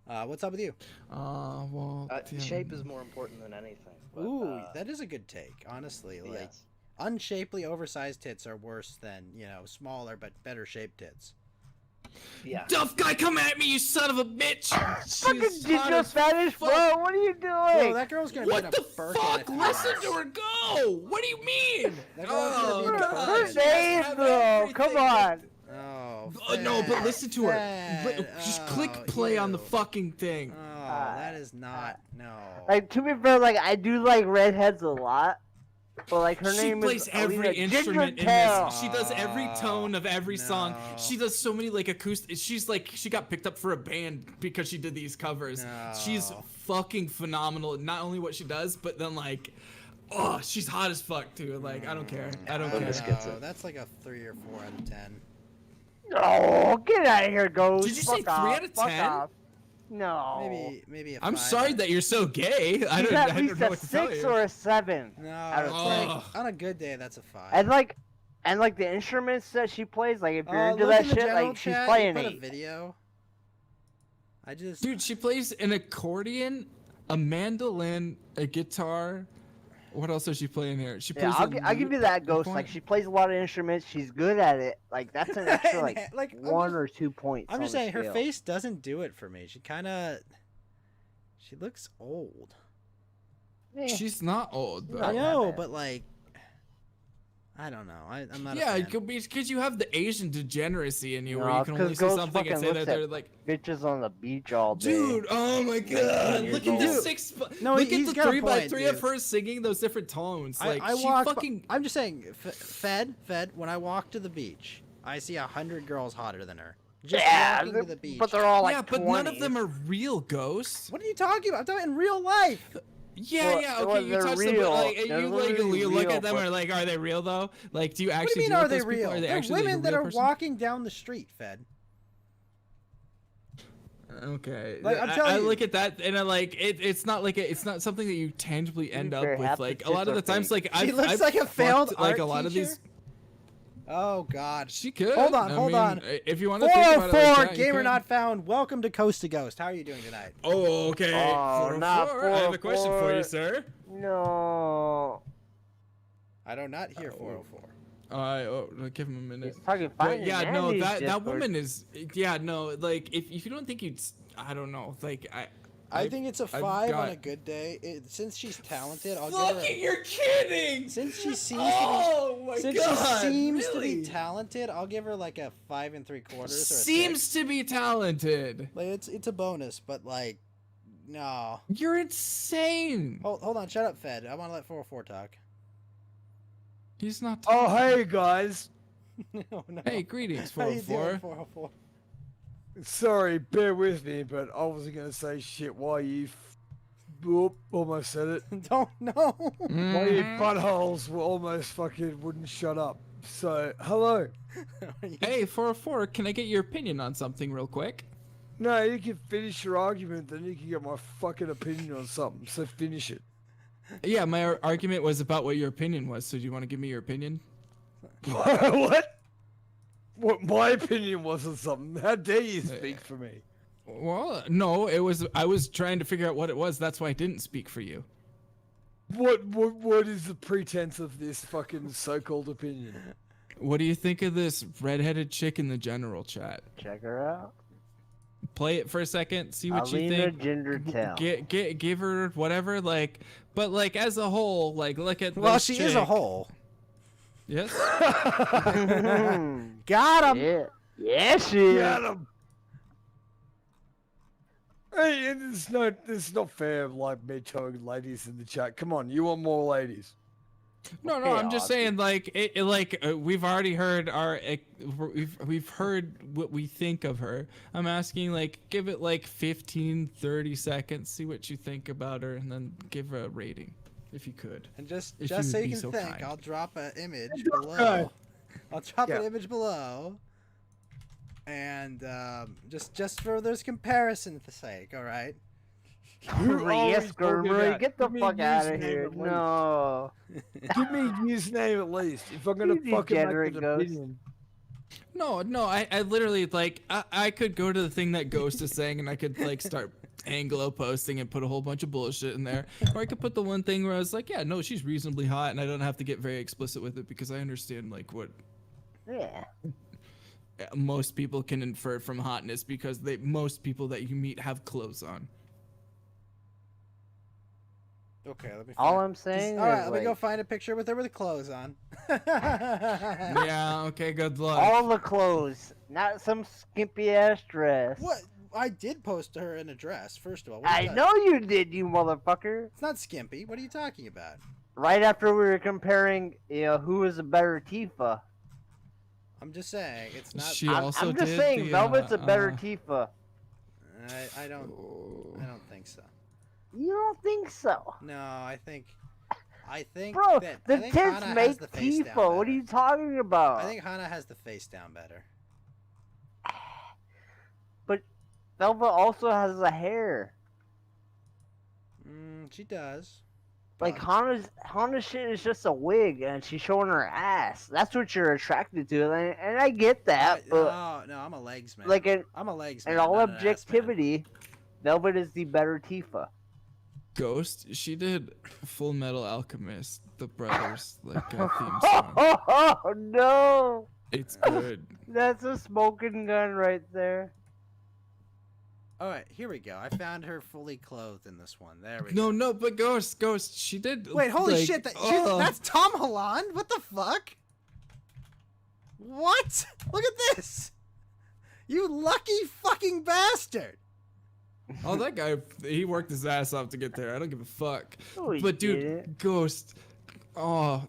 What's up with you? Well. damn. Shape is more important than anything. But, Ooh, that is a good take, honestly. Like, yes. unshapely, oversized tits are worse than, smaller but better shaped tits. Yeah. Duff guy, come at me, you son of a bitch! Fucking She's did hot your as Spanish, fuck. bro. What are you Bro, doing? that girl's gonna be in What a the Birkin fuck? if you Listen ask. to her go! What do you mean? That girl's gonna be in a God. Her Birkin. name, bro. Come on. Oh, No, but Fed, listen to her. Fed. Just Oh, click play on the ew. fucking thing. Oh, that is not. No. Like, to be fair, like, I do like redheads a lot. But, like, her She name plays is every Alina instrument in Gingertail. this. She does every tone of every song. No. She does so many like acoustic. She's like she got picked up for a band because she did these covers. She's No. fucking phenomenal. Not only what she does, but then like, oh, she's hot as fuck too. Like I don't care. I don't care. Lotus gets it. That's like a 3 or 4 out of 10. Oh, get out of here, Ghost. Did you Fuck say 3 off. out of Fuck 10? off. No. Maybe a I'm 5. sorry that you're so gay. I She's don't, at I least don't know a what to tell 6 you. or a 7. No, out of it's 10. like on a good day that's a 5. And like the instruments that she plays, like if you're into look that in the shit, general like she's chat, playing you put a 8. video. I just Dude, she plays an accordion, a mandolin, a guitar. What else does she play in here? She plays. Yeah, I'll give you that, Ghost. point. Like she plays a lot of instruments. She's good at it. Like that's an extra like, I'm 1 just- or 2 points. I'm just on the saying her scale. face doesn't do it for me. She looks old. She's not old. Though. I know, but like, I don't know. I'm not. Yeah, a fan. because you have the Asian degeneracy in you, where No, you can it's only 'cause see Ghost something and fucking say that looks they're at like. bitches on the beach all day. Dude, oh my god! years Look at old. the 6. No, look he's at the got a 3 by point, 3 dude. of her singing those different tones. Like I she walk. fucking. I'm just saying, Fed. When I walk to the beach, I see 100 girls hotter than her. Just walking to the beach. but they're all like yeah, but none of 20s. them are real ghosts. What are you talking about? I'm talking in real life. Yeah, Well, yeah, well, okay, you they're touch them, real. but like, They're you literally look real, at them but- and are like, are they real though? Like, do you What do actually you mean? deal Are with they those people? real? Are they They're actually like, a women that real are person? walking down the street, Fed. Okay, Like, I'm telling I you- look at that and I like it's not like it's not something that you tangibly end up fair, with. half the Like a lot of the chicks are times, fake. like She looks I've like a failed fucked, like art a lot of teacher? these. Oh God. She could. Hold on, I hold mean, on. If you want to think about it 404 like that, you gamer could. not found. Welcome to Coast to Ghost. How are you doing tonight? Oh, okay. Oh, not 404. I have a question for you, 404. sir. No. I do not hear 404. Give him a minute. He's talking But fine. yeah, no, that woman is. Yeah, no, like if you don't think you'd, I don't know, like I think it's a I've 5 on got- a good day. Since she's talented, I'll Fucking, give her. you're kidding! Since she seems Oh my to be, god! since she seems to really? be talented, I'll give her like a 5 3/4 or a Seems 6. to be talented. Like it's a bonus, but like, no. You're insane. Hold on, shut up, Fed. I want to let 404 talk. He's not. Oh, hey guys. No, no. Hey, greetings, How you doing, 404. 404? Sorry, bear with me, but I wasn't gonna say shit. Why you? Whoop, almost said it. Don't know. Why you buttholes were almost fucking wouldn't shut up. So, hello. Hey, 404, can I get your opinion on something real quick? No, you can finish your argument, then you can get my fucking opinion on something. So finish it. Yeah, my argument was about what your opinion was. So do you want to give me your opinion? What? What my opinion was on something? How dare you speak for me? Well, no, it was. I was trying to figure out what it was. That's why I didn't speak for you. What is the pretense of this fucking so-called opinion? What do you think of this redheaded chick in the general chat? Check her out. Play it for a second. See what you Alina think. Gindertel. Give her whatever. Like, but like as a whole, like look at. Well, this she is a chick. whole. Yes. Got him. Yeah. Yes, she is. Got him. Hey, and it's not fair, like me telling ladies in the chat. Come on, you want more ladies? No, Okay, I'm just Austin. saying, like, we've already heard we've heard what we think of her. I'm asking, like, give it like 15, 30 seconds, see what you think about her, and then give her a rating, if you could. And just If so would you be can so think, kind. I'll drop an image Okay. below. I'll drop an Yeah. image below. And just for there's comparison's sake, all right? Who Yes, Gerber, get the Give me fuck a out of username here. at least. No. Give me a username at least. If I'm gonna You fucking degenerate make an ghost. opinion. No, I literally like I could go to the thing that Ghost is saying, and I could like start Anglo posting and put a whole bunch of bullshit in there, or I could put the one thing where I was like, yeah, no, she's reasonably hot, and I don't have to get very explicit with it because I understand like what Yeah. most people can infer from hotness because most people that you meet have clothes on. Okay, let me. All find- I'm saying All right, is, let me go like, find a picture with her with clothes on. Yeah, okay, good luck. all the clothes, not some skimpy ass dress. What? I did post her in a dress. First of all, what I is that? know you did, you motherfucker. It's not skimpy. What are you talking about? Right after we were comparing, who is a better Tifa. I'm just saying it's not. She I'm also just did saying, the, Velvet's a better uh, Tifa. I don't think so. You don't think so? No, I think. Bro, that, the I think tits Hana make has the face down Tifa. What are better. you talking about? I think Hana has the face down better. Velvet also has a hair. She does. Like Hana's shit is just a wig, and she's showing her ass. That's what you're attracted to, and I get that. But No, I'm a legs man. like I'm a legs in man. all not an ass man. objectivity, Velvet is the better Tifa. Ghost, she did Full Metal Alchemist, the brothers like theme song. Oh no! It's good. That's a smoking gun right there. All right, here we go. I found her fully clothed in this one. There we No, go. no, but Ghost, she did. Wait, holy like, shit! oh. That's Tom Holland. What the fuck? What? Look at this! You lucky fucking bastard! Oh, that guy, he worked his ass off to get there. I don't give a fuck. Oh, he But dude, didn't. Ghost. Oh.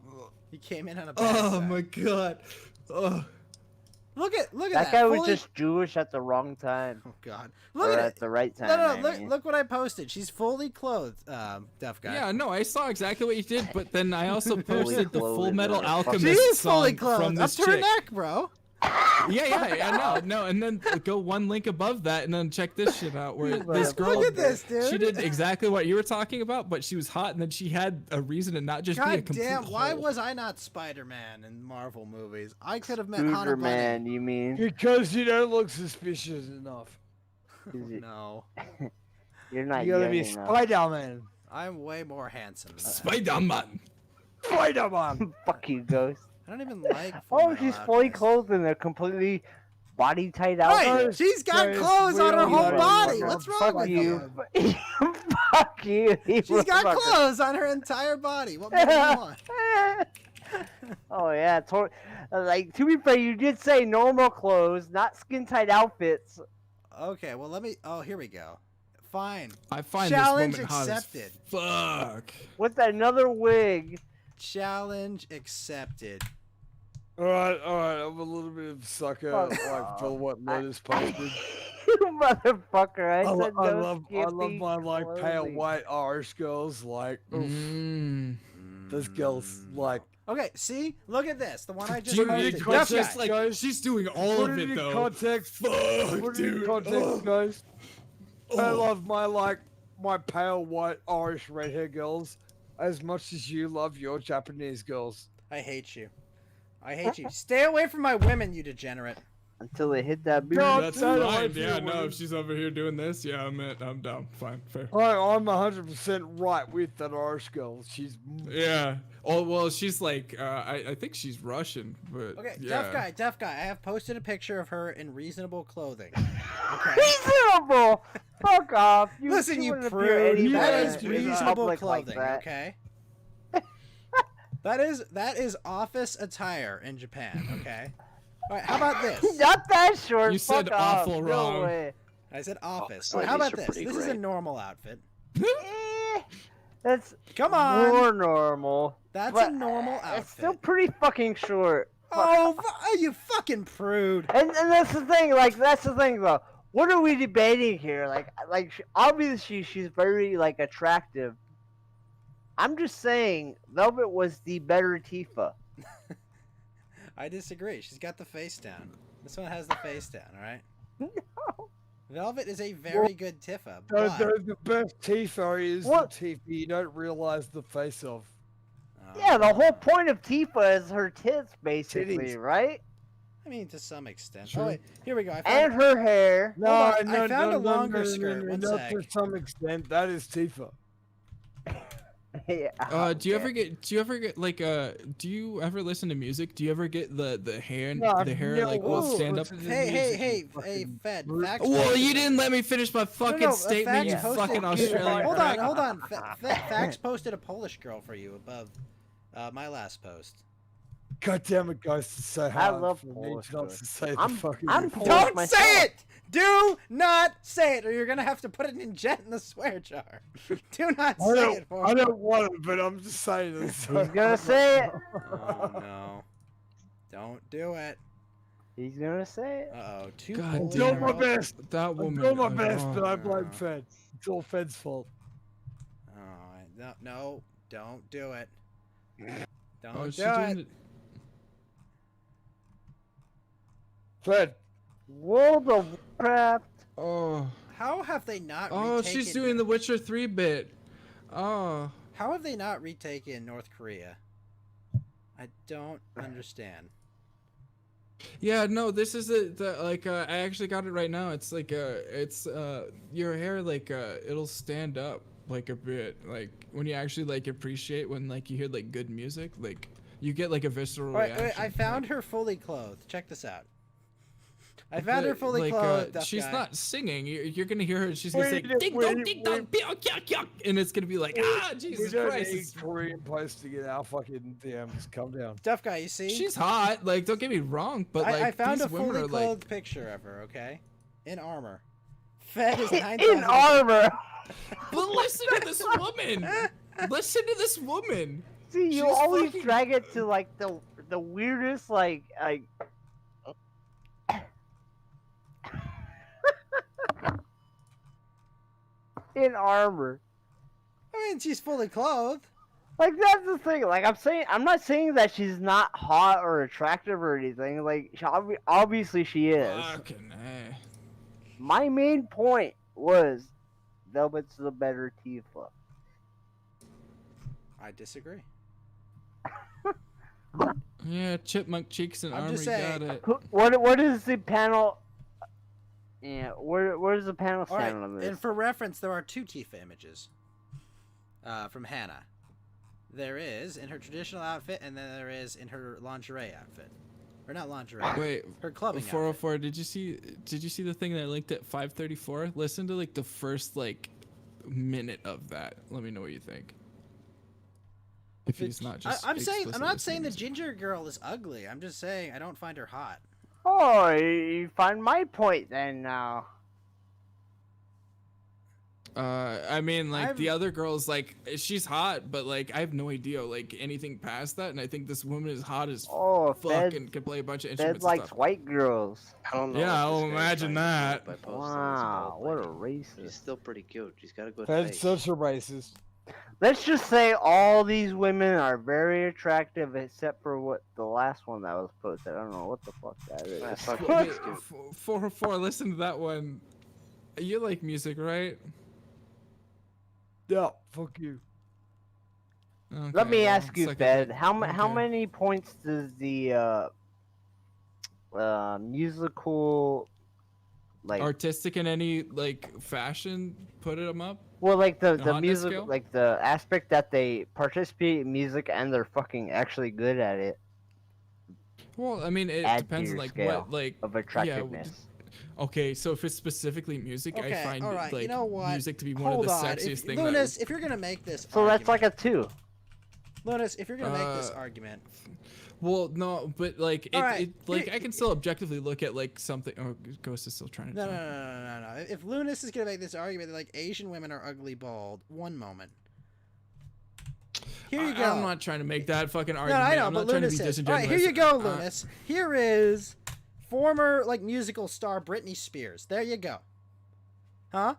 He came in on a bad Oh side. my god. Oh. Look at That guy was fully- just Jewish at the wrong time. Oh god. Or Look at at it. the right time. No, I look, mean. look what I posted. She's fully clothed, deaf guy. Yeah, no, I saw exactly what you did, but then I also posted the clothed Full in Metal a Alchemist She is fully song clothed. from this Up to her chick. neck, bro. Yeah, no, and then go one link above that, and then check this shit out, where this girl, Look at this, dude. she did exactly what you were talking about, but she was hot, and then she had a reason to not just be a God complete damn, why hoe. was I not Spider-Man in Marvel movies? I could have met Hana Scooter Bunny. Man, you mean? Because you don't look suspicious enough. No. You're not You gotta young be enough. Spider-Man. I'm way more handsome than that. Spider-Man. Spider-Man. Fuck you, Ghost. I don't even like Oh, Full she's Metal fully Alchemist. clothed in a completely body tight outfit. Right, she's got Guys, clothes on her we whole all body. know. What's wrong Fuck with you. you? Fuck you. you She's got motherfucker. clothes on her entire body. What more do you want? Oh yeah, like to be fair, you did say normal clothes, not skin tight outfits. Okay, well let me. Oh, here we go. Fine. I find Challenge this woman accepted. hot as fuck. With another wig. Challenge accepted. Alright, I'm a little bit of a sucker, Fuck like off. for what Lotus posted. You motherfucker! I said I no love skimpy my like pale clothing. white Irish girls, like oof, Mm. those girls like Okay, see? Look at this. The one I just Dude, posted. it's Context, just like guys. she's doing all put of it it in though. context. Fuck, Put it dude. in context, Oh. guys. I Oh. love my pale white Irish red hair girls as much as you love your Japanese girls. I hate you. I hate you. Stay away from my women, you degenerate. Until they hit that beat. No, That's no, fine. I Yeah, feel no, weird. if she's over here doing this, yeah, I'm down. Fine, fair. I'm 100% right with that Irish girl. She's Yeah. Oh well, she's like, I think she's Russian, but Okay, yeah. deaf guy. I have posted a picture of her in reasonable clothing. Okay. Reasonable. Fuck off. Listen, you wouldn't appear prude. anywhere That is in reasonable public like clothing. that. Okay. That is office attire in Japan. Okay. All right. How about this? Not that short. You said fuck off. awful No wrong. way. I said office. Office All right, how ladies about are this? pretty This is a great. normal outfit. That's Come on. more normal. That's but a normal It's still outfit. pretty fucking short. Oh, you fucking prude. And that's the thing. Like that's the thing though. What are we debating here? Like obviously she's very like attractive. I'm just saying Velvet was the better Tifa. I disagree. She's got the face down. This one has the face down. All right. No. Velvet is a very good Tifa, the, but the best Tifa is What? the Tifa you don't realize the face of. Yeah, the whole point of Tifa is her tits, basically, Titties. right? I mean, to some extent. Sure. Oh, wait, here we go. I And found, her hair. No, Hold on, no, I found no, a no, longer no, no, skirt. no, One not sec. to some extent. That is Tifa. Yeah, Do you ever okay. get like do you ever listen to music? Do you ever get the hair No, the hair no, like will Ooh, stand up? listen to Hey, music, hey, you fucking Fed. brute. Facts Well, posted- you didn't let me finish my fucking statement, you Facts posted- fucking here, Australian. Hold prick. on, hold on. Facts posted a Polish girl for you above my last post. God damn it, guys! It's so I hard love for me Polish not girls. to say I'm- the fucking. I'm word. Polish Don't myself. say it! Do not say it, or you're gonna have to put it in jet in the swear jar. Do not I say don't, it for I me. don't want it, but I'm just saying it. So He's gonna say it. Oh no! Don't do it. He's gonna say it. Uh oh. Two. God I'm Polish doing my girls. best. That I'm woman. doing my best, oh. but I blame Fed. It's all Fed's fault. Oh, no, don't do it. Don't Oh, do she it. didn't. Fed. World of Warcraft. Oh. How have they not? Oh, she's doing the Witcher 3 bit. Oh. How have they not retaken North Korea? I don't understand. Yeah, no, this is I actually got it right now. It's like your hair it'll stand up like a bit, like when you actually like appreciate when like you hear like good music, like you get like a visceral reaction. Wait, I found her fully clothed. Check this out. I found her fully clothed. She's guy. not singing. You're gonna hear her. She's gonna say ding dong, and it's gonna be like Jesus Christ. It's Korean place to get our fucking DMs. Calm down. Tough guy, you see? She's hot. Like, don't get me wrong, but like I found these a fully women are clothed like picture of her. Okay, in armor. Fed is 9,000. In armor. But listen to this woman. Listen to this woman. See, you She's always fucking- drag it to like the weirdest like. In armor. I mean, she's fully clothed. Like that's the thing. Like I'm not saying that she's not hot or attractive or anything. Like obviously she is. Fucking A. My main point was Velvet's the better Tifa. I disagree. Yeah, chipmunk cheeks and I'm armor. just You saying. got it. What is the panel? Yeah, where does the panel All right, stand on this? and for reference, there are two Tifa images. From Hannah. There is in her traditional outfit, and then there is in her lingerie outfit, or not lingerie. Wait, her clubbing 404. Did you see the thing that I linked at 5:34? Listen to like the first like minute of that. Let me know what you think. If he's not just. I'm not saying the listening. ginger girl is ugly. I'm just saying I don't find her hot. Oh, you find my point then now. I mean, like the other girl's like she's hot, but like I have no idea like anything past that, and I think this woman is hot as fucking can play a bunch of instruments. Fed likes and stuff. white girls. I don't know. Yeah, what I'll this guy's imagine trying to that. do by posting this Wow, old what a lady. racist. She's still pretty cute. She's got a good Fed's face. such a racist. Let's just say all these women are very attractive except for what the last one that was posted. I don't know what the fuck that is. Ah, fuck Wait, it, it's cute. 404. Listen to that one. You like music, right? Yeah, fuck you. Okay, Let me well, ask you, suck it Fed. then. How Okay. many points does the musical like Artistic in any like fashion put them up? well like the hotness music scale? like the aspect that they participate in music and they're fucking actually good at it Well, I mean, it add to depends on your like scale what like of yeah, attractiveness. Okay, so if it's specifically music, Okay, I find all right. like You know what? music to be one Hold of the on. sexiest things. Lunas, if you're gonna make this, So that's like argument- a 2. Lunas, if you're gonna make this Uh, argument, Well, no, but like All right, like here- I can still objectively look at like something. Oh, Ghost is still trying to. no, talk. no. If Lunas is gonna make this argument that like Asian women are ugly bald, one moment. Here you go. I'm not trying to make that fucking No, argument. I know, I'm but not trying to Lunas be is. All disingenuous. right, here you go, Uh, Lunas. Here is former like musical star Britney Spears. There you go. Huh?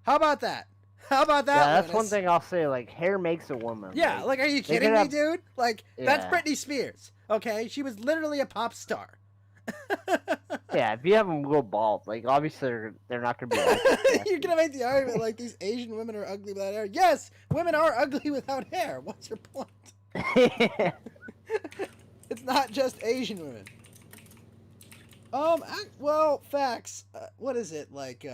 How about that? How about that? Yeah, that's one Lunas? thing I'll say. Like hair makes a woman. Yeah, like, are you they kidding could me, have- dude? Like, that's Yeah. Britney Spears. Okay, she was literally a pop star. Yeah, if you have them go bald, like obviously they're not gonna be. Like You're gonna make the argument like these Asian women are ugly without hair. Yes, women are ugly without hair. What's your point? It's not just Asian women. Well, facts. What is it like?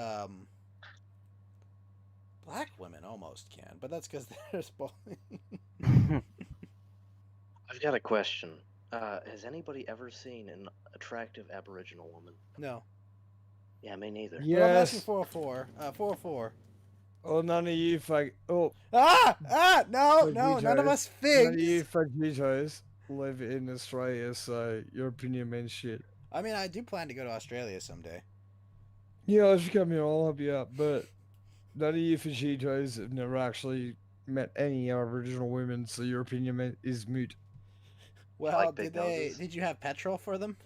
Black women almost can, but that's because they're spoiling. I've got a question. Has anybody ever seen an attractive Aboriginal woman? No. Yeah, me neither. Well, I'm asking Yes. 404. 404. Oh, none of you fag. Oh, No, none of us None of you figs. fajitos live in Australia, so your opinion means shit. I mean, I do plan to go to Australia someday. Yeah, if you come here, I'll help you out. But none of you fajitos have never actually met any Aboriginal women, so your opinion is moot. Well, like big noses. did you have petrol for them?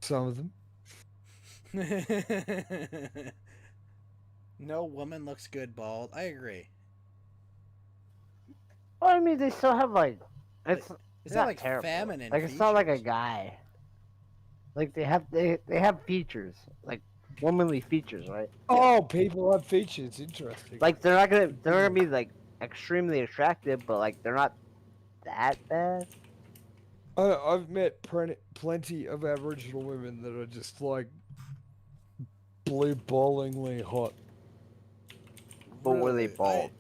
Some of them. No woman looks good bald. I agree. well, I mean, they still have like it's It's not not like terrible. feminine. Like it's not like a features. guy. Like they have features. Like womanly features, right? Oh, people have features. Interesting. Like they're not gonna be like extremely attractive, but like they're not that bad. I've met plenty of Aboriginal women that are just like blue ballingly hot. But were they bald?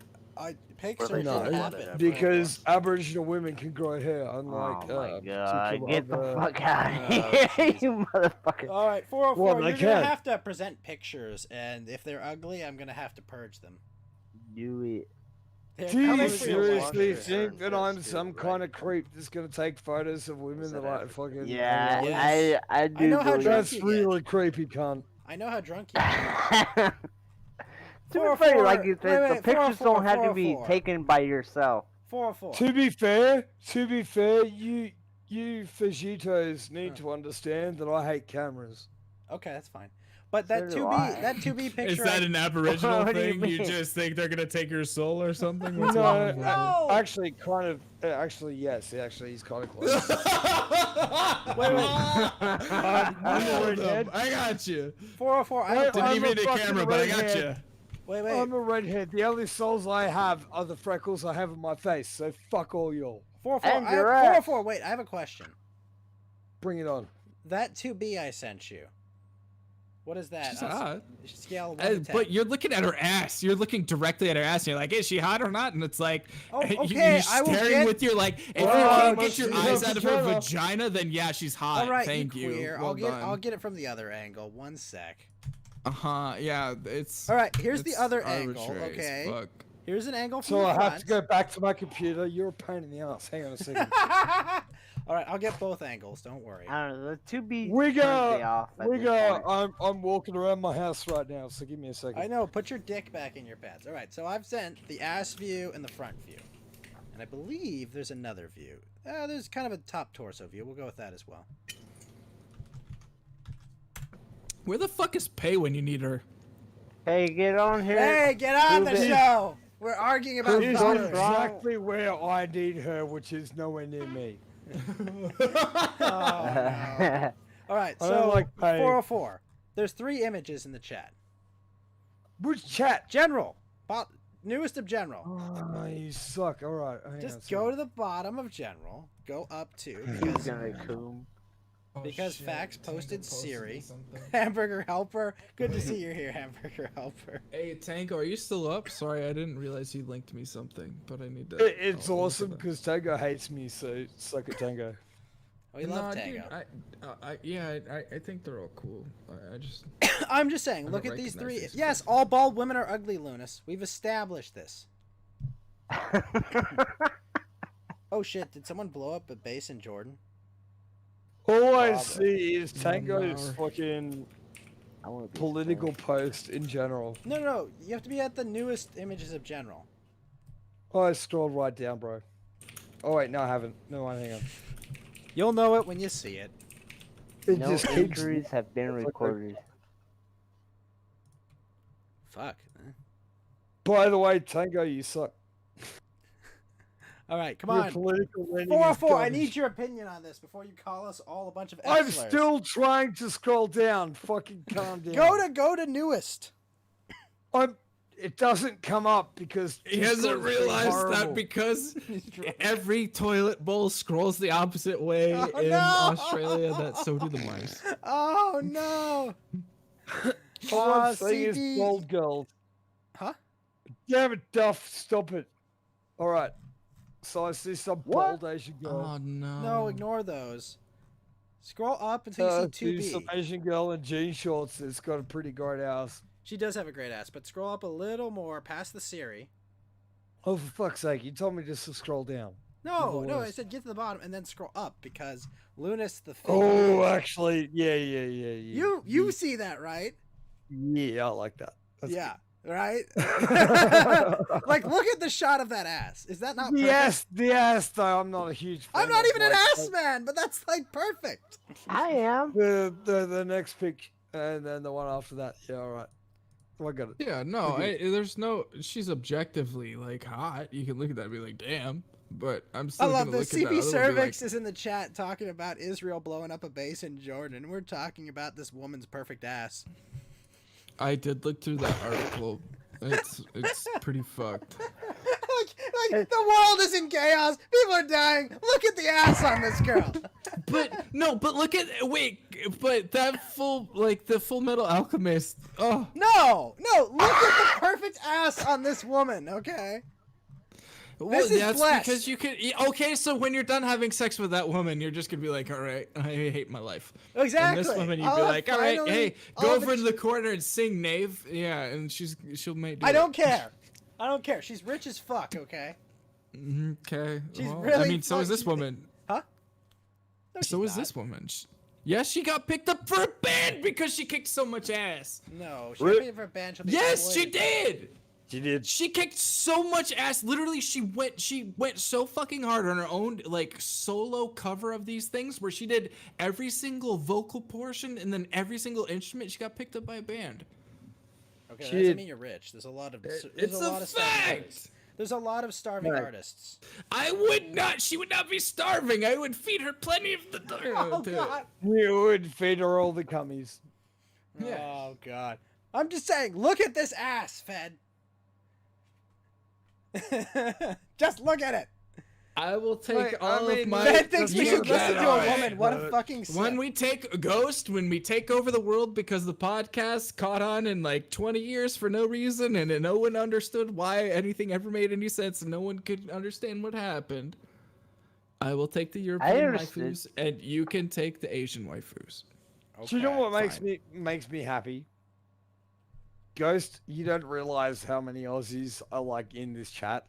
Pig Were they surgery No, happened. because Aboriginal women can grow hair, unlike Oh my god! particular Get the other- fuck out of Oh, here, jeez. you motherfucker! All right, 404. Well, they You're gonna can. have to present pictures, and if they're ugly, I'm gonna have to purge them. Do it. They're Do you coming for your seriously watch. think that I'm Fist, some too, kind right? of creep that's gonna take photos of women Was that that I African? fucking? Yeah, Yes. I do. know how believe- drunk That's you get. really creepy, cunt. I know how drunk you are. To be 404, fair, like you wait, said, the wait, pictures 404, don't have to be 404. taken by yourself. 404. To be fair, you fajitos need to understand that I hate cameras. Okay, that's fine. But that So do 2B, I. that 2B picture. Is that an Aboriginal What do you thing? You mean? just think they're gonna take your soul or something? What's No, wrong with you? No! actually, kind of. Actually, yes. Actually, he's kind of close. Wait, wait. I'm a Nailed redhead. him. I got you. 404. I Wait, have Didn't I'm even a need a fucking camera, but I got you. redhead. Wait, wait. I'm a redhead. The only souls I have are the freckles I have on my face. So fuck all y'all. 404. And I your have, ass. 404. Wait, I have a question. Bring it on. That 2B I sent you. What is that? She's On hot. Scale of 1 to 10. But you're looking at her ass. You're looking directly at her ass. And you're like, is she hot or not? And it's like, Oh, you're okay, I will staring get- with your like. If you Well, can't get your she's eyes a out of her vagina. vagina, then yeah, she's hot. All right, Thank you you. queer. Well I'll done. get it from the other angle. One sec. Yeah, it's. All right, here's the it's other angle. arbitrary as Okay. fuck. Here's an angle from So the I front. have to go back to my computer. You're a pain in the ass. Hang on a second. All right, I'll get both angles. Don't worry. I don't know. The 2B We turns me got. off at We this got. point. I'm walking around my house right now. So give me a second. I know. Put your dick back in your pants. All right. So I've sent the ass view and the front view, and I believe there's another view. There's kind of a top torso view. We'll go with that as well. Where the fuck is Pay when you need her? Hey, get on here. Hey, get on the Prove it. show. We're arguing about She's butter. exactly where I need her, which is nowhere near me. Oh, no. All right. I So don't like Pay. 404. There's 3 images in the chat. Which chat? General. Newest of general. Oh, you suck. All right. hang on a Just second. go to the bottom of general. Go up to He's because gonna coom. Because Fax posted Siri. Hamburger Helper. Good to see you here, Hamburger Helper. Hey Tango, are you still up? Sorry, I didn't realize you linked me something, but I need to. It's I'll look awesome at it. because Tango hates me, so suck it, Tango. We love Nah, Tango. Dude, I think they're all cool. I just. I'm just saying, I look don't at these recognize 3. these Yes, all bald women are ugly, Lunas. We've established this. Oh shit, did someone blow up a base in Jordan? All I Probably. see is Tango's hour. fucking I wanna be political post in general. No, you have to be at the newest images of general. Oh, I scrolled right down, bro. Oh wait, no, I haven't. No, hang on. You'll know it when you see it. It No just keeps. injuries have been Okay. recorded. Fuck. By the way, Tango, you suck. All right, come Your on. political leaning is 404, I garbage. need your opinion on this before you call us all a bunch of I'm X-slurs. still trying to scroll down. Fucking calm down. Go to newest. It doesn't come up because He hasn't Discord's being realized that horrible. because every toilet bowl scrolls the opposite way Oh, in no! Australia. That so do the mice. Oh no. All I'm saying CB. is bald girls. Huh? Damn it, Duff, stop it. All right. So I see some What? bald Asian girl. Oh no. No, ignore those. Scroll up until you see see some 2B. Asian girl in jean shorts that's got a pretty great ass. She does have a great ass, but scroll up a little more past the Siri. Oh, for fuck's sake, you told me just to scroll down. No, The no, I worst. said get to the bottom and then scroll up because Lunas the fake. Oh, actually, yeah. You see that, right? Yeah, I like that. That's Yeah, right? Like, look at the shot of that ass. Is that not good. perfect? The ass, though, I'm not a huge fan I'm not of, even an like, ass man, but that's like perfect. I am. The next pic and then the one after that. Yeah, all right. I got it. Yeah, no, Okay. there's no. She's objectively like hot. You can look at that and be like, damn. But I'm I still love gonna that look at that CB other one and be Cervix like, is in the chat talking about Israel blowing up a base in Jordan. We're talking about this woman's perfect ass. I did look through that article. It's pretty fucked. Like the world is in chaos. People are dying. Look at the ass on this girl. But look at but that the Full Metal Alchemist. Oh no! Look at the perfect ass on this woman. Okay. Well, this is that's blessed. because you could. Okay, so when you're done having sex with that woman, you're just gonna be like, all right, I hate my life. Exactly. And this woman, you'd be like, all right, hey, go over to the corner and sing Knave. Yeah, and she'll make. I don't care. I don't care. She's rich as fuck. Okay. Okay. She's well, really. I mean, so is this woman. Huh? No, so is this woman. Yes, she got picked up for a band because she kicked so much ass. No, she got picked up for a band. She'll be Yes, she exploited. did. She did. She kicked so much ass. Literally, she went so fucking hard on her own solo cover of these things where she did every single vocal portion and then every single instrument. She got picked up by a band. Okay, that doesn't mean you're rich. There's a lot of fact. There's a lot of starving artists. I would not. She would not be starving. I would feed her plenty of the. Oh God. You would feed her all the cummies. Yeah. Oh God. I'm just saying. Look at this ass, Fed. Just look at it. I will take all of my. Fed thinks we should listen to a woman. What a fucking. When we take when we take over the world because the podcast caught on in 20 years for no reason and no one understood why anything ever made any sense and no one could understand what happened. I will take the European waifus and you can take the Asian waifus. Okay, so you know what makes me happy? Ghost, you don't realize how many Aussies are in this chat.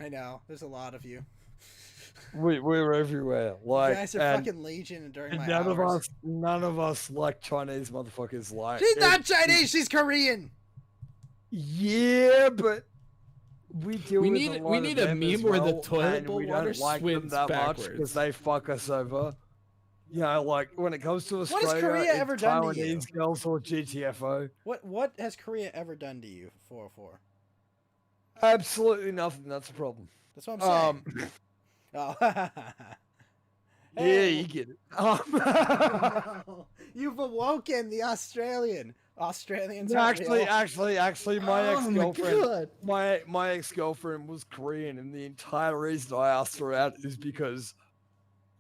I know. There's a lot of you. We're everywhere. You guys are fucking legion during my hours. None of us like Chinese motherfuckers. She's not Chinese. She's Korean. Yeah, but we need a meme where the toilet bowl we water don't like swims them that backwards. much because they fuck us over. You know, when it comes to Australia, What has Korea ever done to you? Taiwanese girls or GTFO. What has Korea ever done to you? 404. Absolutely nothing. That's a problem. That's what I'm saying. Oh. Yeah, you get it. No. You've awoken the Australians. Actually, my ex-girlfriend, my ex-girlfriend was Korean, and the entire reason I asked her out is because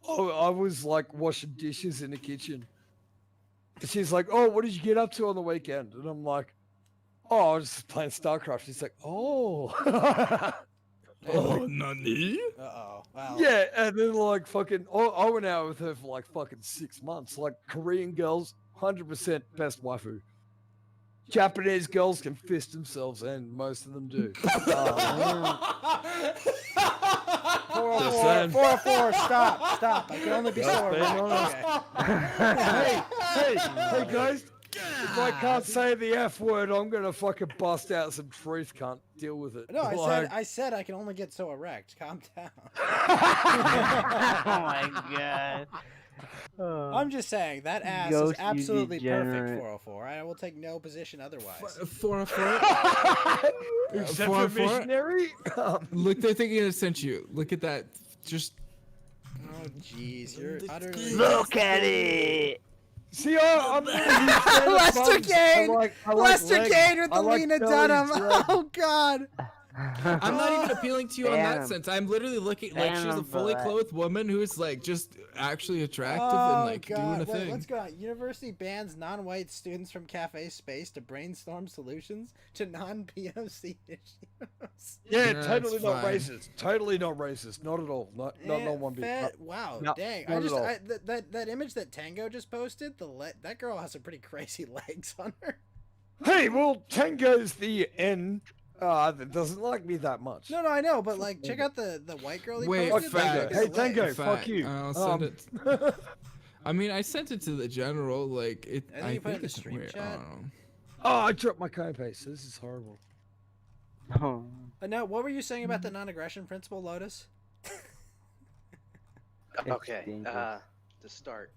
I was washing dishes in the kitchen. And she's like, "Oh, what did you get up to on the weekend?" And I'm like, "Oh, I was just playing StarCraft." She's like, "Oh." Oh, nani? Uh-oh. Wow. Yeah, and then I went out with her for fucking 6 months. Korean girls, 100% best waifu. Japanese girls can fist themselves, and most of them do. 404, stop. I can only be so honest. Okay. Hey guys. If I can't say the F word, I'm gonna fucking bust out some truth, cunt. Deal with it. No, I said I can only get so erect. Calm down. Oh my God. I'm just saying that ass is absolutely perfect. 404. I will take no position otherwise. 404. Except for missionary. Look, they're thinking I sent you. Look at that. Just. Oh jeez, you're utterly. Look at it. See, I'm Lester Kane! Lester legs. Kane with the I like Lena belly Dunham! drag. Oh god! I'm not even appealing to you on that Damn. sense. I'm literally looking like she's a Damn, fully boy. clothed woman who's just actually attractive Oh and doing god! a Wait, thing. let's go on. University bans non-white students from Cafe Space to brainstorm solutions to non-POC issues. Yeah, That's totally not fine. racist. Totally not racist. Not at all. Not one bit. Wow, No, dang! not at all. That image that Tango just posted. That girl has some pretty crazy legs on her. Hey, well, Tango's the N. That doesn't like me that much. No, I know, but check out the white girl he Wait, posted. fact. Hey, Tango, Fact. fuck you. I'll send it. I mean, I sent it to the general. I think you put it in the it's stream weird. chat. I don't know. Oh, I dropped my code paste. This is horrible. Now, what were you saying about the non-aggression principle, Lotus? Okay, to start,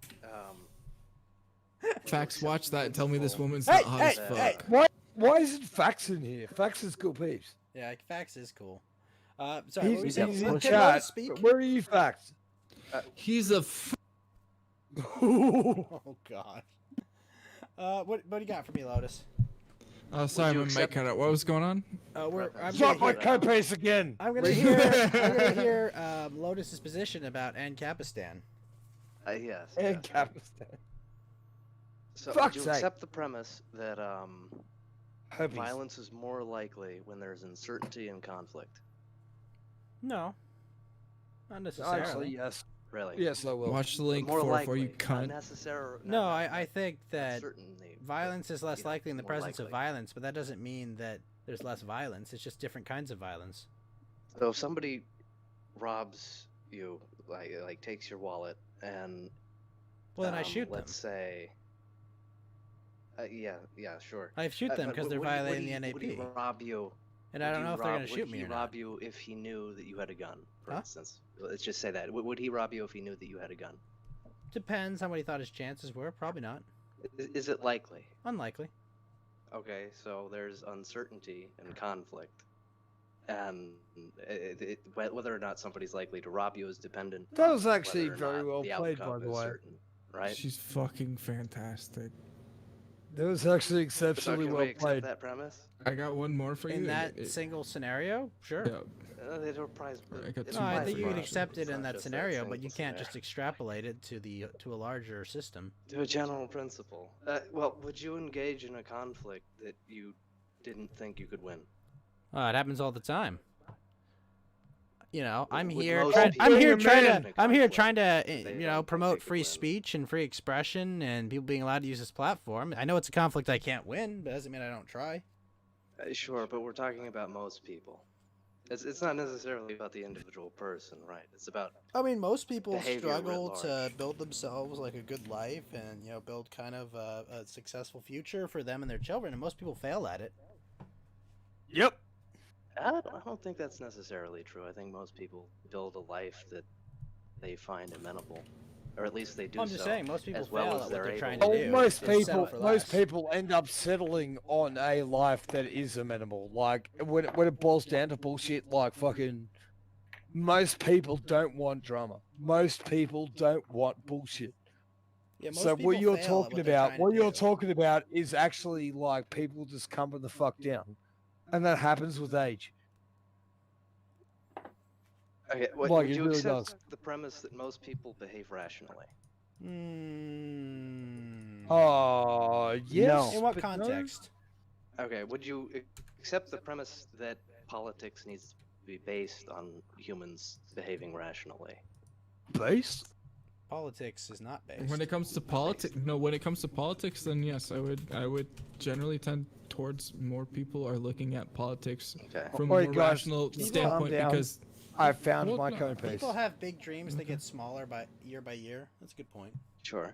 Facts, watch that and tell me this woman's Hey, not hot as hey, fuck. Why isn't Fax in here? Fax is cool peeps. Yeah, Fax is cool. Sorry, what were you He's saying? in Can Lotus chat. speak? Where are you, Fax? He's a. Oh god. What do you got for me, Lotus? Oh, sorry, my mic cut out. What was going on? I'm Drop my gonna co-pace again. I'm gonna hear Lotus's position about Ancapistan. Yes. And yes. Capistan. So Fuck's would you sake. accept the premise that Herpes. violence is more likely when there's uncertainty and conflict? No, not necessarily. Actually, yes. Really? Yes, I will. Watch the link More for likely, you cunt. No, I think that certainly, violence is less you know, likely in the more presence of likely. violence, but that doesn't mean that there's less violence. It's just different kinds of violence. So if somebody robs you, like takes your wallet, and Well, then I shoot them. let's say, yeah, sure. I shoot them because they're would he- would violating he- the Would he NAP. rob you? And I would don't he know if they're rob- going to shoot me Would or he not. rob you if he knew that you had a gun, for Huh? instance? Let's just say that. Would he rob you if he knew that you had a gun? Depends on what he thought his chances were. Probably not. Is it likely? Unlikely. Okay, so there's uncertainty and conflict, and whether or not somebody's likely to rob you is dependent. That was on actually whether or very not well the played, by outcome the is way. certain, right? She's fucking fantastic. That was actually So exceptionally can well we accept played. that premise? I got one more for you. In that single scenario, sure. Yeah. It'll prize, I got No, two I more think for you you. can accept it It's in not that just that scenario, but single you can't just scenario. extrapolate it to a larger system. To a general principle. Well, would you engage in a conflict that you didn't think you could win? It happens all the time. You know, I'm Would here. most I'm people here engage trying in to. a I'm here conflict trying to. that they You don't know, think promote they could free win? speech and free expression and people being allowed to use this platform. I know it's a conflict I can't win, but doesn't mean I don't try. Sure, but we're talking about most people. It's not necessarily about the individual person, right? It's about I mean, most people behavior writ struggle to large. build themselves like a good life and build kind of a successful future for them and their children, and most people fail at it. Yep. I don't think that's necessarily true. I think most people build a life that they find amenable, or at least they do I'm just so saying, most people as well fail as at they're what they're able trying to. to do. Most They settle people, for most less. people end up settling on a life that is amenable. Like when it boils down to bullshit, like fucking. Most people don't want drama. Most people don't want bullshit. Yeah, most So what people you're fail at talking what they're about, trying what to you're do. talking about, is actually like people just coming the fuck down, and that happens with age. Okay, Like, would it you really accept does. the premise that most people behave rationally? Yes. In what but no. context? Okay, would you accept the premise that politics needs to be based on humans behaving rationally? Based? Politics is not based. When it comes to politics, then yes, I would generally tend towards more people are looking at politics from a Wait, more guys, rational calm standpoint down. because I found Well, my no, code paste. People have big dreams that get smaller by year. That's a good point. Sure.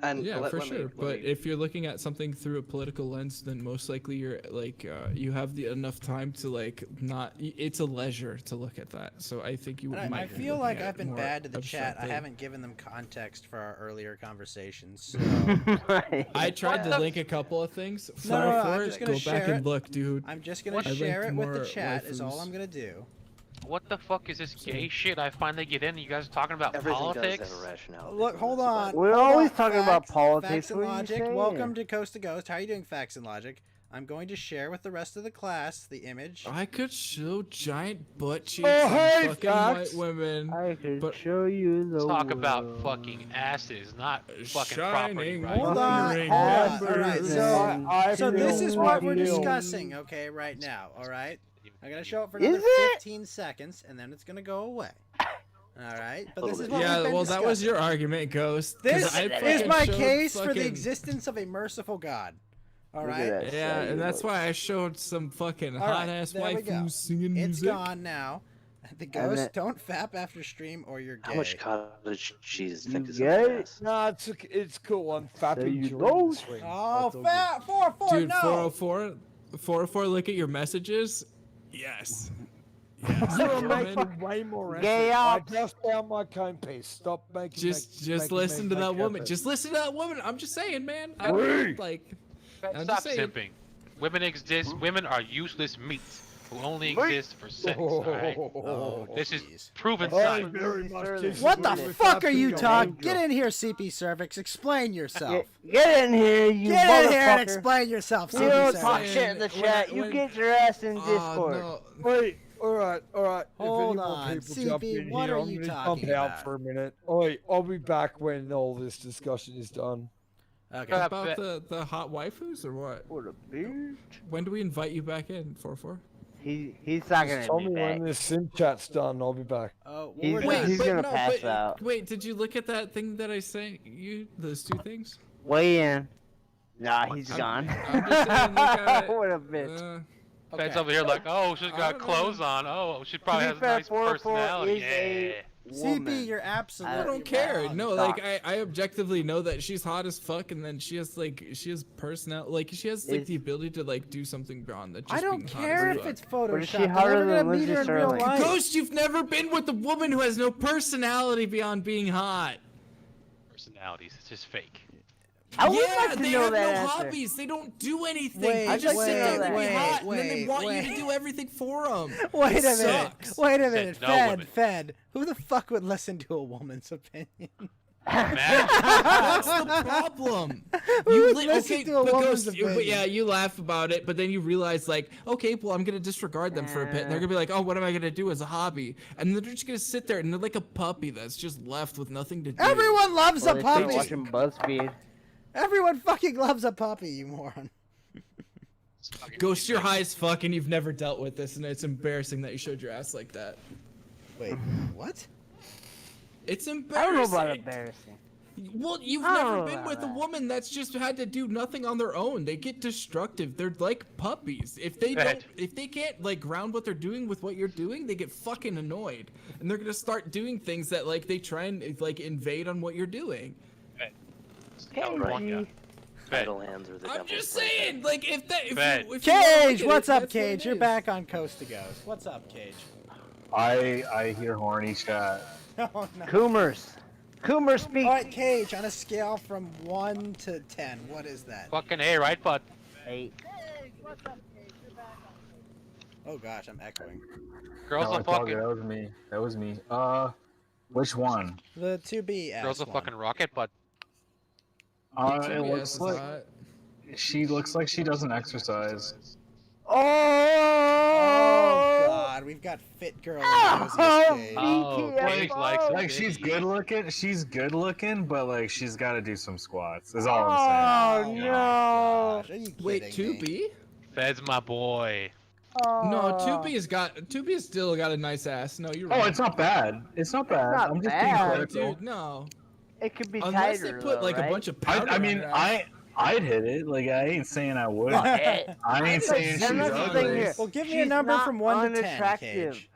And yeah, for let me- sure. let But me- if you're looking at something through a political lens, then most likely you're like you have enough time to like not. It's a leisure to look at that. So I think you And might. I be feel looking like at I've been more bad to the chat. I abstractly. haven't given them context for our earlier conversations. So. I tried to link a couple of things. No, no, For I'm it, just gonna go share back and it. look, dude. I'm just gonna I share linked it with the more chat. Is all waifus. I'm gonna do. What the fuck is this gay shit? I finally get in. You guys are talking about Everything politics. does have a rationality. Look, hold on. We're hold always on. talking about politics. Facts and What are you logic. saying? Welcome to Coast to Ghost. How are you doing, Facts and Logic? I'm going to share with the rest of the class the image. I could show giant butt cheeks Oh, on hey, fucking Fox. white women. I can but show you the Talk about world. fucking asses, not fucking Shining property rights. Hold on. Glittering Hold on. embers. All right. I So this feel is what we're like you. discussing, okay, right now. All right. I'm gonna show it for another Is it? 15 seconds, and then it's gonna go away. All right. But this is what Yeah, we've been well, that was discussing. your argument, Ghost. 'cause This I is fucking my showed case for the fucking- existence of a merciful God. All Look at right. that Yeah, and that's cellulose. why I showed some fucking All right, hot ass there we go. waifus singing It's music. gone now. The ghost, then- don't fap after stream or you're gay. How much cottage cheese do you think You is get in it? this? Nah, it's cool. I'm fapping you during go. the stream. Oh, That's all fat 4-4, Dude, no. 404, look at your messages. Yes. good. Yes. You're woman. making way more effort. Gay I up. just found my code paste. Stop making. Just making listen me to make that woman. effort. Just listen to that woman. I'm just saying, man. I Wait. don't, like. I'm Stop just saying. simping. Women exist. Women are useless meat. who only exist for sex. Alright? Oh, This is jeez. proven Very, science. very much disagree What the with fuck that are you to talking? your Get in here, CP Cervix. Explain yourself. Get in here, you Get motherfucker. in here and explain yourself, You CP don't Cervix. talk shit in the chat. You get your ass in Discord. No. Wait, all right. Hold if any more on, people jump CP, in what here, are I'm you gonna talking jump out about? for a minute. Wait, I'll be back when all this discussion is done. Okay. About the hot waifus or what? What a bitch. When do we invite you back in, 4-4? He's not Just gonna tell be me back. when this sim chat's done. I'll be back. Oh, He's, well, he's gonna pass out. Wait, did you look at that thing that I sent you? Those two things? Weigh in. Nah, he's gone. I'm just saying, look at it. What a bitch. Fed's over here like, oh, she's got clothes on. Oh, she probably has a nice personality. Yeah. CP, you're absolutely. I don't care. wrong. No, like I objectively know that she's hot as fuck, and then she has personality. Like she has the ability to like do something beyond that. I Just don't being care hot as if fuck. it's Photoshop. is she I'm hotter never than gonna meet her in Lindsay real Sterling? life. Ghost, you've never been with a woman who has no personality beyond being hot. Personalities. It's just fake. I would Yeah, like to they know have that no answer. hobbies. They don't do anything. Wait, They just sit there and be wait, hot, and then they want you wait. to do everything for them. Wait It a minute. sucks. Wait a minute. no Fed, women. Fed. Who the fuck would listen to a woman's opinion? That's the problem. Who You would listen to a but woman's Ghost, opinion? yeah, you laugh about it, but then you realize like, okay, well, I'm gonna disregard them for a bit, and they're gonna be like, oh, what am I gonna do as a hobby? And they're just gonna sit there, and they're like a puppy that's just left with nothing to do. Everyone loves a Well, they start puppy. watching BuzzFeed. Everyone fucking loves a puppy, you moron. Ghost, you're high as fuck, and you've never dealt with this, and it's embarrassing that you showed your ass like that. Wait, what? It's I embarrassing. don't know about embarrassing. Well, you've I don't never know been about with a that. woman that's just had to do nothing on their own. They get destructive. They're like puppies. If they don't, if they can't like ground what they're doing with what you're doing, they get fucking annoyed, and they're gonna start doing things that like they try and like invade on what you're doing. Idle hands are the I'm devil's just plaything. saying, like if that, if Fed. you, if you wanna look Cage, at what's it, up, that's what it Cage? You're is. back on Coast to Ghost. What's up, Cage? I hear horny chat. Oh no. Coomer speak. All right, Cage. On a scale from 1 to 10, what is that? Fucking A, right, bud? 8. Oh gosh, I'm echoing. Girls No, are it's all fucking. good. That was me. Which one? The 2B ass Girls are one. fucking rocket, bud. It looks like she looks like she doesn't exercise. Oh god, we've got fit girl enthusiast Cage. Oh, Cage likes it. Like she's good looking. She's good looking, but like she's got to do some squats. Is all I'm saying. Oh no. Gosh, are you Wait, kidding me? 2B? Fed's my boy. No, 2B's still got a nice ass. No, you're right. Oh, it's not bad. It's not bad. not I'm just bad. being Oh, critical. dude, no. It could be Unless tighter, they put though, like right? a bunch of powder. I on mean, her ass. I'd hit it. Like I ain't saying I would. Fuck I it. ain't saying she's Then that's the thing ugly. here. Well, give me a She's number not from 1 to 10, unattractive. Cage.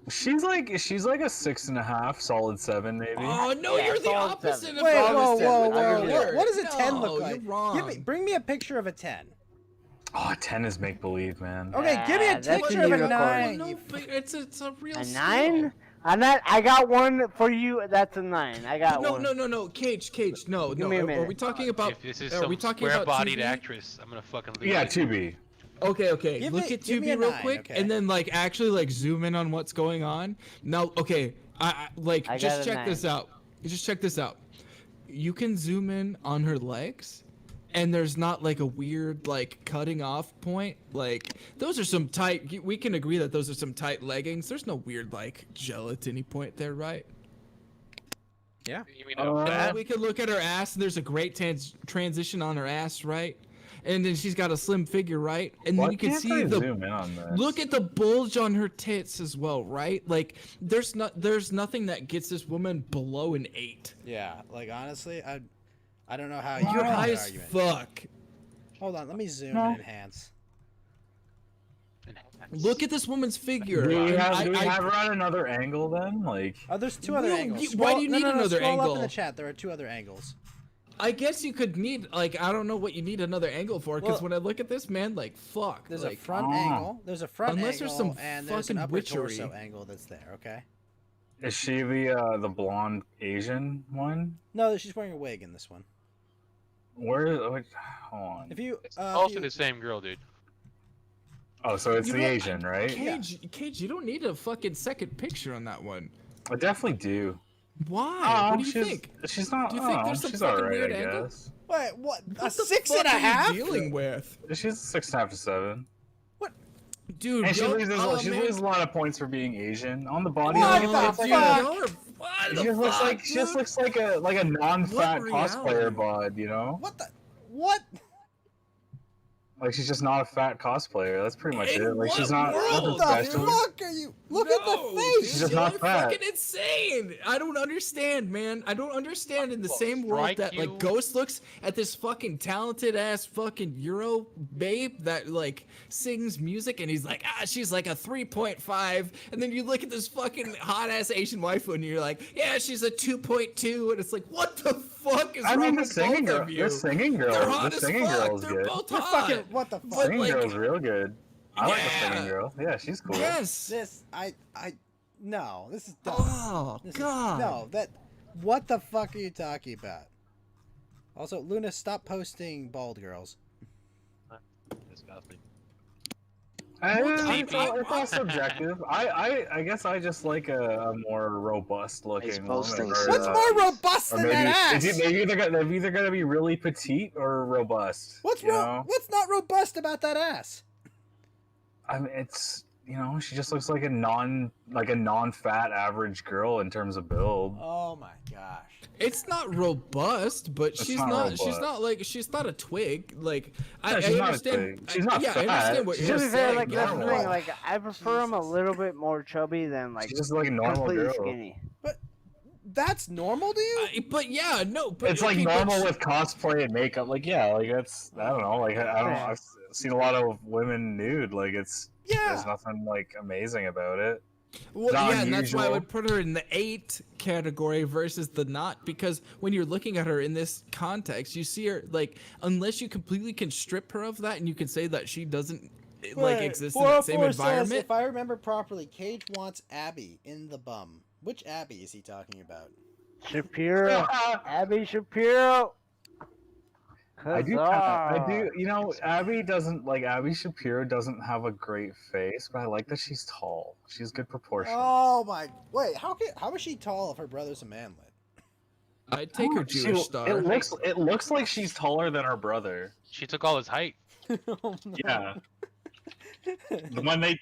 She's like a 6.5, solid 7 maybe. Oh no, Yeah, you're the solid opposite seven. of Wait, solid whoa, seven. whoa, whoa, You're whoa. weird. What does a 10 No, look like? You're wrong. Bring me a picture of a 10. Oh, 10 is make believe, man. Okay, give me a That's a picture of a unicorn. 9. No, but it's a real A scale. 9? I got one for you. That's a 9. I got No, one. no, Cage, no, Give no. me a Are minute. we talking about? If this is are some we talking about square-bodied 2B? actress, I'm gonna fucking lose Yeah, it. 2B. Okay. Give Look me- at give me 2B a real 9, quick, okay? and then like actually like zoom in on what's going on. Now, okay, I I just got a check 9. this out. Just check this out. You can zoom in on her legs, and there's not like a weird like cutting off point. Like those are some tight. We can agree that those are some tight leggings. There's no weird like gelatiny point there, right? Yeah. You mean And then fat? we could look at her ass, and there's a great transition on her ass, right? And then she's got a slim figure, right? And Why then you can can't see I the zoom in on this? look at the bulge on her tits as well, right? Like there's nothing that gets this woman below an 8. Yeah, like honestly, I don't know how you You're make high that as argument. fuck. Hold on, let me zoom and enhance. Look at this woman's figure. Do we And have her on another angle then? Like, Oh, there's 2 other No, angles. why do you No, need no, no, another scroll up in angle? the chat. There are 2 other angles. I guess you could need like I don't know what you need another angle for because Well, when I look at this man, like fuck. There's like, a front angle. There's a front Unless angle, there's some and there's an fucking upper witchery. torso angle that's there. Okay. is she the blonde Asian one? No, she's wearing a wig in this one. Where? Hold on. If you, Also the same girl, dude. Oh, so it's the Asian, right? Cage, you don't need a fucking second picture on that one. I definitely do. Why? What do you think? She's not. Do you think there's some she's fucking alright, weird I angle? guess. Wait, what? A What the 6 fuck and a are you half? dealing with? She's a 6.5 to 7. Dude, And she y'all- loses. oh, She man. loses a lot of points for being Asian on the body. What like, the it's like fuck? Y'all are- what She the just looks fuck, like she just dude? looks like a non-fat What cosplayer reality? bod, you know? What the? What? Like she's just not a fat cosplayer. That's pretty much In it. Like she's what not world, nothing What the special. fuck are you? Look at the No, face. dude, She's just y'all not are fat. fucking insane. I don't understand, man. I don't understand in the same world strike that you. like Ghost looks at this fucking talented ass fucking Euro babe that like sings music and he's like, she's like a 3.5, and then you look at this fucking hot ass Asian waifu and you're like, yeah, she's a 2.2, and it's like, what the fuck is I wrong mean, with both of you? the singing girl, They're hot the as singing fuck. girl's They're good. both They're hot. fucking. What the The fuck? singing like- girl's real good. I like the Yeah. singing girl. Yeah, she's cool. Yes. This no. This is dumb. Oh This is- god. no, that. What the fuck are you talking about? Also, Luna, stop posting bald girls. Disgusting. It's all subjective. I guess I just like a more robust looking He's woman. posting or, some- What's more robust or than maybe, that ass? maybe they're either gonna be really petite or robust. What's you know? What's not robust about that ass? I mean, it's she just looks like a non-fat average girl in terms of build. Oh my gosh. It's not robust, but It's she's not not. robust. She's not a twig. Like No, I she's not a understand. twig. She's not yeah, I fat. understand what She's you're To be just fair, saying. like that's the normal. thing. Like I prefer them a little bit more chubby than like She's just like a normal completely girl. skinny. That's normal to you? But yeah, no. But It's like okay, but normal she- with cosplay and makeup. Like that's I don't know. Like I don't know. I've seen a lot of women nude. Like there's nothing like amazing about it. Well, Not yeah, and that's why I unusual. would put her in the 8 category versus the not, because when you're looking at her in this context, you see her like, unless you completely can strip her of that and you can say that she doesn't like exist in that same 404 says, environment. if I remember properly, Cage wants Abby in the bum. Which Abby is he talking about? Shapiro, Abby Shapiro. I do. Abby Shapiro doesn't have a great face, but I like that she's tall. She's good proportion. Oh my! Wait, how is she tall if her brother's a manlet? I'd take her She- Jewish star. It looks like she's taller than her brother. She took all his height. Oh, no. Yeah. When they,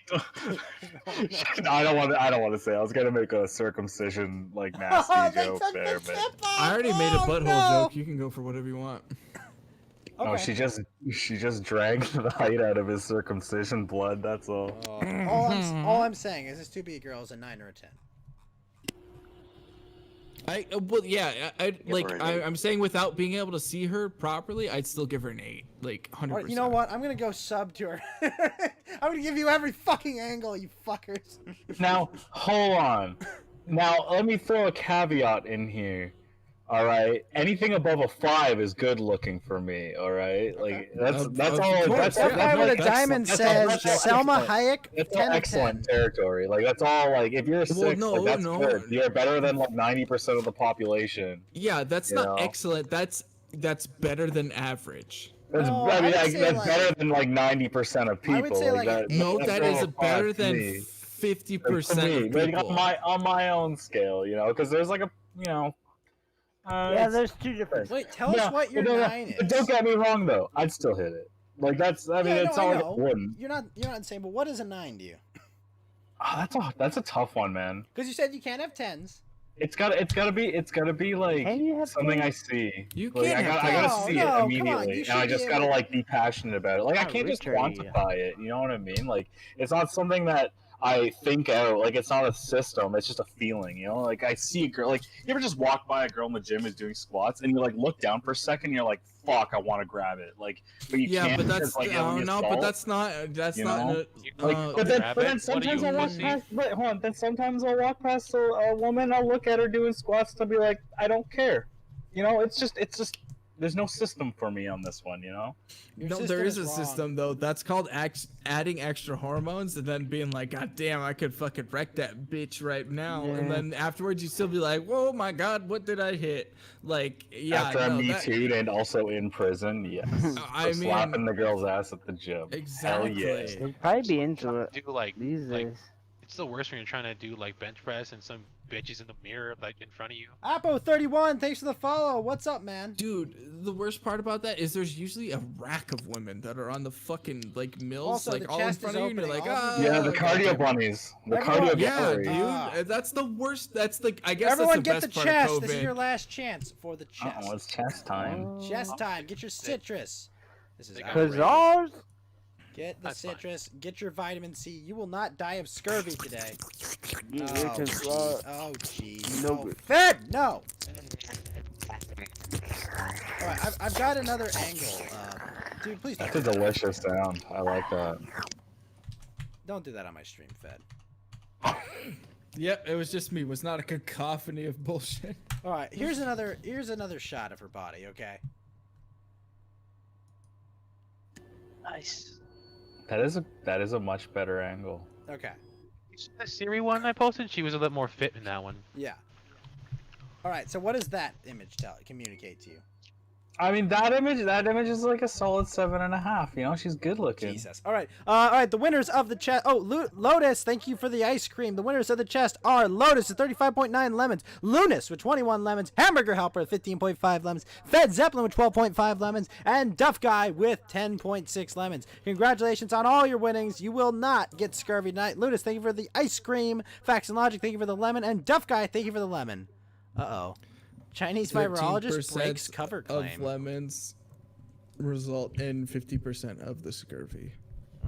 no, I don't want to say. I was gonna make a circumcision like nasty joke there, but I already made a Oh, butthole no. joke. You can go for whatever you want. no, she just drank the height out of his circumcision blood. That's all. All I'm saying is this 2B girl is a 9 or a 10. Well, yeah, her an 8. I'm saying without being able to see her properly, I'd still give her an 8, like 100%. Alright, you know what? I'm gonna go sub to her. I'm gonna give you every fucking angle, you fuckers. Now, hold on. Now, let me throw a caveat in here. All right, anything above a 5 is good looking for me. All right, like that's all. That's That guy with a diamond says that's Selma excellent. Hayek. That's 10 all to excellent 10. territory. Like that's all. Like if you're a 6, no, like, that's no. good. You're better than like 90% of the population. Yeah, that's You not know? excellent. That's better than average. That's, No, I mean, I would say, that's like- better than like 90% of people. I would say, like, No, that's that all is a better five to than me. 50% To me, of like, people. on my own scale, you know, because there's like a Yeah, it's- there's two different. Wait, tell us what your 9 But is. don't get me wrong though, I'd still hit it. Like that's, I mean, Yeah, it's no, all I like know. it wouldn't. You're not insane, but what is a 9 to you? That's a tough one, man. Because you said you can't have 10s. It's gotta be like Can you have something 10s? I see. You Like, can't I have gotta 10s. see No, it come on, immediately, you and I should just be gotta able- like be passionate about it. Like I Not can't just research, quantify it. You know what I mean? Like it's not something that I think out. Like it's not a system. It's just a feeling. You know? Like I see a girl. Like you ever just walk by a girl in the gym who's doing squats, and you like look down for a second, and you're like, "Fuck, I want to grab it." Like, but you Yeah, can't. but because, that's like, it'll be no, assault. but that's not You not. know? Uh, Like, but then Rabbit, what are sometimes you, I'll walk pussy? past. Wait, hold on. Then sometimes I'll walk past a woman. I'll look at her doing squats. And I'll be like, I don't care. You know, it's just there's no system for me on this one, you know. No, there is a system though. That's called adding extra hormones and then being like, God damn, I could fucking wreck that bitch right now. And then afterwards, you still be like, whoa, my God, what did I hit? Like, yeah. After I'm Me Too'd and also in prison, yes. I For mean, slapping the girl's ass at the gym. Exactly. Hell yeah. They'd probably be into it. Do like these days. It's the worst when you're trying to do like bench press and some bitches in the mirror like in front of you. Apo31, thanks for the follow. What's up, man? Dude, the worst part about that is there's usually a rack of women that are on the fucking like mills, Also, like the all in chest front is of you, and you're opening. like, ah. Yeah, the cardio bunnies. The cardio Yeah, bunnies. dude, that's the worst. That's like, I guess Everyone that's the get best the part chest. of This is COVID. your last chance for the chest. Oh, it's chest time. Chest time. Get your citrus. This is Cause outrageous. ours. Get the citrus. Get your vitamin C. You will not die of scurvy today. Oh, jeez. No. Fed! No! Alright, I've got another angle. Dude, please don't. That's a delicious sound. I like that. Don't do that on my stream, Fed. Yep, it was just me. It was not a cacophony of bullshit. Alright, here's another shot of her body, okay? Nice. That is a much better angle. Okay. The Siri one I posted, she was a little more fit in that one. Yeah. Alright, so what does that image communicate to you? I mean, that image is like a solid 7.5. You know, she's good looking. Jesus. All right. The winners of the chest. Oh, Lotus, thank you for the ice cream. The winners of the chest are Lotus with 35.9 lemons, Lunas with 21 lemons, Hamburger Helper with 15.5 lemons, Fed Zeppelin with 12.5 lemons, and Duff Guy with 10.6 lemons. Congratulations on all your winnings. You will not get scurvy tonight. Lunas, thank you for the ice cream. Facts and Logic, thank you for the lemon, and Duff Guy, thank you for the lemon. Uh-oh. Chinese virologist breaks cover claim. Of lemons result in 50% of the scurvy.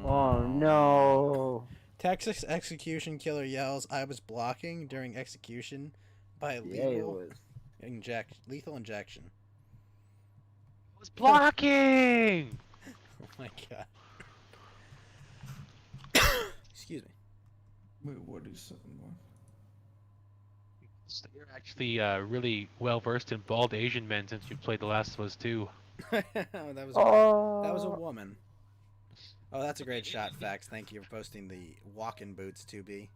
Oh no. Texas execution killer yells, "I was blocking during execution by lethal injection." I was blocking! Oh my god. Excuse me. Wait, what is something more? So you're actually really well versed in bald Asian men since you played The Last of Us 2. that was a woman. Oh, that's a great shot, Fax. Thank you for posting the walk-in boots 2B.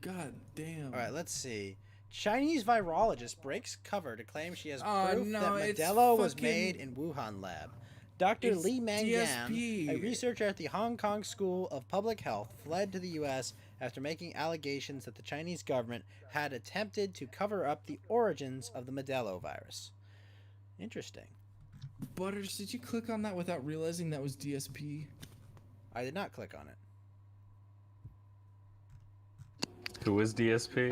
God damn. All right, let's see. Chinese virologist breaks cover to claim she has proof no, that it's Modelo was fucking- made in Wuhan lab. Dr. It's Li Mangyan, DSP. a researcher at the Hong Kong School of Public Health, fled to the U.S. after making allegations that the Chinese government had attempted to cover up the origins of the Modelo virus. Interesting. Butters, did you click on that without realizing that was DSP? I did not click on it. Who is DSP?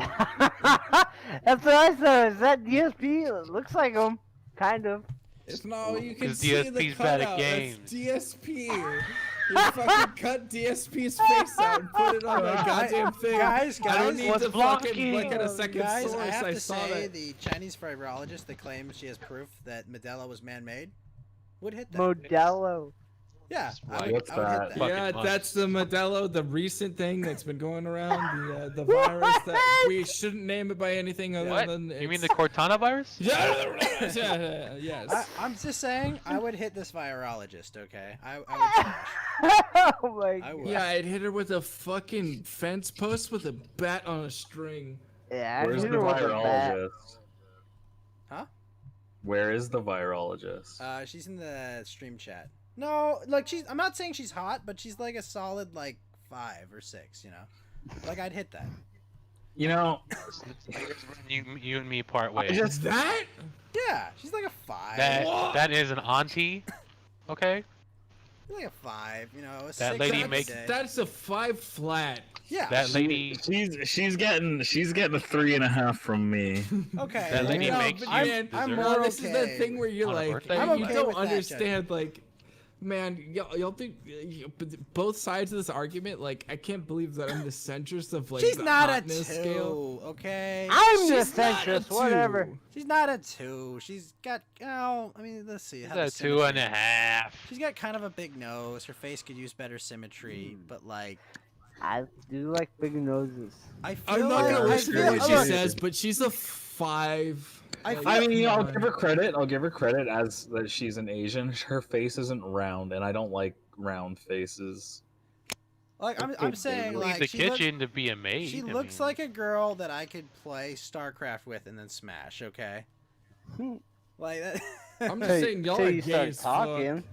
That's what I said. Is that DSP? It looks like him. Kind of. If no, you can 'Cause see the DSP's bad at cutout. games. That's DSP. You fucking cut DSP's face out and put it on that goddamn thing. Guys, I don't need what's to fucking look at a second guys, source. I have to saw say that. the Chinese virologist that claims she has proof that Modelo was man-made would hit that. Modelo. Yeah, What's I would that? hit that. Yeah, that's the Modelo, the recent thing that's been going around, the virus that we shouldn't name it by anything other What? than. You mean the Cortana virus? Yes. I'm just saying, I would hit this virologist, okay? I would smash. Oh my I god. would. Yeah, I'd hit her with a fucking fence post with a bat on a string. Yeah, Where's the hit her with a bat. virologist? Huh? Where is the virologist? She's in the stream chat. No, like I'm not saying she's hot, but she's like a solid like 5 or 6, you know? Like I'd hit that. You know, you and me part ways. Just that? Yeah, she's like a 5. That is an auntie. Okay. Like a 5, you know, a 6. That lady I'd makes- say. That's a 5 flat. Yeah. That lady. she's getting a 3.5 from me. Okay. That lady No, makes but you man, I'm deserve- more no, this is the okay thing where you're on a like, birthday. I'm you okay don't with that, understand, like, man, y'all think both sides of this argument, like, I can't believe that I'm the centrist of, like, She's the not a hotness 2, scale. okay? I'm the She's not a centrist, whatever. 2. She's not a 2. She's got, I mean, let's see. how the That's symmetry- 2.5. She's got kind of a big nose. Her face could use better symmetry, but like, I do like big noses. I feel I'm not like gonna listen to what she look, says, but she's a 5. I mean, I'll give her credit. I'll give her credit as that she's an Asian. Her face isn't round, and I don't like round faces. Like I'm saying, You like need the she kitchen looks, to be a maid. she I looks mean. like a girl that I could play StarCraft with and then smash. Okay. Like that. I'm just saying, y'all are gay as fuck.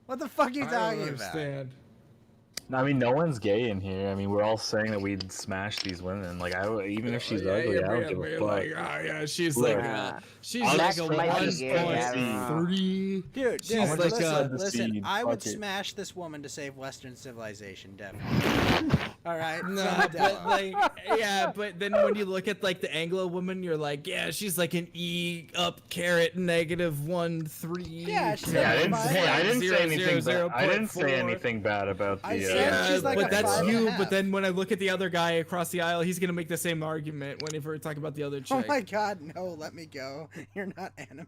What the fuck are you I don't talking understand. I mean, no one's gay in here. I mean, we're all saying that we'd smash these women. Like, even if she's ugly, I don't give a fuck. Like, oh yeah, she's Look, she's I'll like a just 1.3. Dude, She's like listen, I would Fuck it. smash this woman to save Western civilization, definitely. All right. No, but like, yeah, but then when you look at like the Anglo woman, you're like, yeah, she's like an E up caret -1.3. Yeah, she's Yeah, like I didn't say anything. zero, I didn't say 0.4. anything bad about the. I said she's like but a that's 5.5. you. But then when I look at the other guy across the aisle, he's gonna make the same argument whenever we talk about the other chick. Oh my god, no, let me go. You're not anime.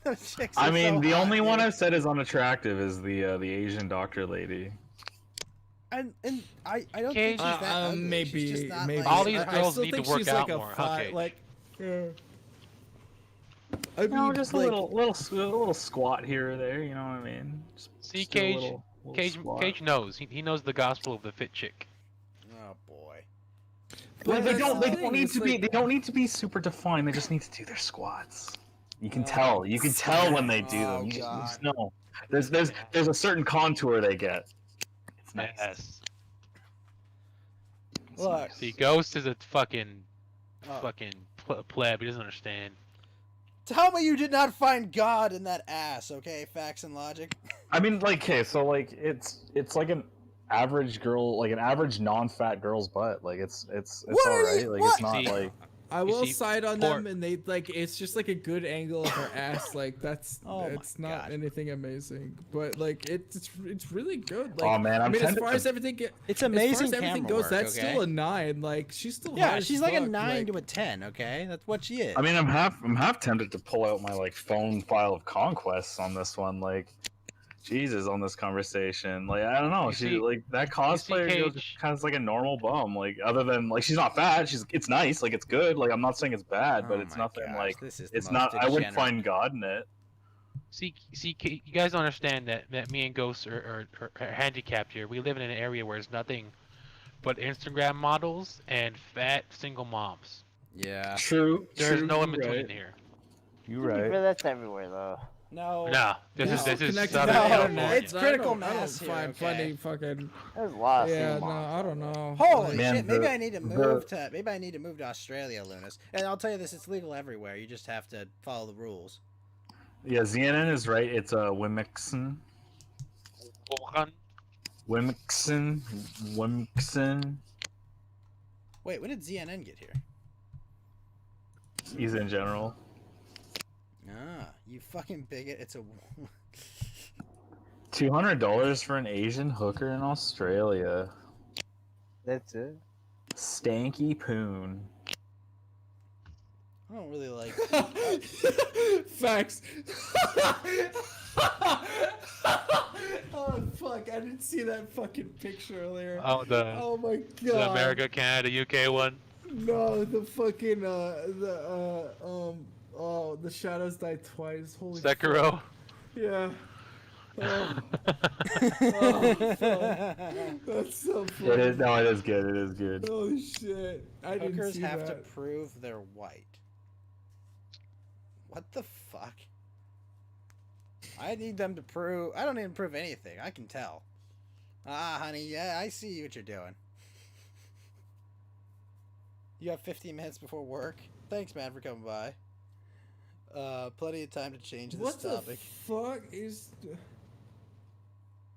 Those chicks I are mean, so the hot, only one dude. I've said is unattractive is the Asian doctor lady. And I don't think she's that ugly. maybe, She's just not, maybe. like, All these I girls still need to think work she's out like more. a five, Okay. like. I You know, mean, just like, a little squat here or there. You know what I mean? See, Just a Cage, little squat. Cage knows. He knows the gospel of the fit chick. Oh boy. Well, they that's don't. the They thing, don't need it's to be. like- They don't need to be super defined. They just need to do their squats. You can tell. You can tell when they do them. You just know. There's a certain contour they get. It's nice. Yes. Look. See, Ghost is a fucking Oh. pleb. He doesn't understand. Tell me you did not find God in that ass, okay? Facts and logic. I mean, like, okay, so like it's like an average girl, like an average non-fat girl's butt. Like it's What all are right. you- Like what? it's not See, like. I You will see, side on poor- them, and they like it's just like a good angle of her ass. Like that's Oh my it's not God. anything amazing, but like it's really good. Like, Oh, man, I I'm mean, as tempted far to- as everything It's as far amazing as everything camera goes, work, that's okay? still a 9. Like she's still Yeah, hot as she's like a fuck, 9 like- to a 10, okay? That's what she is. I mean, I'm half tempted to pull out my like phone file of conquests on this one. Like, Jesus, on this conversation. Like, I don't know. You She see- like that cosplayer girl Cage. just kind of like a normal bum. Like, other than like she's not bad. It's nice. Like it's good. Like I'm not saying it's bad, but Oh it's my nothing gosh, like this is the it's most not. I would degenerate- find God in it. See, you guys don't understand that me and Ghost are handicapped here. We live in an area where there's nothing but Instagram models and fat single moms. Yeah. True. There's true, no in you're between right. here. You To be fair, right. that's everywhere though. No. No, this No. is Connected Southern to the California. internet. It's I critical don't- I don't mass here, find okay? funny fucking. There's a lot of Yeah, single no, moms. I don't know. Holy Man, shit! Maybe the- I need to move to. Maybe I need to move to Australia, Lunas. And I'll tell you this: it's legal everywhere. You just have to follow the rules. Yeah, ZNN is right. It's a Wimixon. Wimixon. Wait, when did ZNN get here? He's in general. Ah, you fucking bigot! It's a. $200 for an Asian hooker in Australia. That's it. Stanky poon. I don't really like. Facts. Oh fuck! I didn't see that fucking picture earlier. Oh, Oh my god. the America, Canada, UK one. No, the fucking the shadows die twice. Holy. Sekiro. Fuck. Yeah. Oh. Oh, fuck. That's so funny. It is. No, it is good. It is good. Holy shit! I didn't Hookers see have to that. prove they're white. What the fuck? I need them to prove. I don't need to prove anything. I can tell. Ah, honey, yeah, I see what you're doing. You have 15 minutes before work. Thanks, man, for coming by. Plenty of time to change this What the topic. fuck is?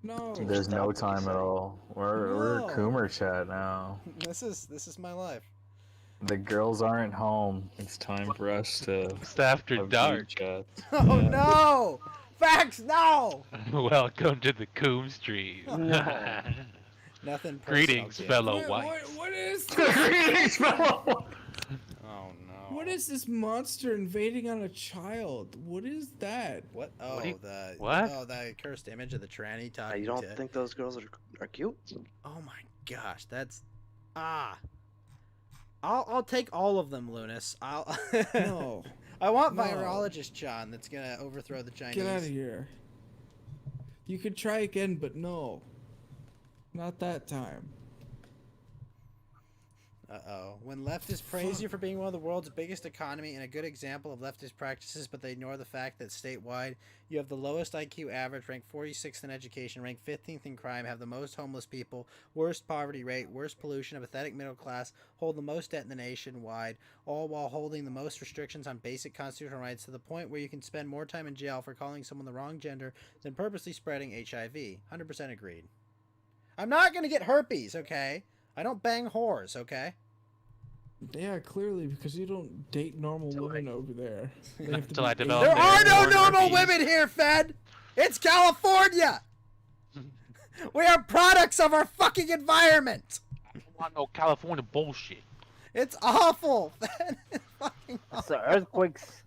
No. There's no time at all. We're No. Coomer chat now. This is my life. The girls aren't home. It's time for us to. It's after have dark. group chat. Oh no! Facts, no! Welcome to the Coom Street. Nothing personal, Greetings, kid. fellow What- whites. what is? Greetings, fellow. Oh no. What is this monster invading on a child? What is that? What? Oh, What do you- the what? Oh, the cursed image of the tranny talking You don't to. think those girls are cute? Oh my gosh, that's I'll take all of them, Lunas. No. I want No. virologist John that's gonna overthrow the Chinese. Get out of here. You could try again, but no. Not that time. Uh-oh. When leftists praise you for being one of the world's biggest economy and a good example of leftist practices, but they ignore the fact that statewide you have the lowest IQ average, ranked 46th in education, ranked 15th in crime, have the most homeless people, worst poverty rate, worst pollution, a pathetic middle class, hold the most debt in the nationwide, all while holding the most restrictions on basic constitutional rights to the point where you can spend more time in jail for calling someone the wrong gender than purposely spreading HIV. 100% agreed. I'm not going to get herpes, okay? I don't bang whores, okay? Yeah, clearly, because you don't date normal women over there. They have to Until be I develop There are no born normal herpes. women here, Fed! It's California! We are products of our fucking environment! I don't want no California bullshit. It's awful, Fed. It's fucking It's awful. the earthquakes.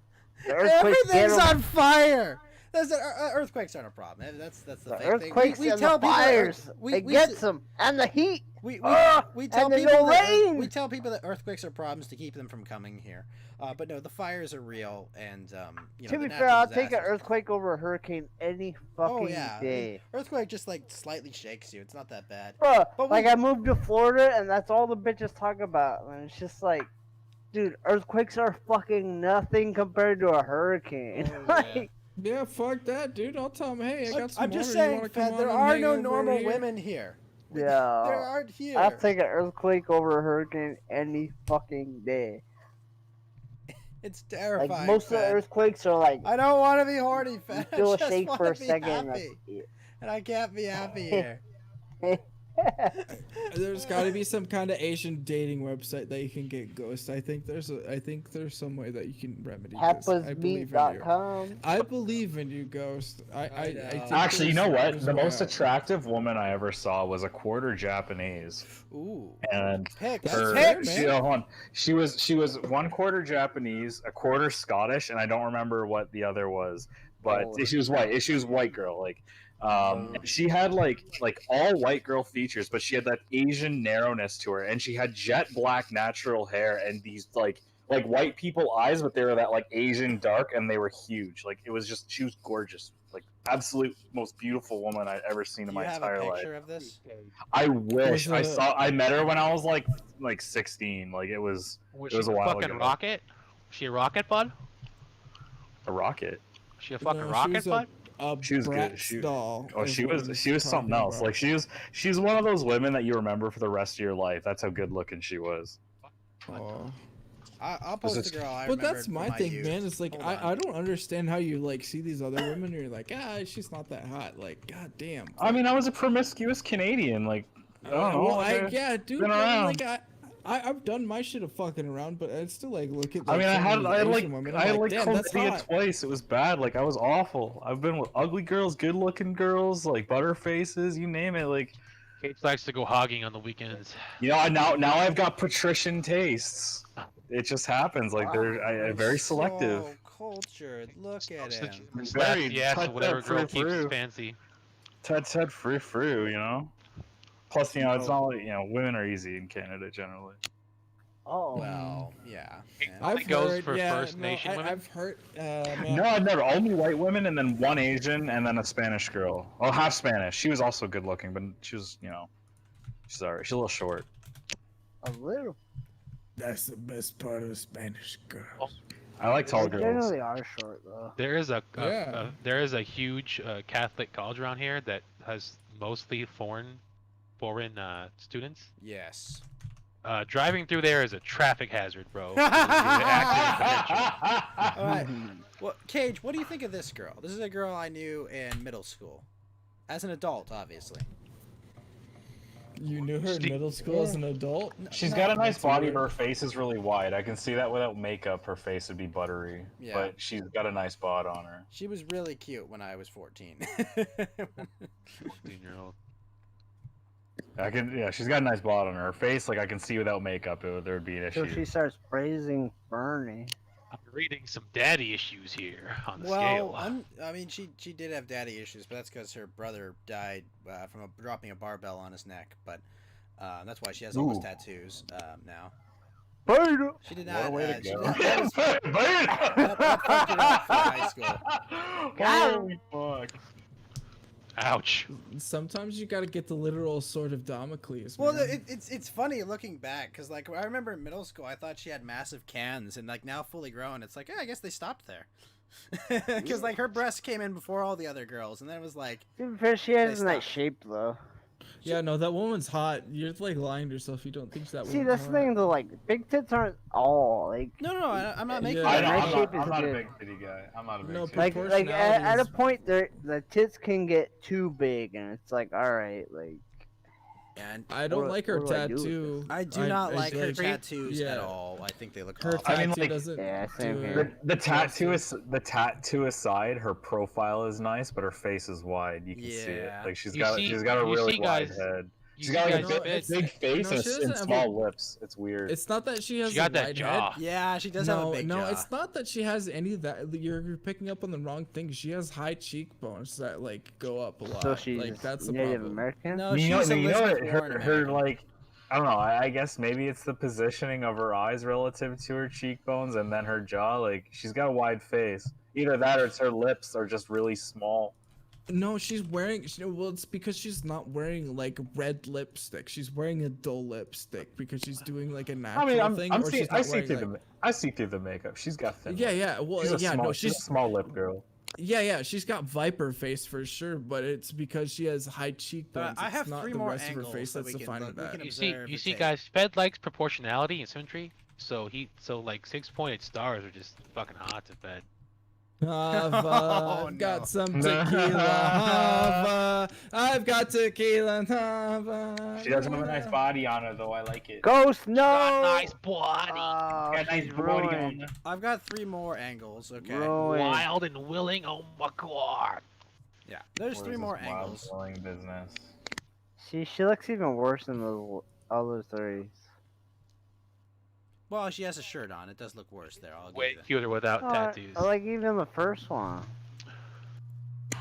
The earthquakes Everything's get 'em. on fire! Earthquakes aren't a problem. That's the The thing. earthquakes We and tell the people that fires. It gets them. And the heat. We Ugh, tell and the people no that rain. we tell people that earthquakes are problems to keep them from coming here. But no, the fires are real, and you know. To the be natural fair, I'll take an disasters- earthquake over a hurricane any fucking Oh yeah, day. earthquake just like slightly shakes you. It's not that bad. Bruh, But like we- I moved to Florida and that's all the bitches talk about. And it's just like, dude, earthquakes are fucking nothing compared to a hurricane. Like, Yeah, fuck that, dude. I'll tell them, hey, I got some I'm just water. You saying, wanna come Fed, there on and are hang no over normal here? women here. yeah. There aren't here. I'll take an earthquake over a hurricane any fucking day. It's terrifying. Like most of the Fed. earthquakes are like, I don't want to be horny, you Fed. feel I a just shake want for a to be second. happy, That's and I can't be happy here. There's got to be some kind of Asian dating website that you can get ghosts. I think there's some way that you can remedy this. I believe in you. Happasmeet.com. I believe in you, Ghost. I think Actually, you know there's what? The a way most out. attractive woman I ever saw was a quarter Japanese. Ooh. And Pick. her, Pick. she, hold on. She was 1/4 Japanese, a quarter Scottish, and I don't remember what the other was. But Oh. she was white. She was white girl. Like, she had like all white girl features, but she had that Asian narrowness to her, and she had jet black natural hair and these like white people eyes, but they were that like Asian dark, and they were huge. Like it was just, she was gorgeous, like absolute most beautiful woman I'd ever seen in Do you my have entire a life. picture of this? I wish Was I met her when I was like 16. Like it was Was it was she a while fucking ago. rocket? Was she a rocket, bud? A rocket. Was she a fucking No, rocket, she's bud? She was good. Bratz doll. Oh, is she what was he's she was something talking else. about. Like she's one of those women that you remember for the rest of your life. That's how good looking she was. Oh. I'll post just- a girl I But remembered that's from my thing, youth. man. It's like Hold on. I don't understand how you like see these other women and you're like, she's not that hot. Like, god damn. I mean, I was a promiscuous Canadian. Like I don't know. Well, like, yeah, dude. been I mean, around. like I've done my shit of fucking around, but I'd still like look at. I Like, mean, I some had of these I had Asian like women, I I'm had like damn, that's chlamydia hot. twice. It was bad. Like I was awful. I've been with ugly girls, good looking girls, like butter faces, you name it. Like Kate likes to go hogging on the weekends. you know, now I've got patrician tastes. It just happens. Like I'm very selective. So cultured. Look at So him. you slap the ass Touch of whatever that girl frou keeps frou. fancy. Tud frou, you know. Plus, you know, it's not like, you know, women are easy in Canada generally. Oh. Well, yeah. Only goes for First no, Nation women. I've heard. Man, No, I've never. Only white women, and then one Asian, and then a Spanish girl. Oh, half Spanish. She was also good looking, but she was, you know, she's alright. She's a little short. A little. That's the best part of Spanish girls. I like tall They girls. generally are short though. There is a Yeah. there is a huge Catholic college around here that has mostly foreign students. Yes. Driving through there is a traffic hazard, bro. All right. Well, Cage, what do you think of this girl? This is a girl I knew in middle school, as an adult, obviously. You knew her in middle school as an adult? She's got a nice body, but her face is really wide. I can see that without makeup, her face would be buttery. Yeah. But she's got a nice bod on her. She was really cute when I was 14. 14-year-old. Yeah, she's got a nice bod on her. Her face, like I can see without makeup, there would be an So issue. she starts praising Bernie. I'm reading some daddy issues here on the Well, scale. I mean, she did have daddy issues, but that's because her brother died from dropping a barbell on his neck. But that's why she has all those Ooh. tattoos now. Beta. She did What not. a way to She go. did not that fucked her up for high school. Holy fuck. Ouch. Sometimes you gotta get the literal sword of Damocles. Well, man. it's funny looking back because like I remember in middle school I thought she had massive cans and like now fully grown it's like yeah I guess they stopped there because like her breasts came in before all the other girls and then it was like She has a nice shape though. Yeah, no, that woman's hot. You're like lying to yourself. You don't think that See, woman's that's the hot. thing though. Like big tits aren't all like. No, I'm not making. Yeah. Nice shape is I'm not a good. big titty guy. I'm not a big No, titty Like proportionality at a is- point, the tits can get too big, and it's like, all right, like. And I don't like her what do I do with tattoo. I do not like her tattoos yeah. at all. I think they look Her awful. tattoo I mean, like, doesn't. Yeah, same do here. it The tattoo justice. is the tattoo aside, her profile is nice, but her face is wide. You can see it. Yeah. Like she's You got see- she's got a you really see wide guys- head. you She's got see like guys a fit- big face No, and, she doesn't and have small lips. It's weird. It's not that she has She got a that wide jaw. head. Yeah, she does have a big jaw. It's not that she has any of that. You're picking up on the wrong thing. She has high cheekbones that like go up a lot. So she's like that's the Native problem. American. No, you know, she's you know Elizabeth what, Warren her American. like I don't know. I guess maybe it's the positioning of her eyes relative to her cheekbones and then her jaw. Like she's got a wide face. Either that or it's her lips are just really small. No, she's wearing. Well, it's because she's not wearing like red lipstick. She's wearing a dull lipstick because she's doing like a natural I mean, thing. I'm or see, she's I not see wearing, through like, the I see through the makeup. She's got thin. Yeah, lips. yeah. Well, She's a yeah. small, No, she's a she's small lip girl. Yeah, she's got viper face for sure, but it's because she has high cheekbones. I have it's not three the more rest of her angles face that that's we can defining look- we that. can You see, observe you the see, tape. guys. Fed likes proportionality and symmetry. So like 6-pointed stars are just fucking hot to Fed. Hava, I've got some tequila. Hava, I've got tequila. Hava. She does have a nice body on her, though. I like it. Ghost, no. Got nice body. Oh, Got a nice she's body on ruined. her. I've got 3 more angles. Okay. Ruined. Wild and willing. Oh my god. Yeah. There's What 3 is more this wild angles. selling business. She looks even worse than the other three. Well, she has a shirt on. It does look worse there. I'll give Way you that. cuter without tattoos. I like even the first one.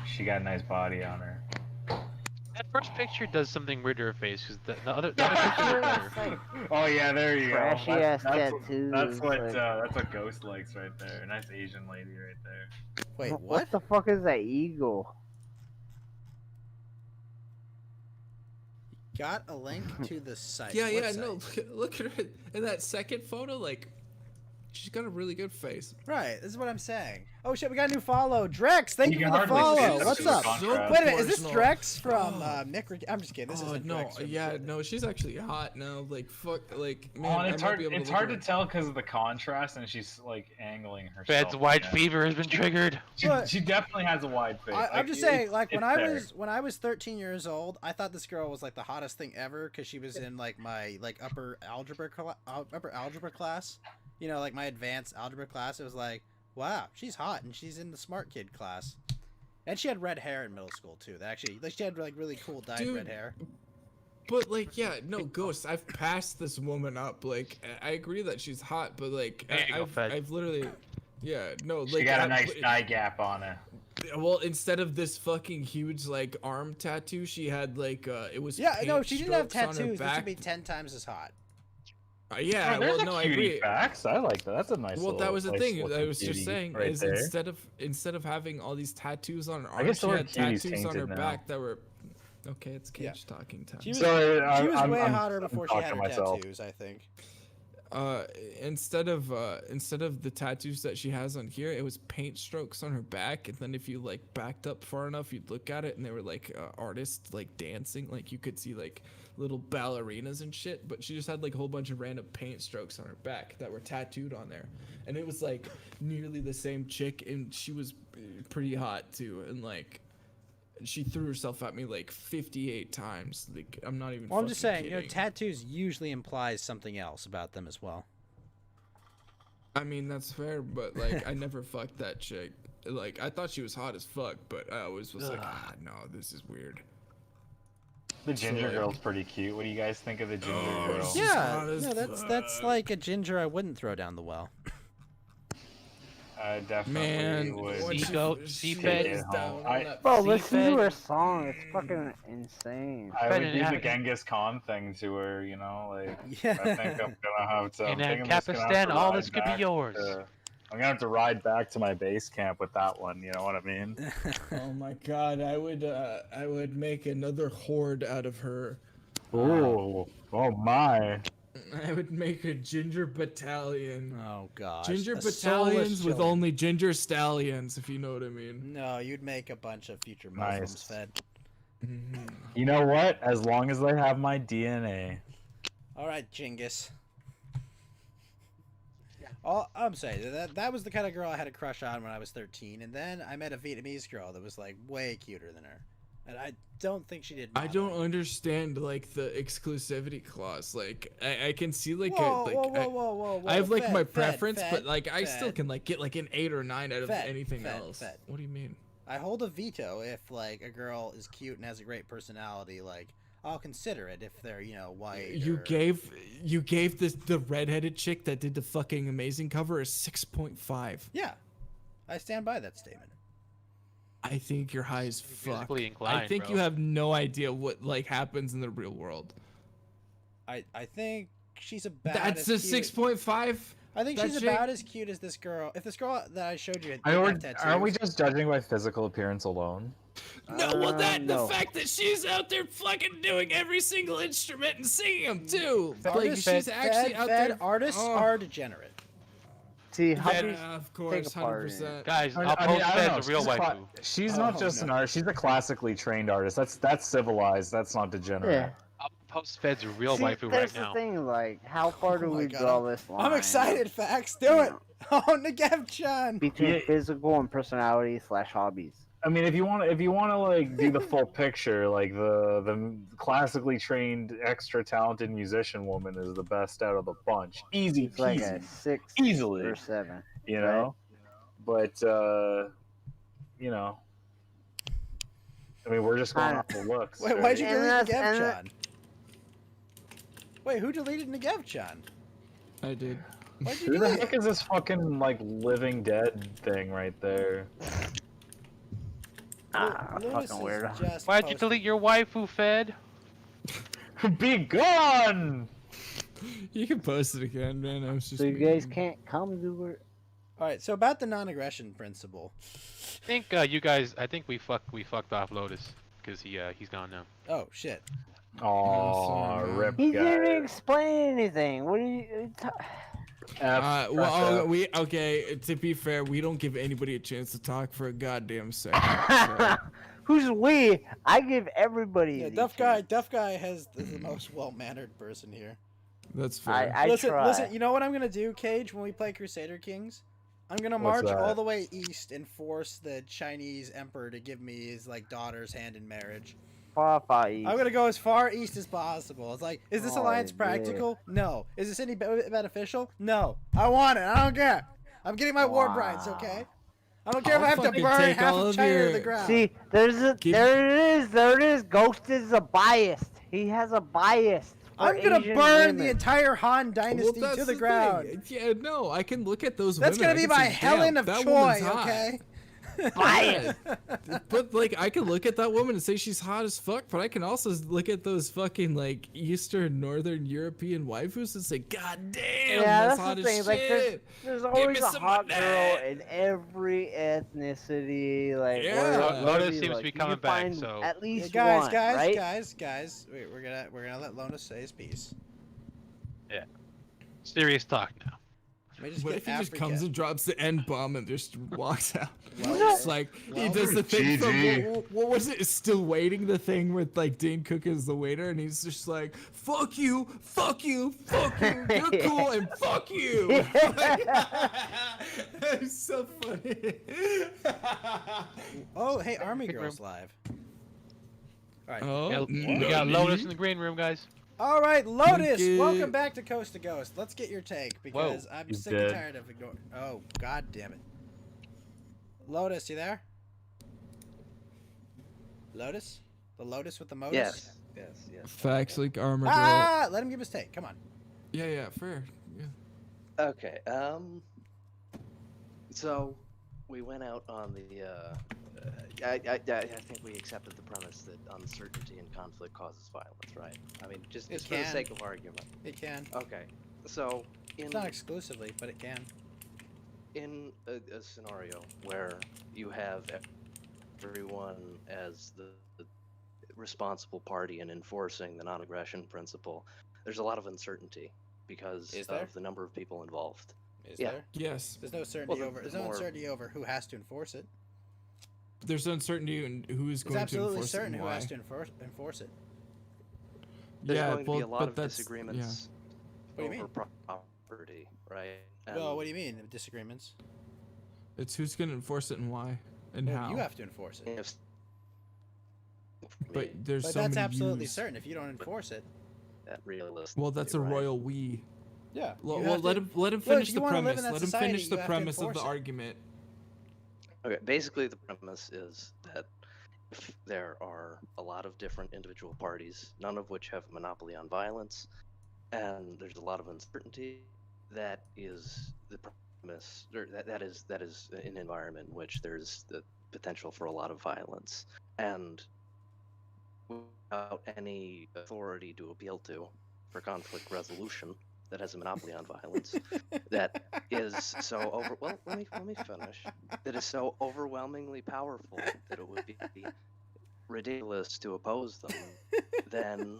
She got a nice body on her. That first picture does something weird to her face because the other picture is better. Oh yeah, there you Trashy go. ass That's tattoos, that's what like- that's what Ghost likes right there. Nice Asian lady right there. Wait, what? What the fuck is that eagle? Got a link to the site. Yeah, What yeah, site? no. Look at her in that second photo. Like, she's got a really good face. Right, this is what I'm saying. Oh shit, we got a new follow. Drex, thank You you can for the hardly see follow. it. What's It's up? contrast. Wait a minute, is this Proportional. Drex from Nick? I'm just kidding. This Oh isn't no, Drex. yeah, no, she's actually hot now. Like, fuck, like, man, Oh, and I it's might hard. be able It's to hard look to her- tell because of the contrast, and she's like angling herself. Fed's white yeah. fever has been triggered. She definitely has a wide face. I'm just saying, like when it's I there. was 13 years old, I thought this girl was like the hottest thing ever because she was in like my like upper algebra class. You know, like my advanced algebra class. It was like, wow, she's hot, and she's in the smart kid class. And she had red hair in middle school too. That actually, like, she had like really cool dyed Dude, red hair. But like, yeah, no, Ghost. I've passed this woman up. Like, I agree that she's hot, but like, There you go, Fed. I've literally, yeah, no, like, She got a I- nice thigh gap on her. Well, instead of this fucking huge like arm tattoo, she had like it was Yeah, no, paint she didn't have strokes on her tattoos. This back. would be 10 times as hot. Yeah, Oh, there's well, a no, I cutie agree. facts. I like that. That's a nice. Well, that little- was the nice thing. I looking was just cutie saying right is there. instead of having all these tattoos on her I arm, guess the she word had cutie's tattoos on her tainted now. back that were. Okay, it's Cage talking time. She was, Sorry, she was I'm- way I'm- hotter I'm before she had talking her to myself. tattoos, I think. Instead of the tattoos that she has on here, it was paint strokes on her back, and then if you like backed up far enough, you'd look at it, and they were like artists like dancing, like you could see like little ballerinas and shit. But she just had like a whole bunch of random paint strokes on her back that were tattooed on there, and it was like nearly the same chick, and she was pretty hot too, and like. She threw herself at me like 58 times. Like I'm not even. Well, I'm just fucking saying, you know, kidding. tattoos usually implies something else about them as well. I mean, that's fair, but like, I never fucked that chick. Like, I thought she was hot as fuck, but I always was like, no, this is weird. The ginger So, girl's pretty cute. What do you guys think of the ginger Oh, girl? she's Yeah, hot as no, that's fuck. like a ginger I wouldn't throw down the well. I definitely Man, would. what take it home. Bro, listen to her song. It's fucking insane. I would do the Genghis Khan thing to her, you know, like I think I'm gonna have to. In I'm thinking I'm just gonna have Kapistan, to all ride this could be back yours. I'm gonna have to ride back to my base camp with that one. You know what I mean? Oh my god, I would make another horde out of her. Ooh, oh my! I would make a ginger battalion. Oh gosh. Ginger A soulless battalions with children. only ginger stallions, if you know what I mean. No, you'd make a bunch of future Muslims fed. You know what? As long as they have my DNA. All right, Genghis. I'm saying that was the kind of girl I had a crush on when I was 13, and then I met a Vietnamese girl that was like way cuter than her, and I don't think she did. I don't understand like the exclusivity clause. Like I can see like whoa, I have like Fed, my Fed, preference, Fed, but like I still Fed. can like get like an 8 or 9 out of Fed, anything Fed, else. Fed. What do you mean? I hold a veto if like a girl is cute and has a great personality. Like I'll consider it if they're white. You gave the redheaded chick that did the fucking amazing cover a 6.5. Yeah, I stand by that statement. I think you're high as fuck. Musically inclined, I think bro. you have no idea what like happens in the real world. I think she's about. That's a as cute. 6.5. I think That she's chick- about as cute as this girl. If this girl that I showed you had Aren't tattoos, we just judging by physical appearance alone? No, well no. the fact that she's out there fucking doing every single instrument and singing them too. Like Artists, she's actually out there. Artists Oh. are degenerate. See, Yeah, hubbies of course, take a part in 100%. Guys, I I'll mean, post I don't Fed's know. a real waifu. She's not just an artist. She's a classically trained artist. That's civilized. That's not degenerate. Yeah. I'll post Fed's real See, waifu that's right now. the thing. Like, how far do Oh my we God. draw this line? I'm excited, Fax. Do it. Oh, Negev-chan. between Yeah. physical and personality / hobbies. I mean, if you want to like do the full picture, like the classically trained, extra talented musician woman is the best out of the bunch. Easy It's like peasy, a 6 easily, or 7. you know. But you know, I mean, we're just going off the looks. Wait, right? why'd you And delete that's- and Negev-chan? Wait, who deleted Negev-chan? I did. Why'd you Who the delete heck it? is this fucking like living dead thing right there? Lewis fucking is weirdo. just Why'd you posting- delete your waifu, Fed? Be gone! You can post it again, man. I was just. So you guys can't come to it. All right, so about the non-aggression principle. I think you guys. I think we fucked off Lotus because he's gone now. Oh shit. Oh, sorry, man. rip He didn't guy. explain anything. What are you? Well, okay. To be fair, we don't give anybody a chance to talk for a goddamn second. So. Who's we? I give everybody. Yeah, the Duff chance. Guy is the most well-mannered person here. That's fair. I try. Listen, you know what I'm gonna do, Cage, when we play Crusader Kings? I'm gonna What's march all that? the way east and force the Chinese emperor to give me his daughter's hand in marriage. Far, far east. I'm gonna go as far east as possible. It's like, is this Oh, alliance yeah. practical? No. Is this any beneficial? No. I want it. I don't care. I'm getting my war brides, okay? I don't care if I I'll have to fucking burn take half all of of China to your- the ground. See, there it is. Ghost is a biased. He has a bias. for I'm gonna Asian burn women. the entire Han dynasty Well, to that's the ground. thing. Yeah, no, I can look at those That's women. gonna I be can my say, Helen "Damn, of that Troy, woman's hot." okay? Bias. But like, I can look at that woman and say she's hot as fuck. But I can also look at those fucking like Eastern, Northern European waifus and say, "God damn, Yeah, that's that's hot the as thing. shit." Like, there's Give always me a some hot of girl that. in every ethnicity. Like, Yeah. whatever, Lotus you seems to like, be you coming can back, find so- at least guys, one, right? guys. Wait, we're gonna let Lona say his piece. Yeah. Serious talk now. Let me just What get if he just Africa. comes and drops the N bomb and just walks out? Well, It's like he well, does the thing GG. from what was it? Still waiting the thing with like Dane Cook as the waiter, and he's just like, "Fuck you, fuck you, fuck you. You're cool, and fuck you." It's so funny. Oh, hey, Army Girl's live. All right. Oh, We got Lotus in the green room, guys. All right, Lotus, Thank you. welcome back to Coast to Ghost. Let's get your take because I'm He's sick dead. and tired of ignoring. Oh, god damn it. Lotus, you there? Lotus? The Lotus with the Motus? Yes. Yes. Facts like armor girl. Ah, let him give his take. Come on. Yeah, fair. Yeah. Okay. So we went out on the. I think we accepted the premise that uncertainty and conflict causes violence, right? I mean, just for the sake of argument. It can. Okay, so It's not exclusively, but it can. In a scenario where you have everyone as the responsible party in enforcing the non-aggression principle, there's a lot of uncertainty because of the number of people involved. Is there? Yes. There's no certainty over. There's no uncertainty over who has to enforce it. There's uncertainty in who's going to enforce it. It's absolutely certain and who why. has to enforce it. There's Yeah, going to be a lot of that's disagreements What do you over mean? property, right? Well, what do you mean disagreements? It's who's going to enforce it and why and Well, how. you have to enforce it. But there's But so that's many absolutely yous. certain. If you don't enforce it, That realist. Well, that's a royal we. Yeah. Well, you well have let to- him let him Look, finish you the wanna live premise. in that Let him society, finish the you have to premise of the enforce it. argument. Okay, basically the premise is that if there are a lot of different individual parties, none of which have a monopoly on violence, and there's a lot of uncertainty, that is the premise, or that is an environment in which there's the potential for a lot of violence, and without any authority to appeal to for conflict resolution that has a monopoly on violence, that is so over. Well, let me finish. That is so overwhelmingly powerful that it would be ridiculous to oppose them. Then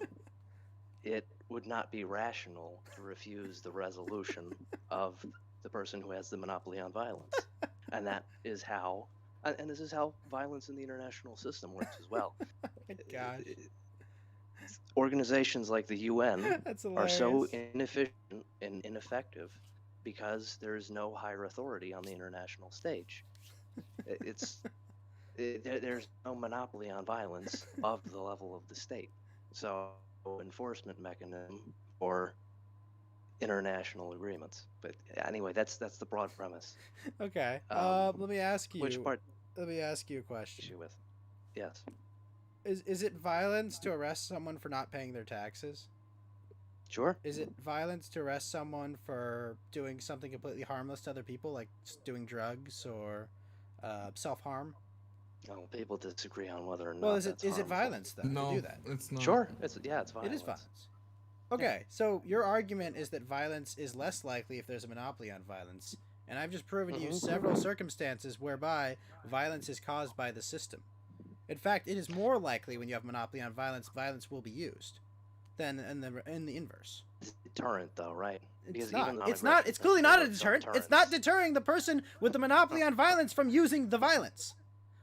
it would not be rational to refuse the resolution of the person who has the monopoly on violence, and that is how. And this is how violence in the international system works as well. gosh. Organizations like the UN That's are so hilarious. inefficient and ineffective because there is no higher authority on the international stage. There's no monopoly on violence above the level of the state. So enforcement mechanism for international agreements. But anyway, that's the broad premise. Okay. Um, Let me ask you. which part- Let me ask you a question. Issue with? Yes. Is it violence to arrest someone for not paying their taxes? Sure. Is it violence to arrest someone for doing something completely harmless to other people, like doing drugs or self-harm? No, people disagree on whether or not. Well, is that's it harmful. violence though No, to do that? it's not. Sure. It's violence. It is violence. Okay, so your argument is that violence is less likely if there's a monopoly on violence, and I've just proven to you several circumstances whereby violence is caused by the system. In fact, it is more likely when you have monopoly on violence, violence will be used, than in the inverse. It's deterrent, though, right? It's not. It's not. It's clearly not a deterrent. It's not deterring the person with the monopoly on violence from using the violence.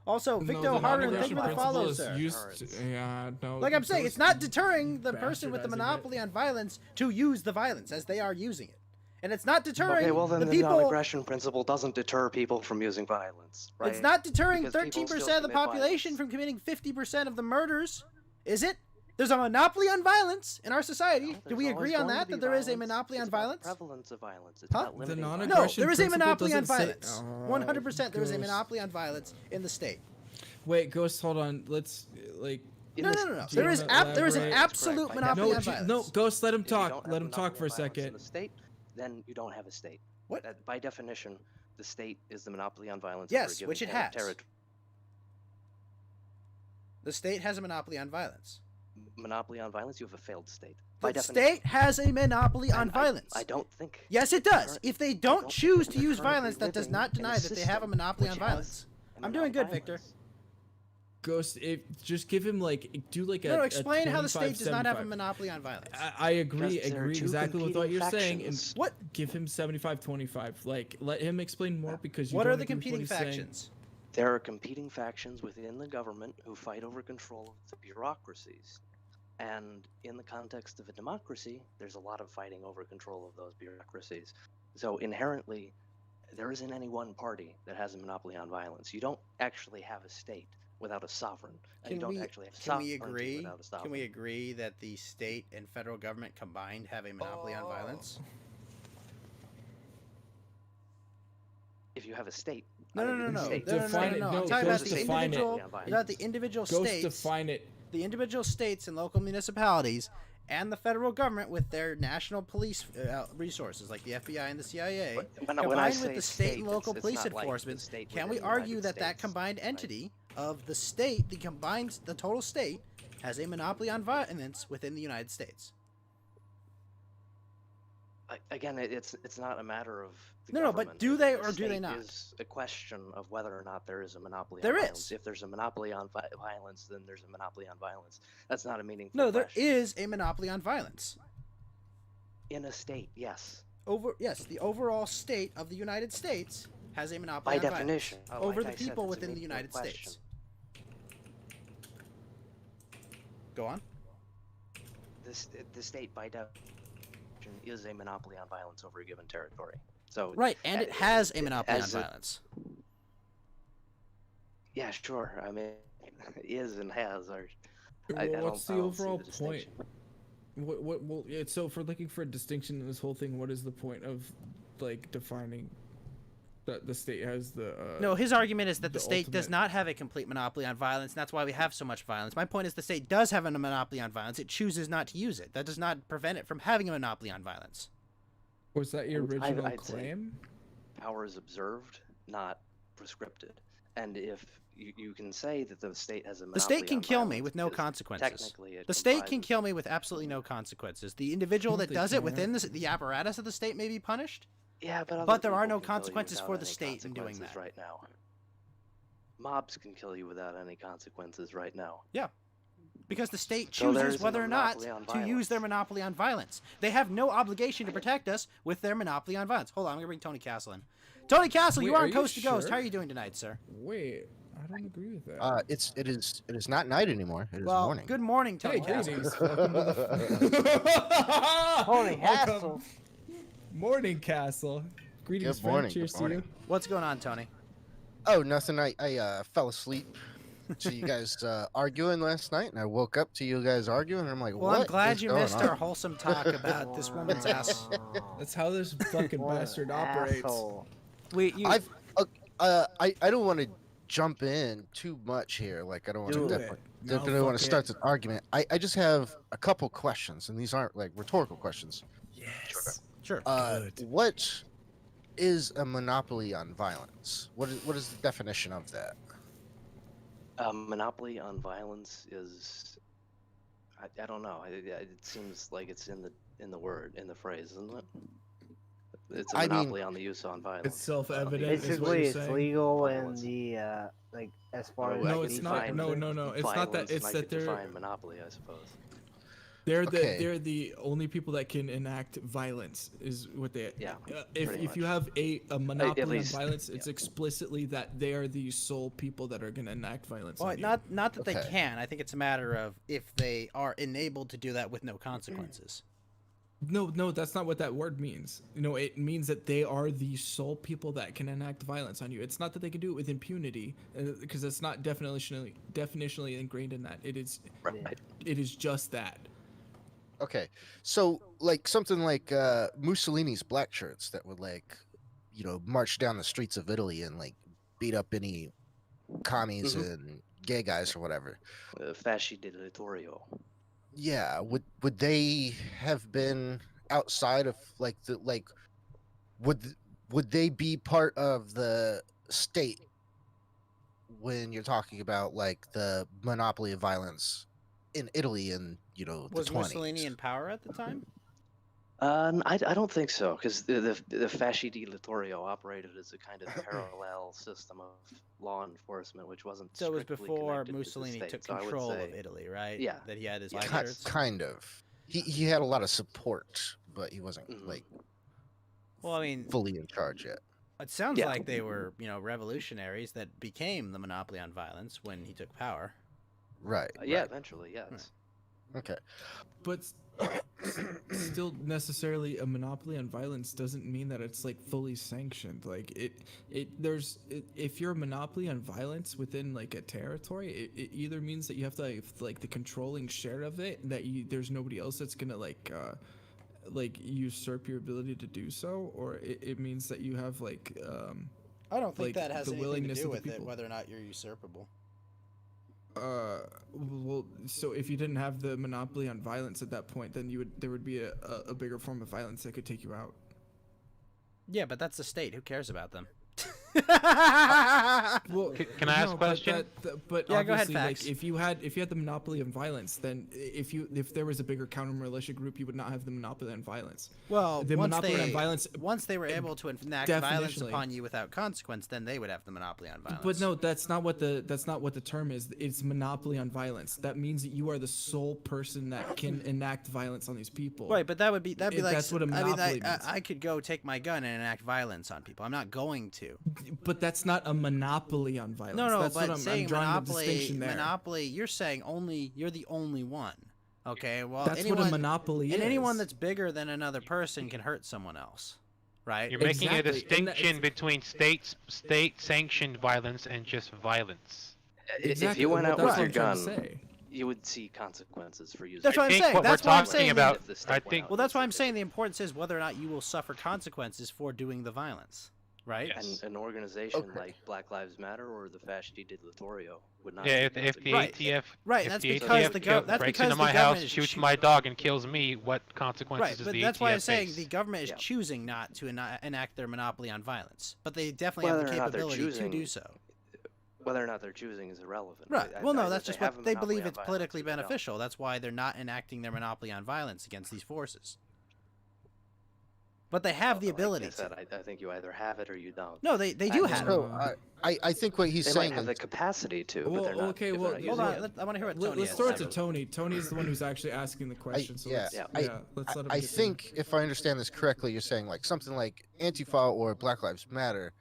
Also, Victor the Harden, thank you for the non-aggression follow, principle sir. is used yeah, no. Like I'm saying, those- it's not deterring the person with the bastardizing it. monopoly on violence to use the violence as they are using it. And it's not deterring Okay, well then the the people. non-aggression principle doesn't deter people from using violence, right? It's not deterring Because people 13% still of the commit population from committing 50% of the murders, is it? There's a monopoly on violence in our society. Do we There's agree always on going that? to be That there is a violence. monopoly on It's about violence? prevalence of violence. It's Huh? about limiting No, violence. there is a principle monopoly on doesn't say- violence. 100% there is a Ghost. monopoly on violence in the state. Wait, Ghost, hold on. Let's like. No. do you There is wanna there is an elaborate? absolute monopoly on violence. No, Ghost, let him If you talk. don't have Let him talk monopoly for a on violence in second. the state, then you don't have a state. What? By definition, the state is the monopoly on violence. Yes, over a given which it part of has. territory. The state has a monopoly on violence. Monopoly on violence, you have a failed state. The By definition. state has a monopoly on And violence. I don't think. Yes, it does. If they don't don't choose think to we're use currently violence, that does living not in a deny that they have a system monopoly on which has violence. a I'm doing good, monopoly on Victor. Ghost, just give him like do like a. No, a explain how the 25, state does not have a 75. monopoly on violence. I agree, Because there are two exactly with what you're saying. And factions. What? Give him 75-25. Like, let him explain more because you What don't are the agree with what competing he's saying. factions? There are competing factions within the government who fight over control of the bureaucracies. And in the context of a democracy, there's a lot of fighting over control of those bureaucracies. So inherently, there isn't any one party that has a monopoly on violence. You don't actually have a state without a sovereign. And you don't actually have Can we sovereignty agree? without a sovereign. Can we agree that the state and federal government combined have a monopoly on violence? If you have a state. No. Define it. I'm talking No, about Ghost, the define it. individual. About the individual Ghost, states. define it. The individual states and local municipalities and the federal government with their national police resources like the FBI and the CIA, when I combined say with the state and local it's police not like the enforcement, state can we within the argue United that that States, combined entity of the state, the total state, has a monopoly on violence within the United States? Again, it's not a matter of the No, but government. do they The or do they state not? Is a question of whether or not there is a monopoly There on is. violence. If there's a monopoly on violence, then there's a monopoly on violence. That's not a meaningful No, there question. is a monopoly on violence. In a state, yes. Yes, the overall state of the United States has a monopoly By on definition. violence Oh, over like the I said, people it's a within the meaningful United question. States. Go on. The state, by definition, is a monopoly on violence over a given territory. So Right, and it has a monopoly on violence. Yeah, sure. I mean, is and has are. What's the overall see point? Well, yeah, so if we're looking for a distinction in this whole thing, what is the point of like defining that the state has the No, his argument is that the state does ultimate- not have a complete monopoly on violence, and that's why we have so much violence. My point is the state does have a monopoly on violence. It chooses not to use it. That does not prevent it from having a monopoly on violence. Was that your original I'd say claim? Power is observed, not prescripted. And if you can say that the state has a monopoly The state can on kill me violence with no because consequences. technically it The state can comprises- kill me with absolutely no consequences. The individual No, that they does it can't. within the apparatus of the state may be punished. Yeah, but there are no other people can kill you consequences for without the any state in doing consequences that. right now. Mobs can kill you without any consequences right now. Yeah. Because the state So there chooses is a whether or not monopoly on to use violence. their monopoly on violence. They have no obligation to protect us with their monopoly on violence. Hold on, I'm going to bring Tony Castle in. Tony Castle, you Wait, are are on you Coast to Ghost. sure? How are you doing tonight, sir? Wait, I don't agree with that. It is not night anymore. It is Well, morning. good morning, Tony Hey, Castle. greetings. Welcome to the Tony Welcome. Castle. Morning, Castle. Greetings, Good friend. morning, Cheers good morning. to you. What's going on, Tony? Oh, nothing. I fell asleep to you guys arguing last night, and I woke up to you guys arguing, and I'm like, Well, what I'm glad is you going missed on? our wholesome talk about this woman's ass. That's how this fucking What an bastard operates. asshole. I don't want to jump in too much here. Like, I don't want Do to it. definitely No, want fuck to start it. an argument. I just have a couple questions, and these aren't like rhetorical questions. Yes. Sure. What is a monopoly on violence? What is the definition of that? Monopoly on violence is, I don't know. It seems like it's in the phrase, isn't it? It's a I mean, monopoly on the use on violence. It's self-evident. is what Basically, you're it's saying. legal in the like as far as No, like, it's the not. define- No. It's not that. Violence It's might that they're define monopoly, I suppose. Okay. they're the only people that can enact violence. Is what they. Yeah, If pretty you much. have a monopoly least, on violence, it's explicitly that they are the sole people that are going to enact violence. Well, on you. not that they Okay. can. I think it's a matter of if they are enabled to do that with no consequences. No, that's not what that word means. It means that they are the sole people that can enact violence on you. It's not that they can do it with impunity, because it's not definitionally ingrained in that. It is. Right. It is just that. Okay, so like something like Mussolini's black shirts that would march down the streets of Italy and like beat up any commies and gay guys or whatever. Fasci dilatorio. Yeah, would they have been outside of would they be part of the state when you're talking about like the monopoly of violence in Italy in the Was 20s? Mussolini in power at the time? I don't think so, because the Fasci dilatorio operated as a kind of parallel system of law enforcement, which wasn't. So it was strictly before connected to the Mussolini state. took So I would control of say- Italy, right? Yeah. That he had his Yeah. black Ki- shirts. kind of. He had a lot of support, but he wasn't like Well, I mean, fully in charge yet. it sounds Yeah. like they were, revolutionaries that became the monopoly on violence when he took power. Right. Yeah, right. eventually, yes. Okay. But still, necessarily a monopoly on violence doesn't mean that it's like fully sanctioned. Like if you're a monopoly on violence within like a territory, it either means that you have to have like the controlling share of it, that there's nobody else that's gonna like usurp your ability to do so, or it means that you have like I don't think like, that has the anything to willingness do of the with it, people. whether or not you're usurpable. Well, so if you didn't have the monopoly on violence at that point, then there would be a bigger form of violence that could take you out. Yeah, but that's the state. Who cares about them? Well, can I ask a question? But yeah, go ahead, obviously, Fax. like if you had the monopoly of violence, then if there was a bigger counter militia group, you would not have the monopoly on violence. Well, the monopoly on violence. Once they were able to enact violence upon you without consequence, then they would have the monopoly on violence. But no, that's not what the term is. It's monopoly on violence. That means that you are the sole person that can enact violence on these people. Right, but that'd be like that's what a monopoly means. I could go take my gun and enact violence on people. I'm not going to. But that's not a monopoly on violence. No, that's but what saying I'm drawing monopoly, the distinction there. monopoly, you're saying you're the only one. Okay, well, that's what a monopoly is. And anyone that's bigger than another person can hurt someone else, right? You're making a distinction between state-sanctioned violence and just violence. Exactly. If you went out with your gun, you would see consequences for using. That's what I'm saying. That's why I'm saying about. I think. Well, that's why I'm saying the importance is whether or not you will suffer consequences for doing the violence. Right. Yes. An organization like Black Lives Matter or the Fasci di Littorio would not. Yeah, if the ATF, that's because the government breaks into my house, shoots my dog, and kills me, what consequences does the ATF face? Right, but that's why I'm saying the government is choosing not to enact their monopoly on violence, but they definitely have the capability to do so. Whether or not they're choosing is irrelevant. Right. Well, no, that's just what they believe it's politically beneficial. That's why they're not enacting their monopoly on violence against these forces. But they have the ability to. I think you either have it or you don't. No, they do have it. I think what he's saying might have the capacity to, but they're not. Okay, well, hold on. I want to hear what Tony Let's throw it to Tony. Tony's the one who's actually asking the question. Let's let him. I think if I understand this correctly, you're saying like something like Antifa or Black Lives Matter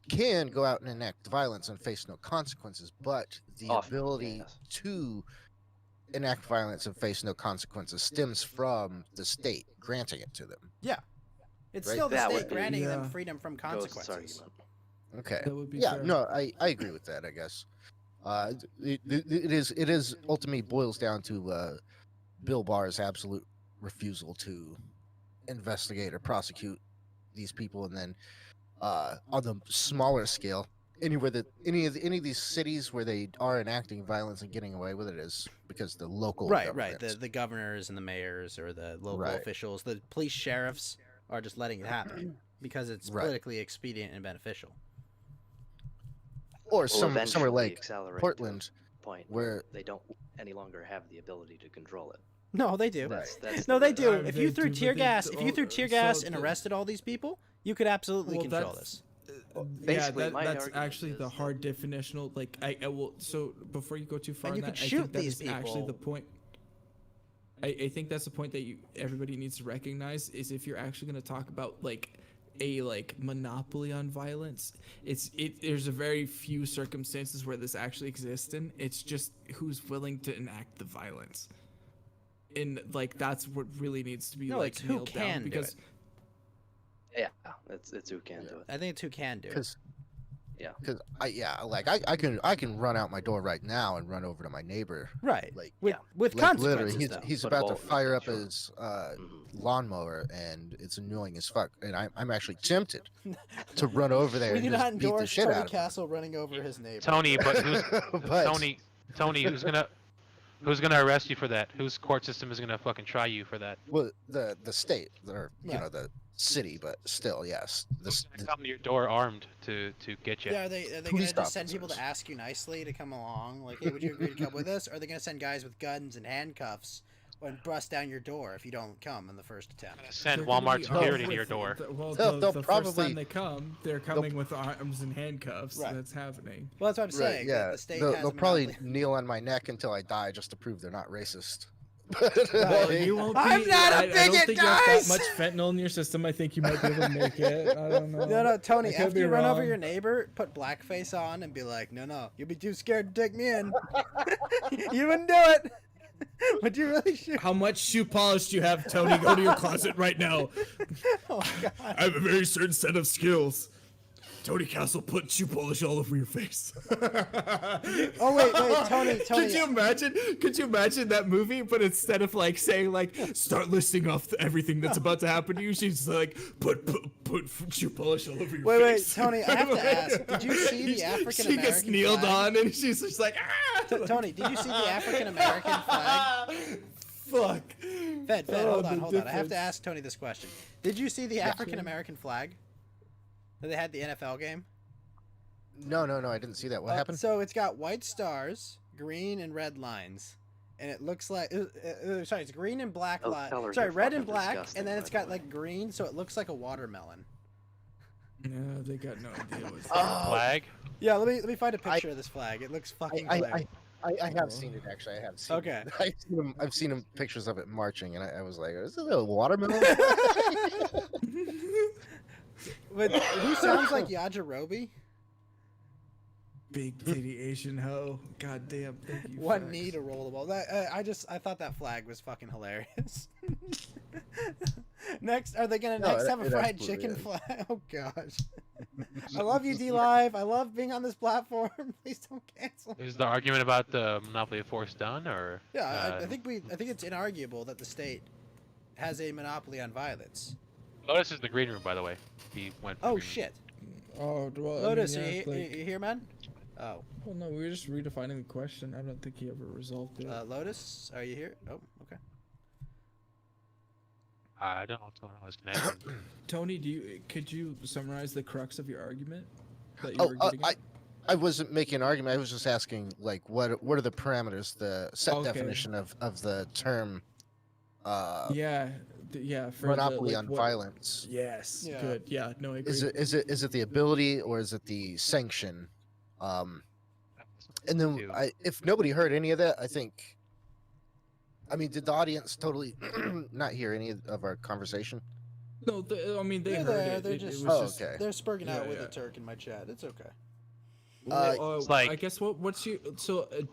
can go out and enact violence and face no consequences, but the ability to enact violence and face no consequences stems from the state granting it to them. Yeah. It's still the state granting them freedom from consequences. Okay. Yeah, no, I agree with that, I guess. It is ultimately boils down to Bill Barr's absolute refusal to investigate or prosecute these people, and then on the smaller scale, anywhere that any of these cities where they are enacting violence and getting away with it is because the local right the governors and the mayors or the local officials, the police sheriffs are just letting it happen because it's politically expedient and beneficial. Or somewhere like Portland, where they don't any longer have the ability to control it. No, they do. No, they do. If you threw tear gas, and arrested all these people, you could absolutely control this. Yeah, that's actually the hard definitional. Like, I will. So before you go too far, and you on could that, shoot I think that these is people. Actually, the point. I think that's the point that everybody needs to recognize is if you're actually going to talk about like a monopoly on violence, there's a very few circumstances where this actually exists, and it's just who's willing to enact the violence. And like that's what really needs to be it's who nailed can down because. Do it. Yeah, it's who can do it. I think it's who can do it. Because I can run out my door right now and run over to my neighbor. Right. Like with consequences. Literally, he's about to fire up his lawnmower, and it's annoying as fuck. And I'm actually tempted to run over there we and do not just beat the endorse shit Tony out of him. Castle running over his neighbor. Tony, but Tony, who's gonna arrest you for that? Whose court system is gonna fucking try you for that? Well, the state, or you know, the city, but still, yes. Come to your door armed to get you. Yeah, are they gonna just send people to ask you nicely to come along? Like, hey, would you agree to come with us? Or are they gonna send guys with guns and handcuffs and bust down your door if you don't come in the first attempt? Send Walmart security to your door. They'll probably, first time they come, they're coming with arms and handcuffs. Right. That's happening. Well, that's what I'm saying. Yeah, the state they'll probably kneel on my neck until I die just to prove they're not racist. Well, you won't be, I'm not a bigot, I don't think guys! you have that much fentanyl in your system. I think you might be able to make it. I don't know. No, Tony, after you run over your neighbor, put blackface on and be like, no, you'll be too scared to take me in. You wouldn't do it. Would you really shoot? How much shoe polish do you have, Tony? Go to your closet right now. Oh, God. I have a very certain set of skills. Tony Castle put shoe polish all over your face. Oh wait, Tony. Could you imagine that movie? But instead of like saying like start listing off everything that's about to happen to you, she's like put shoe polish all over your face. Wait, Tony. I have to ask. Did you see the African American? She gets kneeled on, and she's just like ah. Tony, did you see the African American flag? Fuck. Fed, hold on. I have to ask Tony this question. Did you see the African American flag that they had the NFL game? No, I didn't see that. What happened? So it's got white stars, green and red lines, and it looks like sorry, it's green and black lines. Sorry, red and black, and then it's got like green, so it looks like a watermelon. No, they got no idea what's flag. Yeah, let me find a picture of this flag. It looks fucking hilarious. I have seen it actually. I have seen. Okay. It. I've seen pictures of it marching, and I was like, "Is it a watermelon?" But who sounds like Yajirobe? Big titty Asian hoe. God damn. Thank you. One knee to roll the ball. I thought that flag was fucking hilarious. Next, are they gonna have a fried chicken flag? Oh gosh. I love you, D Live. I love being on this platform. Please don't cancel. Is the argument about the monopoly of force done, or? Yeah, I think it's inarguable that the state has a monopoly on violence. Lotus is in the green room, by the way. He went. Oh shit. Oh, well, Lotus, I mean, yeah, you here, man? Oh. Well, no, we were just redefining the question. I don't think he ever resolved it. Lotus, are you here? Oh, okay. I don't know what's going on with his connection. Tony, could you summarize the crux of your argument that you were getting at? I wasn't making an argument. I was just asking, like, what are the parameters, the set definition of the term? Yeah. For monopoly on violence. Yes. Yeah. Good. Yeah. No, I agree. Is it the ability or is it the sanction? And then if nobody heard any of that, I think. I mean, did the audience totally not hear any of our conversation? No, they heard it. They're just they're spurging out with the Turk in my chat. It's okay. I guess what's your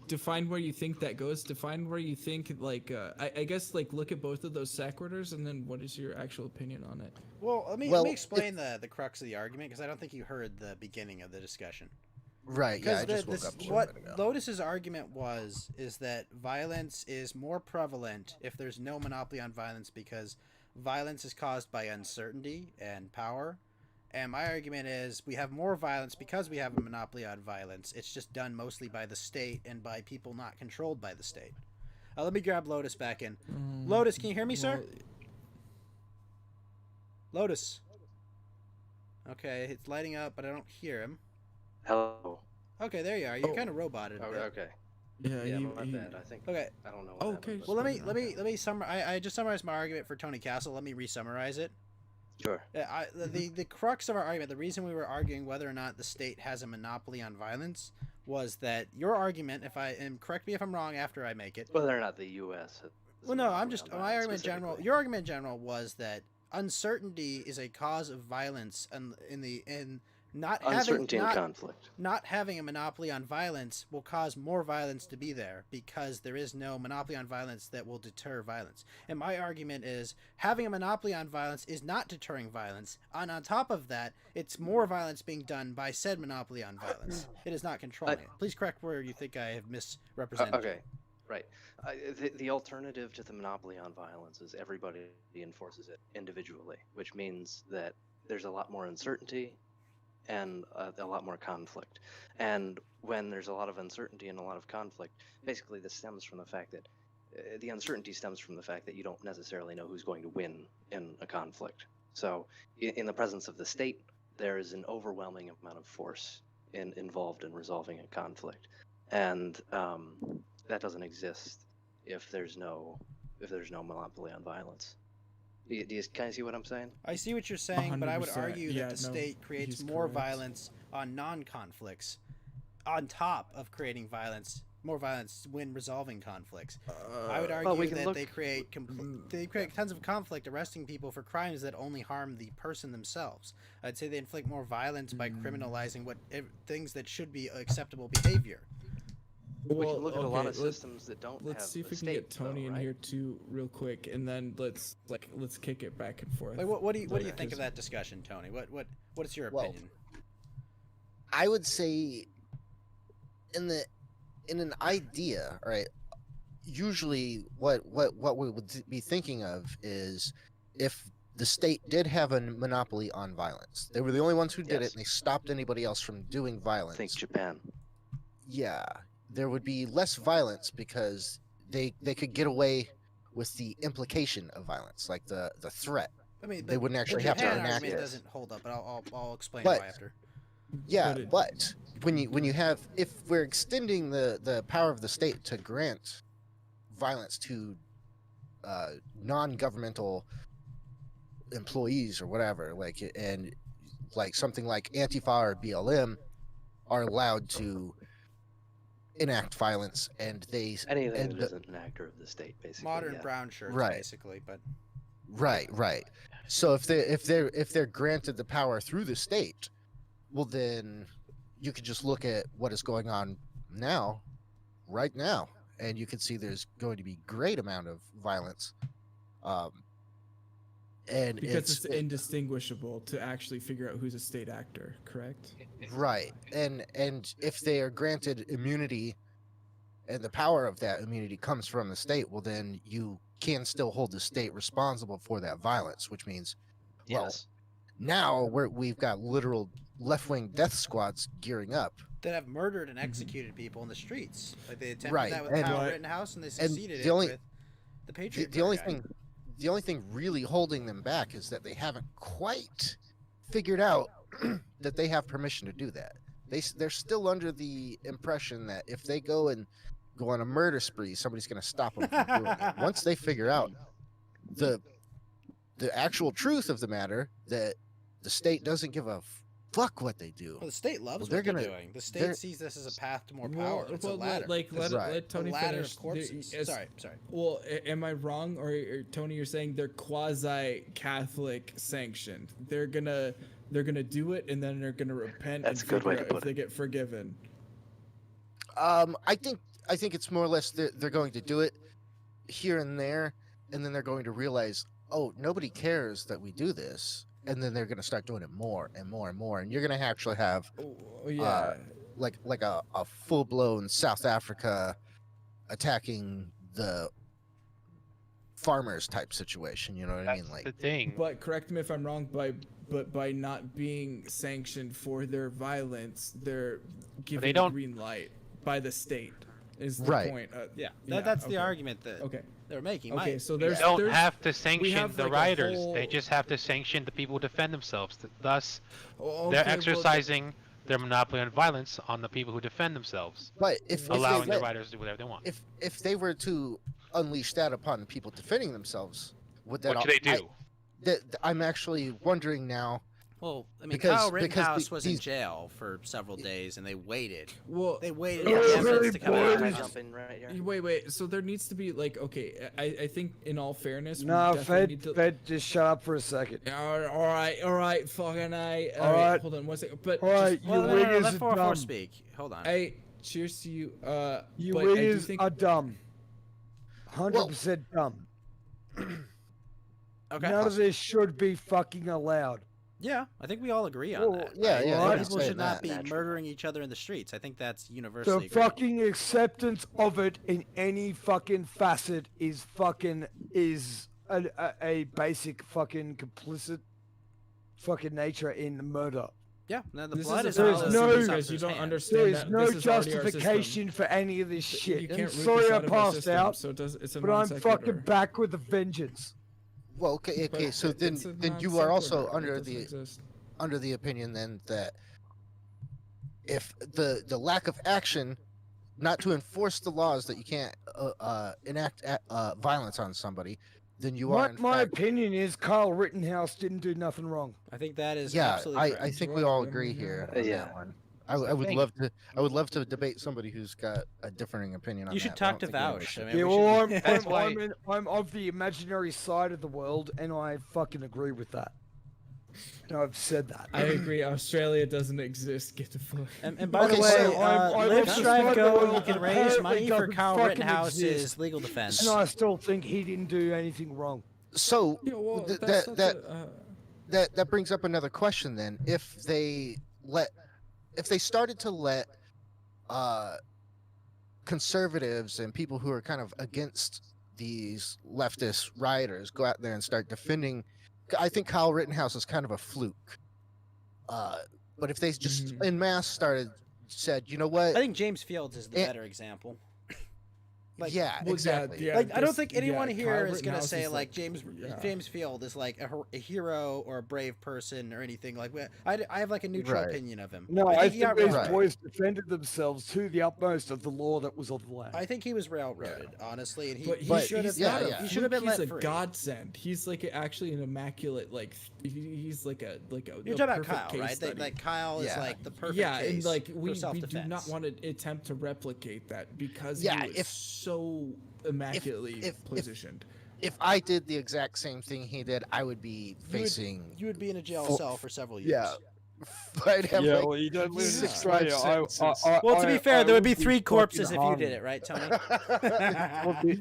define where you think that goes. Define where you think I guess look at both of those sack orders and then what is your actual opinion on it? Well, let me explain the crux of the argument because I don't think you heard the beginning of the discussion. Right. Yeah. I just woke up. What Lotus's argument is that violence is more prevalent if there's no monopoly on violence because violence is caused by uncertainty and power. And my argument is we have more violence because we have a monopoly on violence. It's just done mostly by the state and by people not controlled by the state. Let me grab Lotus back in. Lotus, can you hear me, sir? Lotus. Okay, it's lighting up, but I don't hear him. Hello. Okay, there you are. You're kind of roboted. Oh, okay. Yeah, my bad. I think. Okay. I don't know. What happened, well, let me summarize. I just summarized my argument for Tony Castle. Let me re-summarize it. Sure. The crux of our argument, the reason we were arguing whether or not the state has a monopoly on violence, was that your argument, correct me if I'm wrong after I make it. Whether or not the U.S. Well, no, I'm just my argument in general. Your argument in general was that uncertainty is a cause of violence, and uncertainty and conflict. Not having a monopoly on violence will cause more violence to be there because there is no monopoly on violence that will deter violence. And my argument is having a monopoly on violence is not deterring violence. And on top of that, it's more violence being done by said monopoly on violence. It is not controlling it. Please correct where you think I have misrepresented. Okay, right. The alternative to the monopoly on violence is everybody enforces it individually, which means that there's a lot more uncertainty and a lot more conflict. And when there's a lot of uncertainty and a lot of conflict, basically this stems from the fact that the uncertainty stems from the fact that you don't necessarily know who's going to win in a conflict. So in the presence of the state, there is an overwhelming amount of force involved in resolving a conflict. And that doesn't exist if there's no monopoly on violence. Do you kind of see what I'm saying? I see what you're saying, but I would argue that the state creates more violence on non-conflicts on top of creating more violence when resolving conflicts. I would argue that they create tons of conflict arresting people for crimes that only harm the person themselves. I'd say they inflict more violence by criminalizing things that should be acceptable behavior. We can look at a lot of systems that don't. Let's see if we can get Tony in here too, real quick, and then let's kick it back and forth. Like, what do you think of that discussion, Tony? What's your opinion? I would say in an idea, right? Usually, what we would be thinking of is if the state did have a monopoly on violence. They were the only ones who did it, and they stopped anybody else from doing violence. Think Japan. Yeah, there would be less violence because they could get away with the implication of violence, like the threat. I mean, they wouldn't actually have to Japan enact argument it. doesn't hold up, but I'll explain But- why after. Yeah, but when you have, if we're extending the power of the state to grant violence to non-governmental employees or whatever, like, and like something like Antifa or BLM are allowed to enact violence, and they Anything and that isn't an actor of the state, basically. Modern yeah. brown shirts, Right. basically, but right. So if they're granted the power through the state, well then you could just look at what is going on now, right now, and you can see there's going to be great amount of violence. And Because it's indistinguishable to actually figure out who's a state actor, correct? right, and if they are granted immunity, and the power of that immunity comes from the state, well then you can still hold the state responsible for that violence, which means, well, Yes. now we've got literal left-wing death squads gearing up. that have murdered and executed people in the streets. Like they attempted Right, that with and- Kyle Rittenhouse, and they and succeeded the only- with the Patriot. The only guy. thing really holding them back is that they haven't quite figured out that they have permission to do that. They're still under the impression that if they go on a murder spree, somebody's going to stop them from doing it. Once they figure out the actual truth of the matter, that the state doesn't give a fuck what they do. Well, the state loves Well, they're what they're gonna- doing. The state they're- sees this as a path to more power. It's a ladder. let Tony a ladder finish. of corpses. Sorry. Well, am I wrong, or Tony, you're saying they're quasi-Catholic sanctioned? They're gonna do it, and then they're gonna repent That's and a good way figure to out if put they get forgiven. I think it's more or less they're going to do it here and there, and then they're going to realize, oh, nobody cares that we do this, and then they're going to start doing it more and more and more, and you're going to actually have like a full-blown South Africa attacking the farmers type situation. You know what I mean? Like, the thing. But correct me if I'm wrong. By not being sanctioned for their violence, they're giving They the don't- green light by the state. Is the Right. point? That's the okay. argument that they're making. Okay, so They there's don't there's- have to we sanction have, the like, a rioters. whole- They just have to sanction the people who defend themselves. Thus, Oh, they're okay, well, exercising their monopoly on violence on the people who defend themselves. but if allowing they the let- rioters to do whatever they want. if they were to unleash that upon the people defending themselves, would that What should they do? I'm actually wondering now. Well, I mean, Because- Kyle because Rittenhouse the- was in these- jail for several days, and they waited. Well, they waited Yeah, for the so evidence they to come waited. out. Can I jump in right here? Wait. So there needs to be like, okay, I think in all fairness, we No, definitely need to. Fed, just shut up for a second. All right, fucking I. All right. Hold on one second. But All right, just, you wiggers let are 404 dumb. speak. Hold on. Hey, cheers to you. You but I do wiggers think are dumb. 100% dumb. Okay. None of this should be fucking allowed. Yeah, I think we all agree on Well, that. yeah, right? yeah, I think yeah, people saying should not that. be murdering each other in the streets. I think that's The universally agreed. fucking acceptance of it in any fucking facet is a basic fucking complicit fucking nature in murder. Yeah, no, the This blood is is a on fallacy the because you don't hand. understand There is that no this is already our justification system. for any of this You shit. can't I'm root sorry this I out of our passed system, out, so it's a but I'm non sequitur. fucking back with a vengeance. Well, okay. But So then it's a you are also non-sequitur. It under doesn't the exist. opinion then that if the lack of action, not to enforce the laws that you can't enact violence on somebody, then you are in My fact. opinion is Kyle Rittenhouse didn't do nothing wrong. I think that is Yeah, absolutely I correct. think we all agree here on Yeah. that one. I would Thank love to debate somebody who's got a differing opinion on You that. should but I talk don't to think anybody Vouch. should. I mean, Yeah, we well, should- That's why- I'm of the imaginary side of the world, and I fucking agree with that. And I've said that. I agree. Australia doesn't exist. Get the fuck. And by Okay, the way, so I'm Live, just Strive, like Go, the you world can raise apparently money for doesn't Kyle fucking Rittenhouse's exist. legal defense. And I still think he didn't do anything wrong. So Yeah, well, th- that's that such that that brings up another question then. If they let if they started to let conservatives and people who are kind of against these leftist rioters go out there and start defending, I think Kyle Rittenhouse is kind of a fluke. But if they just en masse said, you know what? I think James Fields is the better example. Like, yeah, exactly. Like, I don't think anyone here is gonna say like James Field is like a hero or a brave person or anything like that. I have like a neutral opinion of him. No, I think think these boys defended themselves to the utmost of the law that was of the land. I think he was railroaded, honestly, and But he should have. He should have been let He's a free. godsend. He's like actually an immaculate, like he's like a You're talking about Kyle, right? Like Kyle is like the perfect. case and like we for do not want to attempt to replicate that because Yeah, he was so immaculately positioned. If I did the exact same thing he did, I would be facing. You would be in a jail cell for several years. Yeah. I'd have Yeah, like well, you don't live in 6 Australia. life sentences. Well, to be fair, there would be 3 fucking corpses if you hung. did it, right, Tony?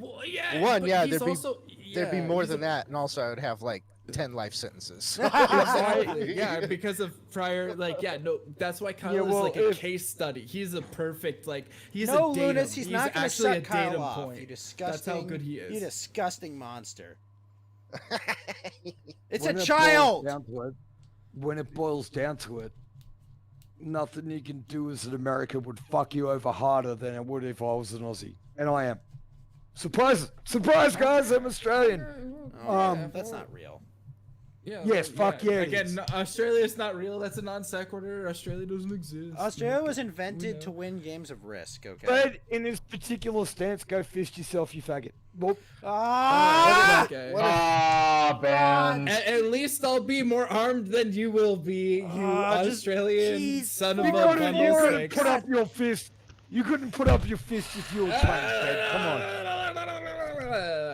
Well, yeah, One, but yeah, he's there'd be also, there'd be yeah, more he's than that, and also I would have like 10 life sentences. Exactly. Yeah, because of prior, like, yeah, no, that's why Kyle Yeah, well, is like a case study. He's a perfect, like, he's No, a datum. Lunas, he's not going to actually a suck Kyle datum off. point. You disgusting. That's how good he is. You disgusting monster. It's When a it child. boils down to it, when it boils down to it, nothing you can do as an American would fuck you over harder than it would if I was an Aussie, and I am. Surprise, guys! I'm Australian. That's not real. Yeah. Yes, fuck yeah. it Again, is. no, Australia is not real. That's a non sequitur. Australia doesn't exist. Australia was invented to win games of Risk, okay? But in this particular stance, go fist yourself, you faggot. Well, Okay. Ben. At least I'll be more armed than you will be, you Australian son of a you couldn't bundle put up your fist. You couldn't put up your fist if you were trained, man. Come on.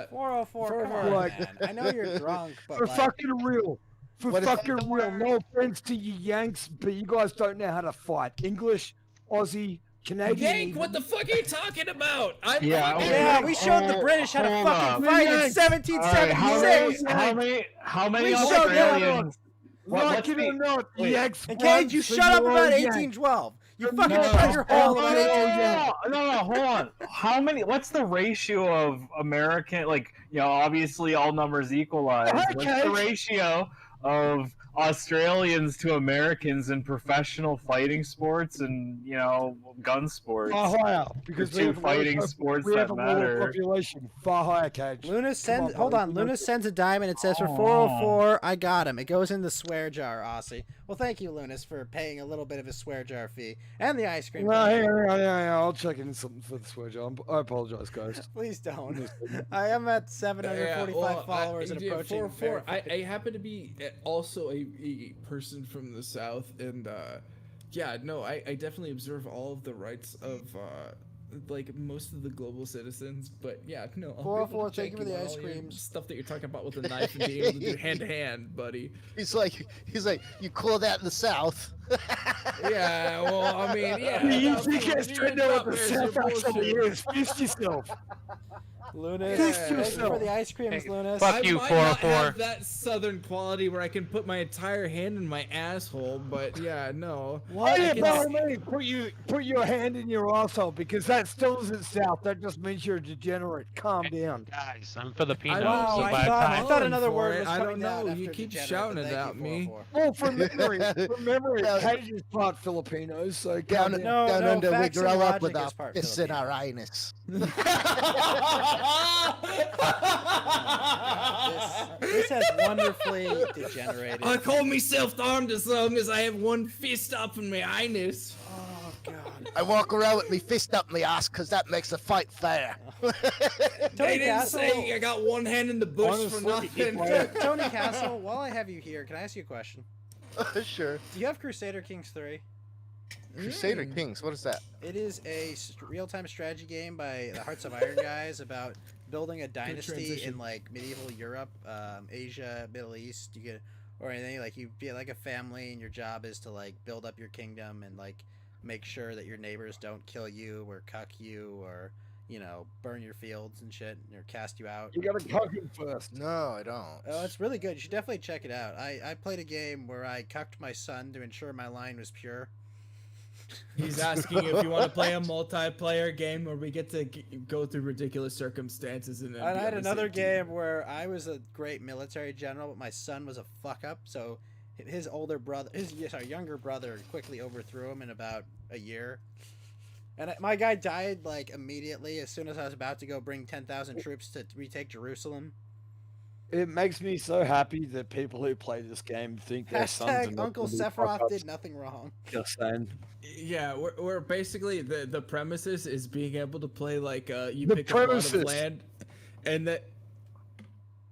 404, come on, Like- man. I know you're drunk, but For like, fucking real. For What if- fucking real. No offense to you Yanks, but you guys don't know how to fight. English, Aussie, Canadian. Yank, what the fuck are you talking about? I'm Yeah, fucking- yeah, we showed the British how to hold fucking up. fight in Yanks. 1776. How many We showed Australians? Like it or not, the Yanks. And Cage, you shut up about 1812. You fucking dug your hole about 1812. No, hold on. How many? What's the ratio of American? Like, obviously all numbers equalize. What's the ratio of Australians to Americans in professional fighting sports and gun sports? Far higher, because The two fighting sports we have that a lower matter. population. Far higher, Cage. Luna sends. Hold buddy. on. Luna sends a diamond. It says for 404. I got him. It goes in the swear jar, Aussie. Well, thank you, Lunas, for paying a little bit of a swear jar fee and the ice cream. No, cone. hang on. I'll check in something for the swear jar. I apologize, guys. Please don't. I am at 745 followers and approaching. 404. I happen to be also a person from the South, and yeah, no, I definitely observe all of the rights of like most of the global citizens, but yeah, no. I'll be able to 404, thank you check for the on ice all your creams. Stuff that you're talking about with a knife and being able to do hand to hand, buddy. He's like, you call that in the South? Yeah, well, I mean, yeah. You can't straight know what the South actually is. Fist yourself. Lunas, Fist thank you for yourself. the ice creams, Hey, Lunas. fuck you, I might not 404. have that southern quality where I can put my entire hand in my asshole, but yeah, no. What? I Yeah, can by s- all means, put your hand in your asshole because that still isn't South. That just means you're a degenerate. Calm down. Guys, I'm Filipino, Wow, so I by the thought- time I thought another for word it. was I coming don't out know. after You keep degenerate, shouting but it thank at you, me. 404. Well, from memory, Yeah. Cage is part Filipino, so Down, calm No, down no, under, we facts and grow up logic with is our part fists in Filipino. our anus. This has wonderfully degenerated. I call myself armed as long as I have one fist up in my anus. Oh God. I walk around with me fist up my ass because that makes the fight fair. Tony They didn't Castle. say I got one hand in the bush for Honestly, nothing. Tony Castle, while I have you here, can I ask you a question? Sure. Do you have Crusader Kings 3? Crusader Kings, what is that? It is a real-time strategy game by the Hearts of Iron guys about building a dynasty transition. in like medieval Europe, Asia, Middle East. You get or anything like you be like a family, and your job is to like build up your kingdom and like make sure that your neighbors don't kill you or cuck you or burn your fields and shit or cast you out. You gotta cook him first. No, I don't. Oh, it's really good. You should definitely check it out. I played a game where I cucked my son to ensure my line was pure. He's asking if you want to play a multiplayer game where we get to go through ridiculous circumstances and then. I had another game where I was a great military general, but my son was a fuck up. So his younger brother quickly overthrew him in about a year. And my guy died like immediately as soon as I was about to go bring 10,000 troops to retake Jerusalem. It makes me so happy that people who play this game think their sons Hashtag Uncle Sephiroth did nothing wrong. Just saying. Yeah, we're basically the premises is being able to play like you The pick up a lot of premises. land, and that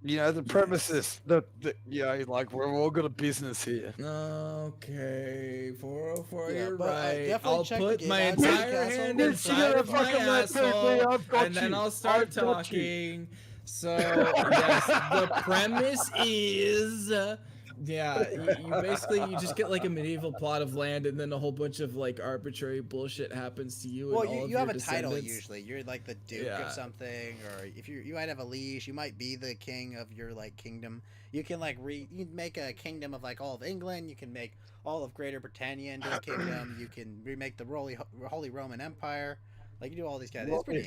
You know, the premises, like we're all got a business here. Okay, 404, Yeah, you're but, right. definitely I'll check put the my game out. entire Castle. hand Yes, inside you of my fucking let me, asshole, I've got and then you. I'll start I've got you. talking. So, yes, the premise is... you just get like a medieval plot of land, and then a whole bunch of like arbitrary bullshit happens to you. Well, and all of you have your a title descendants. usually. You're like the duke Yeah. of something, or if you might have a liege, you might be the king of your like kingdom. You can like you make a kingdom of like all of England. You can make all of Greater Britannia into a kingdom. You can remake the Holy Roman Empire. Like you do all these guys. It's pretty.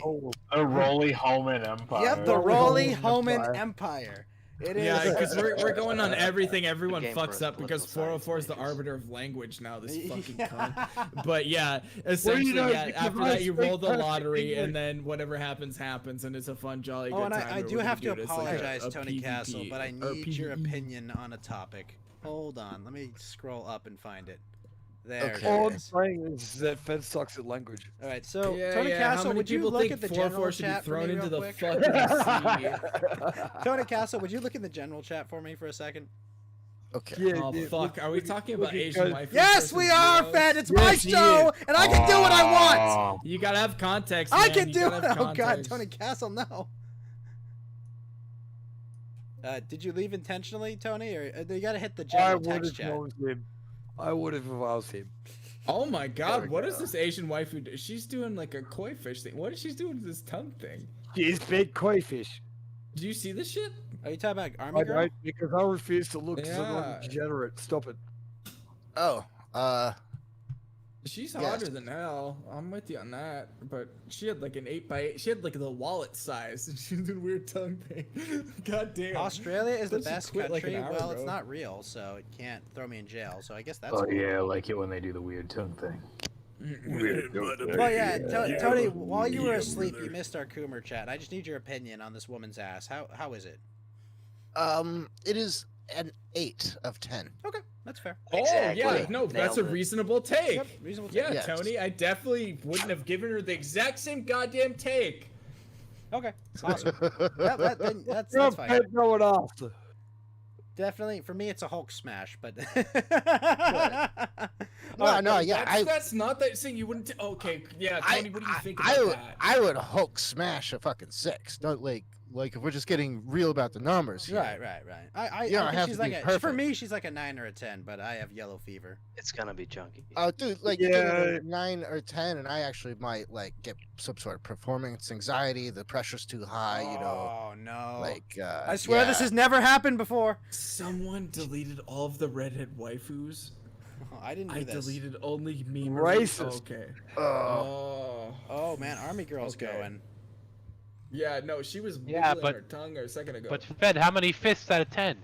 The Roly Homan Empire. Yep, the Roly Homan Empire. It is. Yeah, because we're going on everything everyone game for fucks up because political 404 is the arbiter of language now. This fucking cunt. Yeah. But yeah, essentially, know, yeah. because After I that, you speak roll the perfect lottery, English. and then whatever happens, happens, and it's a fun, jolly Oh, good and time. I We're do gonna have to do it. It's like apologize, a Tony PvP, Castle, but I or need your PvE. opinion on a topic. Hold on, let me scroll up and find it. There Okay. All it I'm is. saying is that Fed sucks at language. All right, so Yeah, Tony yeah, how Castle, many would you people look think at the 404 general should be chat for thrown me into real the quick? fucking sea? Tony Castle, would you look in the general chat for me for a second? Okay. Yeah, Oh dude, fuck! look- Are we look- talking look about at Asian guys- wife? Yes, we are, Fed. It's my Yes, he show, is. and I can do what I want. You gotta have context. I man. can You do gotta it. have Oh God, context. Tony Castle, no. Did you leave intentionally, Tony, or you gotta hit the I general would text if chat? I was him. I would if I was him. Oh my god, we what is go. this Asian waifu do? She's doing like a koi fish thing. What is she doing with this tongue thing? She's big koi fish. Do you see this shit? Are you talking about Army I Girl? don't, because I refuse to look because I'm not Yeah. a degenerate. Stop it. Oh, She's Yes. hotter than hell. I'm with you on that. But she had like an 8x8. She had like the wallet size, and she was doing weird tongue thing. God damn. Australia is the Thought she best quit like country. an hour Well, it's ago. not real, so it can't throw me in jail. So I guess that's. Oh cool. yeah, I like it when they do the weird tongue thing. Well, yeah, Tony. While you were asleep, you missed our Coomer chat. I just need your opinion on this woman's ass. How is it? it is an 8 of 10. Okay, that's fair. Oh Exactly. yeah, no, that's a Nailed it. reasonable take. Yep, reasonable take. Yeah, Yes. Tony, I definitely wouldn't have given her the exact same goddamn take. Okay, awesome. That's No, fine. Fed, no one asked. Definitely, for me, it's a Hulk smash, but. No, yeah, That's not that saying you wouldn't. Okay, yeah, Tony, what do you think I about would, that? I would Hulk smash a fucking 6. Not like if we're just getting real about the numbers. Here. Right. I You don't think have she's to like be for perfect. me, she's like a 9 or a 10, but I have yellow fever. It's gonna be chunky. Oh, dude, like you give Yeah. it a 9 or 10, and I actually might like get some sort of performance anxiety. The pressure's too high, you know. Oh no! Like I swear this yeah. has never happened before. Someone deleted all of the redhead waifus. I didn't do I this. deleted only meme. Racist. Okay. Oh. Oh man, Army Girl's Okay. going. Yeah, no, she was Yeah, wiggling but- her tongue a second ago. But Fed, how many fists out of 10?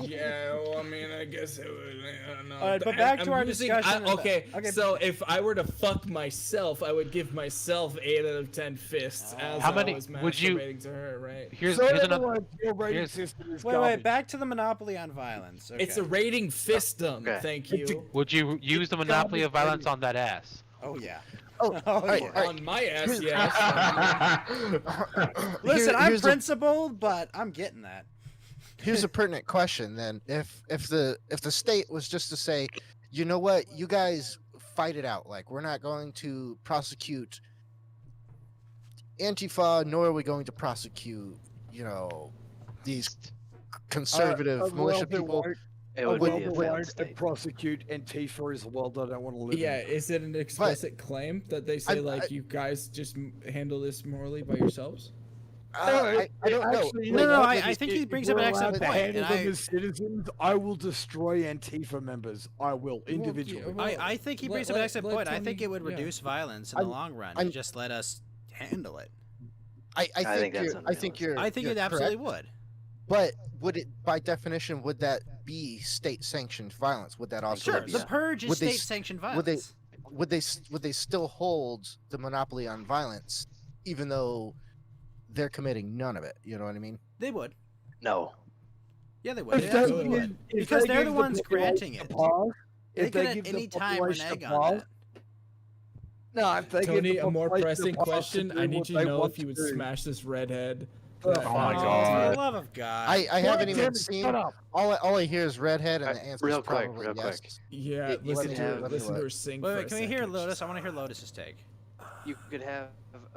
Yeah, well, I mean, I guess it would. I don't know. All right, but back to I'm our using- discussion. Okay, Okay. so if I were to fuck myself, I would give myself 8 out of 10 fists. As How I many was would you- masturbating to her, right? Here's So in here's other another. words, your rating here's- system is Wait, garbage. back to the Monopoly on violence. Okay. It's a rating fistum. Okay. Thank It's a- you. Would you use the monopoly of violence on that ass? Oh yeah. Oh, Oh, all right, yeah. all right. On my ass, Here's- yes. Listen, I'm here's a- principled, but I'm getting that. Here's a pertinent question then. If the state was just to say, you know what, you guys fight it out. Like we're not going to prosecute Antifa, nor are we going to prosecute, you know, these conservative militia people. It would be a well, failed to state. prosecute Antifa as well. That I don't want to live. Yeah, in. is it an explicit claim that they say I- like you guys just handle this morally by yourselves? I don't know. Actually, No, like, I think he if brings we're up an allowed excellent to point, handle and them as citizens, I will destroy Antifa members. I will individually. I think he brings up an excellent point. I think it would reduce violence in the long run. To just let us handle it. I think you're. I think you're it absolutely correct. would. But would it, by definition, would that be state-sanctioned violence? Would that also Sure, be, the purge is would they- state-sanctioned Would violence. they still hold the monopoly on violence, even though they're committing none of it? You know what I mean? They would. No. Yeah, they would. If They they absolutely give- would. if Because they they're the give ones population granting a it. pause, They if could they at give the any time population renege a on pause, that. no, if they give Tony, the a more population pressing pause to question. do I need what you they to know want if you would to do. smash this redhead. Oh my For God. the love of God. I haven't even damn it, seen. shut up. All I hear is redhead, and the answer real is quick, probably real yes. quick. Yeah, Let listen me to have- her. let me Listen to look. her sing. Wait, for a can we hear second. Lotus? I want to hear Lotus's take. You could have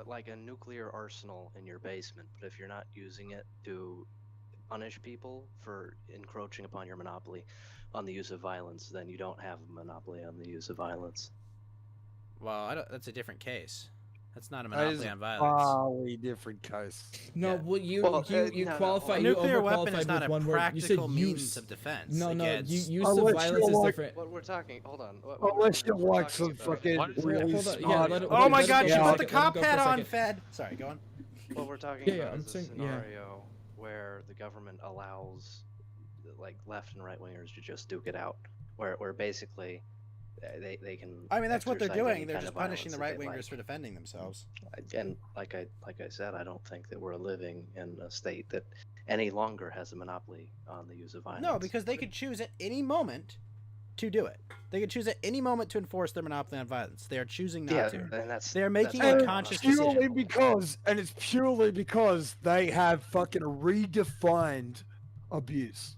like a nuclear arsenal in your basement, but if you're not using it to punish people for encroaching upon your monopoly on the use of violence, then you don't have a monopoly on the use of violence. Well, that's a different case. That's not a That is monopoly a on violence. Wholly different case. No, well, you Well, you no, qualify. A You nuclear weapon overqualified is not with a one word. You said practical means use. of defense. No, against... use of Unless violence is you're like- different. What we're talking, hold on. Unless you're we're like talking some about- fucking What is really Hold on, yeah, smart. let it- Oh my let it God! go She for a put the second, let it cop go for a hat on, second. Fed. Sorry, go on. What we're talking Yeah, yeah, about I'm is a saying- yeah. scenario where the government allows like left and right wingers to just duke it out, where basically they can. I mean, that's what they're exercise any doing. They're kind just of punishing the violence right that they wingers for defending themselves. And like I said, I don't think that we're living in a state that any longer has a monopoly on the use of violence. No, because they could choose at any moment to do it. They could choose at any moment to enforce their monopoly on violence. They are choosing not yeah, to. and that's They are making that's a not conscious purely decision. because, and it's purely because they have fucking redefined abuse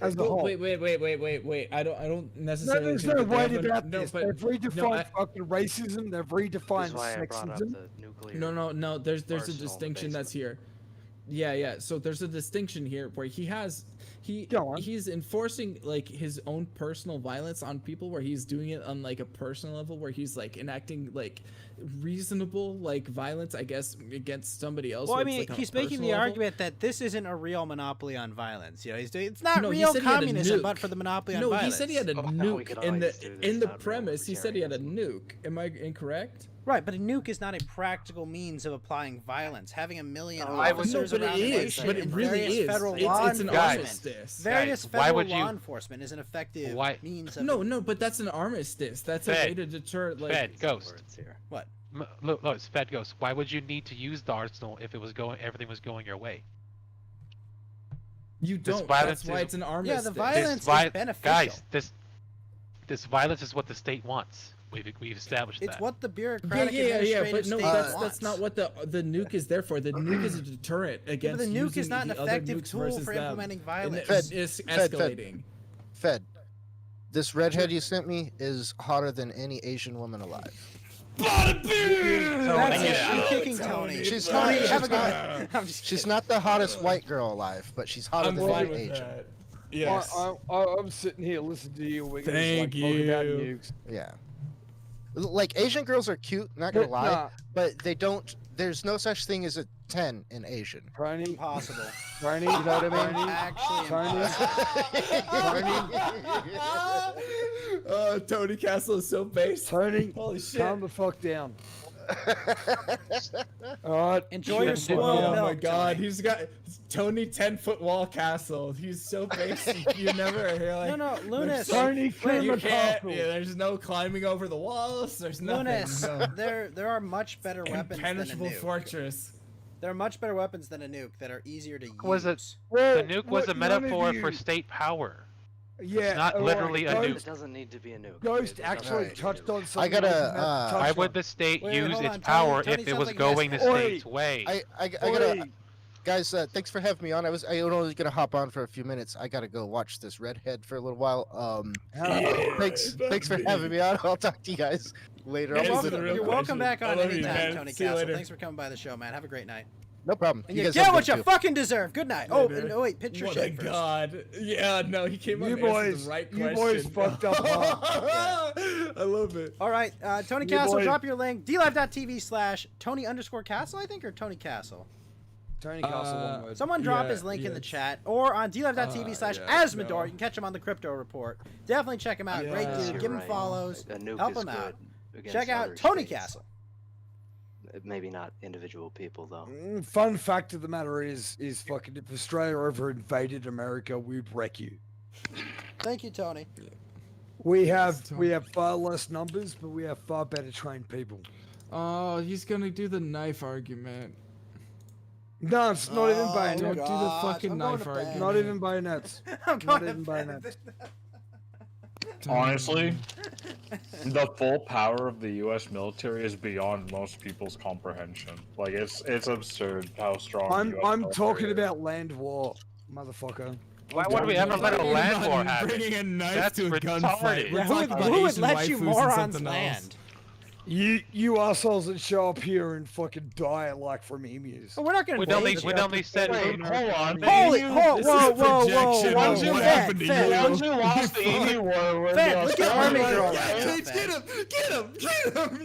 as a whole. Wait. I don't No, necessarily. there's think no that they way have about no, this. but- They've redefined no, I- fucking racism. They've This redefined is why I brought up sexism. the nuclear. No. There's a arsenal in the distinction that's basement. here. Yeah. So there's a distinction here where he's enforcing like his own personal violence on people, where he's doing it on like a personal level, where he's like enacting like reasonable like violence, I guess, against somebody else. Well, I where it's, mean, like, on a he's making personal the level. argument that this isn't a real monopoly on violence. You know, he's doing it's not No, he real said he had a communism, nuke. but for the monopoly on No, violence. he said he had a Oh, we nuke could in always do this, the not real premise. He said he had a nuke. Am I incorrect? Right, but a nuke is not a practical means of applying violence. Having a million I would- officers No, but it around the is, nation but it and really various is. federal It's- law it's an enforcement. armistice. Various Guys, why federal would law you- enforcement is an effective Why- means of No, but that's an armistice. That's a Fed. way to deter like. Fed Ghost. Words here. what? Look, it's Fed Ghost. Why would you need to use the arsenal if it was everything was going your way? You This don't. violence That's why is- it's an armistice. Yeah, the violence is beneficial. Guys, this violence is what the state wants. We've established It's that. what the Yeah, bureaucratic but administrative no, state that's wants. not what the nuke is there for. The nuke is a deterrent Yeah, against but the nuke is using not an the other effective nukes tool versus for them. implementing And violence. it's Fed. escalating. Fed. This redhead you sent me is hotter than any Asian woman alive. That's it. I'm kicking Tony. She's Tony, not. have a She's good not, one. I'm just she's not the hottest white girl alive, but she's hotter I'm than fine any with Asian. that. Yes. I'm sitting here listening to you. We're Thank just, like, talking about you. nukes. Yeah. Like Asian girls are cute, not gonna lie, Nah, but they don't. There's no such thing as a 10 in Asian. Tony, Impossible. Tony, You know what I mean? Actually Tony, Tony Castle is so based. Tony, Holy shit. calm the fuck down. All right, Enjoy your shit, spoiled Oh milk. my god, Tony. he's got Tony 10-foot wall castle. He's so basic. You never hear like No, Lunas. Tony, you clear the can't. castle. Yeah, there's no climbing over the walls. There's nothing. Lunas, No. there are much better weapons than a Impenetrable nuke. fortress. There are much better weapons than a nuke that are easier to use. Was it Well, the nuke was what a none of metaphor you- for state power? Yeah, not all literally a Ghost, nuke. It doesn't need to be a nuke. Ghost It doesn't actually need to be a touched nuke. on something. gotta, I was about to touch Why on. would the state Wait, use hold its on, power Tony if it sounds was like he has going the to- state's way? I gotta, Oi. guys. Thanks for having me on. I was only gonna hop on for a few minutes. I gotta go watch this redhead for a little while. Thanks for having me on. I'll talk to you guys later. You're I'll welcome, visit- real you're welcome back I on love you, anytime, man. Tony See you Castle. later. Thanks for coming by the show, man. Have a great night. No problem. And you guys get have a what good you too. fucking deserve. Good night. Oh, Later. and, oh wait, picture What a shake first. god. Yeah, no, he came You up and answered boys- the right you question. boys fucked up hard. I love it. All right, Tony You Castle, boys- drop your link. DLive.tv/Tony_Castle, I think, or Tony Castle. Tony Castle, one word. Someone drop his link in the chat or on dlive.tv/asmodor. You can catch him on the Crypto Report. Definitely check him out. Great dude. Give him follows. Help him out. Check out Tony Castle. Maybe not individual people though. Fun fact of the matter is fucking if Australia ever invaded America, we'd wreck you. Thank you, Tony. We have far less numbers, but we have far better trained people. Oh, he's gonna do the knife argument. No, it's not even bayonets. Don't do the fucking knife argument. Not even bayonets. Not even bayonets. Honestly, the full power of the U.S. military is beyond most people's comprehension. Like it's absurd how strong. I'm talking about land war, motherfucker. Why would we ever let a land war happen? Bringing a knife That's to a gunfight. Yeah, who would let you morons land? You assholes that show up here and fucking die like from emus. Well, we're not gonna. We'd only send. Wait, hold on. Whoa! Once you lost the emu war, Fed, look at Army Girl. Get him!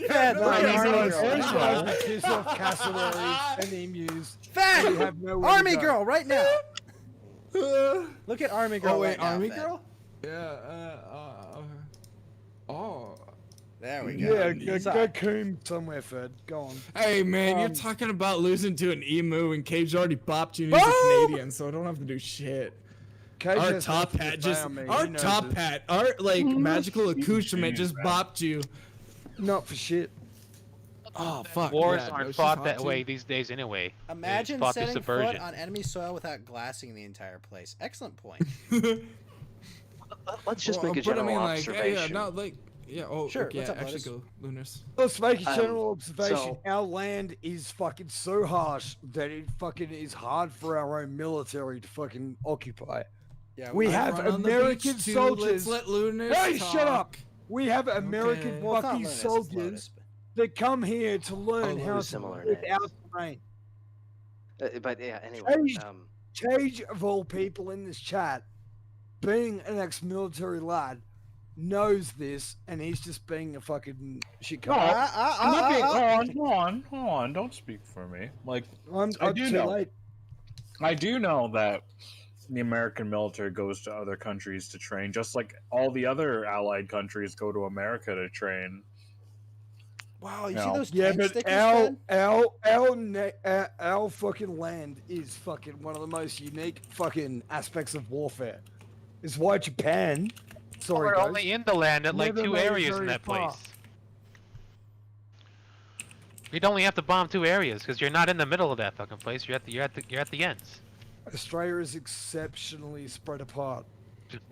Fed, look at Army Girl. Piss off cassowaries and emus. Fed, Army Girl, right now. Look at Army Girl. Oh wait, right now, Army Fed. Girl? Yeah. Oh. There we go. Yeah, go coom somewhere, Fed. Go on. Hey man, you're talking about losing to an emu, and Cage already bopped you. And he's a Canadian, so I don't have to do shit. Cage Our has top nothing to hat say just, on me. our He knows top it. hat, our like magical accoutrement just bopped you. Not for shit. Oh fuck. Wars yeah, no, aren't she's fought hot that too. way these days anyway. Imagine It's fought through setting subversion. foot on enemy soil without glassing the entire place. Excellent point. Let's just make a But I general mean, like, observation. yeah, not like, yeah. Oh, Sure, okay, what's up, actually, Lotus? go, Lunars. Let's make a general Um, observation. so- Our land is fucking so harsh that it fucking is hard for our own military to fucking occupy. Yeah, We I'd have run on the American beach, too. soldiers. Let's let Lunars Hey, shut up! talk. We have American Well, it's not fucking Lotus, it's soldiers Lotus. that come here to learn Oh, how to similar live names. our terrain. But yeah, anyway. Cage, Cage, of all people in this chat, being an ex-military lad, knows this, and he's just being a fucking shit No, cunt. I'm not being. Hold on. Don't speak for me. Like I'm I do too know. late. I do know that the American military goes to other countries to train, just like all the other allied countries go to America to train. Wow, you No. see those Yeah, tank but stickers, Fed? our fucking land is fucking one of the most unique fucking aspects of warfare. It's why Japan. Sorry, We're guys. only in the land at like Never two made it areas in very that far. place. You'd only have to bomb 2 areas because you're not in the middle of that fucking place. You're at the ends. Australia is exceptionally spread apart,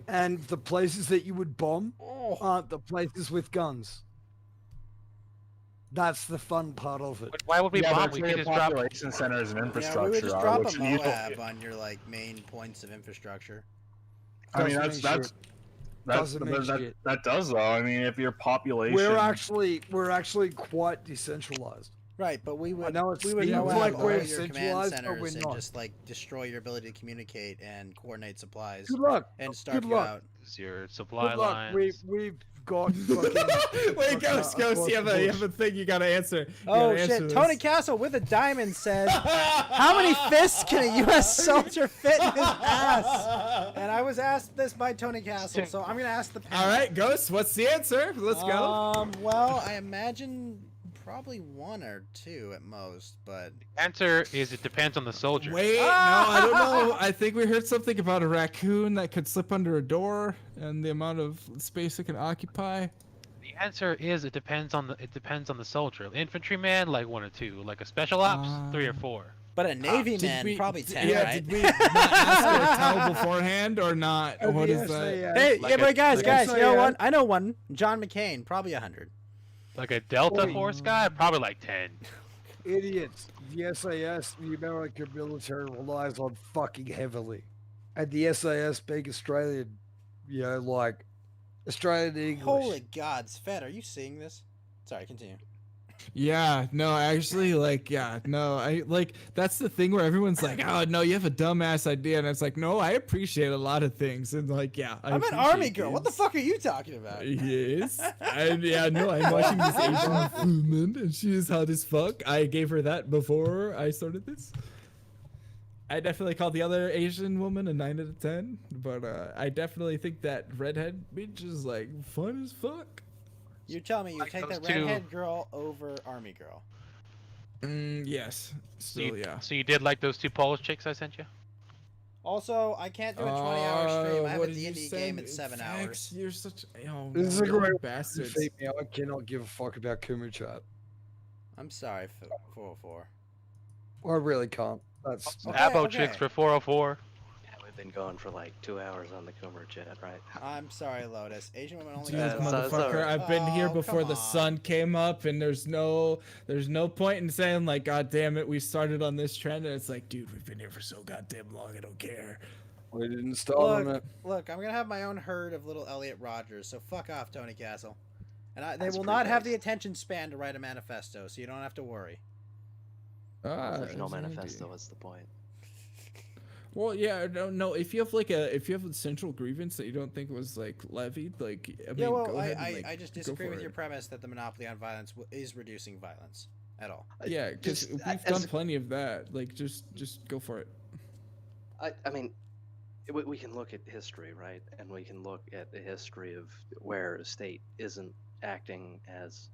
and the places that you would bomb aren't the places with guns. That's the fun part of it. Why would we Yeah, bomb? that's We where could the just drop. population centers and Yeah, infrastructure we would just are, drop a which you- Moab on your like main points of infrastructure. I mean, Doesn't that's mean Doesn't mean shit. that does though. I mean, if your population, We're actually quite decentralized. Right, but we would know it we would seems Moab like all we're your command centralized, but centers we're and not. just like destroy your ability to communicate and coordinate supplies. Good luck. And starve Good you luck. out. Your supply Good luck. lines. We've got fucking. Wait, Ghost, you have a thing you gotta answer. You Oh gotta answer shit! this. Tony Castle with a diamond says, "How many fists can a U.S. soldier fit in his ass?" And I was asked this by Tony Castle, so I'm gonna ask the panel. All right, Ghost, what's the answer? Let's go. Well, I imagine probably 1 or 2 at most, but Answer is it depends on the soldier. Wait, no, I don't know. I think we heard something about a raccoon that could slip under a door and the amount of space it can occupy. The answer is it depends on the soldier. Infantryman, like 1 or 2. Like a special ops, 3 or 4. But a Navy Did man, we- probably 10, yeah, right? did we not ask her to tell beforehand or not? Oh, What is yes, that? Hey, Like yeah, a- but guys, like guys, a- you know what? I know one. John McCain, probably 100. Like a Delta Force guy, probably like 10. Idiots. The SAS, the American military, relies on fucking heavily. And the SAS being Australian, like Australian English. Holy gods, Fed, are you seeing this? Sorry, continue. Yeah, no, actually, like, yeah, no, I like that's the thing where everyone's like, oh no, you have a dumbass idea, and it's like, no, I appreciate a lot of things, and like, yeah, I'm an army girl. What the fuck are you talking about? Yes, and yeah, no, I'm watching this Asian woman, and she is hot as fuck. I gave her that before I started this. I definitely call the other Asian woman a 9 out of 10, but I definitely think that redhead bitch is like fun as fuck. You tell me you take the redhead girl over army girl. Yes. Still, yeah. So you did like those 2 Polish chicks I sent you? Also, I can't do a 20-hour stream. I have what a did you D&D say? game in 7 hours. You're such This is a great bastard. I cannot give a fuck about Kumu chat. I'm sorry, 404. I really can't. That's Abo chicks for 404. Yeah, we've been going for like 2 hours on the Coomer chat, right? I'm sorry, Lotus. Asian women only Dude, get motherfucker, I've been here before the sun came up, and there's no point in saying like, God damn it, we started on this trend, and it's like, dude, we've been here for so goddamn long, I don't care. We didn't start on it. Look, I'm gonna have my own herd of little Elliot Rogers, so fuck off, Tony Castle. And they will not have the attention span to write a manifesto, so you don't have to worry. There's no manifesto. What's the point? Well, yeah, no. If you have a central grievance that you don't think was like levied, like I mean, go ahead and, like, I just disagree with your premise that the monopoly on violence is reducing violence at all. Yeah, because we've done plenty of that. Like, just go for it. I mean, we can look at history, right? And we can look at the history of where a state isn't acting as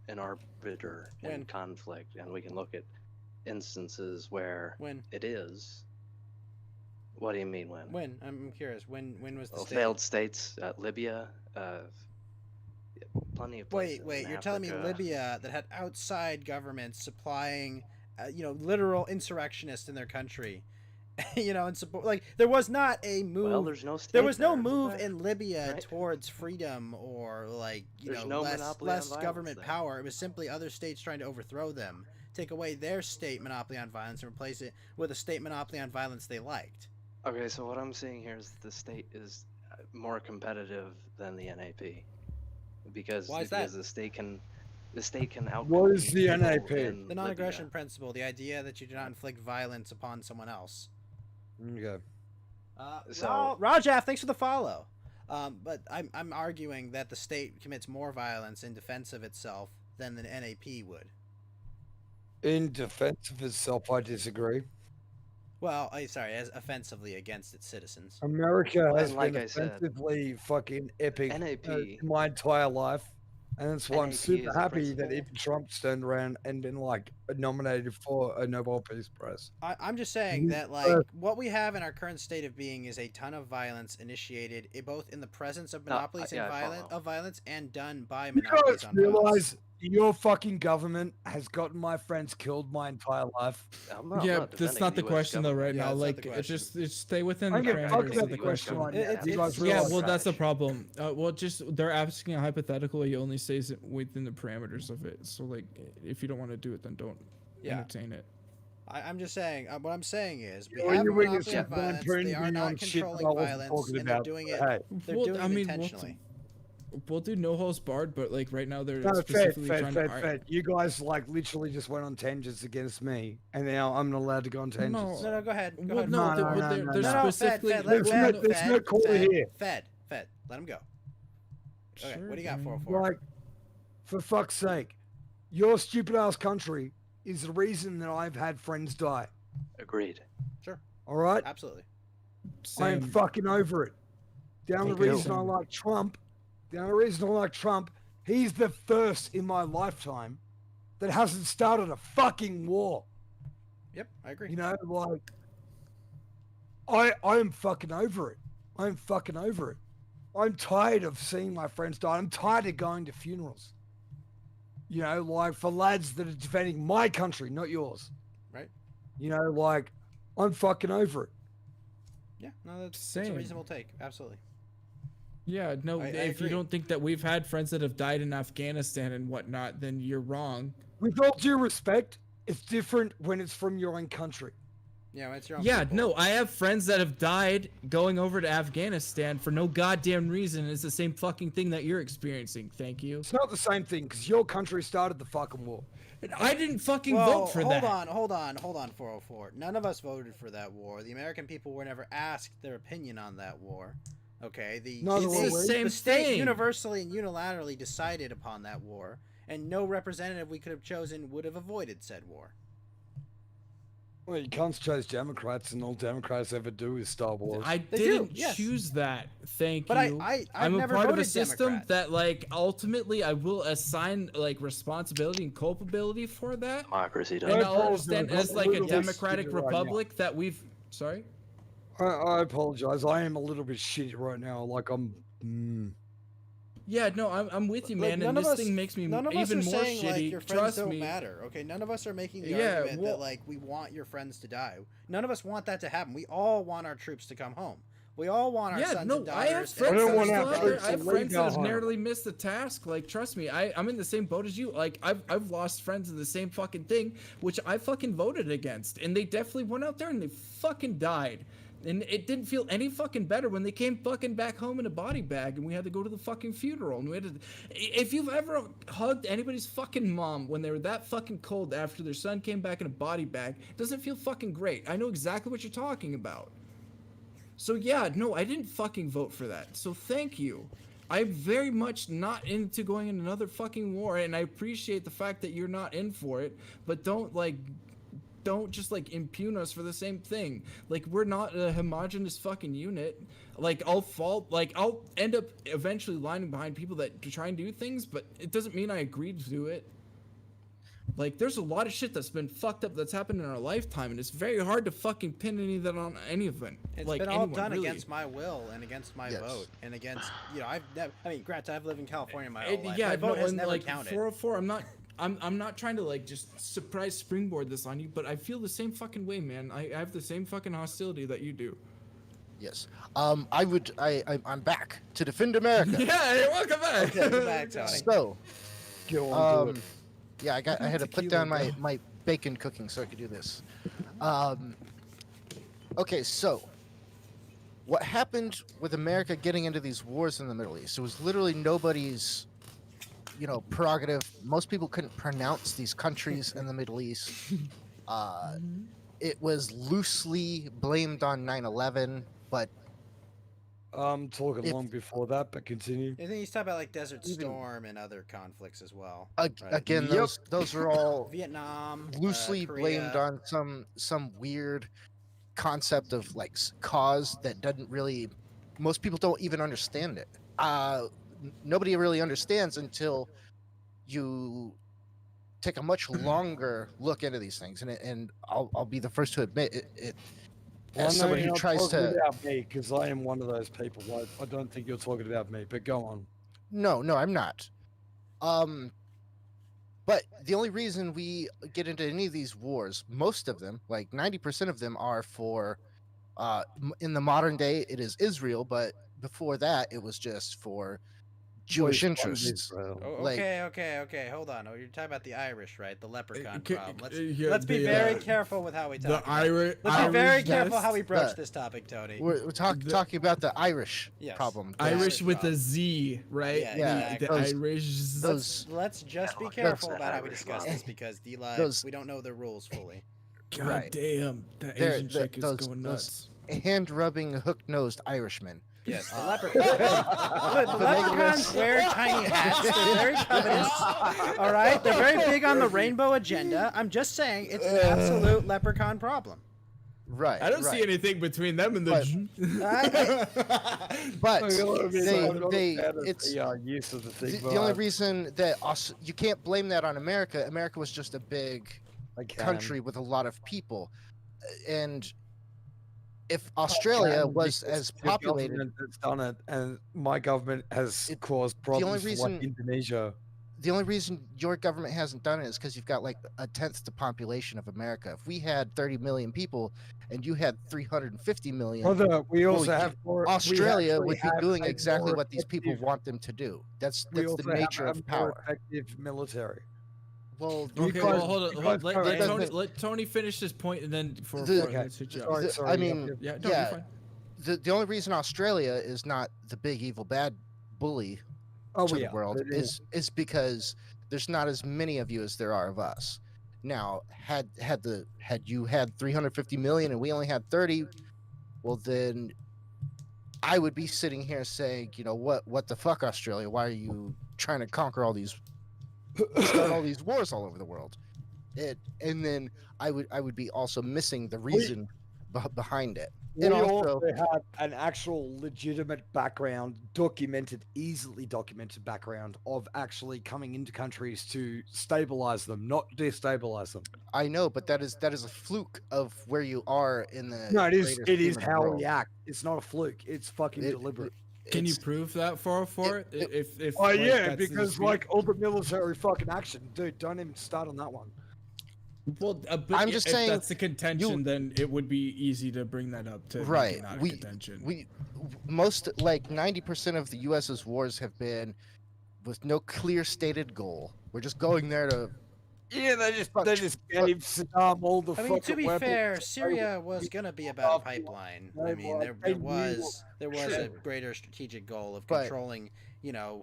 an arbiter in conflict, and we can look at instances where it is. What do you mean when? When? I'm curious. When was the state? Failed states, Libya, plenty of places. Wait, you're telling me Libya that had outside governments supplying, literal insurrectionists in their country, and support. Like there was not a move. Well, there's no state there was no there, move in Libya towards freedom or less government power. It was simply other states trying to overthrow them, take away their state monopoly on violence, and replace it with a state monopoly on violence they liked. Okay, so what I'm seeing here is the state is more competitive than the NAP because Why is that? The state can out. What is the NAP? The non-aggression principle, the idea that you do not inflict violence upon someone else. Okay. Rajaf, thanks for the follow. But I'm arguing that the state commits more violence in defense of itself than the NAP would. In defense of itself, I disagree. Well, as offensively against its citizens. America has been offensively fucking epic my entire life. And that's why I'm super happy that even Trump's turned around and been like nominated for a Nobel Peace Prize. I'm just saying that what we have in our current state of being is a ton of violence initiated both in the presence of monopolies of violence and done by monopolies on violence. Your fucking government has gotten my friends killed my entire life. Yeah, that's not the question though right now. Like, just stay within the parameters of the question. Yeah, well, that's the problem. They're asking a hypothetical. You only say it within the parameters of it. So, like, if you don't want to do it, then don't entertain it. I'm just saying. What I'm saying is, we have a monopoly on violence. They are not controlling violence, and they're doing it. They're doing it intentionally. We'll do no holes barred, but like right now they're specifically trying to. You guys like literally just went on tangents against me, and now I'm not allowed to go on tangents. No, go ahead. Go ahead. They're specifically. There's no caller here. Fed, let him go. Okay, what do you got, 404? Like, for fuck's sake, your stupid ass country is the reason that I've had friends die. Agreed. Sure. All right. Absolutely. I am fucking over it. The only reason I like Trump. He's the first in my lifetime that hasn't started a fucking war. Yep, I agree. I'm fucking over it. I'm tired of seeing my friends die. I'm tired of going to funerals. For lads that are defending my country, not yours. Right. I'm fucking over it. Yeah, no, that's a reasonable take. Absolutely. Yeah, no, if you don't think that we've had friends that have died in Afghanistan and whatnot, then you're wrong. With all due respect, it's different when it's from your own country. Yeah, it's your own people. people. No, I have friends that have died going over to Afghanistan for no goddamn reason. It's the same fucking thing that you're experiencing. Thank you. It's not the same thing, because your country started the fucking war. I didn't fucking vote for that. Hold on, 404. None of us voted for that war. The American people were never asked their opinion on that war. Okay, the state universally and unilaterally decided upon that war, and no representative we could have chosen would have avoided said war. Well, you can't chase Democrats, and all Democrats ever do is Star Wars. I They didn't do, yes. choose that. Thank But you. I've I'm a never part of a voted system Democrat. that, like, ultimately I will assign like responsibility and culpability for that. Democracy And does. I'll understand as like a Yes. democratic Right now. republic that we've. Sorry. I apologize. I am a little bit shitty right now. Like I'm. Yeah, no, I'm with you, Like, man. none And of this us- thing makes me None of us even are more saying shitty. like your friends Trust don't me. matter. Okay, none of us are making the Yeah, argument well- that like we want your friends to die. None of us want that to happen. We all want our troops to come home. We all want our Yeah, sons no, and I have daughters. friends and that are sons still and out there. brothers. I have friends that have narrowly missed the task. Like, trust me, I'm in the same boat as you. Like, I've lost friends in the same fucking thing, which I fucking voted against, and they definitely went out there and they fucking died. And it didn't feel any fucking better when they came fucking back home in a body bag and we had to go to the fucking funeral. And we had to. If you've ever hugged anybody's fucking mom when they were that fucking cold after their son came back in a body bag, it doesn't feel fucking great. I know exactly what you're talking about. So yeah, no, I didn't fucking vote for that. So thank you. I'm very much not into going in another fucking war, and I appreciate the fact that you're not in for it, but don't just like impugn us for the same thing. Like, we're not a homogenous fucking unit. Like, I'll end up eventually lining behind people that try and do things, but it doesn't mean I agree to do it. Like, there's a lot of shit that's been fucked up that's happened in our lifetime, and it's very hard to fucking pin any of that on any of it. It's Like, been all anyone, done really. against my will and against my Yes. vote and against granted, I've lived in California my whole life. Yeah, My vote has and never like counted. 404, I'm not trying to like just surprise springboard this on you, but I feel the same fucking way, man. I have the same fucking hostility that you do. Yes. I'm back to defend America. Yeah, hey, welcome back. Okay, come back, Tony. So, Go on, do it. yeah, I had to put Tequila, down bro. my bacon cooking so I could do this. Okay, so what happened with America getting into these wars in the Middle East? It was literally nobody's, prerogative. Most people couldn't pronounce these countries in the Middle East. It was loosely blamed on 9/11, but I'm talking If- long before that, but continue. I think he's talking about like Desert Even- Storm and other conflicts as well. again, Yep. those are all Vietnam, loosely blamed Korea. on some weird concept of like cause that doesn't really, most people don't even understand it. Nobody really understands until you take a much longer look into these things, and I'll be the first to admit it Well, as I know somebody you're who not tries talking to. about me, because I am one of those people. I don't think you're talking about me, but go on. No, I'm not. But the only reason we get into any of these wars, most of them, like 90% of them, are for. In the modern day, it is Israel, but before that, it was just for Jewish Always one of interests. Israel. Oh, Like- okay. Hold on. Oh, you're talking about the Irish, right? The leprechaun ca- problem. yeah, Let's be the, very uh, careful with how we the talk. about it. Irish. Let's be very Irish careful guest. how we broach The- this topic, Tony. We're talking about the Irish Yes. problem. The Irish with problem. a Z, right? Yeah, Yeah, The those- Irish. Those Let's just be Those- careful those about how we Irish discuss laws. this because Those- we don't know the rules fully. God Right. damn, that They're- Asian chick is those- going those- nuts. hand-rubbing, hook-nosed Irishmen. Yes, the Uh, leprechaun. The leprechauns wear tiny hats. They're very covetous. All right, they're very big on the rainbow agenda. I'm just saying, it's an absolute leprechaun problem. Right. I don't see right. anything between them and the. But I'm not a they fan of it's the use of the thing. the only reason that you can't blame that on America. America was just a big country with a lot of people, and if Australia was as populated, that's done it, and my government has caused problems for, reason- like Indonesia. the only reason your government hasn't done it is because you've got like a tenth the population of America. If we had 30 million people and you had 350 million, Brother, we well, also have more, we Australia actually would be have doing a exactly more what these people effective- want them to do. That's we the also nature have of a more power. effective military. Well, Okay, well, hold on. Let It Tony, doesn't- let Tony finish his point, and then for The- let's hit you up. Sorry, sorry, I mean, Yeah, no, you're fine. the only reason Australia is not the big evil bad bully Oh, to yeah, the world it is. is because there's not as many of you as there are of us. Now, had you had 350 million and we only had 30, well then I would be sitting here saying, what the fuck, Australia? Why are you trying to conquer all these, start all these wars all over the world? and then I would be also missing the reason behind it. We And also have an actual legitimate background, easily documented background of actually coming into countries to stabilize them, not destabilize them. I know, but that is a fluke of where you are in the. No, it is. greater It is scheme of the how world. we act. It's not a fluke. It's fucking deliberate. Can you prove that 404? If Oh like, yeah, that's the because dispute? like all the military fucking action, dude. Don't even start on that one. Well, but I'm just if saying, that's the contention, then it would be easy to bring that up to make Right. it not a contention. Most like 90% of the U.S.'s wars have been with no clear stated goal. We're just going there to. Yeah, they just gave Saddam all the I fucking mean, to be weapons. fair, Syria was gonna be about a pipeline. I mean, there was a greater strategic goal of But- controlling,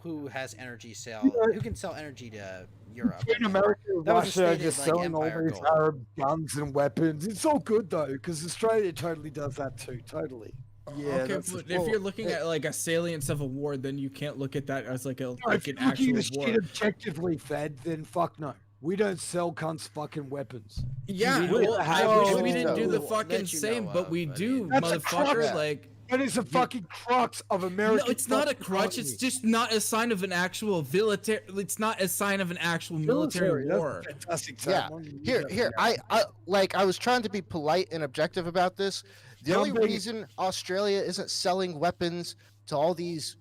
who has energy Yeah. who can sell energy to Europe. In America, That was a Russia stated, just like, selling all empire these goal. Arab guns and weapons. It's all good though, because Australia totally does that too. Totally. Yeah. Okay, that's but the- if you're looking at like a salience of a war, then you can't look at that as like No, an if you're looking actual at war. shit objectively, Fed, then fuck no. We don't sell cunts fucking weapons. Yeah, We well, don't I have wish no- we didn't do the That fucking you same, know but of, we I do, mean. That's a motherfucker. crux. Like, That is a fucking crux of American. no, it's not a fucking crutch. It's economy. just not a sign of an actual military. It's not a sign of an actual military That's a war. fantastic Yeah. term. Here. I I was trying to be polite and objective about this. The only reason Australia isn't selling weapons to all these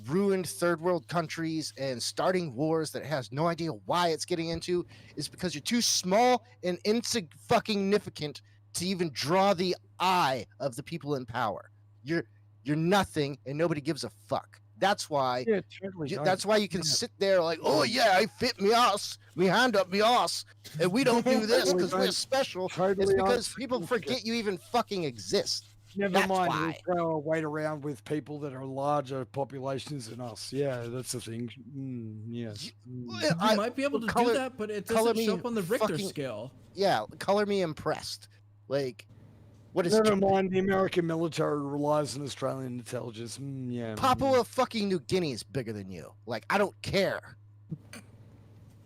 ruined third world countries and starting wars that it has no idea why it's getting into is because you're too small and insignificant to even draw the eye of the people in power. You're nothing and nobody gives a fuck. That's why Yeah, totally. that's why you can sit there like, oh yeah, I fit me ass, me hand up me ass, and we don't do this because we're special. It's Totally because people forget you even fucking exist. Never That's mind, why. we throw our weight around with people that are larger populations than us. Yeah, that's the thing. Yes. You might be able to do that, but it color doesn't show me up on the Richter fucking- scale. Yeah, color me impressed. Like, what is Never mind, the American military relies on Australian intelligence. Yeah. Papua fucking New Guinea is bigger than you. Like, I don't care.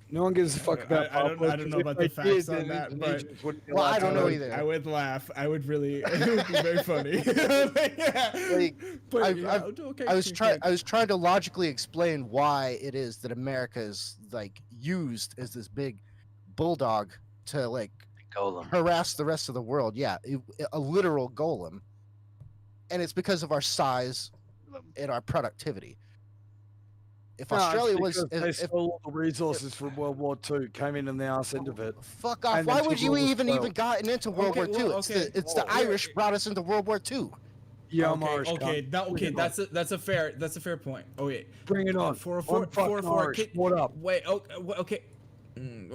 No one gives a fuck about I Papua, don't know 'cause about if the they facts did, on then that, but Indonesians wouldn't be Well, allowed I don't to know vote. either. I would laugh. I would really. It would be very funny. Like, But, I've- yeah, I've- okay, I was okay. trying to logically explain why it is that America is like used as this big bulldog to like Golem. harass the rest of the world. Yeah, a literal golem, and it's because of our size and our productivity. If No, it's Australia was, because they if, stole all the resources from World War II, came in on the arse end of it. fuck off, and why then would took you all the even spoil. gotten into World Okay, War II? well, It's okay. the Well, Irish brought us into World War II. Yeah, I'm okay, Irish. okay, cunt. that, okay, Bring it that's a fair point. Oh wait, Bring it on. 404, I'm fucking 404, Irish. What up? Wait, okay.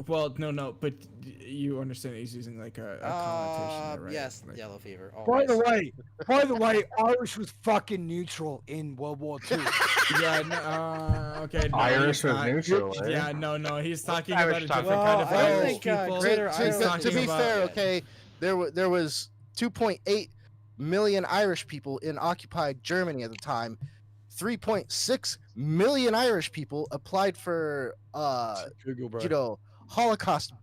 Well, no, but you understand he's using like a connotation there, right? Yes, Like- yellow fever. By the always. way, Irish was fucking neutral in World War II. Yeah, no, okay. No, Irish he's was not. neutral, eh? Yeah, no, he's talking Irish about a talking different kind of about? Well, I Irish think, people. Greater He's Ireland- to talking be about- fair, okay, there was 2.8 million Irish people in occupied Germany at the time. 3.6 million Irish people applied for Google, bro. Holocaust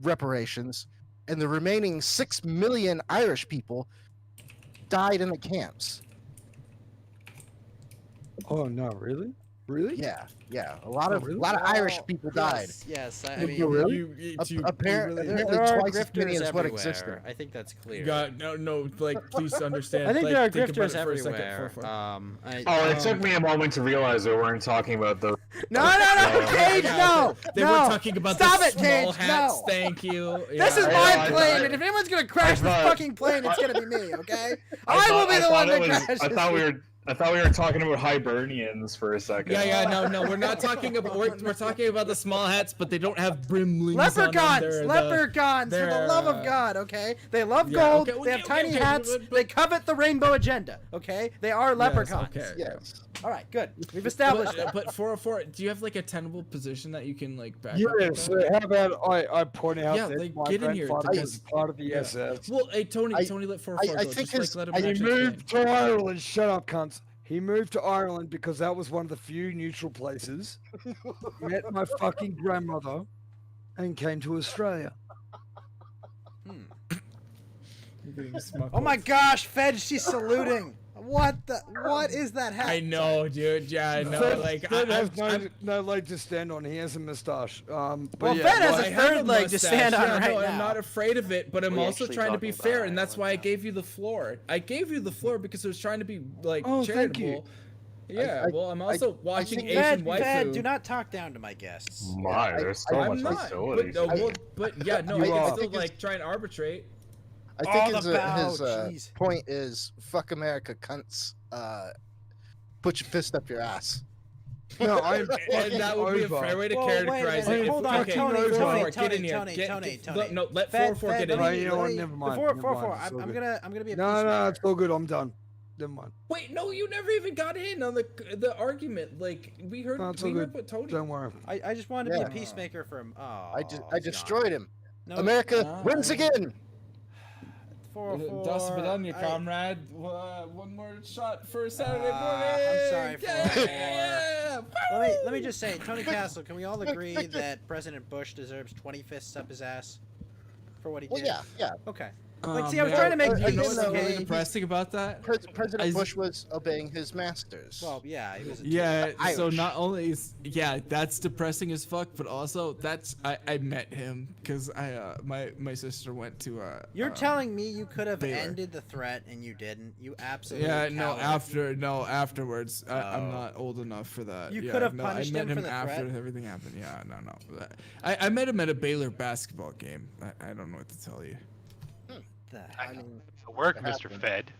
reparations, and the remaining 6 million Irish people died in the camps. Oh no, really? Really? Yeah, a lot of really? Irish Well, people died. Yes, I Oh, mean, really? You Apparently, really- there are twice as many grifters as what everywhere. existed. I think that's clear. God, no, like, please understand. I think like, there are think about grifters it for a second, everywhere. 404. Oh, it took me a moment to realize we weren't talking about the. No, Oh, Cage, no, They no. were talking about Stop the it, small Cage, hats. no. Thank you. This is Yeah. my I plane, thought- and if anyone's gonna crash this thought- fucking plane, it's gonna be me. Okay, I will be the thought one it that was- crashes. I thought we were talking about Hibernians for a second. Yeah, no, we're not talking about. We're talking about the small hats, but they don't have brimlings on them. Leprechauns, They're leprechauns, for the love of God, okay? They love Yeah, gold, okay, well, they have yeah, tiny okay, hats, but- they covet the rainbow agenda, okay? They are leprechauns. Okay. Yes. All right, good. We've established that. But 404, do you have like a tenable position that you can like back up? Yeah, with so that? how about I point out Yeah, that like, my get in here, grandfather was because- part of the yeah. SS. Well, hey, Tony, I- let 404 I go. think Just like his- let him I- He actually moved to Ireland. Shut up, cunts. He moved to Ireland because that was one of the few neutral places. Met my fucking grandmother and came to Australia. Oh my gosh, Fed, she's saluting. What is that hat? I know, dude. Yeah, I know. Fed has no leg to stand on. He has a mustache. But well, yeah, Fed has like- a third leg to stand on right no, now. I'm not afraid of it, but I'm We also actually trying to talked be about fair, it and that's why I gave you the floor. I gave you the floor because I was trying to be like Oh, charitable. thank you. Yeah, well, I'm also watching think Asian waifu. Fed, do not talk down to my guests. My, there's so I'm much not, facilities. but yeah, no, I I can think still like try and arbitrate. I think All his, about, his point is fuck America, cunts. Put your fist up your ass. No, I'm And that would be a fair way to characterize it. Hold on, Okay, Tony, Tony, Tony, get in here. Tony, Get- Tony, get- Tony. No, let Fed, 4-4 get in let me- here. You know what, let me- never mind, Before never 4-4, mind, it's all I'm good. gonna be a No, peacemaker. it's all good. I'm done. Never mind. Wait, no, you never even got in on the argument. Like we heard, No, it's we all heard good. what Tony. Don't worry. I just wanted to Yeah. be a peacemaker from. Oh, I destroyed him. No, America wins again. 4-4. Dust it on you, I- comrade. One more shot for Saturday morning. I'm sorry, Yeah. Let me just say, Tony Castle, can we all agree that President Bush deserves 20 fists up his ass for what he did? Well, yeah. Okay. Oh, Like, see, I was man. trying to make You know peace. what's really Okay. depressing about that? President Bush was obeying his masters. Well, yeah, he was. Yeah, so Irish. not only is that's depressing as fuck, but also I met him because my sister went to You're telling me you could have Baylor. ended the threat and you didn't? You absolutely. Yeah, coward. afterwards. I'm Oh. not old enough for that. You Yeah, could have no, punished I met him for the after threat? everything happened. Yeah, no. I met him at a Baylor basketball game. I don't know what to tell you. Work, Mr. Fed.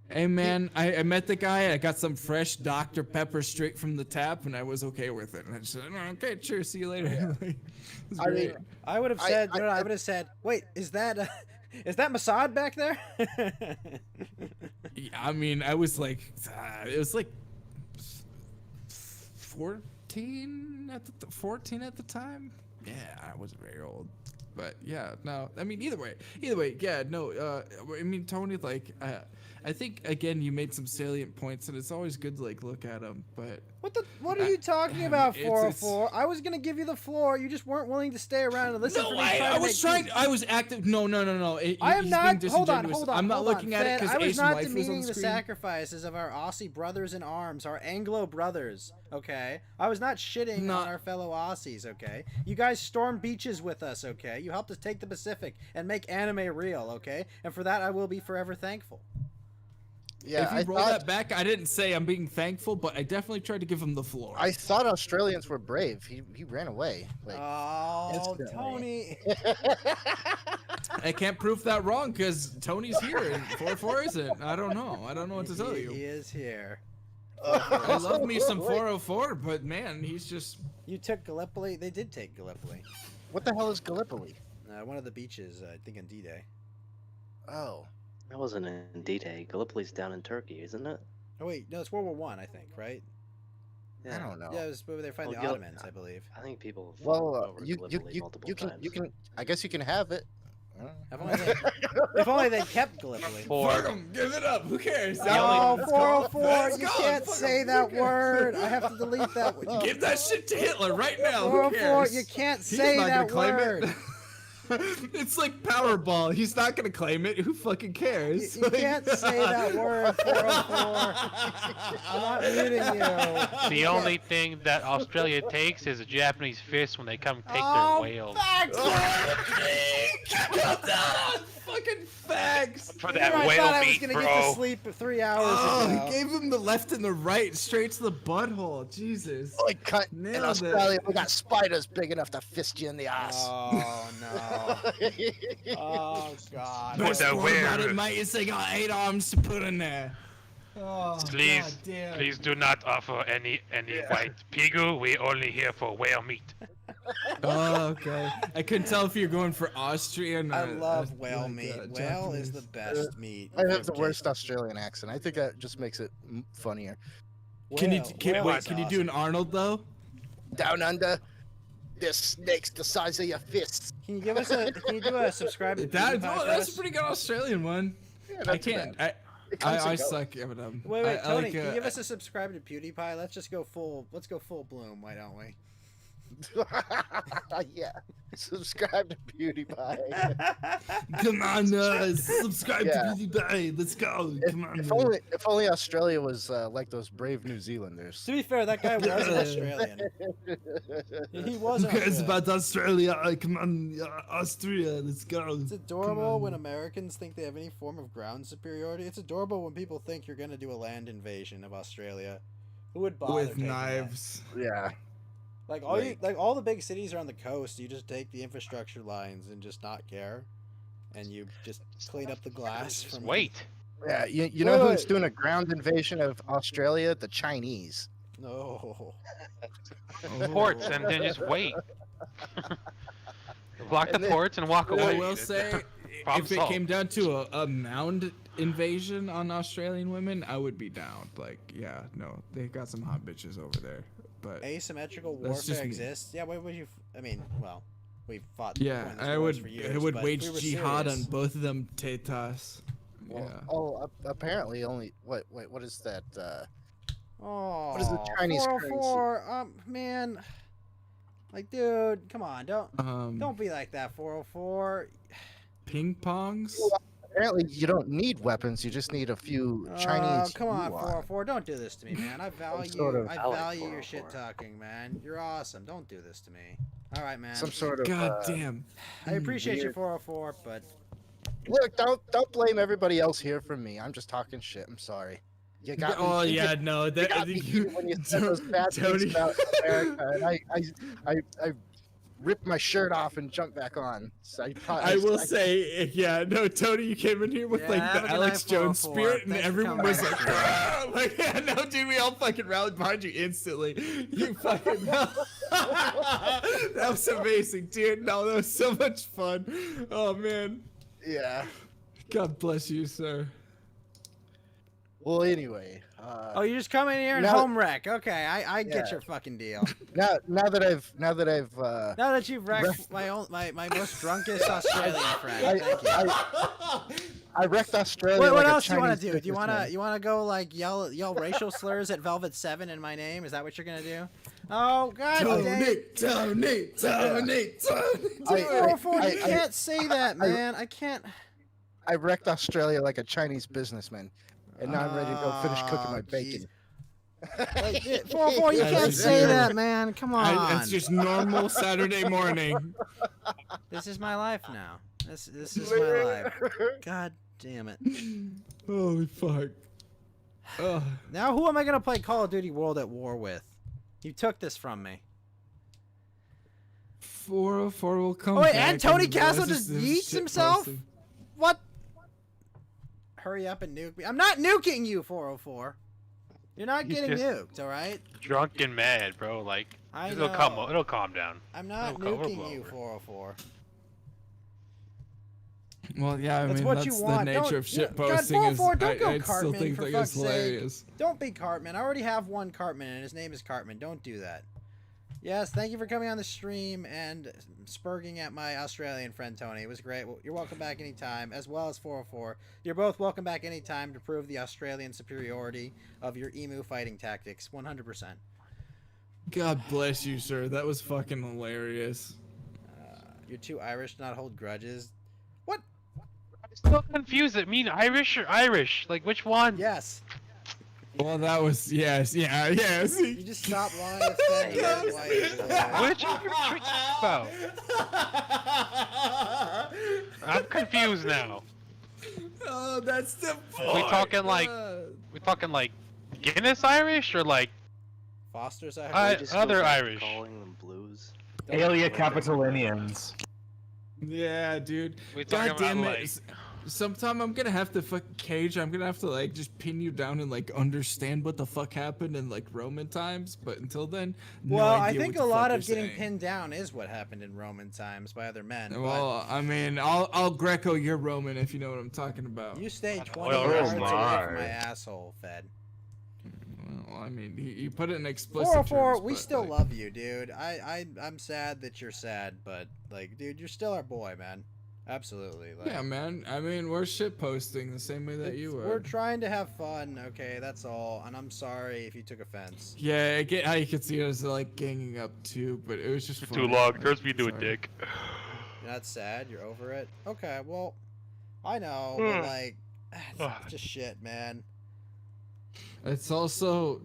Hey man, I met the guy. I got some fresh Dr. Pepper straight from the tap, and I was okay with it. And I just said, "Oh, okay, cheers, see you later." Like, it was I great. mean, I would have said, I would have said, wait, is that Mossad back there? Yeah, I mean, I was like, it was like 14 at the time. Yeah, I wasn't very old, but yeah, no. I mean, either way, yeah, no. I mean, Tony, like, I think again you made some salient points, and it's always good to like look at them. But What are you talking about, it's- 404? I was gonna give you the floor. You just weren't willing to stay around and listen for me. I was trying. I was active. No. I am he's not. being Hold on. disingenuous. I'm not hold looking on, at it Fed, because I was Asian not wife was on demeaning the the screen. sacrifices of our Aussie brothers in arms, our Anglo brothers. Okay, I was not shitting on our fellow Aussies. Okay, you guys stormed beaches with us. Okay, you helped us take the Pacific and make anime real. Okay, and for that I will be forever thankful. Yeah, if you roll that back, I didn't say I'm being thankful, but I definitely tried to give him the floor. I thought Australians were brave. He ran away. Like, Oh, instantly. Tony. I can't prove that wrong because Tony's here and 404 isn't. I don't know. I don't know what to tell you. He is here. I love me some 404, but man, he's just. You took Gallipoli. They did take Gallipoli. What the hell is Gallipoli? One of the beaches, I think, in D-Day. Oh. That wasn't in D-Day. Gallipoli's down in Turkey, isn't it? Oh wait, no, it's World War I think, right? I don't know. Yeah, it was where they find Well, the Ottomans, I believe. I think people have Well, fought over you Gallipoli multiple can times. you can. I guess you can have it. If only they kept Gallipoli. Fuck 'em, give it up. Who cares? Oh, Let's 404, Let's you go. can't Fuck 'em. say that word. I have to delete that word. Give that shit to Hitler right now. Who 404, cares? you can't He's say not that gonna claim word. it. It's like Powerball. He's not gonna claim it. Who fucking cares? You can't say that word, 404. I'm not muting you. The only thing that Australia takes is a Japanese fist when they come take Oh, their whale. Fucking facts. For that I whale thought I was meat, gonna bro. get to sleep 3 hours Oh, ago. he gave him the left and the right, straight to the butthole. Jesus. Like cut in Nailed Australia, it. we got spiders big enough to fist you in the ass. Oh no. Oh god. Put that What about whale. it, mate? It's they got 8 arms to put in there. Oh, Please, goddamn. please do not offer any white pigu. We only here for whale meat. Oh, okay. I couldn't tell if you're going for Austrian or. I love whale like, meat. Whale Japanese. is the best meat. I have the worst Australian accent. I think that just makes it funnier. Can you Whale wait? is Can you do an Arnold though? Down under, there's snakes the size of your fists. Can you give us a? Can you do a subscribe to That, PewDiePie oh, for that's us? a pretty good Australian one. Yeah, I that's can't. bad. It comes I and goes. suck. Yeah, but, Wait, I Tony, like, can you give us a subscribe to PewDiePie? Let's just go full. Let's go full bloom. Why don't we? Yeah. Subscribe to Beauty Pie. Come on, subscribe to Beauty Pie. Let's go. Come on. If only Australia was like those brave New Zealanders. To be fair, that guy was Australian. He was Who cares Australian. about Australia? Come on, Austria. Let's go. It's adorable when Americans think they have any form of ground superiority. It's adorable when people think you're gonna do a land invasion of Australia. Who would bother with taking knives. that? Yeah. Like all the big cities are on the coast. You just take the infrastructure lines and just not care, and you just clean up the glass. Just from wait. Yeah, you know who's doing a ground invasion of Australia? The Chinese. No. Ports and then just wait. Block the ports and walk away. I will say, if it came down to a mound invasion on Australian women, I would be down. Like, yeah, no, they got some hot bitches over there. But asymmetrical that's just warfare me. exists. Yeah, why would you? I mean, well, we've fought. Yeah, pointless I wars would. For years, I would but wage we were jihad serious. on both of them tetas. Well, Yeah. oh, apparently only what is that? Oh, what is the Chinese 404, man. Like, dude, come on, don't be like that, 404. Ping pongs. Well, apparently, you don't need weapons. You just need a few Chinese. Come on, yuan. 404, don't do this to me, man. I value, sort of- I I like value your 404. shit talking, man. You're awesome. Don't do this to me. All right, man. Some sort of. God damn. I appreciate you, weird- 404, but Look, don't blame everybody else here for me. I'm just talking shit. I'm sorry. You got me, Oh you yeah, get- no, you that got me heated when you said those bad Tony. things about America, and I ripped my shirt off and jumped back on. So I will say, yeah, no, Tony, you came in here with Yeah, like have a the good Alex night, Jones 404. spirit, and Thanks for everyone coming was on. like, "Ah!" Like, yeah, no, dude, we all fucking rallied behind you instantly. You fucking that was amazing, dude. No, that was so much fun. Oh man. Yeah. God bless you, sir. Well, anyway. oh, you just come in here and now- home wreck. Okay, I get Yeah. your fucking deal. Now that I've Now that you've wrecked my most drunkest Australian friend, thank you. I wrecked Australia. What like a else do you want to Chinese do? Do you businessman. want to go like yell racial slurs at Velvet 7 in my name? Is that what you're gonna do? Oh God, Tony, Tony, Tony. 404, you can't say that, man. I can't. I wrecked Australia like a Chinese businessman, and now I'm ready to go finish cooking my bacon. Like, 404, you can't say that, man. Come on. It's just normal Saturday morning. This is my life now. This is my life. God damn it. Holy fuck. Ugh. Now who am I gonna play Call of Duty World at War with? You took this from me. 404 will come Oh wait, back and Tony and Castle realize just this yeets shit himself? posting. What? Hurry up and nuke me. I'm not nuking you, 404. You're not He's getting just- nuked, alright? Drunk and mad, bro. Like I it'll know. it'll calm down. I'm not It'll blow nuking you, over. 404. Well, yeah, I That's mean, what that's you the want. nature Don't- of shit God, posting. 404, Is don't go I still Cartman, think for that fuck's is sake. hilarious. Don't be Cartman. I already have one Cartman, and his name is Cartman. Don't do that. Yes, thank you for coming on the stream and spurging at my Australian friend Tony. It was great. You're welcome back anytime, as well as 404. You're both welcome back anytime to prove the Australian superiority of your emu fighting tactics. 100%. God bless you, sir. That was fucking hilarious. You're too Irish to not hold grudges. I'm still confused. It mean Irish or Irish? Like which one? Yes. Well, that was yes. You just stop lying. It's that Yes. white. Which are you talking about? I'm confused now. Oh, that's the point. We talking like Guinness Irish or like Foster's We Irish. just go other back to Irish? calling them blues. Alia Capitolinians. Yeah, dude. We talking God damn about, it. like- Sometime I'm gonna have to Cage. I'm gonna have to like just pin you down and like understand what the fuck happened in like Roman times. But until then, no Well, I idea think what a the lot fuck of you're getting saying. pinned down is what happened in Roman times by other men. Well, I mean, I'll Greco, you're Roman if you know what I'm talking about. but you stay 20 Well, yards away my. from my asshole, Fed. Well, I mean, you put it in explicit 404, terms, we but, still like, love you, dude. I'm sad that you're sad, but like, dude, you're still our boy, man. Absolutely. Like, Yeah, man. I mean, we're shit posting the same way that you we're were. trying to have fun, okay? That's all. And I'm sorry if you took offense. Yeah, I get how you could see us like ganging up too, but it was just Too funny. long. Like, Turns me into a sorry. dick. You're not sad. You're over it. Okay. Well, I know, but like, it's just shit, man. It's also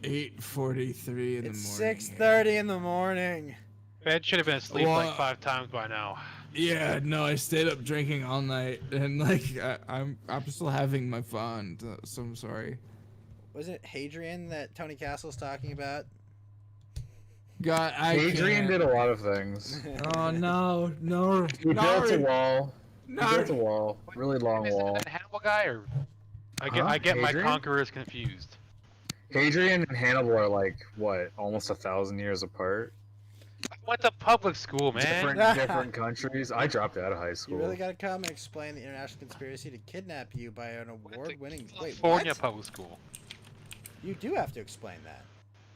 8:43 in It's the morning. 6:30 in the morning. Fed should have been asleep Well, like 5 times by now. Yeah, no, I stayed up drinking all night, and like I'm still having my fun, so I'm sorry. Was it Hadrian that Tony Castle's talking about? God, Adrian can't. did a lot of things. Oh no. He built a wall. No. He built a wall. Really long wall. That Hannibal guy, or Huh? I get my Hadrian? conquerors confused. Hadrian and Hannibal are like what, almost 1,000 years apart. I went to public school, man. Different countries. I dropped out of high You school. really gotta come and explain the international conspiracy to kidnap you by an award-winning. Wait, California what? public school. You do have to explain that.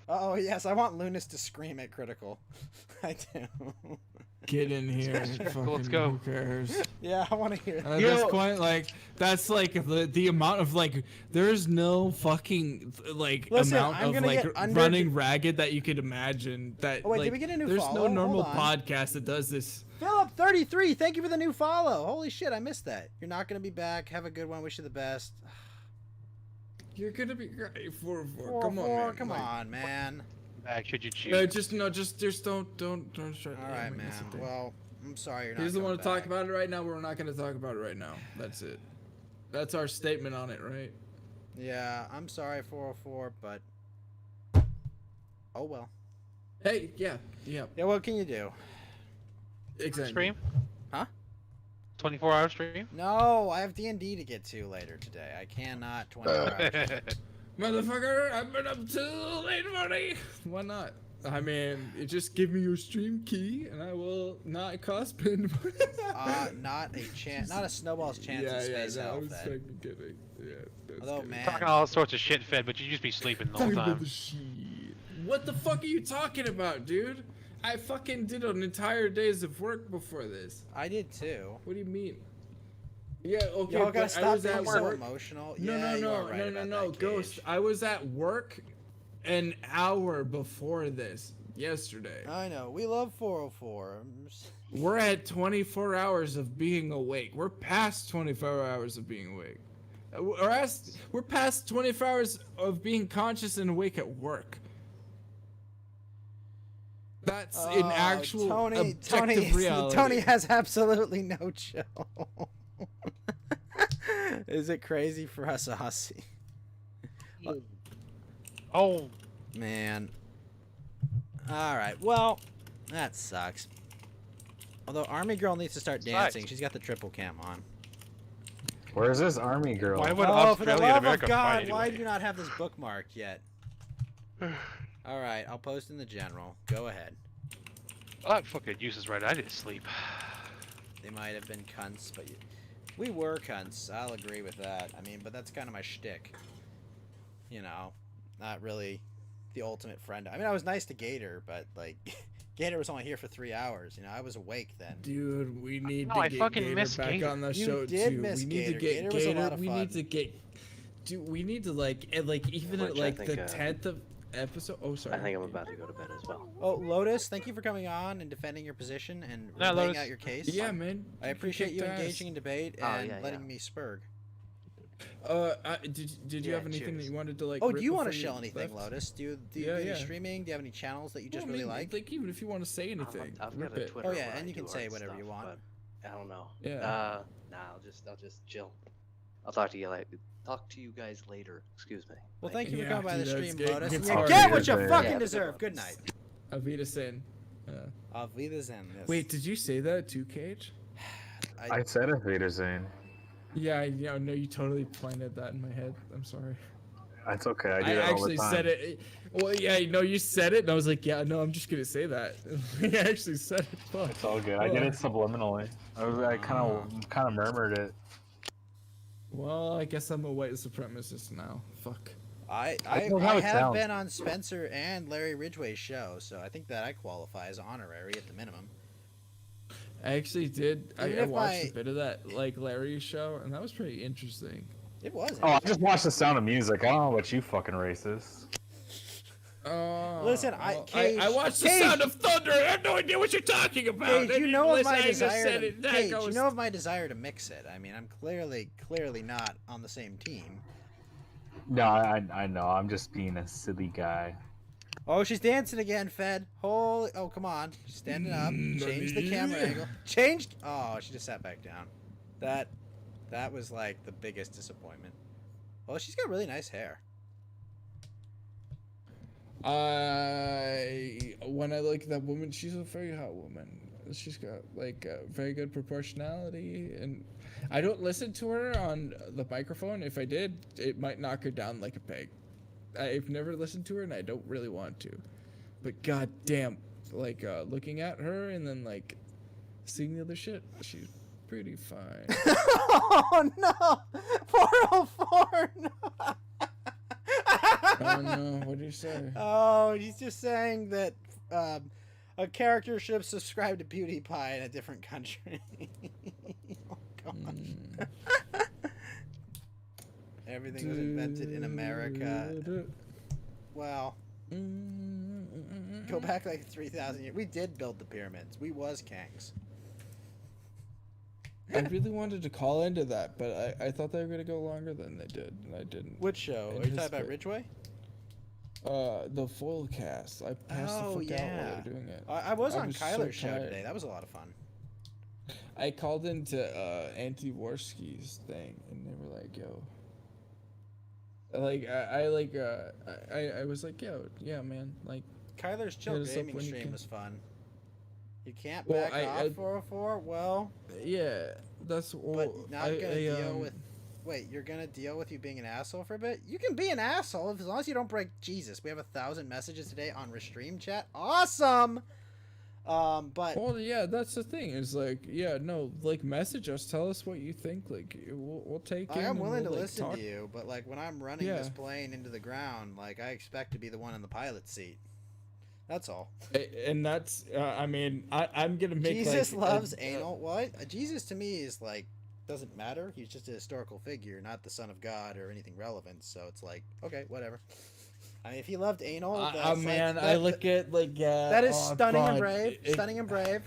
Oh yes, I want Lunas to scream at Critical. I do. Get in here. Let's go. Who cares? Yeah, I want to hear that. At this point, like, that's like the amount of like, there's no fucking like Listen, amount I'm of gonna like get under- running ragged that you could imagine. That Oh, wait, like, did we get a new there's follow? no normal Hold on. podcast that does this. Philip33, thank you for the new follow. Holy shit, I missed that. You're not gonna be back. Have a good one. Wish you the best. You're gonna be great. 4-4. 4-4, Come on, man. come Like, on, man. Back should you choose? Just don't try. All right, man. Well, I'm sorry you're not. He doesn't coming want to talk back. about it right now. We're not going to talk about it right now. That's it. That's our statement on it, right? Yeah, I'm sorry, 404, but oh well. Hey, yeah. Yeah, what can you do? Exactly. Stream? Huh? 24-hour stream? No, I have D&D to get to later today. I cannot 24 hours. Motherfucker, I've been up till late morning. Why not? I mean, you just give me your stream key, and I will not cost pin. Not a chance, not a snowball's chance in space I hell, was Fed. fucking kidding. Yeah, that's Although, kidding. man, Talking all sorts of shit, Fed, but you just be sleeping the whole Talking about time. the shit. What the fuck are you talking about, dude? I fucking did an entire days of work before this. I did too. What do you mean? Yeah, okay, Y'all gotta but I stop was being at so work. emotional. No, Yeah, you are no, right no, about no, that, Ghost. Gage. I was at work an hour before this yesterday. I know. We love 404. We're at 24 hours of being awake. We're past 24 hours of being awake. We're past 24 hours of being conscious and awake at work. That's an actual objective reality. Tony has absolutely no chill. Is it crazy for us, Aussie? Oh. Man. Alright, well, that sucks. Although Army Girl needs to start dancing. She's got the triple cam on. Where's this army girl? Why would Oh, for the Australia and love America of God, fight why anyway? do you not have this bookmarked yet? Alright, I'll post in the general. Go ahead. Oh, that fucking useless right. I didn't sleep. They might have been cunts, but we were cunts. I'll agree with that. I mean, but that's kind of my shtick. You know, not really the ultimate friend. I mean, I was nice to Gator, but like, Gator was only here for 3 hours. You know, I was awake then. Dude, we need No, to I get fucking Gator miss back Gator. on the You show did too. miss We need Gator. to get Gator was a lot of We fun. need to get. Dude, we need to like even at Which I like think, the 10th of episode. Oh, sorry. I think I'm about to go to bed as well. Oh, Lotus, thank you for coming on and defending your position and Yeah, laying Lotus. out your case. Yeah, man. I appreciate you kicked ass. engaging in debate Oh, and yeah, letting yeah. me spurg. Did you Yeah, have anything that cheers. you wanted to like? Oh, rip do you want to before shell anything, left? Lotus? Do you Yeah, do any yeah. streaming? Do you have any channels that you just Well, I really mean, like? even if you want to say anything, I've rip got a it. Twitter. Oh, yeah, where and I you can do say art whatever you stuff, want. but I don't know. Yeah. Nah, I'll just chill. I'll talk to you guys later. Excuse me. Well, thank you for Yeah, coming by the dude, stream, that's good. Lotus. It's You hard get to what you hear, fucking yeah. deserve. Good night. Avita Sin. Auf Wiedersehen. Yes. Wait, did you say that too, Cage? I said it, Wiedersehen. Yeah, no, you totally planted that in my head. I'm sorry. That's okay. I do I that all the actually time. said it. Well, yeah, no, you said it, and I was like, yeah, no, I'm just gonna say that. I actually said it. Fuck. It's all good. I did it subliminally. I kind of murmured it. Well, I guess I'm a white supremacist now. Fuck. I know how it have sounds. been on Spencer and Larry Ridgway's show, so I think that I qualify as honorary at the minimum. I actually did. I Even if watched a bit of that, like Larry show, and that was pretty interesting. It was. Oh, I just watched The Sound of Music. I don't know about you fucking racists. Listen, Cage, I watched The Cage, Sound of Thunder. I have no idea what you're talking about. Cage, you know of my desire. Cage, you know of my desire to mix it. I mean, I'm clearly not on the same team. No, I know. I'm just being a silly guy. Oh, she's dancing again, Fed. Holy! Oh, come on. She's standing up. Change the camera angle. Changed. Oh, she just sat back down. That was like the biggest disappointment. Oh, she's got really nice hair. When I look at that woman, she's a very hot woman. She's got like very good proportionality, and I don't listen to her on the microphone. If I did, it might knock her down like a peg. I've never listened to her, and I don't really want to. But goddamn, like looking at her and then like seeing the other shit, she's pretty fine. Oh no! 404. No. Oh no! What do you say? Oh, he's just saying that a character should have subscribed to PewDiePie in a different country. Oh gosh. Everything was invented in America. Well, go back like 3,000 years. We did build the pyramids. We was kings. I really wanted to call into that, but I thought they were gonna go longer than they did, and I didn't. Which show? Are you talking about Ridgeway? The full cast. I passed the fuck out while they were doing it. I was on so Kyler's show tired. today. That was a lot of fun. I called into Anti-Warski's thing, and they were like, "Yo." Like I was like, "Yo, yeah, man." Like Kyler's chill hit us up gaming when you stream can. was fun. You can't Well, back off 404. Well, yeah, that's. but not gonna deal with. Wait, you're gonna deal with you being an asshole for a bit? You can be an asshole as long as you don't break Jesus. We have 1,000 messages today on Restream chat. Awesome. But well, yeah, that's the thing. Is like, yeah, no, like, message us, tell us what you think. Like, we'll take it. I'm willing to like, listen talk. to you. But like when I'm running this plane into the ground, like I expect to be the one in the pilot seat. That's all. And that's, I mean, I'm gonna make Jesus like, loves anal. What? Jesus to me is like doesn't matter. He's just a historical figure, not the son of God or anything relevant. So it's like, okay, whatever. I mean, if he loved anal, that's man, like, I look at like that is stunning and God. brave. Stunning and brave.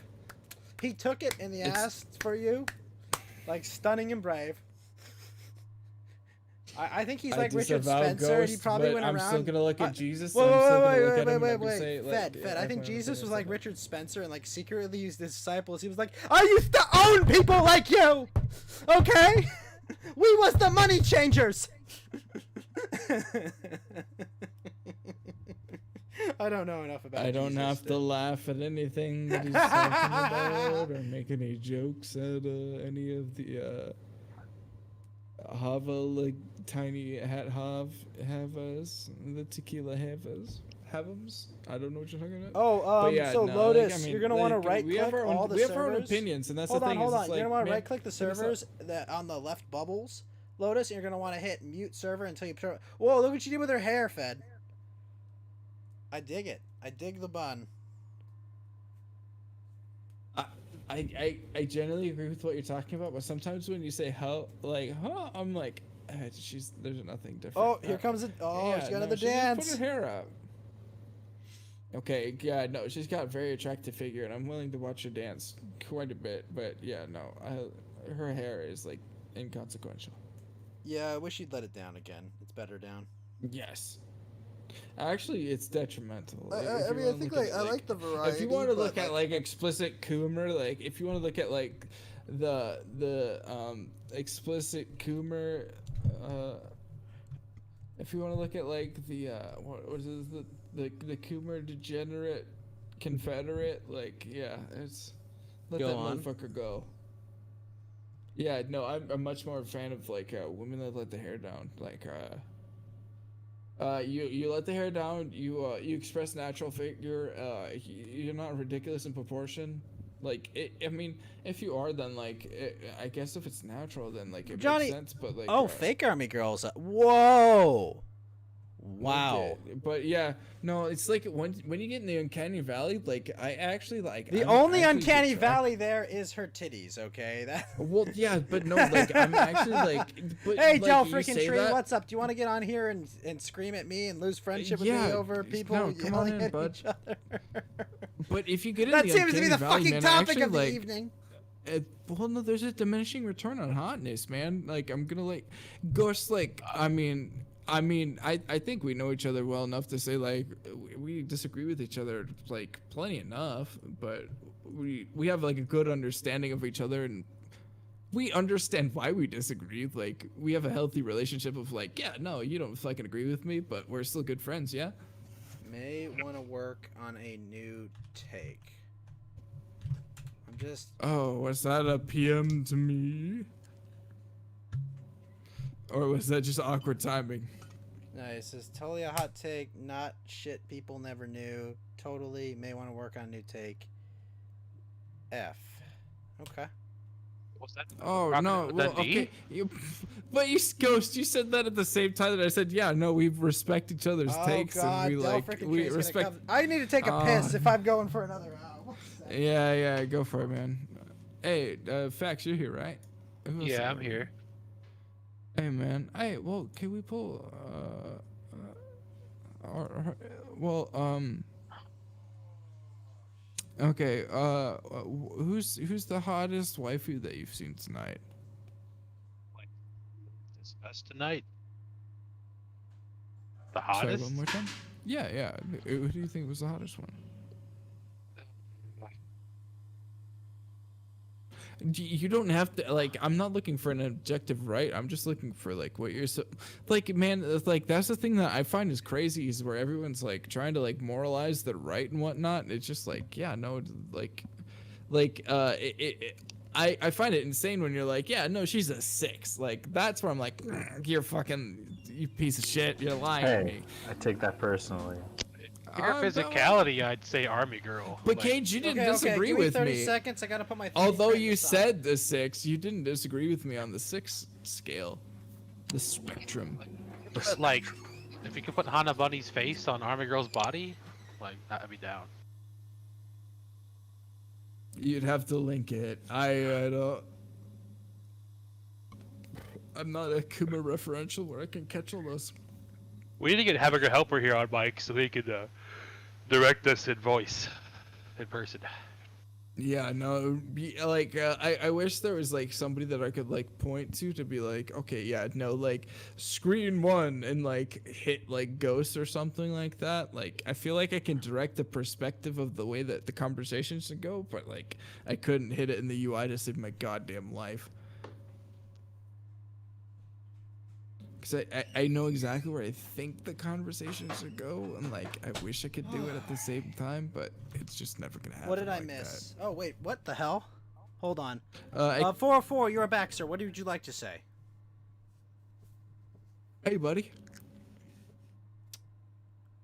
He took it in the ass for you, like stunning and brave. I think he's like Richard Spencer. Ghost, He probably went I'm around. still gonna look at Jesus. Wait, I'm still gonna look at him and wait, I'm gonna say, like, Fed. yeah, I think my Jesus was opinion like on that. Richard Spencer and like secretly used his disciples. He was like, I used to own people like you. Okay, we was the money changers. I don't know enough about. I don't Jesus have to laugh at anything that he's talking about or make any jokes at any of the Hava, like tiny hat havas, the tequila havums. I don't know what you're talking about. Oh, But yeah, so no, Lotus, like, I mean, you're gonna want to like, right click all the we servers. have our own opinions, and that's hold the on, thing. hold is on. it's You're like, gonna want to man, right click the hit us up. servers that on the left bubbles, Lotus, and you're gonna want to hit mute server until you. Whoa! Look what you did with her hair, Fed. I dig it. I dig the bun. I generally agree with what you're talking about, but sometimes when you say "huh," I'm like, there's nothing different. Oh, here comes it. Oh, yeah, she got no, another she just dance. put her hair up. Okay, yeah, no, she's got a very attractive figure, and I'm willing to watch her dance quite a bit. But yeah, no, her hair is like inconsequential. Yeah, I wish you'd let it down again. It's better down. Yes. Actually, it's detrimental. I mean, I think like I like the variety. If you want to but, look at like explicit Coomer, like if you want to look at like the explicit Coomer, if you want to look at like the what is it, the Coomer degenerate Confederate, like yeah, it's let Go that on. motherfucker go. Yeah, no, I'm much more a fan of like women that let the hair down, like you let the hair down. You express natural figure. You're not ridiculous in proportion. Like I mean, if you are, then like I guess if it's natural, then like it Johnny. makes sense. But like Fake army girls. Whoa, Wow. Okay. But yeah, no, it's like when you get in the uncanny valley, like I actually like The I'm only actually uncanny attract- valley there is her titties. Okay, that. Well, yeah, but no, like I'm actually like. But, Hey, like, Del you freaking say Tree, that- what's up? Do you want to get on here and scream at me and lose friendship with Yeah, me over people no, come on yelling in, at bud. each other? But if you get in That the seems to be uncanny the valley, fucking man, topic actually, of the like, evening. Well, no, there's a diminishing return on hotness, man. Like I'm gonna like Ghost. Like I mean, I think we know each other well enough to say like we disagree with each other like plenty enough, but we have like a good understanding of each other and we understand why we disagree. Like we have a healthy relationship of like, yeah, no, you don't fucking agree with me, but we're still good friends, yeah. May want to work on a new take. I'm just. Oh, was that a PM to me? Or was that just awkward timing? Nice. It's totally a hot take. Not shit people never knew. Totally may want to work on a new take. F. Okay. What's that? Oh Rocket no! with Well, that D? okay. But you Ghost, you said that at the same time that I said, yeah, no, we respect each other's Oh takes God, and we Del like freaking we Tree's gonna respect. come. I need to take a piss if I'm going for another hour. Yeah, go for it, man. Hey, Fax, you're here, right? Who else Yeah, is I'm here. Hey, man. Hey, well, can we pull? Okay. Who's the hottest waifu that you've seen tonight? Discuss tonight. The Sorry, hottest? one more time. Yeah. Who do you think was the hottest one? You don't have to like. I'm not looking for an objective right. I'm just looking for like what you're so like, man. Like that's the thing that I find is crazy is where everyone's like trying to like moralize the right and whatnot. It's just like, yeah, no, I find it insane when you're like, yeah, no, she's a 6. Like that's where I'm like, you're fucking, you piece of shit. You're lying to me. Hey, I take that personally. Your physicality, I'd say army girl. But like, Cage, you didn't Okay, disagree give me with 30 me. seconds. I gotta put my. Although you said the 6, you didn't disagree with me on the 6 scale, the spectrum. But like, if you could put Hana Bunny's face on Army Girl's body, like that'd be down. You'd have to link it. I don't. I'm not a Kuma referential where I can catch all those. We need to get Hamburger Helper here on mic so they could direct us in voice, in person. Yeah, no, like I wish there was like somebody that I could like point to be like, okay, yeah, no, like screen 1 and like hit like Ghost or something like that. Like I feel like I can direct the perspective of the way that the conversation should go, but like I couldn't hit it in the UI to save my goddamn life. Cause I know exactly where I think the conversation should go, and like I wish I could do it at the same time, but it's just never gonna happen. What did I like miss? Oh wait, what the hell? Hold on. 404, you're back, sir. What would you like to say? Hey, buddy.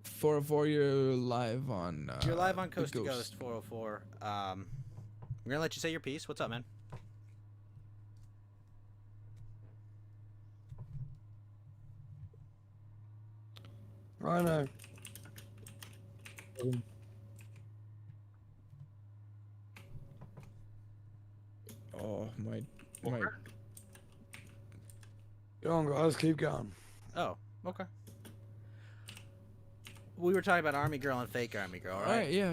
404, you're live on. You're live on the Coast to Ghost 404. We're gonna let you say your piece. What's up, man? I know. Oh my. Go on, guys. Keep going. Oh, okay. We were talking about Army Girl and Fake Army Girl, right? Alright, yeah.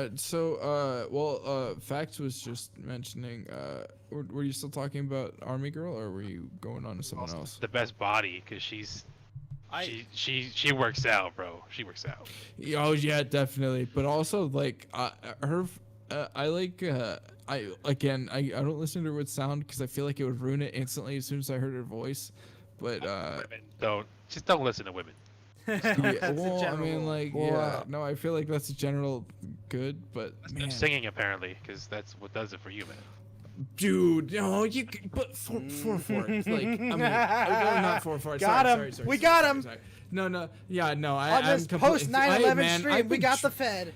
Okay. Fact was just mentioning. Were you still talking about Army Girl, or were you going on to someone else? The best body, cause she works out, bro. She works out. Oh yeah, definitely. But also like her, I like. I don't listen to her with sound because I feel like it would ruin it instantly as soon as I heard her voice. But Don't listen to women. yeah, well, I mean, like, yeah, no, I feel like that's a general good, but man, Singing apparently, because that's what does it for you, man. dude, no, but 4-4, like, I mean, not 4-4. Got him. We got him. No, yeah, no, On this post 9/11 stream, we got the Fed.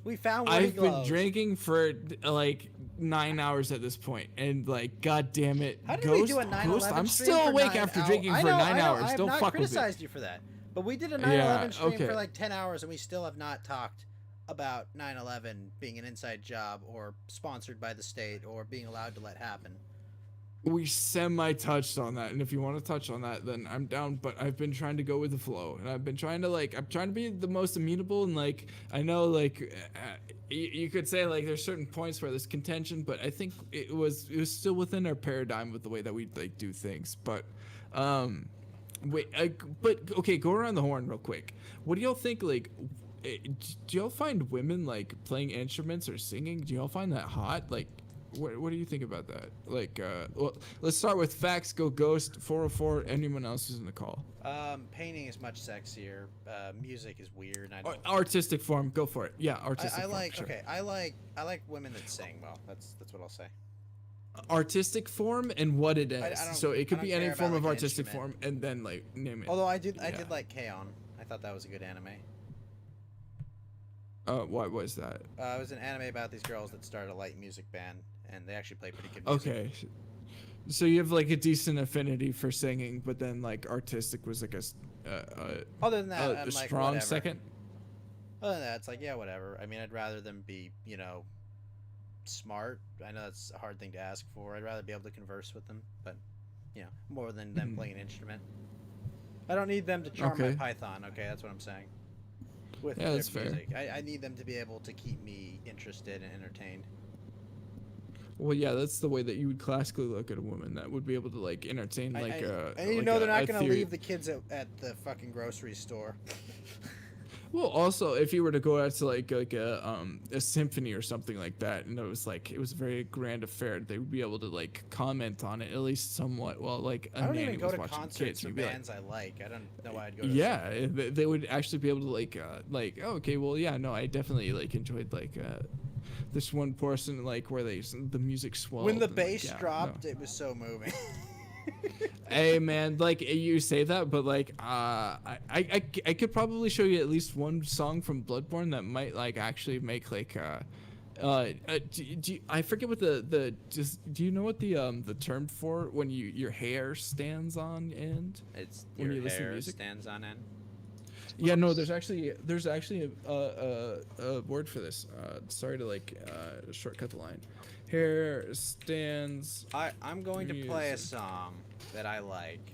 We found where he I've been glows. drinking for like 9 hours at this point, and like, god damn it, How did Ghost, we do a 9/11 Ghost, I'm stream still for awake 9 after hours? drinking for 9 hours. I have Don't not fuck with me. criticized you for that. But we did a 9/11 Yeah, stream okay. for like 10 hours, and we still have not talked about 9/11 being an inside job or sponsored by the state or being allowed to let happen. We semi-touched on that, and if you want to touch on that, then I'm down. But I've been trying to go with the flow, and I've been trying to I'm trying to be the most amenable, and like I know you could say like there's certain points where there's contention, but I think it was still within our paradigm with the way that we like do things. But but okay, go around the horn real quick. What do y'all think? Like, do y'all find women like playing instruments or singing? Do y'all find that hot? Like. What do you think about that? Like, well, let's start with Facts, Go Ghost, 404, anyone else who's in the call. Painting is much sexier. Music is weird. I don't... Artistic form, go for it. Yeah, artistic form. like, sure. okay, I like women that sing well. That's what I'll say. Artistic form and what it is. So it could be any form of like artistic form, and then like name it. Although I did like K-On! I thought that was a good anime. What was that? It was an anime about these girls that started a light music band, and they actually play pretty good music. Okay. So you have like a decent affinity for singing, but then like artistic was like other than that, I'm a like, strong whatever. second. Other than that, it's like, yeah, whatever. I mean, I'd rather them be, smart. I know that's a hard thing to ask for. I'd rather be able to converse with them, but more than them playing an instrument. I don't need them to charm my python. Okay, that's what I'm saying. With their music, I need them to be able to keep me interested and entertained. Well, yeah, that's the way that you would classically look at a woman that would be able to like entertain like and you know they're not going to leave the kids at the fucking grocery store. Well, also, if you were to go out to like a symphony or something like that, and it was a very grand affair, they would be able to like comment on it at least somewhat. Well, like I don't even go to concerts or bands I like. I don't know why I'd go to. Yeah, they would actually be able to oh, okay, well, yeah, no, I definitely like enjoyed this one portion like where the music swelled. When the bass dropped, it was so moving. Hey man, like you say that, but like I could probably show you at least one song from Bloodborne that might like actually make like I forget what do you know what the term for when your hair stands on end? It's when your you listen to hair music? stands on end. Yeah, no, there's actually a word for this. Sorry to shortcut the line. Hair stands. I'm going to play a song that I like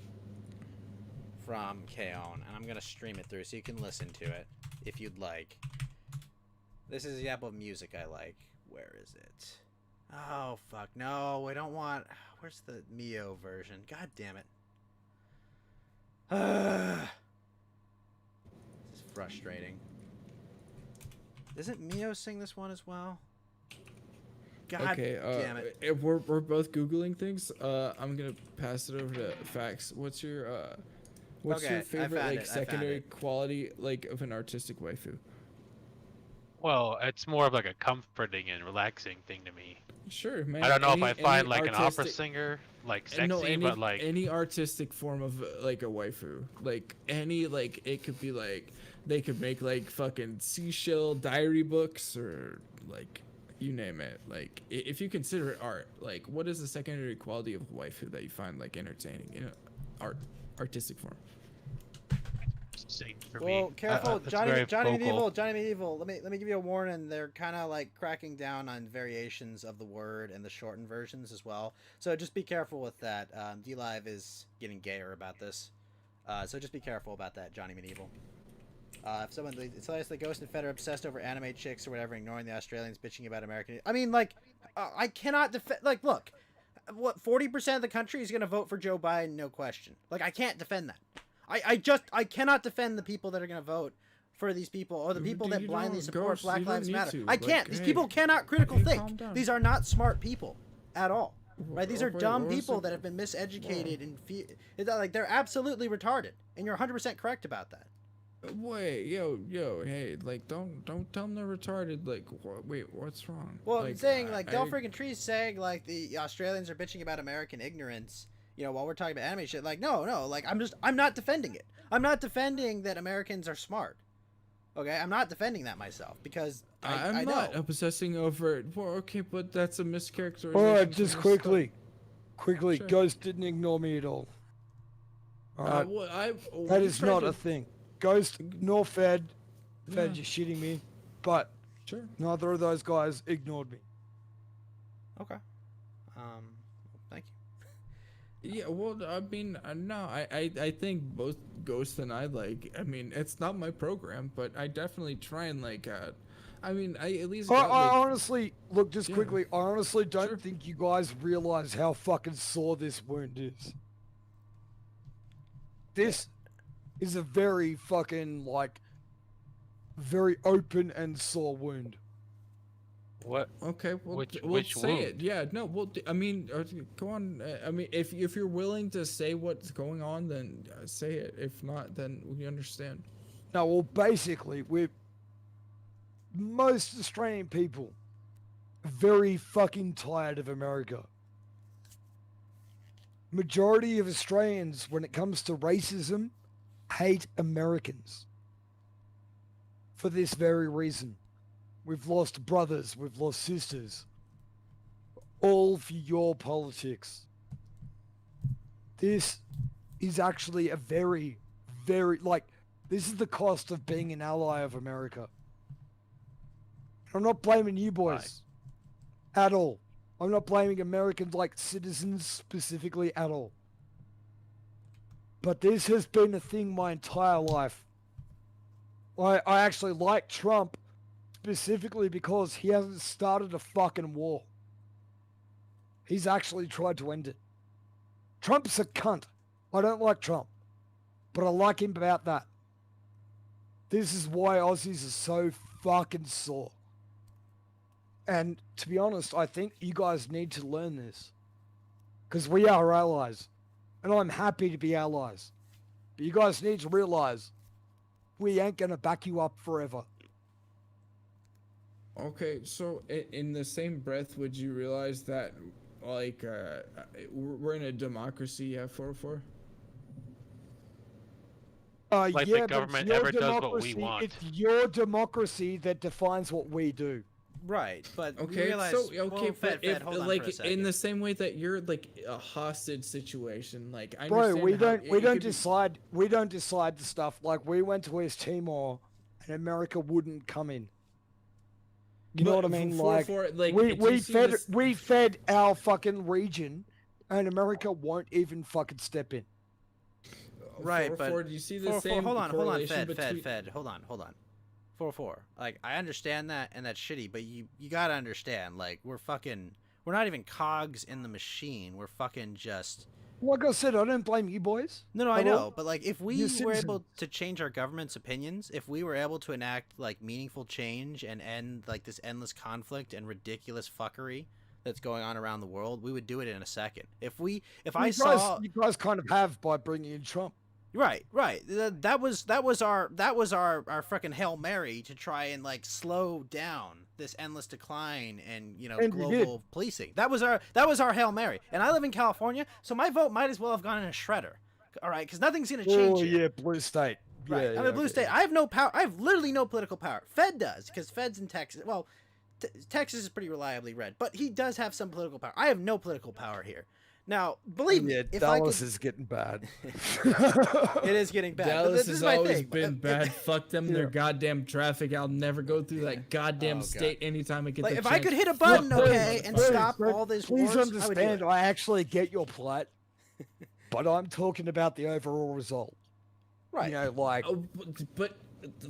from K-On! And I'm going to stream it through so you can listen to it if you'd like. This is the example of music I like. Where is it? Oh, fuck. No, I don't want... Where's the Mio version? God damn it. This is frustrating. Doesn't Mio sing this one as well? God damn it. If we're both Googling things, I'm gonna pass it over to Facts. What's your favorite like secondary quality like of an artistic waifu? Well, it's more of like a comforting and relaxing thing to me. Sure, man. I don't know if I find like an opera singer like sexy, but like any artistic form of like a waifu, like any like it could be like they could make like fucking seashell diary books or like you name it. Like if you consider it art, like what is the secondary quality of waifu that you find like entertaining in artistic form? Well, careful, Johnny Medieval. Let me give you a warning. They're kind of like cracking down on variations of the word and the shortened versions as well. So just be careful with that. D-Live is getting gayer about this, so just be careful about that, Johnny Medieval. If someone it's like the Ghost and Fed are obsessed over anime chicks or whatever, ignoring the Australians bitching about American. I mean, like, I cannot defend. Like, look, what 40% of the country is gonna vote for Joe Biden? No question. Like, I can't defend that. I cannot defend the people that are gonna vote for these people or the people that blindly support Black Lives Matter. I can't. These people cannot critical think. These are not smart people at all. Right? These are dumb people that have been miseducated and like they're absolutely retarded. And you're 100% correct about that. Wait, yo, hey, like, don't tell them they're retarded. Like, wait, what's wrong? Well, I'm saying, like, Del friggin' Tree's saying, like, the Australians are bitching about American ignorance, while we're talking about anime shit. Like, no, like, I'm not defending it. I'm not defending that Americans are smart. Okay? I'm not defending that myself, because I know. I'm not obsessing over it. Well, okay, but that's a mischaracterization. Alright, just quickly. Sure. Ghost didn't ignore me at all. Alright. Well, that is not a thing. Ghost nor Fed. Fed, Yeah. you're shitting me. But Sure. neither of those guys ignored me. Okay. Thank you. Yeah, well, I mean, no, I think both Ghost and I, like, I mean, it's not my program, but I definitely try and, like, I mean, I at least I got, like, honestly, look, just Yeah. quickly, I honestly don't think you guys realize how fucking sore this wound is. This is a very fucking, like, very open and sore wound. What? Okay, well, Which say wound? it. Yeah, no, well, I mean, go on. I mean, if you're willing to say what's going on, then say it. If not, then we understand. No, well, basically, most Australian people are very fucking tired of America. Majority of Australians, when it comes to racism, hate Americans. For this very reason. We've lost brothers, we've lost sisters. All for your politics. This is actually a very, very, like, this is the cost of being an ally of America. I'm not blaming you boys. At all. I'm not blaming Americans, like, citizens specifically at all. But this has been a thing my entire life. I actually like Trump specifically because he hasn't started a fucking war. He's actually tried to end it. Trump's a cunt. I don't like Trump. But I like him about that. This is why Aussies are so fucking sore. And to be honest, I think you guys need to learn this. Because we are allies. And I'm happy to be allies. But you guys need to realize we ain't gonna back you up forever. Okay, so in the same breath, would you realize that, like, we're in a democracy, yeah, 404? Like yeah, the government but ever your does what we democracy, want. it's your democracy that defines what we do. Right, but we Okay, realize, so okay, well, but if, hold on like, for a second. in the same way that you're like a hostage situation, like, I Bro, understand we how don't it we don't could be- decide the stuff. Like, we went to East Timor and America wouldn't come in. You know But what I mean? for- Like, like, we do you we see fed this- we fed our fucking region, and America won't even fucking step in. Right, but do you see the 404 same hold on, correlation Fed, hold on. 404. Like, I understand that, and that's shitty, but you gotta understand, like, we're not even cogs in the machine. We're fucking just. Like I said, I don't blame you boys. No, I at know, all. but like, if we You're were able citizens. to change our government's opinions, if we were able to enact like meaningful change and end like this endless conflict and ridiculous fuckery that's going on around the world, we would do it in a second. If I saw You guys kind of have by bringing in Trump. Right. That was our freaking Hail Mary to try and like slow down this endless decline and And we did. global policing. That was our Hail Mary. And I live in California, so my vote might as well have gone in a shredder. All right, because nothing's gonna change. Oh here. yeah, blue state. Right. Yeah, I'm yeah, a blue okay. state. I have no power. I have literally no political power. Fed does, because Fed's in Texas. Well, Texas is pretty reliably red, but he does have some political power. I have no political power here. Now, believe me, Yeah, if Dallas I could, is getting bad. it is getting bad. But Dallas this has is my always thing. been bad. Fuck them, their goddamn traffic. I'll never go through that goddamn Oh, God. state anytime I get Like, the if chance. I could hit a button, Fuck okay, them. and stop all this Please wars, I would do understand, it. I actually get your plight, but I'm talking about the overall result. Right. You know, like, Oh, but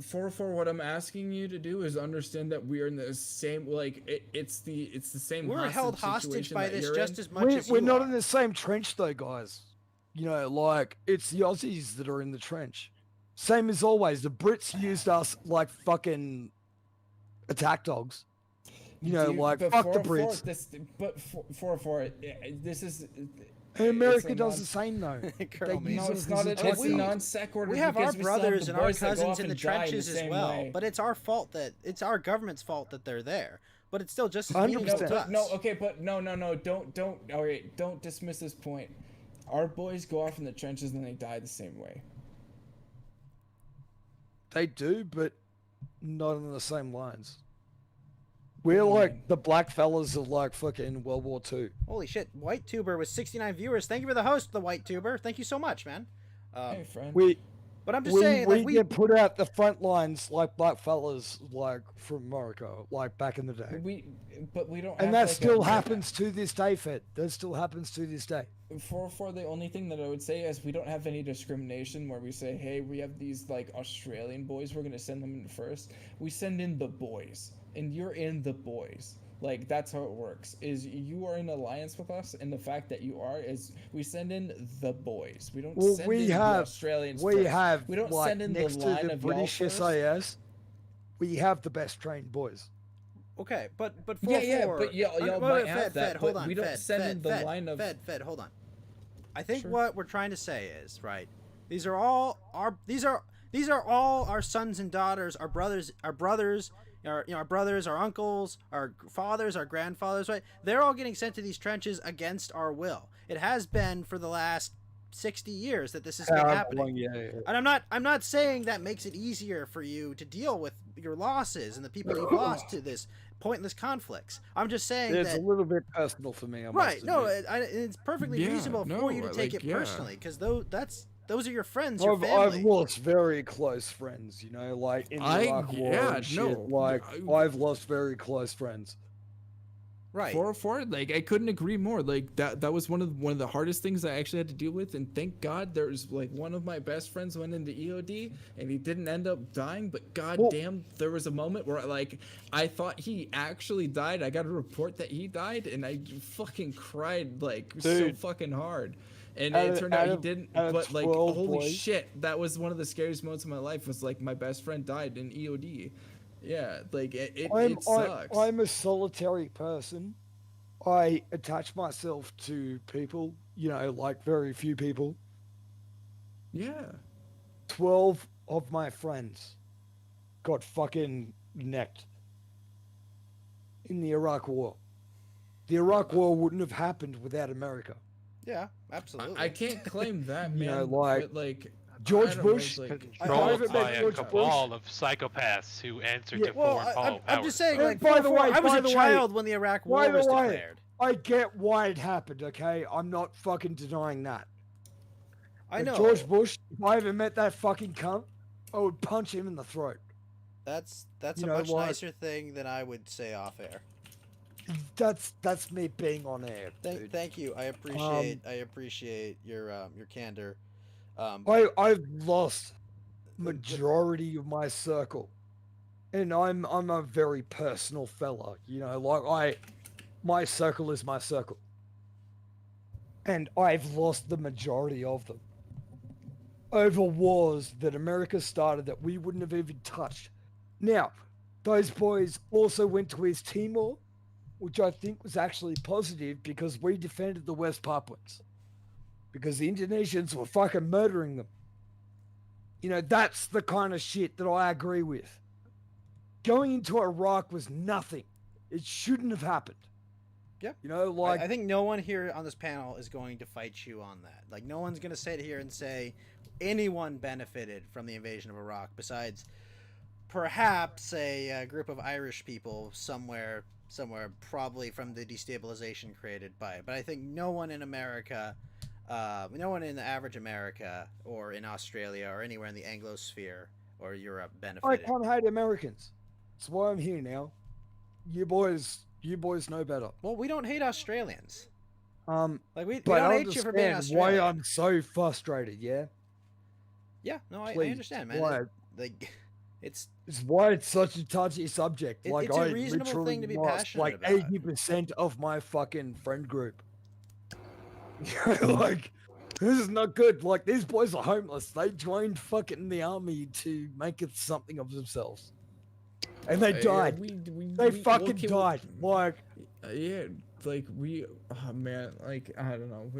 for what I'm asking you to do is understand that we are in the same, like, it's the same. We're held hostage situation by that this you're just in. as much as you we're not are. in the same trench though, guys. You know, like, it's the Aussies that are in the trench. Same as always. The Brits used us like fucking attack dogs. You know, Dude, like, but fuck the 404, Brits. this is. And America it's a does non- the same though. Girl, They use no, us it's as not. a It's token. a non sequitur. We have our because we still have brothers the and our boys that go cousins off in the and die trenches as same well, way. but it's our fault that it's our government's fault that they're there. But it's still just as 100%. meaningful to us. No, okay, but no, don't. All right, don't dismiss this point. Our boys go off in the trenches and they die the same way. They do, but not on the same lines. We're like the black fellas of like fucking World War II. Holy shit, White Tuber with 69 viewers. Thank you for the host, the White Tuber. Thank you so much, man. Hey, friend. But I'm just saying, like, we get put out the front lines like black fellas, like from America, like back in the day. But we don't. And have, that like, still happens to this day, Fed. That still happens to this day. For the only thing that I would say is we don't have any discrimination where we say, hey, we have these like Australian boys, we're gonna send them in first. We send in the boys, and you're in the boys. Like, that's how it works. Is you are in alliance with us, and the fact that you are is we send in the boys. We don't send in the Australians we first. have We don't like, send in next the to line the of British y'all first. SAS. We have the best trained boys. Okay, but Yeah, but y'all might have that, hold but on, we don't Fed, send in the Fed, line of. Fed, hold on. I think what we're trying to say is, right, these are all our sons and daughters, our brothers, our brothers, our uncles, our fathers, our grandfathers, right? They're all getting sent to these trenches against our will. It has been for the last 60 years that this has been happening. And I'm not saying that makes it easier for you to deal with your losses and the people you've lost to this pointless conflicts. I'm just saying It's that a little bit personal for me. right. No, it's perfectly reasonable for you to take like, it personally, because those are your friends, your I've family. lost very close friends, you know, like in the Iraq War and shit. Like, I've lost very close friends. Right. For like, I couldn't agree more. Like, that was one of the hardest things I actually had to deal with, and thank God there's like one of my best friends went into EOD and he didn't end up dying, but goddamn, there was a moment where like I thought he actually died. I got a report that he died, and I fucking cried like so fucking hard. And it turned out he didn't. But like, holy shit, that was one of the scariest moments of my life. Was like my best friend died in EOD. Yeah, like it sucks. I'm a solitary person. I attach myself to people, you know, like very few people. Yeah. 12 of my friends got fucking necked in the Iraq War. The Iraq War wouldn't have happened without America. Yeah, absolutely. I can't claim that, man. You know, like, but like George Bush, controlled by a cabal of psychopaths who answer to foreign powers. I'm just saying, like, by the way, I was by a the child way, when the Iraq War was declared. I get why it happened, okay? I'm not fucking denying that. I know. George Bush, if I ever met that fucking cunt, I would punch him in the throat. That's You a know much what? nicer thing than I would say off air. That's me being on air. Thank you. I appreciate your candor. I've lost majority of my circle, and I'm a very personal fella. You know, like my circle is my circle, and I've lost the majority of them over wars that America started that we wouldn't have even touched. Now, those boys also went to East Timor, which I think was actually positive because we defended the West Papuans. Because the Indonesians were fucking murdering them. You know, that's the kind of shit that I agree with. Going into Iraq was nothing. It shouldn't have happened. Yeah. You know, like... I think no one here on this panel is going to fight you on that. Like, no one's going to sit here and say anyone benefited from the invasion of Iraq besides perhaps a group of Irish people somewhere, probably from the destabilization created by it. But I think no one in America, no one in the average America or in Australia or anywhere in the Anglosphere or Europe I benefited. can't hate Americans. That's why I'm here now. You boys know better. Well, we don't hate Australians. Like we But don't I hate you for being understand why Australian. I'm so frustrated, yeah? Yeah, no, I Please, understand, man. why? Like, it's why it's such a touchy subject. Like, it's a I reasonable literally thing to be lost passionate like about. 80% of my fucking friend group. Like, this is not good. Like, these boys are homeless. They joined fucking the army to make it something of themselves. And they died. They fucking died. Like, yeah, like oh man, like I don't know.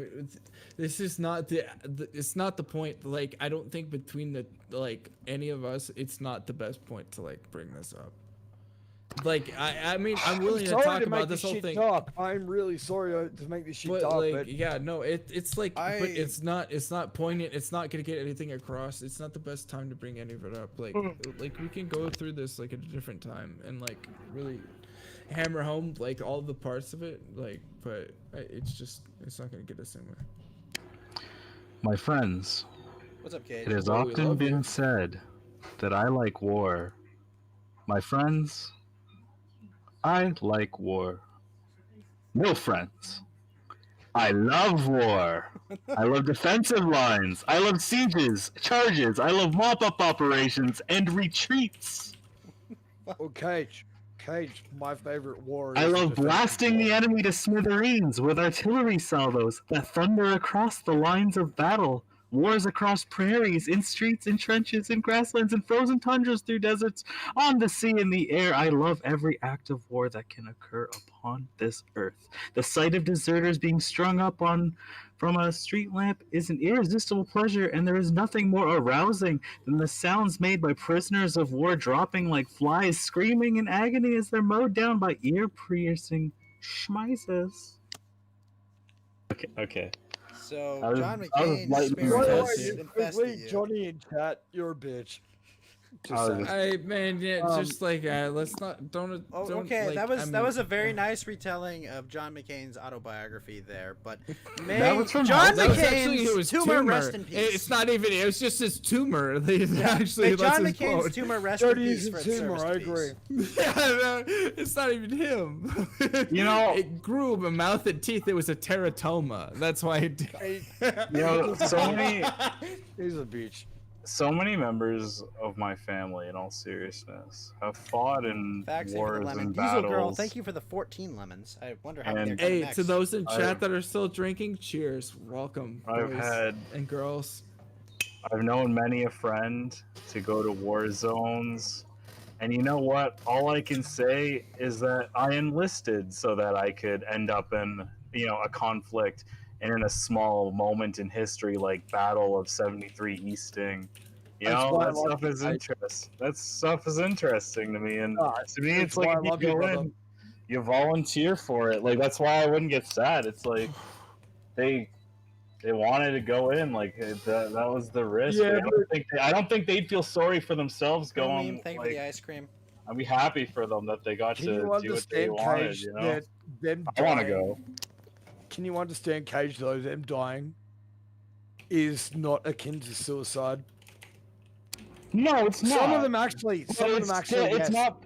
This is not it's not the point. Like, I don't think between the like any of us, it's not the best point to like bring this up. Like, I mean, I'm willing to talk about this whole thing. Dark. I'm really sorry to make this shit But dark, like, but yeah, no, it's like, but it's not poignant. It's not gonna get anything across. It's not the best time to bring any of it up. Like we can go through this like at a different time and like really hammer home like all the parts of it. Like, but it's not gonna get us anywhere. My friends, What's up, Cage? It has Well, we often love been you. said that I like war. My friends, I like war. No friends. I love war. I love defensive lines. I love sieges, charges. I love mop-up operations and retreats. Oh, Cage, my favorite war I is love defensive blasting war. the enemy to smithereens with artillery salvos that thunder across the lines of battle. Wars across prairies, in streets, in trenches, in grasslands, in frozen tundras, through deserts, on the sea, in the air. I love every act of war that can occur upon this earth. The sight of deserters being strung up on from a street lamp is an irresistible pleasure, and there is nothing more arousing than the sounds made by prisoners of war dropping like flies, screaming in agony as they're mowed down by ear-piercing schmeisses. Okay. So I was- John I was McCain's lightning spirit round. has Wait, infested you. Johnny in chat, you're a bitch. Just I was saying. Hey man, yeah, just like let's not don't. Oh, don't okay, like, that was a very nice retelling of John McCain's autobiography there, but That was from John that was actually McCain's tumor, rest in peace. It's not even. It was just his tumor. Actually, but John that's his McCain's quote. tumor rest in peace for its service to peace. Yeah, no, it's not even him. You know, it grew a mouth and teeth. It was a teratoma. That's why it did. You know, so many. He's a bitch. So many members of my family, in all seriousness, have fought in Faxing for the wars lemon. and Diesel battles. Girl, thank you for the 14 lemons. I wonder how many And- they're coming Hey, next. to those in chat I've- that are still drinking, cheers. Welcome, I've boys had- and girls. I've known many a friend to go to war zones, and you know what? All I can say is that I enlisted so that I could end up in, a conflict and in a small moment in history like Battle of 73 Easting. That stuff is interesting to me, and to me, it's like if you go in, you volunteer for it. Like that's why I wouldn't get sad. It's like they wanted to go in, like that was the risk. Yeah, I don't think they'd feel sorry for themselves Go going. meme, thank you for the ice cream. I'd be happy for them that they got Can to you do what they understand, wanted. Cage, You know, that them I want to dying- go. Can you understand, Cage, though, them dying is not akin to suicide? No, it's not. Some of them actually. Well, Some of them it's actually. still- yes. it's not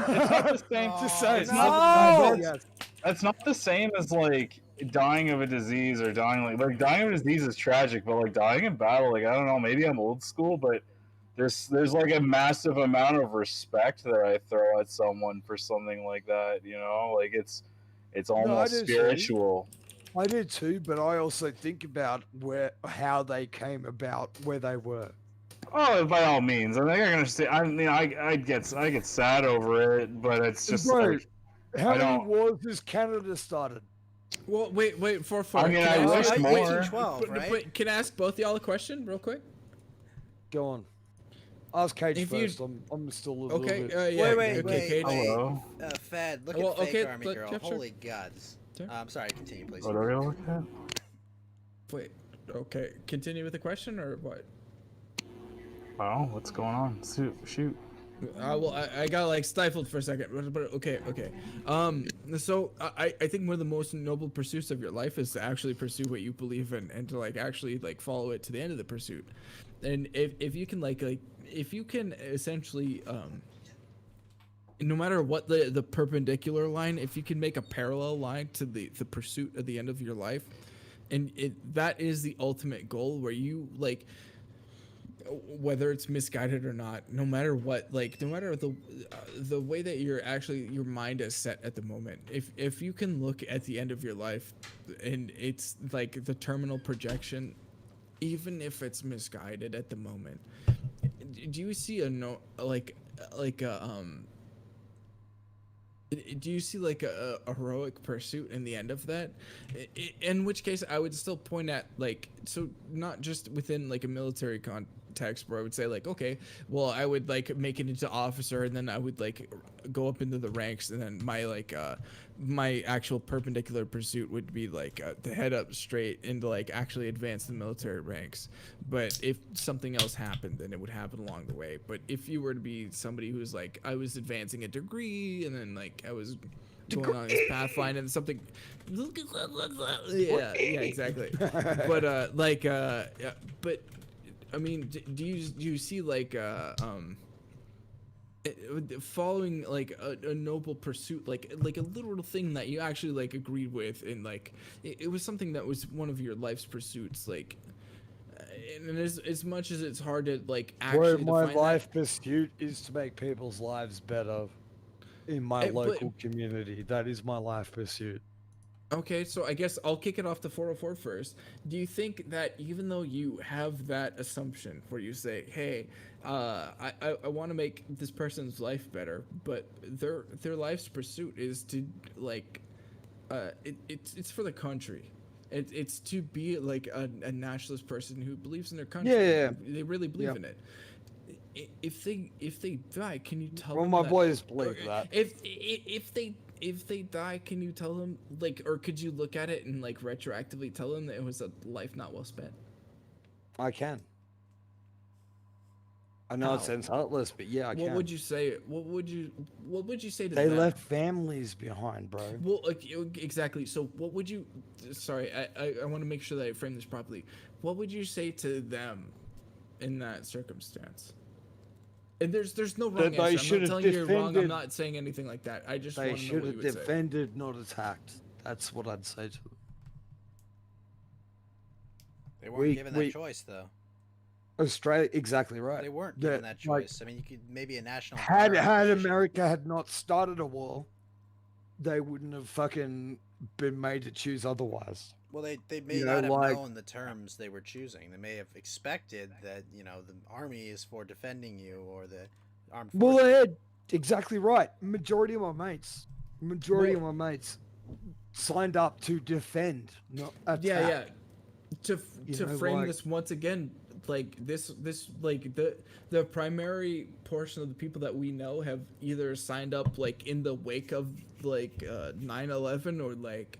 the same. Just say It's some not- of them actually, yes. That's not the same as like dying of a disease or dying like dying of a disease is tragic, but like dying in battle, like I don't know, maybe I'm old school, but there's like a massive amount of respect that I throw at someone for something like that. Like it's almost do too. spiritual. I do too, but I also think about how they came about where they were. Oh, by all means. I think I can understand. I mean, I get sad over it, but it's just Bro, like how I many don't. wars has Canada started? Well, wait, for. I mean, I wish more. 1812, right? But can I ask both y'all a question real quick? Go on. Ask Cage If you- first. I'm still a little Okay, bit. yeah, wait, okay, Cage. Hello. Fed, look Well, at fake okay, army but- girl. yeah, sure. Holy gods. Sorry, continue, please. What are you looking at? Wait, okay. Continue with the question or what? Well, what's going on? Shoot. Well, I got like stifled for a second, but okay. So I think one of the most noble pursuits of your life is to actually pursue what you believe in and to like actually like follow it to the end of the pursuit. And if you can if you can essentially no matter what the perpendicular line, if you can make a parallel line to the pursuit at the end of your life, and that is the ultimate goal where you like, whether it's misguided or not, no matter what, like no matter the way that your mind is set at the moment, if you can look at the end of your life and it's like the terminal projection, even if it's misguided at the moment, do you see do you see like a heroic pursuit in the end of that? In which case I would still point at like, so not just within like a military context where I would say like, okay, well I would like make it into officer and then I would like go up into the ranks, and then my like my actual perpendicular pursuit would be like to head up straight and to like actually advance the military ranks. But if something else happened, then it would happen along the way. But if you were to be somebody who's like, I was advancing a degree and then like I was going on this pathline and something, yeah, exactly. But but I mean, do you see like following like a noble pursuit, like a literal thing that you actually like agreed with, and like it was something that was one of your life's pursuits, like. And as much as it's hard to like actually my define life pursuit is to make people's lives better in my But- local community. That is my life pursuit. Okay, so I guess I'll kick it off to 404 first. Do you think that even though you have that assumption where you say, hey, I want to make this person's life better, but their life's pursuit is to like, it's for the country. It's to be like a nationalist person who believes in their country. Yeah. They really believe Yeah. in it. If they die, can you tell Well, them my that, boys believe that. If they die, can you tell them, like, or could you look at it and like retroactively tell them that it was a life not well spent? I can. I know it How? sounds heartless, but yeah, I What can. would you say? What would you say to They them? left families behind, bro. Well, like, exactly. So what would you? Sorry, I want to make sure that I frame this properly. What would you say to them in that circumstance? And there's no wrong That they answer. I'm should not have telling you you're wrong. I'm defended- not saying anything like that. I just They want to know should what you have would say. defended, not attacked. That's what I'd say to them. They weren't given that choice, though. Australia, exactly right. They weren't given that like, choice. I mean, you could maybe a national Had guard position. America had not started a war, they wouldn't have fucking been made to choose otherwise. Well, they may You not know, have like- known the terms they were choosing. They may have expected that, you know, the army is for defending you, or the armed forces. Well, they had exactly right. Majority of my mates signed up to defend, not attack. Yeah. To You know, frame like- this once again, like this like the primary portion of the people that we know have either signed up like in the wake of like 9/11, or like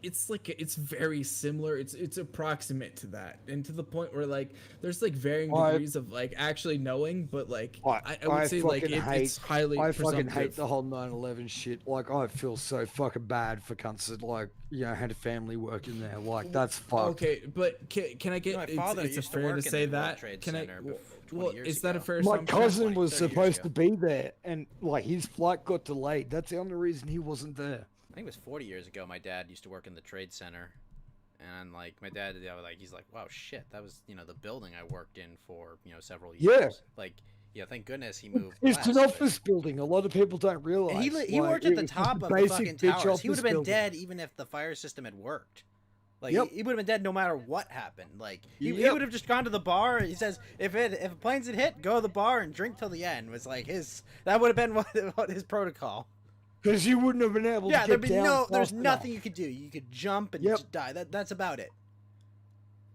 it's like it's very similar. It's approximate to that, and to the point where like there's like varying I- degrees of like actually knowing, but like I would say like fucking it's highly I fucking hate presumptive. the whole 9/11 shit. Like, I feel so fucking bad for cunts that, like, you know, had a family working there. Like, that's fucked. Okay, but can I get? My father it's used to fair work to in say the World that. Trade Can I? Center bef- 20 Well, years is that a ago. fair My assumption? cousin was 30 years supposed ago. to be there, and like his flight got delayed. That's the only reason he wasn't there. I think it was 40 years ago. My dad used to work in the Trade Center, and like my dad, he's like, "Wow, shit, that was the building I worked in for several years." Yeah. Like, thank goodness he moved. It's west, an but- office building. A lot of people don't realize. And he like, worked at it the was just top a of the basic fucking bitch towers. He would office have been building. dead even if the fire system had worked. Like Yep. he would have been dead no matter what happened. Like he Yep. would have just gone to the bar. He says if planes had hit, go to the bar and drink till the end. Was like that would have been what his protocol. Because you wouldn't have been able Yeah, to there'd get be down. there's fast nothing enough. you could do. You could jump and Yep. just die. That's about it.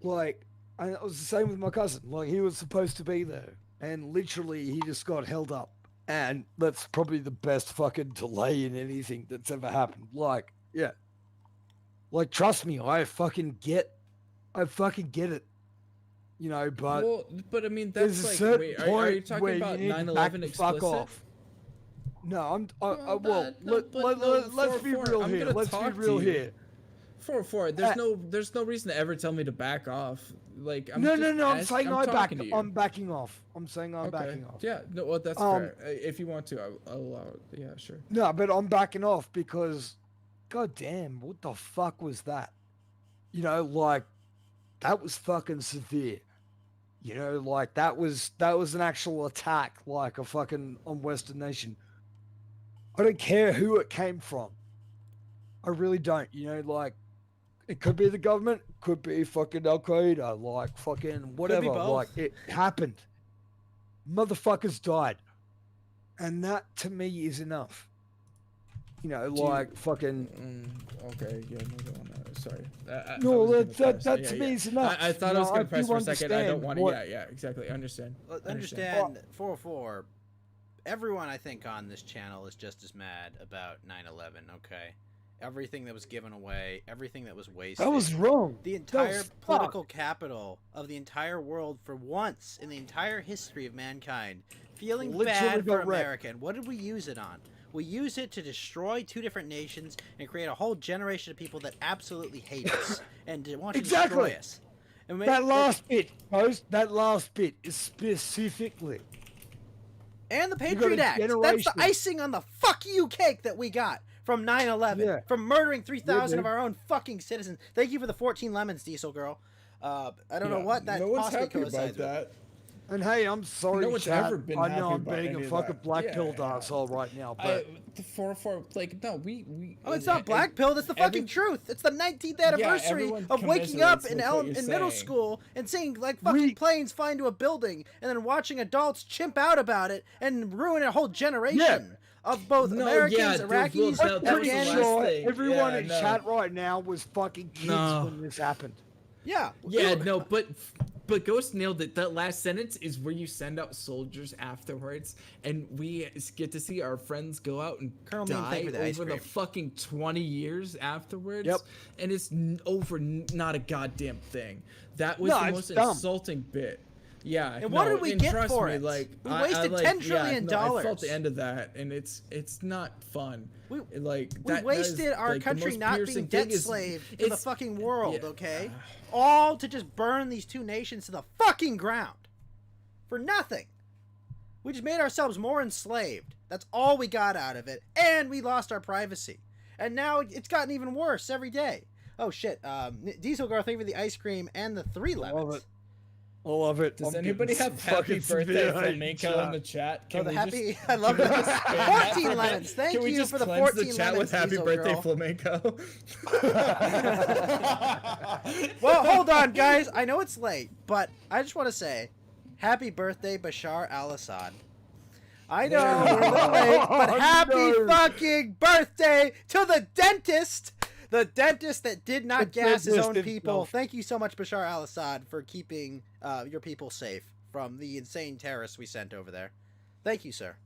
Like, and it was the same with my cousin. Like, he was supposed to be there, and literally he just got held up. And that's probably the best fucking delay in anything that's ever happened. Like, yeah. Like, trust me, I fucking get it. You know, but Well, but I mean there's that's a like certain wait, point are you talking where about you need to back 9/11 the fuck explicit? off. No, I'm. No, Let's be real I'm here. gonna Let's be talk to real you. here. 404. There's no reason to ever tell me to back off. Like I'm No. I'm saying talking to you. I'm backing off. I'm saying I'm Okay. backing off. Yeah, no, well that's fair. If you want to, I'll allow it. Yeah, sure. No, but I'm backing off because, god damn, what the fuck was that? You know, like, that was fucking severe. You know, like that was an actual attack, like a fucking on Western nation. I don't care who it came from. I really don't. You know, like, it could be the government, could be fucking Al Qaeda, like fucking whatever. both. Like, it happened. Motherfuckers died. And that to me is enough. You know, like fucking. Okay, yeah, no, sorry. No, I was gonna that press. to me is enough. I thought You I was know, gonna I press do for a second. I don't understand want to. what- Yeah, exactly. I understand. Understand 404. Everyone I think on this channel is just as mad about 9/11. Okay, everything that was given away, everything that was wasted. That was wrong. The That entire was political capital of the entire world, for once in the entire history of mankind, feeling Literally bad for got wrecked. America. And what did we use it on? We use it to destroy two different nations and create a whole generation of people that absolutely hate us and want to Exactly. destroy us. And that last bit, Ghost, that last bit is specifically. And the You got a Patriot Act. That's the generation. icing on the fuck you cake that we got from 9/11. Yeah. From murdering 3,000 Yeah, of our own fucking citizens. Thank you for the 14 lemons, Diesel Girl. I don't know what that no one's possibly happy about coincides with. that. And hey, I'm sorry, No one's chat. ever been I know happy I'm about being any a of fucking that. black-pilled Yeah. asshole right now, but For like no, we. Oh, it's not black pill. That's the fucking truth. It's the 19th anniversary everyone of waking up in commiserates with what you're middle saying. school and seeing like fucking planes fly into a building, and then watching adults chimp out about it and ruin a whole generation of both Americans, Iraqis, I'm pretty Afghans. sure everyone in chat right now was fucking kids No. when this happened. Yeah. Yeah, no, but Ghost nailed it. That last sentence is where you send out soldiers afterwards, and we get to see our friends go out and Colonel Meme, thank die you for the ice over the cream. fucking 20 years afterwards. Yep. And it's not a goddamn thing. That was No, the it's most dumb. insulting bit. Yeah. And what did we get trust for me, it? Like, We wasted $10 trillion. I felt the end of that, and it's not fun. We that is, wasted our like, the country most not being piercing debt thing is- slave to the it's- fucking world, yeah. okay? All to just burn these two nations to the fucking ground. For nothing. We just made ourselves more enslaved. That's all we got out of it. And we lost our privacy. And now it's gotten even worse every day. Oh shit. Diesel Girl, thank you for the ice cream and the 3 lemons. I love it. Does I'm anybody getting have some happy fucking birthday severe flamenco in the chat? Oh, the we happy, just- I love can we that. just spam that 14 for a bit? lemons. Thank Can we you just for the cleanse 14 the chat lemons, with happy Diesel birthday Girl. flamenco? Well, hold on, guys. I know it's late, but I just want to say, happy birthday, Bashar al-Assad. I know we're a little late, but happy fucking birthday to the dentist! The dentist that did not gas his own people. Thank you so much, Bashar al-Assad, for keeping your people safe from the insane terrorists we sent over there. Thank you, sir.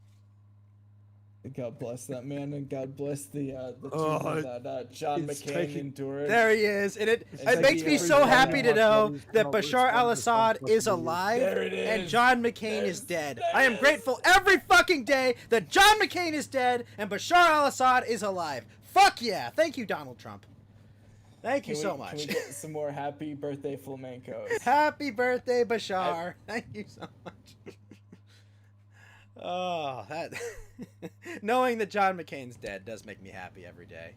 God bless that man, and God bless the Oh, trauma that John it's McCain taking- endured. There he is, and it It's makes me so happy to know that Bashar respond to al-Assad some is fucking alive There it and is. John McCain is dead. I am grateful every fucking day that John McCain is dead and Bashar al-Assad is alive. Fuck yeah! Thank you, Donald Trump. Thank you so Can much. we get some more happy birthday flamencos? Happy birthday, Bashar. Thank you so much. Oh, that knowing that John McCain's dead does make me happy every day.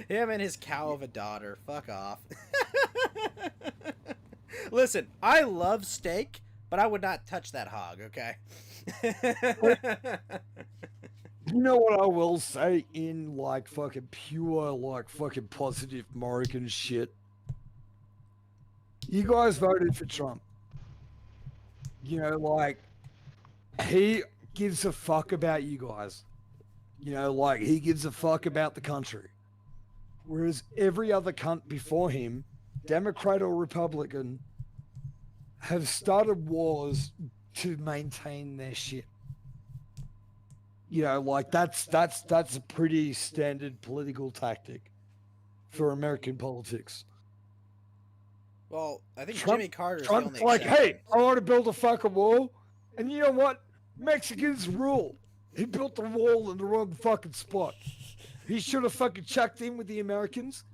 Him and his cow of a daughter. Fuck off. Listen, I love steak, but I would not touch that hog, okay? You know what I will say in like fucking pure, like fucking positive Morrigan shit? You guys voted for Trump. You know, like, he gives a fuck about you guys. You know, like, he gives a fuck about the country. Whereas every other cunt before him, Democrat or Republican, have started wars to maintain their shit. You know, like that's a pretty standard political tactic for American politics. Well, I think Trump- Jimmy Carter's Trump's the only like, exception. hey, I want to build a fucking wall, and you know what? Mexicans rule. He built the wall in the wrong fucking spot. He should have fucking chucked in with the Americans,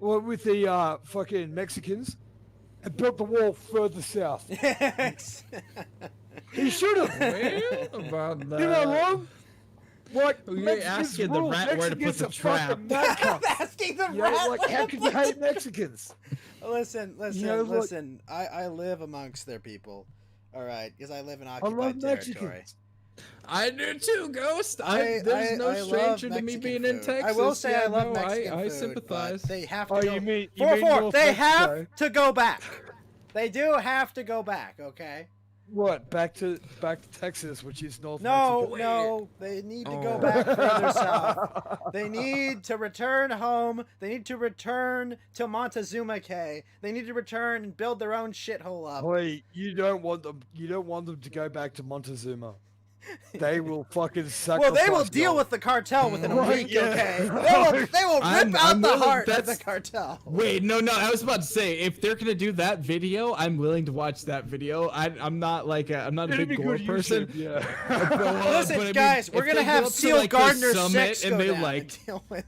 or with the fucking Mexicans, and built the wall further south. He should have. Well, about You know wrong? Like, You're Mexicans asking the rule. rat where to put Mexicans the are trap. fucking mad cunts. Asking the You know, rat like, where how to can you put hate Mexicans? Listen, You know, like- listen. I live amongst their people. All right, because I live in I occupied love territory. Mexicans. I do too, Ghost. I There's no love stranger to me Mexican being food. in Texas. I will say Yeah, I love no, Mexican I food, sympathize. but they have to Oh, go. you mean 4-4. North They Mexico? have to go back. They do have to go back. Okay. What? Back to Texas, which is North No, Mexico. no, they need to go Oh. back further south. They need to return home. They need to return to Montezuma K. They need to return and build their own shithole up. Wait, you don't want them. You don't want them to go back to Montezuma. they will fucking sacrifice. Well, they will deal with the cartel within a week. Okay, they will rip out the heart of the cartel. Wait, no, I was about to say, if they're gonna do that video, I'm willing to watch that video. I'm not like I'm not a big gore person. Yeah. Listen, guys, we're gonna have Seal Gardner sex and they go down like. and deal with.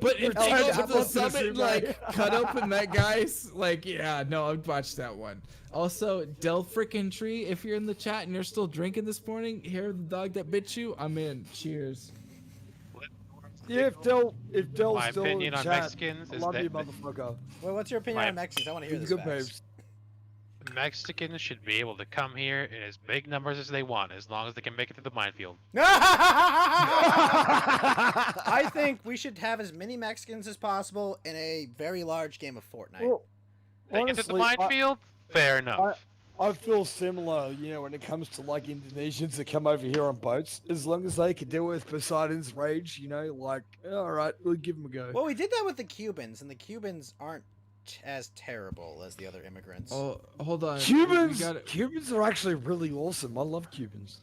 But if they go to the summit, Summit, like cut open that guy's, like, yeah, no, I'd watch that one. Also, Del frickin' Tree, if you're in the chat and you're still drinking this morning, hear the dog that bit you, I'm in. Cheers. Yeah, if Del's My still opinion in on chat, Mexicans I is love that you, motherfucker. Well, what's your opinion on Mexicans? I want to hear this. Good Facts. babes. Mexicans should be able to come here in as big numbers as they want, as long as they can make it to the minefield. I think we should have as many Mexicans as possible in a very large game of Fortnite. Well, They get to the honestly, minefield? Fair enough. I feel similar, when it comes to like Indonesians that come over here on boats. As long as they can deal with Poseidon's rage, like, all right, we'll give them a go. Well, we did that with the Cubans, and the Cubans aren't as terrible as the other immigrants. Oh, hold on. Cubans are actually really awesome. I love Cubans.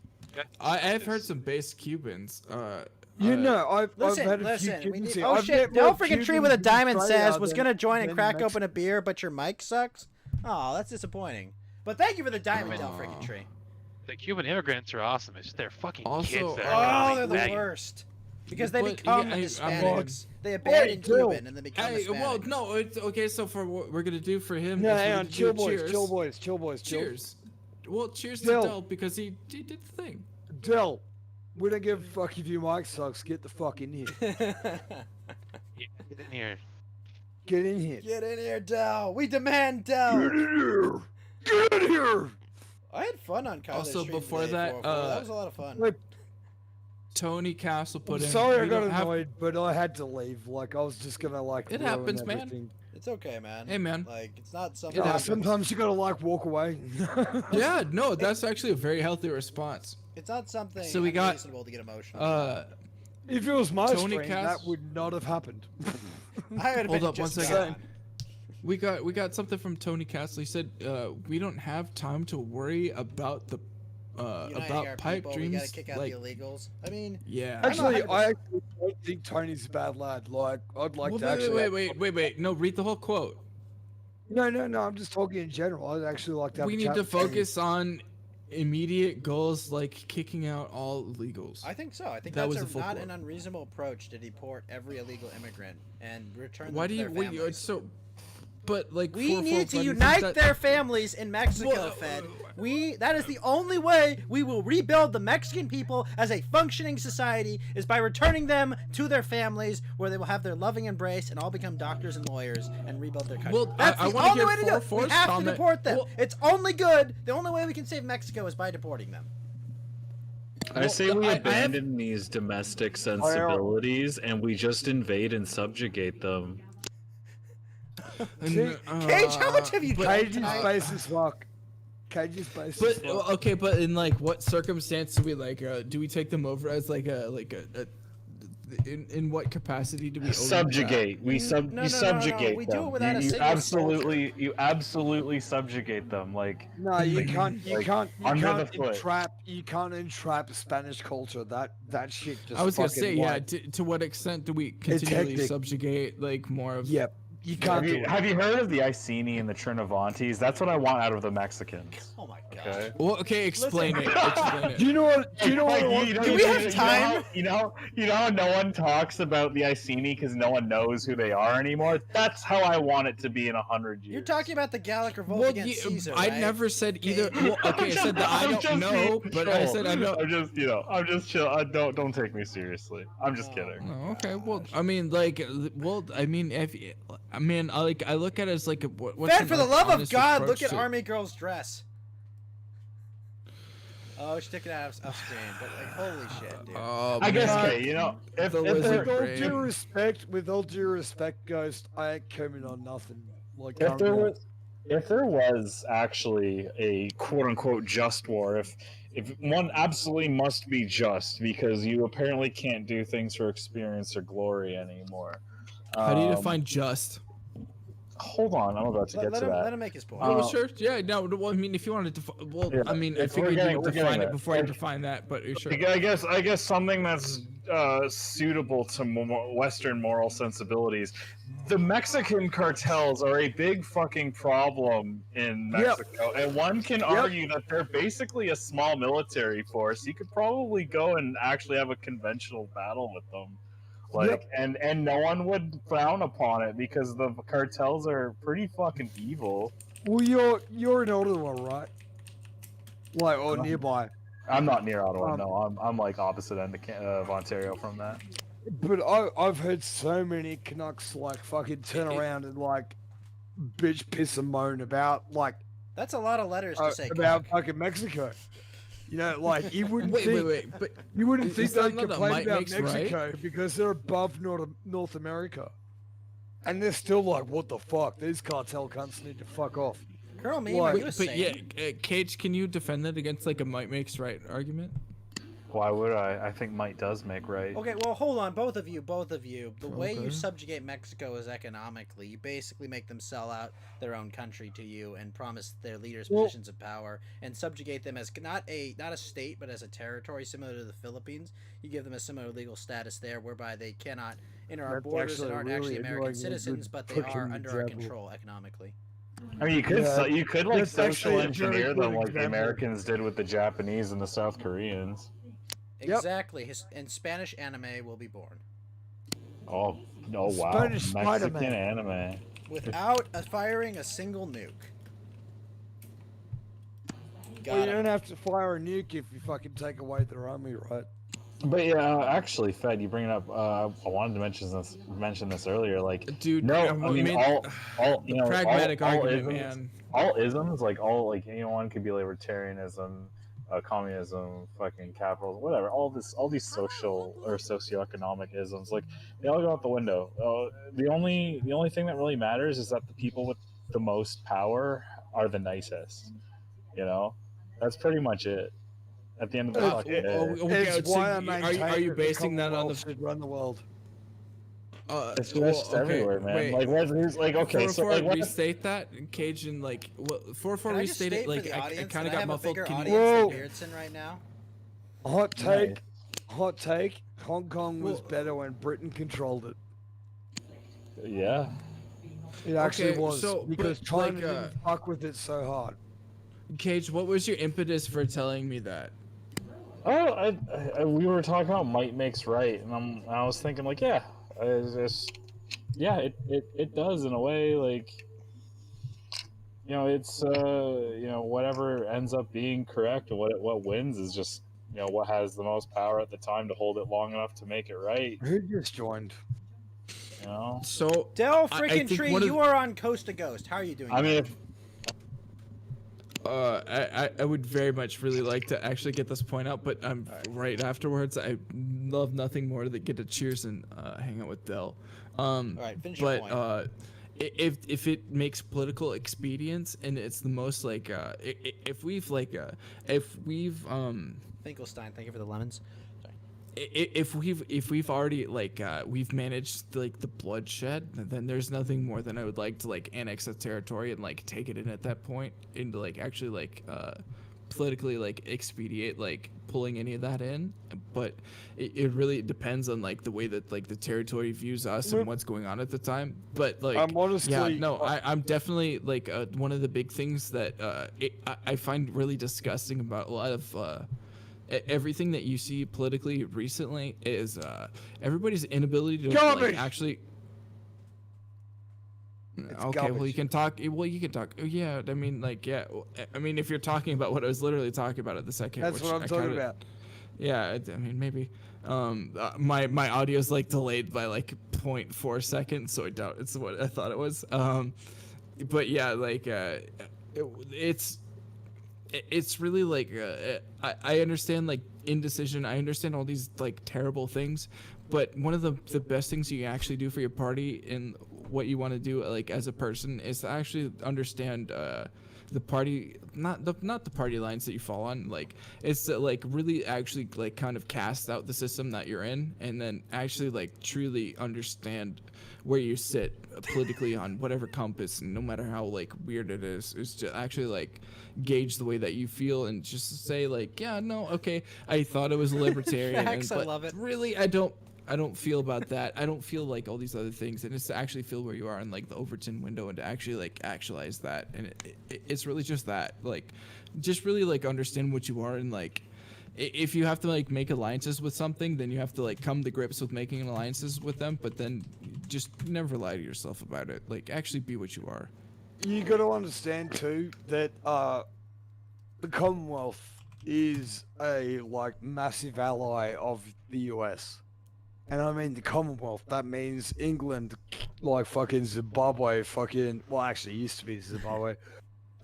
I've heard some base Cubans. I've had a few Cubans here. Oh I've shit! met more No freaking tree Cubans with a in diamond Australia says was than- gonna join and than crack Mexico. open a beer, but your mic sucks. Oh, that's disappointing. But thank you for the diamond, Del freaking tree. The Cuban immigrants are awesome. It's just they're fucking Also, kids that Oh, are they're the nagging. worst. Because they But, become yeah, Hispanics. They abandon Cuban and they become Hey, Hispanic. well, no, it's okay. So for what we're gonna do for him, No, is we're hang gonna on, do chill boys, cheers. chill boys. Cheers. Well, cheers Del. to Del because he did the thing. Del, we don't give a fuck if your mic sucks. Get the fuck in here. Get in here. Get in here. Get in here, Del. We demand Del. Get in here. Get in here. I had fun on Kyler's Also, stream before today, that, 404. That was a lot of fun. Wait, Tony Castle put I'm in. sorry I we got don't have- annoyed, but I had to leave. Like, I was just gonna, like, It ruin happens, man. everything. It's okay, man. Hey, man. Like, it's not something. It happens. Sometimes you gotta, like, walk away. Yeah, no, that's actually a very healthy response. It's not something So we got, unreasonable to get emotional. If it was my Tony stream, Cass- that would not have happened. I would have Hold been up one just second. gone. We got something from Tony Castle. He said, "We don't have time to worry about the Uniting about our pipe people, dreams." We gotta kick out like, the illegals. I mean, yeah. Actually, I actually don't think Tony's a bad lad. Like, I'd like Well, to actually. wait. No, read the whole quote. No. I'm just talking in general. I'd actually like to have We a need chat to with Tony. focus on immediate goals like kicking out all illegals. I think so. I think That was that's the full not quote. an unreasonable approach to deport every illegal immigrant and return them Why to do you? their Wait, families. so, but like We for- need for- to why do you think unite that- their families in Mexico, Well, Fed. That is the only way we will rebuild the Mexican people as a functioning society is by returning them to their families where they will have their loving embrace and all become doctors and lawyers and rebuild their country. Well, That's I the wanna only hear way to do it. We 404's have to comment. deport them. Well- It's only good. The only way we can save Mexico is by deporting them. I say we I have- abandon these domestic sensibilities and we just invade and subjugate them. And, Cage, how much have you but- done Cage's tonight? face is fuck. Cage's face But is fuck. okay, but in like what circumstance do we like? Do we take them over as like a in what capacity do we Subjugate. We no, subjugate we them. do it without a you single you absolutely subjugate them. Like No, you like- can't. You like, can't. You under can't the foot. entrap. You can't entrap Spanish culture. That shit just. I was gonna fucking, say, yeah. like- To what extent do we continually hectic. subjugate like more of? Yep. You can't do it. Have you heard of the Iceni and the Trinovantes? That's what I want out of the Mexicans. Oh my god. Okay. Well, okay, explain it. Explain it. Do you know what? Do you know what? I want? Do we have time? You know how no one talks about the Iceni because no one knows who they are anymore. That's how I want it to be in 100 years. You're talking about the Gallic revolt Well, against yeah, Caesar, I right? never said either. Well, okay, I said that I I'm don't just know, being but I troll. said I know. I'm just chill. Don't take me seriously. I'm just kidding. Oh, okay, well, I mean, like, I look at it as like, what's Fed, an, for the like, love of honest God, approach look at to- Army Girl's dress. Oh, she took it out of screen, but like, holy shit, dude. Oh, I guess man. okay, you know, if The they're lizard With all brain. due respect, Ghost, I ain't coming on nothing. Like if there currently. was if there was actually a quote unquote just war, if one absolutely must be just because you apparently can't do things for experience or glory anymore. How do you define just? hold on, I'm about to get to that. Let him make his point. Well, sure. Yeah. No. Well, I mean, if you wanted to, I mean, I figured you would define it before you define that. But sure. I guess something that's suitable to Western moral sensibilities. The Mexican cartels are a big fucking problem in Mexico, and one can argue that they're basically a small military force. You could probably go and actually have a conventional battle with them, and no one would frown upon it because the cartels are pretty fucking evil. Well, you're in Ottawa, right? Like, or nearby. I'm not near Ottawa. No, I'm like opposite end of Ontario from that. But I've heard so many Canucks like fucking turn around and like bitch, piss and moan about like. That's a lot of letters to say. About fucking Mexico. You know, like you wouldn't but you wouldn't think that they'd complain about Mexico because they're above North America, and they're still like, what the fuck? These cartel cunts need to fuck off. Girl, me, are you a but yeah, Cage, can you defend that against like a might makes right argument? Why would I? I think might does make right. Okay, well, hold on, both of you. The way you subjugate Mexico is economically. You basically make them sell out their own country to you and promise their leaders positions of power and subjugate them as not a state but as a territory similar to the Philippines. You give them a similar legal status there, whereby they cannot enter our borders and aren't actually American citizens, but they are under our control economically. I mean, you could like social engineer them like the Americans did with the Japanese and the South Koreans. Exactly. And Spanish anime will be born. Oh wow! Spanish Mexican anime. Without firing a single nuke. Well, you don't have to fire a nuke if you fucking take away their army, right? But yeah, actually, Fed, you bring it up. I wanted to mention this earlier. Like, dude, no, I mean all you know, pragmatic all argument, isms, man. All isms, like anyone could be libertarianism, communism, fucking capitalism, whatever. All these social or socioeconomic isms, like they all go out the window. The only thing that really matters is that the people with the most power are the nicest. You know, that's pretty much it. At the end of the fucking day. It's why I maintain are you basing that on the should run the world? It's just everywhere, man. Wait. Like, where's like okay, before so like restate that, Cage, and like before restate it, like I kind of got muffled. Whoa! Right now. Hot take. Hong Kong was better when Britain controlled it. Yeah. It actually was so, because China didn't fuck with it so hard. Cage, what was your impetus for telling me that? Oh, we were talking about might makes right, and I was thinking like, it does in a way, like, you know, it's you know, whatever ends up being correct, what wins is just, you know, what has the most power at the time to hold it long enough to make it right. Who just joined? You know, so Del freaking Tree, you are on Coast to Ghost. How are you doing? I mean, I would very much really like to actually get this point out, but right afterwards. I love nothing more than get to cheers and hang out with Del. All right, finish your point. If it makes political expedience and it's the most like if we've Finkelstein, thank you for the lemons. If we've already like we've managed like the bloodshed, then there's nothing more than I would like to like annex the territory and like take it in at that point and to like actually like politically like expedite like pulling any of that in. But it really depends on like the way that like the territory views us and what's going on at the time. But like I'm honestly, I'm definitely like one of the big things that I find really disgusting about a lot of everything that you see politically recently is everybody's inability to like, actually. Okay, well you can talk. Yeah, I mean, like, yeah. I mean, if you're talking about what I was literally talking about at the second, that's what I'm talking about. Yeah, I mean, maybe. My audio's like delayed by like 0.4 seconds, so I doubt it's what I thought it was. But yeah, like, it's really like I understand like indecision. I understand all these like terrible things, but one of the best things you can actually do for your party and what you want to do like as a person is to actually understand the party, not the party lines that you fall on. Like, it's to, like, really actually like kind of cast out the system that you're in, and then actually like truly understand where you sit politically on whatever compass, no matter how like weird it is to actually like gauge the way that you feel, and just say like, yeah, no, okay, I thought it was a libertarian, Facts, but I love it. really I don't feel about that. I don't feel like all these other things, and it's to actually feel where you are in like the Overton window, and to actually like actualize that, and it's really just that, like, just really like understand what you are, and like, if you have to like make alliances with something, then you have to like come to grips with making alliances with them, but then just never lie to yourself about it. Like, actually be what you are. You got to understand too that the Commonwealth is a like massive ally of the US. And I mean the Commonwealth, that means England, like fucking Zimbabwe, fucking, well, actually it used to be Zimbabwe,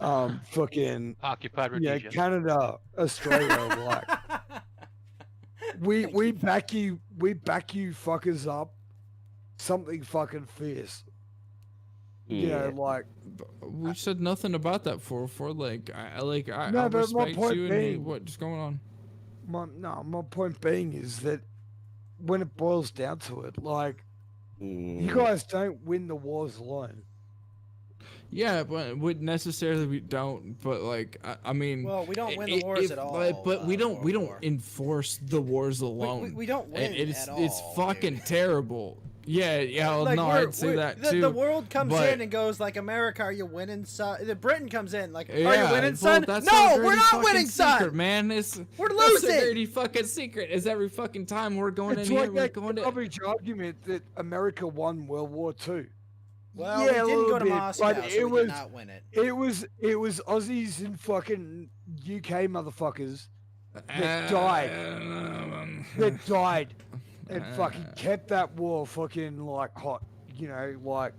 fucking, Occupied yeah, Rhodesia. Canada, Australia, like, we back you fuckers up, something fucking fierce. You know, like, We said nothing about that for like I No, I but my respect point you being- and what's going on. my point being is that when it boils down to it, like, you guys don't win the wars alone. Yeah, but we don't. But like, I mean, Well, we don't win the wars at all, But we don't enforce the wars alone. we don't win it's, at It's all, fucking terrible. Yeah, well, Like, no, we're- I'd say we're- that the, too. The world comes but- in and goes like, America, are you winning, son? The Britain comes in like, are Yeah, you winning, well, son? that's No, our we're dirty not fucking winning, son. secret, man. We're That's losing. the dirty fucking secret. Is every fucking time we're going It's in like here, we're that going to. garbage argument that America won World War II. Well, yeah, we a didn't little go to bit, Moscow, but so we did not win it. It was Aussies and fucking UK motherfuckers that died. That died and fucking kept that war fucking like hot. You know, like,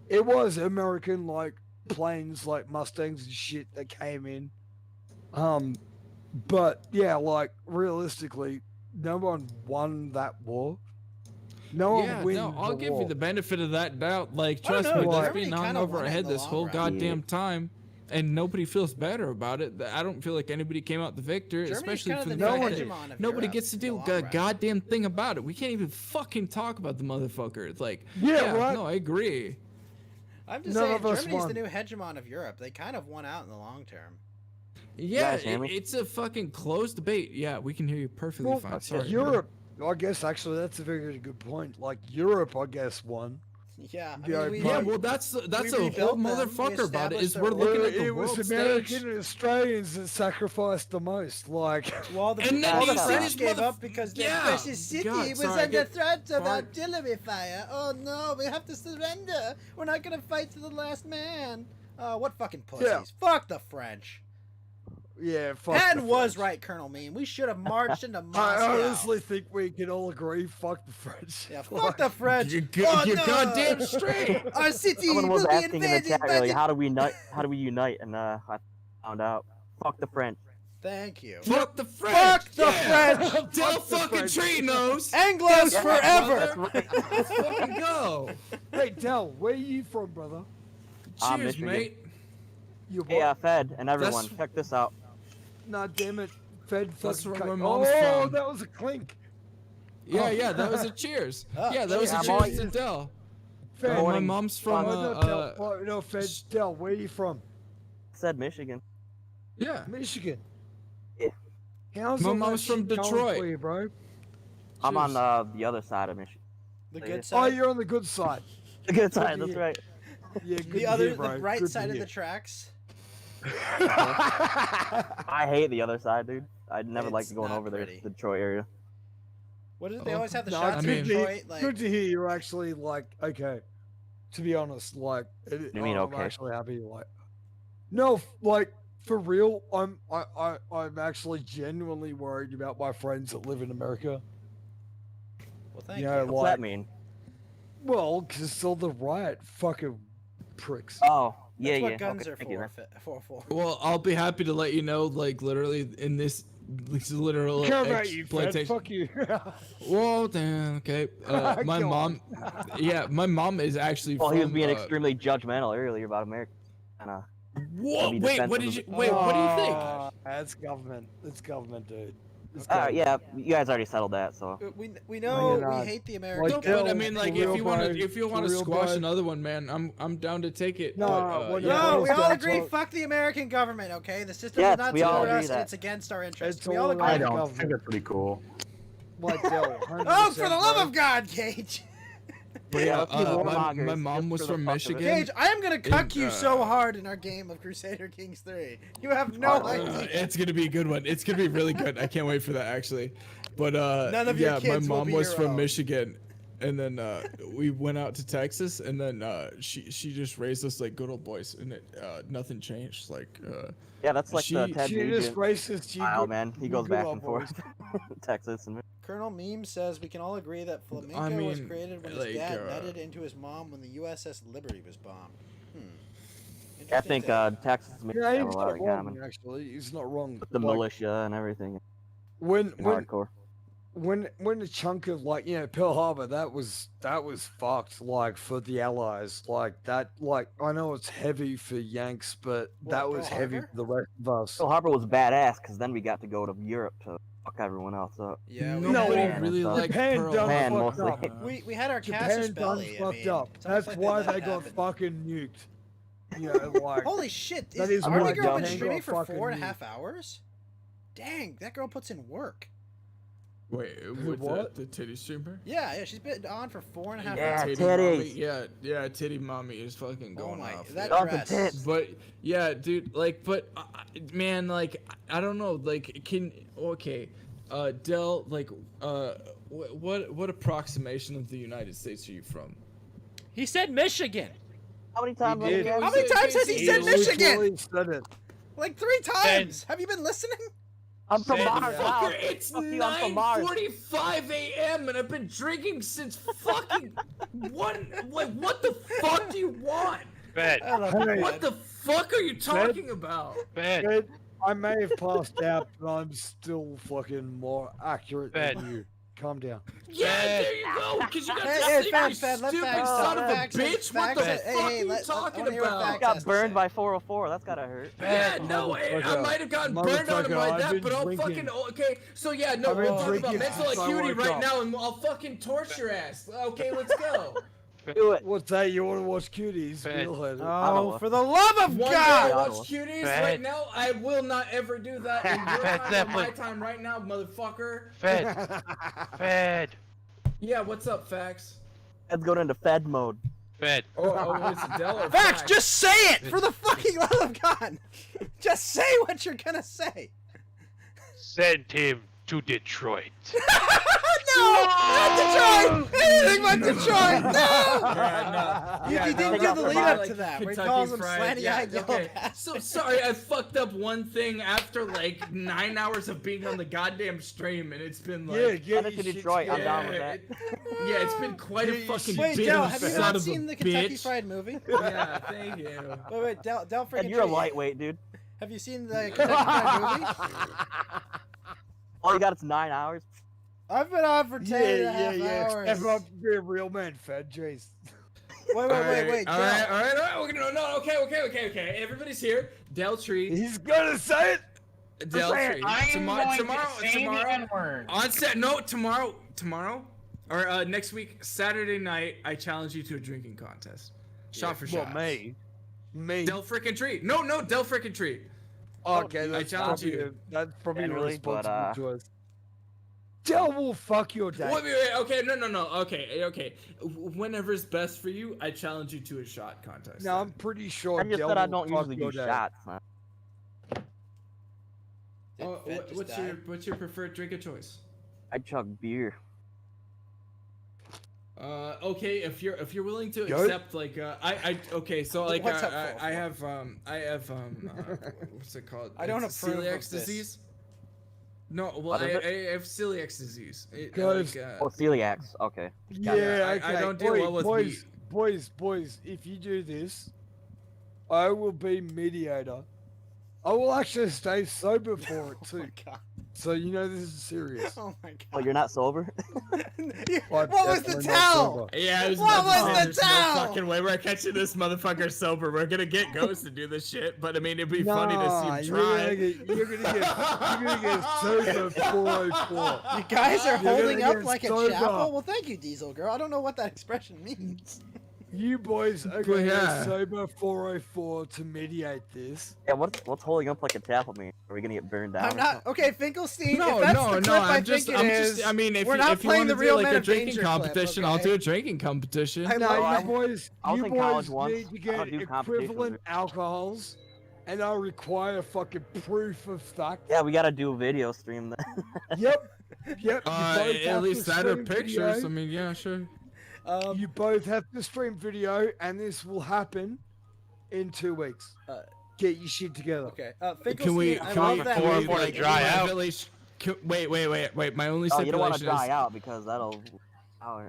it was American like planes, like Mustangs and shit that came in. But yeah, like, realistically, no one won that war. No one Yeah, wins no, I'll the give war. you the benefit of that doubt. Like, I don't trust know, me, that's Germany been hung kinda over won our it head in the this long whole run. goddamn time, and nobody feels better about it. I don't feel like anybody came out the victor, Germany's especially kind for of the the fact new that hegemon of nobody Europe gets to in the do long a run. goddamn thing about it. We can't even fucking talk about the motherfucker. It's like, Yeah, right. no, I agree. I'm just None saying, of us Germany's the won. new hegemon of Europe. They kind of won out in the long term. Yeah, guys hear me? it's a fucking closed debate. Yeah, we can hear you perfectly Well, fine. Sorry. Europe, I guess actually that's a very good point. Like, Europe, I guess, won. Yeah, I Yeah, mean, we, Yeah, well, that's we a whole rebuilt them, we motherfucker about it. Is established we're their looking Well, at the it world was American stage. and Australians that sacrificed the most. Like, Well, the, And then all you the see French this gave motherf- up because the Yeah, precious city God, was sorry, I under get threat of fired. artillery fire. Oh no, we have to surrender. We're not gonna fight to the last man. What fucking pussies? Yeah. Fuck the French. yeah, fuck Penn the was French. right, Colonel Mean. We should have marched into I Moscow. honestly think we can all agree, fuck the French. Yeah, fuck the French. You're Oh, you're no. goddamn straight. Our city Someone was will be asking in the invaded chat by earlier, the... how do we unite? And I found out. Fuck the French. Thank you. Fuck the French. Fuck the Yeah. French. Tell fucking tree nose. Anglos Yeah, forever. brother. Let's fucking go. Hey, Del, where are you from, brother? Ah, Cheers, Michigan. mate. You Hey, Fed and everyone, That's- check this out. Nah, damn it. Fed That's fucking where my cut- mom's Oh, from. that was a clink. Yeah, Oh. yeah, that was a cheers. Oh, Yeah, that was a I'm cheers always- to Dell. Fed, My morning. mom's from no, Del, no, Fed, Del, where are you from? Said Michigan. yeah. Michigan. Yeah. How's My all that mom's from shit going Detroit. for you, bro? I'm on Cheers. the other side of Michigan. The Yeah. good Oh, side. you're on the good side. The good to side, that's hear. right. Yeah, good The to other, hear, bro. the right Good to side of hear. the tracks. I hate the other side, dude. I'd never It's liked going not over there, pretty. the Detroit area. What is it? They always have the No, shots it's of good to hear- Detroit. Like, good to hear you're actually like okay. To be honest, like You mean I'm okay? actually happy. Like, no, like for real, I'm actually genuinely worried about my friends that live in America. well, thank You you. know, What's like, that mean? well, because it's all the riot fucking pricks. Oh, yeah, That's what yeah. guns okay, are thank you, for. Well, I'll be happy to let you know, like, literally in this literal Care about you, Fed. exploitation. Fuck you. Whoa, damn. Okay. My Go mom. Yeah, my mom is actually Well, from. he was being extremely judgmental earlier about America. And, What? be Wait, defensive what of did you? it. Wait, what do you think? That's government. It's government, dude. It's Yeah, you guys already settled that, so. We No, know you're we not. hate the Like, American. No, Dell, but I mean, like, for real, if you want to for real, squash bro. another one, man, I'm down to take it. No, but, what- yeah. No, we Let's all go agree. talk- Fuck the American government. Okay, the system Yes, does not we all support agree us, and that. it's against our interests. It's We all all agree. I about don't. I government. think that's pretty cool. Like Dell. Oh, for the 100%, love bro. of God, Cage! But yeah, let's be my warmongers mom just was for the from fuck of it. Michigan. Cage, I am gonna cuck And, you so hard in our game of Crusader Kings 3. You have no idea. It's gonna be a good one. It's gonna be really good. I can't wait for that actually. But None of your yeah, kids my will mom be was your from own. Michigan, and then we went out to Texas, and then she just raised us like good old boys, and it nothing changed. Like Yeah, that's like the she Ted She just Nugent racist. style, man. He goes back and forth. Texas and Colonel Meme says we can all agree that Flamenco I was mean, created when his like, dad netted into his mom when the USS Liberty was bombed. I Interesting think take. Texas and Yeah, Michigan have he's a lot not in wrong. common. Actually, he's not wrong. With the Like, militia and everything. when Hardcore. when a chunk of like Pearl Harbor, that was fucked, like for the Allies, like that, like I know it's heavy for Yanks, but that What, was Pearl heavy Harbor? for the rest of us. Pearl Harbor was badass because then we got to go to Europe to fuck everyone else up. Yeah, we nobody had, really liked Japan Pearl done Man, Harbor. mostly. we had our Japan casus done belli. I fucked mean, up. it's almost That's like why let they that got happen. fucking nuked. You know, like Holy shit! That Is is Army why Girl been Japan streaming got for fucking 4.5 hours? Dang, that girl puts in work. Wait, with what? the titty streamer? Yeah, she's been on for 4.5 Yeah, hours. Titty mommy, titties. yeah, titty mommy is fucking Oh going my, off. that Dunkin' dress. tits. But yeah, dude, like, but man, like, I don't know, like, Dell, like, what approximation of the United States are you from? He said Michigan. How many times? did. have you How many times has he said Michigan? literally said it. Like 3 times. Have you been listening? I'm from Ben, Mars. Wow. Fucker, it's Fuck you, I'm from Mars. 9:45 a.m. and I've been drinking since fucking one. Like, what the fuck do you want? Fed, What the fuck are you talking about? Fed, But I may have passed out, but I'm still fucking more accurate Ben. than you. Calm down. Yeah, there you go. Cause you got Hey, to hey, sleep, Fed, you Fed, let stupid Facts son of a Facts bitch. What the Facts- hey, fuck hey, are you let- I talking wanna hear what about? Facts Got has to burned say. by 404. That's gotta hurt. Yeah, no, I Motherfucker. might have gotten burned on him Motherfucker, like I've that, been but I'll drinking. fucking okay. So yeah, no, I've we're been talking about drinking mental since I acuity woke right up. now, and I'll fucking torture your ass. Okay, let's go. Do it. What's that? You want to watch cuties? Fed. We'll hit it. Oh, for the love of One day God! I watch cuties. Fed. Right now, I will not ever do that in your Fed, time or my definitely. time right now, motherfucker. Fed, Fed, Yeah, what's up, Fax? Let's go into Fed mode. Fed. Oh, it's Dell or Facts, just say it! For the fucking love of God! Just say what you're gonna say! Send him to Detroit. No! Not Detroit! Anything but Detroit! No! Yeah, You no, didn't no, do the no, lead no, up like to that, where he Kentucky calls him Fried, slanty-eyed yellow okay. So sorry, I fucked up one thing after like 9 hours of being on the goddamn stream, and it's been like, Yeah, Send get it to your shit Detroit. I'm together. down with that. yeah, it's been quite a Get your fucking shit Wait, bit Del, of have you son not of seen a the Kentucky bitch. Fried movie? Yeah, thank you. Wait, Del freaking And you're a Tree, lightweight, dude. have you seen the Kentucky Fried movie? All you got is 9 hours. I've been on for 10 and a half hours. Step up to be a real man, Fed. Jeez. Wait, All Del. right. We're gonna no. Okay. Everybody's here. Del Tree. He's gonna say it. Del Tree. Tomorrow. N-word. On set. No, tomorrow. Or next week, Saturday night. I challenge you to a drinking contest. Shot for shot. Well, me. Del frickin' Tree. No, Del frickin' Tree. Okay, I that's challenge probably you. That's probably a Generally, but, responsible choice. Del will fuck your day. Wait. Okay, no. Okay. Whenever's best for you, I challenge you to a shot contest. No, I'm pretty sure I just Del said I will don't fuck usually your do day. shots, man. Oh, Fed just what's died. your preferred drink of choice? I chug beer. Okay, if you're willing to Goat? accept like okay, so like What's up, I have what's it called? I don't It's approve of celiac this. disease. No, well What is I have celiac disease. Guys. Oh, celiacs. Okay. Yeah, I okay. don't deal well with boys, boys, if you do this, I will be mediator. I will actually stay sober for it too. God. So you know this is serious. Oh my god. Oh, you're not sober? What was the towel? Yeah, I was What about to was say, the there's towel? no fucking way we're catching this motherfucker sober. We're gonna get Ghost to do this shit, but I mean, it'd be funny to see him try. You're gonna get sober 404. You guys are You're gonna holding up get like a sober. chapel? Well, thank you, Diesel Girl. I don't know what that expression means. You boys are Well, gonna yeah. get sober 404 to mediate this. Yeah, what's holding up like a chapel mean? Are we gonna get burned down? I'm not okay, Finkelstein. No, if that's no, the no. clip I I'm just, think I'm it is, just. I mean, if we're you, not if you playing want the to real do like Men a of drinking Danger clip, competition, okay? I'll do a drinking competition. I No, love you boys, I was you in college boys once. need to I get don't do competitions. equivalent alcohols, and I'll require fucking proof of fact. Yeah, we gotta do a video stream then. Yep. You both At have least to that or stream pictures. video. I mean, yeah, sure. You both have to stream video, and this will happen in 2 weeks. Get your shit together. Okay. Can Finkelstein, we? I Can love we? that. Can we movie. like, dry out? Wait. My only Oh, you don't want to stipulation dry is. out because that'll. Oh,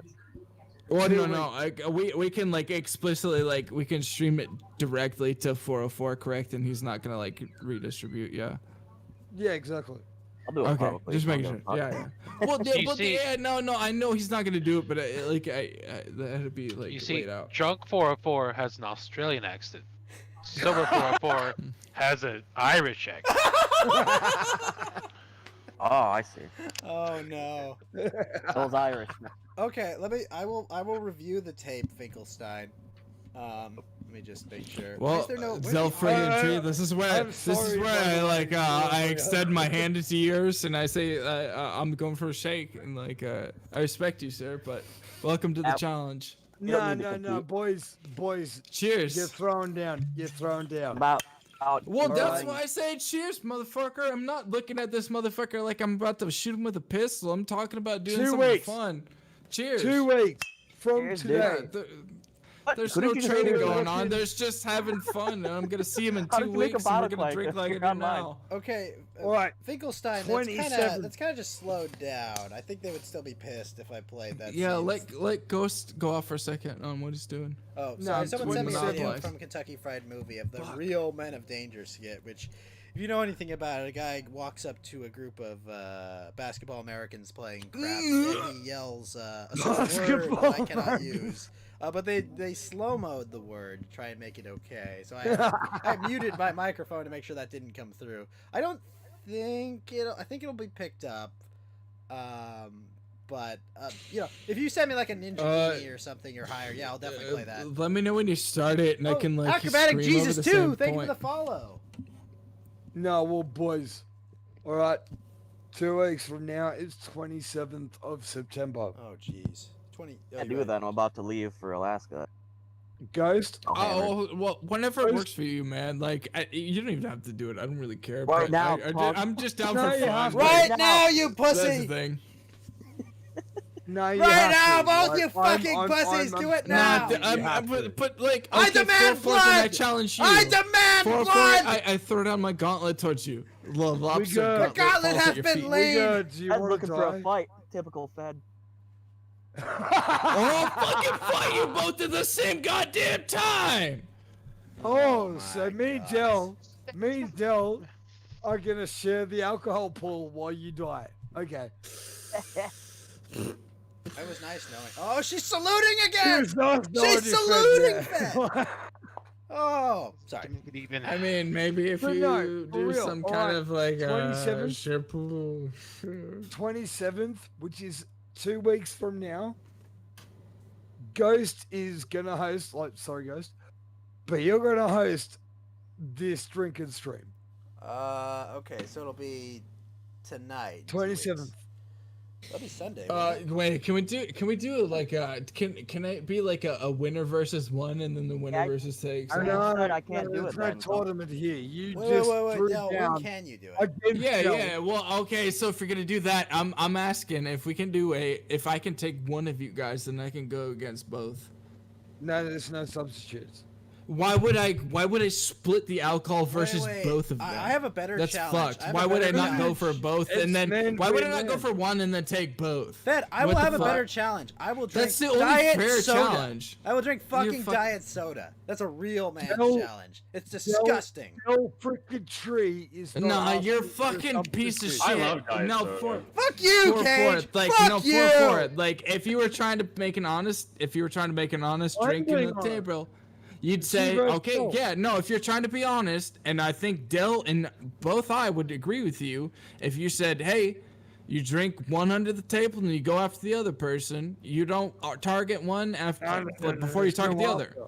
Well, no. We can like explicitly like we can stream it directly to 404, correct? And he's not gonna like redistribute. Yeah. Yeah, exactly. I'll do it Okay, publicly. just I'll making do sure. it Yeah, publicly. yeah. Well, You see- no. I know he's not gonna do it, but that'd be like You see, laid out. drunk 404 has an Australian accent. Sober 404 has an Irish accent. Oh, I see. Oh no. Those Irish. Okay, I will review the tape, Finkelstein. Let me just make sure. Why Well, is there no- where's the Zelfred and audio? Tree, this is where I extend my hand into yours and I say I'm going for a shake and I respect you, sir, but welcome to the challenge. No, boys. Cheers. You're thrown down. Well, that's Alright. why I say cheers, motherfucker. I'm not looking at this motherfucker like I'm about to shoot him with a pistol. I'm talking about doing 2 something weeks. fun. Cheers. 2 weeks from Cheers, today. There's Couldn't no you just trading do it going like on. this? There's just having fun. And I'm gonna see him in How 2 did you make a weeks, and we're bottle gonna clanker? drink like I You're do on mine. now. Okay, Alright, Finkelstein, 27. that's kind of just slowed down. I think they would still be pissed if I played that. Yeah, scene. let Ghost go off for a second on what he's doing. Oh, No, sorry. it's Someone sent me a wouldn't video monopolize. from Kentucky Fried Movie of the real Men of Danger skit, which, if you know anything about it, a guy walks up to a group of basketball Americans playing craps and he yells a certain word that I cannot use. But they slow-mode the word to try and make it okay. So I muted my microphone to make sure that didn't come through. I think it'll be picked up. But if you send me like a Ninja Genie or something or higher, yeah, I'll definitely play that. Let me know when you start it, and I can like Acrobatic scream over Jesus the too. same Thank you point. for the follow. No, well, boys. All right. 2 weeks from now is 27th of September. Oh, jeez. 20. I do that. I'm about to leave for Alaska. Ghost? Oh, well, whenever it works for you, man. Like, you don't even have to do it. I don't really care. Right but now, I'm just down No, for you fun. have to. Right but now, you That's the pussy. thing. No, you Right have now, to. both Like, you fucking pussies, do it now. But like, I okay, demand 404, then I blood! challenge you. I demand 404, blood! I throw down my gauntlet towards you. Lobster good. gauntlet The gauntlet falls has at your been feet. laid. Good. Do you I'm want looking to for a die? fight. Typical Fed. I'll fucking fight you both at the same goddamn time. Oh, so me and Del are gonna share the alcohol pool while you die. Okay. That was nice knowing. Oh, she's saluting again. She's not She's saluting Fed. Oh, sorry. I mean, maybe if But you no, do for real, some all kind right, of like 27th? 27th, which is 2 weeks from now. Ghost is gonna host. Sorry, Ghost, but you're gonna host this drink and stream. Okay, so it'll be tonight. 27th. That'll be Sunday. Wait, can we do like can it be like a winner versus one and then the winner versus takes? I can't do There's it. no Then, so- tournament here. You Wait, just wait. threw Del, down when can you do it? against Yeah, Del. yeah. Well, okay. So if you're gonna do that, I'm asking if we can do if I can take one of you guys, then I can go against both. No, there's no substitutes. Why would I split the alcohol versus wait. both of them? I have a better That's challenge. fucked. Why would I not go for both and then why would I not go for one and then take both? Fed, I What will the have a fuck? better challenge. I will drink That's the only diet fair soda. challenge. I will drink fucking fuck- diet soda. That's a real man No. challenge. It's disgusting. No freaking tree is. not Nah, asking you're for fucking something piece of to- shit. I love diet No, soda. Fuck you, for Cage. it. Like Fuck no, you. for it. Like if you were trying to make an honest drink in being the honest. table, you'd say, versus okay, Dill. yeah, no. If you're trying to be honest, and I think Dill and both I would agree with you, if you said, hey, you drink one under the table and you go after the other person, you don't target one after before you There's target no the other. after.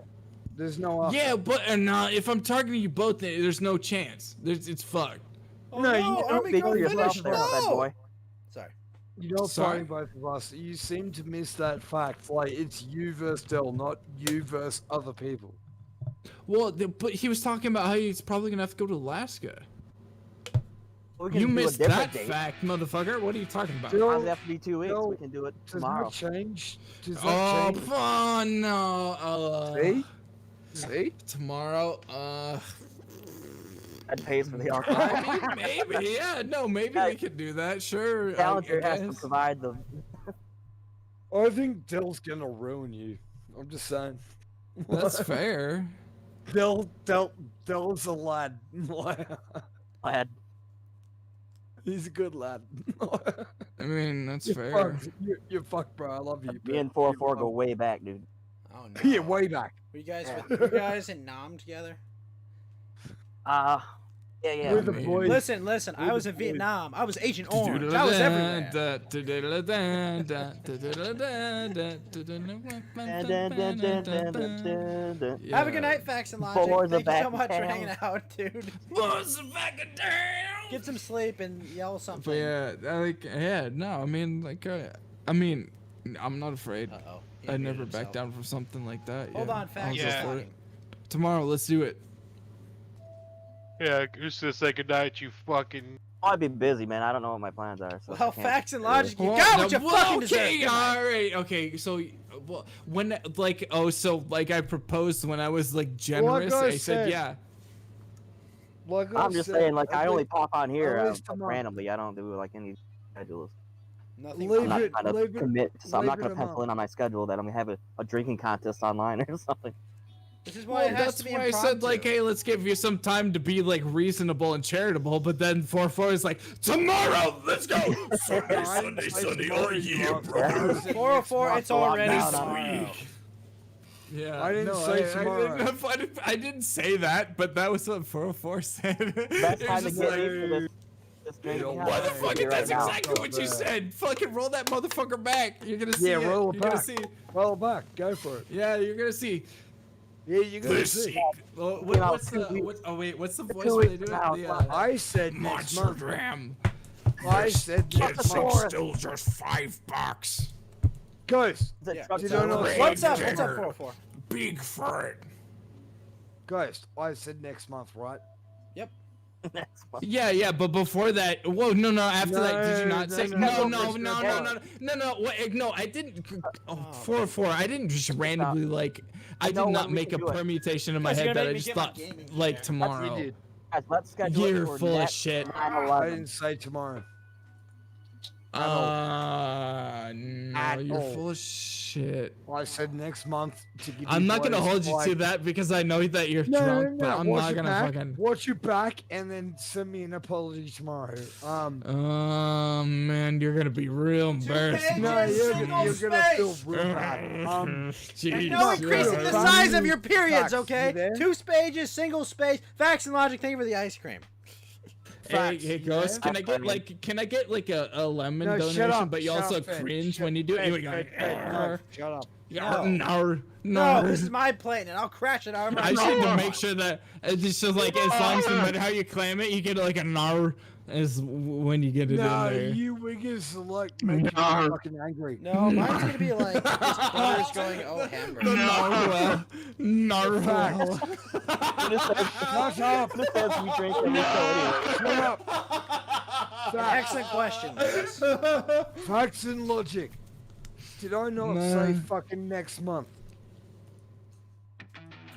There's no after. Yeah, but if I'm targeting you both, there's no chance. It's fucked. Oh, No, you no, don't Army speak Girl, for yourself finish. there, fat No. boy. Sorry. You're not Sorry? fighting both of us. You seem to miss that fact. Like, it's you versus Dell, not you versus other people. Well, but he was talking about how he's probably gonna have to go to Alaska. We can You do a missed different that date. fact, motherfucker. What are you talking about? Dill, Why does it have to be 2 weeks? Dill, We can do it Does tomorrow. that change? Does that Oh, change? no. See? See? Tomorrow, That pays for the alcohol. I mean, maybe, yeah, no, maybe we could do that, sure. Challenger I has to guess. provide the. I think Dell's gonna ruin you. I'm just saying. That's fair. Dell's a lad. Lad. He's a good lad. I mean, that's You're fair. fucked. You're fucked, bro. I love you. Me and 404 go way back, dude. Oh no. Yeah, way back. Were you guys in Nam together? Yeah. We're the boys. Listen. I was in Vietnam. I was Agent Orange. I was everywhere. Have a good night, Facts and Logic. Boys are Thank you so back much in for town. hanging out, dude. Boys are back in town. Get some sleep and yell something. But no, I mean, I'm not afraid. Uh-oh. He I'd muted never back himself. down for something like that. Hold yeah. on, Facts. I'll go is for talking. it. Tomorrow, let's do it. Yeah, who's to say goodnight, you fucking. I'd be busy, man. I don't know what my plans are. So I Well, can't Facts and really- Logic, you got what you fucking deserve. Okay, Good night. all right, okay. So, when I proposed when I was like generous, I I said said. yeah. Like I'm just saying, like, I only pop on here at least tomorrow. randomly. I don't do like any schedules. Nothing. Leave I'm not it- trying to leave it- commit, so I'm not leave it going to a pencil month. in on my schedule that I'm going to have a drinking contest online or something. This is why it has That's to be why I impromptu. said like, hey, let's give you some time to be like reasonable and charitable. But then 4-4 is like, tomorrow, let's go. Sunday, oh yeah, brother. 404, it's already down tomorrow. Yeah, I didn't say tomorrow. I didn't say that, but that was what 404 said. Best It time was to just get like, ready for this drinking what the contest fuck? would be That's right now. exactly what you said. Fucking roll that motherfucker back. You're gonna see Yeah, it. roll it You're gonna back. see. Roll back. Go for it. Yeah, you're gonna see. Yeah, you're gonna see. Well, what's the what's the voice 2 when they weeks do from now, it? fuck. I said next month. Ram. I said next month. Still just $5. Guys, Is it Yeah. truck You don't know- driver? What's up? Dinner. What's up, 404? Big for it. guys, I said next month, right? Next month. Yeah, but before that, whoa, no, after that, did you not say no, no? Wait, no, I didn't. Oh, 404, I didn't just randomly like. I know did not when we make a can do it. permutation in my Guys, you're head gonna that I make me just get my thought gaming like chair. tomorrow. You did. Guys, let's schedule You're it for full of next shit. 9/11. I didn't say tomorrow. No, you're full of shit. I said next month to give you I'm not gonna boys, hold you like- to that because I know that you're No, drunk, no, but I'm watch not it gonna back, fucking. watch you back and then send me an apology tomorrow. Man, you're gonna be real embarrassed. pages, No, you're single gonna feel space. real bad. Jeez. No increasing the size of your periods, Facts, you okay? there? 2 pages, single space. Facts and Logic, thank you for the ice cream. Hey, Ghost, Yeah. can I get like a lemon No, donation, shut up, but you shut also up, Fed, cringe shut- when you do it? Fed, You go, Fed, Fed, no, shut up. No, this is my plate, and I'll crash it however I I just need to want. make sure that it's just like as long as no matter how you claim it, you get like a nar as when you get it No, in there. you wiggers like make me fucking angry. No, mine's gonna be like, this butter's going, oh, hamburger. Narwhal. Shut up. This says we drink every show anyway. Shut up. An excellent question. Yes. Facts and logic. Did I not Nah. say fucking next month?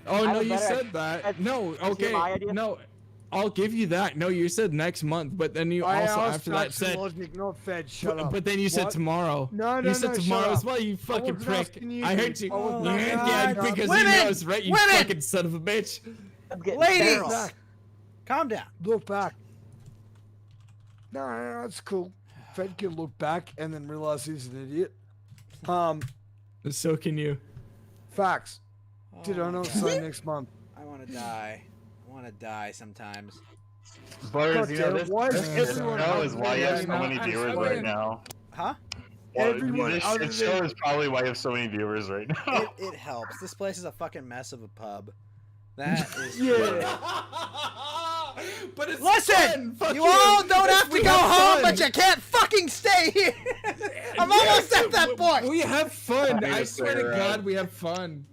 Oh I no, have you better- said that. No, Is he okay, my idea? no, I'll give you that. No, you said next month, but then you I also asked after that Facts and said. Logic, not Fed. Shut up. But then you said What? tomorrow. No, You said shut tomorrow as up. well, you I fucking wasn't prick. asking you. I heard you. I wasn't Yeah, asking yeah, you. because Women! you know it's right, you Women! fucking son of a bitch. I'm getting Ladies! feral. Calm down. Look back. No, it's cool. Fed can look back and then realize he's an idiot. So can you. Facts. Did I my not God. say next month? I want to die. I want to die sometimes. Butters, you know, God this, damn, why this, is this everyone show is why you have so right many now? viewers I right mean- now. Huh? Well, Everyone this other shit show than- is probably why you have so many viewers right now. It helps. This place is a fucking mess of a pub. That is Yeah. But it's Listen, fun. Fuck you all don't have to We go home, fun. but you can't fucking stay here. I'm almost at that point. We have fun. I need I to swear to figure out. God, we have fun.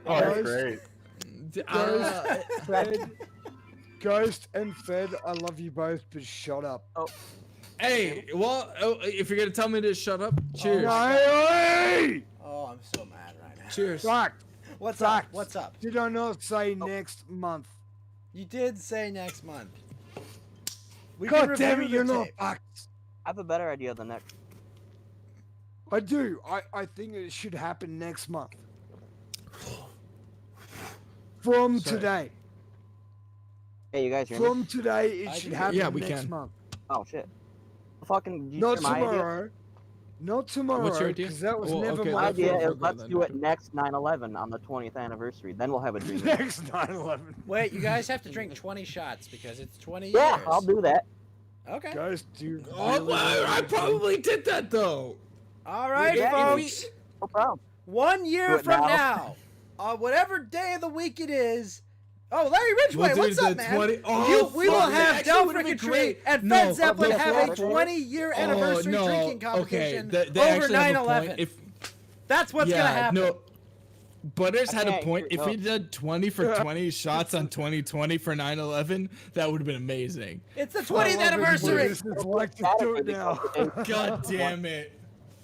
Oh, that's Guys. great. Fed, Ghost and Fed, I love you both, but shut up. Hey, well, if you're gonna tell me to shut up, cheers. Hey! Oh, I'm so mad right now. Cheers. Fact. What's Fact. up? What's up? Did I not say next month? You did say next month. We God can damn review it, the you're not tape. facts. I have a better idea than next. I do. I think it should happen next month. From Sorry. today. Hey, you guys hear me? From today, it I should can hear happen you. Yeah, we next can. month. Oh shit. Fucking. Did you Not hear my idea? tomorrow. Not tomorrow. What's your idea? Because that was Well, never okay, My my that's idea what is we'll go let's then. do it next 9/11 on the 20th anniversary. Then we'll have a dream. next 9/11. Wait, you guys have to drink 20 shots because it's 20 Yeah, years. I'll do that. Okay. Guys, do. Oh, well, I probably did that though. All right, Yeah, folks. No problem. 1 Do year it from now. now, whatever day of the week it is. Oh, Larry Ridgway, We'll do what's the up, man? 20 Oh, we will fuck, that have actually Del would've been Frickin' Tree great. and No, Fed Zeppelin no, have a fuck. 20-year anniversary no, drinking competition okay, they over actually have a 9/11. point. If That's what's gonna happen. No, Butters I had a can't point. hear- If no. he did 20 for 20 shots on 2020 for 9/11, that would have been amazing. It's the 20th anniversary. This is like to do it now. God damn it.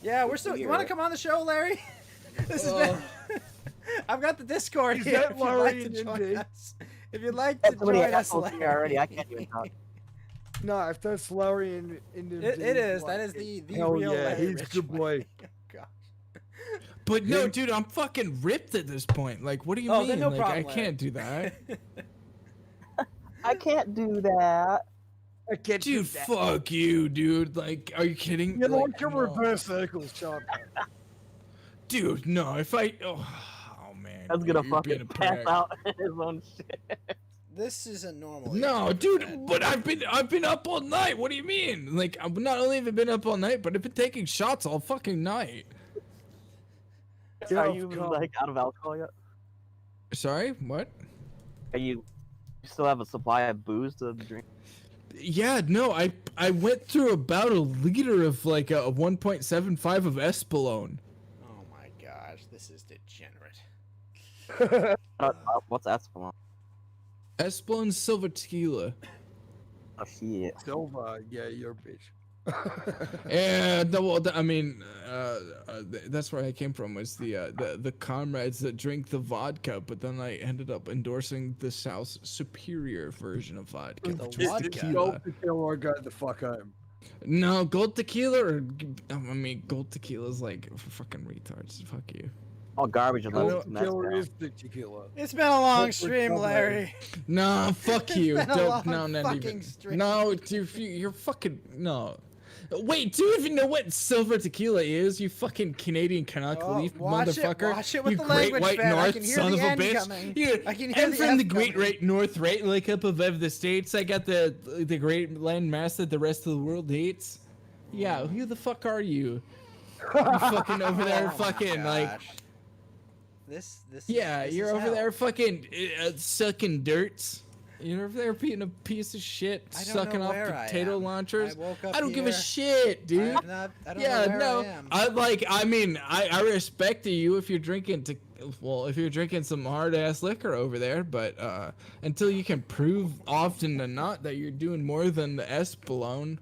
Yeah, we're still. You want to come on the show, Larry? This has been. I've got the Discord Is here. that If you'd like Larry to and join Indy? us. If you'd like That's to somebody join us, assholes here already. I Larry. can't even talk. No, if that's Larry and It is. That is the Hell real yeah, Larry he's a good Ridgway. boy. Oh, God. But no, dude, I'm fucking ripped at this point. Like, what do you Oh, mean? then no like, problem, I Larry. can't do that. I can't do that. I can't do Dude, that. fuck you, dude. Like, are you kidding? You're like a no. reverse circles, chop. Dude, no. If I, oh man, I was gonna you're being fucking a pass prick. out his own shit. This isn't normal. No, dude, but I've been up all night. What do you mean? Like, I've not only have I been up all night, but I've been taking shots all fucking night. Are you like out of alcohol yet? Sorry, what? Are you still have a supply of booze to drink? Yeah, no, I went through about a liter of like a 1.75 of Espolone. Oh my gosh, this is degenerate. What's Espolon? Espolone Silver Tequila. Oh shit. Silva, yeah, you're a bitch. Yeah, I mean, that's where I came from. Was the comrades that drink the vodka, but then I ended up endorsing the South's superior version of vodka. The which is vodka? tequila. Go tequila or go the fuck home. No, gold tequila or I mean, gold tequila is like for fucking retards. Fuck you. All garbage and Gold those tequila is the tequila. It's been a long Hopefully stream, somewhere. Larry. No, fuck you. been a Don't, long no, not fucking even. stream. No, dude, you're fucking no. Wait, do you even know what silver tequila is? You fucking Canadian Canuck Oh, leaf watch it, motherfucker. watch it with you the Great language, White Fed. I North can hear son the of a N bitch. coming. You, I can hear I'm the from F the Great coming. Right North, right? Like up above the states. I got the great land mass that the rest of the world hates. Yeah, who the fuck are you? You fucking over there, Oh my fucking like. gosh. This Yeah, this you're is over hell. there fucking sucking dirts. You're over there being a piece of shit, I don't sucking know off where I potato am. launchers. I woke up don't give a here. shit, dude. I don't Yeah, know where no. I am. I respect you if you're drinking if you're drinking some hard ass liquor over there, but until you can prove often than not that you're doing more than the Espolone,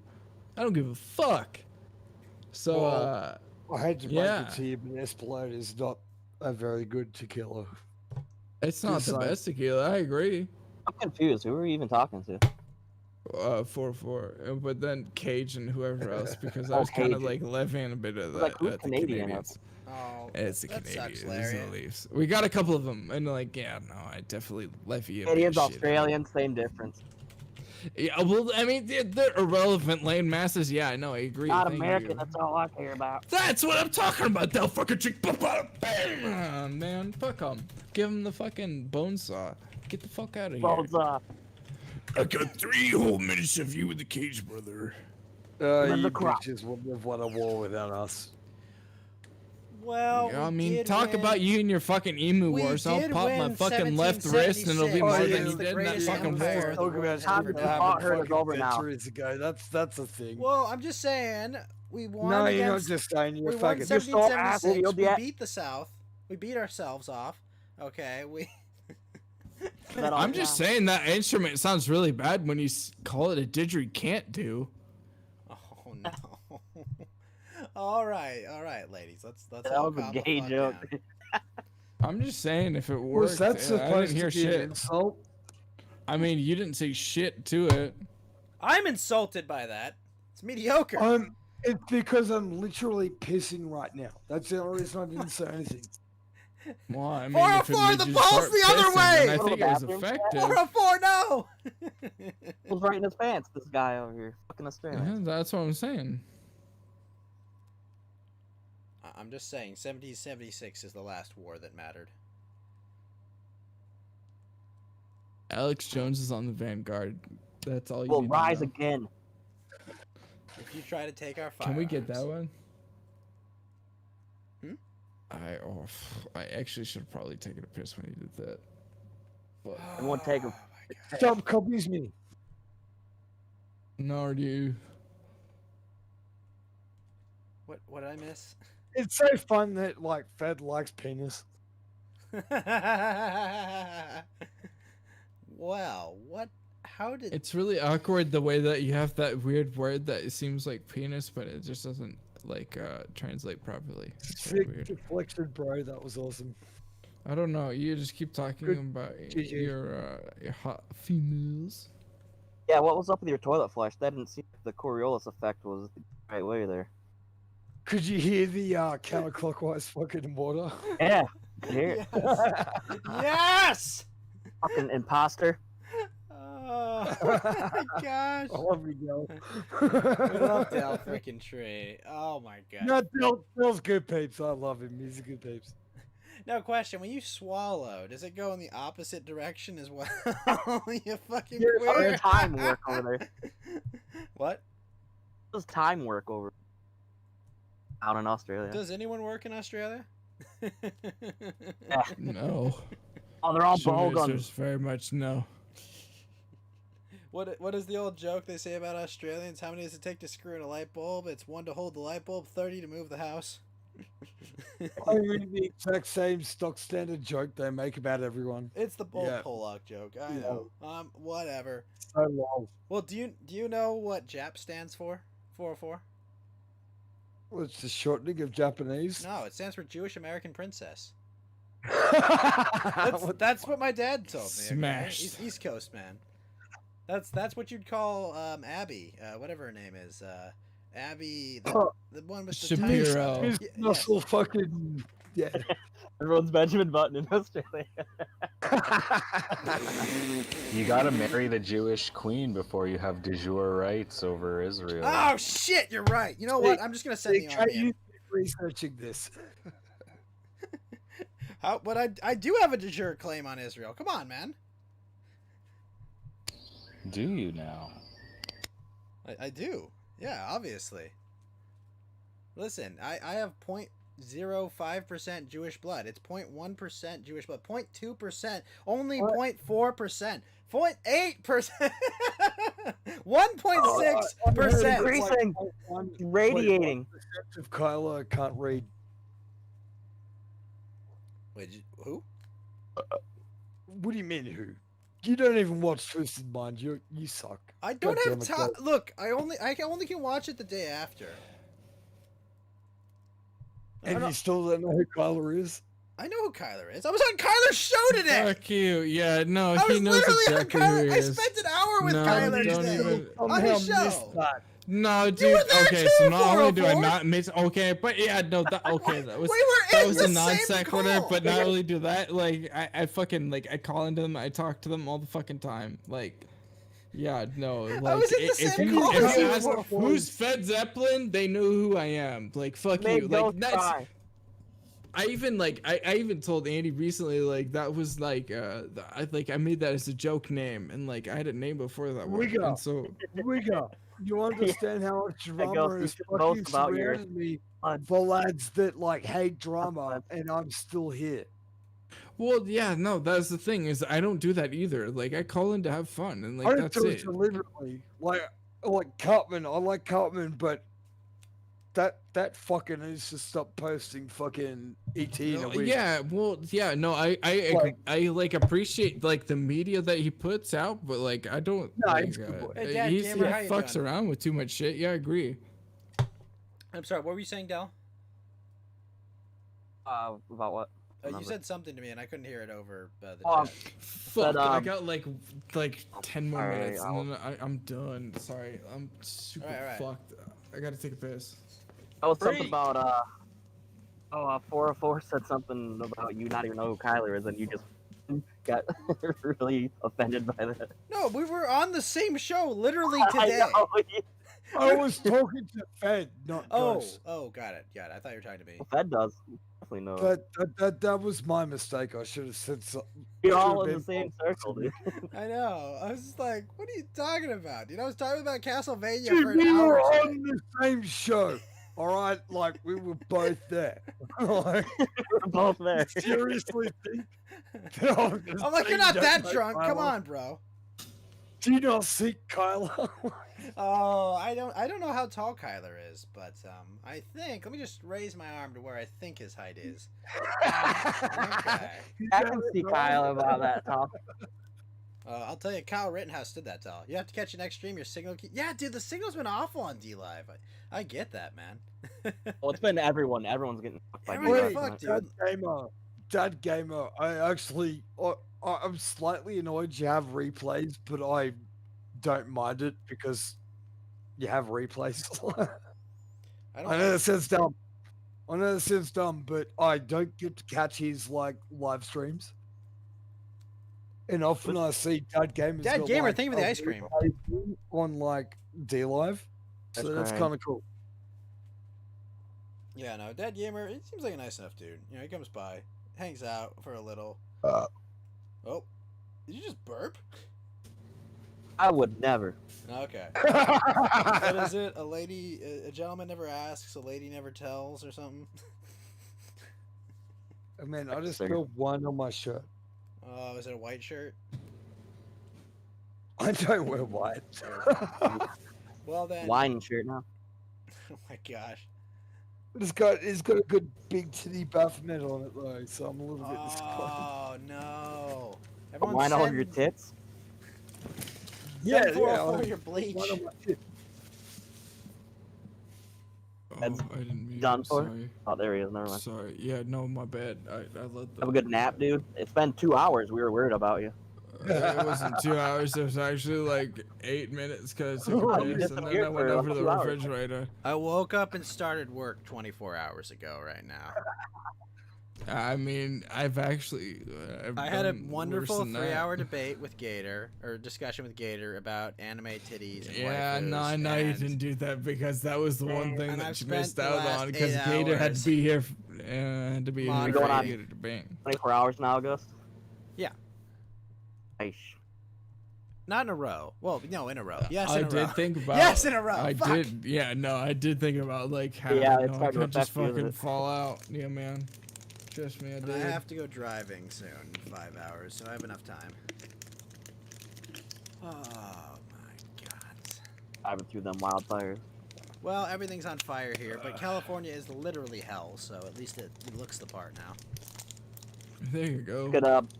I don't give a fuck. So Well, I hate to break yeah. it to you, but Espolón is not a very good tequila. It's not Just the like- best tequila. I agree. I'm confused. Who are you even talking to? 4-4, but then Cage and whoever else, because I Oh, was kind of Cage. like levying a bit of that Like, who's at the Canadian? Canadians. Oh, It's the that sucks, Canadians, the Larry. Leafs. We got a couple of them, and like, yeah, no, I definitely levy a bit Canadians, of shit. Australians, same difference. Yeah, well, I mean, they're irrelevant lane masses. Yeah, I know, I agree. Not Thank American. you. That's all I care about. That's what I'm talking about. They'll fucking drink. Bam, man, fuck them. Give them the fucking bone saw. Get the fuck out of here. Bones off. I got 3 whole minutes of you with the Cage brother. You bitches wouldn't have won a war without us. Well, Yeah, I we mean, did talk win. about you and your fucking emu We wars. I'll did pop my win fucking left wrist and it'll be 1776. more Oh, than yeah. you It's the did in that greatest fucking empire war. the Talk world about has something ever that done. happened her is fucking over now. centuries ago. That's a thing. Well, I'm just saying we won. No, you're not against, just saying. You're we won fucking. 1776. We beat the South. We beat ourselves off. Okay, we. I'm just saying that instrument sounds really bad when you call it a didgeridoo do. Oh no. all right, ladies. Let's That all was a calm the gay fuck joke. down. I'm just saying if it works. Was that I supposed didn't hear to be an shit. insult? I mean, you didn't say shit to it. I'm insulted by that. It's mediocre. It's because I'm literally pissing right now. That's the only reason I didn't say anything. Well, I mean, Four if it four, made the you ball's start the other pissing, way! then I think it was Bathroom. effective. 404, no! Was right in his pants. This guy over here, fucking Yeah, Australian. that's what I'm saying. I'm just saying, 1776 is the last war that mattered. Alex Jones is on the vanguard. That's all you We'll need rise to know. again. If you try to take our firearms. Can we get that one? Hmm? I actually should have probably taken a piss when you did that. But We won't take him. Stop copies me. nor do you. What did I miss? It's so fun that like Fed likes penis. Wow, what? How did? It's really awkward the way that you have that weird word that it seems like penis, but it just doesn't like translate properly. It's very Sick weird. deflection, bro. That was awesome. I don't know. You just keep talking Good about GG. your hot females. Yeah, what was up with your toilet flush? That didn't seem like the Coriolis effect was the right way there. Could you hear the counterclockwise fucking water? Yeah. Here. Yes! Fucking imposter. Oh my gosh. I love you, Del. I love Del freaking Tree. Oh my god. No, Del's good peeps. I love him. He's a good peeps. Now, question: when you swallow, does it go in the opposite direction as well? You fucking How weird. does time work over there? What? How does time work over out in Australia? Does anyone work in Australia? No. Oh, they're all Short ball answer guns. is very much no. What is the old joke they say about Australians? How many does it take to screw in a light bulb? It's 1 to hold the light bulb, 30 to move the house. I mean the exact same stock standard joke they make about everyone. It's the old Yeah. Pollock joke. I Yeah. know. Whatever. So long. Well, do you know what JAP stands for? 404? Well, it's the shortening of Japanese. No, it stands for Jewish American Princess. What That's what my dad told me. Okay? Smashed. He's East Coast man. That's what you'd call Abby, whatever her name is. Abby, the one with the tiny Shapiro. His Yeah, muscle fucking yeah. Everyone's Benjamin Button in Australia. You gotta marry the Jewish queen before you have de jure rights over Israel. Oh shit, you're right. You know what? I'm just gonna send the Can't army in. you researching this? But I do have a de jure claim on Israel. Come on, man. Do you now? I do. Yeah, obviously. Listen, I have 0.05% Jewish blood. It's 0.1% Jewish blood. 0.2%. Only 0.4%. 0.8%. 1.6%. Increasing. Radiating. If Kyla can't read. Wait, who? What do you mean who? You don't even watch Twisted Mind. You suck. I don't God have damn it, time. Kyla. Look, I only can watch it the day after. And you still don't know who Kyla is? I know who Kyler is. I was on Kyler's show today. Fuck you. Yeah, no, I was he knows literally exactly on who Kyler. he I is. spent an hour with No, Kyler don't today even- on his show. No, You dude. were there Okay, too, so not only do I 404. not miss. Okay, but yeah, no, that okay. That was We were that in was the a non same sequitur. call. But not only do that, like I fucking like I call into them, I talk to them all the fucking time. Like, yeah, no, like was in the if same you call if as you you. ask who's Fed Zeppelin, they know who I am. Like, fuck Make you. those Like that's. try. I even like I even told Andy recently like that was like I made that as a joke name and like I had a name before that one. Wigga. And so Wigga, you understand how much drama you is should fucking boast about your surrounded me for lads that like hate drama, and I'm still here. well, yeah, no, that's the thing is I don't do that either. Like I call in to have fun and I like don't that's do it. it deliberately. Like Cutman, I like Cutman, but that fucker needs to stop posting fucking ET in a No, week. yeah, well, yeah, no, I like appreciate like the media that he puts out, but like I don't. No, like, he's a good boy. Hey, Dad, he Gamer, how you fucks doing? around with too much shit. Yeah, I agree. I'm sorry. What were you saying, Del? About what? You said something to me and I couldn't hear it over the Oh, chat. Fuck, I got like 10 more Alright, minutes and then I'm done. Sorry, I'm super Alright. fucked. I gotta take a piss. That was something about 404 said something about you not even know who Kyler is, and you just got really offended by that. No, we were on the same show literally today. I know. I was talking to Fed, not Ghost. Oh, got it. I thought you were talking to me. Fed does definitely know. That was my mistake. I should have said something. You're all in the same circle, dude. I know. I was just like, what are you talking about? Dude, I was talking about Castlevania Dude, for an we hour. were today. on the same show. All right, like we were both there. Like, We're both there. Seriously think that I'm I'm like, you're not that drunk. Come on, bro. Do you not see Kyler? Oh, I don't know how tall Kyler is, but I think let me just raise my arm to where I think his height is. Okay. I can see Kyle about that tall. I'll tell you, Kyle Rittenhouse did that tall. You have to catch an next stream. Your signal. Yeah, dude, the signal's been awful on D Live. I get that, man. Well, it's been everyone. Everyone's getting fucked by Everyone D-Live, fucked, man. Dad Gamer, I'm slightly annoyed you have replays, but I don't mind it because you have replays. I know that sounds dumb. But I don't get to catch his like live streams. And often I see Dad Gamer's Dad got, Gamer, like, thank you for the a ice cream. replay on like D Live, so that's right. kind of cool. Yeah, no, Dad Gamer, he seems like a nice enough dude. You know, he comes by, hangs out for a little. Oh, did you just burp? I would never. Okay. What is it? A gentleman never asks, a lady never tells, or something? I mean, I just spilled wine on my shirt. Oh, is it a white shirt? I don't wear white. Well then. Wine shirt now. Oh my gosh. It's got a good big titty Baphomet on it though, so I'm a little bit disappointed. Oh no. Wine all over your tits? Yeah, for your bleach. Wine on my tits. That's I didn't mean. done for? Sorry. Oh, there he is. Never mind. Sorry. Yeah, no, my bad. I let the. Have a good nap, dude. It's been 2 hours. We were worried about you. It wasn't 2 hours. It was actually like 8 minutes because I took a piss and then I went over to the refrigerator. I woke up and started work 24 hours ago right now. I mean, I've actually. I had a done wonderful worse than that. 3-hour debate with Gator, or discussion with Gator about anime titties and Yeah, no, I waifus, know you and- did didn't do that because that was the one thing And that I've you spent missed the out last on because 8 Gator had hours to be here. Had to be here We're for going on Gator to bang. 24 hours now, August? Yeah. Nice. Not in a row. Well, no, in a row. Yes, I in a row. did think about. Yes, in a row. I Fuck. did. Yeah, no, I did think about like how Yeah, you it's know, I starting to could just affect you, isn't fucking it? fall out. Yeah, man. Trust me, I And did. I have to go driving soon in 5 hours, so I have enough time. Oh my god. Driving through them wildfires. Well, everything's on fire here, but California is literally hell, so at least it looks the part now. There you go.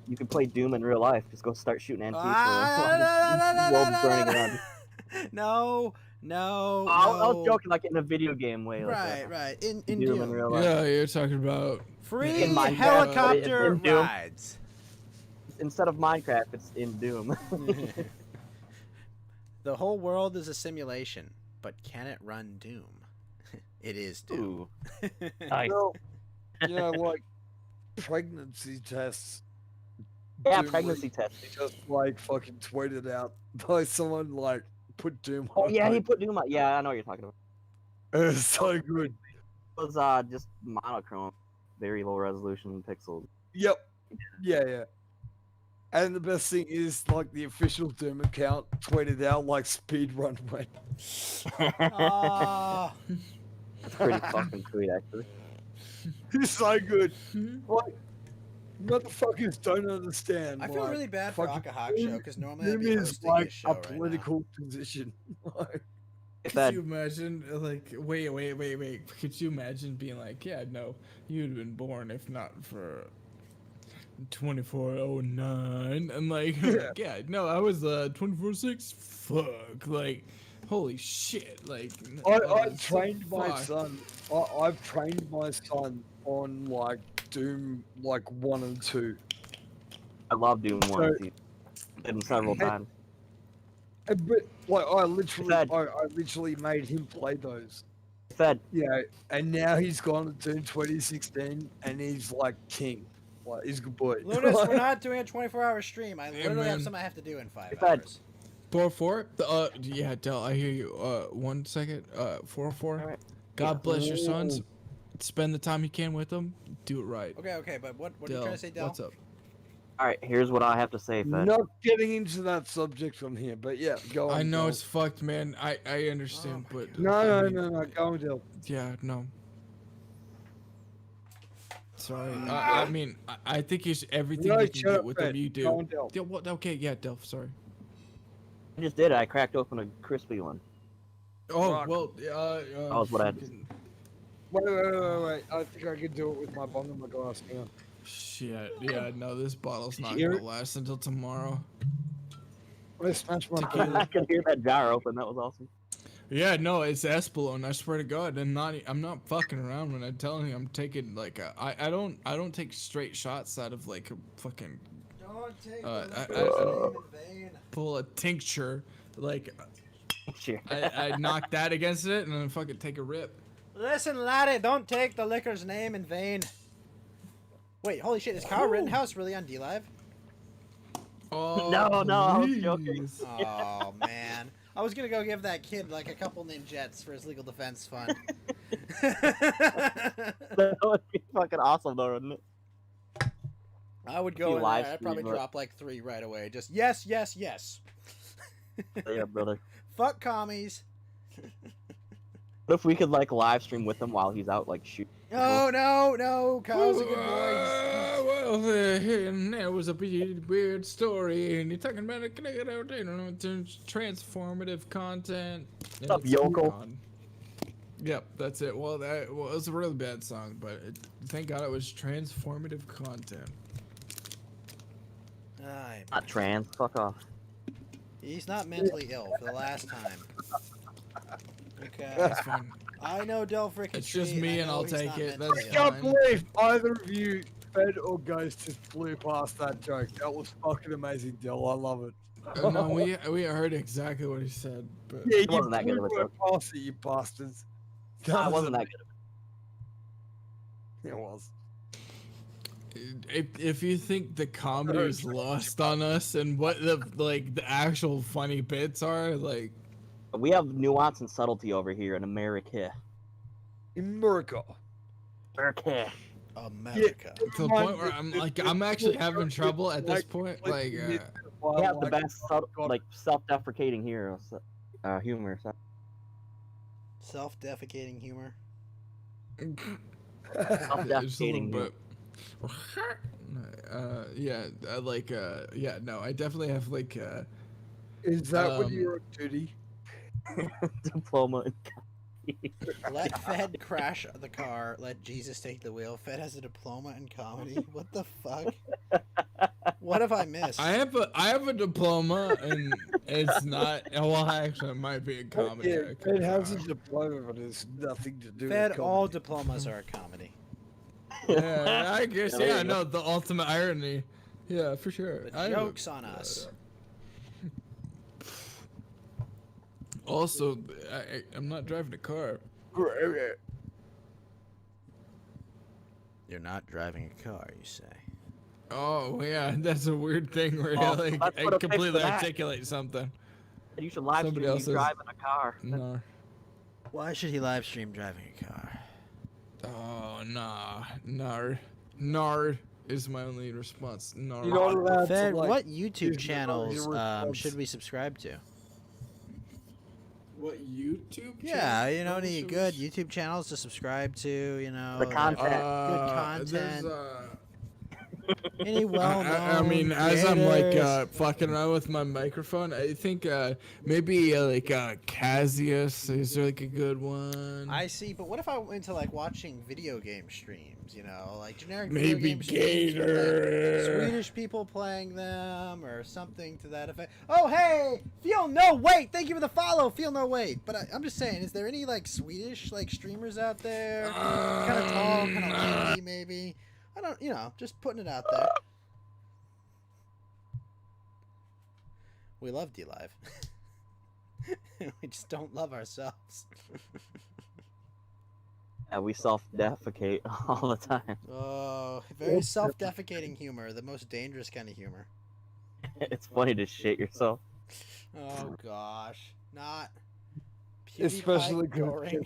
You could play Doom in real life. Just go start shooting antiques. Ah, world's burning around you. No, No, I no. was joking like in a video game way. Right, Like right. In Doom Doom. in real life. Yeah, you're talking about Free In Minecraft, helicopter in Doom. rides. Instead of Minecraft, it's in Doom. The whole world is a simulation, but can it run Doom? It is Doom. Nice. Like pregnancy tests. Yeah, Doom pregnancy tests. Just like fucking tweeted out by someone like put Doom. Oh on yeah, he it. put Doom on. Yeah, I know what you're talking about. It's so good. It was just monochrome, very low resolution pixels. Yep. Yeah. And the best thing is, like, the official Doom account tweeted out like speedrun went. That's pretty fucking sweet, actually. It's so good. Like, motherfuckers don't understand. I feel like, really bad for fucking Akahak show because normally I'd Doom be is hosting like his show a right now. political position. Like, Could you imagine, like, wait. Could you imagine being like, yeah, no, you'd have been born if not for 2409, and like, yeah, no, I was 24/6. Fuck, like, holy shit, like. I've trained my son. I've trained my son on like Doom, like 1 and 2. I love Doom 1 and 2. Did them several times. But like, I literally made him play those. And now he's gone to Doom 2016, and he's like king. Like, he's a good boy. Lunas, we're not doing a 24-hour stream. I literally have something I have to do in 5 hours. 4-4. Yeah, Del, I hear you. 1 second. 4-4. God bless your sons. Spend the time you can with them. Do it right. Okay, but what are you trying to say, Del? What's up? All right, here's what I have to say, Fed. Not getting into that subject from here, but yeah, go on. I know Del. it's fucked, man. I understand, but No, go on, Del. Yeah, no. Sorry. I mean, I think it's everything No, you can shut get up, with Fed. them. You do. Go on, Del. Yeah, what? Okay, yeah, Delph. Sorry. I just did it. I cracked open a crispy one. Oh well. That was what I had to say. Wait. I think I can do it with my bong and my glass. Hang on. Shit. Yeah. No, this bottle's not Hear gonna it? last until tomorrow. I smashed my I could hear that jar open. That was awesome. Yeah, no, it's Espelon. I swear to God, I'm not fucking around when I'm telling you I'm taking like I don't take straight shots out of like a fucking. Don't take I don't pull a tincture like. I knock that against it and then fucking take a rip. Listen, laddie, don't take the liquor's name in vain. Wait, holy shit, is Kyle Rittenhouse really on DLive? Oh, No, I was joking. Oh, man. I was gonna go give that kid like a couple ninjets for his legal defense fund. That would be fucking awesome, though, wouldn't it? I would If go you in live there, I'd probably stream it. drop like 3 right away. Just yes. Yeah, brother. Fuck commies. What if we could like live stream with him while he's out like shooting? Oh no, Kyle's a good boy. Well, there was a weird story, and you're talking about a transformative content. What's up, yokel? Yep, that's it. Well, that was a really bad song, but thank God it was transformative content. Not trans. Fuck off. He's not mentally ill for the last time. Okay. That's fine. I know Delphrick. It's just me, and I'll take it. I That's can't fine. believe either of you, Fed or Ghost, just flew past that joke. That was fucking amazing, Del. I love it. No, we heard exactly what he said, but Yeah, It wasn't that good of a flew joke. right past it, you bastards. Nah, it wasn't that good. It was. if you think the comedy is lost on us and what the actual funny bits are, like We have nuance and subtlety over here in America. America. America. to the point where I'm actually having trouble at this point. Like, We have the best self-deprecating humor. So. Self-defecating humor. Self-defecating humor. No, I definitely have like. Is that when you're on duty? Diploma. Let Fed crash the car. Let Jesus take the wheel. Fed has a diploma in comedy. What the fuck? What have I missed? I have a diploma, and it's not. Well, actually, it might be a comedy. Yeah, it has a diploma, but it's nothing to do Fed, with all comedy. diplomas are a comedy. Yeah, I guess. Yeah, there Yeah, you go. no, the ultimate irony. Yeah, for sure. The joke's on us. Also, I'm not driving a car. You're not driving a car, you say. Oh yeah, that's a weird thing where Well, like let's I put a pic completely for that. articulate something. You should live Somebody stream else you is- driving a car. No. Why should he live stream driving a car? Oh nah, nar is my only response. Nar. You know, Fed, like, what YouTube use the channels response. should we subscribe to? What YouTube? Yeah, you know, channels any should good we YouTube channels to subscribe to, you know? The that- content. Good There's, content. Any well-known I mean, as I'm like creators? fucking around with my microphone, I think maybe like Cassius is like a good one. I see, but what if I went into like watching video game streams, you know, like generic Maybe video game streams with, Gator. like, Swedish people playing them or something to that effect. Oh, hey, Feel No Wait, thank you for the follow, Feel No Wait. But I'm just saying, is there any like Swedish like streamers out there? Kind of tall, kind of lanky, maybe. I don't, you know, just putting it out there. We love D-Live. We just don't love ourselves. Yeah, we self-defecate all the time. Oh, very self-defecating humor, the most dangerous kind of humor. It's funny to shit yourself. Oh gosh, not Especially PewDiePie goring.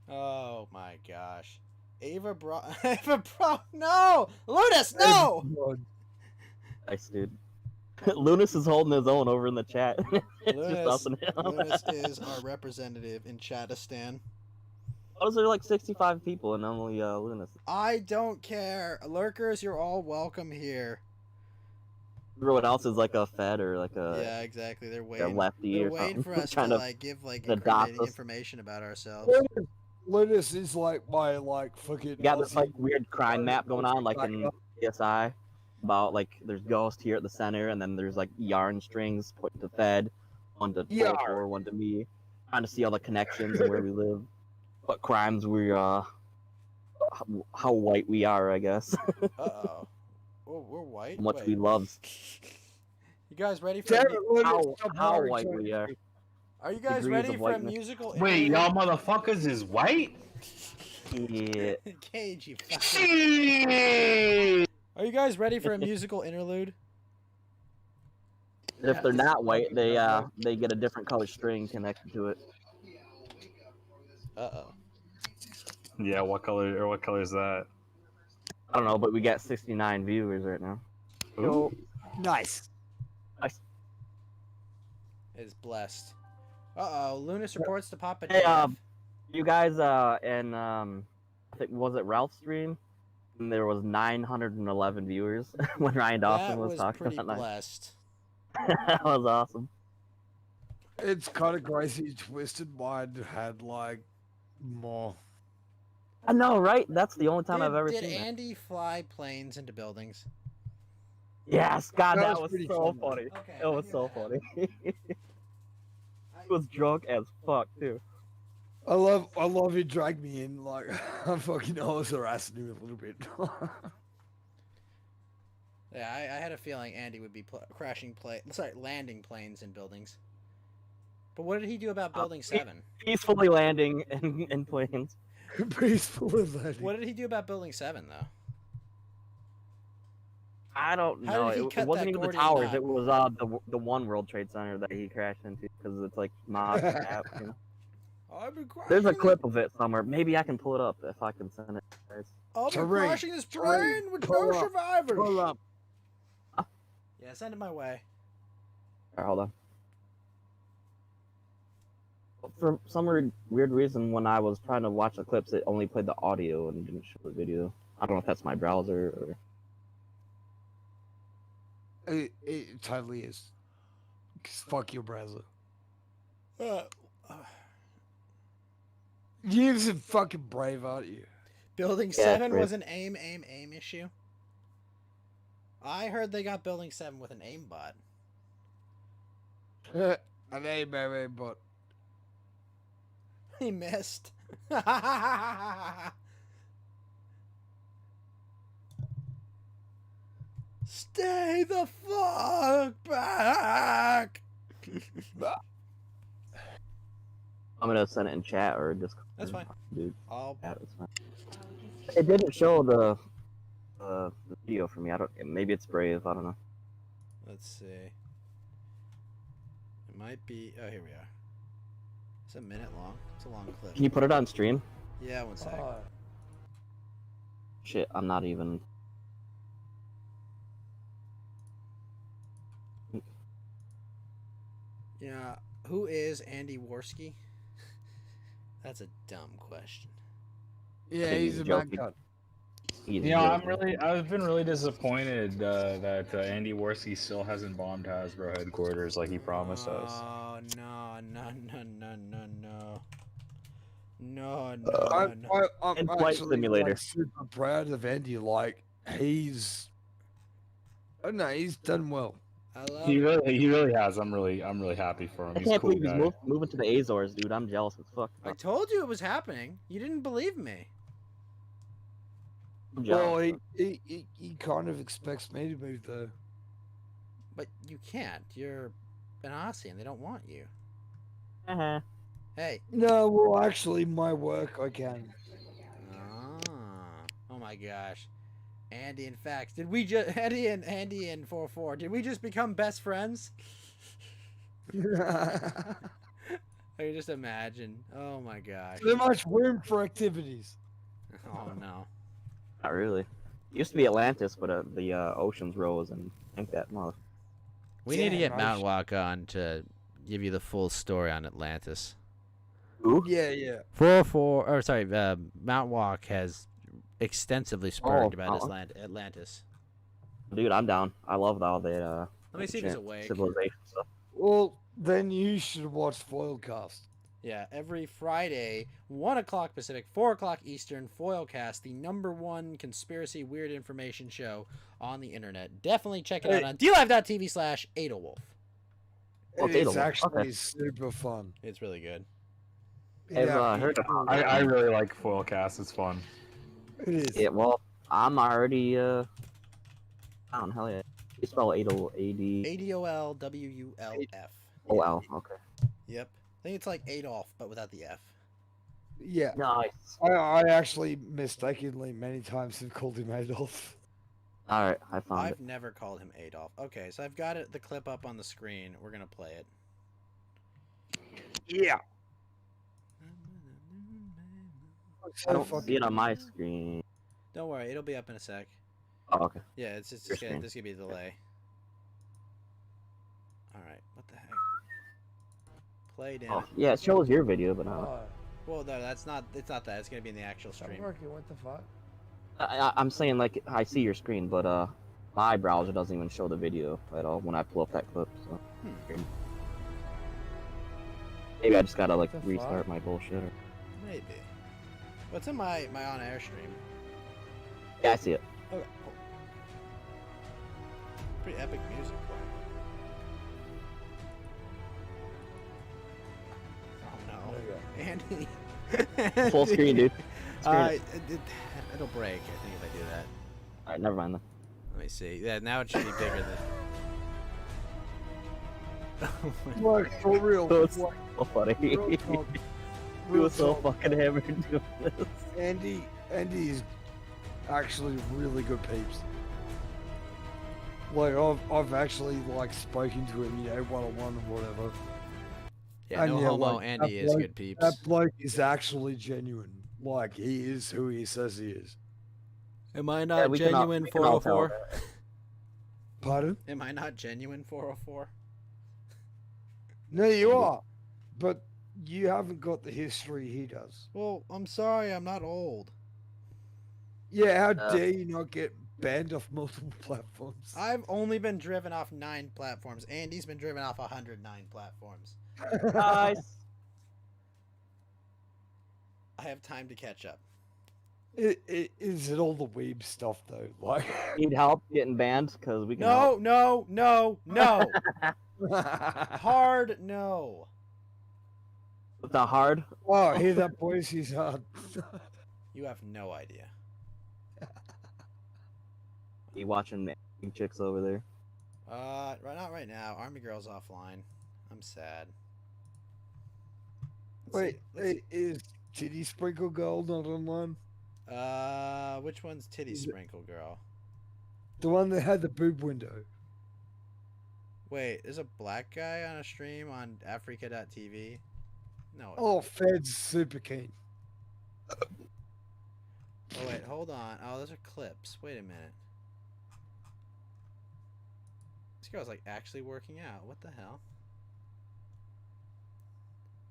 Oh my gosh, Ava no, Ludus, no. Nice, dude. Lunas is holding his own over in the chat. It's just us and him. Ludus is our representative in Chatistan. Why is there like 65 people and only Lunas? I don't care, lurkers, you're all welcome here. Everyone else is like a Fed or like a Yeah, exactly. They're a waiting. lefty They're or waiting something. for us to Trying to like give like to dox incriminating us. information about ourselves. Linus is like my like fucking. You got this like weird crime map going on, like in CSI, about like there's ghost here at the center, and then there's like yarn strings pointing to Fed, one to Yarn. or one to me, trying to see all the connections and where we live, what crimes we how white we are, I guess. Uh-oh. Oh, we're white? How much Wait. we love. You guys ready for How white we are. Are you guys degrees ready of for a whiteness. musical Wait, interlude? y'all motherfuckers is white? Yeah. Cage, you fucking... Are you guys ready for a musical interlude? If they're not white, they get a different color string connected to it. Uh-oh. Yeah, what color is that? I don't know, but we got 69 viewers right now. Ooh. Nice. Nice. Is blessed. Uh-oh, Lunas reports to Papa Hey, Jeff. you guys, and I think was it Ralph's stream? And there was 911 viewers when Ryan Dawson That was was talking pretty that night. blessed. That was awesome. It's kind of crazy. Twisted Mind had like more. I know, right? That's the only time I've ever Did seen that. Andy fly planes into buildings? Yes, God, That that was was pretty so fun. funny. Okay, It was so funny. He was drunk as fuck too. I love you drag me in like I fucking always harassing you a little bit. Yeah, I had a feeling Andy would be landing planes in buildings. But what did he do about Building 7? Peacefully landing in planes. Peacefully landing. What did he do about Building 7, though? I don't How know. did he It cut wasn't that even the Gordian towers. knot? It was the One World Trade Center that he crashed into because it's like mob. You know? I've been There's a clip of it somewhere. Maybe I can pull it up if I can send it. to you guys. I've been Terrain. crashing this Terrain. plane with Pull no up. survivors. Pull up. Yeah, send it my way. Alright, hold on. For some weird reason, when I was trying to watch the clips, it only played the audio and didn't show the video. I don't know if that's my browser or. It totally is. 'Cause fuck your browser. You're fucking brave, aren't you? Building Yeah, 7 great. was an aim issue. I heard they got Building 7 with an aimbot. An aim, but He missed. Stay the fuck back. I'm gonna send it in chat or just. That's fine. Dude, I'll... it's fine. It didn't show the video for me. I don't. Maybe it's Brave. I don't know. Let's see. It might be. Oh, here we are. It's a minute long. It's a long clip. Can you put it on stream? Yeah, one sec. Shit, I'm not even. Yeah, who is Andy Worski? That's a dumb question. Yeah, he's a bad cut. I've been really disappointed that Andy Worski still hasn't bombed Hasbro headquarters like he promised us. Oh no. I'm Flight actually Simulator. like, super proud of Andy. Like he's, I don't know, he's done well. I love He really has. I'm really happy for him. I He's a can't cool believe guy. he's moving to the Azores, dude. I'm jealous as fuck. I told you it was happening. You didn't believe me. I'm Well, jealous. he kind of expects me to move there. But you can't. You're an Aussie and they don't want you. Uh-huh. Hey. No, well, actually, my work I can. Oh my gosh. Andy and Fax. Did we just Andy and 44? Did we just become best friends? I can just imagine. Oh my gosh. So much room for activities. Oh no. Not really. It used to be Atlantis, but the oceans rose and I think that month. We need to get Mount Walk on to give you the full story on Atlantis. Who? Yeah. 404, or sorry, Mount Walk has extensively spoken about Mount Atlantis. Dude, I'm down. I love all the Let me see if he's ancient awake. civilization stuff. Well, then you should watch Foilcast. Yeah, every Friday, 1 o'clock Pacific, 4 o'clock Eastern, Foilcast, the #1 conspiracy weird information show on the internet. Definitely check it out on dlive.tv/AdaWolf. It's actually super fun. It's really good. I really like Foilcast. It's fun. It is. Yeah, well, I'm already down. Hell yeah. You spell ADOLWULF. ADOLWULF. Oh, L. Okay. Yep. I think it's like Adolf, but without the F. Yeah. Nice. I actually mistakenly many times have called him Adolf. All right, I found I've it. never called him Adolf. Okay, so I've got the clip up on the screen. We're gonna play it. Yeah. I don't see it on my screen. Don't worry, it'll be up in a sec. Oh, okay. Yeah, it's just Your gonna, screen. there's gonna be a delay. All right, what the heck? Play damn Oh, it. yeah, it shows your video, but Well, no, that's not. It's not that. It's gonna be in the actual stream. What the fuck? I'm saying like I see your screen, but my browser doesn't even show the video at all when I pull up that clip. So maybe I just gotta like What the restart fuck? my bullshit. Or... Maybe. What's in my on-air stream? Yeah, I see it. Okay. Cool. Pretty epic music playing. Oh no, Andy. Full screen, dude. Screen it. It'll break. I think if I do that. All right, never mind then. Let me see. Yeah, now it should be bigger than. Like, for real. That was like, so funny. real talk. He was so fucking hammered doing this. Andy is actually really good peeps. Like I've actually like spoken to him, one-on-one or whatever. Yeah, no homo. Andy is good peeps. That bloke is actually genuine. Like he is who he says he is. Am I not genuine 404? Pardon? Am I not genuine 404? No, you are. But you haven't got the history he does. Well, I'm sorry, I'm not old. Yeah, how dare you not get banned off multiple platforms? I've only been driven off 9 platforms. Andy's been driven off 109 platforms. Nice. I have time to catch up. Is it all the weeb stuff though? Like, Need help getting banned? Because we can No, help. no, no, no. Hard no. It's not hard. oh, hear that, boys? He's hard. You have no idea. You watching chicks over there? Not right now. Army Girl's offline. I'm sad. Wait, is Titty Sprinkle Girl not online? Which one's Titty Sprinkle Girl? The one that had the boob window. Wait, there's a black guy on a stream on Africa.tv? No. Oh, Fed's super keen. Oh, wait, hold on. Oh, those are clips. Wait a minute. This girl's like actually working out. What the hell?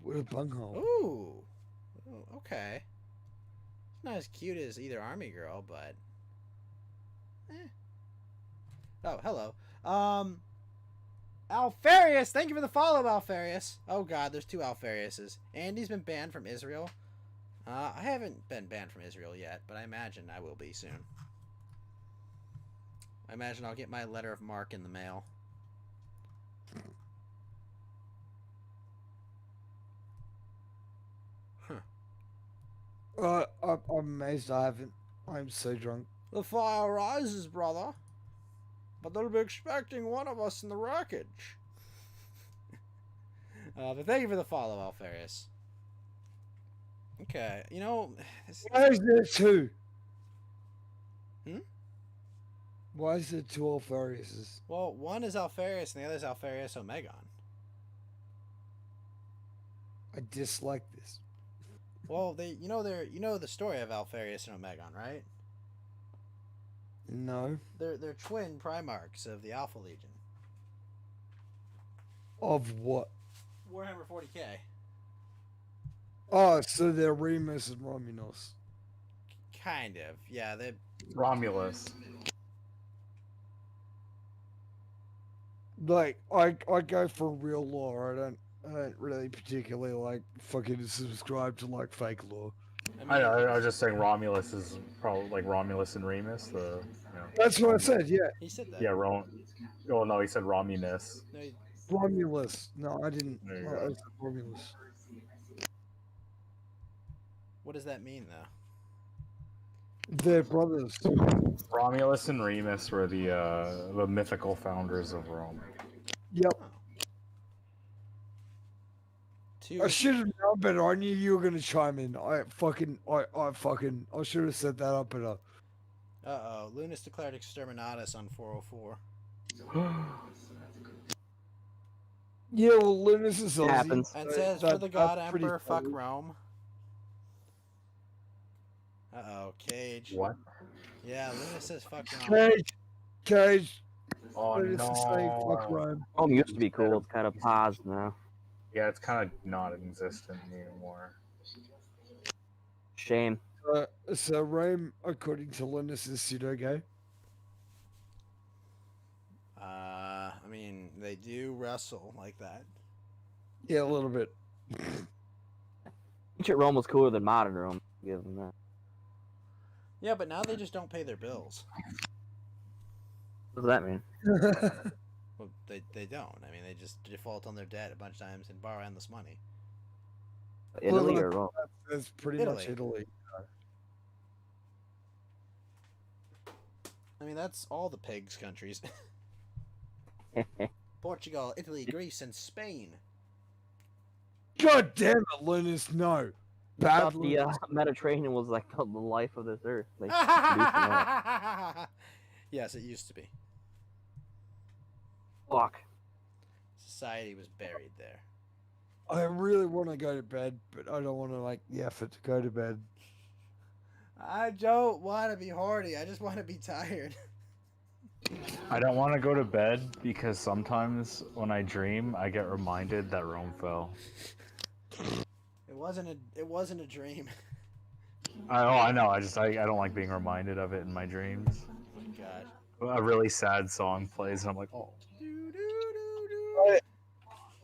What a bunghole. Ooh. Ooh, okay. It's not as cute as either Army Girl, but... Oh, hello. Alfarius! Thank you for the follow, Alfarius. Oh god, there's 2 Alfariuses. Andy's been banned from Israel. I haven't been banned from Israel yet, but I imagine I will be soon. I imagine I'll get my letter of marque in the mail. I'm amazed I haven't. I'm so drunk. The fire rises, brother. But they'll be expecting one of us in the wreckage. But thank you for the follow, Alfarius. Okay, you know... Why is there 2? Hmm? Why is there 2 Alfariuses? Well, one is Alfarius and the other is Alfarius Omegon. I dislike this. Well, you know the story of Alfarius and Omegon, right? No. They're twin Primarchs of the Alpha Legion. Of what? Warhammer 40k. Oh, so they're Remus and Romulus. Kind of. Yeah, they Romulus. Like, I go for real lore. I don't really particularly like fucking subscribe to like fake lore. I was just saying Romulus is probably like Romulus and Remus. That's what I said. Yeah. He said that. Yeah, Oh no, he said Rominus. No, Romulus. No, I didn't. There you I go. said Romulus. What does that mean, though? They're brothers. Romulus and Remus were the mythical founders of Rome. Yep. Two. I should have known better. I knew you were gonna chime in. I should have set that up better. Uh-oh. Lunas declared exterminatus on 404. Yeah, well, Lunas is Aussie. Happens. And says, for the god emperor, fuck Rome. Uh-oh. Cage. What? Yeah, Lunas says fuck Rome. Cage. Oh Lunas is saying fuck no. Rome. Rome used to be cool. It's kind of paused now. Yeah, it's kind of not existent anymore. Shame. So Rome, according to Lunas, is pseudo-gay. I mean, they do wrestle like that. Yeah, a little bit. Ancient Rome was cooler than modern Rome. Give them that. Yeah, but now they just don't pay their bills. What does that mean? Well, they don't. I mean, they just default on their debt a bunch of times and borrow endless money. Italy Well, or Rome? That's pretty Italy. much Italy. I mean, that's all the pigs countries. Portugal, Italy, Greece, and Spain. God damn it, Lunas, no. I Bad thought the Lunas. Mediterranean was like the life of this earth. Like, producing oil. Yes, it used to be. Fuck. Society was buried there. I really want to go to bed, but I don't want to like the effort to go to bed. I don't want to be horny. I just want to be tired. I don't want to go to bed because sometimes when I dream, I get reminded that Rome fell. It wasn't a dream. I know. I don't like being reminded of it in my dreams. Oh my god. A really sad song plays, and I'm like, oh.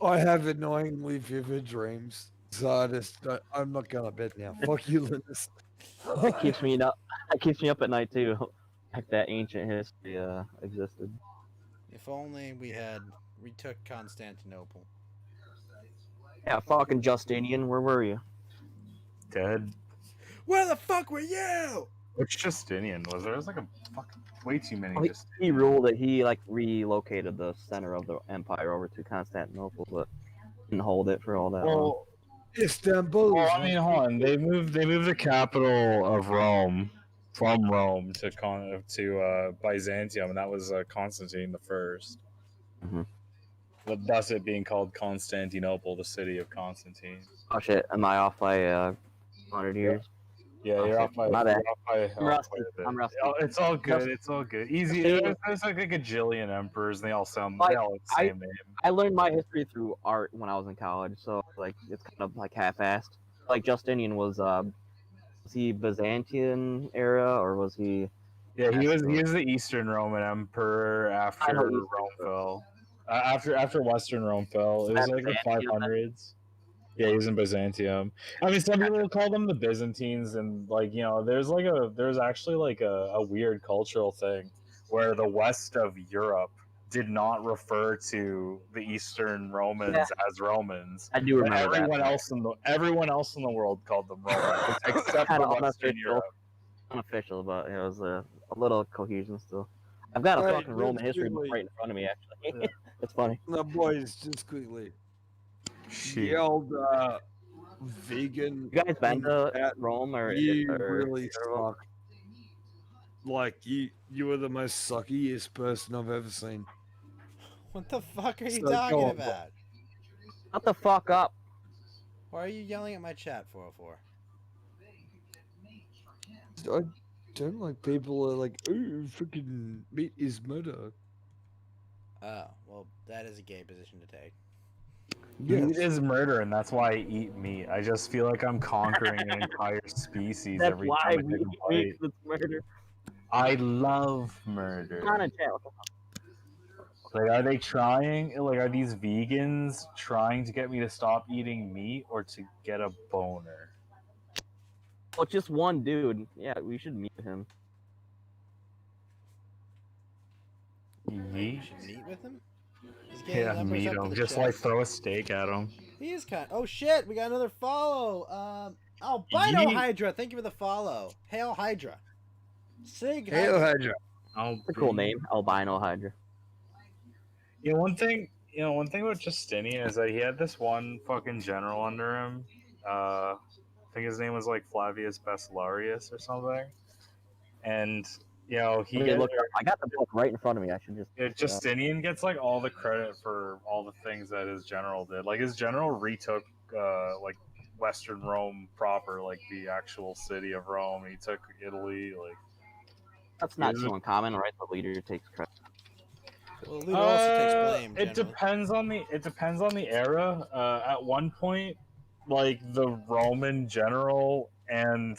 I have annoyingly vivid dreams, so I'm not going to bed now. Fuck you, Lunas. It keeps me up. It keeps me up at night too. Like that ancient history existed. If only we took Constantinople. Yeah, fucking Justinian, where were you? Dead. Where the fuck were you? Which Justinian was there? There was like a fucking way too many. He ruled it. He like relocated the center of the empire over to Constantinople, but didn't hold it for all that long. Well, Istanbul. well, I mean, hold on. They moved the capital of Rome from Rome to Byzantium, and that was Constantine the First. Mm-hmm. But thus it being called Constantinople, the city of Constantine. Oh shit, am I off by 100 years? Yeah, you're off by. My bad. I'm rusty. I'm rusty. It's all good. It's all good. Easy. There's like a gajillion emperors, and they all sound. They all have the same name. I learned my history through art when I was in college, so like it's kind of like half-assed. Like Justinian was he Byzantine era or was he? Yeah, he was the Eastern Roman Emperor after Rome fell. After Western Rome fell, it was like the 500s. Yeah, he was in Byzantium. I mean, some people call them the Byzantines, and like there's actually like a weird cultural thing where the west of Europe did not refer to the Eastern Romans as Romans. I do remember that. Everyone else in the world called them Romans, except for Western Europe. Unofficial, but it was a little cohesion still. I've got a fucking Roman history book right in front of me, actually. Yeah. It's funny. No, boys, just quickly. Shit. The old vegan. You guys been to Rome or? You really suck. Like you were the most suckiest person I've ever seen. What the fuck are you So, talking go on, about? Shut the fuck up. Why are you yelling at my chat, 404? I don't like people are like, ooh, freaking meat is murder. Oh, well, that is a gay position to take. Meat is murder, and that's why I eat meat. I just feel like I'm conquering an entire species That's every why time I we take eat a meat, bite. it's murder. I love murder. Not a chat. Like, are they trying? Like, are these vegans trying to get me to stop eating meat or to get a boner? Well, just one dude. Yeah, we should meet him. Yeet. Should meet with him? He's getting Yeah, numbers meet up to him. the Just chest. like throw a steak at him. He is kind. Oh shit! We got another follow. Albino Yeet. Hydra. Thank you for the follow. Hail Hydra. Sig. Hail Hydra. It's a cool name, Albino Hydra. One thing about Justinian is that he had this one fucking general under him. I think his name was like Flavius Bacillarius or something. And he Okay, look, I got the book right in front of me. I should just. Justinian gets like all the credit for all the things that his general did. Like his general retook like Western Rome proper, like the actual city of Rome. He took Italy, like. That's not so uncommon, right? The leader takes credit. Well, the leader also takes blame. It depends on the era. At one point, like the Roman general and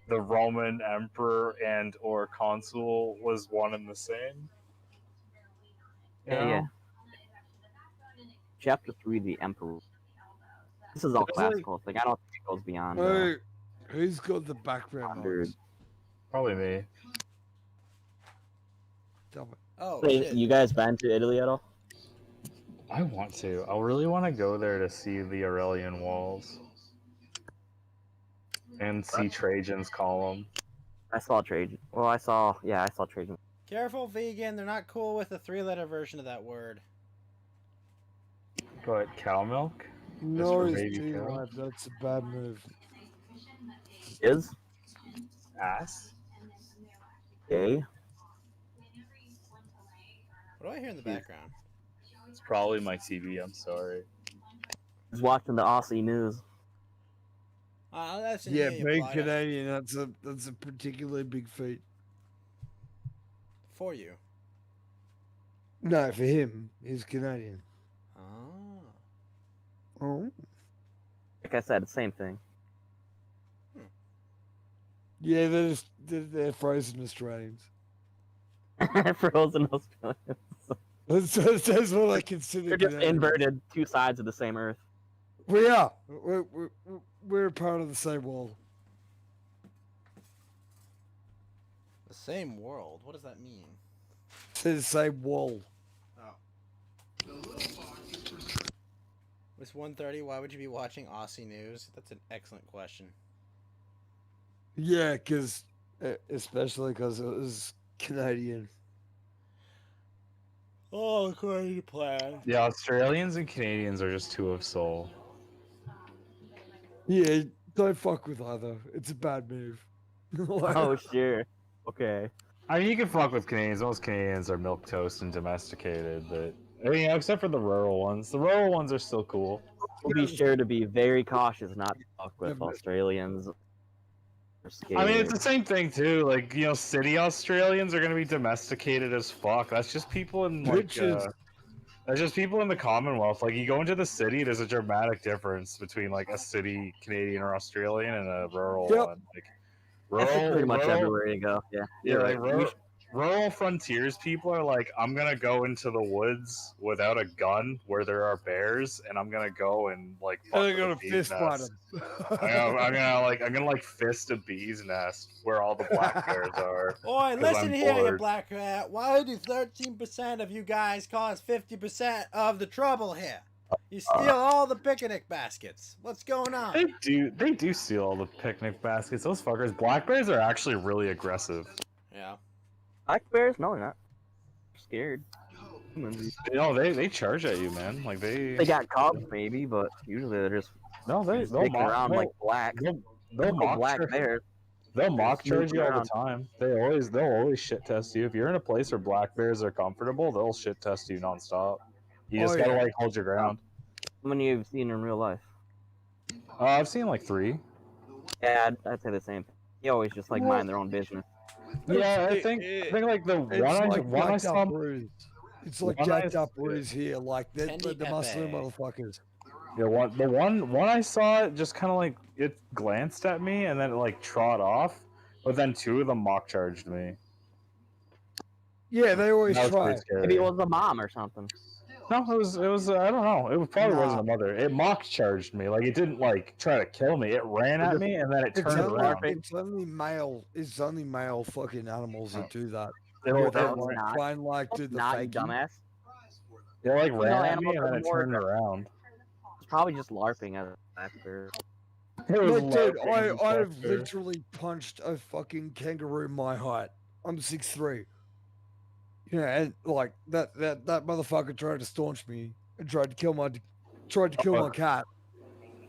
the Roman emperor and or consul was one and the same. Yeah. Chapter 3, the Emperor. This is all It's like- classical. Like, I don't think it goes beyond. Hey, who's got the background noise? Probably me. Damn it. Oh, Hey, shit. you guys been to Italy at all? I want to. I really want to go there to see the Aurelian walls and see Trajan's column. I saw Trajan. Well, I saw Trajan. Careful, vegan. They're not cool with the 3-letter version of that word. But cow milk? No, for it's baby too cow? hard. That's a bad move. Is? Ass? Gay? What do I hear in the background? It's probably my TV. I'm sorry. He's watching the Aussie news. That's Yeah, you being blind Canadian, that's a particularly big feat. for you. No, for him, he's Canadian. Oh. Oh. Like I said, the same thing. Yeah, they're frozen Australians. Frozen Australians. That's what I consider. They're just Canadian. inverted two sides of the same earth. We are. We're a part of the same wall. The same world. What does that mean? It's the same wall. Oh. It's 1:30. Why would you be watching Aussie news? That's an excellent question. Yeah, especially because it was Canadian. Oh, according to plan. Yeah, Australians and Canadians are just two of soul. Yeah, don't fuck with either. It's a bad move. Oh, sure. Okay. I mean, you can fuck with Canadians. Most Canadians are milk toast and domesticated, but I mean, except for the rural ones. The rural ones are still cool. We'll be sure to be very cautious not to fuck with Australians. I mean, it's the same thing too. Like, you know, city Australians are gonna be domesticated as fuck. That's just people in like, that's just people in the Commonwealth. Like, you go into the city, there's a dramatic difference between like a city Canadian or Australian and a rural one. Like, That's pretty much everywhere you go. Yeah. Yeah, You're like right. rural frontiers people are like, I'm gonna go into the woods without a gun where there are bears, and I'm gonna go and like fuck I'm with gonna a bee's fist fight nest. him. I'm gonna fist a bee's nest where all the black bears are. Oi, 'cause listen I'm here, you bored. black rat. Why do 13% of you guys cause 50% of the trouble here? You steal all the picnic baskets. What's going on? They do steal all the picnic baskets. Those fuckers. Black bears are actually really aggressive. Yeah. Black bears? No, they're not. They're scared. Humans. No, they charge at you, man. Like They got cubs, maybe, but usually they're just No, they'll sticking mock- around they'll- like black. they'll mock black charge- bears. They'll mock snooping charge you all around. the time. They'll always shit test you. If you're in a place where black bears are comfortable, they'll shit test you nonstop. You just gotta like hold your ground. How many have you seen in real life? I've seen like 3. Yeah, I'd say the same. They always just like mind their own business. Yeah, I think like the one I saw. It's like one I- jacked up brews here, like the Muslim motherfuckers. Yeah, the one I saw, it just kind of like it glanced at me and then it like trot off, but then 2 of them mock charged me. Yeah, they always That was try. pretty scary. Maybe it was a mom or something. No, it was I don't know. It probably wasn't a mother. It mock charged me. Like, it didn't like try to kill me. It ran at me and then it turned around. It's only male fucking animals that do that. It'll- Where they it'll- like, not. try and like do the Not, you fake. dumbass. It like No, ran at me animals and then are it more turned around. It's probably just LARPing at a black bear. It was Like, dude, LARPing I've factor. literally punched a fucking kangaroo my height. I'm 6'3". Yeah, and like that motherfucker tried to staunch me and tried to kill my cat.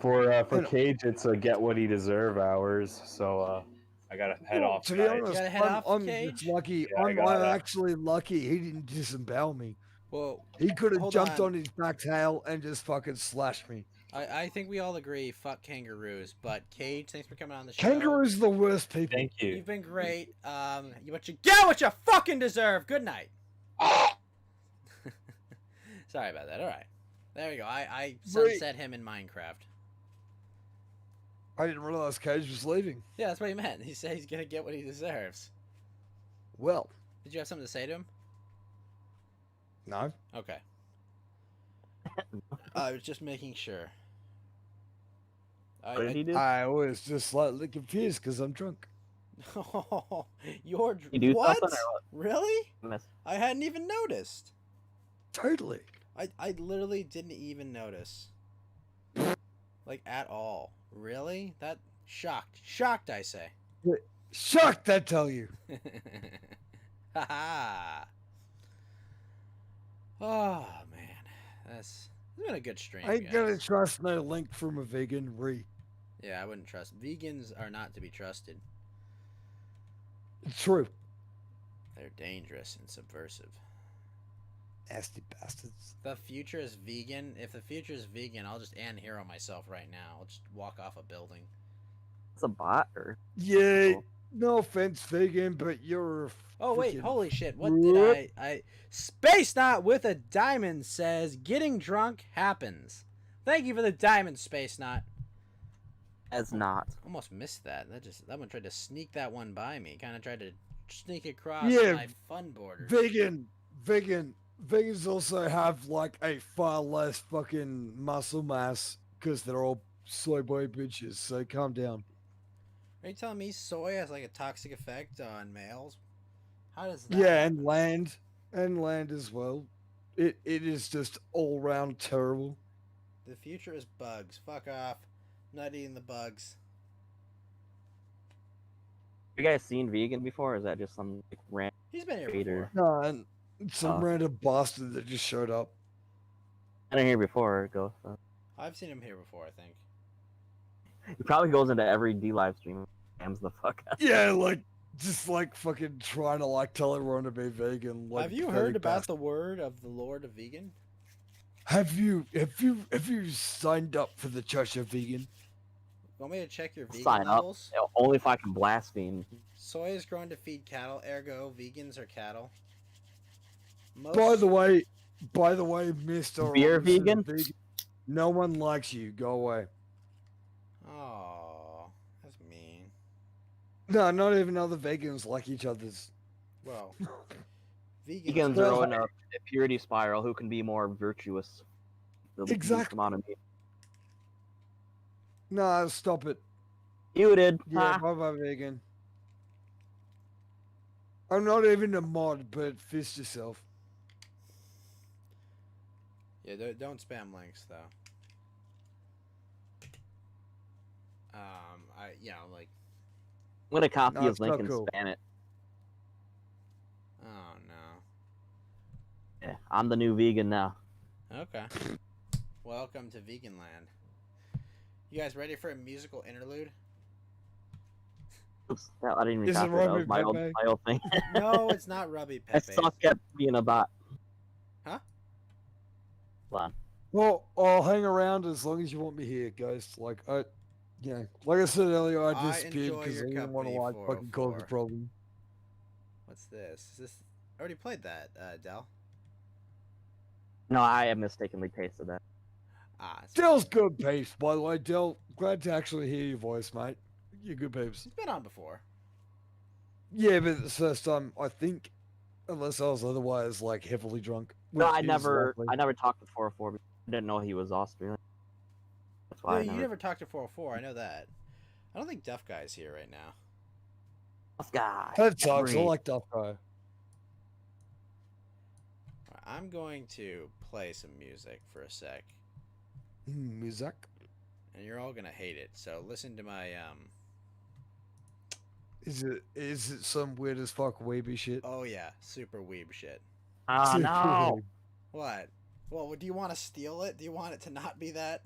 For And- Cage, it's a get what he deserve hours. So I gotta head Well, off. to be guys. honest, head off, I'm Cage? just lucky. Yeah, I I'm gotta. actually lucky he didn't disembowel me. Well, He could have hold jumped on. on his back tail and just fucking slashed me. I think we all agree, fuck kangaroos. But Cage, thanks for coming on the show. Kangaroos are the worst people. Thank you. You've been great. But you get what you fucking deserve. Good night. Sorry about that. All right, there we go. I sunset him in Minecraft. I didn't realize Cage was leaving. Yeah, that's what he meant. He said he's gonna get what he deserves. Well, Did you have something to say to him? no. Okay. I was just making sure. What did he do? I was just slightly confused because I'm drunk. You're You do what? something or Really? Miss. I hadn't even noticed. Totally. I literally didn't even notice. Like, at all. Really? That shocked, I say. Shocked, I tell you. Haha. Oh man, it's been a good stream. I ain't guys. gonna trust no link from a vegan Yeah, I wouldn't trust. Vegans are not to be trusted. True. They're dangerous and subversive. Nasty bastards. The future is vegan. If the future is vegan, I'll just hero myself right now. I'll just walk off a building. It's a bot or Yeah, no offense, vegan, but you're a Oh wait, freaking- holy shit! What did I? Space Knot with a diamond says, "Getting drunk happens." Thank you for the diamond, Space Knot. as not. Almost missed that. That one tried to sneak that one by me. Kind of tried to sneak across Yeah, my fun border. Vegans also have like a far less fucking muscle mass because they're all soy boy bitches. So calm down. Are you telling me soy has like a toxic effect on males? How does that? Yeah, and land as well. It is just all round terrible. The future is bugs. Fuck off. I'm not eating the bugs. You guys seen Vegan before? Or is that just some like, random? He's been here before. No, and some Oh. random bastard that just showed up. I didn't hear before. Go. So. I've seen him here before, I think. He probably goes into every D live stream. Scams the fuck out. Yeah, like just like fucking trying to like tell everyone to be vegan. Like, Have you heard about the word of the Lord of Vegan? Have you signed up for the Church of Vegan? Want me to check your vegan Sign up. levels? Only if I can blaspheme. Soy is grown to feed cattle, ergo vegans are cattle. By the way, Mr. Beer Robinson, vegan? No one likes you. Go away. Oh, that's mean. No, not even other vegans like each other's. Well, Vegans are on a purity spiral. Who can be more virtuous? The least Exactly. amount of meat. No, stop it. Muted. Yeah, Ha. bye-bye, vegan. I'm not even a mod, but fist yourself. Yeah, don't spam links though. Like. I'm gonna copy No, his it's link not and cool. spam it. Oh no. Yeah, I'm the new vegan now. Okay. Welcome to Vegan Land. You guys ready for a musical interlude? Oops, I didn't even Is it copy it. That Robbie was my old thing. No, it's not Rubby I Pepe. suck at being a bot. Huh? Hold on. Well, I'll hang around as long as you want me here, guys. Like I said earlier, I I disappeared enjoy because I your didn't want to company, like fucking cause a 404. problem. What's this? Is this? I already played that, Del. No, I have mistakenly pasted that. Ah, it's Dell's good peeps, by the way. Dell, glad to actually hear your voice, mate. You're good peeps. He's been on before. Yeah, but it's the first time, I think, unless I was otherwise like heavily drunk. No, which I is never likely. talked to 404 because I didn't know he was Australian. That's No, why I you never. never talked to 404. I know that. I don't think Duff Guy's here right now. Tough guy. That sucks. I Great. like Duff Guy. I'm going to play some music for a sec, Music. and you're all gonna hate it. So listen to my Is it some weird as fuck weeby shit? Oh yeah, super weeb shit. Ah, Super no. weeb. What? Well, do you want to steal it? Do you want it to not be that?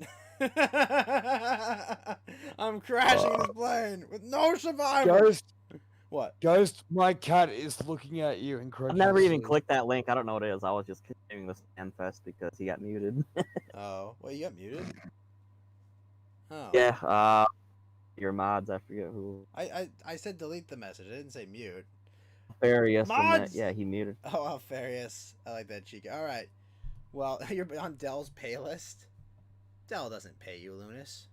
I'm crashing this plane with no survivors. Ghost, What? Ghost, my cat is looking at you I've incredibly. never even clicked that link. I don't know what it is. I was just continuing the spam fest because he got muted. Oh, well, you got muted. Oh. Yeah, your mods, I forget who. I said delete the message. I didn't say mute. Farius, and that, Mods! yeah, he muted. Oh, Farius. I like that cheek. All right. Well, you're on Dell's pay list. Dell doesn't pay you, Lunas.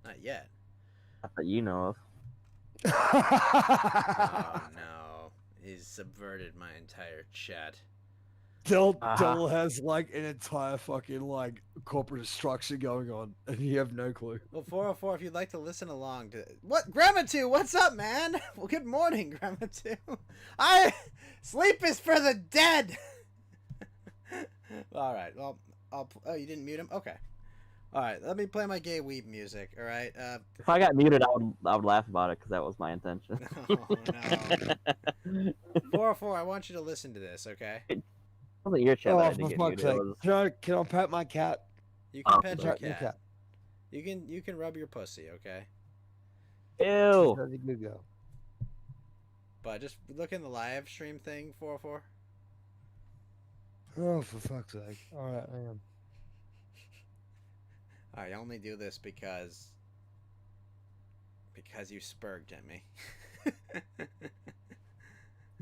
Not yet. Not that you know of. Oh no, he's subverted my entire chat. Dell has like an entire fucking like corporate structure going on, and you have no clue. Well, 404, if you'd like to listen along to what Grandma 2, what's up, man? Well, good morning, Grandma 2. Sleep is for the dead. All right. Well, oh, you didn't mute him? Okay. All right. Let me play my gay weeb music. All right. If I got muted, I would laugh about it because that was my intention. Oh no. 404, I want you to listen to this, okay? It wasn't your chat that I Oh, had to for get fuck's muted. It sake! was... Can I pet my cat? You can Oh, pet your Pet my cat. You can rub your pussy, okay? Ew. That's a good go. But just look in the live stream thing, 404. Oh, for fuck's sake! All right, I am. I only do this because you spurged at me.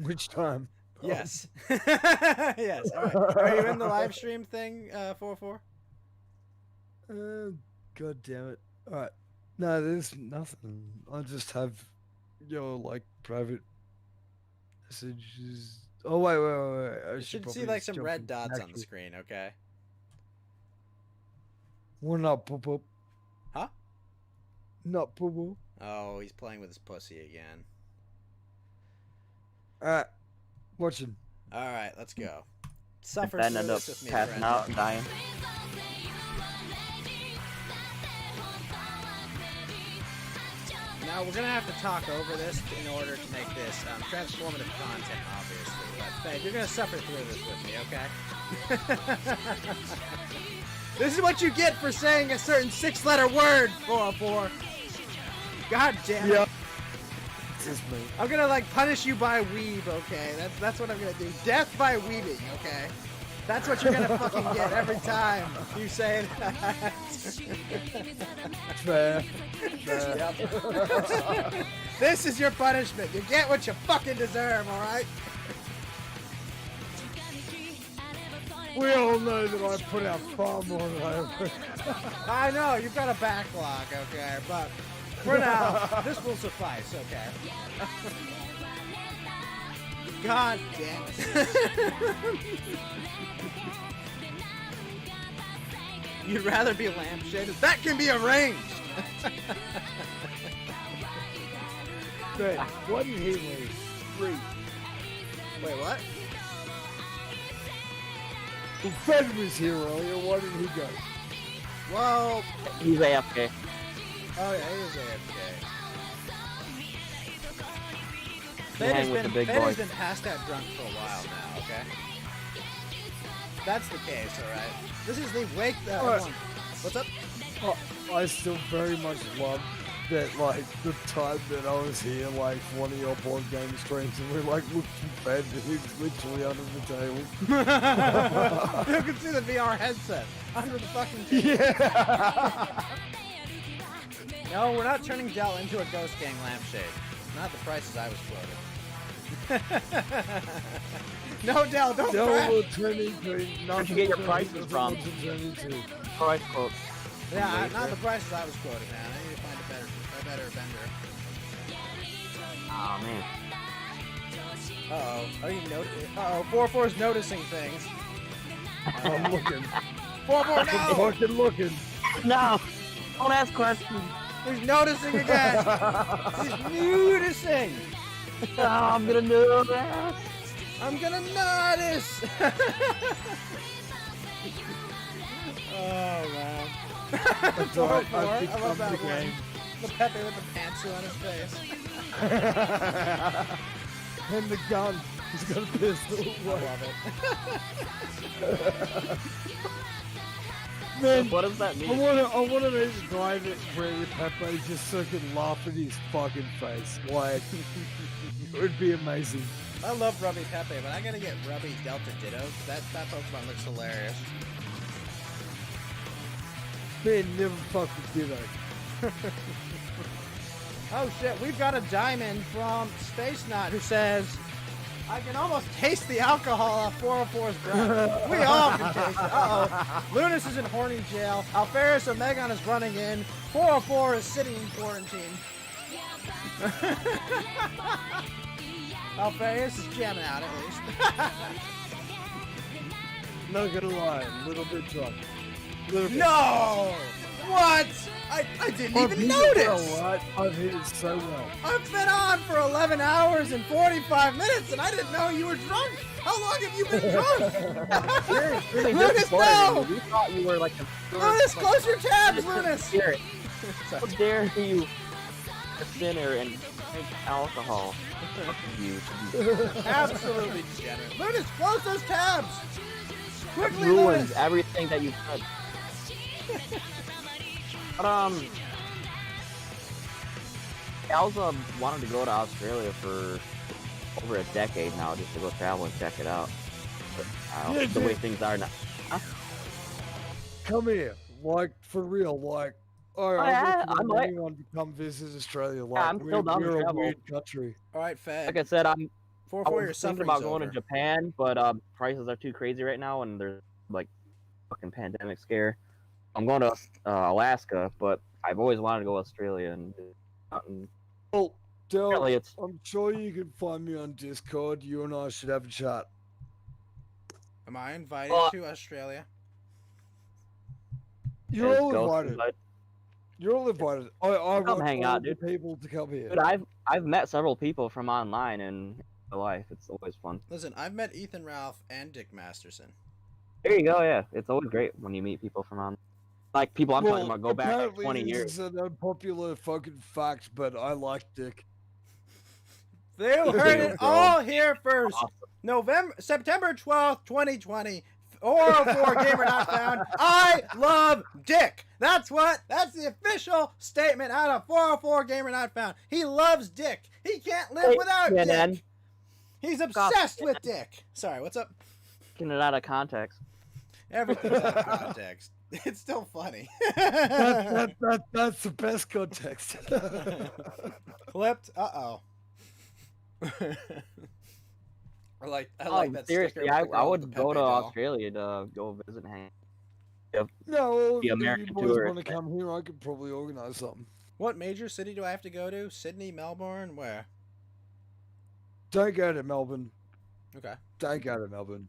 Which time? Yes. Yes. All right. Are you in the live stream thing, 404? God damn it! All right. No, there's nothing. I just have your like private messages. Oh wait. I You should see like some red dots on the screen, okay? Well, not poop poop. Huh? Not poop poop. Oh, he's playing with his pussy again. Watching. All right, let's go. Suffer then through end up this with me, passing friend. out and dying. Now we're gonna have to talk over this in order to make this transformative content, obviously. But babe, you're gonna suffer through this with me, okay? This is what you get for saying a certain 6-letter word, 404. God damn it. Yep. Just me. I'm gonna like punish you by weeb, okay? That's what I'm gonna do. Death by weebing, okay? That's what you're gonna fucking get every time you say that. Fair. Yep. This is your punishment. You get what you fucking deserve, alright? We all know that I put out far more than I ever. I know, you've got a backlog, okay? But for now, this will suffice, okay? God damn it. You'd rather be lampshaded? That can be arranged! But what did he leave? 3. Wait, what? Well, Fred was here earlier. Why did he go? Well... He's AFK. Oh yeah, he is AFK. Hang with the big Fed has boys. been passed out drunk for a while now, okay? That's the case, alright? This is the wake that Alright. one. What's up? Oh, I still very much love that, like, the time that I was here, like, one of your board game streams, and we like looked at Fed, and he's literally under the table. You can see the VR headset under the fucking table. Yeah. No, we're not turning Dell into a Ghost Gang lampshade. Not the prices I was quoted. No, Dell, don't Dell crash. will turn into Where'd you get your prices from? Price quotes. Yeah, not the prices I was quoted, man. I need to find a better vendor. Oh man. Uh-oh. Are you noticing? Uh-oh, 4-4's noticing things. I'm looking. 4-4, no! Fucking looking. No! Don't ask questions. He's noticing again! He's noticing! Oh, I'm gonna notice. I'm gonna notice! Oh, man. That's alright, 4-4, I've I become love that the one. game. The Pepe with the pantsuit on his face. And the gun. He's got a pistol. I love it. Man, What does that mean? I wanna meet the guy that wears Pepe just so I can laugh at his fucking face. Like, it would be amazing. I love Rubby Pepe, but I gotta get Rubby Delta Ditto. That Pokemon looks hilarious. Man, never fucking Ditto. Oh shit, we've got a diamond from Space Knot who says, I can almost taste the alcohol off 404's breath. We all can taste it. Uh-oh. Lunas is in horny jail. Alferis Omegon is running in. 404 is sitting in quarantine. Alferis is jamming out at least. Not gonna lie, a little bit drunk. Little bit. No! What? I didn't I've even hit it notice! well, right? I've hit it so well. I've been on for 11 hours and 45 minutes and I didn't know you were drunk! How long have you been drunk? You're really Lunas, disappointed no! in me. We thought you were like a Lunas, close your tabs, Lunas! Spirit. How dare you, a sinner, and drink alcohol? Fuck you. Absolutely degenerate. Lunas, close those tabs! Quickly, Ruins Lunas! everything that you've said. But Al's wanted to go to Australia for over a decade now, just to go travel and check it out. But Yeah, the way dude. things are now. Huh? Come here, like, for real, like, I yeah, I recommend might. anyone to come visit Australia. Like, I'm still down to we're a travel. weird country. Alright, Fed. Like I said, I 4-4, your was thinking suffering's about going over. to Japan, but prices are too crazy right now, and there's like fucking pandemic scare. I'm going to Alaska, but I've always wanted to go to Australia, and Well, Del, apparently it's I'm sure you can find me on Discord. You and I should have a chat. Am I invited to Australia? You're There's all ghosts invited. inside. You're all invited. I Come want hang all out, the dude. people to come here. Dude, I've met several people from online, and life. It's always fun. Listen, I've met Ethan Ralph and Dick Masterson. There you go. Yeah, it's always great when you meet people from on. Like people I'm talking Well, about go back like apparently 20 this years. is an unpopular fucking fact, but I like Dick. You heard it all here first. September 12th, 2020. 404 Gamer Not Found. I love Dick. That's the official statement out of 404 Gamer Not Found. He loves Dick. He can't live without Dick. He's obsessed with Dick. Sorry, what's up? Taking it out of context. Everything's out of context. It's still funny. That's the best context. Clipped. Uh-oh. I like that. Seriously, I would go to Australia to go visit and hang. Yep. No, The if American you boys tourist. want to come here, I could probably organize something. What major city do I have to go to? Sydney, Melbourne, where? Don't go to Melbourne. Okay. Don't go to Melbourne.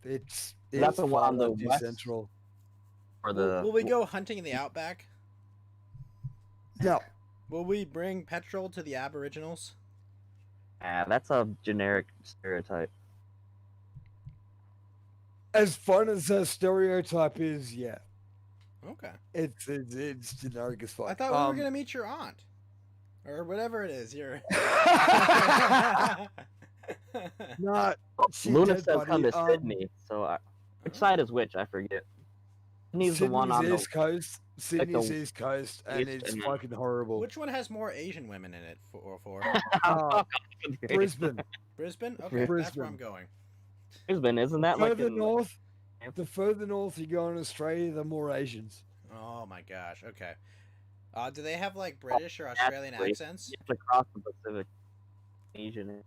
It's That's the one on the too west. central. Or the. Will we go hunting in the outback? No. Will we bring petrol to the Aboriginals? That's a generic stereotype. As fun as that stereotype is, yeah. Okay. It's generic as fuck. I thought we were gonna meet your aunt, or whatever it is. You're. Not. Luna says come to Sydney. So which side is which? I forget. Sydney's the one on the East Coast. Sydney's the East Coast, and east it's and- fucking horrible. Which one has more Asian women in it? For Brisbane. Brisbane. Okay, that's where Brisbane. I'm going. Brisbane, isn't that like Further in, north, the further north you go in Australia, the more Asians. Oh my gosh. Okay. Do they have like British or Australian Actually, accents? It's across the Pacific. Asian.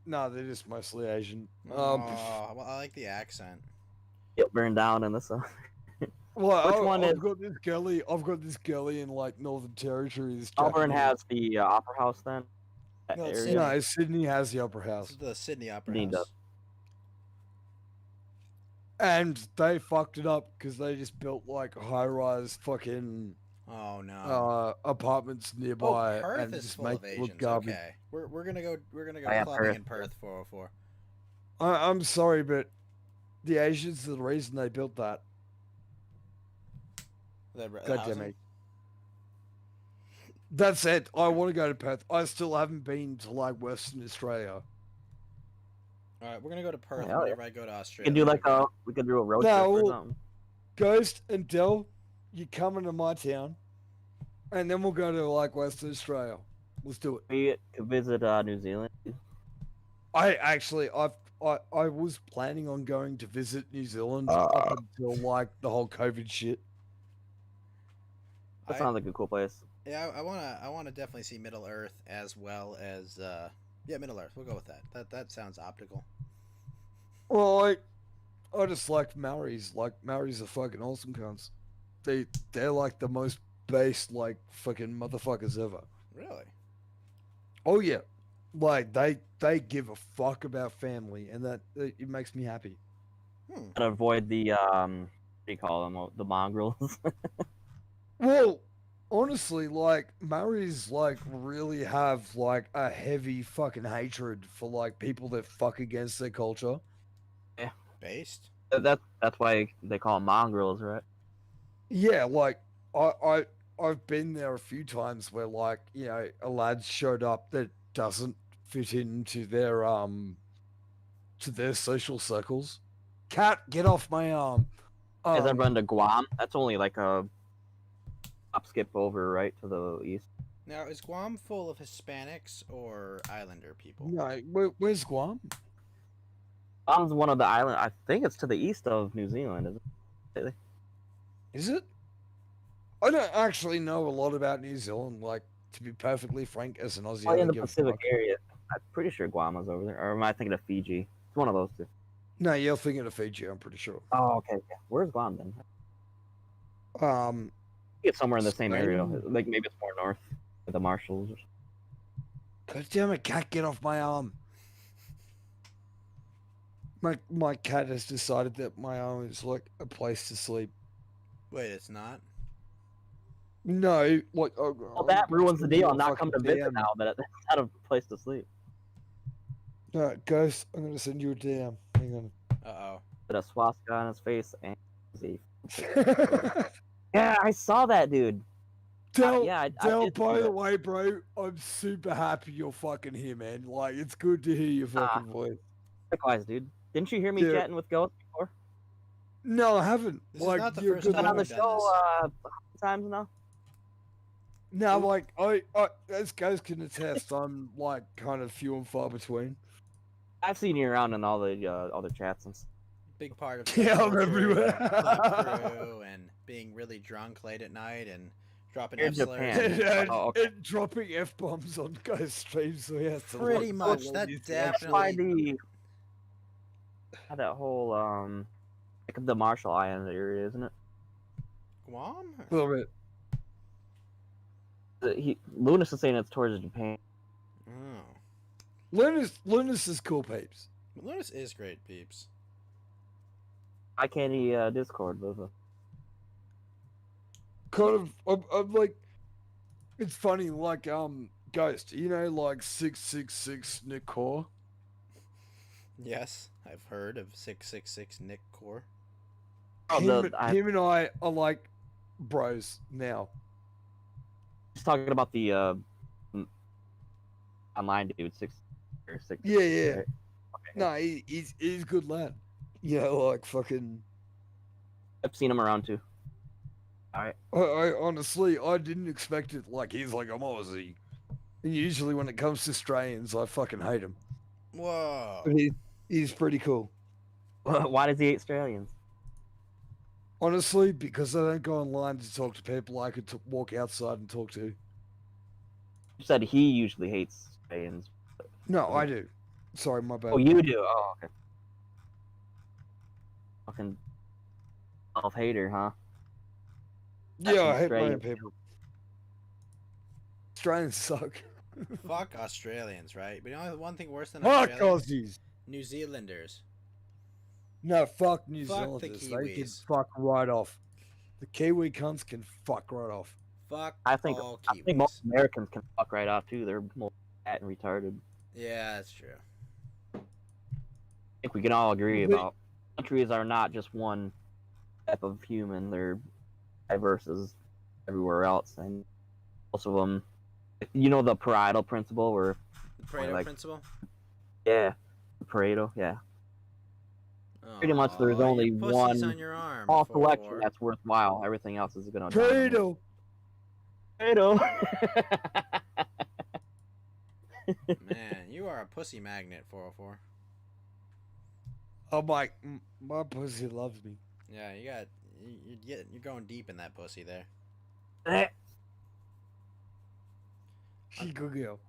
No, they're just mostly Asian. Oh, well, I like the accent. Get burned down in the sun. Well, Which one I've is? got this girly in like Northern Territory. This Melbourne Japanese. has the Opera House then. That No, it's area? No, Sydney has the Opera This House, is the Sydney Opera Sydney House. does. and they fucked it up because they just built like high-rise fucking Oh no. apartments Oh, nearby Perth and is just full make of it look Asians. garbage. Okay, we're gonna go Oh, yeah, clubbing Perth. in Perth 404. I'm sorry, but the Asians are the reason they built that. The God damn housing? it. That's it. I want to go to Perth. I still haven't been to like Western Australia. All right, we're gonna go to Perth Hell yeah. whenever I go to We Australia. could do like we could do a road trip No, or well- something. Ghost and Del, you come into my town, and then we'll go to like Western Australia. Let's do it. We could visit New Zealand. I was planning on going to visit New Zealand up until like the whole COVID shit. That I- sounds like a cool place. Yeah, I wanna definitely see Middle Earth as well as Middle Earth. We'll go with that. That sounds optical. Well, I just like Maoris. Like Maoris are fucking awesome cunts. They're like the most based like fucking motherfuckers ever. Really? Oh yeah, like they give a fuck about family, and that it makes me happy. Gotta avoid the what do you call them? The mongrels. Well, honestly, like Maoris like really have like a heavy fucking hatred for like people that fuck against their culture. Yeah. Based? That's why they call them mongrels, right? Yeah, like I've been there a few times where like, you know, a lad showed up that doesn't fit into their social circles. Cat, get off my arm. Has ever been to Guam? That's only like a hop skip over right to the east. Now, is Guam full of Hispanics or Islander people? No, where's Guam? Guam's one of the island. I think it's to the east of New Zealand, isn't it? Is it? I don't actually know a lot about New Zealand. Like, to be perfectly frank, as an Aussie, I Probably in don't the give a Pacific fuck. area. I'm pretty sure Guam was over there. Or am I thinking of Fiji? It's one of those two. No, you're thinking of Fiji. I'm pretty sure. Oh, okay. Yeah. Where's Guam then? It's somewhere in the same area. Spain? Like maybe it's more north, like the Marshalls. Or God damn it, cat, get off my arm. My cat has decided that my arm is like a place to sleep. Wait, it's not? No, like well, that ruins the deal. I'm not coming to visit now, but it's not a place to sleep. Alright, Ghost, I'm gonna send you a DM. Hang on. Uh-oh. With a swastika on his face and yeah, I saw that dude. Del, yeah, I Del, did see by the that. way, bro, I'm super happy you're fucking here, man. Like, it's good to hear your fucking voice. Likewise, dude. Didn't you hear me Yeah. chatting with Ghost before? No, I haven't. This is like, not the you're first good. time Been on the we've done show this. times now. No, like, I, as guys can attest, I'm, like, kind of few and far between. I've seen you around in all the other chats and stuff. Big part of Yeah, I'm subculture everywhere. and Club Crew and being really drunk late at night and dropping You're F in slurs. Japan. and, Oh, okay. and dropping F-bombs on guys' streams, so he has to Pretty like, much. follow That these That's why definitely. that whole like the Marshall Islands area, isn't it? Guam? A little bit. Lunas is saying it's towards Japan. Oh. Lunas is cool, peeps. Lunas is great, peeps. Why can't he Discord with us? Kind of, I'm like, it's funny, like, Ghost, you know, like 666 Nick Core? Yes, I've heard of 666 Nick Core. Him and I are like bros now. He's talking about the online dude, 6. Yeah, yeah. Right? No, he's a good lad. Yeah, like fucking. I've seen him around too. I honestly, I didn't expect it. Like, he's like, I'm Aussie. And usually when it comes to Australians, I fucking hate him. Whoa. But he's pretty cool. Why does he hate Australians? Honestly, because I don't go online to talk to people I could walk outside and talk to. You said he usually hates Australians. No, I do. Sorry, my bad. Oh, you do? Oh, okay. Fucking self-hater, huh? Yeah, I hate my own Australian. people. Australians suck. Fuck Australians, right? But you know one thing worse than Fuck Australians? Aussies. New Zealanders. No, fuck New Fuck the Zealanders. They can Kiwis. fuck right off. The Kiwi cunts can fuck right off. Fuck I think all I think most Americans can fuck right off too. They're more fat and retarded. Yeah, that's true. I think we can all agree But- about countries are not just one type of human. They're diverse as everywhere else, and most of them, you know, the Pareto principle, where The Pareto like, principle? yeah, the Pareto, yeah. Pretty much, there's Aw, only your pussy's one on your arm, small 4-4. selection that's worthwhile. Everything else is gonna. Pareto. Pareto. Man, you are a pussy magnet, 404. Oh my pussy loves me. Yeah, you're going deep in that pussy there. She's a good girl.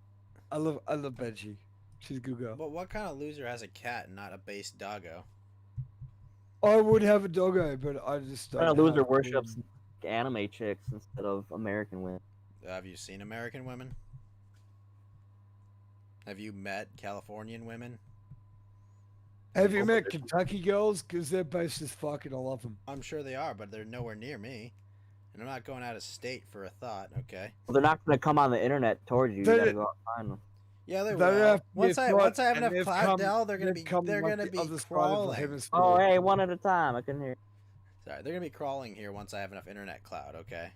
I love Benji. She's a good girl. But what kind of loser has a cat and not a base doggo? I would have a doggo, but I just don't. Kind of loser have worships anime chicks instead of American women. Have you seen American women? Have you met Californian women? Have you met Kentucky girls? Because they're based as fuck and I love them. I'm sure they are, but they're nowhere near me. And I'm not going out of state for a thought, okay? Well, they're not gonna come on the internet towards you. You They- gotta go out and find them. Yeah, they They will. have to be Once I have and enough they've clout, come- Dell, they're gonna they've be come they're like gonna the be other side of the crawling. hemisphere. Oh, hey, one at a time. I can hear. Sorry, they're gonna be crawling here once I have enough internet clout, okay?